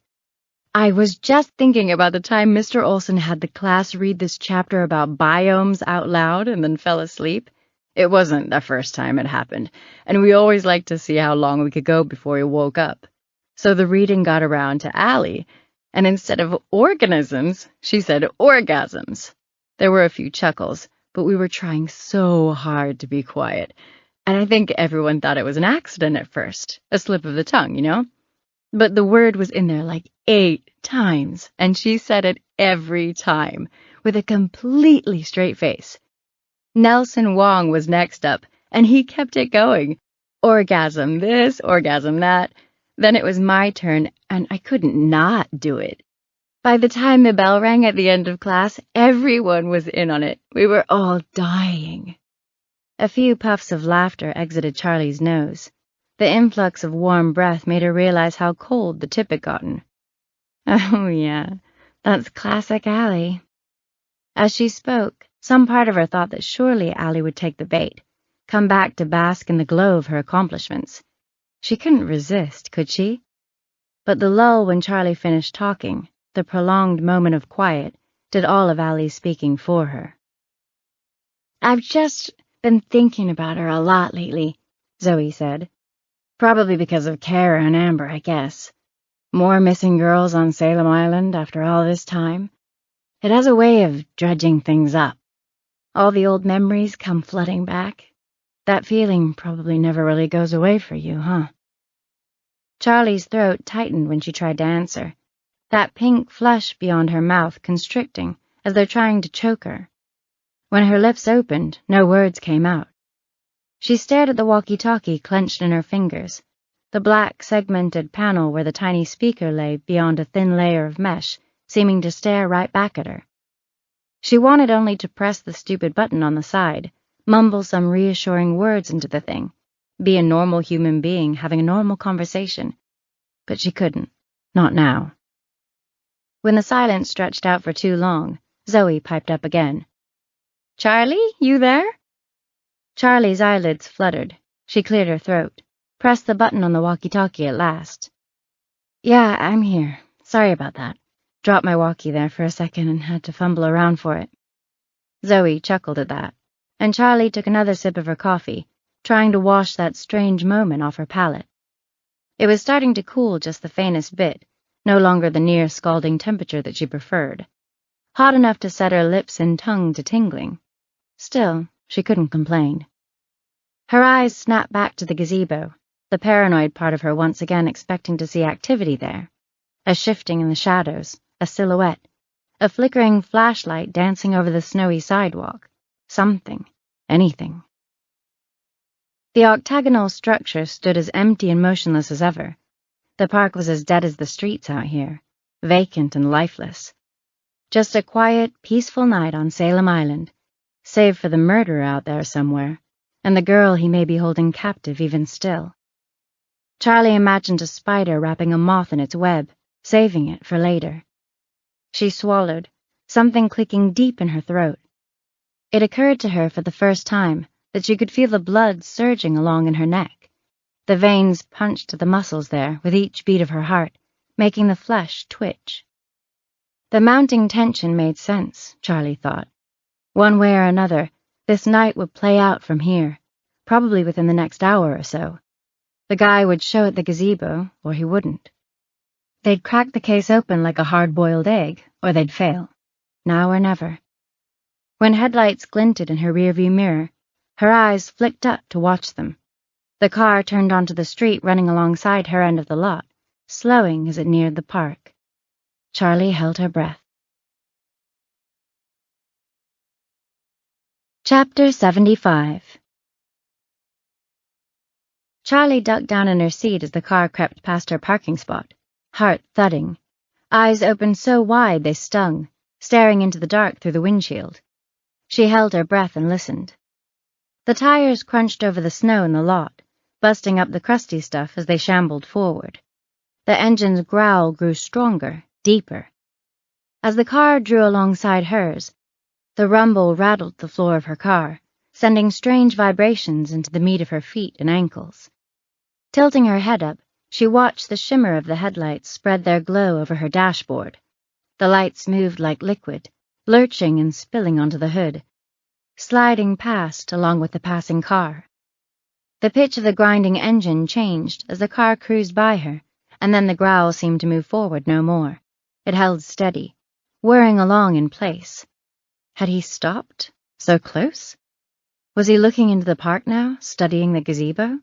I was just thinking about the time Mr. Olson had the class read this chapter about biomes out loud and then fell asleep. It wasn't the first time it happened, and we always liked to see how long we could go before he woke up. So the reading got around to Allie, and instead of organisms, she said orgasms. There were a few chuckles, but we were trying so hard to be quiet, and I think everyone thought it was an accident at first, a slip of the tongue, you know? But the word was in there like 8 times, and she said it every time, with a completely straight face. Nelson Wong was next up, and he kept it going. Orgasm this, orgasm that. Then it was my turn, and I couldn't not do it. By the time the bell rang at the end of class, everyone was in on it. We were all dying. A few puffs of laughter exited Charlie's nose. The influx of warm breath made her realize how cold the tip had gotten. "Oh, yeah, that's classic Allie." As she spoke, some part of her thought that surely Allie would take the bait, come back to bask in the glow of her accomplishments. She couldn't resist, could she? But the lull when Charlie finished talking, the prolonged moment of quiet, did all of Allie's speaking for her. "I've just Been thinking about her a lot lately, Zoe said. Probably because of Kara and Amber, I guess. More missing girls on Salem Island after all this time. It has a way of dredging things up. All the old memories come flooding back. That feeling probably never really goes away for you, huh? Charlie's throat tightened when she tried to answer, that pink flush beyond her mouth constricting as though trying to choke her. When her lips opened, no words came out. She stared at the walkie-talkie clenched in her fingers, the black segmented panel where the tiny speaker lay beyond a thin layer of mesh, seeming to stare right back at her. She wanted only to press the stupid button on the side, mumble some reassuring words into the thing, be a normal human being having a normal conversation. But she couldn't. Not now. When the silence stretched out for too long, Zoe piped up again. "Charlie, you there?" Charlie's eyelids fluttered. She cleared her throat, pressed the button on the walkie-talkie at last. "Yeah, I'm here. Sorry about that. Dropped my walkie there for a second and had to fumble around for it." Zoe chuckled at that, and Charlie took another sip of her coffee, trying to wash that strange moment off her palate. It was starting to cool just the faintest bit, no longer the near scalding temperature that she preferred. Hot enough to set her lips and tongue to tingling. Still, she couldn't complain. Her eyes snapped back to the gazebo, the paranoid part of her once again expecting to see activity there. A shifting in the shadows, a silhouette, a flickering flashlight dancing over the snowy sidewalk. Something, anything. The octagonal structure stood as empty and motionless as ever. The park was as dead as the streets out here, vacant and lifeless. Just a quiet, peaceful night on Salem Island, save for the murderer out there somewhere, and the girl he may be holding captive even still. Charlie imagined a spider wrapping a moth in its web, saving it for later. She swallowed, something clicking deep in her throat. It occurred to her for the first time that she could feel the blood surging along in her neck. The veins punched at the muscles there with each beat of her heart, making the flesh twitch. The mounting tension made sense, Charlie thought. One way or another, this night would play out from here, probably within the next hour or so. The guy would show at the gazebo, or he wouldn't. They'd crack the case open like a hard-boiled egg, or they'd fail. Now or never. When headlights glinted in her rearview mirror, her eyes flicked up to watch them. The car turned onto the street running alongside her end of the lot, slowing as it neared the park. Charlie held her breath. Chapter 75. Charlie ducked down in her seat as the car crept past her parking spot, heart thudding, eyes opened so wide they stung, staring into the dark through the windshield. She held her breath and listened. The tires crunched over the snow in the lot, busting up the crusty stuff as they shambled forward. The engine's growl grew stronger, deeper. As the car drew alongside hers, the rumble rattled the floor of her car, sending strange vibrations into the meat of her feet and ankles. Tilting her head up, she watched the shimmer of the headlights spread their glow over her dashboard. The lights moved like liquid, lurching and spilling onto the hood, sliding past along with the passing car. The pitch of the grinding engine changed as the car cruised by her, and then the growl seemed to move forward no more. It held steady, whirring along in place. Had he stopped? So close? Was he looking into the park now, studying the gazebo?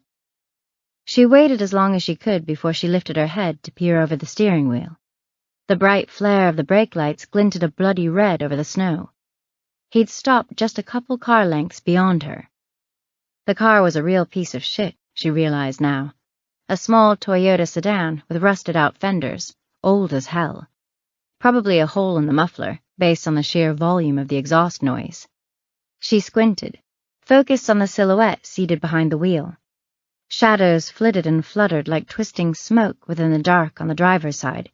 She waited as long as she could before she lifted her head to peer over the steering wheel. The bright flare of the brake lights glinted a bloody red over the snow. He'd stopped just a couple car lengths beyond her. The car was a real piece of shit, she realized now. A small Toyota sedan with rusted-out fenders, old as hell. Probably a hole in the muffler, based on the sheer volume of the exhaust noise. She squinted, focused on the silhouette seated behind the wheel. Shadows flitted and fluttered like twisting smoke within the dark on the driver's side,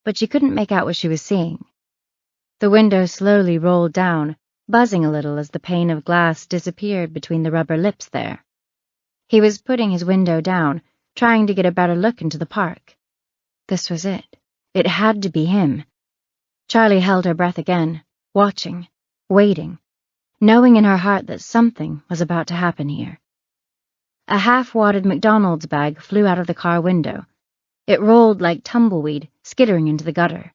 but she couldn't make out what she was seeing. The window slowly rolled down, buzzing a little as the pane of glass disappeared between the rubber lips there. He was putting his window down, trying to get a better look into the park. This was it. It had to be him. Charlie held her breath again, watching, waiting. knowing in her heart that something was about to happen here. A half-wadded McDonald's bag flew out of the car window. It rolled like tumbleweed, skittering into the gutter.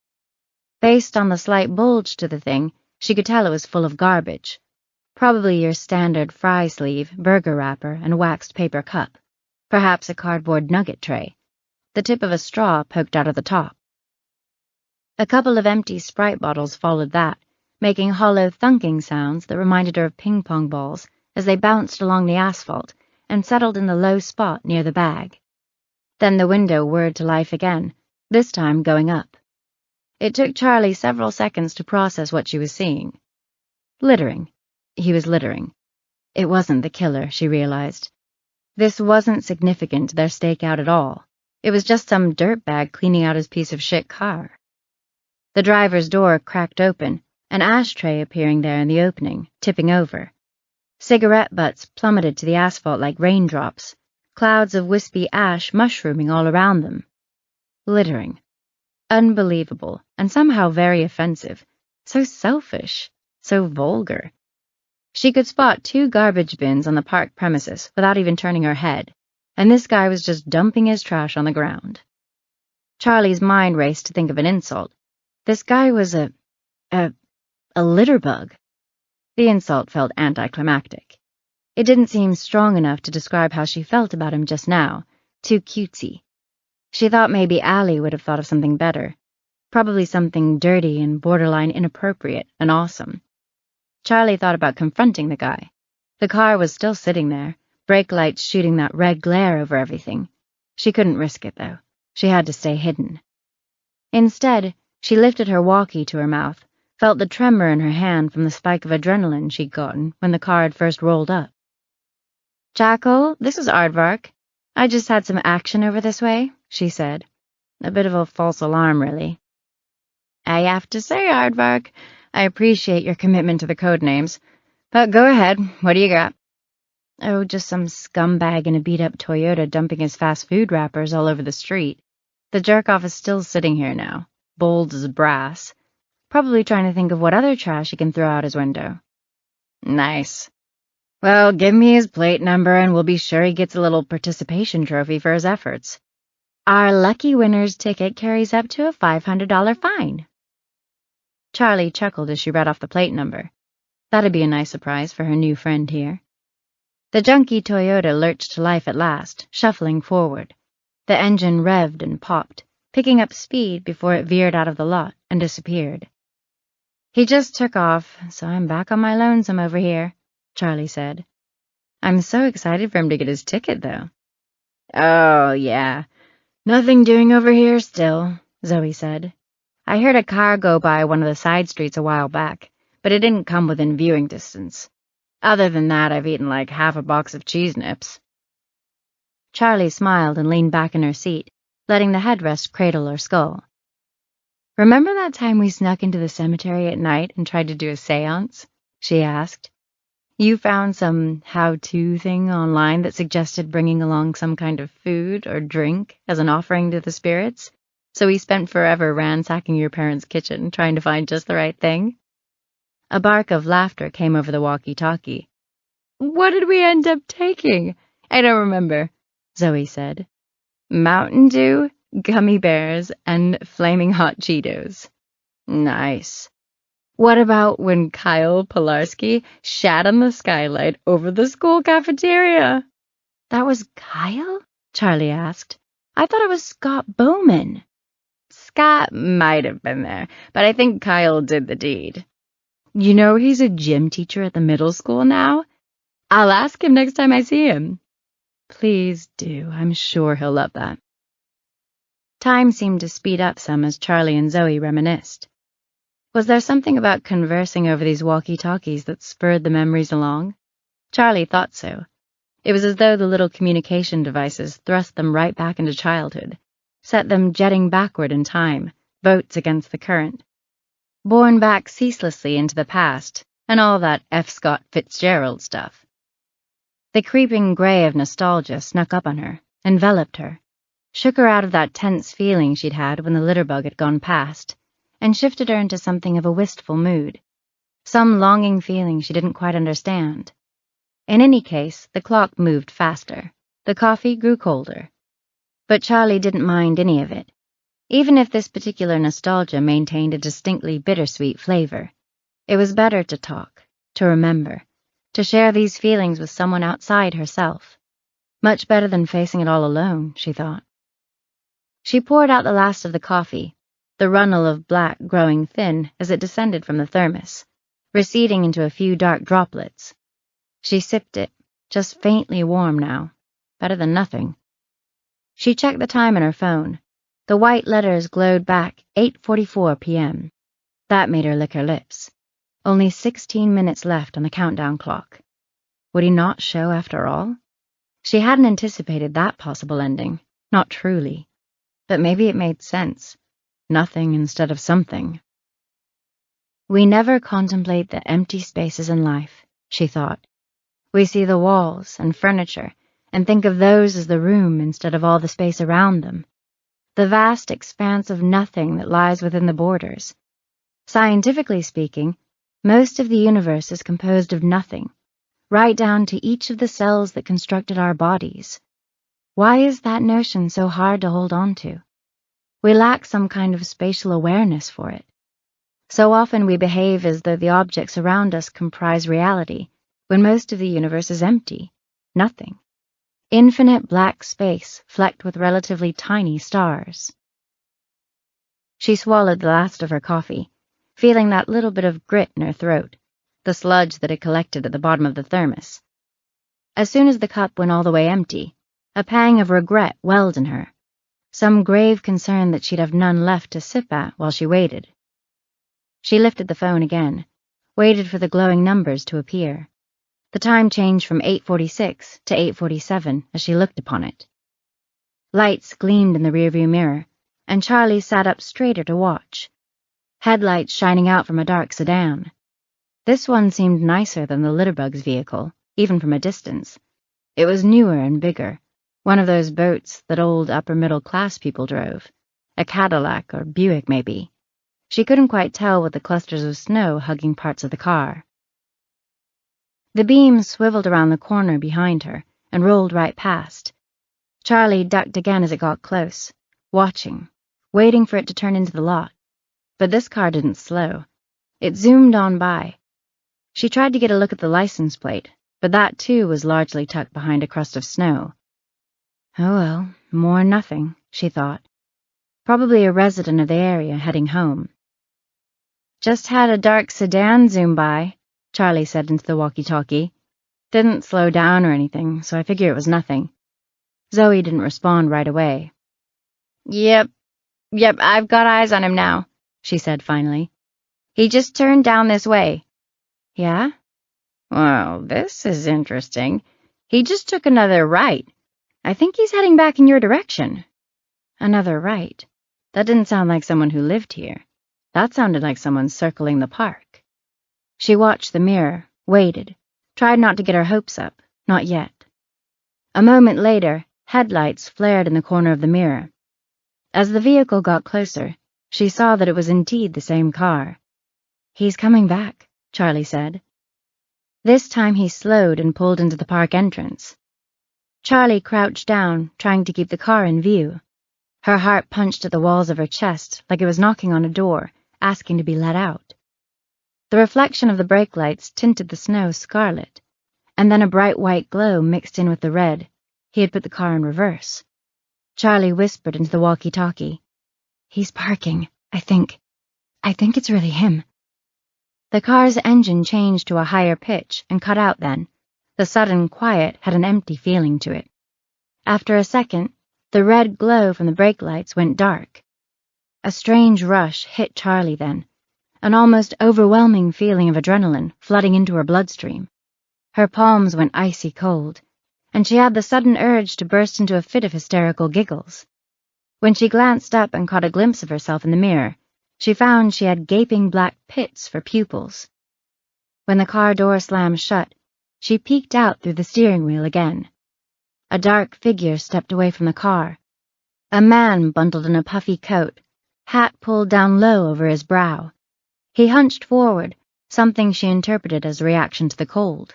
Based on the slight bulge to the thing, she could tell it was full of garbage. Probably your standard fry sleeve, burger wrapper, and waxed paper cup. Perhaps a cardboard nugget tray. The tip of a straw poked out of the top. A couple of empty Sprite bottles followed that, making hollow thunking sounds that reminded her of ping-pong balls as they bounced along the asphalt and settled in the low spot near the bag. Then the window whirred to life again, this time going up. It took Charlie several seconds to process what she was seeing. Littering. He was littering. It wasn't the killer, she realized. This wasn't significant to their stakeout at all. It was just some dirtbag cleaning out his piece of shit car. The driver's door cracked open, an ashtray appearing there in the opening, tipping over. Cigarette butts plummeted to the asphalt like raindrops, clouds of wispy ash mushrooming all around them. Littering. Unbelievable, and somehow very offensive. So selfish, so vulgar. She could spot 2 garbage bins on the park premises without even turning her head, and this guy was just dumping his trash on the ground. Charlie's mind raced to think of an insult. This guy was a litter bug. The insult felt anticlimactic. It didn't seem strong enough to describe how she felt about him just now, too cutesy. She thought maybe Allie would have thought of something better, probably something dirty and borderline inappropriate and awesome. Charlie thought about confronting the guy. The car was still sitting there, brake lights shooting that red glare over everything. She couldn't risk it, though. She had to stay hidden. Instead, she lifted her walkie to her mouth, felt the tremor in her hand from the spike of adrenaline she'd gotten when the car had first rolled up. "Jackal, this is Aardvark. I just had some action over this way," she said. A bit of a false alarm, really. "I have to say, Aardvark, I appreciate your commitment to the code names. But go ahead, what do you got?" "Oh, just some scumbag in a beat-up Toyota dumping his fast food wrappers all over the street. The jerk-off is still sitting here now, bold as brass. Probably trying to think of what other trash he can throw out his window." "Nice. Well, give me his plate number and we'll be sure he gets a little participation trophy for his efforts. Our lucky winner's ticket carries up to a $500 fine." Charlie chuckled as she read off the plate number. That'd be a nice surprise for her new friend here. The junky Toyota lurched to life at last, shuffling forward. The engine revved and popped, picking up speed before it veered out of the lot and disappeared. "He just took off, so I'm back on my lonesome over here," Charlie said. "I'm so excited for him to get his ticket, though." "Oh, yeah. Nothing doing over here still," Zoe said. "I heard a car go by one of the side streets a while back, but it didn't come within viewing distance. Other than that, I've eaten like half a box of cheese nips." Charlie smiled and leaned back in her seat, letting the headrest cradle her skull. "Remember that time we snuck into the cemetery at night and tried to do a séance?" she asked. "You found some how-to thing online that suggested bringing along some kind of food or drink as an offering to the spirits, so we spent forever ransacking your parents' kitchen trying to find just the right thing?" A bark of laughter came over the walkie-talkie. "What did we end up taking? I don't remember," Zoe said. "Mountain Dew, gummy bears, and flaming hot Cheetos." "Nice. What about when Kyle Pilarski shat on the skylight over the school cafeteria?" "That was Kyle?" Charlie asked. "I thought it was Scott Bowman." "Scott might have been there, but I think Kyle did the deed. You know he's a gym teacher at the middle school now? I'll ask him next time I see him." "Please do. I'm sure he'll love that." Time seemed to speed up some as Charlie and Zoe reminisced. Was there something about conversing over these walkie-talkies that spurred the memories along? Charlie thought so. It was as though the little communication devices thrust them right back into childhood, set them jetting backward in time, boats against the current. Borne back ceaselessly into the past, and all that F. Scott Fitzgerald stuff. The creeping gray of nostalgia snuck up on her, enveloped her, shook her out of that tense feeling she'd had when the litterbug had gone past, and shifted her into something of a wistful mood. some longing feeling she didn't quite understand. In any case, the clock moved faster. The coffee grew colder. But Charlie didn't mind any of it, even if this particular nostalgia maintained a distinctly bittersweet flavor. It was better to talk, to remember, to share these feelings with someone outside herself. Much better than facing it all alone, she thought. She poured out the last of the coffee, the runnel of black growing thin as it descended from the thermos, receding into a few dark droplets. She sipped it, just faintly warm now. Better than nothing. She checked the time on her phone. The white letters glowed back 8:44 p.m. That made her lick her lips. Only 16 minutes left on the countdown clock. Would he not show after all? She hadn't anticipated that possible ending, not truly. But maybe it made sense. Nothing instead of something. We never contemplate the empty spaces in life, she thought. We see the walls and furniture and think of those as the room instead of all the space around them. The vast expanse of nothing that lies within the borders. Scientifically speaking, most of the universe is composed of nothing, right down to each of the cells that constructed our bodies. Why is that notion so hard to hold on to? We lack some kind of spatial awareness for it. So often we behave as though the objects around us comprise reality, when most of the universe is empty, nothing. Infinite black space flecked with relatively tiny stars. She swallowed the last of her coffee, feeling that little bit of grit in her throat, the sludge that had collected at the bottom of the thermos. As soon as the cup went all the way empty, a pang of regret welled in her, some grave concern that she'd have none left to sip at while she waited. She lifted the phone again, waited for the glowing numbers to appear. The time changed from 8:46 to 8:47 as she looked upon it. Lights gleamed in the rearview mirror, and Charlie sat up straighter to watch. Headlights shining out from a dark sedan. This one seemed nicer than the Litterbug's vehicle, even from a distance. It was newer and bigger, one of those boats that old upper-middle-class people drove, a Cadillac or Buick maybe. She couldn't quite tell with the clusters of snow hugging parts of the car. The beam swiveled around the corner behind her and rolled right past. Charlie ducked again as it got close, watching, waiting for it to turn into the lot. But this car didn't slow. It zoomed on by. She tried to get a look at the license plate, but that too was largely tucked behind a crust of snow. Oh well, more nothing, she thought. Probably a resident of the area heading home. Just had a dark sedan zoom by, Charlie said into the walkie-talkie. Didn't slow down or anything, so I figure it was nothing. Zoe didn't respond right away. Yep, I've got eyes on him now, she said finally. He just turned down this way. Yeah? Well, this is interesting. He just took another right. I think he's heading back in your direction. Another right? That didn't sound like someone who lived here. That sounded like someone circling the park. She watched the mirror, waited, tried not to get her hopes up, not yet. A moment later, headlights flared in the corner of the mirror. As the vehicle got closer, she saw that it was indeed the same car. He's coming back, Charlie said. This time he slowed and pulled into the park entrance. Charlie crouched down, trying to keep the car in view. Her heart punched at the walls of her chest like it was knocking on a door, asking to be let out. The reflection of the brake lights tinted the snow scarlet, and then a bright white glow mixed in with the red. He had put the car in reverse. Charlie whispered into the walkie-talkie. He's parking, I think. I think it's really him. The car's engine changed to a higher pitch and cut out then. The sudden quiet had an empty feeling to it. After a second, the red glow from the brake lights went dark. A strange rush hit Charlie then, an almost overwhelming feeling of adrenaline flooding into her bloodstream. Her palms went icy cold, and she had the sudden urge to burst into a fit of hysterical giggles. When she glanced up and caught a glimpse of herself in the mirror, she found she had gaping black pits for pupils. When the car door slammed shut, she peeked out through the steering wheel again. A dark figure stepped away from the car. A man bundled in a puffy coat, hat pulled down low over his brow. He hunched forward, something she interpreted as a reaction to the cold.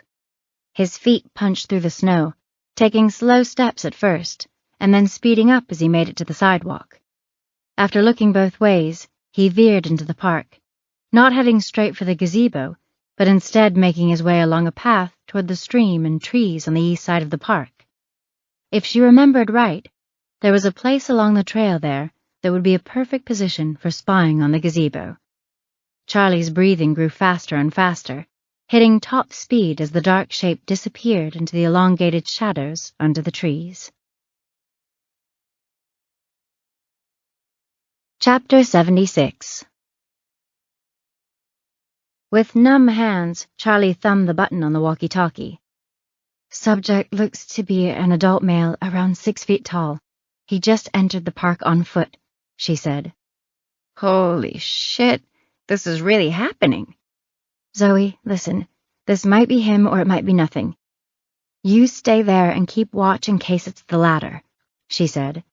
His feet punched through the snow, taking slow steps at first, and then speeding up as he made it to the sidewalk. After looking both ways, he veered into the park, not heading straight for the gazebo, but instead making his way along a path toward the stream and trees on the east side of the park. If she remembered right, there was a place along the trail there that would be a perfect position for spying on the gazebo. Charlie's breathing grew faster and faster, hitting top speed as the dark shape disappeared into the elongated shadows under the trees. Chapter 76. With numb hands, Charlie thumbed the button on the walkie-talkie. Subject looks to be an adult male around 6 feet tall. He just entered the park on foot, she said. Holy shit, this is really happening. Zoe, listen, this might be him or it might be nothing. You stay there and keep watch in case it's the latter, she said.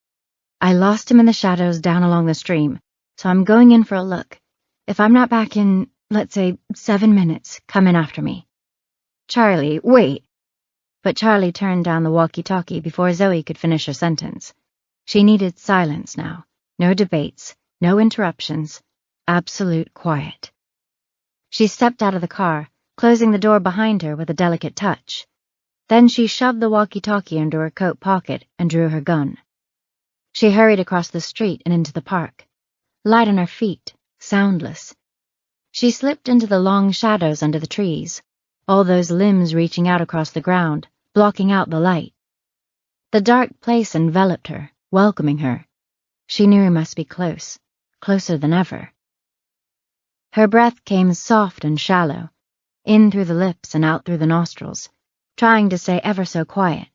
I lost him in the shadows down along the stream, so I'm going in for a look. If I'm not back in, let's say, 7 minutes, come in after me. Charlie, wait. But Charlie turned down the walkie-talkie before Zoe could finish her sentence. She needed silence now. No debates, no interruptions, absolute quiet. She stepped out of the car, closing the door behind her with a delicate touch. Then she shoved the walkie-talkie into her coat pocket and drew her gun. She hurried across the street and into the park, light on her feet, soundless. She slipped into the long shadows under the trees, all those limbs reaching out across the ground, blocking out the light. The dark place enveloped her, welcoming her. She knew he must be close, closer than ever. Her breath came soft and shallow, in through the lips and out through the nostrils, trying to stay ever so quiet.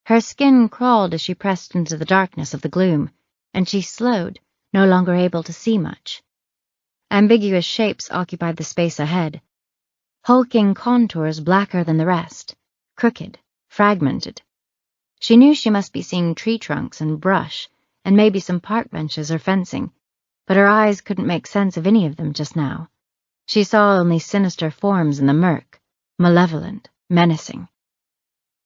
Her skin crawled as she pressed into the darkness of the gloom, and she slowed, no longer able to see much. Ambiguous shapes occupied the space ahead, hulking contours blacker than the rest, crooked, fragmented. She knew she must be seeing tree trunks and brush, and maybe some park benches or fencing, but her eyes couldn't make sense of any of them just now. She saw only sinister forms in the murk, malevolent, menacing.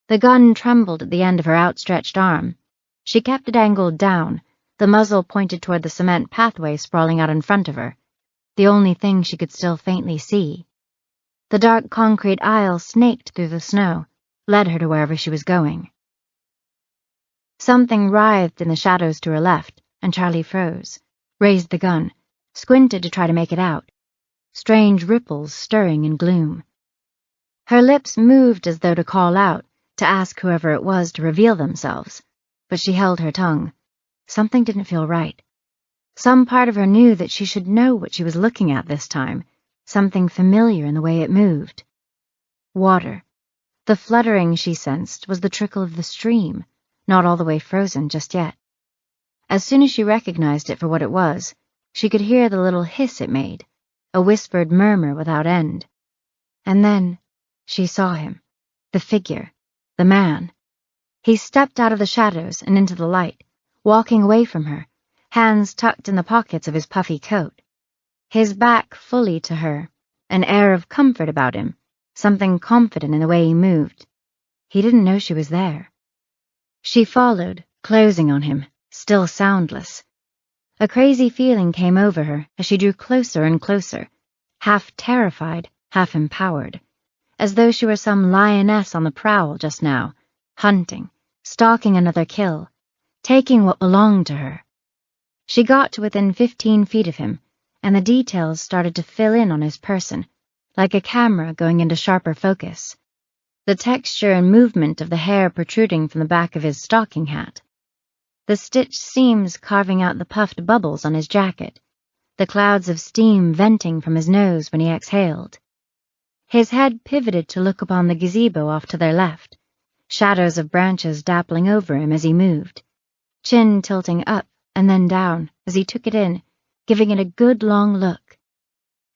The gun trembled at the end of her outstretched arm. She kept it angled down, the muzzle pointed toward the cement pathway sprawling out in front of her, the only thing she could still faintly see. The dark concrete aisle snaked through the snow, led her to wherever she was going. Something writhed in the shadows to her left, and Charlie froze, raised the gun, squinted to try to make it out. Strange ripples stirring in gloom. Her lips moved as though to call out, to ask whoever it was to reveal themselves, but she held her tongue. Something didn't feel right. Some part of her knew that she should know what she was looking at this time, something familiar in the way it moved. Water. The fluttering she sensed was the trickle of the stream, not all the way frozen just yet. As soon as she recognized it for what it was, she could hear the little hiss it made, a whispered murmur without end. And then she saw him, the figure, the man. He stepped out of the shadows and into the light, walking away from her, hands tucked in the pockets of his puffy coat. His back fully to her, an air of comfort about him, something confident in the way he moved. He didn't know she was there. She followed, closing on him, still soundless. A crazy feeling came over her as she drew closer and closer, half terrified, half empowered, as though she were some lioness on the prowl just now, hunting, stalking another kill, taking what belonged to her. She got to within 15 feet of him, and the details started to fill in on his person, like a camera going into sharper focus. The texture and movement of the hair protruding from the back of his stocking hat, the stitched seams carving out the puffed bubbles on his jacket, the clouds of steam venting from his nose when he exhaled. His head pivoted to look upon the gazebo off to their left, shadows of branches dappling over him as he moved, chin tilting up and then down as he took it in, giving it a good long look.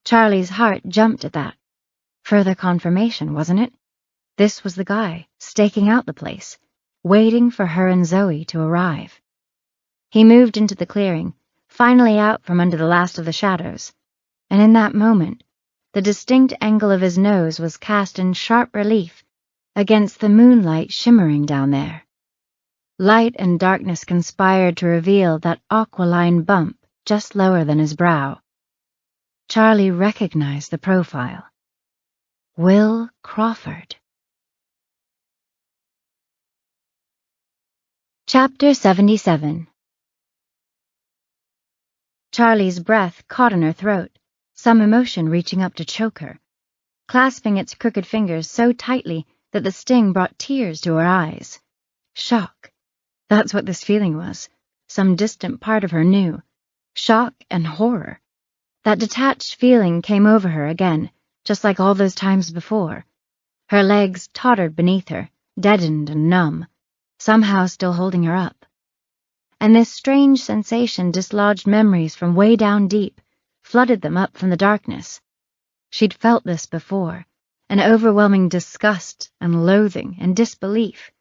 Charlie's heart jumped at that. Further confirmation, wasn't it? This was the guy, staking out the place, waiting for her and Zoe to arrive. He moved into the clearing, finally out from under the last of the shadows, and in that moment, The distinct angle of his nose was cast in sharp relief against the moonlight shimmering down there. Light and darkness conspired to reveal that aquiline bump just lower than his brow. Charlie recognized the profile. Will Crawford. Chapter 77. Charlie's breath caught in her throat, some emotion reaching up to choke her, clasping its crooked fingers so tightly that the sting brought tears to her eyes. Shock. That's what this feeling was. Some distant part of her knew. Shock and horror. That detached feeling came over her again, just like all those times before. Her legs tottered beneath her, deadened and numb, somehow still holding her up. And this strange sensation dislodged memories from way down deep, flooded them up from the darkness. She'd felt this before, an overwhelming disgust and loathing and disbelief,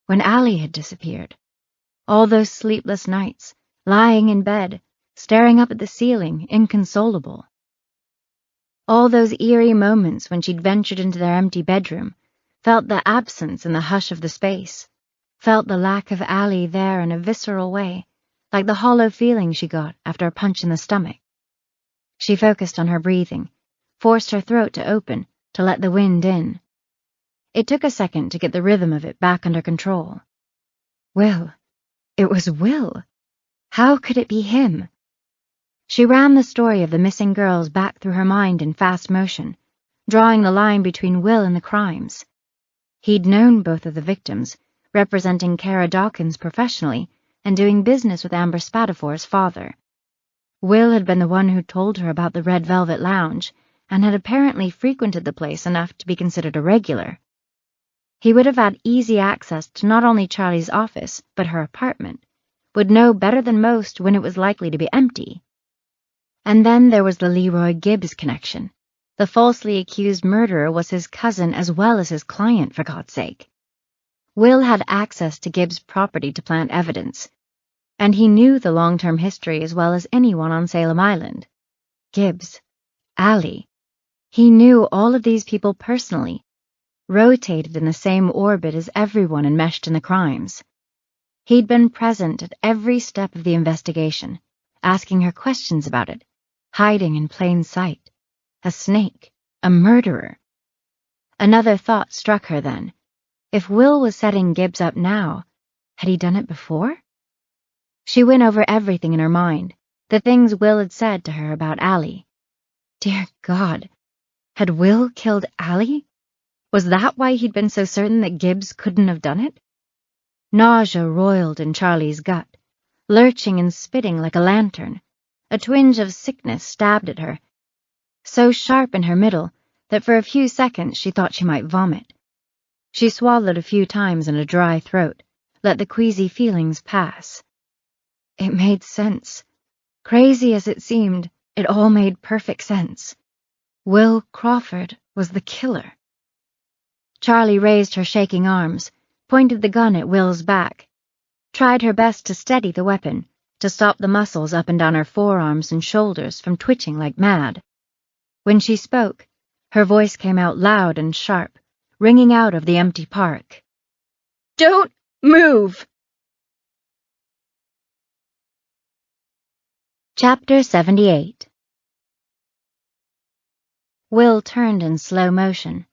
when Allie had disappeared. All those sleepless nights, lying in bed, staring up at the ceiling, inconsolable. All those eerie moments when she'd ventured into their empty bedroom, felt the absence and the hush of the space, felt the lack of Allie there in a visceral way, like the hollow feeling she got after a punch in the stomach. She focused on her breathing, forced her throat to open to let the wind in. It took a second to get the rhythm of it back under control. Will. It was Will. How could it be him? She ran the story of the missing girls back through her mind in fast motion, drawing the line between Will and the crimes. He'd known both of the victims, representing Kara Dawkins professionally and doing business with Amber Spadafore's father. Will had been the one who told her about the Red Velvet Lounge and had apparently frequented the place enough to be considered a regular. He would have had easy access to not only Charlie's office, but her apartment, would know better than most when it was likely to be empty. And then there was the Leroy Gibbs connection. The falsely accused murderer was his cousin as well as his client, for God's sake. Will had access to Gibbs' property to plant evidence, and he knew the long-term history as well as anyone on Salem Island. Gibbs, Allie. He knew all of these people personally, rotated in the same orbit as everyone enmeshed in the crimes. He'd been present at every step of the investigation, asking her questions about it, hiding in plain sight. A snake, a murderer. Another thought struck her then. If Will was setting Gibbs up now, had he done it before? She went over everything in her mind, the things Will had said to her about Allie. Dear God, had Will killed Allie? Was that why he'd been so certain that Gibbs couldn't have done it? Nausea roiled in Charlie's gut, lurching and spitting like a lantern. A twinge of sickness stabbed at her, so sharp in her middle that for a few seconds she thought she might vomit. She swallowed a few times in a dry throat, let the queasy feelings pass. It made sense. Crazy as it seemed, it all made perfect sense. Will Crawford was the killer. Charlie raised her shaking arms, pointed the gun at Will's back, tried her best to steady the weapon, to stop the muscles up and down her forearms and shoulders from twitching like mad. When she spoke, her voice came out loud and sharp, ringing out of the empty park. Don't move! Chapter 78. Will turned in slow motion,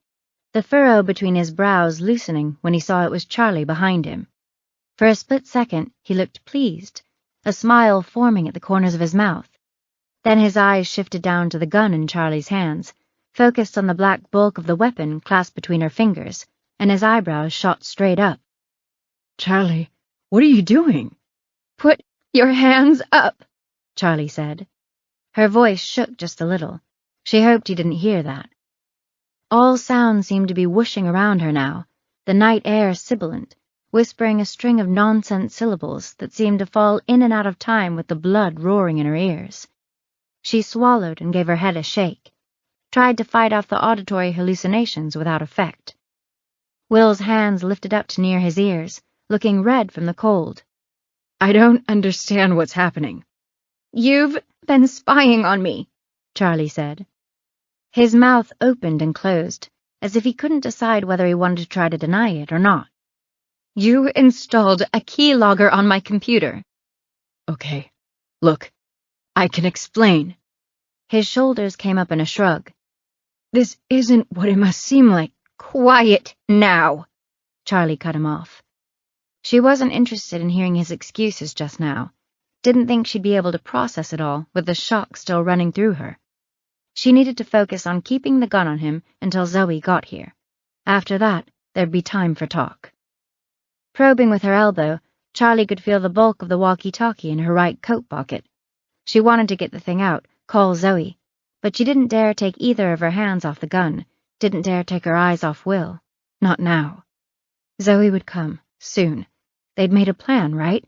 the furrow between his brows loosening when he saw it was Charlie behind him. For a split second, he looked pleased, a smile forming at the corners of his mouth. Then his eyes shifted down to the gun in Charlie's hands, focused on the black bulk of the weapon clasped between her fingers, and his eyebrows shot straight up. Charlie, what are you doing? Put your hands up, Charlie said. Her voice shook just a little. She hoped he didn't hear that. All sound seemed to be whooshing around her now, the night air sibilant, whispering a string of nonsense syllables that seemed to fall in and out of time with the blood roaring in her ears. She swallowed and gave her head a shake, tried to fight off the auditory hallucinations without effect. Will's hands lifted up to near his ears, looking red from the cold. I don't understand what's happening. You've been spying on me, Charlie said. His mouth opened and closed, as if he couldn't decide whether he wanted to try to deny it or not. "You installed a keylogger on my computer." Okay, look, I can explain. His shoulders came up in a shrug. This isn't what it must seem like. "Quiet now," Charlie cut him off. She wasn't interested in hearing his excuses just now. Didn't think she'd be able to process it all with the shock still running through her. She needed to focus on keeping the gun on him until Zoe got here. After that, there'd be time for talk. Probing with her elbow, Charlie could feel the bulk of the walkie-talkie in her right coat pocket. She wanted to get the thing out, call Zoe, but she didn't dare take either of her hands off the gun, didn't dare take her eyes off Will. Not now. Zoe would come, soon. They'd made a plan, right?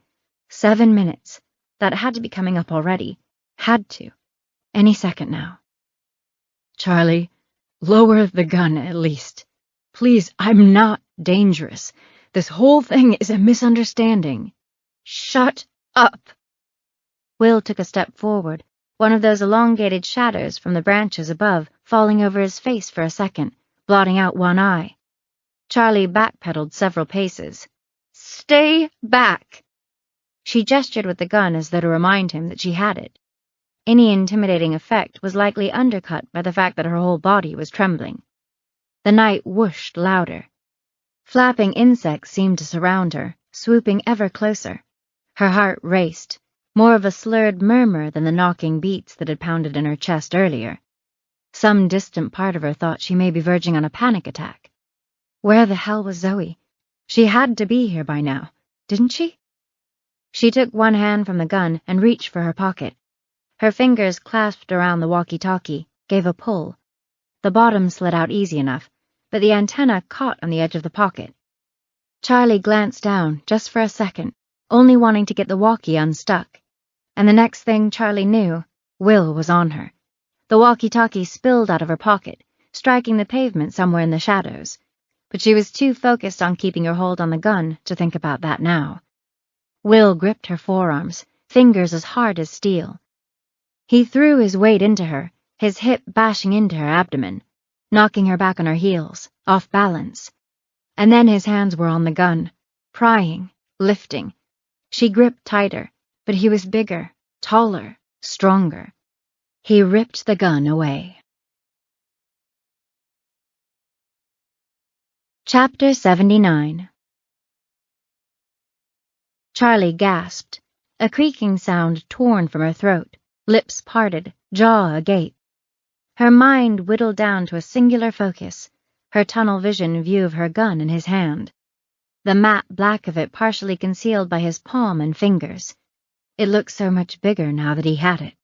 7 minutes. That had to be coming up already. Had to. Any second now. Charlie, lower the gun at least. Please, I'm not dangerous. This whole thing is a misunderstanding. Shut up! Will took a step forward, one of those elongated shadows from the branches above falling over his face for a second, blotting out one eye. Charlie backpedaled several paces. "Stay back!" She gestured with the gun as though to remind him that she had it. Any intimidating effect was likely undercut by the fact that her whole body was trembling. The night whooshed louder. Flapping insects seemed to surround her, swooping ever closer. Her heart raced, more of a slurred murmur than the knocking beats that had pounded in her chest earlier. Some distant part of her thought she may be verging on a panic attack. Where the hell was Zoe? She had to be here by now, didn't she? She took one hand from the gun and reached for her pocket. Her fingers clasped around the walkie-talkie, gave a pull. The bottom slid out easy enough, but the antenna caught on the edge of the pocket. Charlie glanced down just for a second, only wanting to get the walkie unstuck. And the next thing Charlie knew, Will was on her. The walkie-talkie spilled out of her pocket, striking the pavement somewhere in the shadows. But she was too focused on keeping her hold on the gun to think about that now. Will gripped her forearms, fingers as hard as steel. He threw his weight into her, his hip bashing into her abdomen, knocking her back on her heels, off balance. And then his hands were on the gun, prying, lifting. She gripped tighter, but he was bigger, taller, stronger. He ripped the gun away. Chapter 79. Charlie gasped, a creaking sound torn from her throat, lips parted, jaw agape. Her mind whittled down to a singular focus, her tunnel vision view of her gun in his hand. The matte black of it partially concealed by his palm and fingers. It looked so much bigger now that he had it.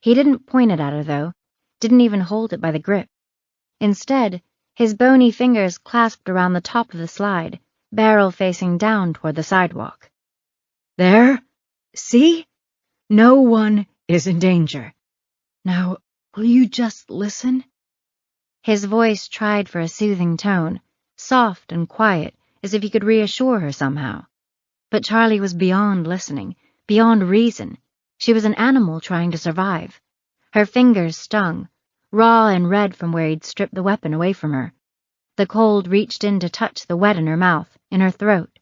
He didn't point it at her, though, didn't even hold it by the grip. Instead, his bony fingers clasped around the top of the slide, barrel facing down toward the sidewalk. There? See? No one is in danger. Now, will you just listen? His voice tried for a soothing tone, soft and quiet, as if he could reassure her somehow. But Charlie was beyond listening, beyond reason. She was an animal trying to survive. Her fingers stung, raw and red from where he'd stripped the weapon away from her. The cold reached in to touch the wet in her mouth, in her throat.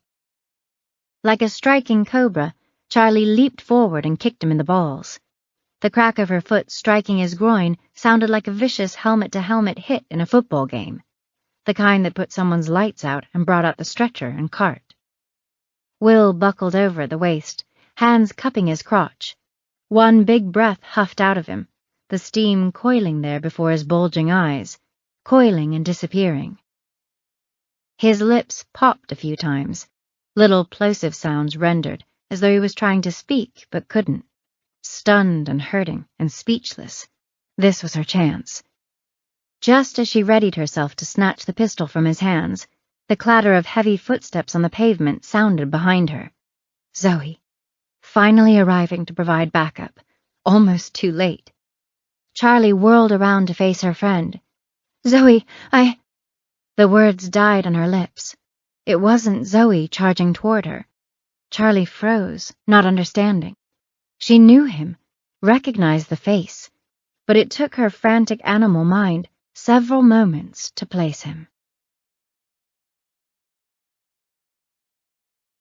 Like a striking cobra, Charlie leaped forward and kicked him in the balls. The crack of her foot striking his groin sounded like a vicious helmet-to-helmet hit in a football game, the kind that put someone's lights out and brought out the stretcher and cart. Will buckled over at the waist, hands cupping his crotch. One big breath huffed out of him, the steam coiling there before his bulging eyes, coiling and disappearing. His lips popped a few times, little plosive sounds rendered, as though he was trying to speak but couldn't. Stunned and hurting and speechless, this was her chance. Just as she readied herself to snatch the pistol from his hands, the clatter of heavy footsteps on the pavement sounded behind her. Zoe, finally arriving to provide backup, almost too late. Charlie whirled around to face her friend. "Zoe, The words died on her lips. It wasn't Zoe charging toward her. Charlie froze, not understanding. She knew him, recognized the face, but it took her frantic animal mind several moments to place him.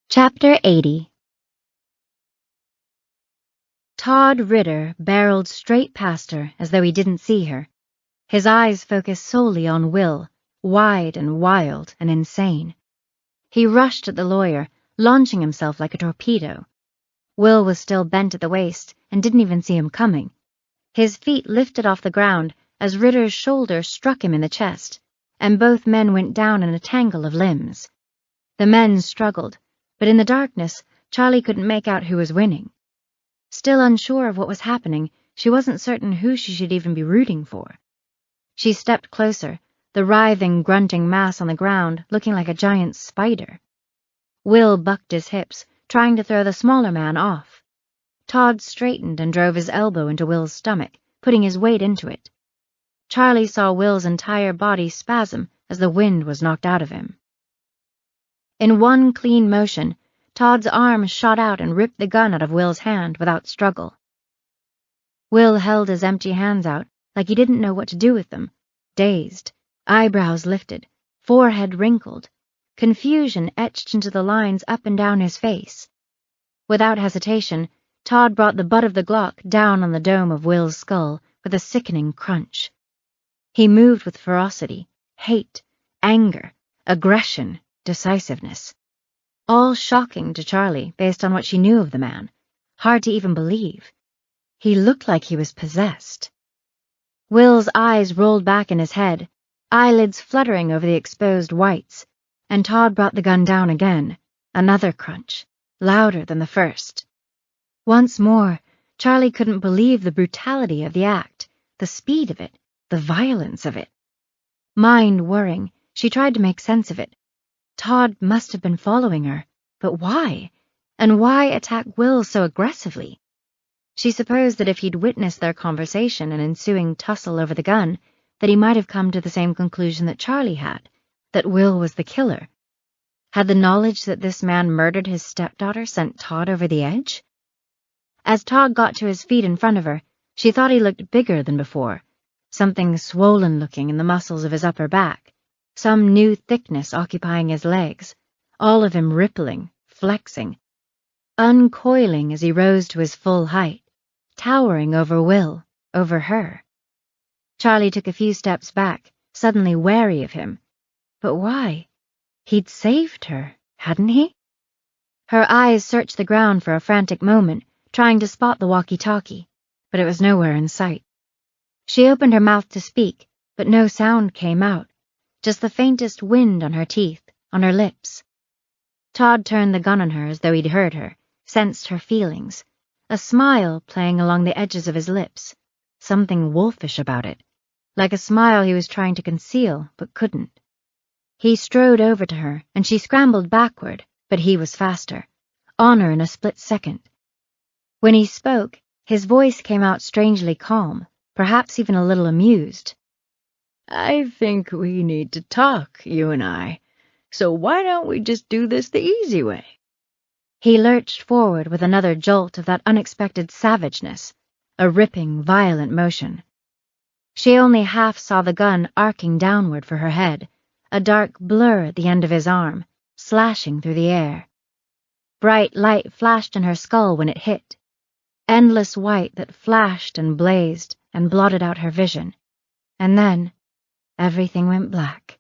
Chapter 80. Todd Ritter barreled straight past her as though he didn't see her, his eyes focused solely on Will, wide and wild and insane. He rushed at the lawyer, launching himself like a torpedo. Will was still bent at the waist and didn't even see him coming. His feet lifted off the ground as Ritter's shoulder struck him in the chest, and both men went down in a tangle of limbs. The men struggled, but in the darkness, Charlie couldn't make out who was winning. Still unsure of what was happening, she wasn't certain who she should even be rooting for. She stepped closer, the writhing, grunting mass on the ground looking like a giant spider. Will bucked his hips, trying to throw the smaller man off. Todd straightened and drove his elbow into Will's stomach, putting his weight into it. Charlie saw Will's entire body spasm as the wind was knocked out of him. In one clean motion, Todd's arm shot out and ripped the gun out of Will's hand without struggle. Will held his empty hands out like he didn't know what to do with them, dazed, eyebrows lifted, forehead wrinkled, confusion etched into the lines up and down his face. Without hesitation, Todd brought the butt of the Glock down on the dome of Will's skull with a sickening crunch. He moved with ferocity, hate, anger, aggression, decisiveness. All shocking to Charlie based on what she knew of the man. Hard to even believe. He looked like he was possessed. Will's eyes rolled back in his head, eyelids fluttering over the exposed whites, and Todd brought the gun down again, another crunch, louder than the first. Once more, Charlie couldn't believe the brutality of the act, the speed of it, the violence of it. Mind whirring, she tried to make sense of it. Todd must have been following her, but why? And why attack Will so aggressively? She supposed that if he'd witnessed their conversation and ensuing tussle over the gun, that he might have come to the same conclusion that Charlie had, that Will was the killer. Had the knowledge that this man murdered his stepdaughter sent Todd over the edge? As Todd got to his feet in front of her, she thought he looked bigger than before, something swollen-looking in the muscles of his upper back, some new thickness occupying his legs, all of him rippling, flexing, uncoiling as he rose to his full height, towering over Will, over her. Charlie took a few steps back, suddenly wary of him. But why? He'd saved her, hadn't he? Her eyes searched the ground for a frantic moment, trying to spot the walkie-talkie, but it was nowhere in sight. She opened her mouth to speak, but no sound came out, just the faintest wind on her teeth, on her lips. Todd turned the gun on her as though he'd heard her, sensed her feelings, a smile playing along the edges of his lips, something wolfish about it, like a smile he was trying to conceal but couldn't. He strode over to her, and she scrambled backward, but he was faster, on her in a split second. When he spoke, his voice came out strangely calm, perhaps even a little amused. I think we need to talk, you and I, so why don't we just do this the easy way? He lurched forward with another jolt of that unexpected savageness, a ripping, violent motion. She only half saw the gun arcing downward for her head, a dark blur at the end of his arm, slashing through the air. Bright light flashed in her skull when it hit, endless white that flashed and blazed and blotted out her vision, and then everything went black.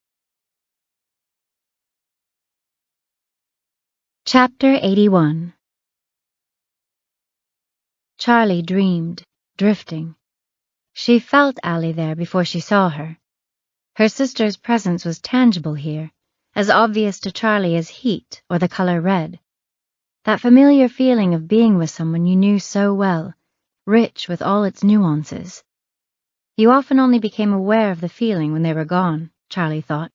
Chapter 81. Charlie dreamed, drifting. She felt Allie there before she saw her. Her sister's presence was tangible here, as obvious to Charlie as heat or the color red. That familiar feeling of being with someone you knew so well, rich with all its nuances. You often only became aware of the feeling when they were gone, Charlie thought.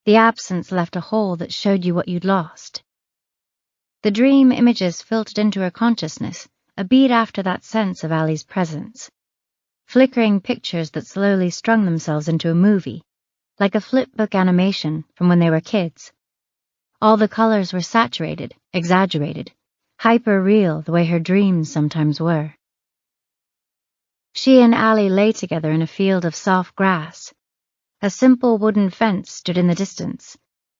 The absence left a hole that showed you what you'd lost. The dream images filtered into her consciousness a beat after that sense of Allie's presence. Flickering pictures that slowly strung themselves into a movie, like a flipbook animation from when they were kids. All the colors were saturated, exaggerated, hyper-real the way her dreams sometimes were. She and Allie lay together in a field of soft grass. A simple wooden fence stood in the distance,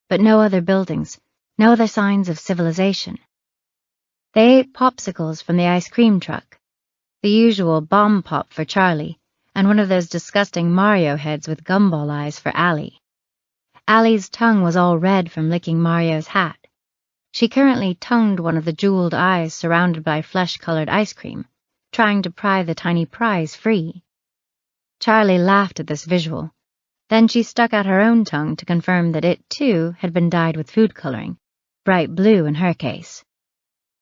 but no other buildings, no other signs of civilization. They ate popsicles from the ice cream truck, the usual bomb pop for Charlie, and one of those disgusting Mario heads with gumball eyes for Allie. Allie's tongue was all red from licking Mario's hat. She currently tongued one of the jeweled eyes surrounded by flesh-colored ice cream, trying to pry the tiny prize free. Charlie laughed at this visual. Then she stuck out her own tongue to confirm that it, too, had been dyed with food coloring, bright blue in her case.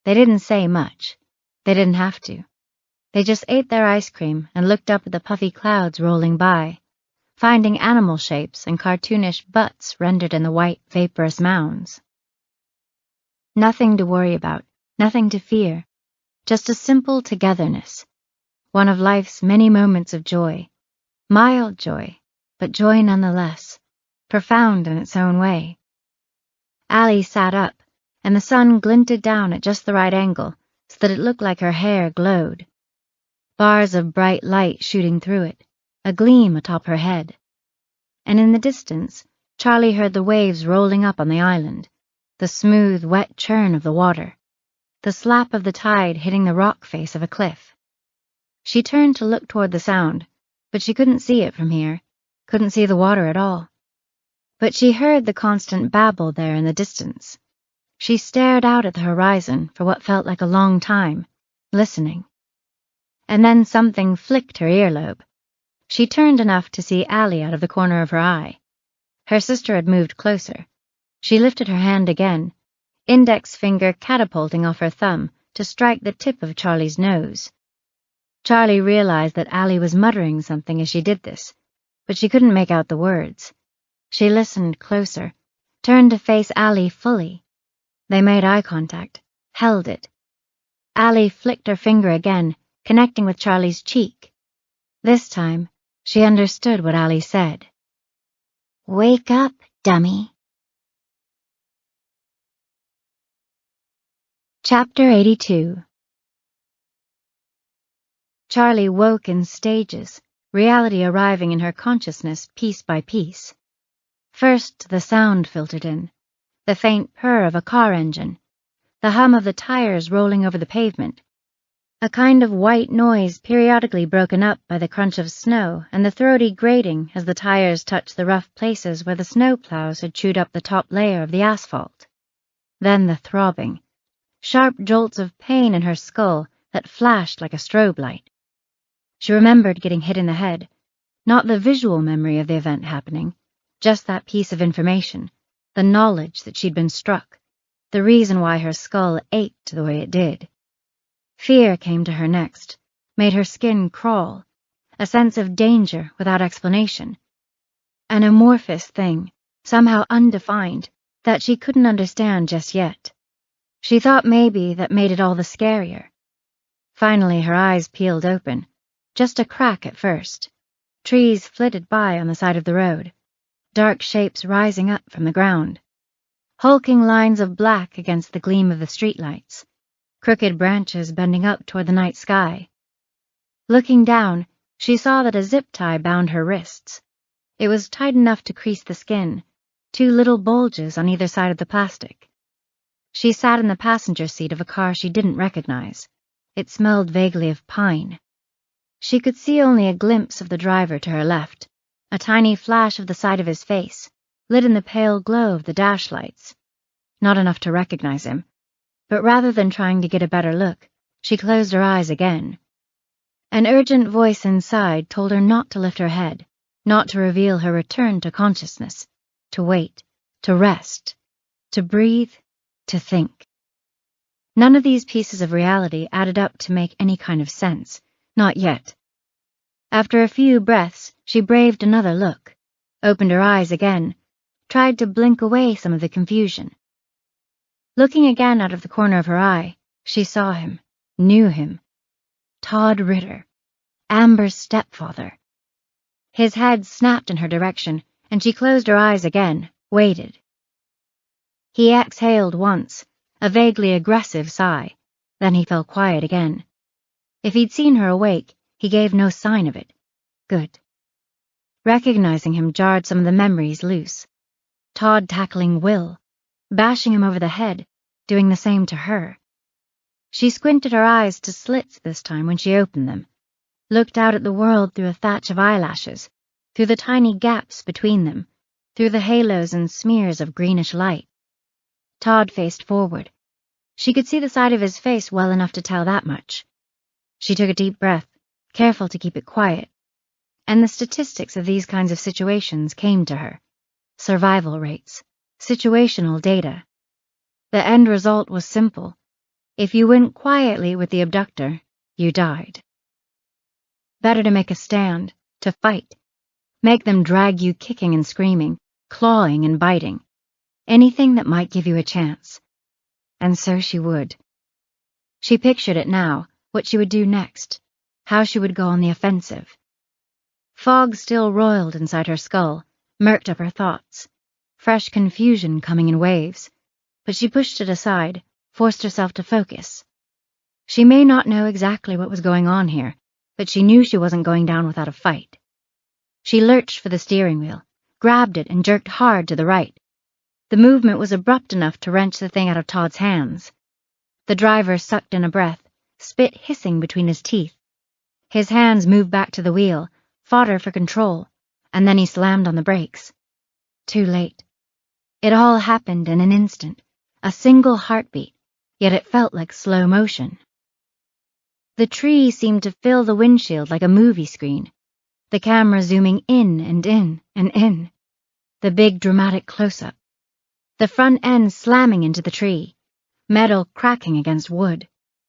They didn't say much. They didn't have to. They just ate their ice cream and looked up at the puffy clouds rolling by, finding animal shapes and cartoonish butts rendered in the white, vaporous mounds. Nothing to worry about, nothing to fear, just a simple togetherness, one of life's many moments of joy, mild joy, but joy nonetheless, profound in its own way. Allie sat up, and the sun glinted down at just the right angle so that it looked like her hair glowed. Bars of bright light shooting through it, a gleam atop her head. And in the distance, Charlie heard the waves rolling up on the island, the smooth, wet churn of the water, the slap of the tide hitting the rock face of a cliff. She turned to look toward the sound, but she couldn't see it from here, couldn't see the water at all. But she heard the constant babble there in the distance. She stared out at the horizon for what felt like a long time, listening. And then something flicked her earlobe. She turned enough to see Allie out of the corner of her eye. Her sister had moved closer. She lifted her hand again, index finger catapulting off her thumb to strike the tip of Charlie's nose. Charlie realized that Allie was muttering something as she did this, but she couldn't make out the words. She listened closer, turned to face Allie fully. They made eye contact, held it. Allie flicked her finger again, connecting with Charlie's cheek. This time, she understood what Allie said. "Wake up, dummy." Chapter 82. Charlie woke in stages, reality arriving in her consciousness piece by piece. First, the sound filtered in, the faint purr of a car engine, the hum of the tires rolling over the pavement, a kind of white noise periodically broken up by the crunch of snow and the throaty grating as the tires touched the rough places where the snowplows had chewed up the top layer of the asphalt. Then the throbbing, sharp jolts of pain in her skull that flashed like a strobe light. She remembered getting hit in the head, not the visual memory of the event happening, just that piece of information, the knowledge that she'd been struck, the reason why her skull ached the way it did. Fear came to her next, made her skin crawl, a sense of danger without explanation. An amorphous thing, somehow undefined, that she couldn't understand just yet. She thought maybe that made it all the scarier. Finally her eyes peeled open, just a crack at first. Trees flitted by on the side of the road, dark shapes rising up from the ground. Hulking lines of black against the gleam of the streetlights, crooked branches bending up toward the night sky. Looking down, she saw that a zip tie bound her wrists. It was tight enough to crease the skin, 2 little bulges on either side of the plastic. She sat in the passenger seat of a car she didn't recognize. It smelled vaguely of pine. She could see only a glimpse of the driver to her left, a tiny flash of the side of his face, lit in the pale glow of the dash lights. Not enough to recognize him, but rather than trying to get a better look, she closed her eyes again. An urgent voice inside told her not to lift her head, not to reveal her return to consciousness, to wait, to rest, to breathe, to think. None of these pieces of reality added up to make any kind of sense, not yet. After a few breaths, she braved another look, opened her eyes again, tried to blink away some of the confusion. Looking again out of the corner of her eye, she saw him, knew him. Todd Ritter, Amber's stepfather. His head snapped in her direction, and she closed her eyes again, waited. He exhaled once, a vaguely aggressive sigh, then he fell quiet again. If he'd seen her awake, He gave no sign of it. Good. Recognizing him jarred some of the memories loose. Todd tackling Will, bashing him over the head, doing the same to her. She squinted her eyes to slits this time when she opened them, looked out at the world through a thatch of eyelashes, through the tiny gaps between them, through the halos and smears of greenish light. Todd faced forward. She could see the side of his face well enough to tell that much. She took a deep breath, careful to keep it quiet, and the statistics of these kinds of situations came to her. Survival rates, situational data. The end result was simple. If you went quietly with the abductor, you died. Better to make a stand, to fight. Make them drag you kicking and screaming, clawing and biting. Anything that might give you a chance. And so she would. She pictured it now, what she would do next, how she would go on the offensive. Fog still roiled inside her skull, murked up her thoughts. Fresh confusion coming in waves. But she pushed it aside, forced herself to focus. She may not know exactly what was going on here, but she knew she wasn't going down without a fight. She lurched for the steering wheel, grabbed it and jerked hard to the right. The movement was abrupt enough to wrench the thing out of Todd's hands. The driver sucked in a breath, spit hissing between his teeth. His hands moved back to the wheel, fought her for control, and then he slammed on the brakes. Too late. It all happened in an instant, a single heartbeat, yet it felt like slow motion. The tree seemed to fill the windshield like a movie screen, the camera zooming in and in and in. The big dramatic close-up. The front end slamming into the tree, metal cracking against wood,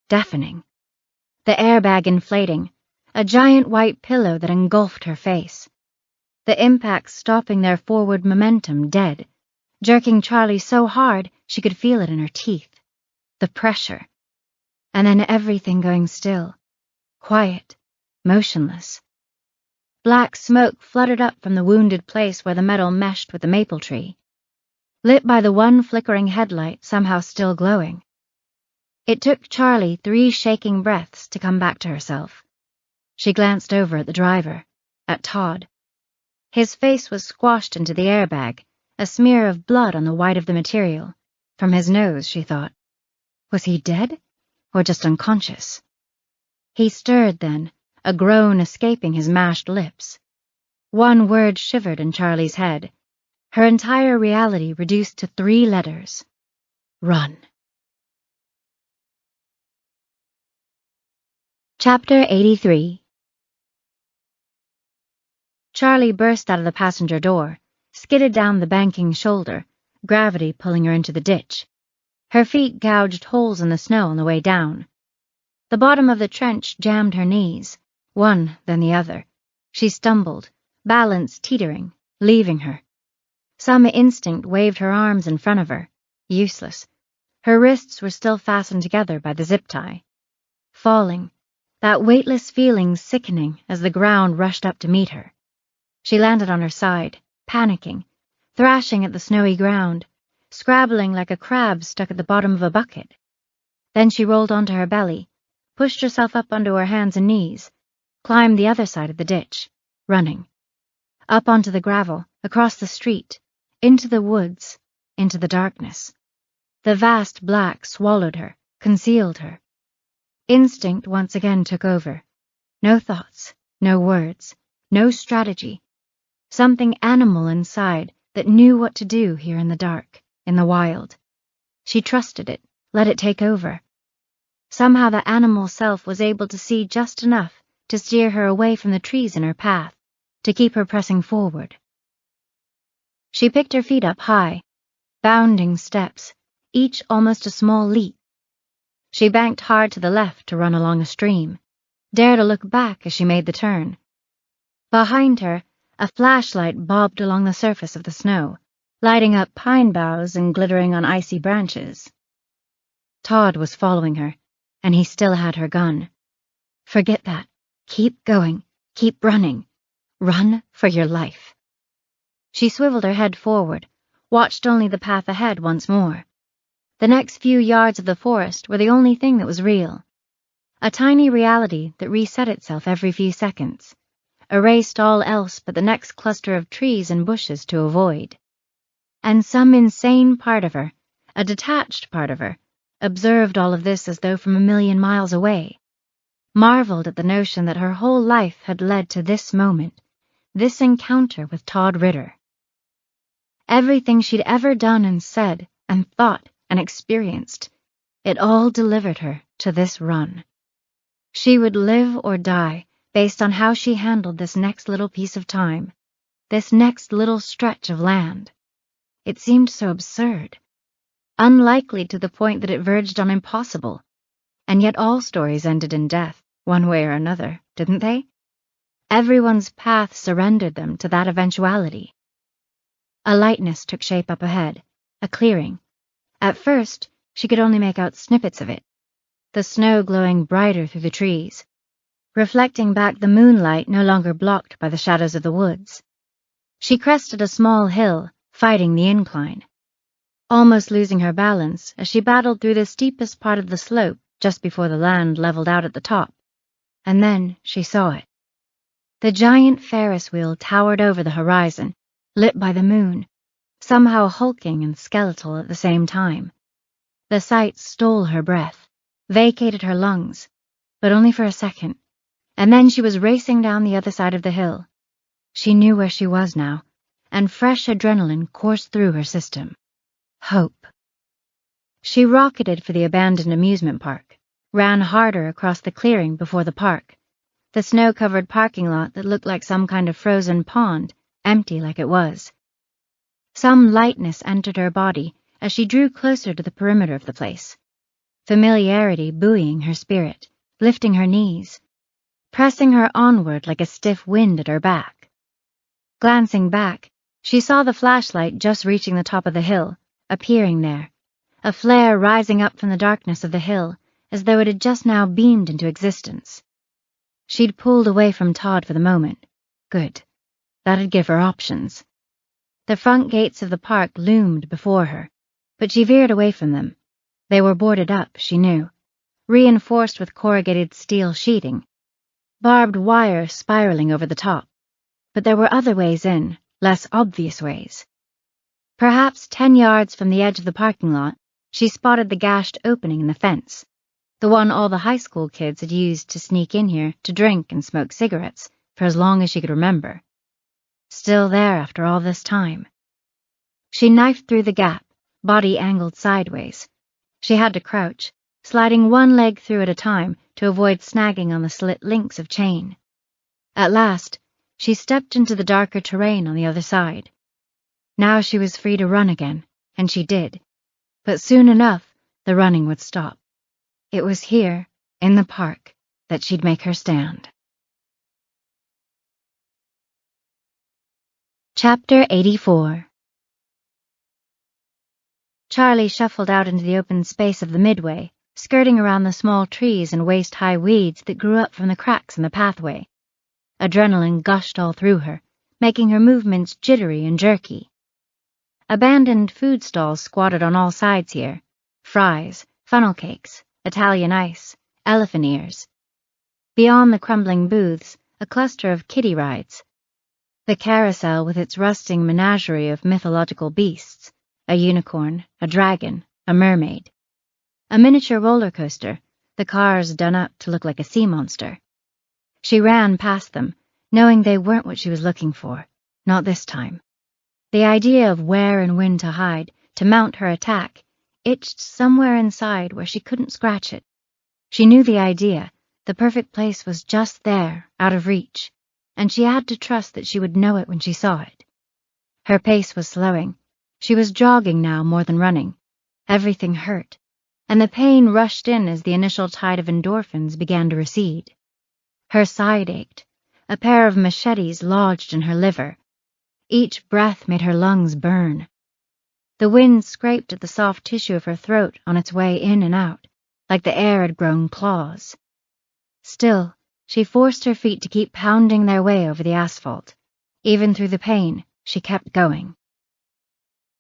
deafening. The airbag inflating, a giant white pillow that engulfed her face. The impact stopping their forward momentum dead, jerking Charlie so hard she could feel it in her teeth. The pressure. And then everything going still, quiet, motionless. Black smoke fluttered up from the wounded place where the metal meshed with the maple tree, lit by the one flickering headlight somehow still glowing. It took Charlie 3 shaking breaths to come back to herself. She glanced over at the driver, at Todd. His face was squashed into the airbag, a smear of blood on the white of the material. From his nose, she thought. Was he dead? Or just unconscious? He stirred then, a groan escaping his mashed lips. One word shivered in Charlie's head, her entire reality reduced to 3 letters. Run. Chapter 83. Charlie burst out of the passenger door, skidded down the banking shoulder, gravity pulling her into the ditch. Her feet gouged holes in the snow on the way down. The bottom of the trench jammed her knees, one then the other. She stumbled, balance teetering, leaving her. Some instinct waved her arms in front of her, useless. Her wrists were still fastened together by the zip tie. Falling, that weightless feeling sickening as the ground rushed up to meet her. She landed on her side, panicking, thrashing at the snowy ground, scrabbling like a crab stuck at the bottom of a bucket. Then she rolled onto her belly, pushed herself up onto her hands and knees, climbed the other side of the ditch, running. Up onto the gravel, across the street, into the woods, into the darkness. The vast black swallowed her, concealed her. Instinct once again took over. No thoughts, no words, no strategy. Something animal inside that knew what to do here in the dark, in the wild. She trusted it, let it take over. Somehow the animal self was able to see just enough to steer her away from the trees in her path, to keep her pressing forward. She picked her feet up high, bounding steps, each almost a small leap. She banked hard to the left to run along a stream, dared to look back as she made the turn. Behind her, a flashlight bobbed along the surface of the snow, lighting up pine boughs and glittering on icy branches. Todd was following her, and he still had her gun. Forget that. Keep going. Keep running. Run for your life. She swiveled her head forward, watched only the path ahead once more. The next few yards of the forest were the only thing that was real. a tiny reality that reset itself every few seconds, erased all else but the next cluster of trees and bushes to avoid. And some insane part of her, a detached part of her, observed all of this as though from a million miles away, marveled at the notion that her whole life had led to this moment, this encounter with Todd Ritter. Everything she'd ever done and said and thought and experienced, it all delivered her to this run. She would live or die based on how she handled this next little piece of time, this next little stretch of land. It seemed so absurd, unlikely to the point that it verged on impossible. And yet all stories ended in death, one way or another, didn't they? Everyone's path surrendered them to that eventuality. A lightness took shape up ahead, a clearing. At first, she could only make out snippets of it, the snow glowing brighter through the trees, reflecting back the moonlight no longer blocked by the shadows of the woods. She crested a small hill, fighting the incline, almost losing her balance as she battled through the steepest part of the slope just before the land leveled out at the top. And then she saw it. The giant Ferris wheel towered over the horizon, lit by the moon, somehow hulking and skeletal at the same time. The sight stole her breath, vacated her lungs, but only for a second, and then she was racing down the other side of the hill. She knew where she was now, and fresh adrenaline coursed through her system. Hope. She rocketed for the abandoned amusement park, ran harder across the clearing before the park, the snow-covered parking lot that looked like some kind of frozen pond, empty like it was. Some lightness entered her body as she drew closer to the perimeter of the place, familiarity buoying her spirit, lifting her knees, pressing her onward like a stiff wind at her back. Glancing back, she saw the flashlight just reaching the top of the hill, appearing there, a flare rising up from the darkness of the hill as though it had just now beamed into existence. She'd pulled away from Todd for the moment. Good. That'd give her options. The front gates of the park loomed before her, but she veered away from them. They were boarded up, she knew, reinforced with corrugated steel sheeting, barbed wire spiraling over the top. But there were other ways in, less obvious ways. Perhaps 10 yards from the edge of the parking lot, she spotted the gashed opening in the fence, the one all the high school kids had used to sneak in here to drink and smoke cigarettes for as long as she could remember. Still there after all this time. She knifed through the gap, body angled sideways. She had to crouch, sliding one leg through at a time to avoid snagging on the slit links of chain. At last, she stepped into the darker terrain on the other side. Now she was free to run again, and she did. But soon enough, the running would stop. It was here, in the park, that she'd make her stand. Chapter 84. Charlie shuffled out into the open space of the midway, skirting around the small trees and waist-high weeds that grew up from the cracks in the pathway. Adrenaline gushed all through her, making her movements jittery and jerky. Abandoned food stalls squatted on all sides here. Fries, funnel cakes, Italian ice, elephant ears. Beyond the crumbling booths, a cluster of kiddie rides. The carousel with its rusting menagerie of mythological beasts, a unicorn, a dragon, a mermaid. A miniature roller coaster, the cars done up to look like a sea monster. She ran past them, knowing they weren't what she was looking for, not this time. The idea of where and when to hide, to mount her attack, itched somewhere inside where she couldn't scratch it. She knew the idea, the perfect place was just there, out of reach, and she had to trust that she would know it when she saw it. Her pace was slowing. She was jogging now more than running. Everything hurt, and the pain rushed in as the initial tide of endorphins began to recede. Her side ached. A pair of machetes lodged in her liver. Each breath made her lungs burn. The wind scraped at the soft tissue of her throat on its way in and out, like the air had grown claws. Still, she forced her feet to keep pounding their way over the asphalt. Even through the pain, she kept going.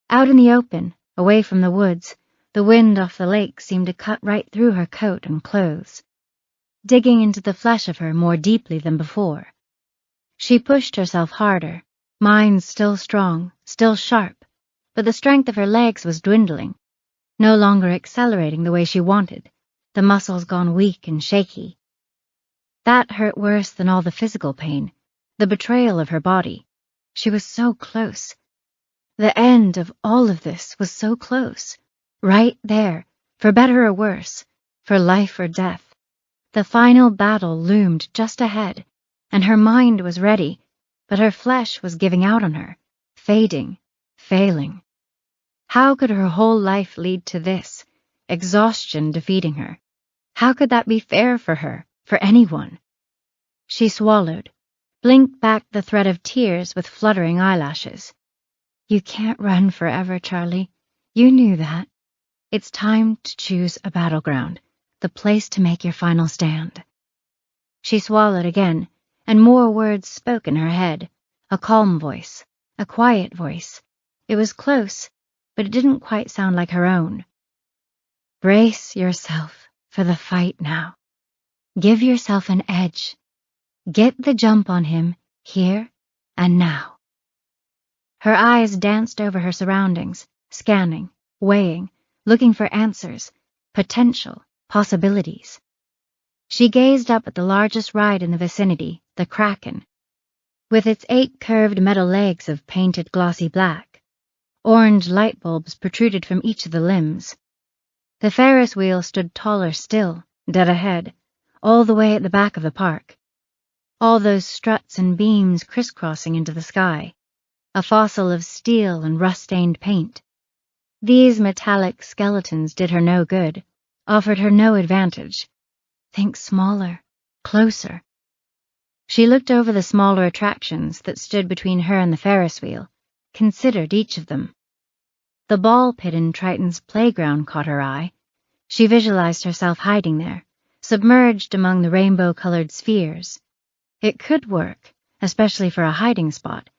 Out in the open, away from the woods, the wind off the lake seemed to cut right through her coat and clothes. digging into the flesh of her more deeply than before. She pushed herself harder, mind still strong, still sharp, but the strength of her legs was dwindling, no longer accelerating the way she wanted, the muscles gone weak and shaky. That hurt worse than all the physical pain, the betrayal of her body. She was so close. The end of all of this was so close, right there, for better or worse, for life or death. The final battle loomed just ahead, and her mind was ready, but her flesh was giving out on her, fading, failing. How could her whole life lead to this, exhaustion defeating her? How could that be fair for her, for anyone? She swallowed, blinked back the thread of tears with fluttering eyelashes. You can't run forever, Charlie. You knew that. It's time to choose a battleground, the place to make your final stand. She swallowed again, and more words spoke in her head, a calm voice, a quiet voice. It was close, but it didn't quite sound like her own. Brace yourself for the fight now. Give yourself an edge. Get the jump on him, here and now. Her eyes danced over her surroundings, scanning, weighing, looking for answers, potential, possibilities. She gazed up at the largest ride in the vicinity, the Kraken, with its 8 curved metal legs of painted glossy black. Orange light bulbs protruded from each of the limbs. The Ferris wheel stood taller still, dead ahead, all the way at the back of the park. All those struts and beams crisscrossing into the sky, a fossil of steel and rust-stained paint. These metallic skeletons did her no good, offered her no advantage. Think smaller, closer. She looked over the smaller attractions that stood between her and the Ferris wheel, considered each of them. The ball pit in Triton's playground caught her eye. She visualized herself hiding there, submerged among the rainbow-colored spheres. It could work, especially for a hiding spot,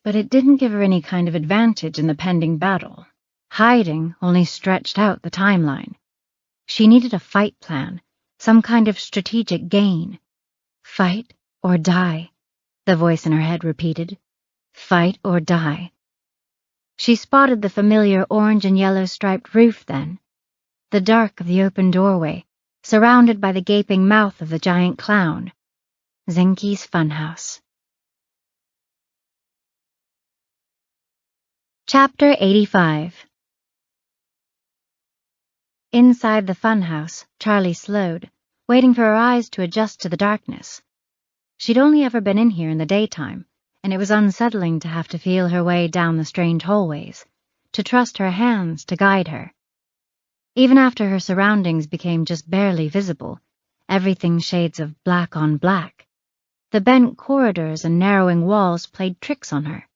but it didn't give her any kind of advantage in the pending battle. Hiding only stretched out the timeline. She needed a fight plan, some kind of strategic gain. Fight or die, the voice in her head repeated. Fight or die. She spotted the familiar orange and yellow striped roof then, the dark of the open doorway, surrounded by the gaping mouth of the giant clown. Zinke's Funhouse. Chapter 85. Inside the funhouse, Charlie slowed, waiting for her eyes to adjust to the darkness. She'd only ever been in here in the daytime, and it was unsettling to have to feel her way down the strange hallways, to trust her hands to guide her. Even after her surroundings became just barely visible, everything shades of black on black, the bent corridors and narrowing walls played tricks on her.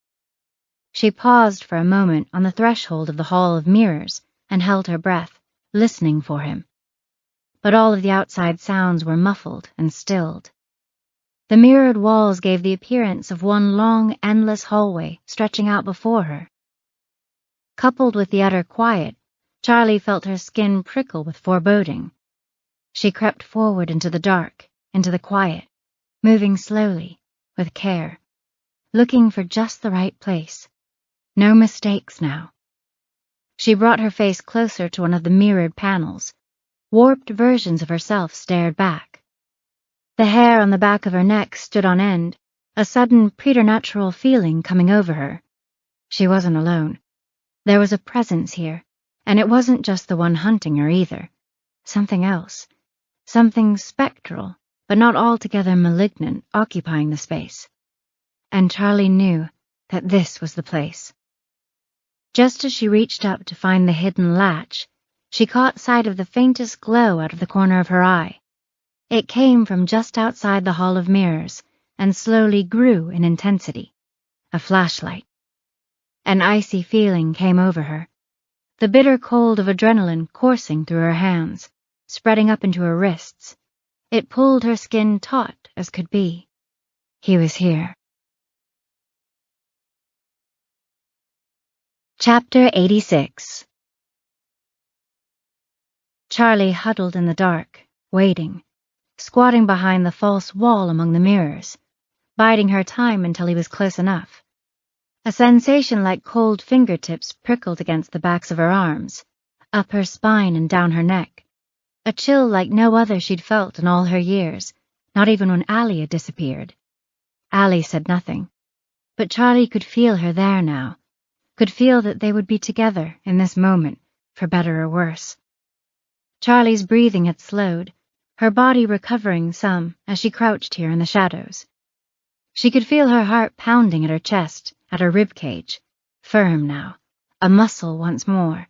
She paused for a moment on the threshold of the Hall of Mirrors and held her breath, listening for him. But all of the outside sounds were muffled and stilled. The mirrored walls gave the appearance of one long, endless hallway stretching out before her. Coupled with the utter quiet, Charlie felt her skin prickle with foreboding. She crept forward into the dark, into the quiet, moving slowly, with care, looking for just the right place. No mistakes now. She brought her face closer to one of the mirrored panels. Warped versions of herself stared back. The hair on the back of her neck stood on end, a sudden preternatural feeling coming over her. She wasn't alone. There was a presence here, and it wasn't just the one hunting her either. Something else. Something spectral, but not altogether malignant, occupying the space. And Charlie knew that this was the place. Just as she reached up to find the hidden latch, she caught sight of the faintest glow out of the corner of her eye. It came from just outside the Hall of Mirrors and slowly grew in intensity. A flashlight. An icy feeling came over her, the bitter cold of adrenaline coursing through her hands, spreading up into her wrists. It pulled her skin taut as could be. He was here. Chapter 86. Charlie huddled in the dark, waiting. squatting behind the false wall among the mirrors, biding her time until he was close enough. A sensation like cold fingertips prickled against the backs of her arms, up her spine and down her neck, a chill like no other she'd felt in all her years, not even when Allie had disappeared. Allie said nothing, but Charlie could feel her there now, could feel that they would be together in this moment, for better or worse. Charlie's breathing had slowed, her body recovering some as she crouched here in the shadows. She could feel her heart pounding at her chest, at her ribcage, firm now, a muscle once more.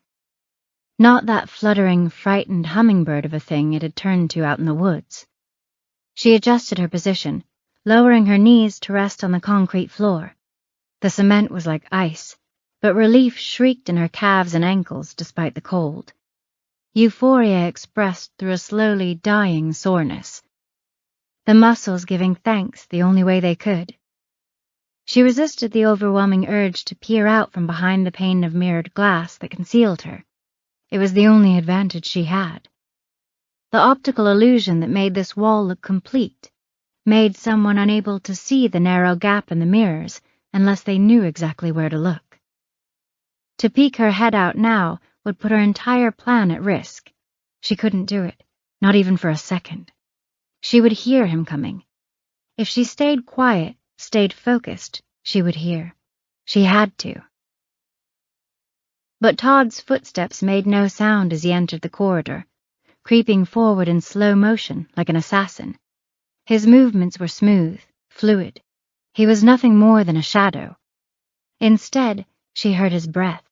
Not that fluttering, frightened hummingbird of a thing it had turned to out in the woods. She adjusted her position, lowering her knees to rest on the concrete floor. The cement was like ice, but relief shrieked in her calves and ankles despite the cold. Euphoria expressed through a slowly dying soreness. The muscles giving thanks the only way they could. She resisted the overwhelming urge to peer out from behind the pane of mirrored glass that concealed her. It was the only advantage she had. The optical illusion that made this wall look complete, made someone unable to see the narrow gap in the mirrors unless they knew exactly where to look. To peek her head out now would put her entire plan at risk. She couldn't do it, not even for a second. She would hear him coming. If she stayed quiet, stayed focused, she would hear. She had to. But Todd's footsteps made no sound as he entered the corridor, creeping forward in slow motion like an assassin. His movements were smooth, fluid. He was nothing more than a shadow. Instead, she heard his breath.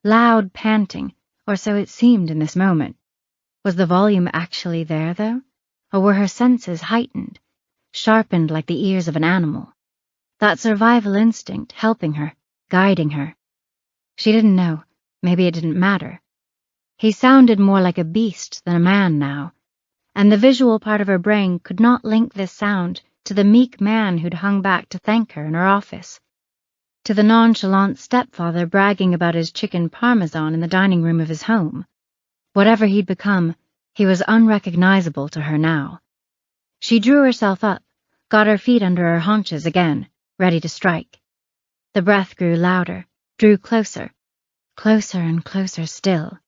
Loud panting, or so it seemed in this moment. Was the volume actually there, though? Or were her senses heightened, sharpened like the ears of an animal? That survival instinct helping her, guiding her. She didn't know. Maybe it didn't matter. He sounded more like a beast than a man now, and the visual part of her brain could not link this sound to the meek man who'd hung back to thank her in her office, to the nonchalant stepfather bragging about his chicken parmesan in the dining room of his home. Whatever he'd become, he was unrecognizable to her now. She drew herself up, got her feet under her haunches again, ready to strike. The breath grew louder, drew closer, closer and closer still.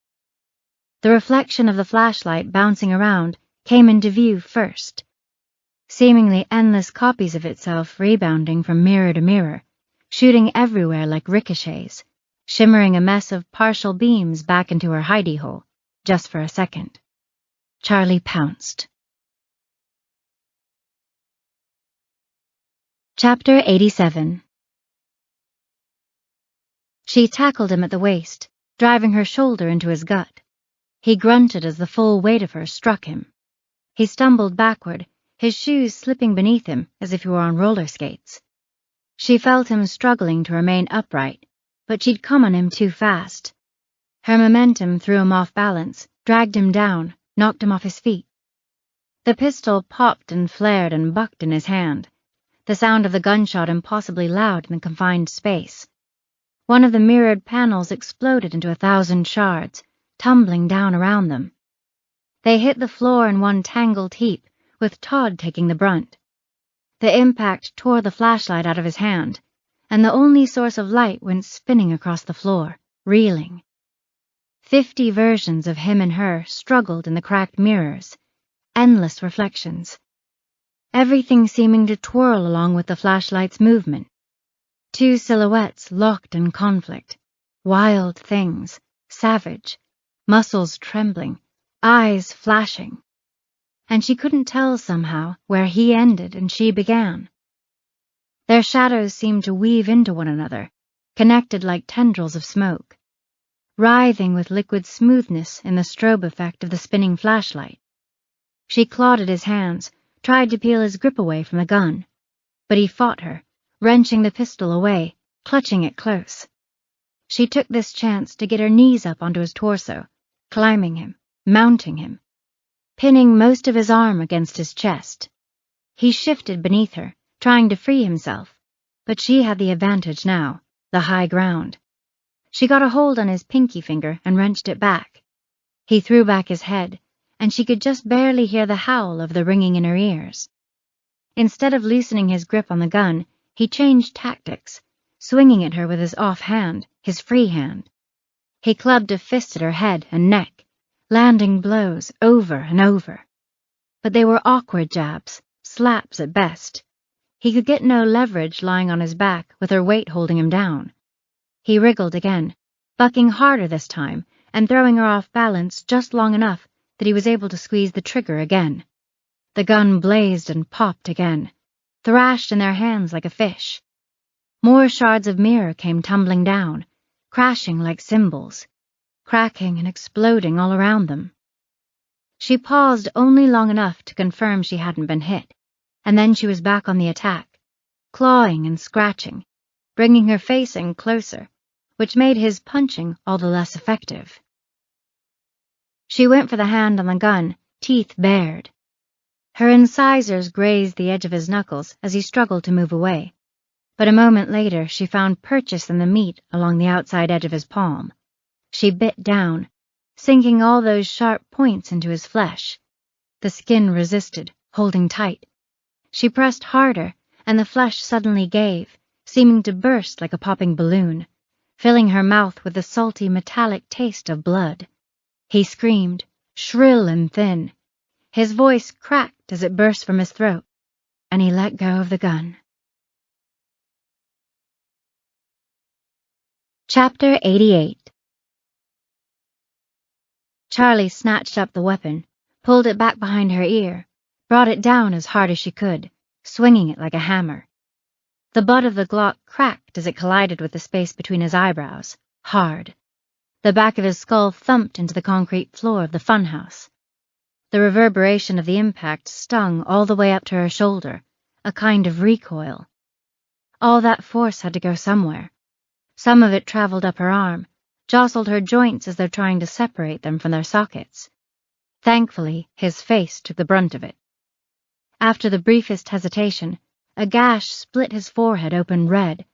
The reflection of the flashlight bouncing around came into view first. Seemingly endless copies of itself rebounding from mirror to mirror, shooting everywhere like ricochets, shimmering a mess of partial beams back into her hidey hole, just for a second. Charlie pounced. Chapter 87. She tackled him at the waist, driving her shoulder into his gut. He grunted as the full weight of her struck him. He stumbled backward, his shoes slipping beneath him as if he were on roller skates. She felt him struggling to remain upright, but she'd come on him too fast. Her momentum threw him off balance, dragged him down, knocked him off his feet. The pistol popped and flared and bucked in his hand, the sound of the gunshot impossibly loud in the confined space. One of the mirrored panels exploded into 1,000 shards, tumbling down around them. They hit the floor in one tangled heap, with Todd taking the brunt. The impact tore the flashlight out of his hand, and the only source of light went spinning across the floor, reeling. 50 versions of him and her struggled in the cracked mirrors, endless reflections. Everything seeming to twirl along with the flashlight's movement. 2 silhouettes locked in conflict, wild things, savage, muscles trembling, eyes flashing. And she couldn't tell somehow where he ended and she began. Their shadows seemed to weave into one another, connected like tendrils of smoke, writhing with liquid smoothness in the strobe effect of the spinning flashlight. She clawed at his hands, tried to peel his grip away from the gun, but he fought her, wrenching the pistol away, clutching it close. She took this chance to get her knees up onto his torso, climbing him, mounting him, pinning most of his arm against his chest. He shifted beneath her, trying to free himself, but she had the advantage now, the high ground. She got a hold on his pinky finger and wrenched it back. He threw back his head, and she could just barely hear the howl of the ringing in her ears. Instead of loosening his grip on the gun, he changed tactics, swinging at her with his off hand, his free hand. He clubbed a fist at her head and neck, landing blows over and over. But they were awkward jabs, slaps at best. He could get no leverage lying on his back with her weight holding him down. He wriggled again, bucking harder this time and throwing her off balance just long enough that he was able to squeeze the trigger again. The gun blazed and popped again, thrashed in their hands like a fish. More shards of mirror came tumbling down, crashing like cymbals, cracking and exploding all around them. She paused only long enough to confirm she hadn't been hit, and then she was back on the attack, clawing and scratching, bringing her face in closer, which made his punching all the less effective. She went for the hand on the gun, teeth bared. Her incisors grazed the edge of his knuckles as he struggled to move away, but a moment later she found purchase in the meat along the outside edge of his palm. She bit down, sinking all those sharp points into his flesh. The skin resisted, holding tight. She pressed harder, and the flesh suddenly gave, seeming to burst like a popping balloon, filling her mouth with the salty metallic taste of blood. He screamed, shrill and thin. His voice cracked as it burst from his throat, and he let go of the gun. Chapter 88. Charlie snatched up the weapon, pulled it back behind her ear, brought it down as hard as she could, swinging it like a hammer. The butt of the Glock cracked as it collided with the space between his eyebrows, hard. The back of his skull thumped into the concrete floor of the funhouse. The reverberation of the impact stung all the way up to her shoulder, a kind of recoil. All that force had to go somewhere. Some of it traveled up her arm, jostled her joints as though trying to separate them from their sockets. Thankfully, his face took the brunt of it. After the briefest hesitation, a gash split his forehead open red,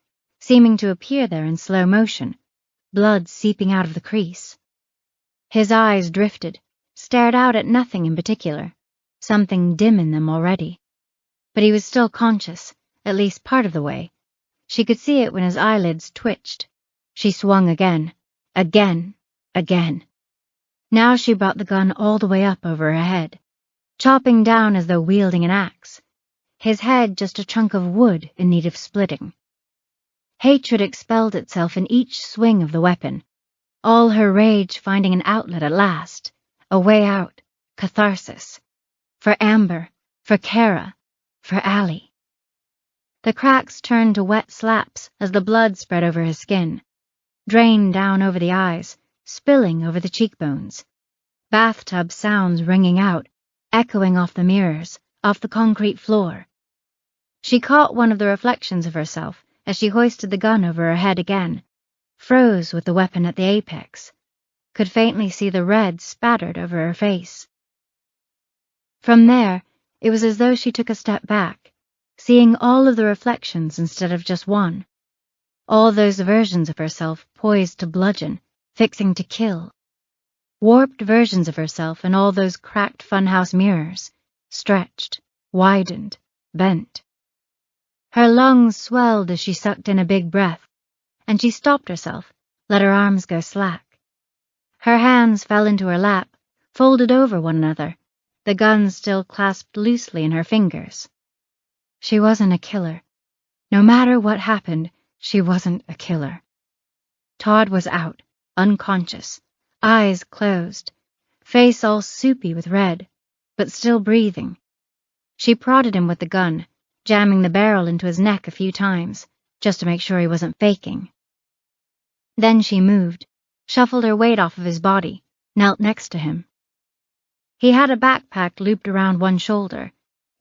seeming to appear there in slow motion, blood seeping out of the crease. His eyes drifted, stared out at nothing in particular, something dim in them already. But he was still conscious, at least part of the way. She could see it when his eyelids twitched. She swung again. Again. Now she brought the gun all the way up over her head, chopping down as though wielding an axe, his head just a chunk of wood in need of splitting. Hatred expelled itself in each swing of the weapon, all her rage finding an outlet at last, a way out, catharsis. For Amber, for Kara, for Allie. The cracks turned to wet slaps as the blood spread over his skin, drained down over the eyes, spilling over the cheekbones. Bathtub sounds ringing out, echoing off the mirrors, off the concrete floor. She caught one of the reflections of herself as she hoisted the gun over her head again, froze with the weapon at the apex, could faintly see the red spattered over her face. From there, it was as though she took a step back, seeing all of the reflections instead of just one. All those versions of herself poised to bludgeon, fixing to kill. Warped versions of herself in all those cracked funhouse mirrors, stretched, widened, bent. Her lungs swelled as she sucked in a big breath, and she stopped herself, let her arms go slack. Her hands fell into her lap, folded over one another, the gun still clasped loosely in her fingers. She wasn't a killer. No matter what happened, she wasn't a killer. Todd was out, unconscious, eyes closed, face all soupy with red, but still breathing. She prodded him with the gun, jamming the barrel into his neck a few times, just to make sure he wasn't faking. Then she moved, shuffled her weight off of his body, knelt next to him. He had a backpack looped around one shoulder.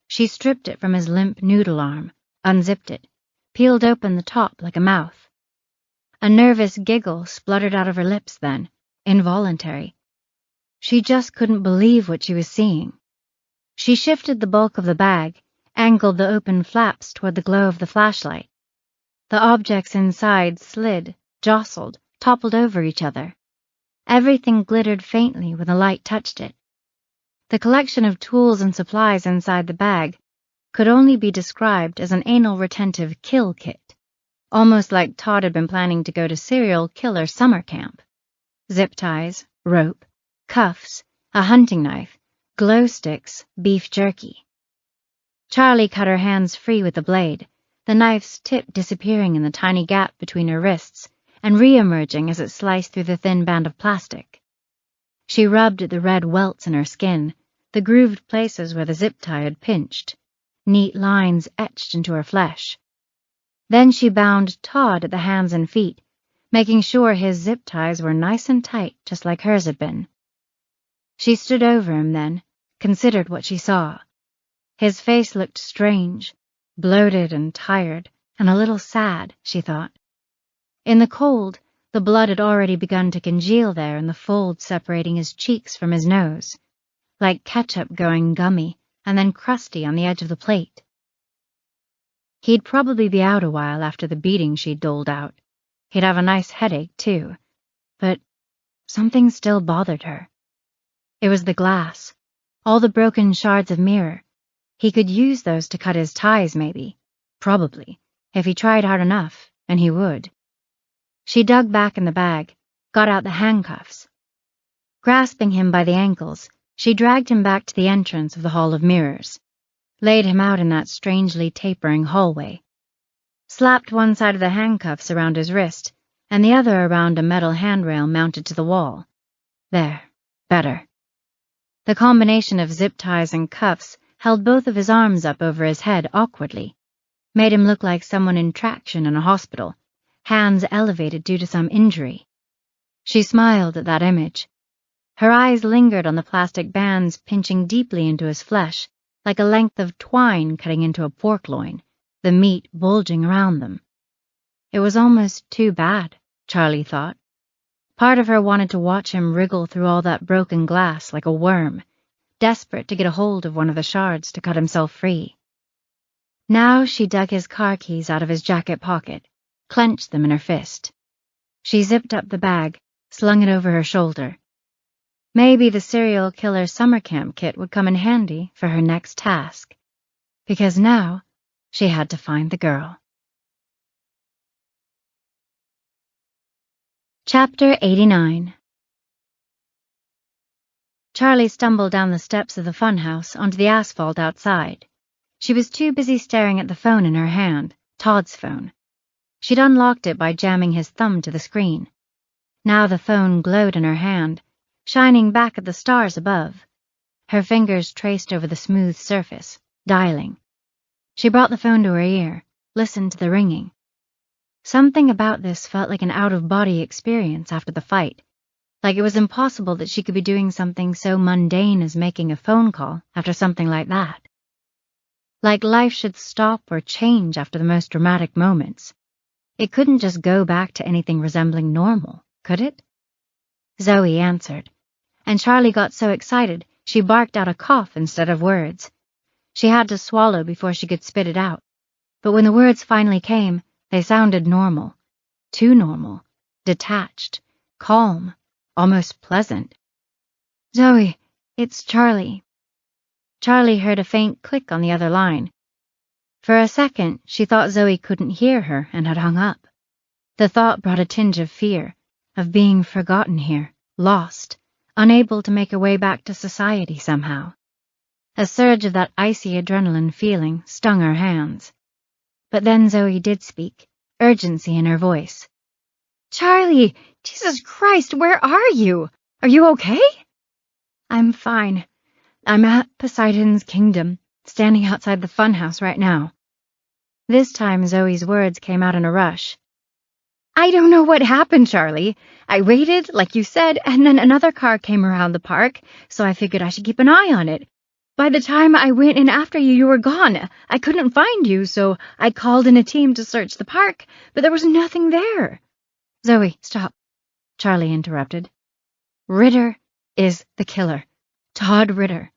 She stripped it from his limp noodle arm, unzipped it, peeled open the top like a mouth. A nervous giggle spluttered out of her lips then, involuntary. She just couldn't believe what she was seeing. She shifted the bulk of the bag, angled the open flaps toward the glow of the flashlight. The objects inside slid, jostled, toppled over each other. Everything glittered faintly when the light touched it. The collection of tools and supplies inside the bag could only be described as an anal retentive kill kit, almost like Todd had been planning to go to serial killer summer camp. Zip ties, rope, cuffs, a hunting knife, glow sticks, beef jerky. Charlie cut her hands free with the blade, the knife's tip disappearing in the tiny gap between her wrists and re-emerging as it sliced through the thin band of plastic. She rubbed at the red welts in her skin, the grooved places where the zip tie had pinched, neat lines etched into her flesh. Then she bound Todd at the hands and feet, making sure his zip ties were nice and tight just like hers had been. She stood over him then, considered what she saw. His face looked strange, bloated and tired, and a little sad, she thought. In the cold, the blood had already begun to congeal there in the folds separating his cheeks from his nose, like ketchup going gummy and then crusty on the edge of the plate. He'd probably be out a while after the beating she'd doled out. He'd have a nice headache, too. But something still bothered her. It was the glass, all the broken shards of mirror. He could use those to cut his ties, maybe. Probably. If he tried hard enough, and he would. She dug back in the bag, got out the handcuffs. Grasping him by the ankles, she dragged him back to the entrance of the Hall of Mirrors, laid him out in that strangely tapering hallway, slapped one side of the handcuffs around his wrist and the other around a metal handrail mounted to the wall. There, better. The combination of zip ties and cuffs held both of his arms up over his head awkwardly, made him look like someone in traction in a hospital, hands elevated due to some injury. She smiled at that image. Her eyes lingered on the plastic bands pinching deeply into his flesh, like a length of twine cutting into a pork loin, the meat bulging around them. It was almost too bad, Charlie thought. Part of her wanted to watch him wriggle through all that broken glass like a worm, desperate to get a hold of one of the shards to cut himself free. Now she dug his car keys out of his jacket pocket, clenched them in her fist. She zipped up the bag, slung it over her shoulder. Maybe the serial killer summer camp kit would come in handy for her next task, because now she had to find the girl. Chapter 89. Charlie stumbled down the steps of the funhouse onto the asphalt outside. She was too busy staring at the phone in her hand, Todd's phone. She'd unlocked it by jamming his thumb to the screen. Now the phone glowed in her hand, shining back at the stars above. Her fingers traced over the smooth surface, dialing. She brought the phone to her ear, listened to the ringing. Something about this felt like an out-of-body experience after the fight, like it was impossible that she could be doing something so mundane as making a phone call after something like that. Like life should stop or change after the most dramatic moments. It couldn't just go back to anything resembling normal, could it? Zoe answered, and Charlie got so excited she barked out a cough instead of words. She had to swallow before she could spit it out, but when the words finally came, they sounded normal. Too normal, detached, calm, almost pleasant. Zoe, it's Charlie. Charlie heard a faint click on the other line. For a second, she thought Zoe couldn't hear her and had hung up. The thought brought a tinge of fear, of being forgotten here, lost, unable to make her way back to society somehow. A surge of that icy adrenaline feeling stung her hands. But then Zoe did speak, urgency in her voice. Charlie, Jesus Christ, where are you? Are you okay? I'm fine. I'm at Poseidon's kingdom, standing outside the funhouse right now. This time Zoe's words came out in a rush. I don't know what happened, Charlie. I waited, like you said, and then another car came around the park, so I figured I should keep an eye on it. By the time I went in after you, you were gone. I couldn't find you, so I called in a team to search the park, but there was nothing there. Zoe, stop, Charlie interrupted. Ritter is the killer. Todd Ritter.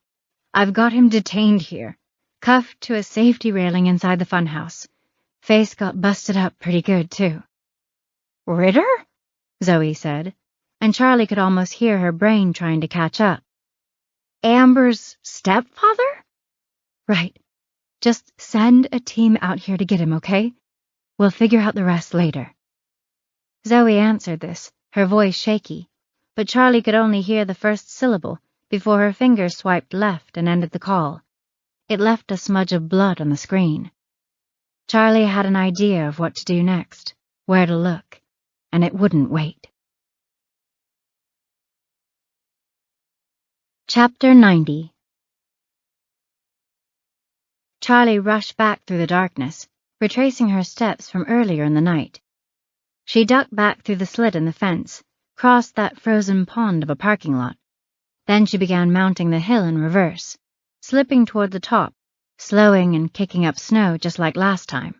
I've got him detained here, cuffed to a safety railing inside the funhouse. Face got busted up pretty good, too. Ritter? Zoe said, and Charlie could almost hear her brain trying to catch up. Amber's stepfather? Right. Just send a team out here to get him, okay? We'll figure out the rest later. Zoe answered this, her voice shaky, but Charlie could only hear the first syllable before her fingers swiped left and ended the call. It left a smudge of blood on the screen. Charlie had an idea of what to do next, where to look, and it wouldn't wait. Chapter 90. Charlie rushed back through the darkness, retracing her steps from earlier in the night. She ducked back through the slit in the fence, crossed that frozen pond of a parking lot. Then she began mounting the hill in reverse, slipping toward the top, slowing and kicking up snow just like last time.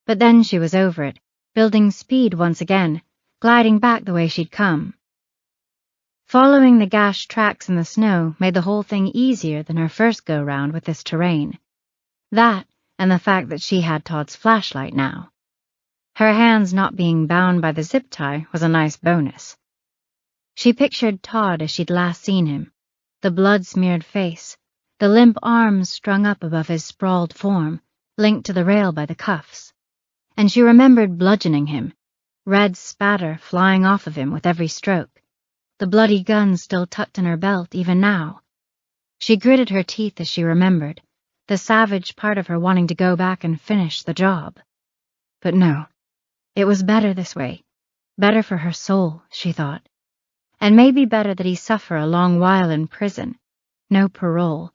But then she was over it, building speed once again, gliding back the way she'd come. Following the gashed tracks in the snow made the whole thing easier than her first go-round with this terrain. That, and the fact that she had Todd's flashlight now. Her hands not being bound by the zip tie was a nice bonus. She pictured Todd as she'd last seen him, the blood-smeared face, the limp arms strung up above his sprawled form, linked to the rail by the cuffs. And she remembered bludgeoning him, red spatter flying off of him with every stroke, the bloody gun still tucked in her belt even now. She gritted her teeth as she remembered, the savage part of her wanting to go back and finish the job. But no, it was better this way, better for her soul, she thought. And maybe better that he suffer a long while in prison, no parole.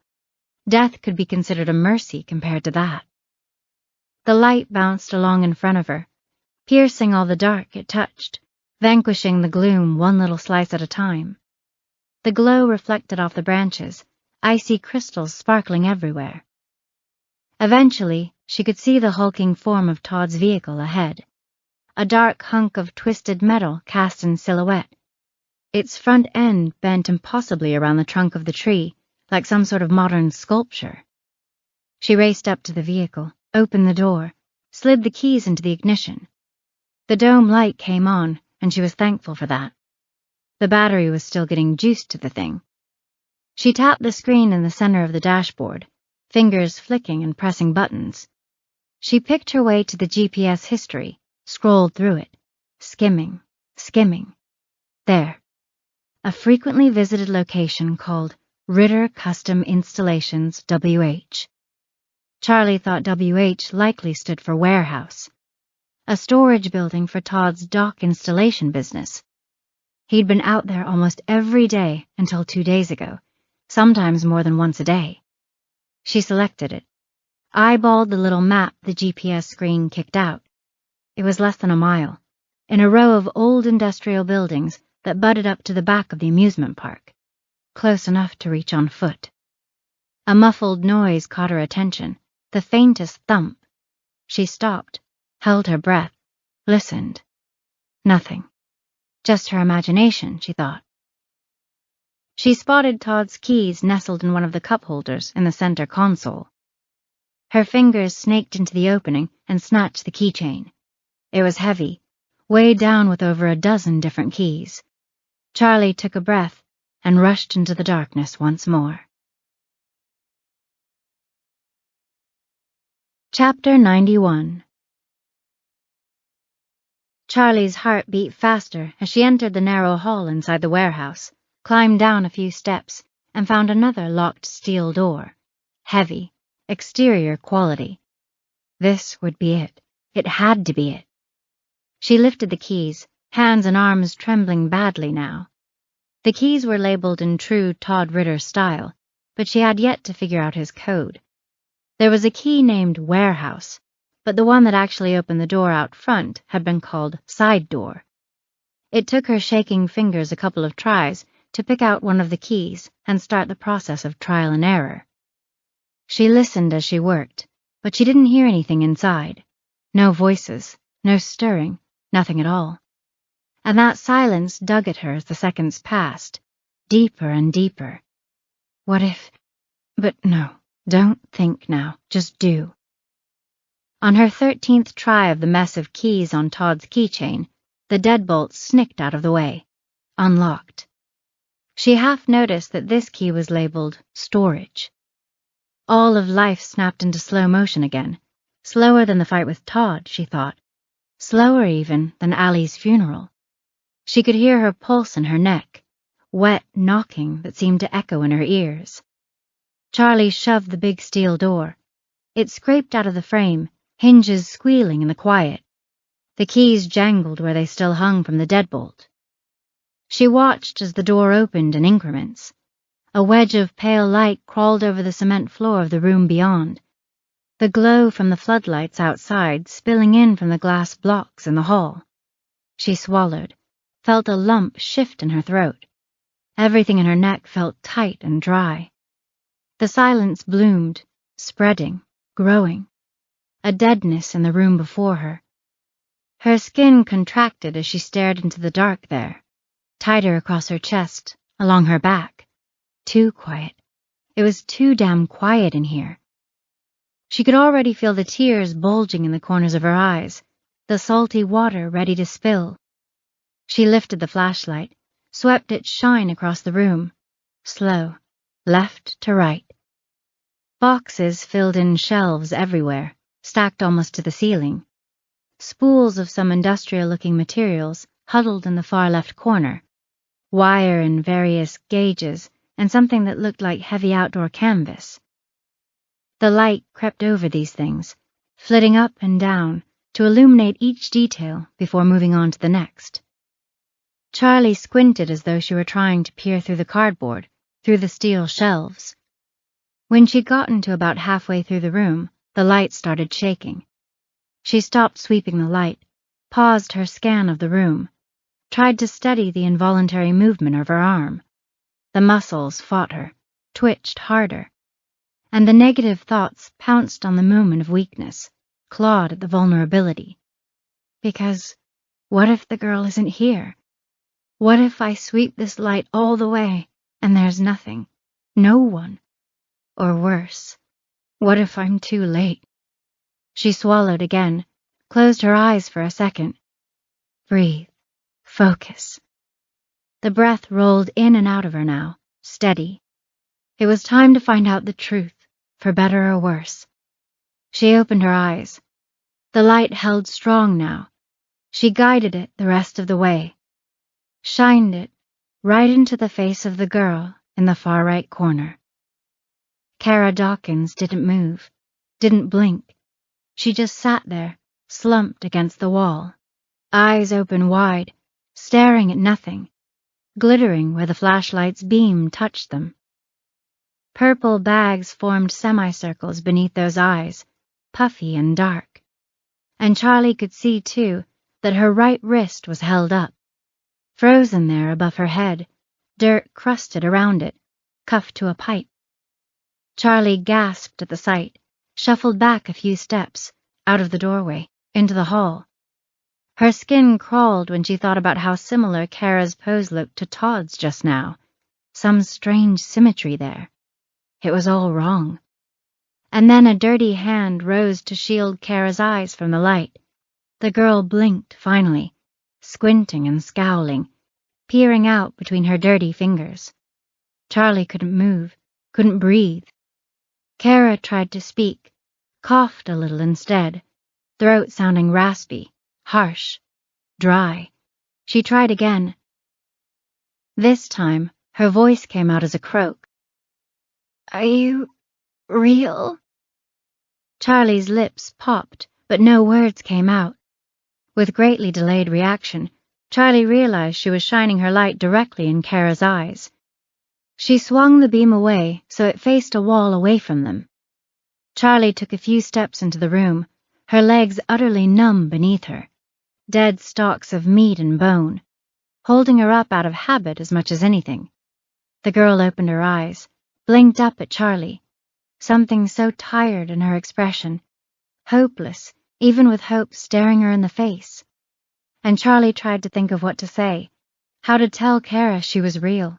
Death could be considered a mercy compared to that. The light bounced along in front of her, piercing all the dark it touched, vanquishing the gloom one little slice at a time. The glow reflected off the branches, icy crystals sparkling everywhere. Eventually, she could see the hulking form of Todd's vehicle ahead, a dark hunk of twisted metal cast in silhouette, its front end bent impossibly around the trunk of the tree, like some sort of modern sculpture. She raced up to the vehicle, opened the door, slid the keys into the ignition. The dome light came on, and she was thankful for that. The battery was still getting juice to the thing. She tapped the screen in the center of the dashboard, fingers flicking and pressing buttons. She picked her way to the GPS history, scrolled through it, skimming, skimming. There. A frequently visited location called Ritter Custom Installations WH. Charlie thought WH likely stood for warehouse, a storage building for Todd's dock installation business. He'd been out there almost every day until 2 days ago, sometimes more than once a day. She selected it, eyeballed the little map the GPS screen kicked out. It was less than a mile, in a row of old industrial buildings that butted up to the back of the amusement park, close enough to reach on foot. A muffled noise caught her attention, the faintest thump. She stopped, held her breath, listened. Nothing. Just her imagination, she thought. She spotted Todd's keys nestled in one of the cup holders in the center console. Her fingers snaked into the opening and snatched the keychain. It was heavy, weighed down with over a dozen different keys. Charlie took a breath and rushed into the darkness once more. Chapter 91. Charlie's heart beat faster as she entered the narrow hall inside the warehouse, climbed down a few steps, and found another locked steel door. Heavy, exterior quality. This would be it. It had to be it. She lifted the keys, hands and arms trembling badly now. The keys were labeled in true Todd Ritter style, but she had yet to figure out his code. There was a key named Warehouse, but the one that actually opened the door out front had been called Side Door. It took her shaking fingers a couple of tries to pick out one of the keys and start the process of trial and error. She listened as she worked, but she didn't hear anything inside. No voices, no stirring, nothing at all. And that silence dug at her as the seconds passed, deeper and deeper. What if... But no, don't think now, just do. On her 13th try of the mess of keys on Todd's keychain, the deadbolt snicked out of the way, unlocked. She half noticed that this key was labeled storage. All of life snapped into slow motion again, slower than the fight with Todd, she thought, slower even than Allie's funeral. She could hear her pulse in her neck, wet knocking that seemed to echo in her ears. Charlie shoved the big steel door. It scraped out of the frame, hinges squealing in the quiet. The keys jangled where they still hung from the deadbolt. She watched as the door opened in increments. A wedge of pale light crawled over the cement floor of the room beyond, the glow from the floodlights outside spilling in from the glass blocks in the hall. She swallowed, felt a lump shift in her throat. Everything in her neck felt tight and dry. The silence bloomed, spreading, growing. A deadness in the room before her. Her skin contracted as she stared into the dark there, tighter across her chest, along her back. Too quiet. It was too damn quiet in here. She could already feel the tears bulging in the corners of her eyes, the salty water ready to spill. She lifted the flashlight, swept its shine across the room, slow, left to right. Boxes filled in shelves everywhere, stacked almost to the ceiling. Spools of some industrial-looking materials huddled in the far left corner, wire in various gauges, and something that looked like heavy outdoor canvas. The light crept over these things, flitting up and down to illuminate each detail before moving on to the next. Charlie squinted as though she were trying to peer through the cardboard, through the steel shelves. When she'd gotten to about halfway through the room, the light started shaking. She stopped sweeping the light, paused her scan of the room, tried to steady the involuntary movement of her arm. The muscles fought her, twitched harder, and the negative thoughts pounced on the moment of weakness, clawed at the vulnerability. Because, what if the girl isn't here? What if I sweep this light all the way, and there's nothing, no one? Or worse, what if I'm too late? She swallowed again, closed her eyes for a second. Breathe. Focus. The breath rolled in and out of her now, steady. It was time to find out the truth, for better or worse. She opened her eyes. The light held strong now. She guided it the rest of the way. Shined it right into the face of the girl in the far right corner. Kara Dawkins didn't move, didn't blink. She just sat there, slumped against the wall, eyes open wide, staring at nothing, glittering where the flashlight's beam touched them. Purple bags formed semicircles beneath those eyes, puffy and dark. And Charlie could see, too, that her right wrist was held up, frozen there above her head, dirt crusted around it, cuffed to a pipe. Charlie gasped at the sight, shuffled back a few steps, out of the doorway, into the hall. Her skin crawled when she thought about how similar Kara's pose looked to Todd's just now. Some strange symmetry there. It was all wrong. And then a dirty hand rose to shield Kara's eyes from the light. The girl blinked finally, squinting and scowling, peering out between her dirty fingers. Charlie couldn't move, couldn't breathe. Kara tried to speak, coughed a little instead, throat sounding raspy, harsh, dry. She tried again. This time, her voice came out as a croak. Are you real? Charlie's lips popped, but no words came out. With greatly delayed reaction, Charlie realized she was shining her light directly in Kara's eyes. She swung the beam away so it faced a wall away from them. Charlie took a few steps into the room, her legs utterly numb beneath her, dead stalks of meat and bone, holding her up out of habit as much as anything. The girl opened her eyes, blinked up at Charlie, something so tired in her expression, hopeless, even with hope staring her in the face. And Charlie tried to think of what to say, how to tell Kara she was real,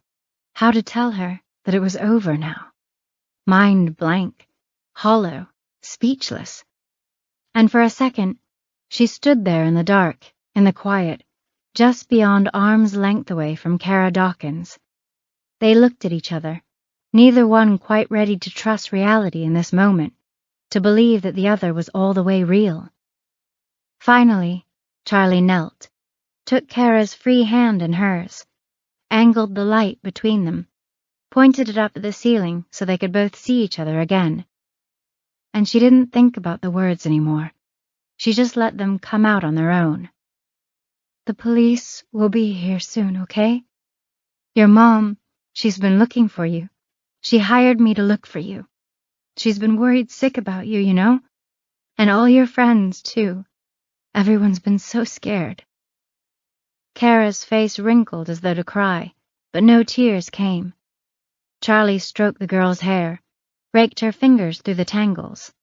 how to tell her that it was over now. Mind blank, hollow, speechless. And for a second, she stood there in the dark, in the quiet, just beyond arm's length away from Kara Dawkins. They looked at each other, neither one quite ready to trust reality in this moment, to believe that the other was all the way real. Finally, Charlie knelt, took Kara's free hand in hers, angled the light between them, pointed it up at the ceiling so they could both see each other again. And she didn't think about the words anymore. She just let them come out on their own. "The police will be here soon, okay? Your mom, she's been looking for you. She hired me to look for you. She's been worried sick about you, you know? And all your friends, too. Everyone's been so scared." Kara's face wrinkled as though to cry, but no tears came. Charlie stroked the girl's hair, raked her fingers through the tangles.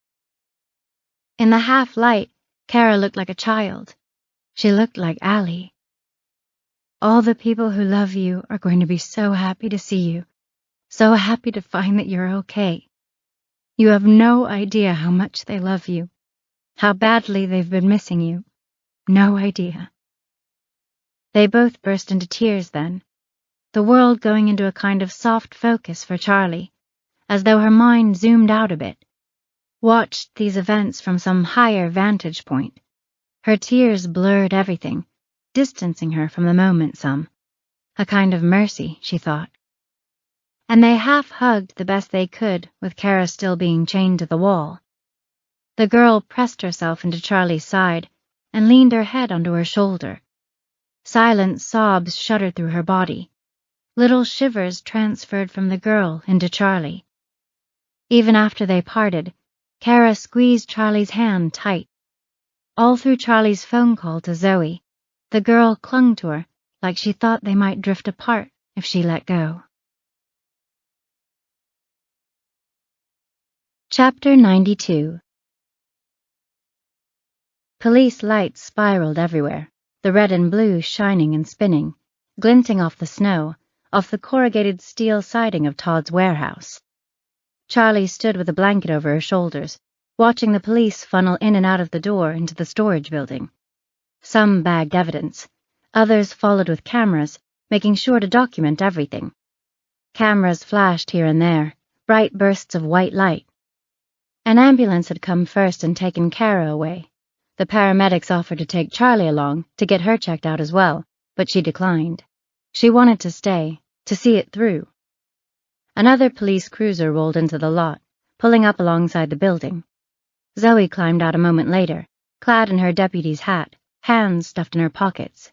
In the half-light, Kara looked like a child. She looked like Allie. "All the people who love you are going to be so happy to see you, so happy to find that you're okay. You have no idea how much they love you, how badly they've been missing you. No idea." They both burst into tears then, the world going into a kind of soft focus for Charlie, as though her mind zoomed out a bit, watched these events from some higher vantage point. Her tears blurred everything, distancing her from the moment some. A kind of mercy, she thought. And they half-hugged the best they could, with Kara still being chained to the wall. The girl pressed herself into Charlie's side and leaned her head onto her shoulder. Silent sobs shuddered through her body. Little shivers transferred from the girl into Charlie. Even after they parted, Kara squeezed Charlie's hand tight. All through Charlie's phone call to Zoe, the girl clung to her like she thought they might drift apart if she let go. Chapter 92. Police lights spiraled everywhere, the red and blue shining and spinning, glinting off the snow, off the corrugated steel siding of Todd's warehouse. Charlie stood with a blanket over her shoulders, watching the police funnel in and out of the door into the storage building. Some bagged evidence, others followed with cameras, making sure to document everything. Cameras flashed here and there, bright bursts of white light. An ambulance had come first and taken Kara away. The paramedics offered to take Charlie along to get her checked out as well, but she declined. She wanted to stay, to see it through. Another police cruiser rolled into the lot, pulling up alongside the building. Zoe climbed out a moment later, clad in her deputy's hat, hands stuffed in her pockets.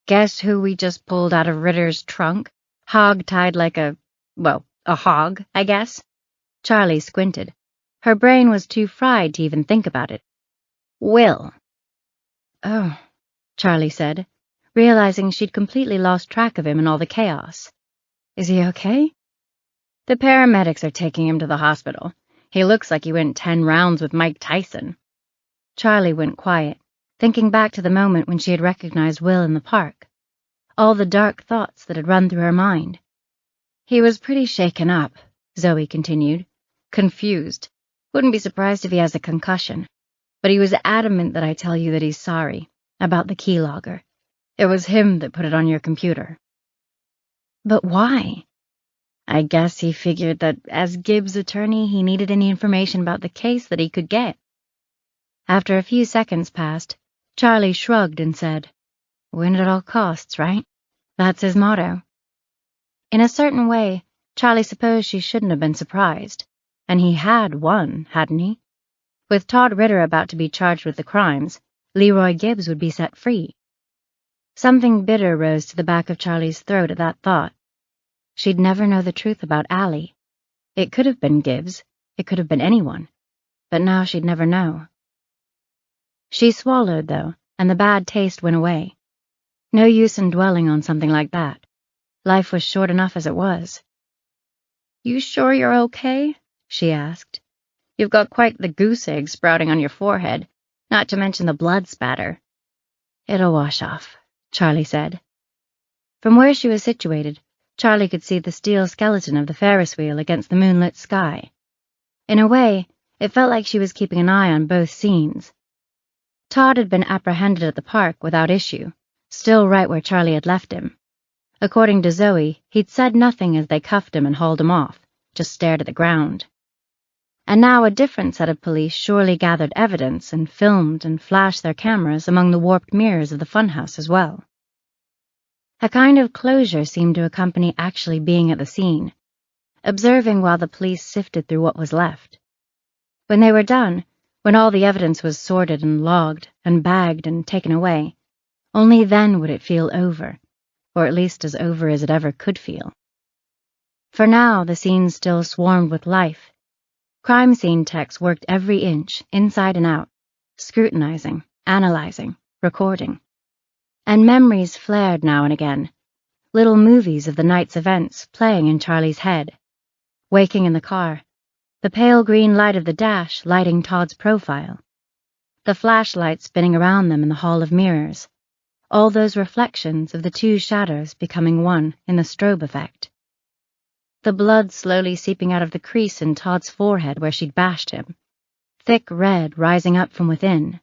"Guess who we just pulled out of Ritter's trunk? Hog-tied like a hog, I guess." Charlie squinted. Her brain was too fried to even think about it. "Will." "Oh," Charlie said, realizing she'd completely lost track of him in all the chaos. "Is he okay?" "The paramedics are taking him to the hospital. He looks like he went 10 rounds with Mike Tyson." Charlie went quiet, thinking back to the moment when she had recognized Will in the park. All the dark thoughts that had run through her mind. "He was pretty shaken up," Zoe continued. "Confused. Wouldn't be surprised if he has a concussion. But he was adamant that I tell you that he's sorry, about the keylogger. It was him that put it on your computer." "But why?" "I guess he figured that as Gibbs' attorney he needed any information about the case that he could get." After a few seconds passed, Charlie shrugged and said, "Win at all costs, right? That's his motto." In a certain way, Charlie supposed she shouldn't have been surprised. And he had won, hadn't he? With Todd Ritter about to be charged with the crimes, Leroy Gibbs would be set free. Something bitter rose to the back of Charlie's throat at that thought. She'd never know the truth about Allie. It could have been Gibbs, it could have been anyone, but now she'd never know. She swallowed, though, and the bad taste went away. No use in dwelling on something like that. Life was short enough as it was. "You sure you're okay?" she asked. "You've got quite the goose egg sprouting on your forehead, not to mention the blood spatter." "It'll wash off," Charlie said. From where she was situated, Charlie could see the steel skeleton of the Ferris wheel against the moonlit sky. In a way, it felt like she was keeping an eye on both scenes. Todd had been apprehended at the park without issue, still right where Charlie had left him. According to Zoe, he'd said nothing as they cuffed him and hauled him off, just stared at the ground. And now a different set of police surely gathered evidence and filmed and flashed their cameras among the warped mirrors of the funhouse as well. A kind of closure seemed to accompany actually being at the scene, observing while the police sifted through what was left. When they were done, when all the evidence was sorted and logged and bagged and taken away, only then would it feel over, or at least as over as it ever could feel. For now, the scene still swarmed with life. Crime scene techs worked every inch, inside and out, scrutinizing, analyzing, recording. And memories flared now and again, little movies of the night's events playing in Charlie's head. Waking in the car, the pale green light of the dash lighting Todd's profile, the flashlight spinning around them in the hall of mirrors, all those reflections of the two shadows becoming one in the strobe effect. The blood slowly seeping out of the crease in Todd's forehead where she'd bashed him, thick red rising up from within.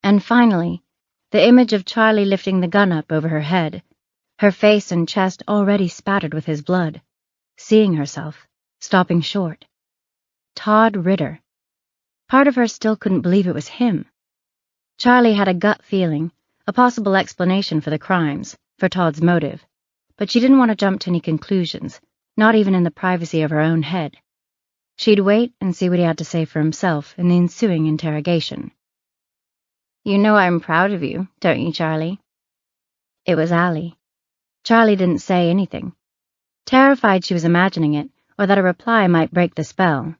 And finally, the image of Charlie lifting the gun up over her head, her face and chest already spattered with his blood, seeing herself, stopping short. Todd Ritter. Part of her still couldn't believe it was him. Charlie had a gut feeling, a possible explanation for the crimes, for Todd's motive, but she didn't want to jump to any conclusions, not even in the privacy of her own head. She'd wait and see what he had to say for himself in the ensuing interrogation. "You know I'm proud of you, don't you, Charlie?" It was Allie. Charlie didn't say anything, terrified she was imagining it, or that a reply might break the spell.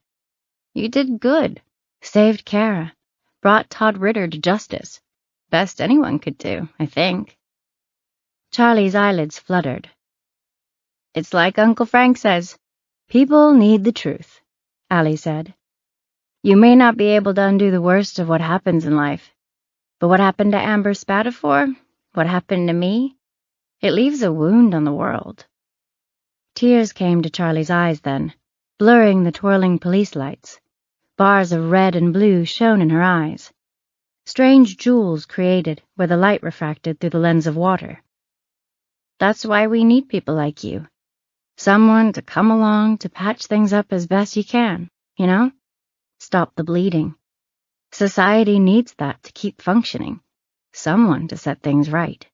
"You did good. Saved Kara. Brought Todd Ritter to justice. Best anyone could do, I think." Charlie's eyelids fluttered. "It's like Uncle Frank says. People need the truth," Allie said. "You may not be able to undo the worst of what happens in life, but what happened to Amber Spatafor, what happened to me, it leaves a wound on the world." Tears came to Charlie's eyes then, blurring the twirling police lights. Bars of red and blue shone in her eyes. Strange jewels created where the light refracted through the lens of water. "That's why we need people like you. Someone to come along to patch things up as best you can, you know? Stop the bleeding. Society needs that to keep functioning. Someone to set things right."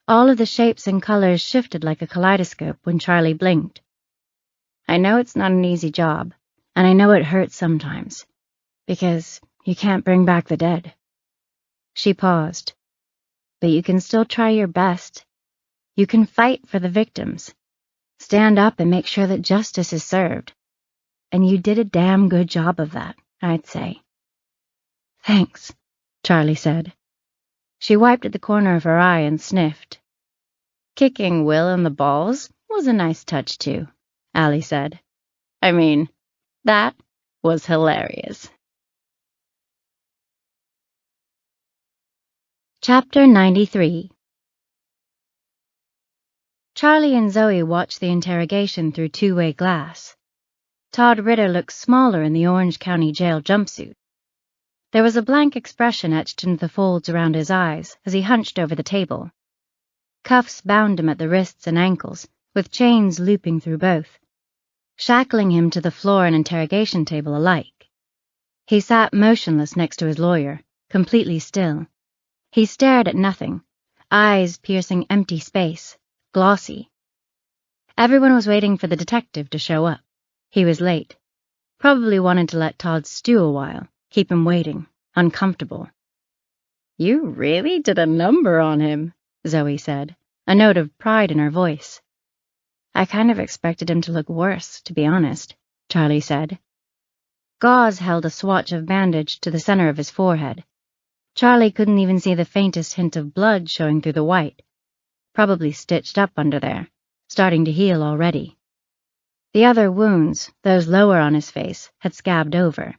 All of the shapes and colors shifted like a kaleidoscope when Charlie blinked. "I know it's not an easy job, and I know it hurts sometimes, because you can't bring back the dead." She paused. "But you can still try your best. You can fight for the victims. Stand up and make sure that justice is served. And you did a damn good job of that, I'd say." "Thanks," Charlie said. She wiped at the corner of her eye and sniffed. "Kicking Will in the balls was a nice touch, too," Allie said. "I mean, that was hilarious." Chapter 93. Charlie and Zoe watched the interrogation through two-way glass. Todd Ritter looked smaller in the Orange County Jail jumpsuit. There was a blank expression etched into the folds around his eyes as he hunched over the table. Cuffs bound him at the wrists and ankles, with chains looping through both, shackling him to the floor and interrogation table alike. He sat motionless next to his lawyer, completely still. He stared at nothing, eyes piercing empty space, glossy. Everyone was waiting for the detective to show up. He was late. Probably wanted to let Todd stew a while, keep him waiting, uncomfortable. "You really did a number on him," Zoe said, a note of pride in her voice. "I kind of expected him to look worse, to be honest," Charlie said. Gauze held a swatch of bandage to the center of his forehead. Charlie couldn't even see the faintest hint of blood showing through the white. Probably stitched up under there, starting to heal already. The other wounds, those lower on his face, had scabbed over.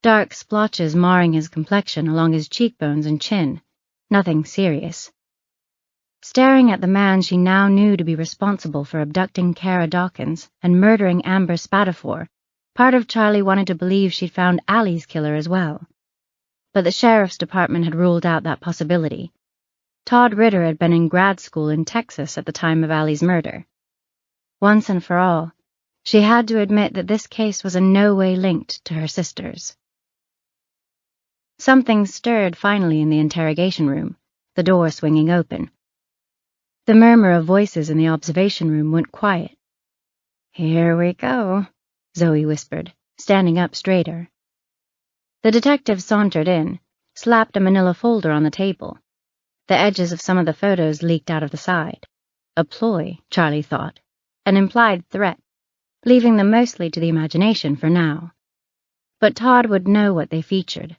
Dark splotches marring his complexion along his cheekbones and chin. Nothing serious. Staring at the man she now knew to be responsible for abducting Kara Dawkins and murdering Amber Spatafor, part of Charlie wanted to believe she'd found Allie's killer as well. But the sheriff's department had ruled out that possibility. Todd Ritter had been in grad school in Texas at the time of Allie's murder. Once and for all, she had to admit that this case was in no way linked to her sister's. Something stirred finally in the interrogation room, the door swinging open. The murmur of voices in the observation room went quiet. "Here we go," Zoe whispered, standing up straighter. The detective sauntered in, slapped a manila folder on the table. The edges of some of the photos leaked out of the side. A ploy, Charlie thought, an implied threat, leaving them mostly to the imagination for now. But Todd would know what they featured.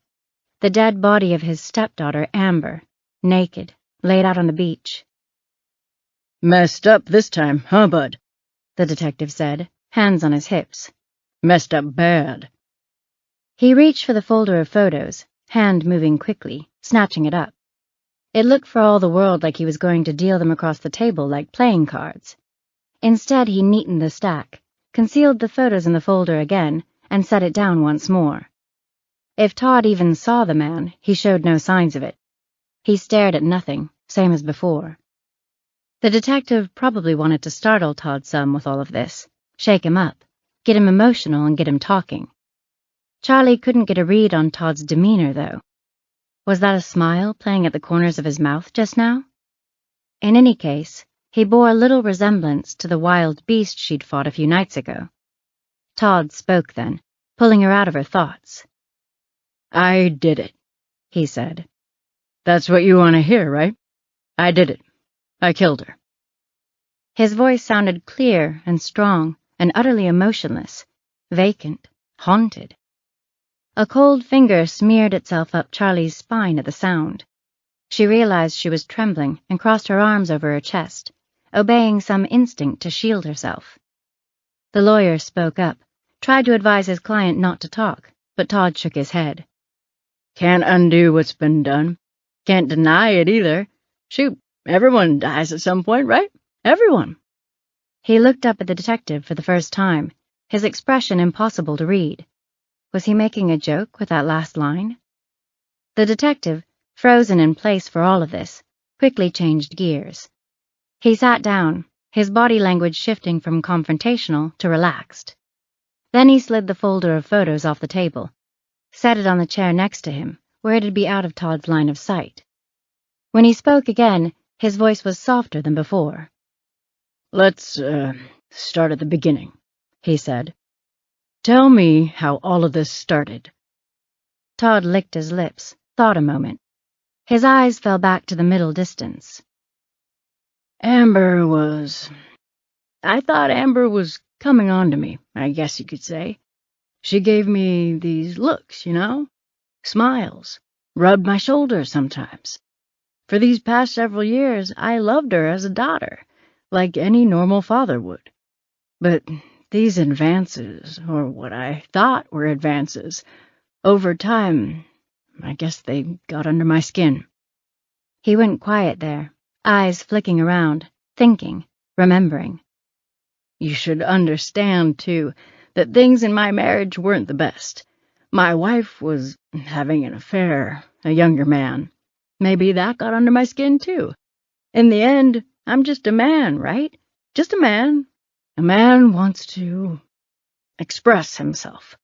The dead body of his stepdaughter, Amber, naked, laid out on the beach. "Messed up this time, huh, bud?" the detective said, hands on his hips. "Messed up bad." He reached for the folder of photos, hand moving quickly, snatching it up. It looked for all the world like he was going to deal them across the table like playing cards. Instead, he neatened the stack, concealed the photos in the folder again, and set it down once more. If Todd even saw the man, he showed no signs of it. He stared at nothing, same as before. The detective probably wanted to startle Todd some with all of this, shake him up, get him emotional and get him talking. Charlie couldn't get a read on Todd's demeanor, though. Was that a smile playing at the corners of his mouth just now? In any case, he bore little resemblance to the wild beast she'd fought a few nights ago. Todd spoke then, pulling her out of her thoughts. "I did it," he said. "That's what you want to hear, right? I did it. I killed her." His voice sounded clear and strong and utterly emotionless, vacant, haunted. A cold finger smeared itself up Charlie's spine at the sound. She realized she was trembling and crossed her arms over her chest, obeying some instinct to shield herself. The lawyer spoke up, tried to advise his client not to talk, but Todd shook his head. "Can't undo what's been done. Can't deny it either. Shoot, everyone dies at some point, right? Everyone." He looked up at the detective for the first time, his expression impossible to read. Was he making a joke with that last line? The detective, frozen in place for all of this, quickly changed gears. He sat down, his body language shifting from confrontational to relaxed. Then he slid the folder of photos off the table, set it on the chair next to him, where it'd be out of Todd's line of sight. When he spoke again, his voice was softer than before. "Let's, start at the beginning," he said. "Tell me how all of this started." Todd licked his lips, thought a moment. His eyes fell back to the middle distance. I thought Amber was coming on to me, I guess you could say. She gave me these looks, smiles, rubbed my shoulder sometimes. For these past several years, I loved her as a daughter, like any normal father would. But these advances, or what I thought were advances, over time, I guess they got under my skin. He went quiet there, eyes flicking around, thinking, remembering. You should understand, too, that things in my marriage weren't the best. My wife was having an affair, a younger man. Maybe that got under my skin, too. In the end, I'm just a man, right? Just a man. A man wants to express himself,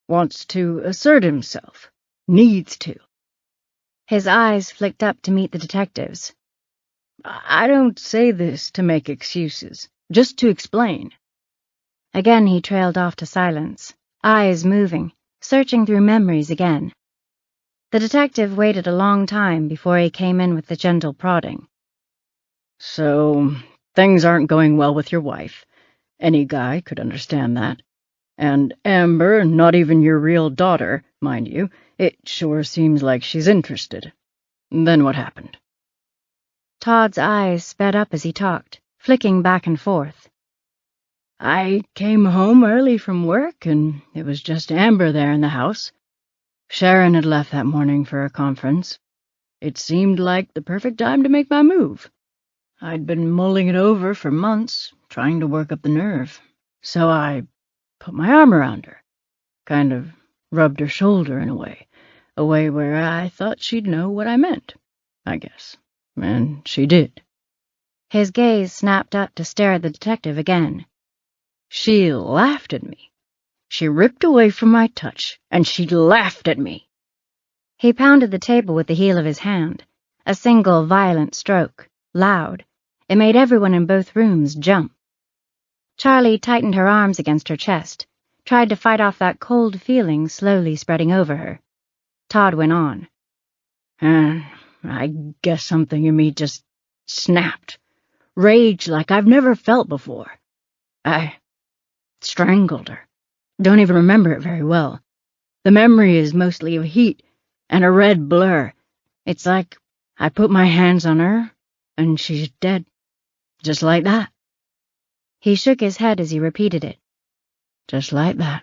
wants to assert himself, needs to. His eyes flicked up to meet the detective's. I don't say this to make excuses, just to explain. Again he trailed off to silence, eyes moving, searching through memories again. The detective waited a long time before he came in with the gentle prodding. So, things aren't going well with your wife. Any guy could understand that. And Amber, not even your real daughter, mind you, it sure seems like she's interested. Then what happened? Todd's eyes sped up as he talked, flicking back and forth. I came home early from work, and it was just Amber there in the house. Sharon had left that morning for a conference. It seemed like the perfect time to make my move. I'd been mulling it over for months, trying to work up the nerve. So I put my arm around her, kind of rubbed her shoulder in a way where I thought she'd know what I meant, I guess. and she did. His gaze snapped up to stare at the detective again. She laughed at me. She ripped away from my touch, and she laughed at me. He pounded the table with the heel of his hand, a single violent stroke, loud. It made everyone in both rooms jump. Charlie tightened her arms against her chest, tried to fight off that cold feeling slowly spreading over her. Todd went on. I guess something in me just snapped. Rage like I've never felt before. I strangled her. Don't even remember it very well. The memory is mostly of heat and a red blur. It's like I put my hands on her, and she's dead. Just like that. He shook his head as he repeated it. Just like that.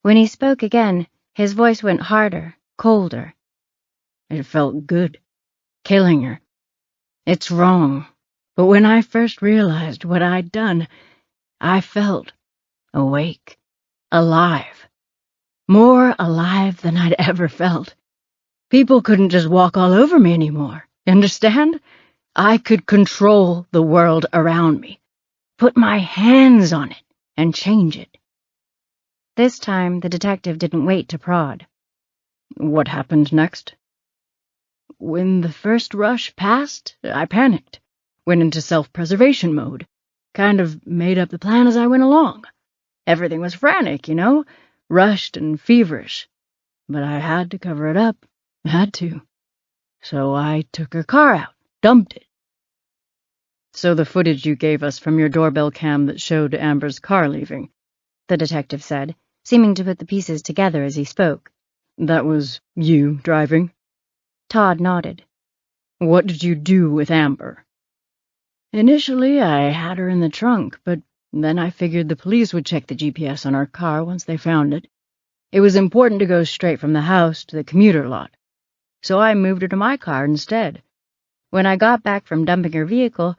When he spoke again, his voice went harder, colder. It felt good, killing her. It's wrong, but when I first realized what I'd done, I felt awake, alive. More alive than I'd ever felt. People couldn't just walk all over me anymore, you understand? I could control the world around me, put my hands on it, and change it. This time, the detective didn't wait to prod. What happened next? When the first rush passed, I panicked, went into self-preservation mode, kind of made up the plan as I went along. Everything was frantic, rushed and feverish. But I had to cover it up, had to. So I took her car out, dumped it. So the footage you gave us from your doorbell cam that showed Amber's car leaving, the detective said, seeming to put the pieces together as he spoke. That was you driving? Todd nodded. What did you do with Amber? Initially, I had her in the trunk, but then I figured the police would check the GPS on our car once they found it. It was important to go straight from the house to the commuter lot, so I moved her to my car instead. When I got back from dumping her vehicle,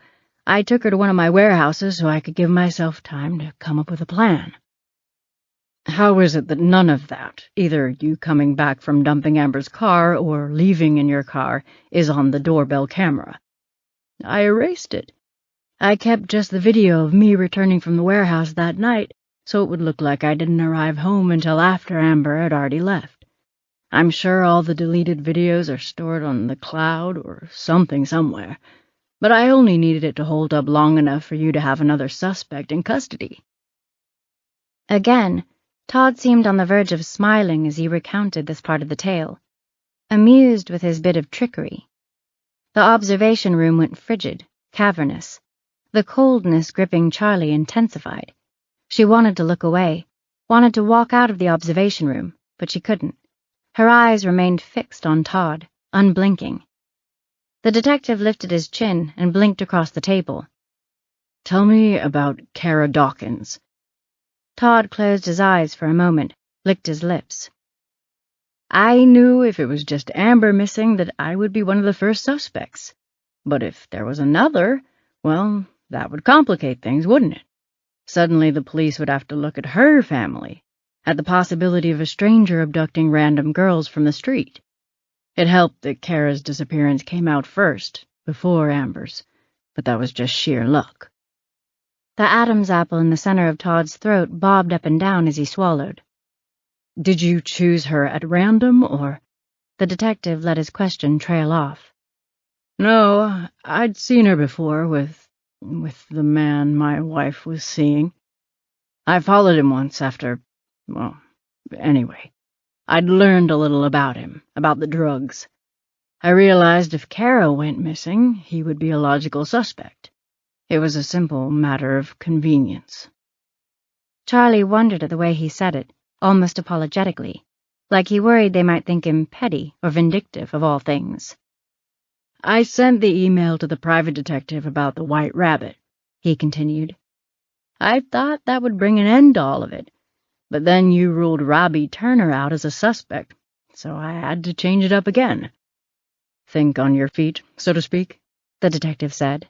I took her to one of my warehouses so I could give myself time to come up with a plan. How is it that none of that, either you coming back from dumping Amber's car or leaving in your car, is on the doorbell camera? I erased it. I kept just the video of me returning from the warehouse that night, so it would look like I didn't arrive home until after Amber had already left. I'm sure all the deleted videos are stored on the cloud or something somewhere, but I only needed it to hold up long enough for you to have another suspect in custody. Again, Todd seemed on the verge of smiling as he recounted this part of the tale, amused with his bit of trickery. The observation room went frigid, cavernous. The coldness gripping Charlie intensified. She wanted to look away, wanted to walk out of the observation room, but she couldn't. Her eyes remained fixed on Todd, unblinking. The detective lifted his chin and blinked across the table. Tell me about Kara Dawkins. Todd closed his eyes for a moment, licked his lips. I knew if it was just Amber missing that I would be one of the first suspects. But if there was another, well, that would complicate things, wouldn't it? Suddenly the police would have to look at her family, at the possibility of a stranger abducting random girls from the street. It helped that Kara's disappearance came out first, before Amber's, but that was just sheer luck. The Adam's apple in the center of Todd's throat bobbed up and down as he swallowed. Did you choose her at random, or? The detective let his question trail off. No, I'd seen her before with the man my wife was seeing. I followed him once after, anyway. I'd learned a little about him, about the drugs. I realized if Kara went missing, he would be a logical suspect. It was a simple matter of convenience. Charlie wondered at the way he said it, almost apologetically, like he worried they might think him petty or vindictive of all things. I sent the email to the private detective about the White Rabbit, he continued. I thought that would bring an end to all of it, but then you ruled Robbie Turner out as a suspect, so I had to change it up again. Think on your feet, so to speak, the detective said.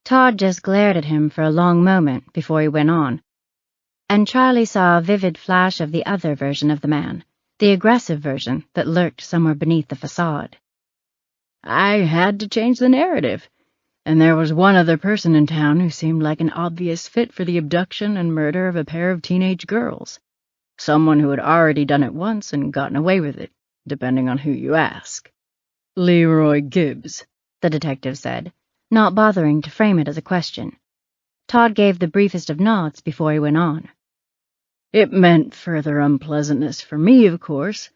Todd just glared at him for a long moment before he went on, and Charlie saw a vivid flash of the other version of the man, the aggressive version that lurked somewhere beneath the facade. I had to change the narrative, and there was one other person in town who seemed like an obvious fit for the abduction and murder of a pair of teenage girls. Someone who had already done it once and gotten away with it, depending on who you ask. Leroy Gibbs, the detective said, not bothering to frame it as a question. Todd gave the briefest of nods before he went on. It meant further unpleasantness for me, of course.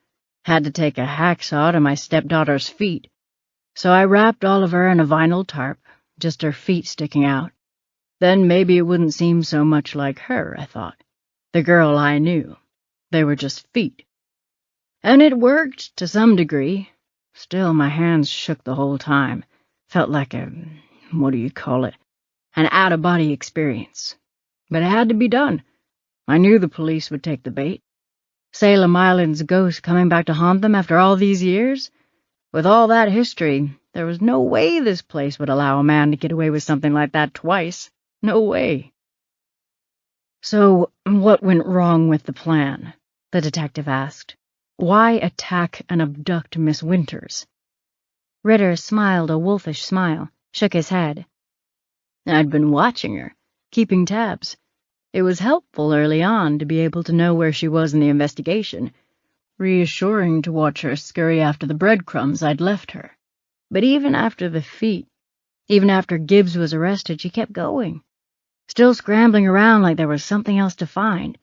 Had to take a hacksaw to my stepdaughter's feet, so I wrapped all of her in a vinyl tarp, just her feet sticking out. Then maybe it wouldn't seem so much like her, I thought. The girl I knew. They were just feet. And it worked, to some degree. Still, my hands shook the whole time. Felt like an out-of-body experience. But it had to be done. I knew the police would take the bait. Salem Island's ghost coming back to haunt them after all these years? With all that history, there was no way this place would allow a man to get away with something like that twice. No way. So, what went wrong with the plan? The detective asked. Why attack and abduct Miss Winters? Ritter smiled a wolfish smile, shook his head. I'd been watching her, keeping tabs. It was helpful early on to be able to know where she was in the investigation, reassuring to watch her scurry after the breadcrumbs I'd left her. But even after the feat, even after Gibbs was arrested, she kept going, still scrambling around like there was something else to find.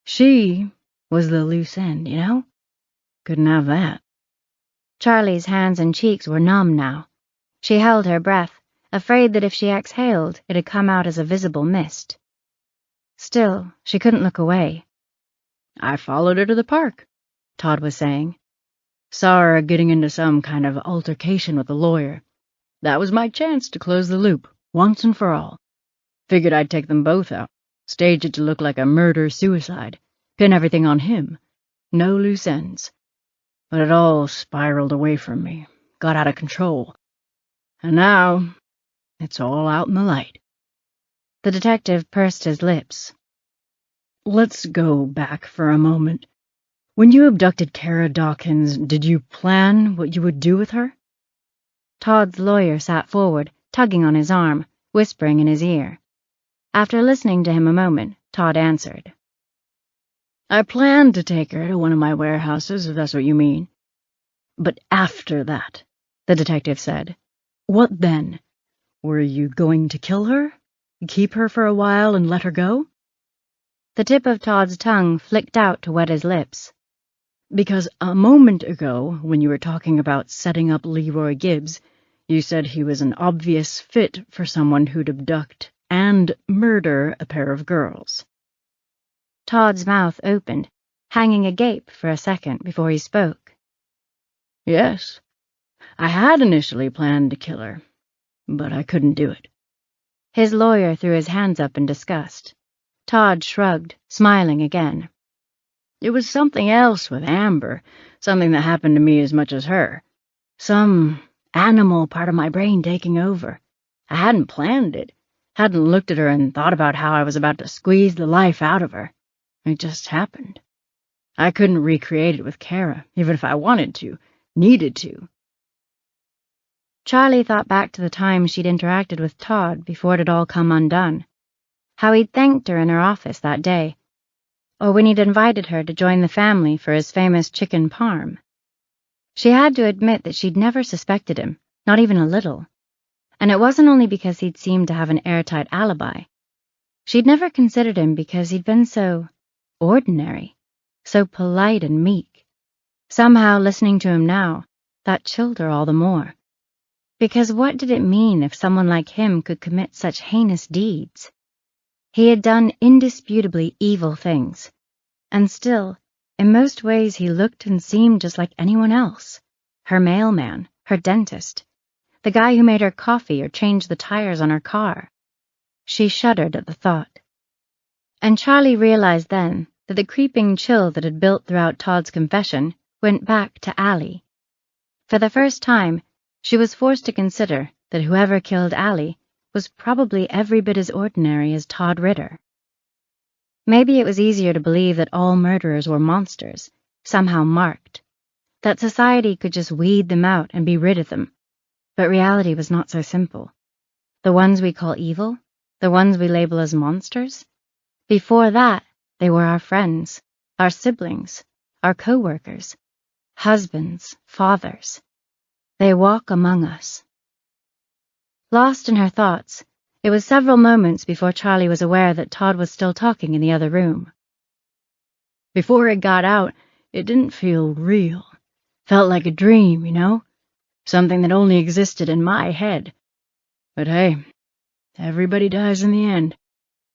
She was the loose end, you know? Couldn't have that. Charlie's hands and cheeks were numb now. She held her breath, afraid that if she exhaled, it'd come out as a visible mist. Still, she couldn't look away. I followed her to the park, Todd was saying. Saw her getting into some kind of altercation with the lawyer. That was my chance to close the loop, once and for all. Figured I'd take them both out, stage it to look like a murder-suicide, pin everything on him. No loose ends. But it all spiraled away from me, got out of control. And now, it's all out in the light. The detective pursed his lips. Let's go back for a moment. When you abducted Kara Dawkins, did you plan what you would do with her? Todd's lawyer sat forward, tugging on his arm, whispering in his ear. After listening to him a moment, Todd answered. I planned to take her to one of my warehouses, if that's what you mean. But after that, the detective said, what then? Were you going to kill her? Keep her for a while and let her go? The tip of Todd's tongue flicked out to wet his lips. Because a moment ago, when you were talking about setting up Leroy Gibbs, you said he was an obvious fit for someone who'd abduct and murder a pair of girls. Todd's mouth opened, hanging agape for a second before he spoke. Yes, I had initially planned to kill her, but I couldn't do it. His lawyer threw his hands up in disgust. Todd shrugged, smiling again. It was something else with Amber, something that happened to me as much as her. Some animal part of my brain taking over. I hadn't planned it, hadn't looked at her and thought about how I was about to squeeze the life out of her. It just happened. I couldn't recreate it with Kara, even if I wanted to, needed to. Charlie thought back to the time she'd interacted with Todd before it had all come undone. How he'd thanked her in her office that day, or when he'd invited her to join the family for his famous chicken parm. She had to admit that she'd never suspected him, not even a little. And it wasn't only because he'd seemed to have an airtight alibi. She'd never considered him because he'd been so ordinary, so polite and meek. Somehow, listening to him now, that chilled her all the more. Because what did it mean if someone like him could commit such heinous deeds? He had done indisputably evil things, and still, in most ways he looked and seemed just like anyone else. Her mailman, her dentist, the guy who made her coffee or changed the tires on her car. She shuddered at the thought. And Charlie realized then that the creeping chill that had built throughout Todd's confession went back to Allie. For the first time, she was forced to consider that whoever killed Allie was probably every bit as ordinary as Todd Ritter. Maybe it was easier to believe that all murderers were monsters, somehow marked, that society could just weed them out and be rid of them, But reality was not so simple. The ones we call evil, the ones we label as monsters, before that, they were our friends, our siblings, our co-workers, husbands, fathers. They walk among us. Lost in her thoughts, it was several moments before Charlie was aware that Todd was still talking in the other room. Before it got out, it didn't feel real. Felt like a dream, you know? Something that only existed in my head. But hey, everybody dies in the end.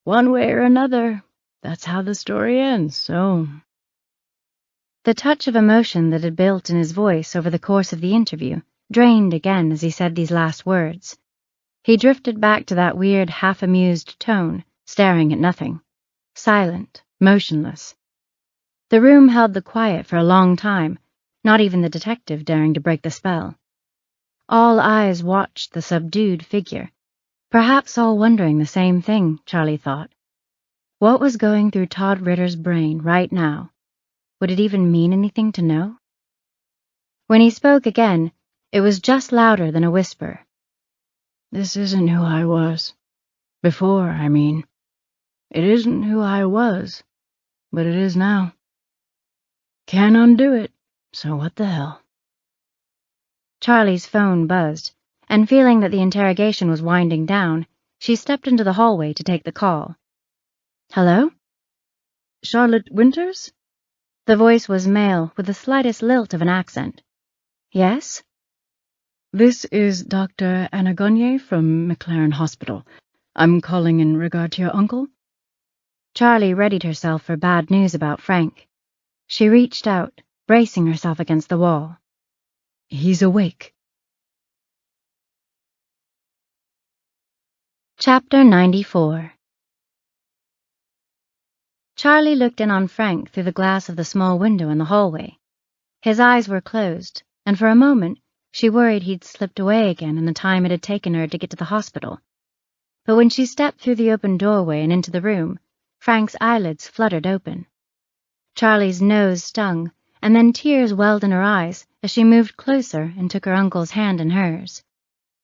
One way or another, that's how the story ends, so... The touch of emotion that had built in his voice over the course of the interview drained again as he said these last words. He drifted back to that weird, half-amused tone, staring at nothing. Silent, motionless. The room held the quiet for a long time, not even the detective daring to break the spell. All eyes watched the subdued figure, perhaps all wondering the same thing, Charlie thought. What was going through Todd Ritter's brain right now? Would it even mean anything to know? When he spoke again, it was just louder than a whisper. This isn't who I was. Before, I mean. It isn't who I was, but it is now. Can't undo it, so what the hell? Charlie's phone buzzed, and feeling that the interrogation was winding down, she stepped into the hallway to take the call. Hello? Charlotte Winters? The voice was male, with the slightest lilt of an accent. Yes? This is Dr. Anna Gagne from McLaren Hospital. I'm calling in regard to your uncle. Charlie readied herself for bad news about Frank. She reached out, bracing herself against the wall. He's awake. Chapter 94. Charlie looked in on Frank through the glass of the small window in the hallway. His eyes were closed, and for a moment she worried he'd slipped away again in the time it had taken her to get to the hospital. But when she stepped through the open doorway and into the room, Frank's eyelids fluttered open. Charlie's nose stung, and then tears welled in her eyes as she moved closer and took her uncle's hand in hers.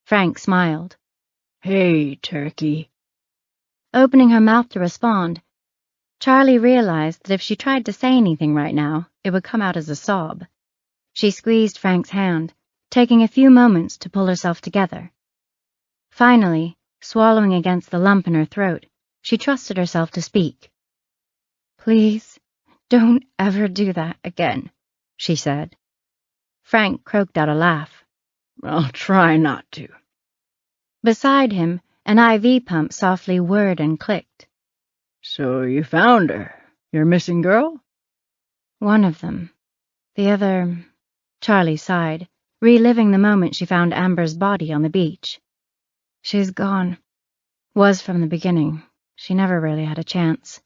Frank smiled. Hey, turkey. Opening her mouth to respond, Charlie realized that if she tried to say anything right now, it would come out as a sob. She squeezed Frank's hand, taking a few moments to pull herself together. Finally, swallowing against the lump in her throat, she trusted herself to speak. Please, don't ever do that again, she said. Frank croaked out a laugh. I'll try not to. Beside him, an IV pump softly whirred and clicked. So you found her, your missing girl? One of them. The other... Charlie sighed, reliving the moment she found Amber's body on the beach. She's gone. Was from the beginning. She never really had a chance.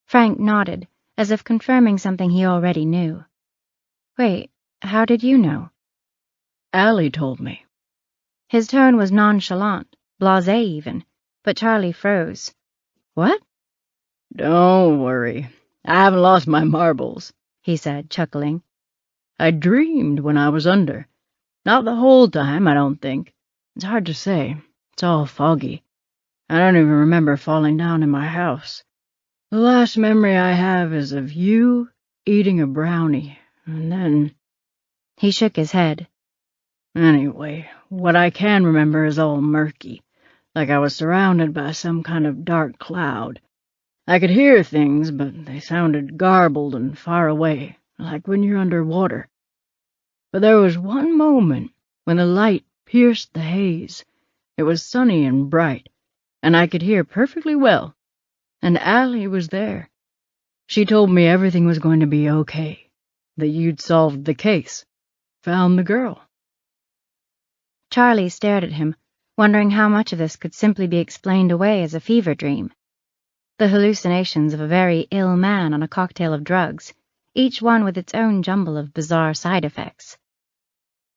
Frank nodded, as if confirming something he already knew. Wait, how did you know? Allie told me. His tone was nonchalant, blasé even, but Charlie froze. What? Don't worry. I haven't lost my marbles, he said, chuckling. I dreamed when I was under. Not the whole time, I don't think. It's hard to say. It's all foggy. I don't even remember falling down in my house. The last memory I have is of you eating a brownie, and then... He shook his head. Anyway, what I can remember is all murky, like I was surrounded by some kind of dark cloud. I could hear things, but they sounded garbled and far away, like when you're underwater. But there was one moment when the light pierced the haze. It was sunny and bright, and I could hear perfectly well. And Allie was there. She told me everything was going to be okay, that you'd solved the case, found the girl. Charlie stared at him, wondering how much of this could simply be explained away as a fever dream. The hallucinations of a very ill man on a cocktail of drugs, each one with its own jumble of bizarre side effects.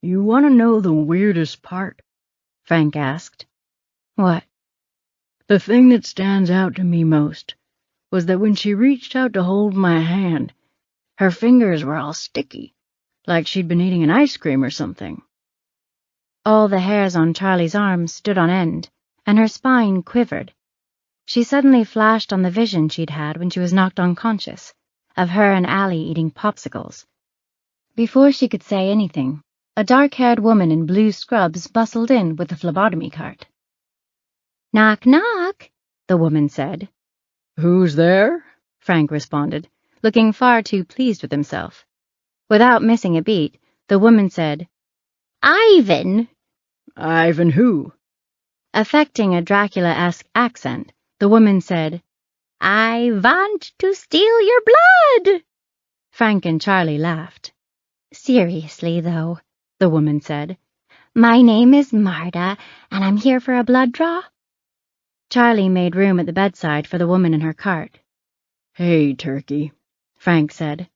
You want to know the weirdest part? Frank asked. What? The thing that stands out to me most was that when she reached out to hold my hand, her fingers were all sticky, like she'd been eating an ice cream or something. All the hairs on Charlie's arms stood on end, and her spine quivered. She suddenly flashed on the vision she'd had when she was knocked unconscious, of her and Allie eating popsicles. Before she could say anything, a dark-haired woman in blue scrubs bustled in with a phlebotomy cart. "Knock, knock," the woman said. "Who's there?" Frank responded, looking far too pleased with himself. Without missing a beat, the woman said, "Ivan." "Ivan who?" Affecting a Dracula-esque accent, the woman said, "I want to steal your blood." Frank and Charlie laughed. "Seriously, though," the woman said, "my name is Marta, and I'm here for a blood draw." Charlie made room at the bedside for the woman in her cart. "Hey, turkey," Frank said.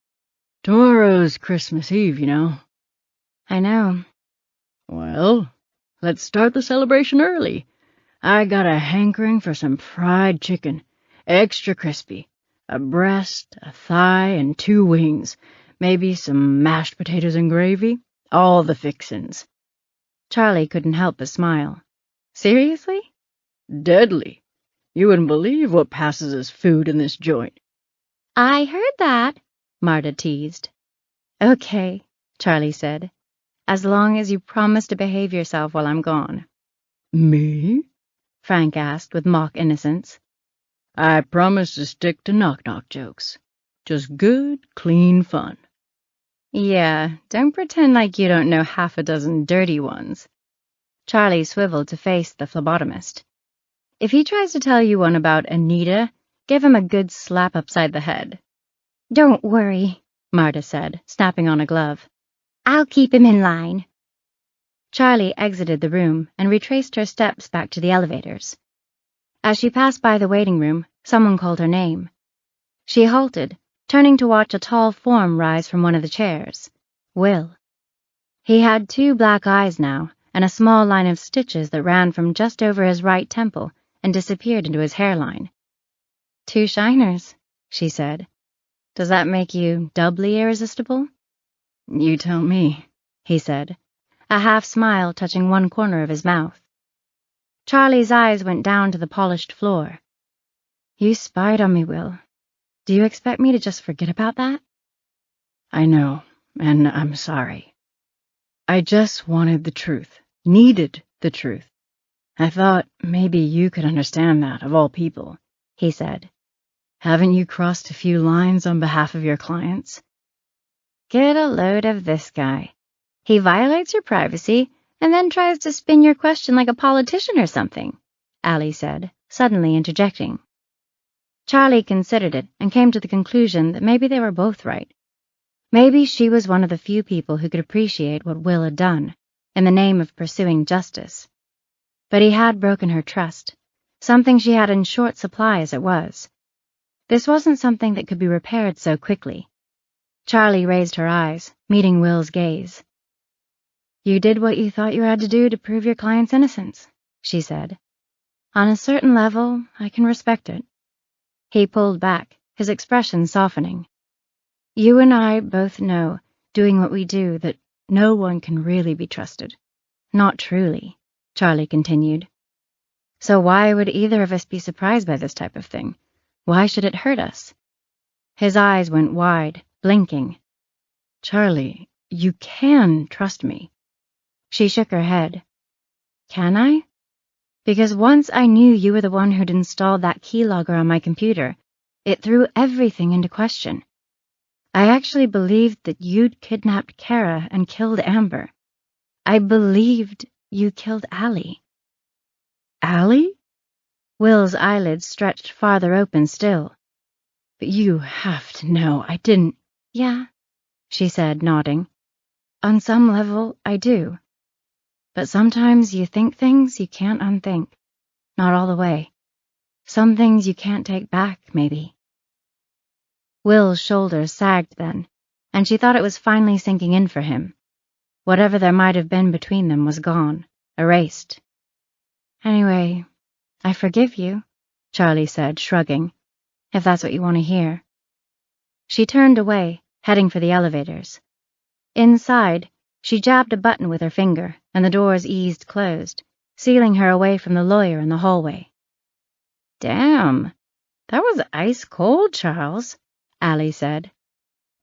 "Tomorrow's Christmas Eve, you know." "I know." "Well, let's start the celebration early. I got a hankering for some fried chicken, extra crispy, a breast, a thigh, and 2 wings, maybe some mashed potatoes and gravy, all the fixins." Charlie couldn't help but smile. "Seriously?" "Deadly. You wouldn't believe what passes as food in this joint." "I heard that," Marta teased. "Okay," Charlie said, "as long as you promise to behave yourself while I'm gone." "Me?" Frank asked with mock innocence. "I promise to stick to knock-knock jokes. Just good, clean fun." "Yeah, don't pretend like you don't know half a dozen dirty ones." Charlie swiveled to face the phlebotomist. "If he tries to tell you one about Anita, give him a good slap upside the head." "Don't worry," Marta said, snapping on a glove. "I'll keep him in line." Charlie exited the room and retraced her steps back to the elevators. As she passed by the waiting room, someone called her name. She halted, turning to watch a tall form rise from one of the chairs. Will. He had 2 black eyes now, and a small line of stitches that ran from just over his right temple and disappeared into his hairline. "2 shiners," she said. "Does that make you doubly irresistible?" "You tell me," he said, a half-smile touching one corner of his mouth. Charlie's eyes went down to the polished floor. "You spied on me, Will. Do you expect me to just forget about that?" "I know, and I'm sorry. I just wanted the truth, needed the truth. I thought maybe you could understand that, of all people," he said. "Haven't you crossed a few lines on behalf of your clients?" "Get a load of this guy. He violates your privacy and then tries to spin your question like a politician or something," Allie said, suddenly interjecting. Charlie considered it and came to the conclusion that maybe they were both right. Maybe she was one of the few people who could appreciate what Will had done, in the name of pursuing justice. But he had broken her trust, something she had in short supply as it was. This wasn't something that could be repaired so quickly. Charlie raised her eyes, meeting Will's gaze. "You did what you thought you had to do to prove your client's innocence," she said. "On a certain level, I can respect it." He pulled back, his expression softening. "You and I both know, doing what we do, that no one can really be trusted. Not truly," Charlie continued. "So why would either of us be surprised by this type of thing? Why should it hurt us?" His eyes went wide, blinking. "Charlie, you can trust me." She shook her head. "Can I? Because once I knew you were the one who'd installed that keylogger on my computer, it threw everything into question. I actually believed that you'd kidnapped Kara and killed Amber. I believed you killed Allie." "Allie?" Will's eyelids stretched farther open still. "But you have to know I didn't—" "Yeah," she said, nodding. "On some level, I do. But sometimes you think things you can't unthink. Not all the way. Some things you can't take back, maybe." Will's shoulders sagged then, and she thought it was finally sinking in for him. Whatever there might have been between them was gone, erased. "Anyway, I forgive you," Charlie said, shrugging, "if that's what you want to hear." She turned away, heading for the elevators. Inside, She jabbed a button with her finger, and the doors eased closed, sealing her away from the lawyer in the hallway. "Damn, that was ice cold, Charles," Allie said.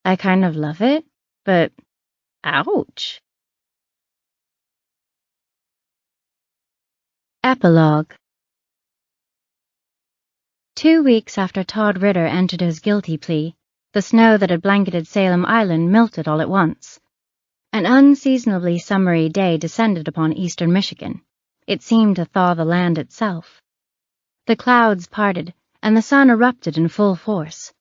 "I kind of love it, but ouch." Epilogue. 2 weeks after Todd Ritter entered his guilty plea, the snow that had blanketed Salem Island melted all at once. An unseasonably summery day descended upon eastern Michigan. It seemed to thaw the land itself. The clouds parted, and the sun erupted in full force.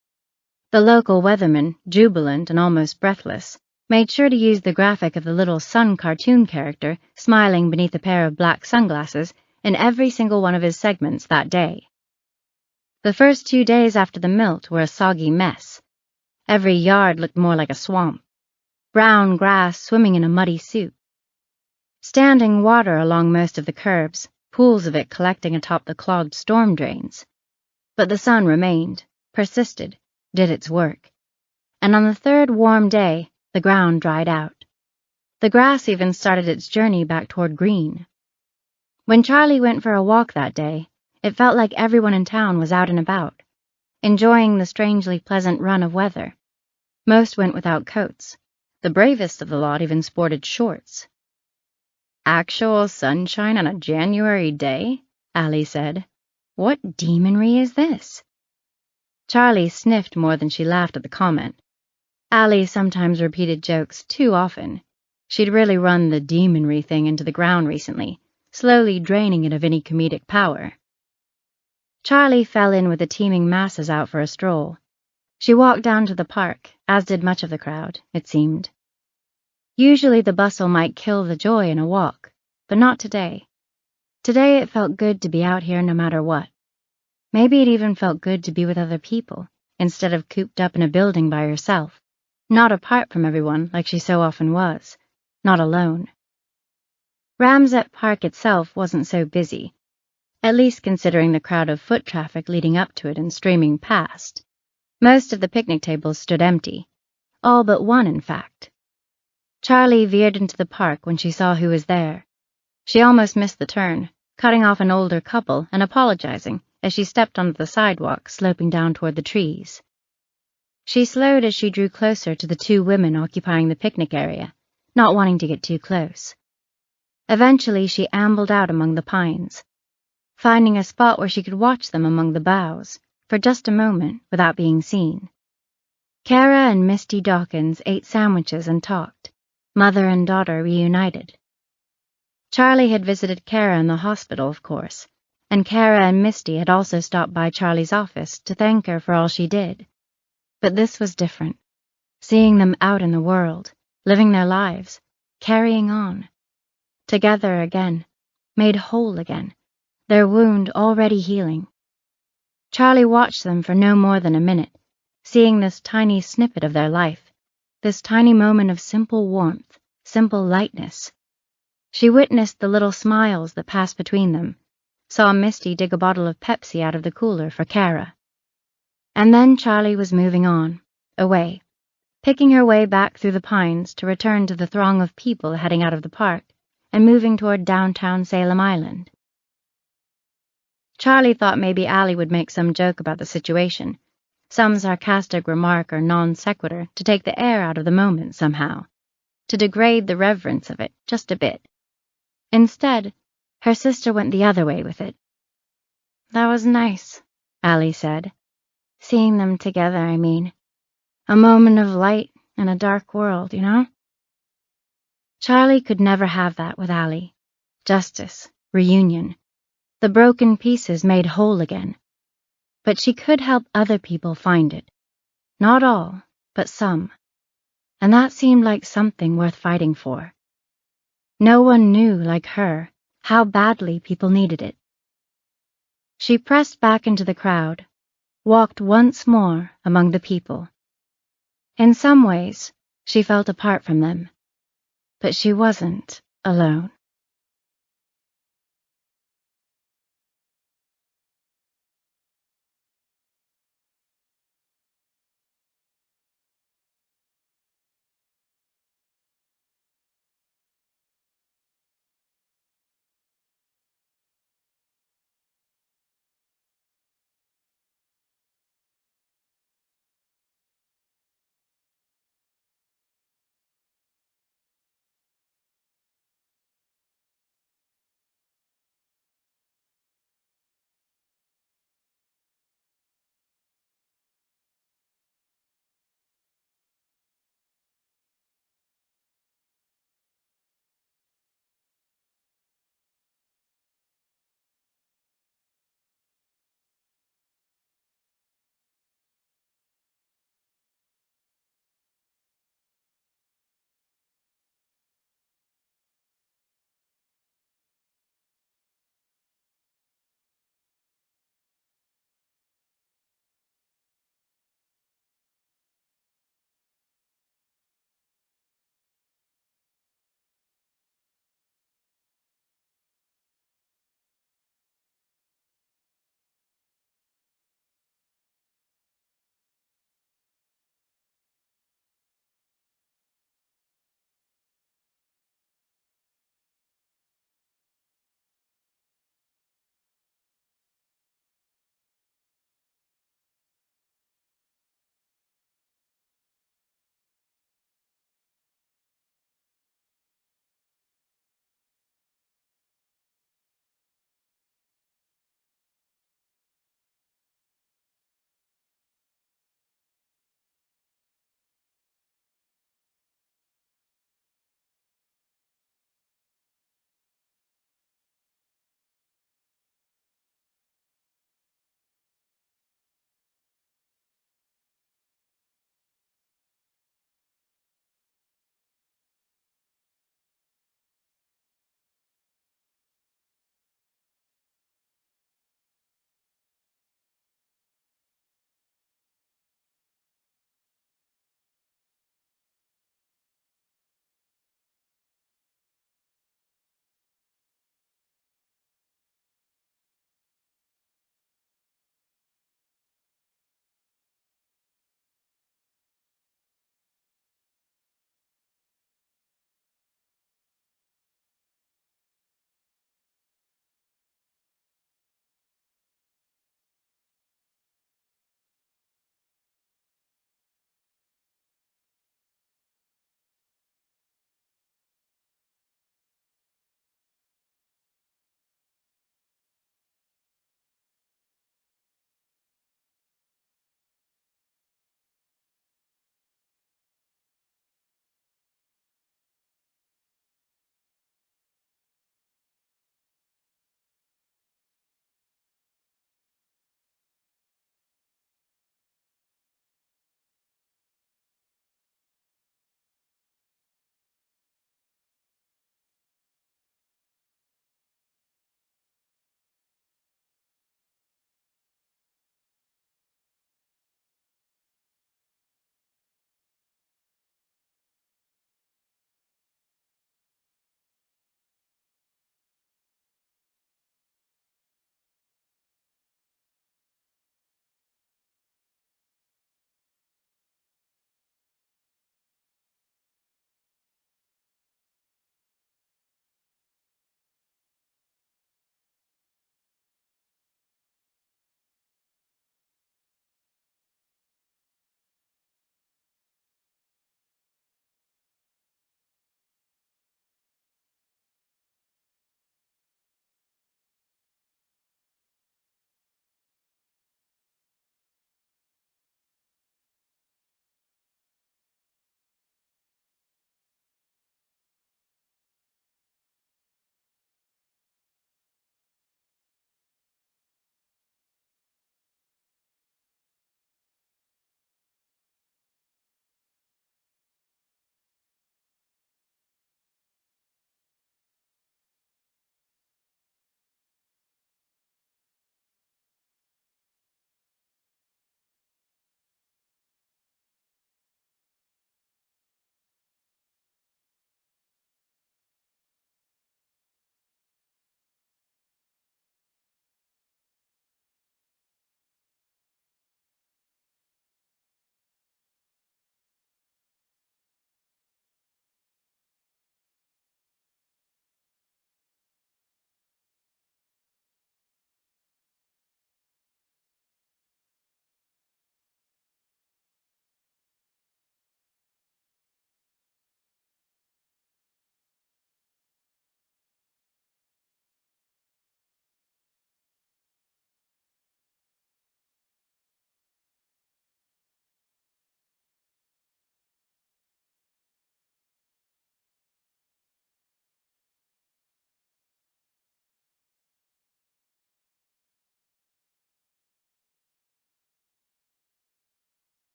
The local weatherman, jubilant and almost breathless, made sure to use the graphic of the little sun cartoon character smiling beneath a pair of black sunglasses in every single one of his segments that day. The first 2 days after the melt were a soggy mess. Every yard looked more like a swamp. Brown grass swimming in a muddy soup. Standing water along most of the curbs, pools of it collecting atop the clogged storm drains. But the sun remained, persisted, did its work. And on the third warm day, the ground dried out. The grass even started its journey back toward green. When Charlie went for a walk that day, it felt like everyone in town was out and about, enjoying the strangely pleasant run of weather. Most went without coats. The bravest of the lot even sported shorts. "Actual sunshine on a January day?" Allie said. "What demonry is this?" Charlie sniffed more than she laughed at the comment. Allie sometimes repeated jokes too often. She'd really run the demonry thing into the ground recently, slowly draining it of any comedic power. Charlie fell in with the teeming masses out for a stroll. She walked down to the park, as did much of the crowd, it seemed. Usually the bustle might kill the joy in a walk, but not today. Today it felt good to be out here no matter what. Maybe it even felt good to be with other people, instead of cooped up in a building by herself, not apart from everyone like she so often was, not alone. Ramsett Park itself wasn't so busy, at least considering the crowd of foot traffic leading up to it and streaming past. Most of the picnic tables stood empty, all but one, in fact. Charlie veered into the park when she saw who was there. She almost missed the turn, cutting off an older couple and apologizing as she stepped onto the sidewalk sloping down toward the trees. She slowed as she drew closer to the 2 women occupying the picnic area, not wanting to get too close. Eventually she ambled out among the pines, finding a spot where she could watch them among the boughs, for just a moment without being seen. Kara and Misty Dawkins ate sandwiches and talked, mother and daughter reunited. Charlie had visited Kara in the hospital, of course, and Kara and Misty had also stopped by Charlie's office to thank her for all she did. But this was different, seeing them out in the world, living their lives, carrying on. Together again, made whole again, their wound already healing. Charlie watched them for no more than a minute, seeing this tiny snippet of their life, this tiny moment of simple warmth, simple lightness. She witnessed the little smiles that passed between them, saw Misty dig a bottle of Pepsi out of the cooler for Kara. And then Charlie was moving on, away, picking her way back through the pines to return to the throng of people heading out of the park and moving toward downtown Salem Island. Charlie thought maybe Allie would make some joke about the situation, some sarcastic remark or non sequitur to take the air out of the moment somehow, to degrade the reverence of it just a bit. Instead, her sister went the other way with it. "That was nice," Allie said. "Seeing them together, I mean. A moment of light in a dark world, you know?" Charlie could never have that with Allie. Justice, reunion, the broken pieces made whole again. But she could help other people find it. Not all, but some. And that seemed like something worth fighting for. No one knew, like her, how badly people needed it. She pressed back into the crowd, walked once more among the people. In some ways, she felt apart from them. But she wasn't alone.